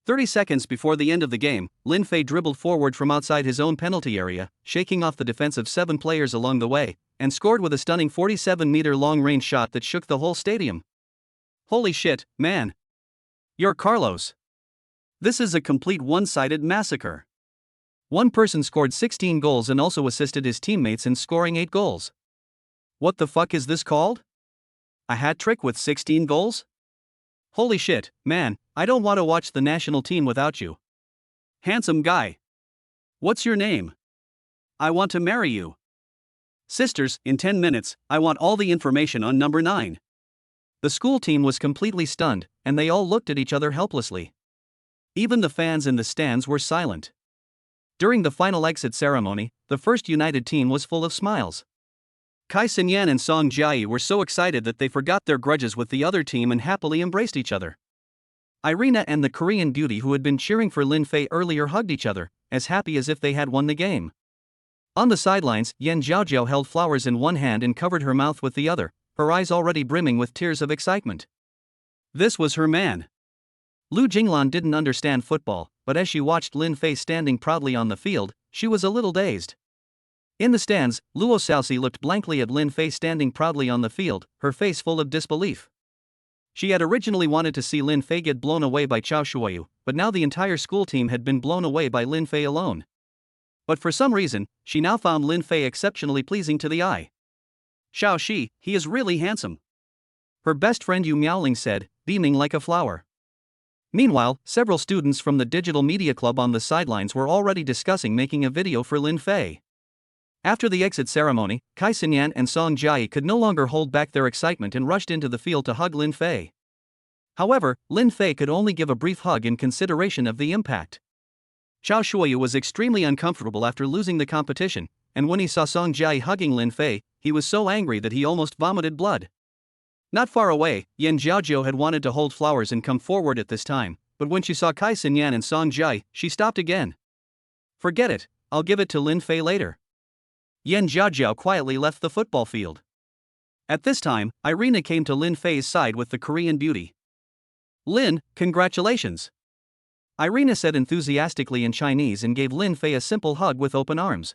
30 seconds before the end of the game, Lin Fei dribbled forward from outside his own penalty area, shaking off the defense of 7 players along the way, and scored with a stunning 47-meter long-range shot that shook the whole stadium. Holy shit, man. You're Carlos. This is a complete one-sided massacre. One person scored 16 goals and also assisted his teammates in scoring 8 goals. What the fuck is this called? A hat trick with 16 goals? Holy shit, man, I don't want to watch the national team without you. Handsome guy. What's your name? I want to marry you. Sisters, in 10 minutes, I want all the information on number 9. The school team was completely stunned, and they all looked at each other helplessly. Even the fans in the stands were silent. During the final exit ceremony, the first united team was full of smiles. Kai Xinyan and Song Jiayi were so excited that they forgot their grudges with the other team and happily embraced each other. Irina and the Korean beauty who had been cheering for Lin Fei earlier hugged each other, as happy as if they had won the game. On the sidelines, Yan Zhaojiao held flowers in one hand and covered her mouth with the other, her eyes already brimming with tears of excitement. This was her man. Lu Jinglan didn't understand football, but as she watched Lin Fei standing proudly on the field, she was a little dazed. In the stands, Luo Xiaoxi looked blankly at Lin Fei standing proudly on the field, her face full of disbelief. She had originally wanted to see Lin Fei get blown away by Chao Shuoyu, but now the entire school team had been blown away by Lin Fei alone. But for some reason, she now found Lin Fei exceptionally pleasing to the eye. Xiao Shi, he is really handsome. Her best friend Yu Miaoling said, beaming like a flower. Meanwhile, several students from the digital media club on the sidelines were already discussing making a video for Lin Fei. After the exit ceremony, Kai Xinyan and Song Jiayi could no longer hold back their excitement and rushed into the field to hug Lin Fei. However, Lin Fei could only give a brief hug in consideration of the impact. Chao Shuoyu was extremely uncomfortable after losing the competition, and when he saw Song Jiayi hugging Lin Fei, he was so angry that he almost vomited blood. Not far away, Yan Zhaojiao had wanted to hold flowers and come forward at this time, but when she saw Kai Xinyan and Song Jiayi, she stopped again. Forget it, I'll give it to Lin Fei later. Yan Zhaojiao quietly left the football field. At this time, Irina came to Lin Fei's side with the Korean beauty. Lin, congratulations! Irina said enthusiastically in Chinese and gave Lin Fei a simple hug with open arms.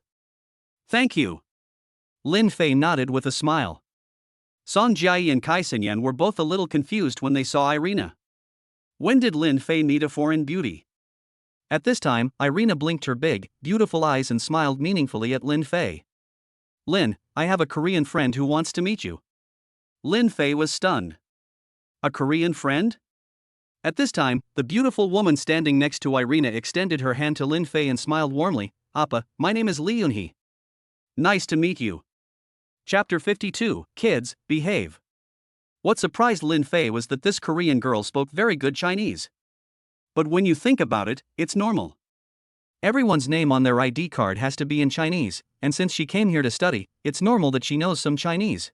Thank you. Lin Fei nodded with a smile. Song Jiayi and Kai Xinyan were both a little confused when they saw Irina. When did Lin Fei meet a foreign beauty? At this time, Irina blinked her big, beautiful eyes and smiled meaningfully at Lin Fei. Lin, I have a Korean friend who wants to meet you. Lin Fei was stunned. A Korean friend? At this time, the beautiful woman standing next to Irina extended her hand to Lin Fei and smiled warmly. Appa, my name is Li Yunhee. Nice to meet you. Chapter 52, Kids, Behave. What surprised Lin Fei was that this Korean girl spoke very good Chinese. But when you think about it, it's normal. Everyone's name on their ID card has to be in Chinese, and since she came here to study, it's normal that she knows some Chinese.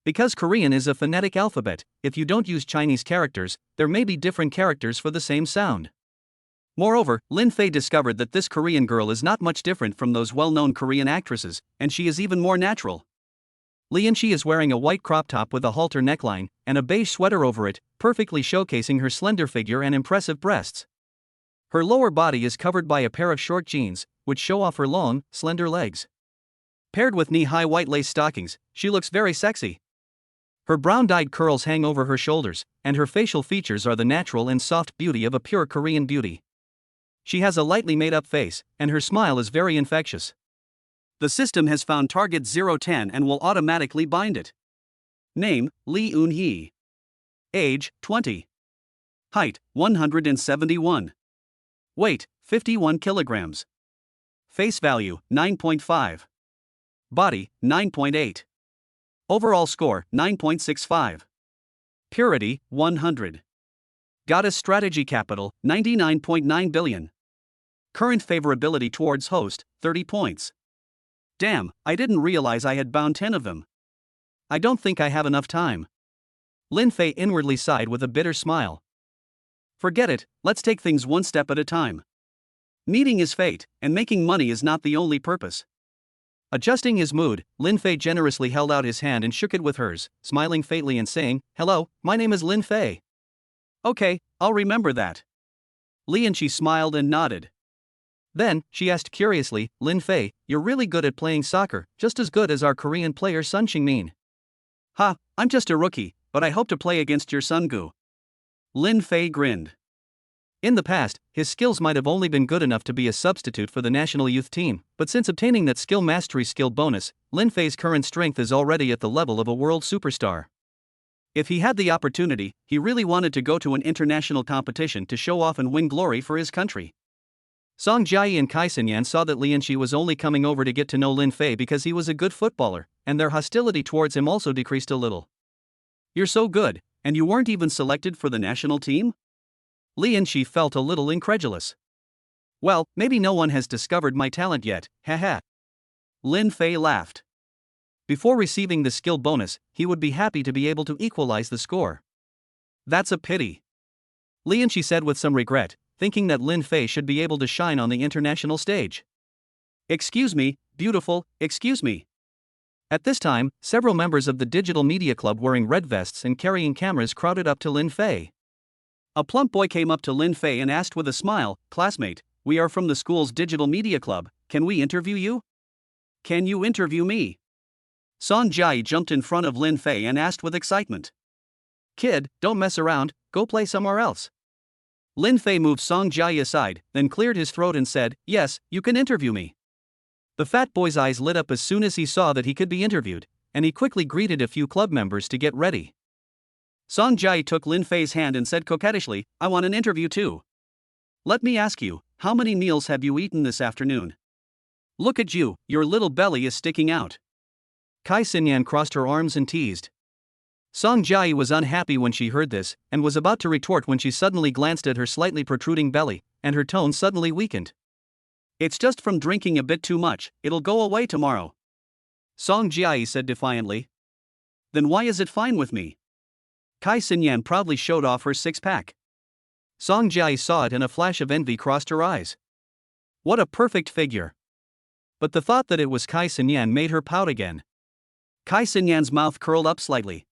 Because Korean is a phonetic alphabet, if you don't use Chinese characters, there may be different characters for the same sound. Moreover, Lin Fei discovered that this Korean girl is not much different from those well-known Korean actresses, and she is even more natural. Li Yunhee is wearing a white crop top with a halter neckline, and a beige sweater over it, perfectly showcasing her slender figure and impressive breasts. Her lower body is covered by a pair of short jeans, which show off her long, slender legs. Paired with knee-high white lace stockings, she looks very sexy. Her brown-dyed curls hang over her shoulders, and her facial features are the natural and soft beauty of a pure Korean beauty. She has a lightly made-up face, and her smile is very infectious. The system has found target 010 and will automatically bind it. Name, Lee Eun-hee. Age, 20. Height, 171. Weight, 51 kilograms. Face value, 9.5. Body, 9.8. Overall score, 9.65. Purity, 100. Goddess strategy capital, 99.9 billion. Current favorability towards host, 30 points. Damn, I didn't realize I had bound 10 of them. I don't think I have enough time. Lin Fei inwardly sighed with a bitter smile. Forget it, let's take things one step at a time. Meeting is fate, and making money is not the only purpose. Adjusting his mood, Lin Fei generously held out his hand and shook it with hers, smiling faintly and saying, "Hello, my name is Lin Fei." "Okay, I'll remember that." Li and she smiled and nodded. Then, she asked curiously, "Lin Fei, you're really good at playing soccer, just as good as our Korean player Sun Chingmin." "Ha, I'm just a rookie, but I hope to play against your Sun Gu." Lin Fei grinned. In the past, his skills might have only been good enough to be a substitute for the national youth team, but since obtaining that skill mastery skill bonus, Lin Fei's current strength is already at the level of a world superstar. If he had the opportunity, he really wanted to go to an international competition to show off and win glory for his country. Song Jiayi and Kai Sinyan saw that Li Yanqi was only coming over to get to know Lin Fei because he was a good footballer, and their hostility towards him also decreased a little. "You're so good, and you weren't even selected for the national team?" Li Yanqi felt a little incredulous. "Well, maybe no one has discovered my talent yet, haha." Lin Fei laughed. Before receiving the skill bonus, he would be happy to be able to equalize the score. "That's a pity," Li Yanqi said with some regret, thinking that Lin Fei should be able to shine on the international stage. "Excuse me, beautiful, excuse me." At this time, several members of the Digital Media Club wearing red vests and carrying cameras crowded up to Lin Fei. A plump boy came up to Lin Fei and asked with a smile, "Classmate, we are from the school's Digital Media Club, can we interview you?" "Can you interview me?" Song Jiayi jumped in front of Lin Fei and asked with excitement. "Kid, don't mess around, go play somewhere else." Lin Fei moved Song Jiayi aside, then cleared his throat and said, "Yes, you can interview me." The fat boy's eyes lit up as soon as he saw that he could be interviewed, and he quickly greeted a few club members to get ready. Song Jiayi took Lin Fei's hand and said coquettishly, "I want an interview too. Let me ask you, how many meals have you eaten this afternoon? Look at you, your little belly is sticking out." Kai Sinyan crossed her arms and teased. Song Jiayi was unhappy when she heard this, and was about to retort when she suddenly glanced at her slightly protruding belly, and her tone suddenly weakened. "It's just from drinking a bit too much, it'll go away tomorrow," Song Jiayi said defiantly. "Then why is it fine with me?" Kai Sinyan proudly showed off her six-pack. Song Jiayi saw it and a flash of envy crossed her eyes. What a perfect figure. But the thought that it was Kai Sinyan made her pout again. Kai Sinyan's mouth curled up slightly.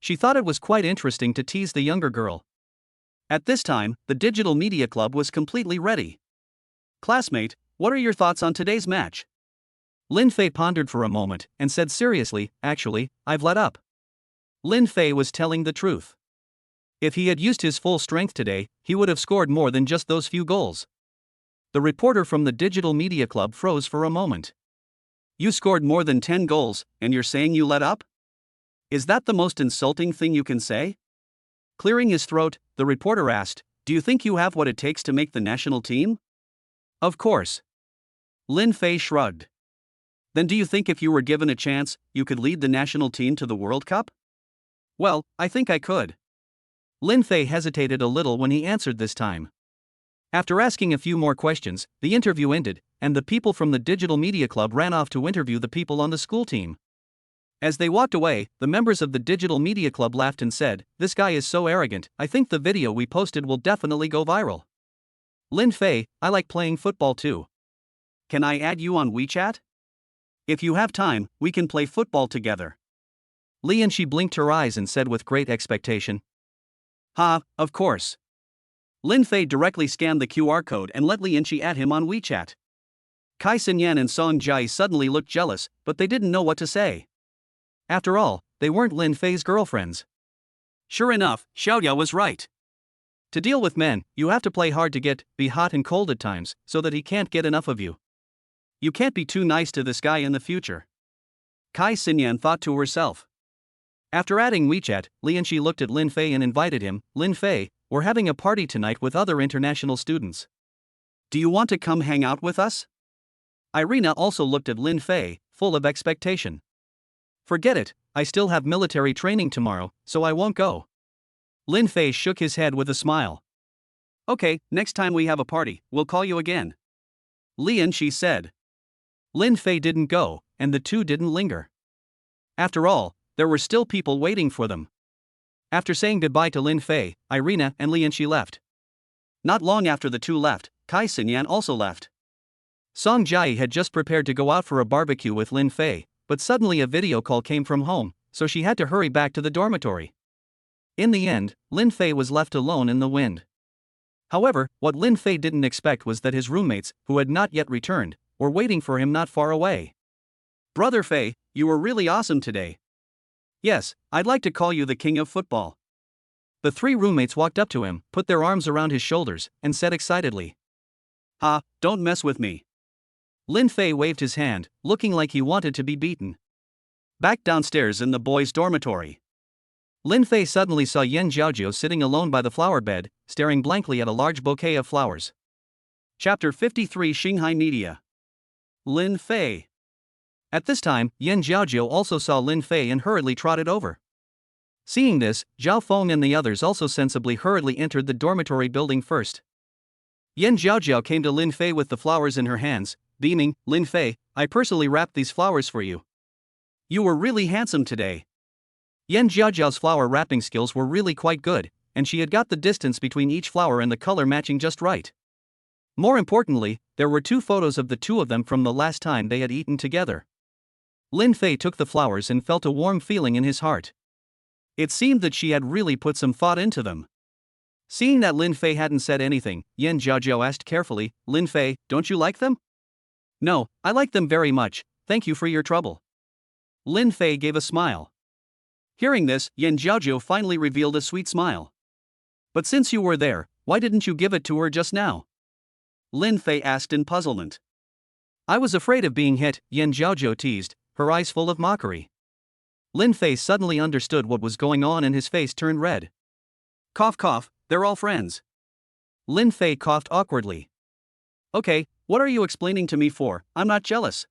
She thought it was quite interesting to tease the younger girl. At this time, the Digital Media Club was completely ready. "Classmate, what are your thoughts on today's match?" Lin Fei pondered for a moment and said seriously, "Actually, I've let up." Lin Fei was telling the truth. If he had used his full strength today, he would have scored more than just those few goals. The reporter from the Digital Media Club froze for a moment. "You scored more than 10 goals, and you're saying you let up? Is that the most insulting thing you can say?" Clearing his throat, the reporter asked, "Do you think you have what it takes to make the national team?" "Of course." Lin Fei shrugged. "Then do you think if you were given a chance, you could lead the national team to the World Cup?" "Well, I think I could." Lin Fei hesitated a little when he answered this time. After asking a few more questions, the interview ended, and the people from the Digital Media Club ran off to interview the people on the school team. As they walked away, the members of the Digital Media Club laughed and said, "This guy is so arrogant, I think the video we posted will definitely go viral." "Lin Fei, I like playing football too. Can I add you on WeChat? If you have time, we can play football together." Li Yanqi blinked her eyes and said with great expectation, "Ha, of course." Lin Fei directly scanned the QR code and let Li Yanqi add him on WeChat. Kai Xinyan and Song Jiayi suddenly looked jealous, but they didn't know what to say. After all, they weren't Lin Fei's girlfriends. Sure enough, Xiaoya was right. To deal with men, you have to play hard to be hot and cold at times, so that he can't get enough of you. You can't be too nice to this guy in the future. Kai Xinyan thought to herself. After adding WeChat, Li Yanqi looked at Lin Fei and invited him. Lin Fei, we're having a party tonight with other international students. Do you want to come hang out with us? Irina also looked at Lin Fei, full of expectation. Forget it, I still have military training tomorrow, so I won't go. Lin Fei shook his head with a smile. Okay, next time we have a party, we'll call you again. Li Yanqi said. Lin Fei didn't go, and the two didn't linger. After all, there were still people waiting for them. After saying goodbye to Lin Fei, Irina and Li Yanqi left. Not long after the two left, Kai Xinyan also left. Song Jiayi had just prepared to go out for a barbecue with Lin Fei, but suddenly a video call came from home, so she had to hurry back to the dormitory. In the end, Lin Fei was left alone in the wind. However, what Lin Fei didn't expect was that his roommates, who had not yet returned, were waiting for him not far away. Brother Fei, you were really awesome today. Yes, I'd like to call you the king of football. The three roommates walked up to him, put their arms around his shoulders, and said excitedly. Ha, don't mess with me. Lin Fei waved his hand, looking like he wanted to be beaten. Back downstairs in the boys' dormitory. Lin Fei suddenly saw Yan Jiaojiu sitting alone by the flower bed, staring blankly at a large bouquet of flowers. Chapter 53 Shanghai Media. Lin Fei. At this time, Yan Jiaojiu also saw Lin Fei and hurriedly trotted over. Seeing this, Zhao Feng and the others also sensibly hurriedly entered the dormitory building first. Yan Jiaojiu came to Lin Fei with the flowers in her hands, beaming. Lin Fei, I personally wrapped these flowers for you. You were really handsome today. Yan Jiaojiu's flower wrapping skills were really quite good, and she had got the distance between each flower and the color matching just right. More importantly, there were 2 photos of the two of them from the last time they had eaten together. Lin Fei took the flowers and felt a warm feeling in his heart. It seemed that she had really put some thought into them. Seeing that Lin Fei hadn't said anything, Yan Jiaojiu asked carefully, Lin Fei, don't you like them? No, I like them very much, thank you for your trouble. Lin Fei gave a smile. Hearing this, Yan Jiaojiu finally revealed a sweet smile. But since you were there, why didn't you give it to her just now? Lin Fei asked in puzzlement. I was afraid of being hit, Yan Jiaojiu teased, her eyes full of mockery. Lin Fei suddenly understood what was going on and his face turned red. Cough cough, they're all friends. Lin Fei coughed awkwardly. Okay, what are you explaining to me for? I'm not jealous.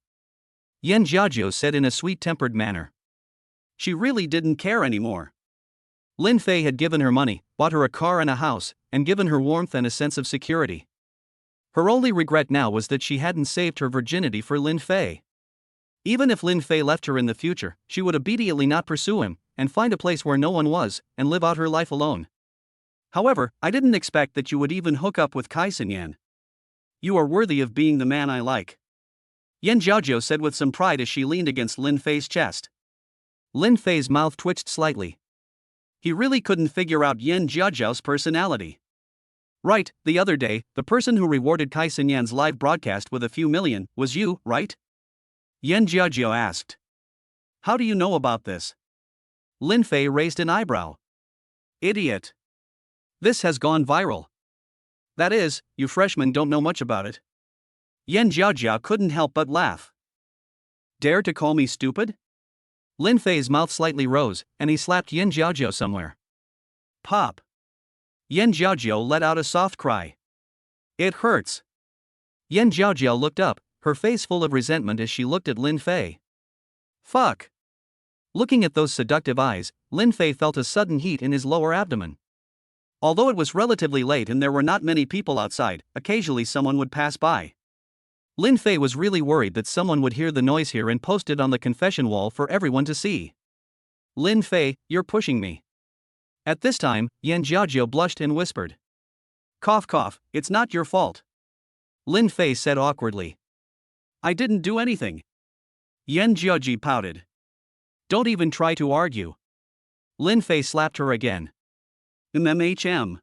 Yan Jiaojiu said in a sweet-tempered manner. She really didn't care anymore. Lin Fei had given her money, bought her a car and a house, and given her warmth and a sense of security. Her only regret now was that she hadn't saved her virginity for Lin Fei. Even if Lin Fei left her in the future, she would immediately not pursue him, and find a place where no one was, and live out her life alone. However, I didn't expect that you would even hook up with Kai Xinyan. You are worthy of being the man I like. Yan Jiaojiu said with some pride as she leaned against Lin Fei's chest. Lin Fei's mouth twitched slightly. He really couldn't figure out Yan Jiaojiu's personality. Right, the other day, the person who rewarded Kai Xinyan's live broadcast with a few million was you, right? Yan Jiaojiu asked. How do you know about this? Lin Fei raised an eyebrow. Idiot. This has gone viral. That is, you freshmen don't know much about it. Yan Jiaojiu couldn't help but laugh. Dare to call me stupid? Lin Fei's mouth slightly rose, and he slapped Yan Jiaojiu somewhere. Pop. Yan Jiaojiu let out a soft cry. It hurts. Yan Jiaojiu looked up, her face full of resentment as she looked at Lin Fei. Fuck. Looking at those seductive eyes, Lin Fei felt a sudden heat in his lower abdomen. Although it was relatively late and there were not many people outside, occasionally someone would pass by. Lin Fei was really worried that someone would hear the noise here and post it on the confession wall for everyone to see. Lin Fei, you're pushing me. At this time, Yan Jiaojiu blushed and whispered. Cough cough, it's not your fault. Lin Fei said awkwardly. I didn't do anything. Yan Jiaoji pouted. Don't even try to argue. Lin Fei slapped her again. MMHM.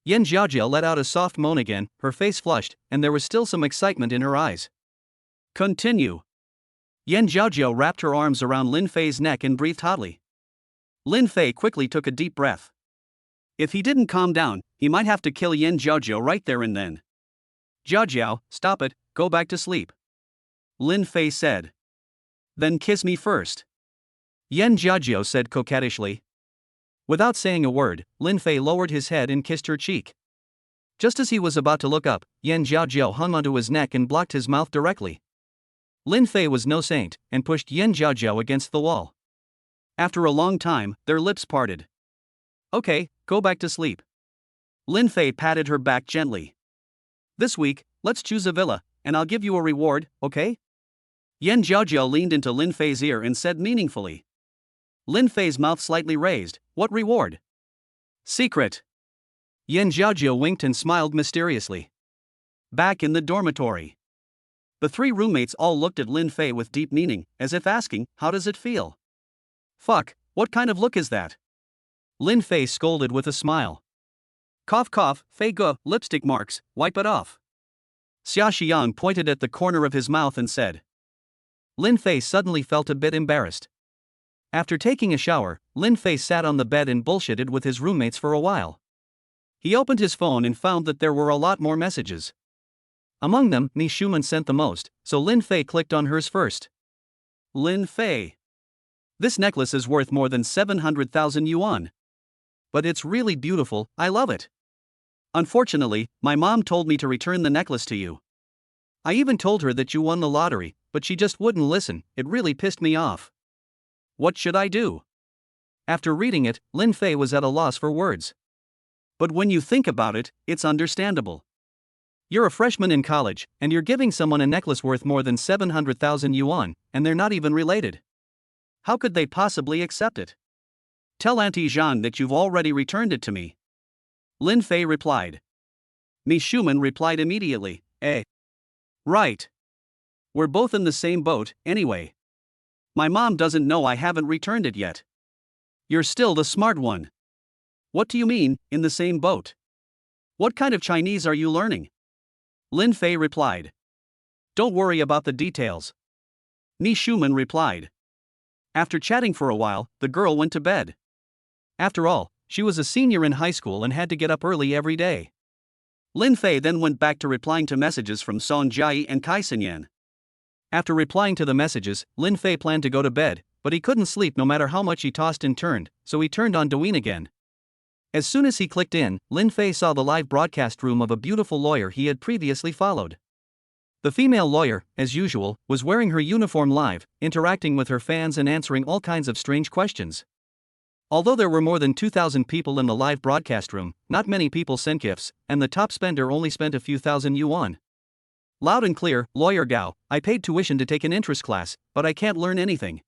Yan Jiayi let out a soft moan again, her face flushed, and there was still some excitement in her eyes. Continue. Yan Jiayi wrapped her arms around Lin Fei's neck and breathed hotly. Lin Fei quickly took a deep breath. If he didn't calm down, he might have to kill Yan Jiayi right there and then. Jiayi, stop it, go back to sleep. Lin Fei said. Then kiss me first. Yan Jiayi said coquettishly. Without saying a word, Lin Fei lowered his head and kissed her cheek. Just as he was about to look up, Yan Jiayi hung onto his neck and blocked his mouth directly. Lin Fei was no saint, and pushed Yan Jiayi against the wall. After a long time, their lips parted. Okay, go back to sleep. Lin Fei patted her back gently. This week, let's choose a villa, and I'll give you a reward, okay? Yan Jiayi leaned into Lin Fei's ear and said meaningfully. Lin Fei's mouth slightly raised. What reward? Secret. Yan Jiayi winked and smiled mysteriously. Back in the dormitory. The three roommates all looked at Lin Fei with deep meaning, as if asking, how does it feel? Fuck, what kind of look is that? Lin Fei scolded with a smile. Cough cough, Fei Ge, lipstick marks, wipe it off. Xia Xiang pointed at the corner of his mouth and said. Lin Fei suddenly felt a bit embarrassed. After taking a shower, Lin Fei sat on the bed and bullshitted with his roommates for a while. He opened his phone and found that there were a lot more messages. Among them, Mi Shuman sent the most, so Lin Fei clicked on hers first. Lin Fei. This necklace is worth more than 700,000 yuan. But it's really beautiful, I love it. Unfortunately, my mom told me to return the necklace to you. I even told her that you won the lottery, but she just wouldn't listen, it really pissed me off. What should I do? After reading it, Lin Fei was at a loss for words. But when you think about it, it's understandable. You're a freshman in college, and you're giving someone a necklace worth more than 700,000 yuan, and they're not even related. How could they possibly accept it? Tell Auntie Jean that you've already returned it to me. Lin Fei replied. Mi Shuman replied immediately, Right. We're both in the same boat, anyway. My mom doesn't know I haven't returned it yet. You're still the smart one. What do you mean, in the same boat? What kind of Chinese are you learning? Lin Fei replied. Don't worry about the details. Mi Shuman replied. After chatting for a while, the girl went to bed. After all, she was a senior in high school and had to get up early every day. Lin Fei then went back to replying to messages from Song Jiayi and Kai Xinyan. After replying to the messages, Lin Fei planned to go to bed, but he couldn't sleep no matter how much he tossed and turned, so he turned on Douyin again. As soon as he clicked in, Lin Fei saw the live broadcast room of a beautiful lawyer he had previously followed. The female lawyer, as usual, was wearing her uniform live, interacting with her fans and answering all kinds of strange questions. Although there were more than 2,000 people in the live broadcast room, not many people sent gifts, and the top spender only spent a few thousand yuan. Loud and clear, Lawyer Gao, I paid tuition to take an interest class, but I can't learn anything.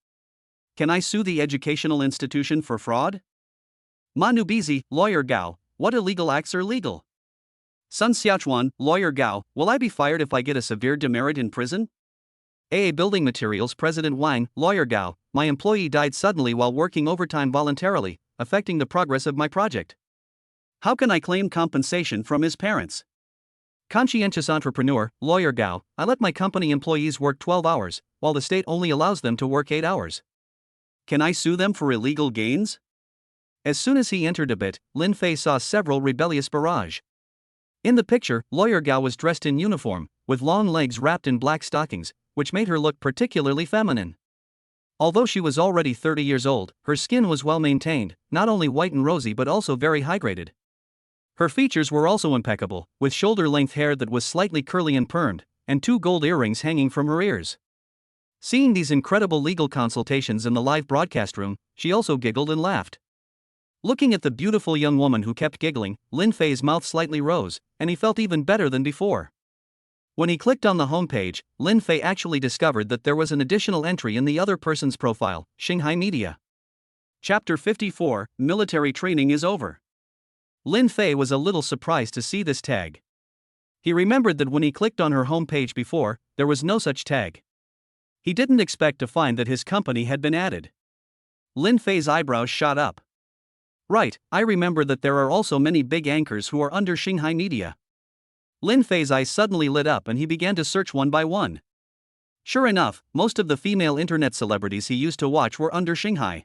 Can I sue the educational institution for fraud? Manu Bizi, Lawyer Gao, what illegal acts are legal? Sun Xiaochuan, Lawyer Gao, will I be fired if I get a severe demerit in prison? AA Building Materials President Wang, Lawyer Gao, my employee died suddenly while working overtime voluntarily, affecting the progress of my project. How can I claim compensation from his parents? Conscientious entrepreneur, Lawyer Gao, I let my company employees work 12 hours, while the state only allows them to work 8 hours. Can I sue them for illegal gains? As soon as he entered a bit, Lin Fei saw several rebellious barrage. In the picture, Lawyer Gao was dressed in uniform, with long legs wrapped in black stockings, which made her look particularly feminine. Although she was already 30 years old, her skin was well maintained, not only white and rosy but also very hydrated. Her features were also impeccable, with shoulder-length hair that was slightly curly and permed, and 2 gold earrings hanging from her ears. Seeing these incredible legal consultations in the live broadcast room, she also giggled and laughed. Looking at the beautiful young woman who kept giggling, Lin Fei's mouth slightly rose, and he felt even better than before. When he clicked on the homepage, Lin Fei actually discovered that there was an additional entry in the other person's profile, Shanghai Media. Chapter 54, Military Training is over. Lin Fei was a little surprised to see this tag. He remembered that when he clicked on her homepage before, there was no such tag. He didn't expect to find that his company had been added. Lin Fei's eyebrows shot up. Right, I remember that there are also many big anchors who are under Shanghai media. Lin Fei's eyes suddenly lit up and he began to search one by one. Sure enough, most of the female internet celebrities he used to watch were under Shanghai.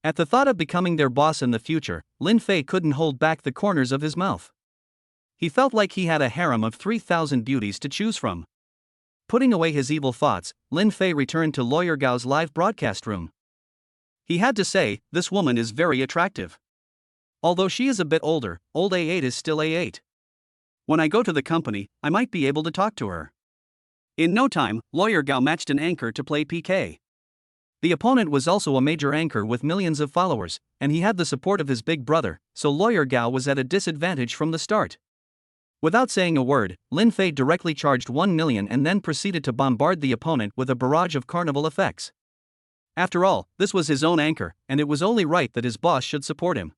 At the thought of becoming their boss in the future, Lin Fei couldn't hold back the corners of his mouth. He felt like he had a harem of 3,000 beauties to choose from. Putting away his evil thoughts, Lin Fei returned to Lawyer Gao's live broadcast room. He had to say, this woman is very attractive. Although she is a bit older, old A8 is still A8. When I go to the company, I might be able to talk to her. In no time, Lawyer Gao matched an anchor to play PK. The opponent was also a major anchor with millions of followers, and he had the support of his big brother, so Lawyer Gao was at a disadvantage from the start. Without saying a word, Lin Fei directly charged 1 million and then proceeded to bombard the opponent with a barrage of carnival effects. After all, this was his own anchor, and it was only right that his boss should support him.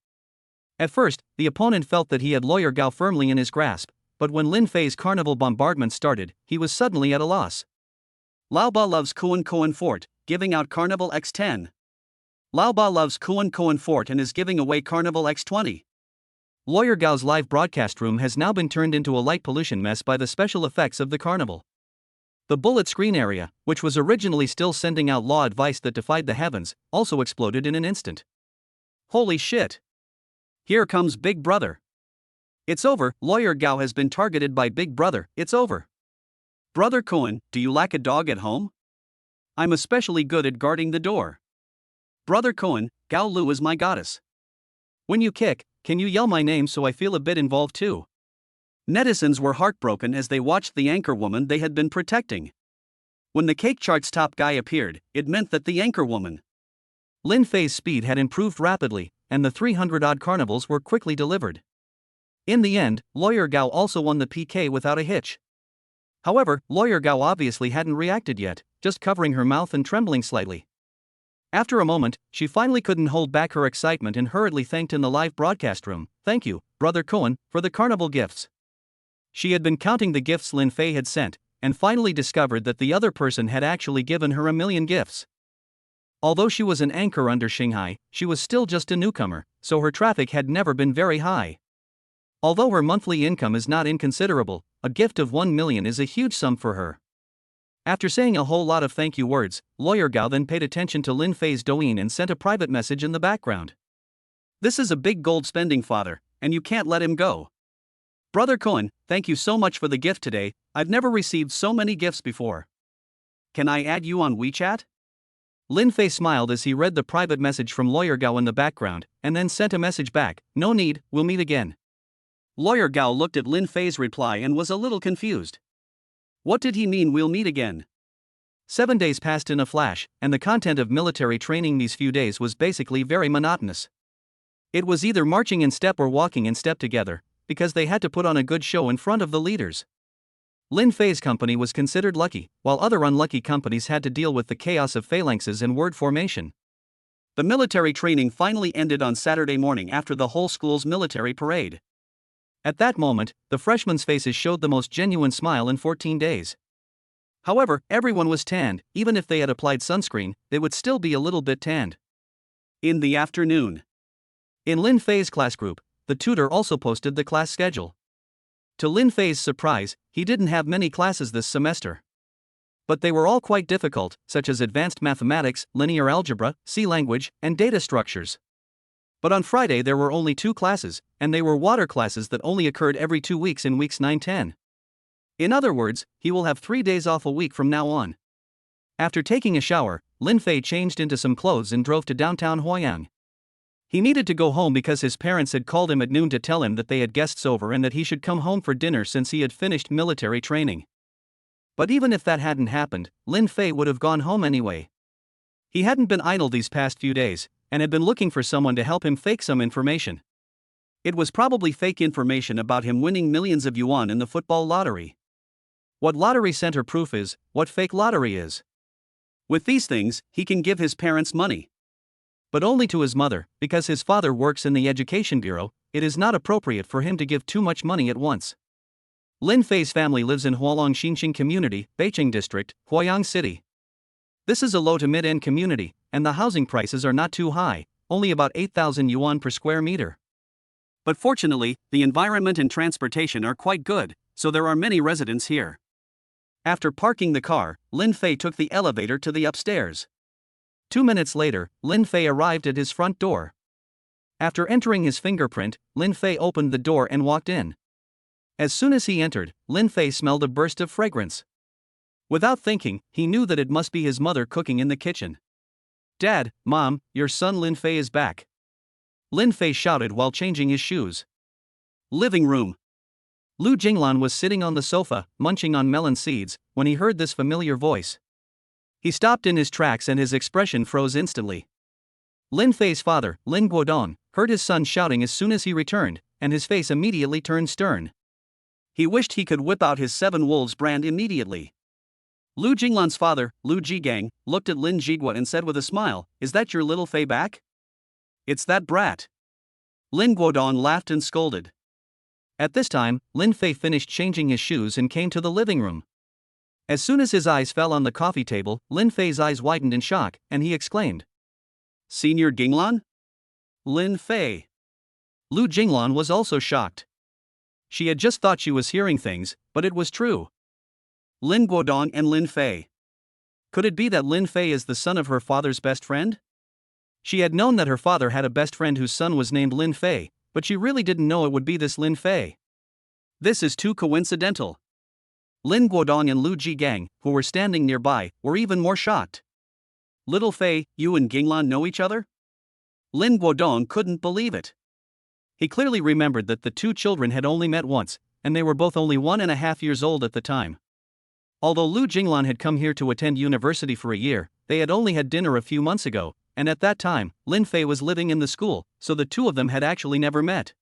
At first, the opponent felt that he had Lawyer Gao firmly in his grasp, but when Lin Fei's carnival bombardment started, he was suddenly at a loss. Lao Ba loves Kuan Fort, giving out Carnival X10. Lao Ba loves Kuan Fort and is giving away Carnival X20. Lawyer Gao's live broadcast room has now been turned into a light pollution mess by the special effects of the carnival. The bullet screen area, which was originally still sending out law advice that defied the heavens, also exploded in an instant. Holy shit! Here comes Big Brother. It's over, Lawyer Gao has been targeted by Big Brother, it's over. Brother Cohen, do you lack a dog at home? I'm especially good at guarding the door. Brother Cohen, Gao Lu is my goddess. When you kick, can you yell my name so I feel a bit involved too? Netizens were heartbroken as they watched the anchor woman they had been protecting. When the cake chart's top guy appeared, it meant that the anchor woman. Lin Fei's speed had improved rapidly, and the 300-odd carnivals were quickly delivered. In the end, Lawyer Gao also won the PK without a hitch. However, Lawyer Gao obviously hadn't reacted yet, just covering her mouth and trembling slightly. After a moment, she finally couldn't hold back her excitement and hurriedly thanked in the live broadcast room, "Thank you, Brother Cohen, for the carnival gifts." She had been counting the gifts Lin Fei had sent, and finally discovered that the other person had actually given her 1,000,000 gifts. Although she was an anchor under Shanghai, she was still just a newcomer, so her traffic had never been very high. Although her monthly income is not inconsiderable, a gift of 1 million is a huge sum for her. After saying a whole lot of thank you words, Lawyer Gao then paid attention to Lin Fei's Douyin and sent a private message in the background. This is a big gold spending father, and you can't let him go. Brother Cohen, thank you so much for the gift today, I've never received so many gifts before. Can I add you on WeChat? Lin Fei smiled as he read the private message from Lawyer Gao in the background, and then sent a message back, "No need, we'll meet again." Lawyer Gao looked at Lin Fei's reply and was a little confused. What did he mean, "we'll meet again"? 7 days passed in a flash, and the content of military training these few days was basically very monotonous. It was either marching in step or walking in step together, because they had to put on a good show in front of the leaders. Lin Fei's company was considered lucky, while other unlucky companies had to deal with the chaos of phalanxes and word formation. The military training finally ended on Saturday morning after the whole school's military parade. At that moment, the freshmen' faces showed the most genuine smile in 14 days. However, everyone was tanned, even if they had applied sunscreen, they would still be a little bit tanned. In the afternoon. In Lin Fei's class group, the tutor also posted the class schedule. To Lin Fei's surprise, he didn't have many classes this semester. But they were all quite difficult, such as advanced mathematics, linear algebra, C language, and data structures. But on Friday there were only 2 classes, and they were water classes that only occurred every 2 weeks in weeks 9-10. In other words, he will have 3 days off a week from now on. After taking a shower, Lin Fei changed into some clothes and drove to downtown Huayang. He needed to go home because his parents had called him at noon to tell him that they had guests over and that he should come home for dinner since he had finished military training. But even if that hadn't happened, Lin Fei would have gone home anyway. He hadn't been idle these past few days, and had been looking for someone to help him fake some information. It was probably fake information about him winning millions of yuan in the football lottery. What lottery center proof is, what fake lottery is. With these things, he can give his parents money. But only to his mother, because his father works in the education bureau, it is not appropriate for him to give too much money at once. Lin Fei's family lives in Hualong Xinqing Community, Beiqing District, Huayang City. This is a low to mid-end community, and the housing prices are not too high, only about 8,000 yuan per square meter. But fortunately, the environment and transportation are quite good, so there are many residents here. After parking the car, Lin Fei took the elevator to the upstairs. 2 minutes later, Lin Fei arrived at his front door. After entering his fingerprint, Lin Fei opened the door and walked in. As soon as he entered, Lin Fei smelled a burst of fragrance. Without thinking, he knew that it must be his mother cooking in the kitchen. "Dad, Mom, your son Lin Fei is back," Lin Fei shouted while changing his shoes. Living room. Lu Jinglan was sitting on the sofa, munching on melon seeds, when he heard this familiar voice. He stopped in his tracks and his expression froze instantly. Lin Fei's father, Lin Guodong, heard his son shouting as soon as he returned, and his face immediately turned stern. He wished he could whip out his 7 Wolves brand immediately. Lu Jinglan's father, Lu Jigang, looked at Lin Jiguo and said with a smile, "Is that your little Fei back?" "It's that brat." Lin Guodong laughed and scolded. At this time, Lin Fei finished changing his shoes and came to the living room. As soon as his eyes fell on the coffee table, Lin Fei's eyes widened in shock, and he exclaimed, "Senior Jinglan? Lin Fei." Lu Jinglan was also shocked. She had just thought she was hearing things, but it was true. Lin Guodong and Lin Fei. Could it be that Lin Fei is the son of her father's best friend? She had known that her father had a best friend whose son was named Lin Fei, but she really didn't know it would be this Lin Fei. This is too coincidental. Lin Guodong and Lu Jigang, who were standing nearby, were even more shocked. "Little Fei, you and Jinglan know each other?" Lin Guodong couldn't believe it. He clearly remembered that the two children had only met once, and they were both only 1.5 years old at the time. Although Lu Jinglan had come here to attend university for a year, they had only had dinner a few months ago, and at that time, Lin Fei was living in the school, so the two of them had actually never met.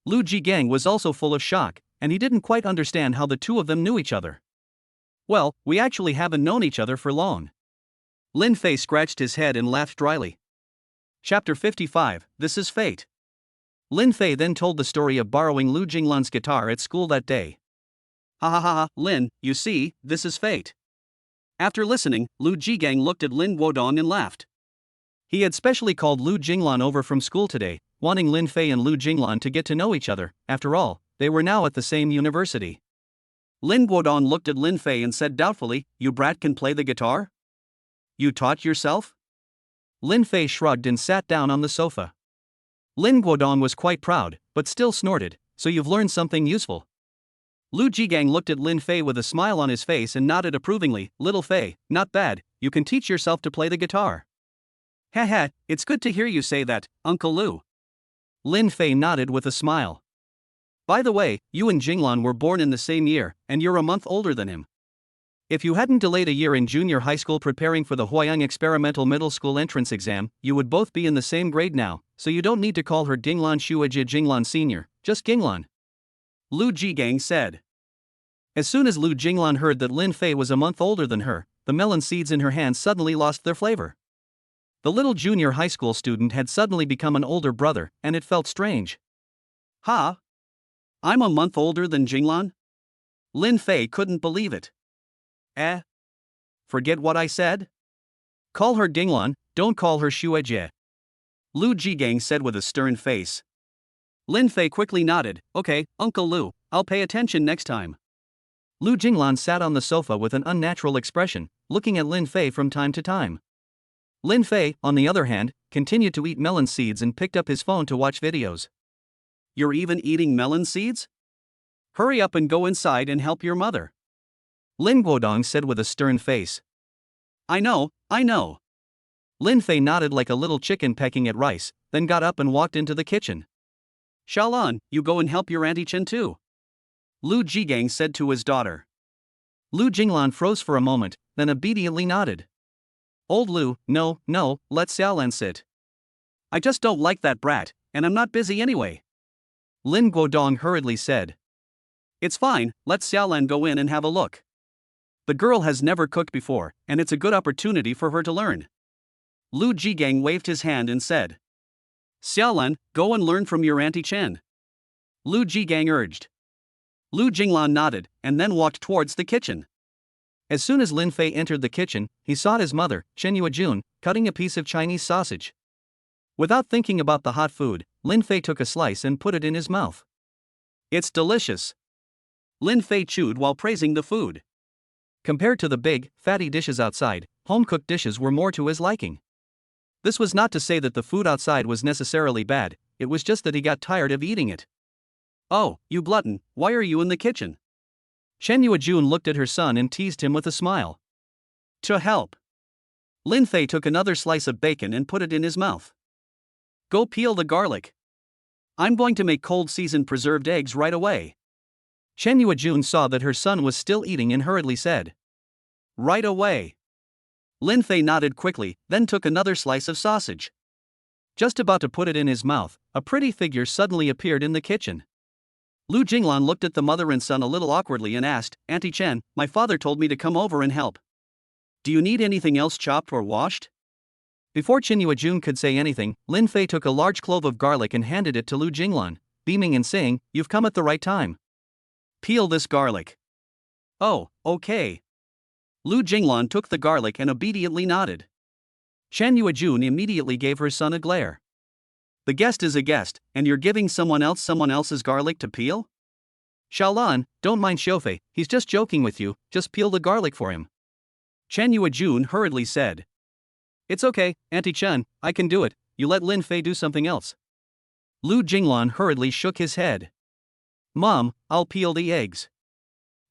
Lu Jigang was also full of shock, and he didn't quite understand how the two of them knew each other. "Well, we actually haven't known each other for long." Lin Fei scratched his head and laughed dryly. Chapter 55, This is Fate. Lin Fei then told the story of borrowing Lu Jinglan's guitar at school that day. "Ha ha ha ha, Lin, you see, this is fate." After listening, Lu Jigang looked at Lin Guodong and laughed. He had specially called Lu Jinglan over from school today, wanting Lin Fei and Lu Jinglan to get to know each other. After all, they were now at the same university. Lin Guodong looked at Lin Fei and said doubtfully, "You brat can play the guitar? You taught yourself?" Lin Fei shrugged and sat down on the sofa. Lin Guodong was quite proud, but still snorted, "So you've learned something useful." Lu Jigang looked at Lin Fei with a smile on his face and nodded approvingly. "Little Fei, not bad, you can teach yourself to play the guitar." "Haha, it's good to hear you say that, Uncle Lu." Lin Fei nodded with a smile. "By the way, you and Jinglan were born in the same year, and you're a month older than him. If you hadn't delayed a year in junior high school preparing for the Huayang Experimental Middle School entrance exam, you would both be in the same grade now, so you don't need to call her Dinglan Shueji Jinglan Sr., just Jinglan," Lu Jigang said. As soon as Lu Jinglan heard that Lin Fei was a month older than her, the melon seeds in her hand suddenly lost their flavor. The little junior high school student had suddenly become an older brother, and it felt strange. "Ha? I'm a month older than Jinglan?" Lin Fei couldn't believe it. Forget what I said? Call her Dinglan, don't call her Shuejie," Lu Jigang said with a stern face. Lin Fei quickly nodded. "Okay, Uncle Lu, I'll pay attention next time." Lu Jinglan sat on the sofa with an unnatural expression, looking at Lin Fei from time to time. Lin Fei, on the other hand, continued to eat melon seeds and picked up his phone to watch videos. "You're even eating melon seeds? Hurry up and go inside and help your mother," Lin Guodong said with a stern face. I know. Lin Fei nodded like a little chicken pecking at rice, then got up and walked into the kitchen. "Xiaolan, you go and help your Auntie Chen too," Lu Jigang said to his daughter. Lu Jinglan froze for a moment, then obediently nodded. "Old Lu, no, let Xiaolan sit. I just don't like that brat, and I'm not busy anyway," Lin Guodong hurriedly said. "It's fine, let Xiaolan go in and have a look. The girl has never cooked before, and it's a good opportunity for her to learn." Lu Jigang waved his hand and said, "Xiaolan, go and learn from your Auntie Chen," Lu Jigang urged. Lu Jinglan nodded, and then walked towards the kitchen. As soon as Lin Fei entered the kitchen, he saw his mother, Chen Yuejun, cutting a piece of Chinese sausage. Without thinking about the hot food, Lin Fei took a slice and put it in his mouth. It's delicious. Lin Fei chewed while praising the food. Compared to the big, fatty dishes outside, home-cooked dishes were more to his liking. This was not to say that the food outside was necessarily bad, it was just that he got tired of eating it. Oh, you glutton, why are you in the kitchen? Chen Yuejun looked at her son and teased him with a smile. To help. Lin Fei took another slice of bacon and put it in his mouth. Go peel the garlic. I'm going to make cold seasoned preserved eggs right away. Chen Yuejun saw that her son was still eating and hurriedly said. Right away. Lin Fei nodded quickly, then took another slice of sausage. Just about to put it in his mouth, a pretty figure suddenly appeared in the kitchen. Lu Jinglan looked at the mother and son a little awkwardly and asked, Auntie Chen, my father told me to come over and help. Do you need anything else chopped or washed? Before Chen Yuejun could say anything, Lin Fei took a large clove of garlic and handed it to Lu Jinglan, beaming and saying, You've come at the right time. Peel this garlic. Oh, okay. Lu Jinglan took the garlic and obediently nodded. Chen Yuejun immediately gave her son a glare. The guest is a guest, and you're giving someone else's garlic to peel? Xiaolan, don't mind Xiaofei, he's just joking with you, just peel the garlic for him. Chen Yuejun hurriedly said. It's okay, Auntie Chen, I can do it, you let Lin Fei do something else. Lu Jinglan hurriedly shook his head. Mom, I'll peel the eggs.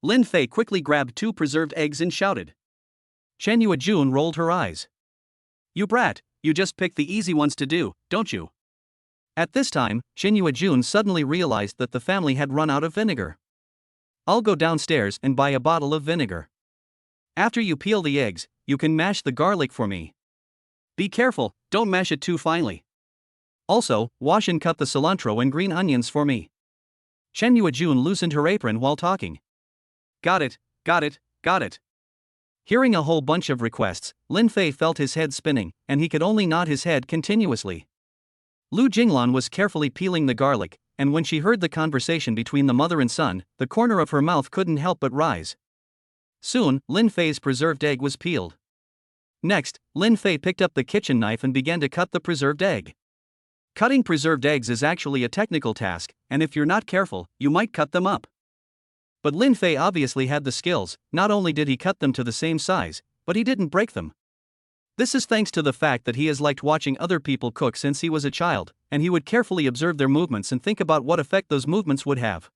Lin Fei quickly grabbed 2 preserved eggs and shouted. Chen Yuejun rolled her eyes. You brat, you just pick the easy ones to do, don't you? At this time, Chen Yuejun suddenly realized that the family had run out of vinegar. I'll go downstairs and buy a bottle of vinegar. After you peel the eggs, you can mash the garlic for me. Be careful, don't mash it too finely. Also, wash and cut the cilantro and green onions for me. Chen Yuejun loosened her apron while talking. Got it, got it, got it. Hearing a whole bunch of requests, Lin Fei felt his head spinning, and he could only nod his head continuously. Lu Jinglan was carefully peeling the garlic, and when she heard the conversation between the mother and son, the corner of her mouth couldn't help but rise. Soon, Lin Fei's preserved egg was peeled. Next, Lin Fei picked up the kitchen knife and began to cut the preserved egg. Cutting preserved eggs is actually a technical task, and if you're not careful, you might cut them up. But Lin Fei obviously had the skills, not only did he cut them to the same size, but he didn't break them. This is thanks to the fact that he has liked watching other people cook since he was a child, and he would carefully observe their movements and think about what effect those movements would have.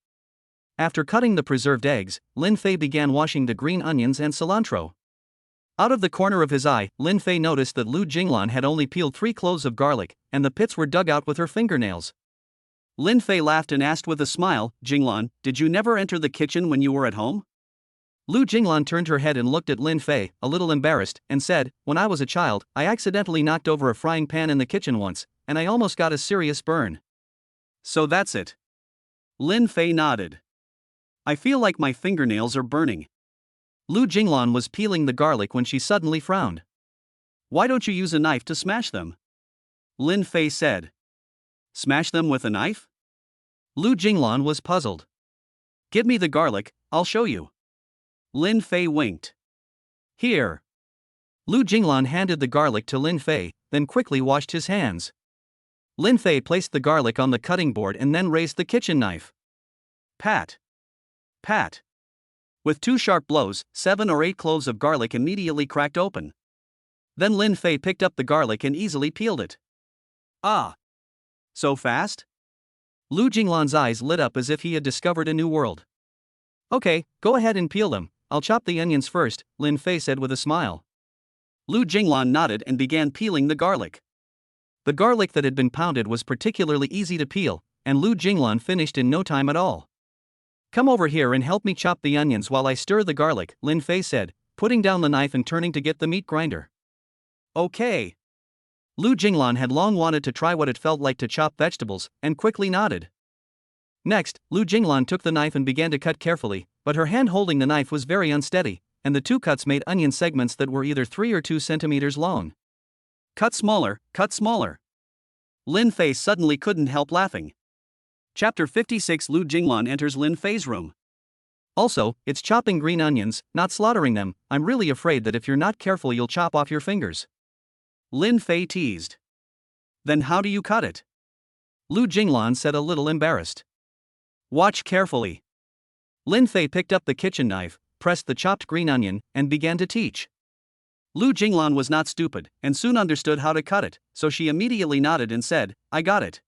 After cutting the preserved eggs, Lin Fei began washing the green onions and cilantro. Out of the corner of his eye, Lin Fei noticed that Lu Jinglan had only peeled 3 cloves of garlic, and the pits were dug out with her fingernails. Lin Fei laughed and asked with a smile, Jinglan, did you never enter the kitchen when you were at home? Lu Jinglan turned her head and looked at Lin Fei, a little embarrassed, and said, When I was a child, I accidentally knocked over a frying pan in the kitchen once, and I almost got a serious burn. So that's it. Lin Fei nodded. I feel like my fingernails are burning. Lu Jinglan was peeling the garlic when she suddenly frowned. Why don't you use a knife to smash them? Lin Fei said. Smash them with a knife? Lu Jinglan was puzzled. Give me the garlic, I'll show you. Lin Fei winked. Here. Lu Jinglan handed the garlic to Lin Fei, then quickly washed his hands. Lin Fei placed the garlic on the cutting board and then raised the kitchen knife. Pat. Pat. With 2 sharp blows, 7 or 8 cloves of garlic immediately cracked open. Then Lin Fei picked up the garlic and easily peeled it. Ah! So fast? Lu Jinglan's eyes lit up as if he had discovered a new world. Okay, go ahead and peel them, I'll chop the onions first, Lin Fei said with a smile. Lu Jinglan nodded and began peeling the garlic. The garlic that had been pounded was particularly easy to peel, and Lu Jinglan finished in no time at all. Come over here and help me chop the onions while I stir the garlic, Lin Fei said, putting down the knife and turning to get the meat grinder. Okay. Lu Jinglan had long wanted to try what it felt like to chop vegetables, and quickly nodded. Next, Lu Jinglan took the knife and began to cut carefully, but her hand holding the knife was very unsteady, and the 2 cuts made onion segments that were either 3 or 2 centimeters long. Cut smaller, cut smaller. Lin Fei suddenly couldn't help laughing. Chapter 56 Lu Jinglan enters Lin Fei's room. Also, it's chopping green onions, not slaughtering them, I'm really afraid that if you're not careful you'll chop off your fingers. Lin Fei teased. Then how do you cut it? Lu Jinglan said, a little embarrassed. Watch carefully. Lin Fei picked up the kitchen knife, pressed the chopped green onion, and began to teach. Lu Jinglan was not stupid, and soon understood how to cut it, so she immediately nodded and said, I got it.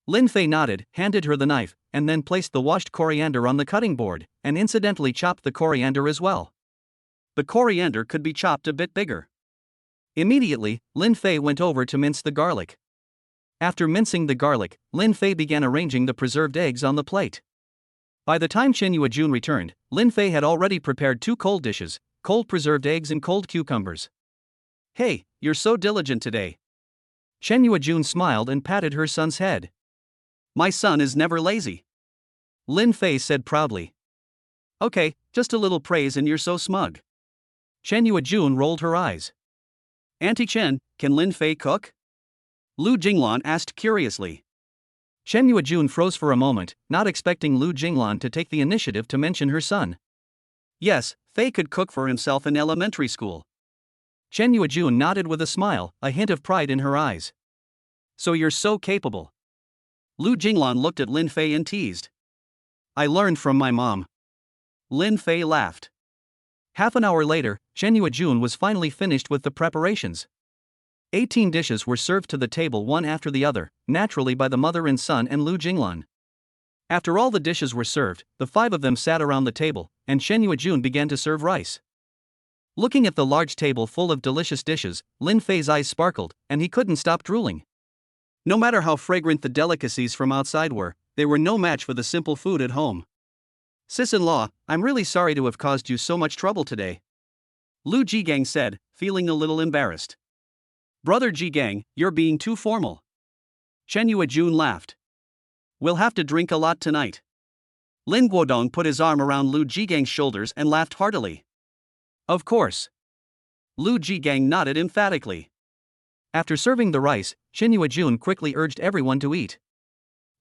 Lin Fei nodded, handed her the knife, and then placed the washed coriander on the cutting board, and incidentally chopped the coriander as well. The coriander could be chopped a bit bigger. Immediately, Lin Fei went over to mince the garlic. After mincing the garlic, Lin Fei began arranging the preserved eggs on the plate. By the time Chen Yuejun returned, Lin Fei had already prepared 2 cold dishes, cold preserved eggs and cold cucumbers. Hey, you're so diligent today. Chen Yuejun smiled and patted her son's head. My son is never lazy. Lin Fei said proudly. Okay, just a little praise and you're so smug. Chen Yuejun rolled her eyes. Auntie Chen, can Lin Fei cook? Lu Jinglan asked curiously. Chen Yuejun froze for a moment, not expecting Lu Jinglan to take the initiative to mention her son. Yes, Fei could cook for himself in elementary school. Chen Yuejun nodded with a smile, a hint of pride in her eyes. So you're so capable. Lu Jinglan looked at Lin Fei and teased. I learned from my mom. Lin Fei laughed. Half an hour later, Chen Yuejun was finally finished with the preparations. 18 dishes were served to the table one after the other, naturally by the mother and son and Lu Jinglan. After all the dishes were served, the 5 of them sat around the table, and Chen Yuejun began to serve rice. Looking at the large table full of delicious dishes, Lin Fei's eyes sparkled, and he couldn't stop drooling. No matter how fragrant the delicacies from outside were, they were no match for the simple food at home. Sis-in-law, I'm really sorry to have caused you so much trouble today. Lu Jigang said, feeling a little embarrassed. Brother Jigang, you're being too formal. Chen Yuejun laughed. We'll have to drink a lot tonight. Lin Guodong put his arm around Lu Jigang's shoulders and laughed heartily. Of course. Lu Jigang nodded emphatically. After serving the rice, Chen Yuejun quickly urged everyone to eat.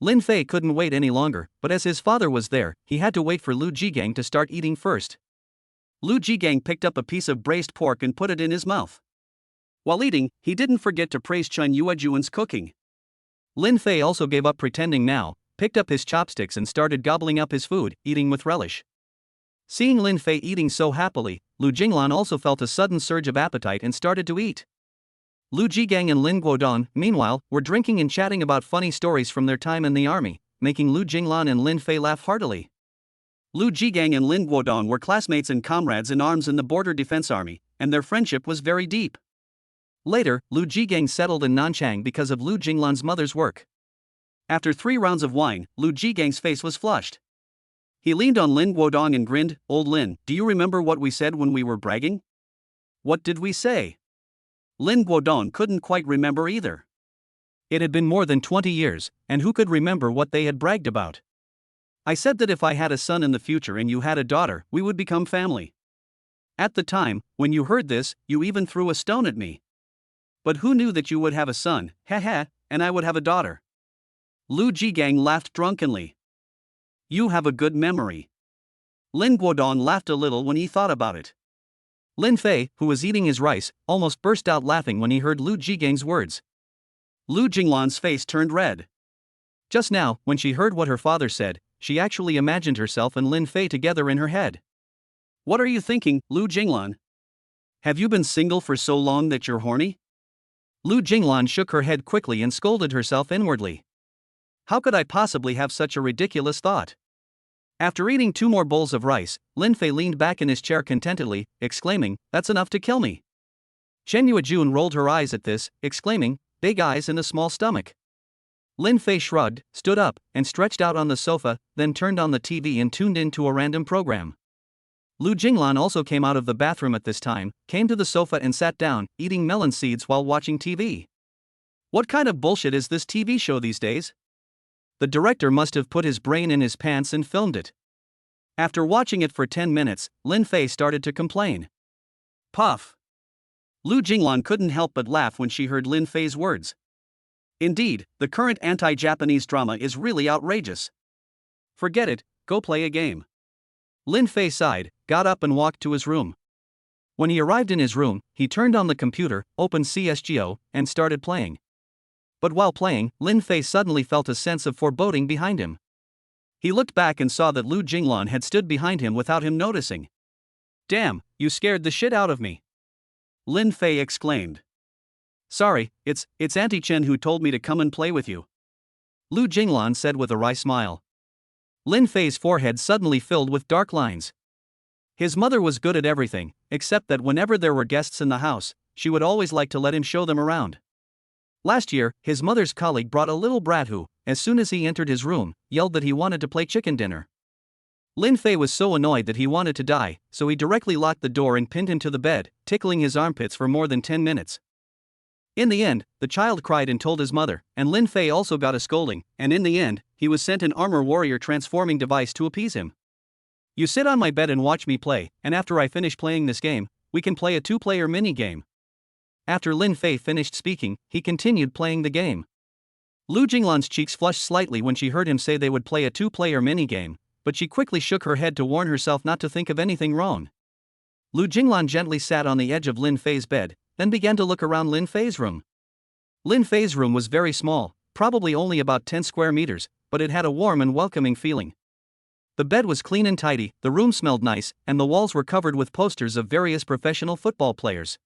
Lin Fei couldn't wait any longer, but as his father was there, he had to wait for Lu Jigang to start eating first. Lu Jigang picked up a piece of braised pork and put it in his mouth. While eating, he didn't forget to praise Chen Yuejun's cooking. Lin Fei also gave up pretending now, picked up his chopsticks and started gobbling up his food, eating with relish. Seeing Lin Fei eating so happily, Lu Jinglan also felt a sudden surge of appetite and started to eat. Lu Jigang and Lin Guodong, meanwhile, were drinking and chatting about funny stories from their time in the army, making Lu Jinglan and Lin Fei laugh heartily. Lu Jigang and Lin Guodong were classmates and comrades in arms in the Border Defense Army, and their friendship was very deep. Later, Lu Jigang settled in Nanchang because of Lu Jinglan's mother's work. After 3 rounds of wine, Lu Jigang's face was flushed. He leaned on Lin Guodong and grinned. Old Lin, do you remember what we said when we were bragging? What did we say? Lin Guodong couldn't quite remember either. It had been more than 20 years, and who could remember what they had bragged about? I said that if I had a son in the future and you had a daughter, we would become family. At the time, when you heard this, you even threw a stone at me. But who knew that you would have a son, and I would have a daughter? Lu Jigang laughed drunkenly. You have a good memory. Lin Guodong laughed a little when he thought about it. Lin Fei, who was eating his rice, almost burst out laughing when he heard Lu Jigang's words. Lu Jinglan's face turned red. Just now, when she heard what her father said, she actually imagined herself and Lin Fei together in her head. What are you thinking, Lu Jinglan? Have you been single for so long that you're horny? Lu Jinglan shook her head quickly and scolded herself inwardly. How could I possibly have such a ridiculous thought? After eating 2 more bowls of rice, Lin Fei leaned back in his chair contentedly, exclaiming, That's enough to kill me. Chen Yuejun rolled her eyes at this, exclaiming, Big eyes and a small stomach. Lin Fei shrugged, stood up, and stretched out on the sofa, then turned on the TV and tuned in to a random program. Lu Jinglan also came out of the bathroom at this time, came to the sofa and sat down, eating melon seeds while watching TV. What kind of bullshit is this TV show these days? The director must have put his brain in his pants and filmed it. After watching it for 10 minutes, Lin Fei started to complain. Puff. Lu Jinglan couldn't help but laugh when she heard Lin Fei's words. Indeed, the current anti-Japanese drama is really outrageous. Forget it, go play a game. Lin Fei sighed, got up and walked to his room. When he arrived in his room, he turned on the computer, opened CSGO, and started playing. but while playing, Lin Fei suddenly felt a sense of foreboding behind him. He looked back and saw that Lu Jinglan had stood behind him without him noticing. "Damn, you scared the shit out of me," Lin Fei exclaimed. "Sorry, it's Auntie Chen who told me to come and play with you," Lu Jinglan said with a wry smile. Lin Fei's forehead suddenly filled with dark lines. His mother was good at everything, except that whenever there were guests in the house, she would always like to let him show them around. Last year, his mother's colleague brought a little brat who, as soon as he entered his room, yelled that he wanted to play chicken dinner. Lin Fei was so annoyed that he wanted to die, so he directly locked the door and pinned him to the bed, tickling his armpits for more than 10 minutes. In the end, the child cried and told his mother, and Lin Fei also got a scolding, and in the end, he was sent an armor warrior transforming device to appease him. "You sit on my bed and watch me play, and after I finish playing this game, we can play a 2-player mini-game." After Lin Fei finished speaking, he continued playing the game. Lu Jinglan's cheeks flushed slightly when she heard him say they would play a 2-player mini-game, but she quickly shook her head to warn herself not to think of anything wrong. Lu Jinglan gently sat on the edge of Lin Fei's bed, then began to look around Lin Fei's room. Lin Fei's room was very small, probably only about 10 square meters, but it had a warm and welcoming feeling. The bed was clean and tidy, the room smelled nice, and the walls were covered with posters of various professional football players.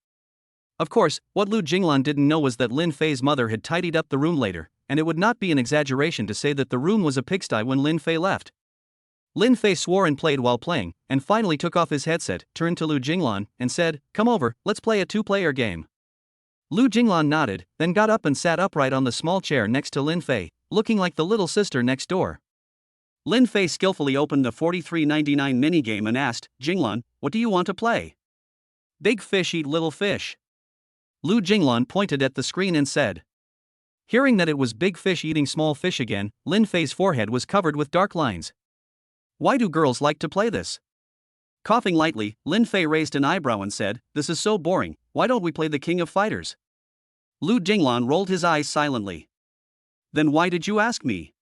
Of course, what Lu Jinglan didn't know was that Lin Fei's mother had tidied up the room later, and it would not be an exaggeration to say that the room was a pigsty when Lin Fei left. Lin Fei swore and played while playing, and finally took off his headset, turned to Lu Jinglan, and said, "Come over, let's play a 2-player game." Lu Jinglan nodded, then got up and sat upright on the small chair next to Lin Fei, looking like the little sister next door. Lin Fei skillfully opened the 43.99 minigame and asked, "Jinglan, what do you want to play?" "Big fish eat little fish." Lu Jinglan pointed at the screen and said. Hearing that it was big fish eating small fish again, Lin Fei's forehead was covered with dark lines. Why do girls like to play this? Coughing lightly, Lin Fei raised an eyebrow and said, "This is so boring, why don't we play the King of Fighters?" Lu Jinglan rolled his eyes silently. "Then why did you ask me?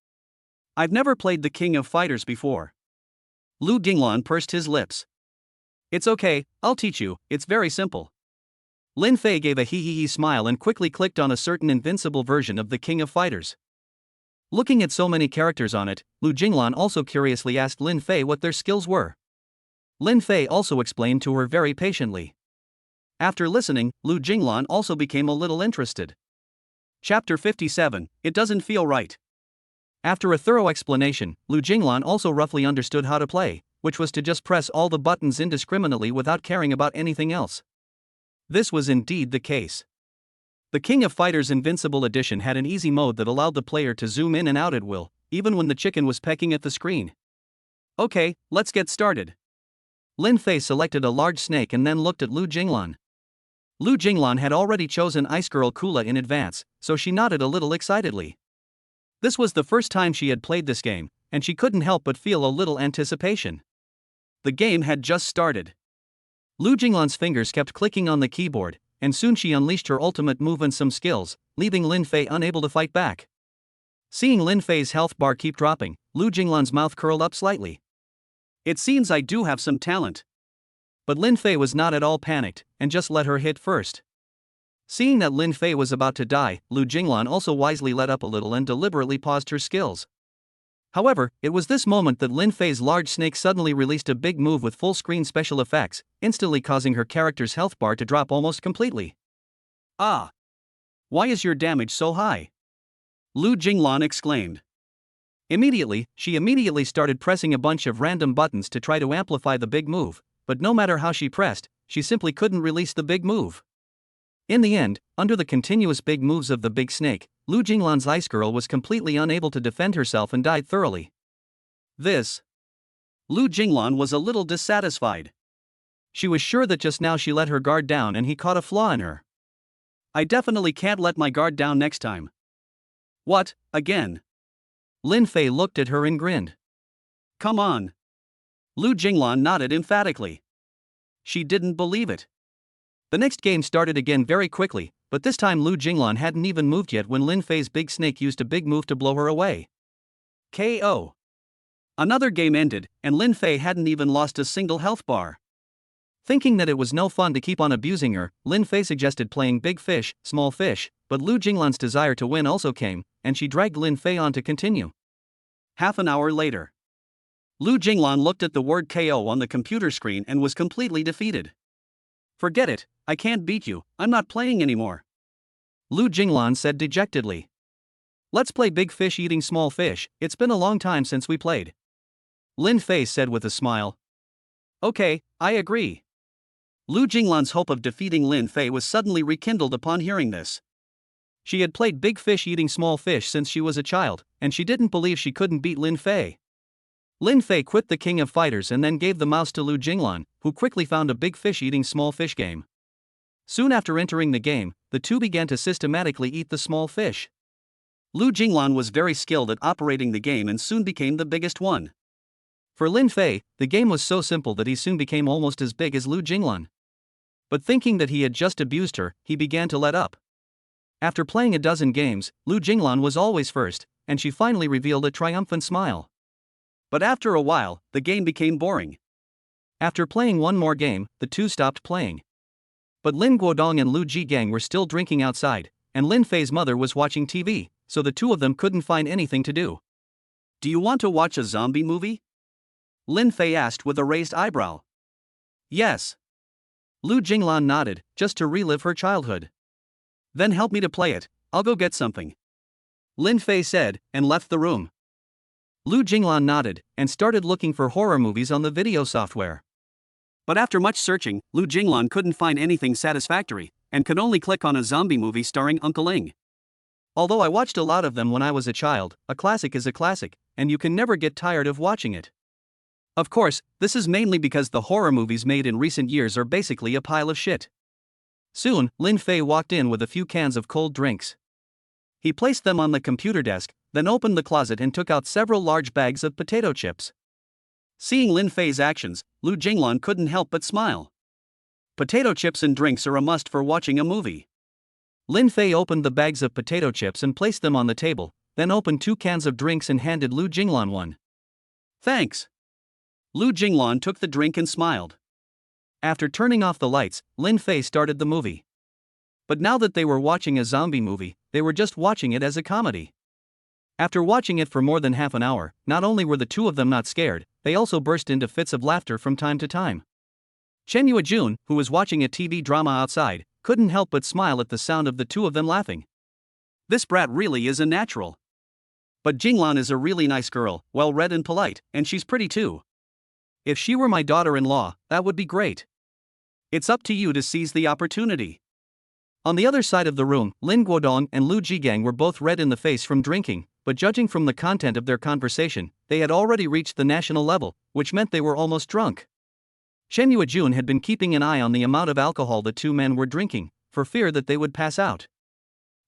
I've never played the King of Fighters before." Lu Jinglan pursed his lips. "It's okay, I'll teach you, it's very simple." Lin Fei gave a hee-hee-hee smile and quickly clicked on a certain invincible version of the King of Fighters. Looking at so many characters on it, Lu Jinglan also curiously asked Lin Fei what their skills were. Lin Fei also explained to her very patiently. After listening, Lu Jinglan also became a little interested. Chapter 57, It Doesn't Feel Right. After a thorough explanation, Lu Jinglan also roughly understood how to play, which was to just press all the buttons indiscriminately without caring about anything else. This was indeed the case. The King of Fighters Invincible Edition had an easy mode that allowed the player to zoom in and out at will, even when the chicken was pecking at the screen. Okay, let's get started. Lin Fei selected a large snake and then looked at Lu Jinglan. Lu Jinglan had already chosen Ice Girl Kula in advance, so she nodded a little excitedly. This was the first time she had played this game, and she couldn't help but feel a little anticipation. The game had just started. Lu Jinglan's fingers kept clicking on the keyboard, and soon she unleashed her ultimate move and some skills, leaving Lin Fei unable to fight back. Seeing Lin Fei's health bar keep dropping, Lu Jinglan's mouth curled up slightly. It seems I do have some talent. But Lin Fei was not at all panicked, and just let her hit first. Seeing that Lin Fei was about to die, Lu Jinglan also wisely let up a little and deliberately paused her skills. However, it was this moment that Lin Fei's large snake suddenly released a big move with full-screen special effects, instantly causing her character's health bar to drop almost completely. Ah! Why is your damage so high? Lu Jinglan exclaimed. She immediately started pressing a bunch of random buttons to try to amplify the big move, but no matter how she pressed, she simply couldn't release the big move. In the end, under the continuous big moves of the big snake, Lu Jinglan's Ice Girl was completely unable to defend herself and died thoroughly. Lu Jinglan was a little dissatisfied. She was sure that just now she let her guard down and he caught a flaw in her. I definitely can't let my guard down next time. What, again? Lin Fei looked at her and grinned. Come on. Lu Jinglan nodded emphatically. She didn't believe it. The next game started again very quickly, but this time Lu Jinglan hadn't even moved yet when Lin Fei's big snake used a big move to blow her away. KO. Another game ended, and Lin Fei hadn't even lost a single health bar. Thinking that it was no fun to keep on abusing her, Lin Fei suggested playing big fish, small fish, but Lu Jinglan's desire to win also came, and she dragged Lin Fei on to continue. Half an hour later, Lu Jinglan looked at the word KO on the computer screen and was completely defeated. Forget it, I can't beat you, I'm not playing anymore. Lu Jinglan said dejectedly. Let's play big fish eating small fish, it's been a long time since we played. Lin Fei said with a smile. Okay, I agree. Lu Jinglan's hope of defeating Lin Fei was suddenly rekindled upon hearing this. She had played big fish eating small fish since she was a child, and she didn't believe she couldn't beat Lin Fei. Lin Fei quit the King of Fighters and then gave the mouse to Lu Jinglan, who quickly found a big fish eating small fish game. Soon after entering the game, the two began to systematically eat the small fish. Lu Jinglan was very skilled at operating the game and soon became the biggest one. For Lin Fei, the game was so simple that he soon became almost as big as Lu Jinglan. But thinking that he had just abused her, he began to let up. After playing a dozen games, Lu Jinglan was always first, and she finally revealed a triumphant smile. But after a while, the game became boring. After playing one more game, the two stopped playing. But Lin Guodong and Lu Jigang were still drinking outside, and Lin Fei's mother was watching TV, so the two of them couldn't find anything to do. Do you want to watch a zombie movie? Lin Fei asked with a raised eyebrow. Yes. Lu Jinglan nodded, just to relive her childhood. Then help me to play it, I'll go get something. Lin Fei said, and left the room. Lu Jinglan nodded, and started looking for horror movies on the video software. But after much searching, Lu Jinglan couldn't find anything satisfactory, and could only click on a zombie movie starring Uncle Ing. Although I watched a lot of them when I was a child, a classic is a classic, and you can never get tired of watching it. Of course, this is mainly because the horror movies made in recent years are basically a pile of shit. Soon, Lin Fei walked in with a few cans of cold drinks. He placed them on the computer desk, then opened the closet and took out several large bags of potato chips. Seeing Lin Fei's actions, Lu Jinglan couldn't help but smile. Potato chips and drinks are a must for watching a movie. Lin Fei opened the bags of potato chips and placed them on the table, then opened 2 cans of drinks and handed Lu Jinglan one. Thanks. Lu Jinglan took the drink and smiled. After turning off the lights, Lin Fei started the movie. But now that they were watching a zombie movie, they were just watching it as a comedy. After watching it for more than half an hour, not only were the two of them not scared, they also burst into fits of laughter from time to time. Chen Yuejun, who was watching a TV drama outside, couldn't help but smile at the sound of the two of them laughing. This brat really is a natural. But Jinglan is a really nice girl, well-read and polite, and she's pretty too. If she were my daughter-in-law, that would be great. It's up to you to seize the opportunity. On the other side of the room, Lin Guodong and Lu Jigang were both red in the face from drinking, but judging from the content of their conversation, they had already reached the national level, which meant they were almost drunk. Chen Yuejun had been keeping an eye on the amount of alcohol the two men were drinking, for fear that they would pass out.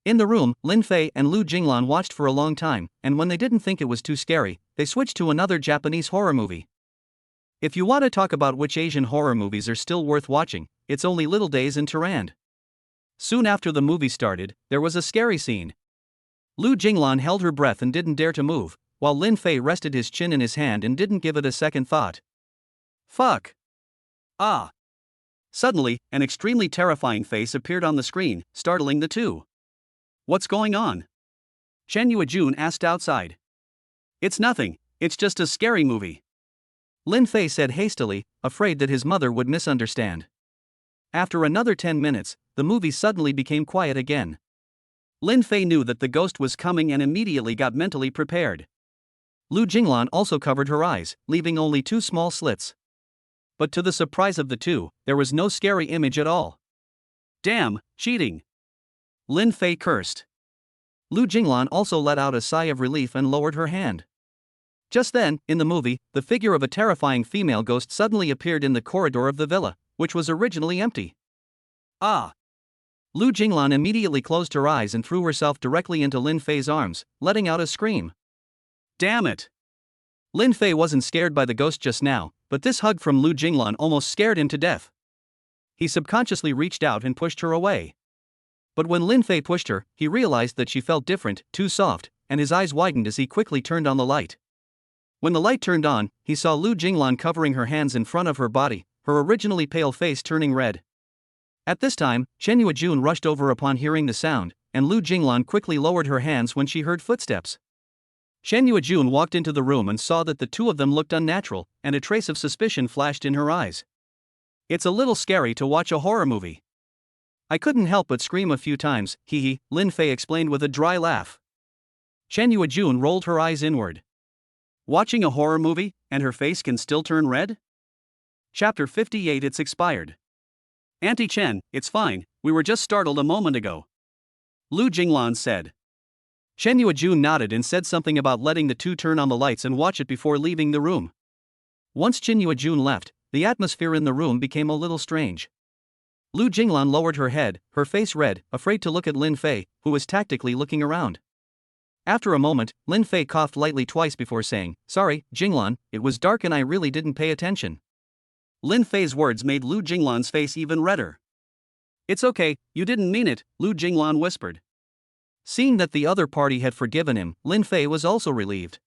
In the room, Lin Fei and Lu Jinglan watched for a long time, and when they didn't think it was too scary, they switched to another Japanese horror movie. If you want to talk about which Asian horror movies are still worth watching, it's only Little Days in Tehran. Soon after the movie started, there was a scary scene. Lu Jinglan held her breath and didn't dare to move, while Lin Fei rested his chin in his hand and didn't give it a second thought. Fuck. Ah. Suddenly, an extremely terrifying face appeared on the screen, startling the two. What's going on? Chen Yuejun asked outside. It's nothing, it's just a scary movie. Lin Fei said hastily, afraid that his mother would misunderstand. After another 10 minutes, the movie suddenly became quiet again. Lin Fei knew that the ghost was coming and immediately got mentally prepared. Lu Jinglan also covered her eyes, leaving only 2 small slits. But to the surprise of the two, there was no scary image at all. Damn, cheating! Lin Fei cursed. Lu Jinglan also let out a sigh of relief and lowered her hand. Just then, in the movie, the figure of a terrifying female ghost suddenly appeared in the corridor of the villa, which was originally empty. Ah! Lu Jinglan immediately closed her eyes and threw herself directly into Lin Fei's arms, letting out a scream. Damn it! Lin Fei wasn't scared by the ghost just now, but this hug from Lu Jinglan almost scared him to death. He subconsciously reached out and pushed her away. But when Lin Fei pushed her, he realized that she felt different, too soft, and his eyes widened as he quickly turned on the light. When the light turned on, he saw Lu Jinglan covering her hands in front of her body, her originally pale face turning red. At this time, Chen Yuejun rushed over upon hearing the sound, and Lu Jinglan quickly lowered her hands when she heard footsteps. Chen Yuejun walked into the room and saw that the two of them looked unnatural, and a trace of suspicion flashed in her eyes. It's a little scary to watch a horror movie. I couldn't help but scream a few times, hee, Lin Fei explained with a dry laugh. Chen Yuejun rolled her eyes inward. Watching a horror movie, and her face can still turn red? Chapter 58. It's expired. Auntie Chen, it's fine, we were just startled a moment ago. Lu Jinglan said. Chen Yuejun nodded and said something about letting the two turn on the lights and watch it before leaving the room. Once Chen Yuejun left, the atmosphere in the room became a little strange. Lu Jinglan lowered her head, her face red, afraid to look at Lin Fei, who was tactically looking around. After a moment, Lin Fei coughed lightly twice before saying, "Sorry, Jinglan, it was dark and I really didn't pay attention." Lin Fei's words made Lu Jinglan's face even redder. "It's okay, you didn't mean it," Lu Jinglan whispered. Seeing that the other party had forgiven him, Lin Fei was also relieved.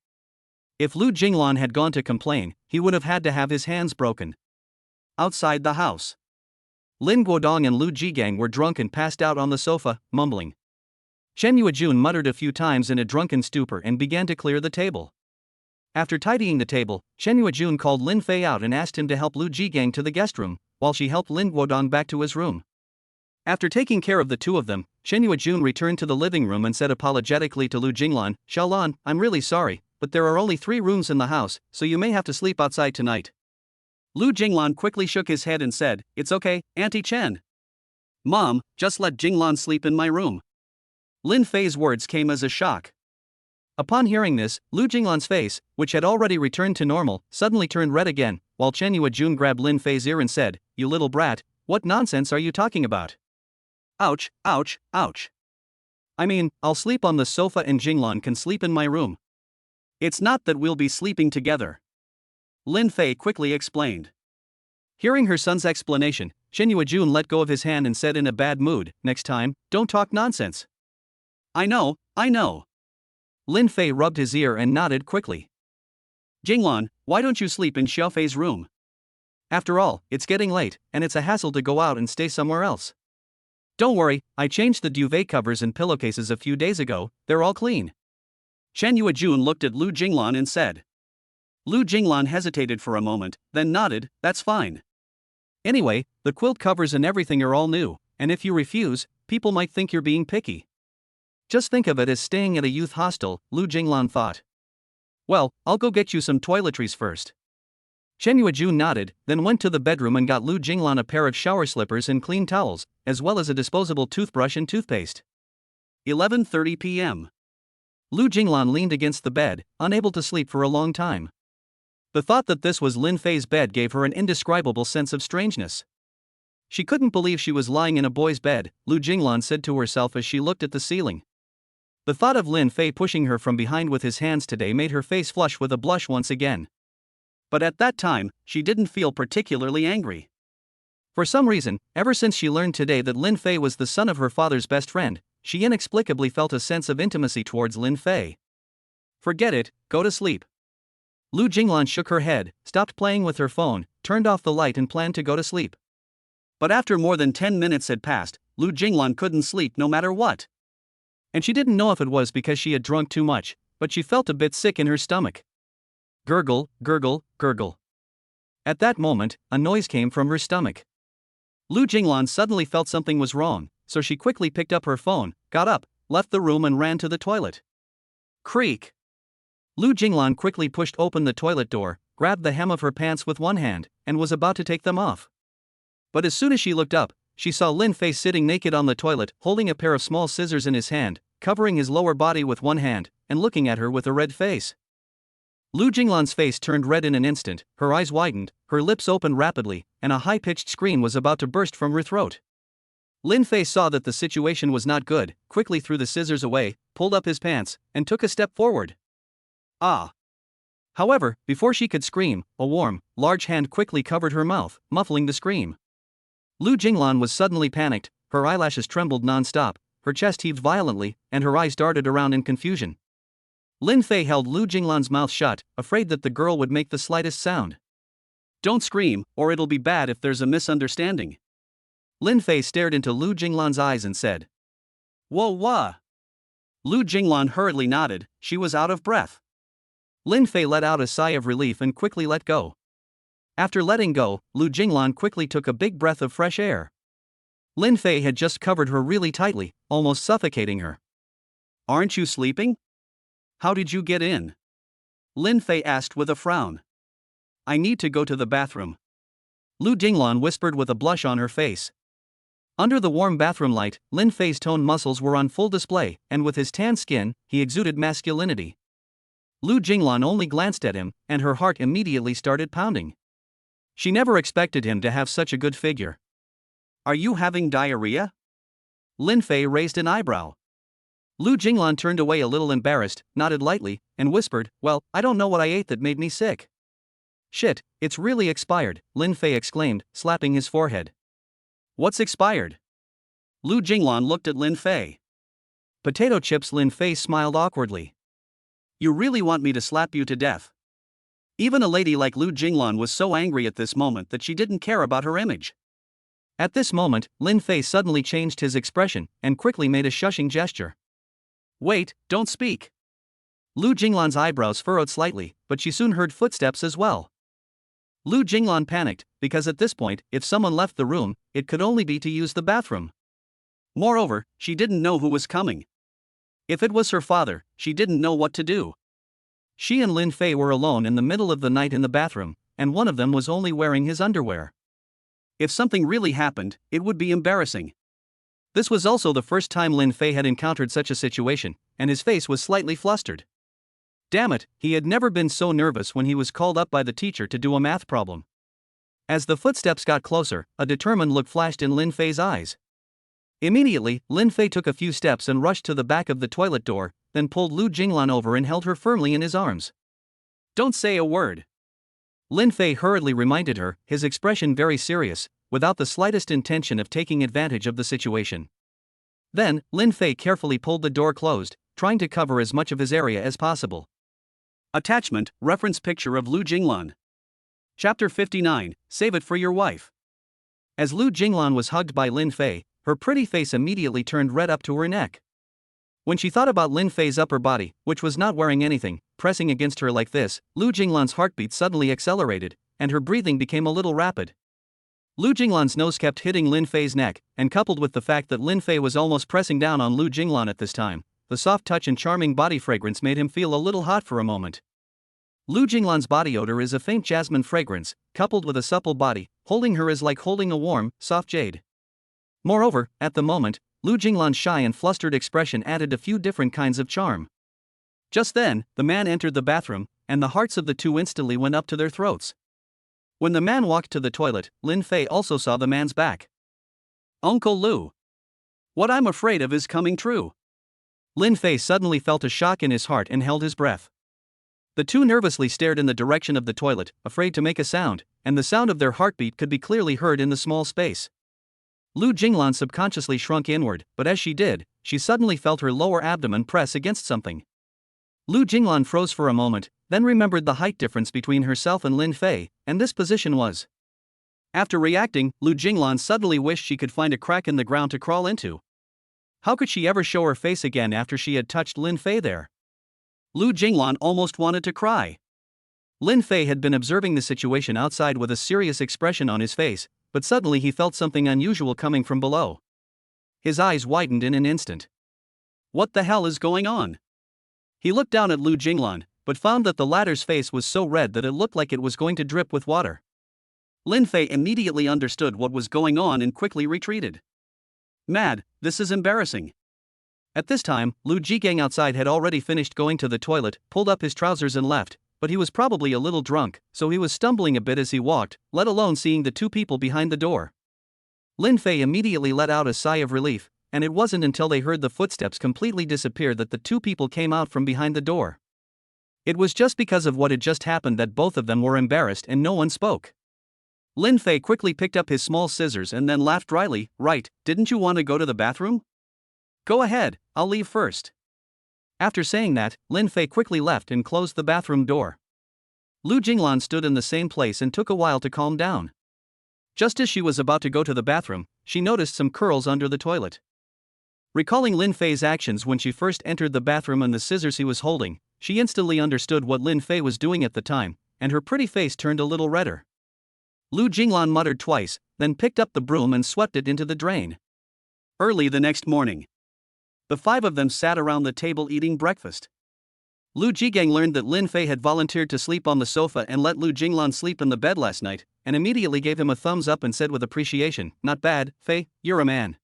If Lu Jinglan had gone to complain, he would have had to have his hands broken. Outside the house, Lin Guodong and Lu Jigang were drunk and passed out on the sofa, mumbling. Chen Yuejun muttered a few times in a drunken stupor and began to clear the table. After tidying the table, Chen Yuejun called Lin Fei out and asked him to help Lu Jigang to the guest room, while she helped Lin Guodong back to his room. After taking care of the two of them, Chen Yuejun returned to the living room and said apologetically to Lu Jinglan, "Xiaolan, I'm really sorry, but there are only 3 rooms in the house, so you may have to sleep outside tonight." Lu Jinglan quickly shook his head and said, "It's okay, Auntie Chen. Mom, just let Jinglan sleep in my room." Lin Fei's words came as a shock. Upon hearing this, Lu Jinglan's face, which had already returned to normal, suddenly turned red again, while Chen Yuejun grabbed Lin Fei's ear and said, "You little brat, what nonsense are you talking about? Ouch, ouch, ouch. I mean, I'll sleep on the sofa and Jinglan can sleep in my room. It's not that we'll be sleeping together," Lin Fei quickly explained. Hearing her son's explanation, Chen Yuejun let go of his hand and said in a bad mood, "Next time, don't talk nonsense." I know. Lin Fei rubbed his ear and nodded quickly. "Jinglan, why don't you sleep in Xiaofei's room? After all, it's getting late, and it's a hassle to go out and stay somewhere else." "Don't worry, I changed the duvet covers and pillowcases a few days ago, they're all clean." Chen Yuejun looked at Lu Jinglan and said. Lu Jinglan hesitated for a moment, then nodded, "That's fine. Anyway, the quilt covers and everything are all new, and if you refuse, people might think you're being picky. Just think of it as staying at a youth hostel," Lu Jinglan thought. "Well, I'll go get you some toiletries first." Chen Yuejun nodded, then went to the bedroom and got Lu Jinglan a pair of shower slippers and clean towels, as well as a disposable toothbrush and toothpaste. 11:30 p.m. Lu Jinglan leaned against the bed, unable to sleep for a long time. The thought that this was Lin Fei's bed gave her an indescribable sense of strangeness. She couldn't believe she was lying in a boy's bed, Lu Jinglan said to herself as she looked at the ceiling. The thought of Lin Fei pushing her from behind with his hands today made her face flush with a blush once again. But at that time, she didn't feel particularly angry. For some reason, ever since she learned today that Lin Fei was the son of her father's best friend, she inexplicably felt a sense of intimacy towards Lin Fei. "Forget it, go to sleep." Lu Jinglan shook her head, stopped playing with her phone, turned off the light and planned to go to sleep. But after more than 10 minutes had passed, Lu Jinglan couldn't sleep no matter what. And she didn't know if it was because she had drunk too much, but she felt a bit sick in her stomach. Gurgle, gurgle, gurgle. At that moment, a noise came from her stomach. Lu Jinglan suddenly felt something was wrong, so she quickly picked up her phone, got up, left the room and ran to the toilet. Creak. Lu Jinglan quickly pushed open the toilet door, grabbed the hem of her pants with one hand, and was about to take them off. But as soon as she looked up, she saw Lin Fei sitting naked on the toilet, holding a pair of small scissors in his hand, covering his lower body with one hand, and looking at her with a red face. Lu Jinglan's face turned red in an instant, her eyes widened, her lips opened rapidly, and a high-pitched scream was about to burst from her throat. Lin Fei saw that the situation was not good, quickly threw the scissors away, pulled up his pants, and took a step forward. Ah! However, before she could scream, a warm, large hand quickly covered her mouth, muffling the scream. Lu Jinglan was suddenly panicked, her eyelashes trembled non-stop, her chest heaved violently, and her eyes darted around in confusion. Lin Fei held Lu Jinglan's mouth shut, afraid that the girl would make the slightest sound. Don't scream, or it'll be bad if there's a misunderstanding. Lin Fei stared into Lu Jinglan's eyes and said. Whoa, wah. Lu Jinglan hurriedly nodded, she was out of breath. Lin Fei let out a sigh of relief and quickly let go. After letting go, Lu Jinglan quickly took a big breath of fresh air. Lin Fei had just covered her really tightly, almost suffocating her. Aren't you sleeping? How did you get in? Lin Fei asked with a frown. I need to go to the bathroom. Lu Jinglan whispered with a blush on her face. Under the warm bathroom light, Lin Fei's toned muscles were on full display, and with his tan skin, he exuded masculinity. Lu Jinglan only glanced at him, and her heart immediately started pounding. She never expected him to have such a good figure. Are you having diarrhea? Lin Fei raised an eyebrow. Lu Jinglan turned away a little embarrassed, nodded lightly, and whispered, well, I don't know what I ate that made me sick. Shit, it's really expired, Lin Fei exclaimed, slapping his forehead. What's expired? Lu Jinglan looked at Lin Fei. Potato chips. Lin Fei smiled awkwardly. You really want me to slap you to death? Even a lady like Lu Jinglan was so angry at this moment that she didn't care about her image. At this moment, Lin Fei suddenly changed his expression and quickly made a shushing gesture. Wait, don't speak. Lu Jinglan's eyebrows furrowed slightly, but she soon heard footsteps as well. Lu Jinglan panicked, because at this point, if someone left the room, it could only be to use the bathroom. Moreover, she didn't know who was coming. If it was her father, she didn't know what to do. She and Lin Fei were alone in the middle of the night in the bathroom, and one of them was only wearing his underwear. If something really happened, it would be embarrassing. This was also the first time Lin Fei had encountered such a situation, and his face was slightly flustered. Damn it, he had never been so nervous when he was called up by the teacher to do a math problem. As the footsteps got closer, a determined look flashed in Lin Fei's eyes. Immediately, Lin Fei took a few steps and rushed to the back of the toilet door, then pulled Lu Jinglan over and held her firmly in his arms. Don't say a word. Lin Fei hurriedly reminded her, his expression very serious, without the slightest intention of taking advantage of the situation. Then, Lin Fei carefully pulled the door closed, trying to cover as much of his area as possible. Attachment, reference picture of Lu Jinglan. Chapter 59, Save It for Your Wife. As Lu Jinglan was hugged by Lin Fei, her pretty face immediately turned red up to her neck. When she thought about Lin Fei's upper body, which was not wearing anything, pressing against her like this, Lu Jinglan's heartbeat suddenly accelerated, and her breathing became a little rapid. Lu Jinglan's nose kept hitting Lin Fei's neck, and coupled with the fact that Lin Fei was almost pressing down on Lu Jinglan at this time, the soft touch and charming body fragrance made him feel a little hot for a moment. Lu Jinglan's body odor is a faint jasmine fragrance, coupled with a supple body, holding her is like holding a warm, soft jade. Moreover, at the moment, Lu Jinglan's shy and flustered expression added a few different kinds of charm. Just then, the man entered the bathroom, and the hearts of the two instantly went up to their throats. When the man walked to the toilet, Lin Fei also saw the man's back. Uncle Lu. What I'm afraid of is coming true. Lin Fei suddenly felt a shock in his heart and held his breath. The two nervously stared in the direction of the toilet, afraid to make a sound, and the sound of their heartbeat could be clearly heard in the small space. Lu Jinglan subconsciously shrunk inward, but as she did, she suddenly felt her lower abdomen press against something. Lu Jinglan froze for a moment, then remembered the height difference between herself and Lin Fei, and this position was. After reacting, Lu Jinglan suddenly wished she could find a crack in the ground to crawl into. How could she ever show her face again after she had touched Lin Fei there? Lu Jinglan almost wanted to cry. Lin Fei had been observing the situation outside with a serious expression on his face, but suddenly he felt something unusual coming from below. His eyes widened in an instant. What the hell is going on? He looked down at Lu Jinglan, but found that the latter's face was so red that it looked like it was going to drip with water. Lin Fei immediately understood what was going on and quickly retreated. Mad, this is embarrassing. At this time, Lu Jigang outside had already finished going to the toilet, pulled up his trousers and left, but he was probably a little drunk, so he was stumbling a bit as he walked, let alone seeing the two people behind the door. Lin Fei immediately let out a sigh of relief, and it wasn't until they heard the footsteps completely disappear that the two people came out from behind the door. It was just because of what had just happened that both of them were embarrassed and no one spoke. Lin Fei quickly picked up his small scissors and then laughed dryly. Right, didn't you want to go to the bathroom? Go ahead, I'll leave first. After saying that, Lin Fei quickly left and closed the bathroom door. Lu Jinglan stood in the same place and took a while to calm down. Just as she was about to go to the bathroom, she noticed some curls under the toilet. Recalling Lin Fei's actions when she first entered the bathroom and the scissors he was holding, she instantly understood what Lin Fei was doing at the time, and her pretty face turned a little redder. Lu Jinglan muttered twice, then picked up the broom and swept it into the drain. Early the next morning, the five of them sat around the table eating breakfast. Lu Jigang learned that Lin Fei had volunteered to sleep on the sofa and let Lu Jinglan sleep in the bed last night, and immediately gave him a thumbs up and said with appreciation, "Not bad, Fei, you're a man.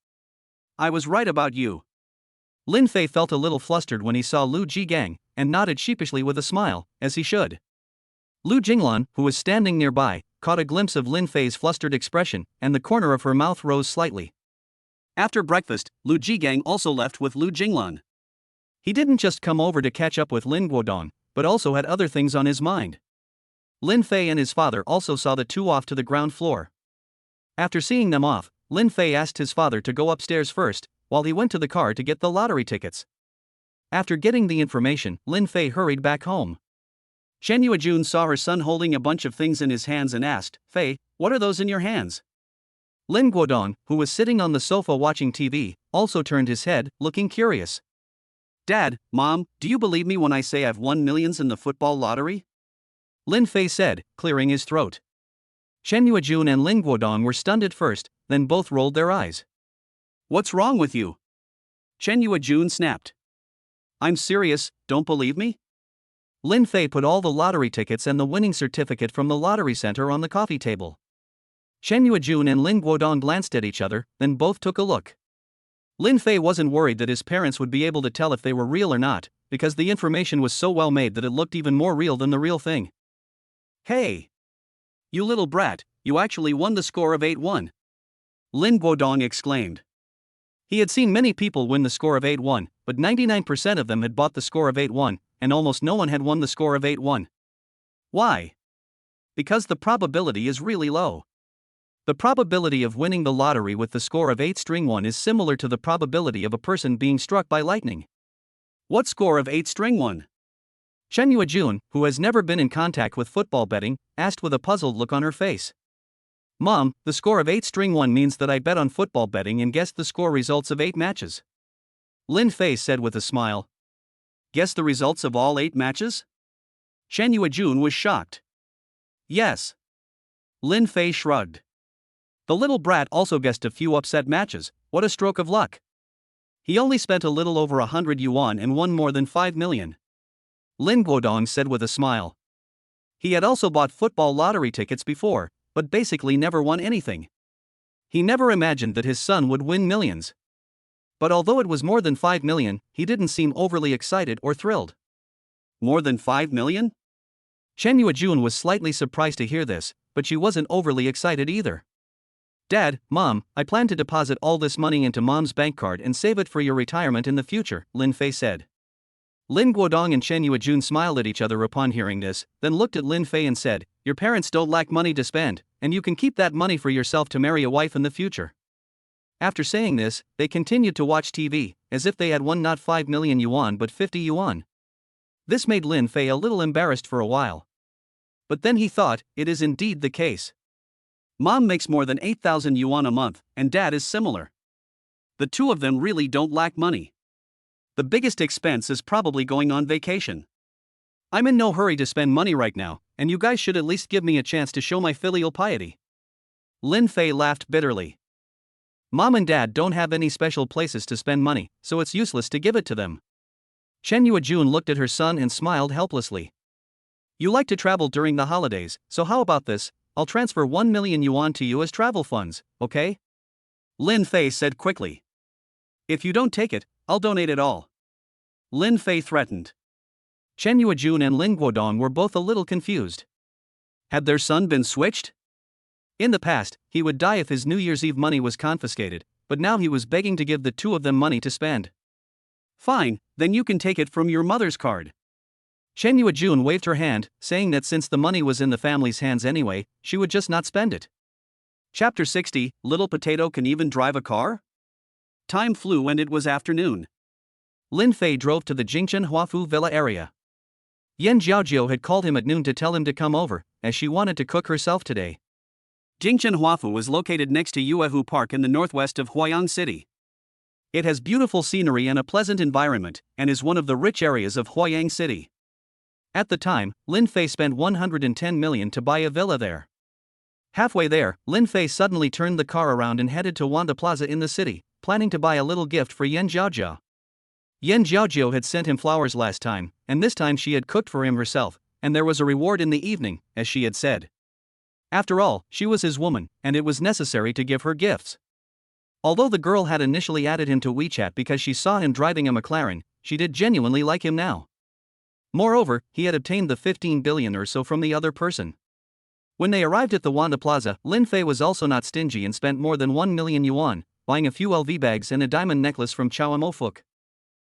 I was right about you." Lin Fei felt a little flustered when he saw Lu Jigang, and nodded sheepishly with a smile, as he should. Lu Jinglan, who was standing nearby, caught a glimpse of Lin Fei's flustered expression, and the corner of her mouth rose slightly. After breakfast, Lu Jigang also left with Lu Jinglan. He didn't just come over to catch up with Lin Guodong, but also had other things on his mind. Lin Fei and his father also saw the two off to the ground floor. After seeing them off, Lin Fei asked his father to go upstairs first, while he went to the car to get the lottery tickets. After getting the information, Lin Fei hurried back home. Shen Yuejun saw her son holding a bunch of things in his hands and asked, "Fei, what are those in your hands?" Lin Guodong, who was sitting on the sofa watching TV, also turned his head, looking curious. "Dad, Mom, do you believe me when I say I've won millions in the football lottery?" Lin Fei said, clearing his throat. Shen Yuejun and Lin Guodong were stunned at first, then both rolled their eyes. "What's wrong with you?" Shen Yuejun snapped. "I'm serious, don't believe me?" Lin Fei put all the lottery tickets and the winning certificate from the lottery center on the coffee table. Shen Yuejun and Lin Guodong glanced at each other, then both took a look. Lin Fei wasn't worried that his parents would be able to tell if they were real or not, because the information was so well made that it looked even more real than the real thing. "Hey! You little brat, you actually won the score of 8-1. Lin Guodong exclaimed. He had seen many people win the score of 8-1, but 99% of them had bought the score of 8-1, and almost no one had won the score of 8-1. Why? Because the probability is really low. The probability of winning the lottery with the score of 8-1 is similar to the probability of a person being struck by lightning. What score of 8-1? Shen Yuejun, who has never been in contact with football betting, asked with a puzzled look on her face. "Mom, the score of 8-1 means that I bet on football betting and guessed the score results of 8 matches." Lin Fei said with a smile. "Guess the results of all 8 matches?" Shen Yuejun was shocked. "Yes." Lin Fei shrugged. The little brat also guessed a few upset matches. What a stroke of luck. He only spent a little over 100 yuan and won more than 5 million. Lin Guodong said with a smile. He had also bought football lottery tickets before, but basically never won anything. He never imagined that his son would win millions. But although it was more than 5 million, he didn't seem overly excited or thrilled. More than 5 million? Shen Yuejun was slightly surprised to hear this, but she wasn't overly excited either. "Dad, Mom, I plan to deposit all this money into Mom's bank card and save it for your retirement in the future," Lin Fei said. Lin Guodong and Shen Yuejun smiled at each other upon hearing this, then looked at Lin Fei and said, "Your parents don't lack money to spend, and you can keep that money for yourself to marry a wife in the future." After saying this, they continued to watch TV, as if they had won not 5 million yuan but 50 yuan. This made Lin Fei a little embarrassed for a while. But then he thought, it is indeed the case. Mom makes more than 8,000 yuan a month, and Dad is similar. The two of them really don't lack money. The biggest expense is probably going on vacation. I'm in no hurry to spend money right now, and you guys should at least give me a chance to show my filial piety. Lin Fei laughed bitterly. Mom and Dad don't have any special places to spend money, so it's useless to give it to them. Shen Yuejun looked at her son and smiled helplessly. You like to travel during the holidays, so how about this? I'll transfer 1 million yuan to you as travel funds, okay? Lin Fei said quickly. If you don't take it, I'll donate it all. Lin Fei threatened. Shen Yuejun and Lin Guodong were both a little confused. Had their son been switched? In the past, he would die if his New Year's Eve money was confiscated, but now he was begging to give the two of them money to spend. Fine, then you can take it from your mother's card. Shen Yuejun waved her hand, saying that since the money was in the family's hands anyway, she would just not spend it. Chapter 60, Little Potato Can Even Drive a Car? Time flew and it was afternoon. Lin Fei drove to the Jingchen Huafu Villa area. Yan Jiaozhou had called him at noon to tell him to come over, as she wanted to cook herself today. Jingchen Huafu is located next to Yuehu Park in the northwest of Huayang City. It has beautiful scenery and a pleasant environment, and is one of the rich areas of Huayang City. At the time, Lin Fei spent 110 million to buy a villa there. Halfway there, Lin Fei suddenly turned the car around and headed to Wanda Plaza in the city, planning to buy a little gift for Yan Jiaozhou. Yan Jiaozhou had sent him flowers last time, and this time she had cooked for him herself, and there was a reward in the evening, as she had said. After all, she was his woman, and it was necessary to give her gifts. Although the girl had initially added him to WeChat because she saw him driving a McLaren, she did genuinely like him now. Moreover, he had obtained the 15 billion or so from the other person. When they arrived at the Wanda Plaza, Lin Fei was also not stingy and spent more than 1 million yuan, buying a few LV bags and a diamond necklace from Chao Mofuk.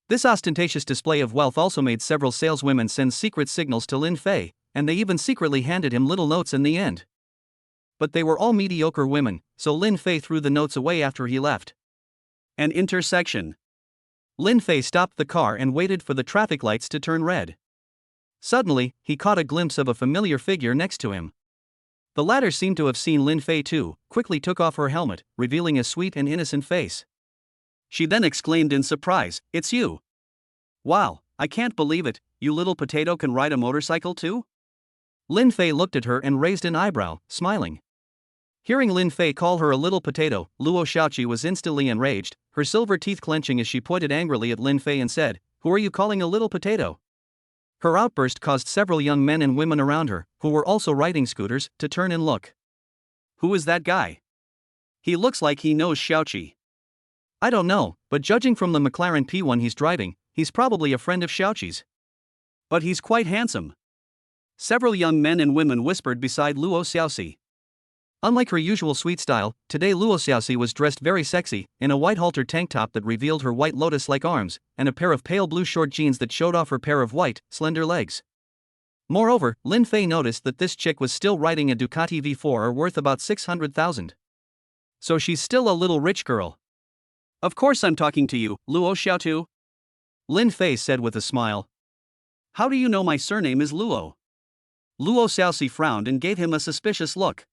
This ostentatious display of wealth also made several saleswomen send secret signals to Lin Fei, and they even secretly handed him little notes in the end. But they were all mediocre women, so Lin Fei threw the notes away after he left. An intersection. Lin Fei stopped the car and waited for the traffic lights to turn red. Suddenly, he caught a glimpse of a familiar figure next to him. The latter seemed to have seen Lin Fei too, quickly took off her helmet, revealing a sweet and innocent face. She then exclaimed in surprise, "It's you! Wow, I can't believe it, you little potato can ride a motorcycle too?" Lin Fei looked at her and raised an eyebrow, smiling. Hearing Lin Fei call her a little potato, Luo Xiaoqi was instantly enraged, her silver teeth clenching as she pointed angrily at Lin Fei and said, "Who are you calling a little potato?" Her outburst caused several young men and women around her, who were also riding scooters, to turn and look. "Who is that guy? He looks like he knows Xiaoqi." "I don't know, but judging from the McLaren P1 he's driving, he's probably a friend of Xiaoqi's. But he's quite handsome." Several young men and women whispered beside Luo Xiaoxi. Unlike her usual sweet style, today Luo Xiaoxi was dressed very sexy, in a white halter tank top that revealed her white lotus-like arms, and a pair of pale blue short jeans that showed off her pair of white, slender legs. Moreover, Lin Fei noticed that this chick was still riding a Ducati V4 worth about 600,000. So she's still a little rich girl. "Of course I'm talking to you, Luo Xiaotu," Lin Fei said with a smile. "How do you know my surname is Luo?" Luo Xiaoxi frowned and gave him a suspicious look.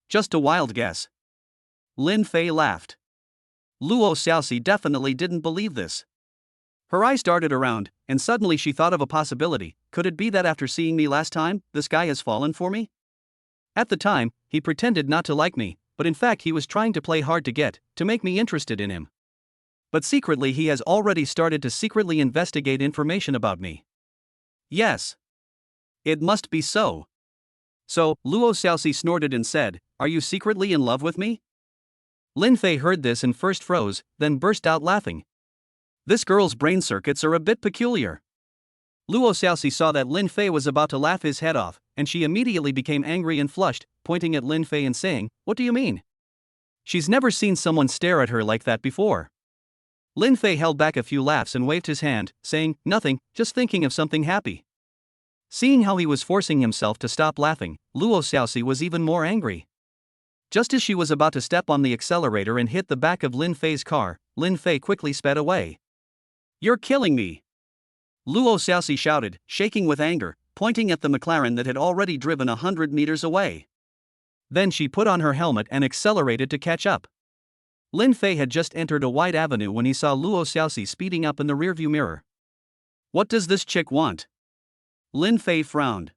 "Just a wild guess." Lin Fei laughed. Luo Xiaoxi definitely didn't believe this. Her eyes darted around, and suddenly she thought of a possibility. Could it be that after seeing me last time, this guy has fallen for me? At the time, he pretended not to like me, but in fact he was trying to play hard to make me interested in him. But secretly he has already started to secretly investigate information about me. Yes. It must be so. So, Luo Xiaoxi snorted and said, "Are you secretly in love with me?" Lin Fei heard this and first froze, then burst out laughing. This girl's brain circuits are a bit peculiar. Luo Xiaoxi saw that Lin Fei was about to laugh his head off, and she immediately became angry and flushed, pointing at Lin Fei and saying, "What do you mean?" She's never seen someone stare at her like that before. Lin Fei held back a few laughs and waved his hand, saying, "Nothing, just thinking of something happy." Seeing how he was forcing himself to stop laughing, Luo Xiaoxi was even more angry. Just as she was about to step on the accelerator and hit the back of Lin Fei's car, Lin Fei quickly sped away. "You're killing me!" Luo Xiaoxi shouted, shaking with anger, pointing at the McLaren that had already driven 100 meters away. Then she put on her helmet and accelerated to catch up. Lin Fei had just entered a wide avenue when he saw Luo Xiaoxi speeding up in the rearview mirror. "What does this chick want?" Lin Fei frowned.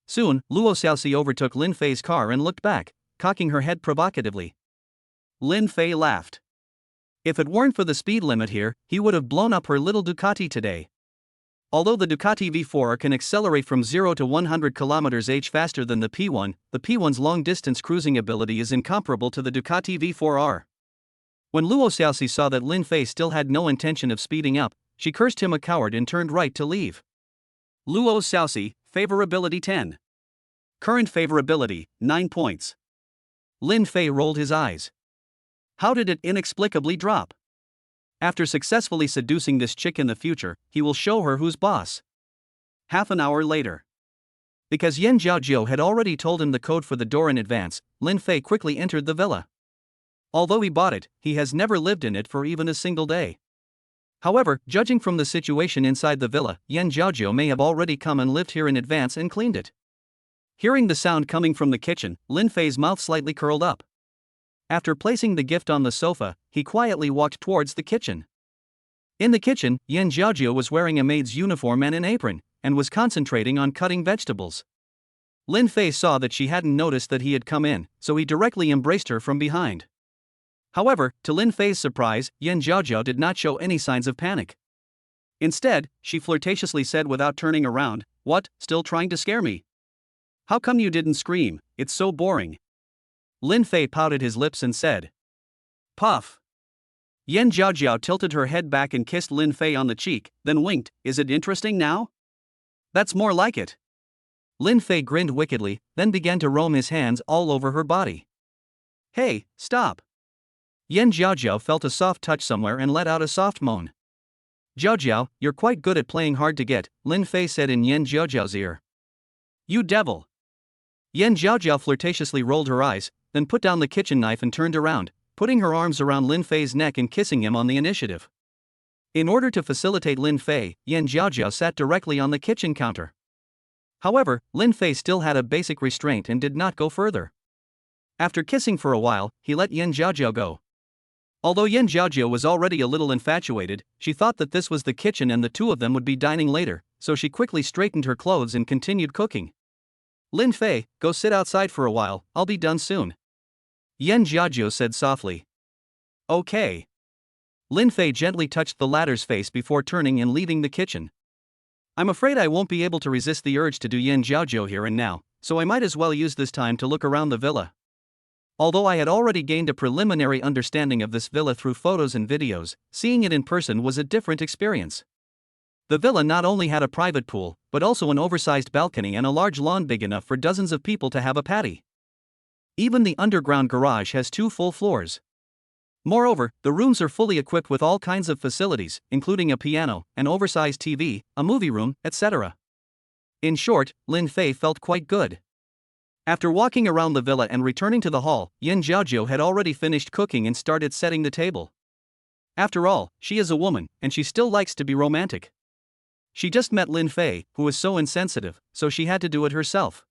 Soon, Luo Xiaoxi overtook Lin Fei's car and looked back, cocking her head provocatively. Lin Fei laughed. If it weren't for the speed limit here, he would have blown up her little Ducati today. Although the Ducati V4 can accelerate from 0 to 100 km/h faster than the P1's long-distance cruising ability is incomparable to the Ducati V4R. When Luo Xiaoxi saw that Lin Fei still had no intention of speeding up, she cursed him a coward and turned right to leave. Luo Xiaoxi, favorability 10. Current favorability, 9 points. Lin Fei rolled his eyes. How did it inexplicably drop? After successfully seducing this chick in the future, he will show her who's boss. Half an hour later. Because Yan Jiaozhou had already told him the code for the door in advance, Lin Fei quickly entered the villa. Although he bought it, he has never lived in it for even a single day. However, judging from the situation inside the villa, Yan Jiaojiao may have already come and lived here in advance and cleaned it. Hearing the sound coming from the kitchen, Lin Fei's mouth slightly curled up. After placing the gift on the sofa, he quietly walked towards the kitchen. In the kitchen, Yan Jiaojiao was wearing a maid's uniform and an apron, and was concentrating on cutting vegetables. Lin Fei saw that she hadn't noticed that he had come in, so he directly embraced her from behind. However, to Lin Fei's surprise, Yan Jiaojiao did not show any signs of panic. Instead, she flirtatiously said without turning around, "What, still trying to scare me? How come you didn't scream? It's so boring." Lin Fei pouted his lips and said, "Puff." Yan Jiaojiao tilted her head back and kissed Lin Fei on the cheek, then winked. "Is it interesting now?" "That's more like it." Lin Fei grinned wickedly, then began to roam his hands all over her body. "Hey, stop." Yan Jiaojiao felt a soft touch somewhere and let out a soft moan. "Jiaojiao, you're quite good at playing hard to get," Lin Fei said in Yan Jiaojiao's ear. "You devil." Yan Jiaojiao flirtatiously rolled her eyes, then put down the kitchen knife and turned around, putting her arms around Lin Fei's neck and kissing him on the initiative. In order to facilitate Lin Fei, Yan Jiaojiao sat directly on the kitchen counter. However, Lin Fei still had a basic restraint and did not go further. After kissing for a while, he let Yan Jiaojiao go. Although Yan Jiaojiao was already a little infatuated, she thought that this was the kitchen and the two of them would be dining later, so she quickly straightened her clothes and continued cooking. "Lin Fei, go sit outside for a while, I'll be done soon," Yan Jiaojiao said softly. "Okay." Lin Fei gently touched the latter's face before turning and leaving the kitchen. "I'm afraid I won't be able to resist the urge to do Yan Jiaojiao here and now, so I might as well use this time to look around the villa." Although I had already gained a preliminary understanding of this villa through photos and videos, seeing it in person was a different experience. The villa not only had a private pool, but also an oversized balcony and a large lawn big enough for dozens of people to have a party. Even the underground garage has 2 full floors. Moreover, the rooms are fully equipped with all kinds of facilities, including a piano, an oversized TV, a movie room, etc. In short, Lin Fei felt quite good. After walking around the villa and returning to the hall, Yan Jiaojiao had already finished cooking and started setting the table. After all, she is a woman, and she still likes to be romantic. She just met Lin Fei, who was so insensitive, so she had to do it herself.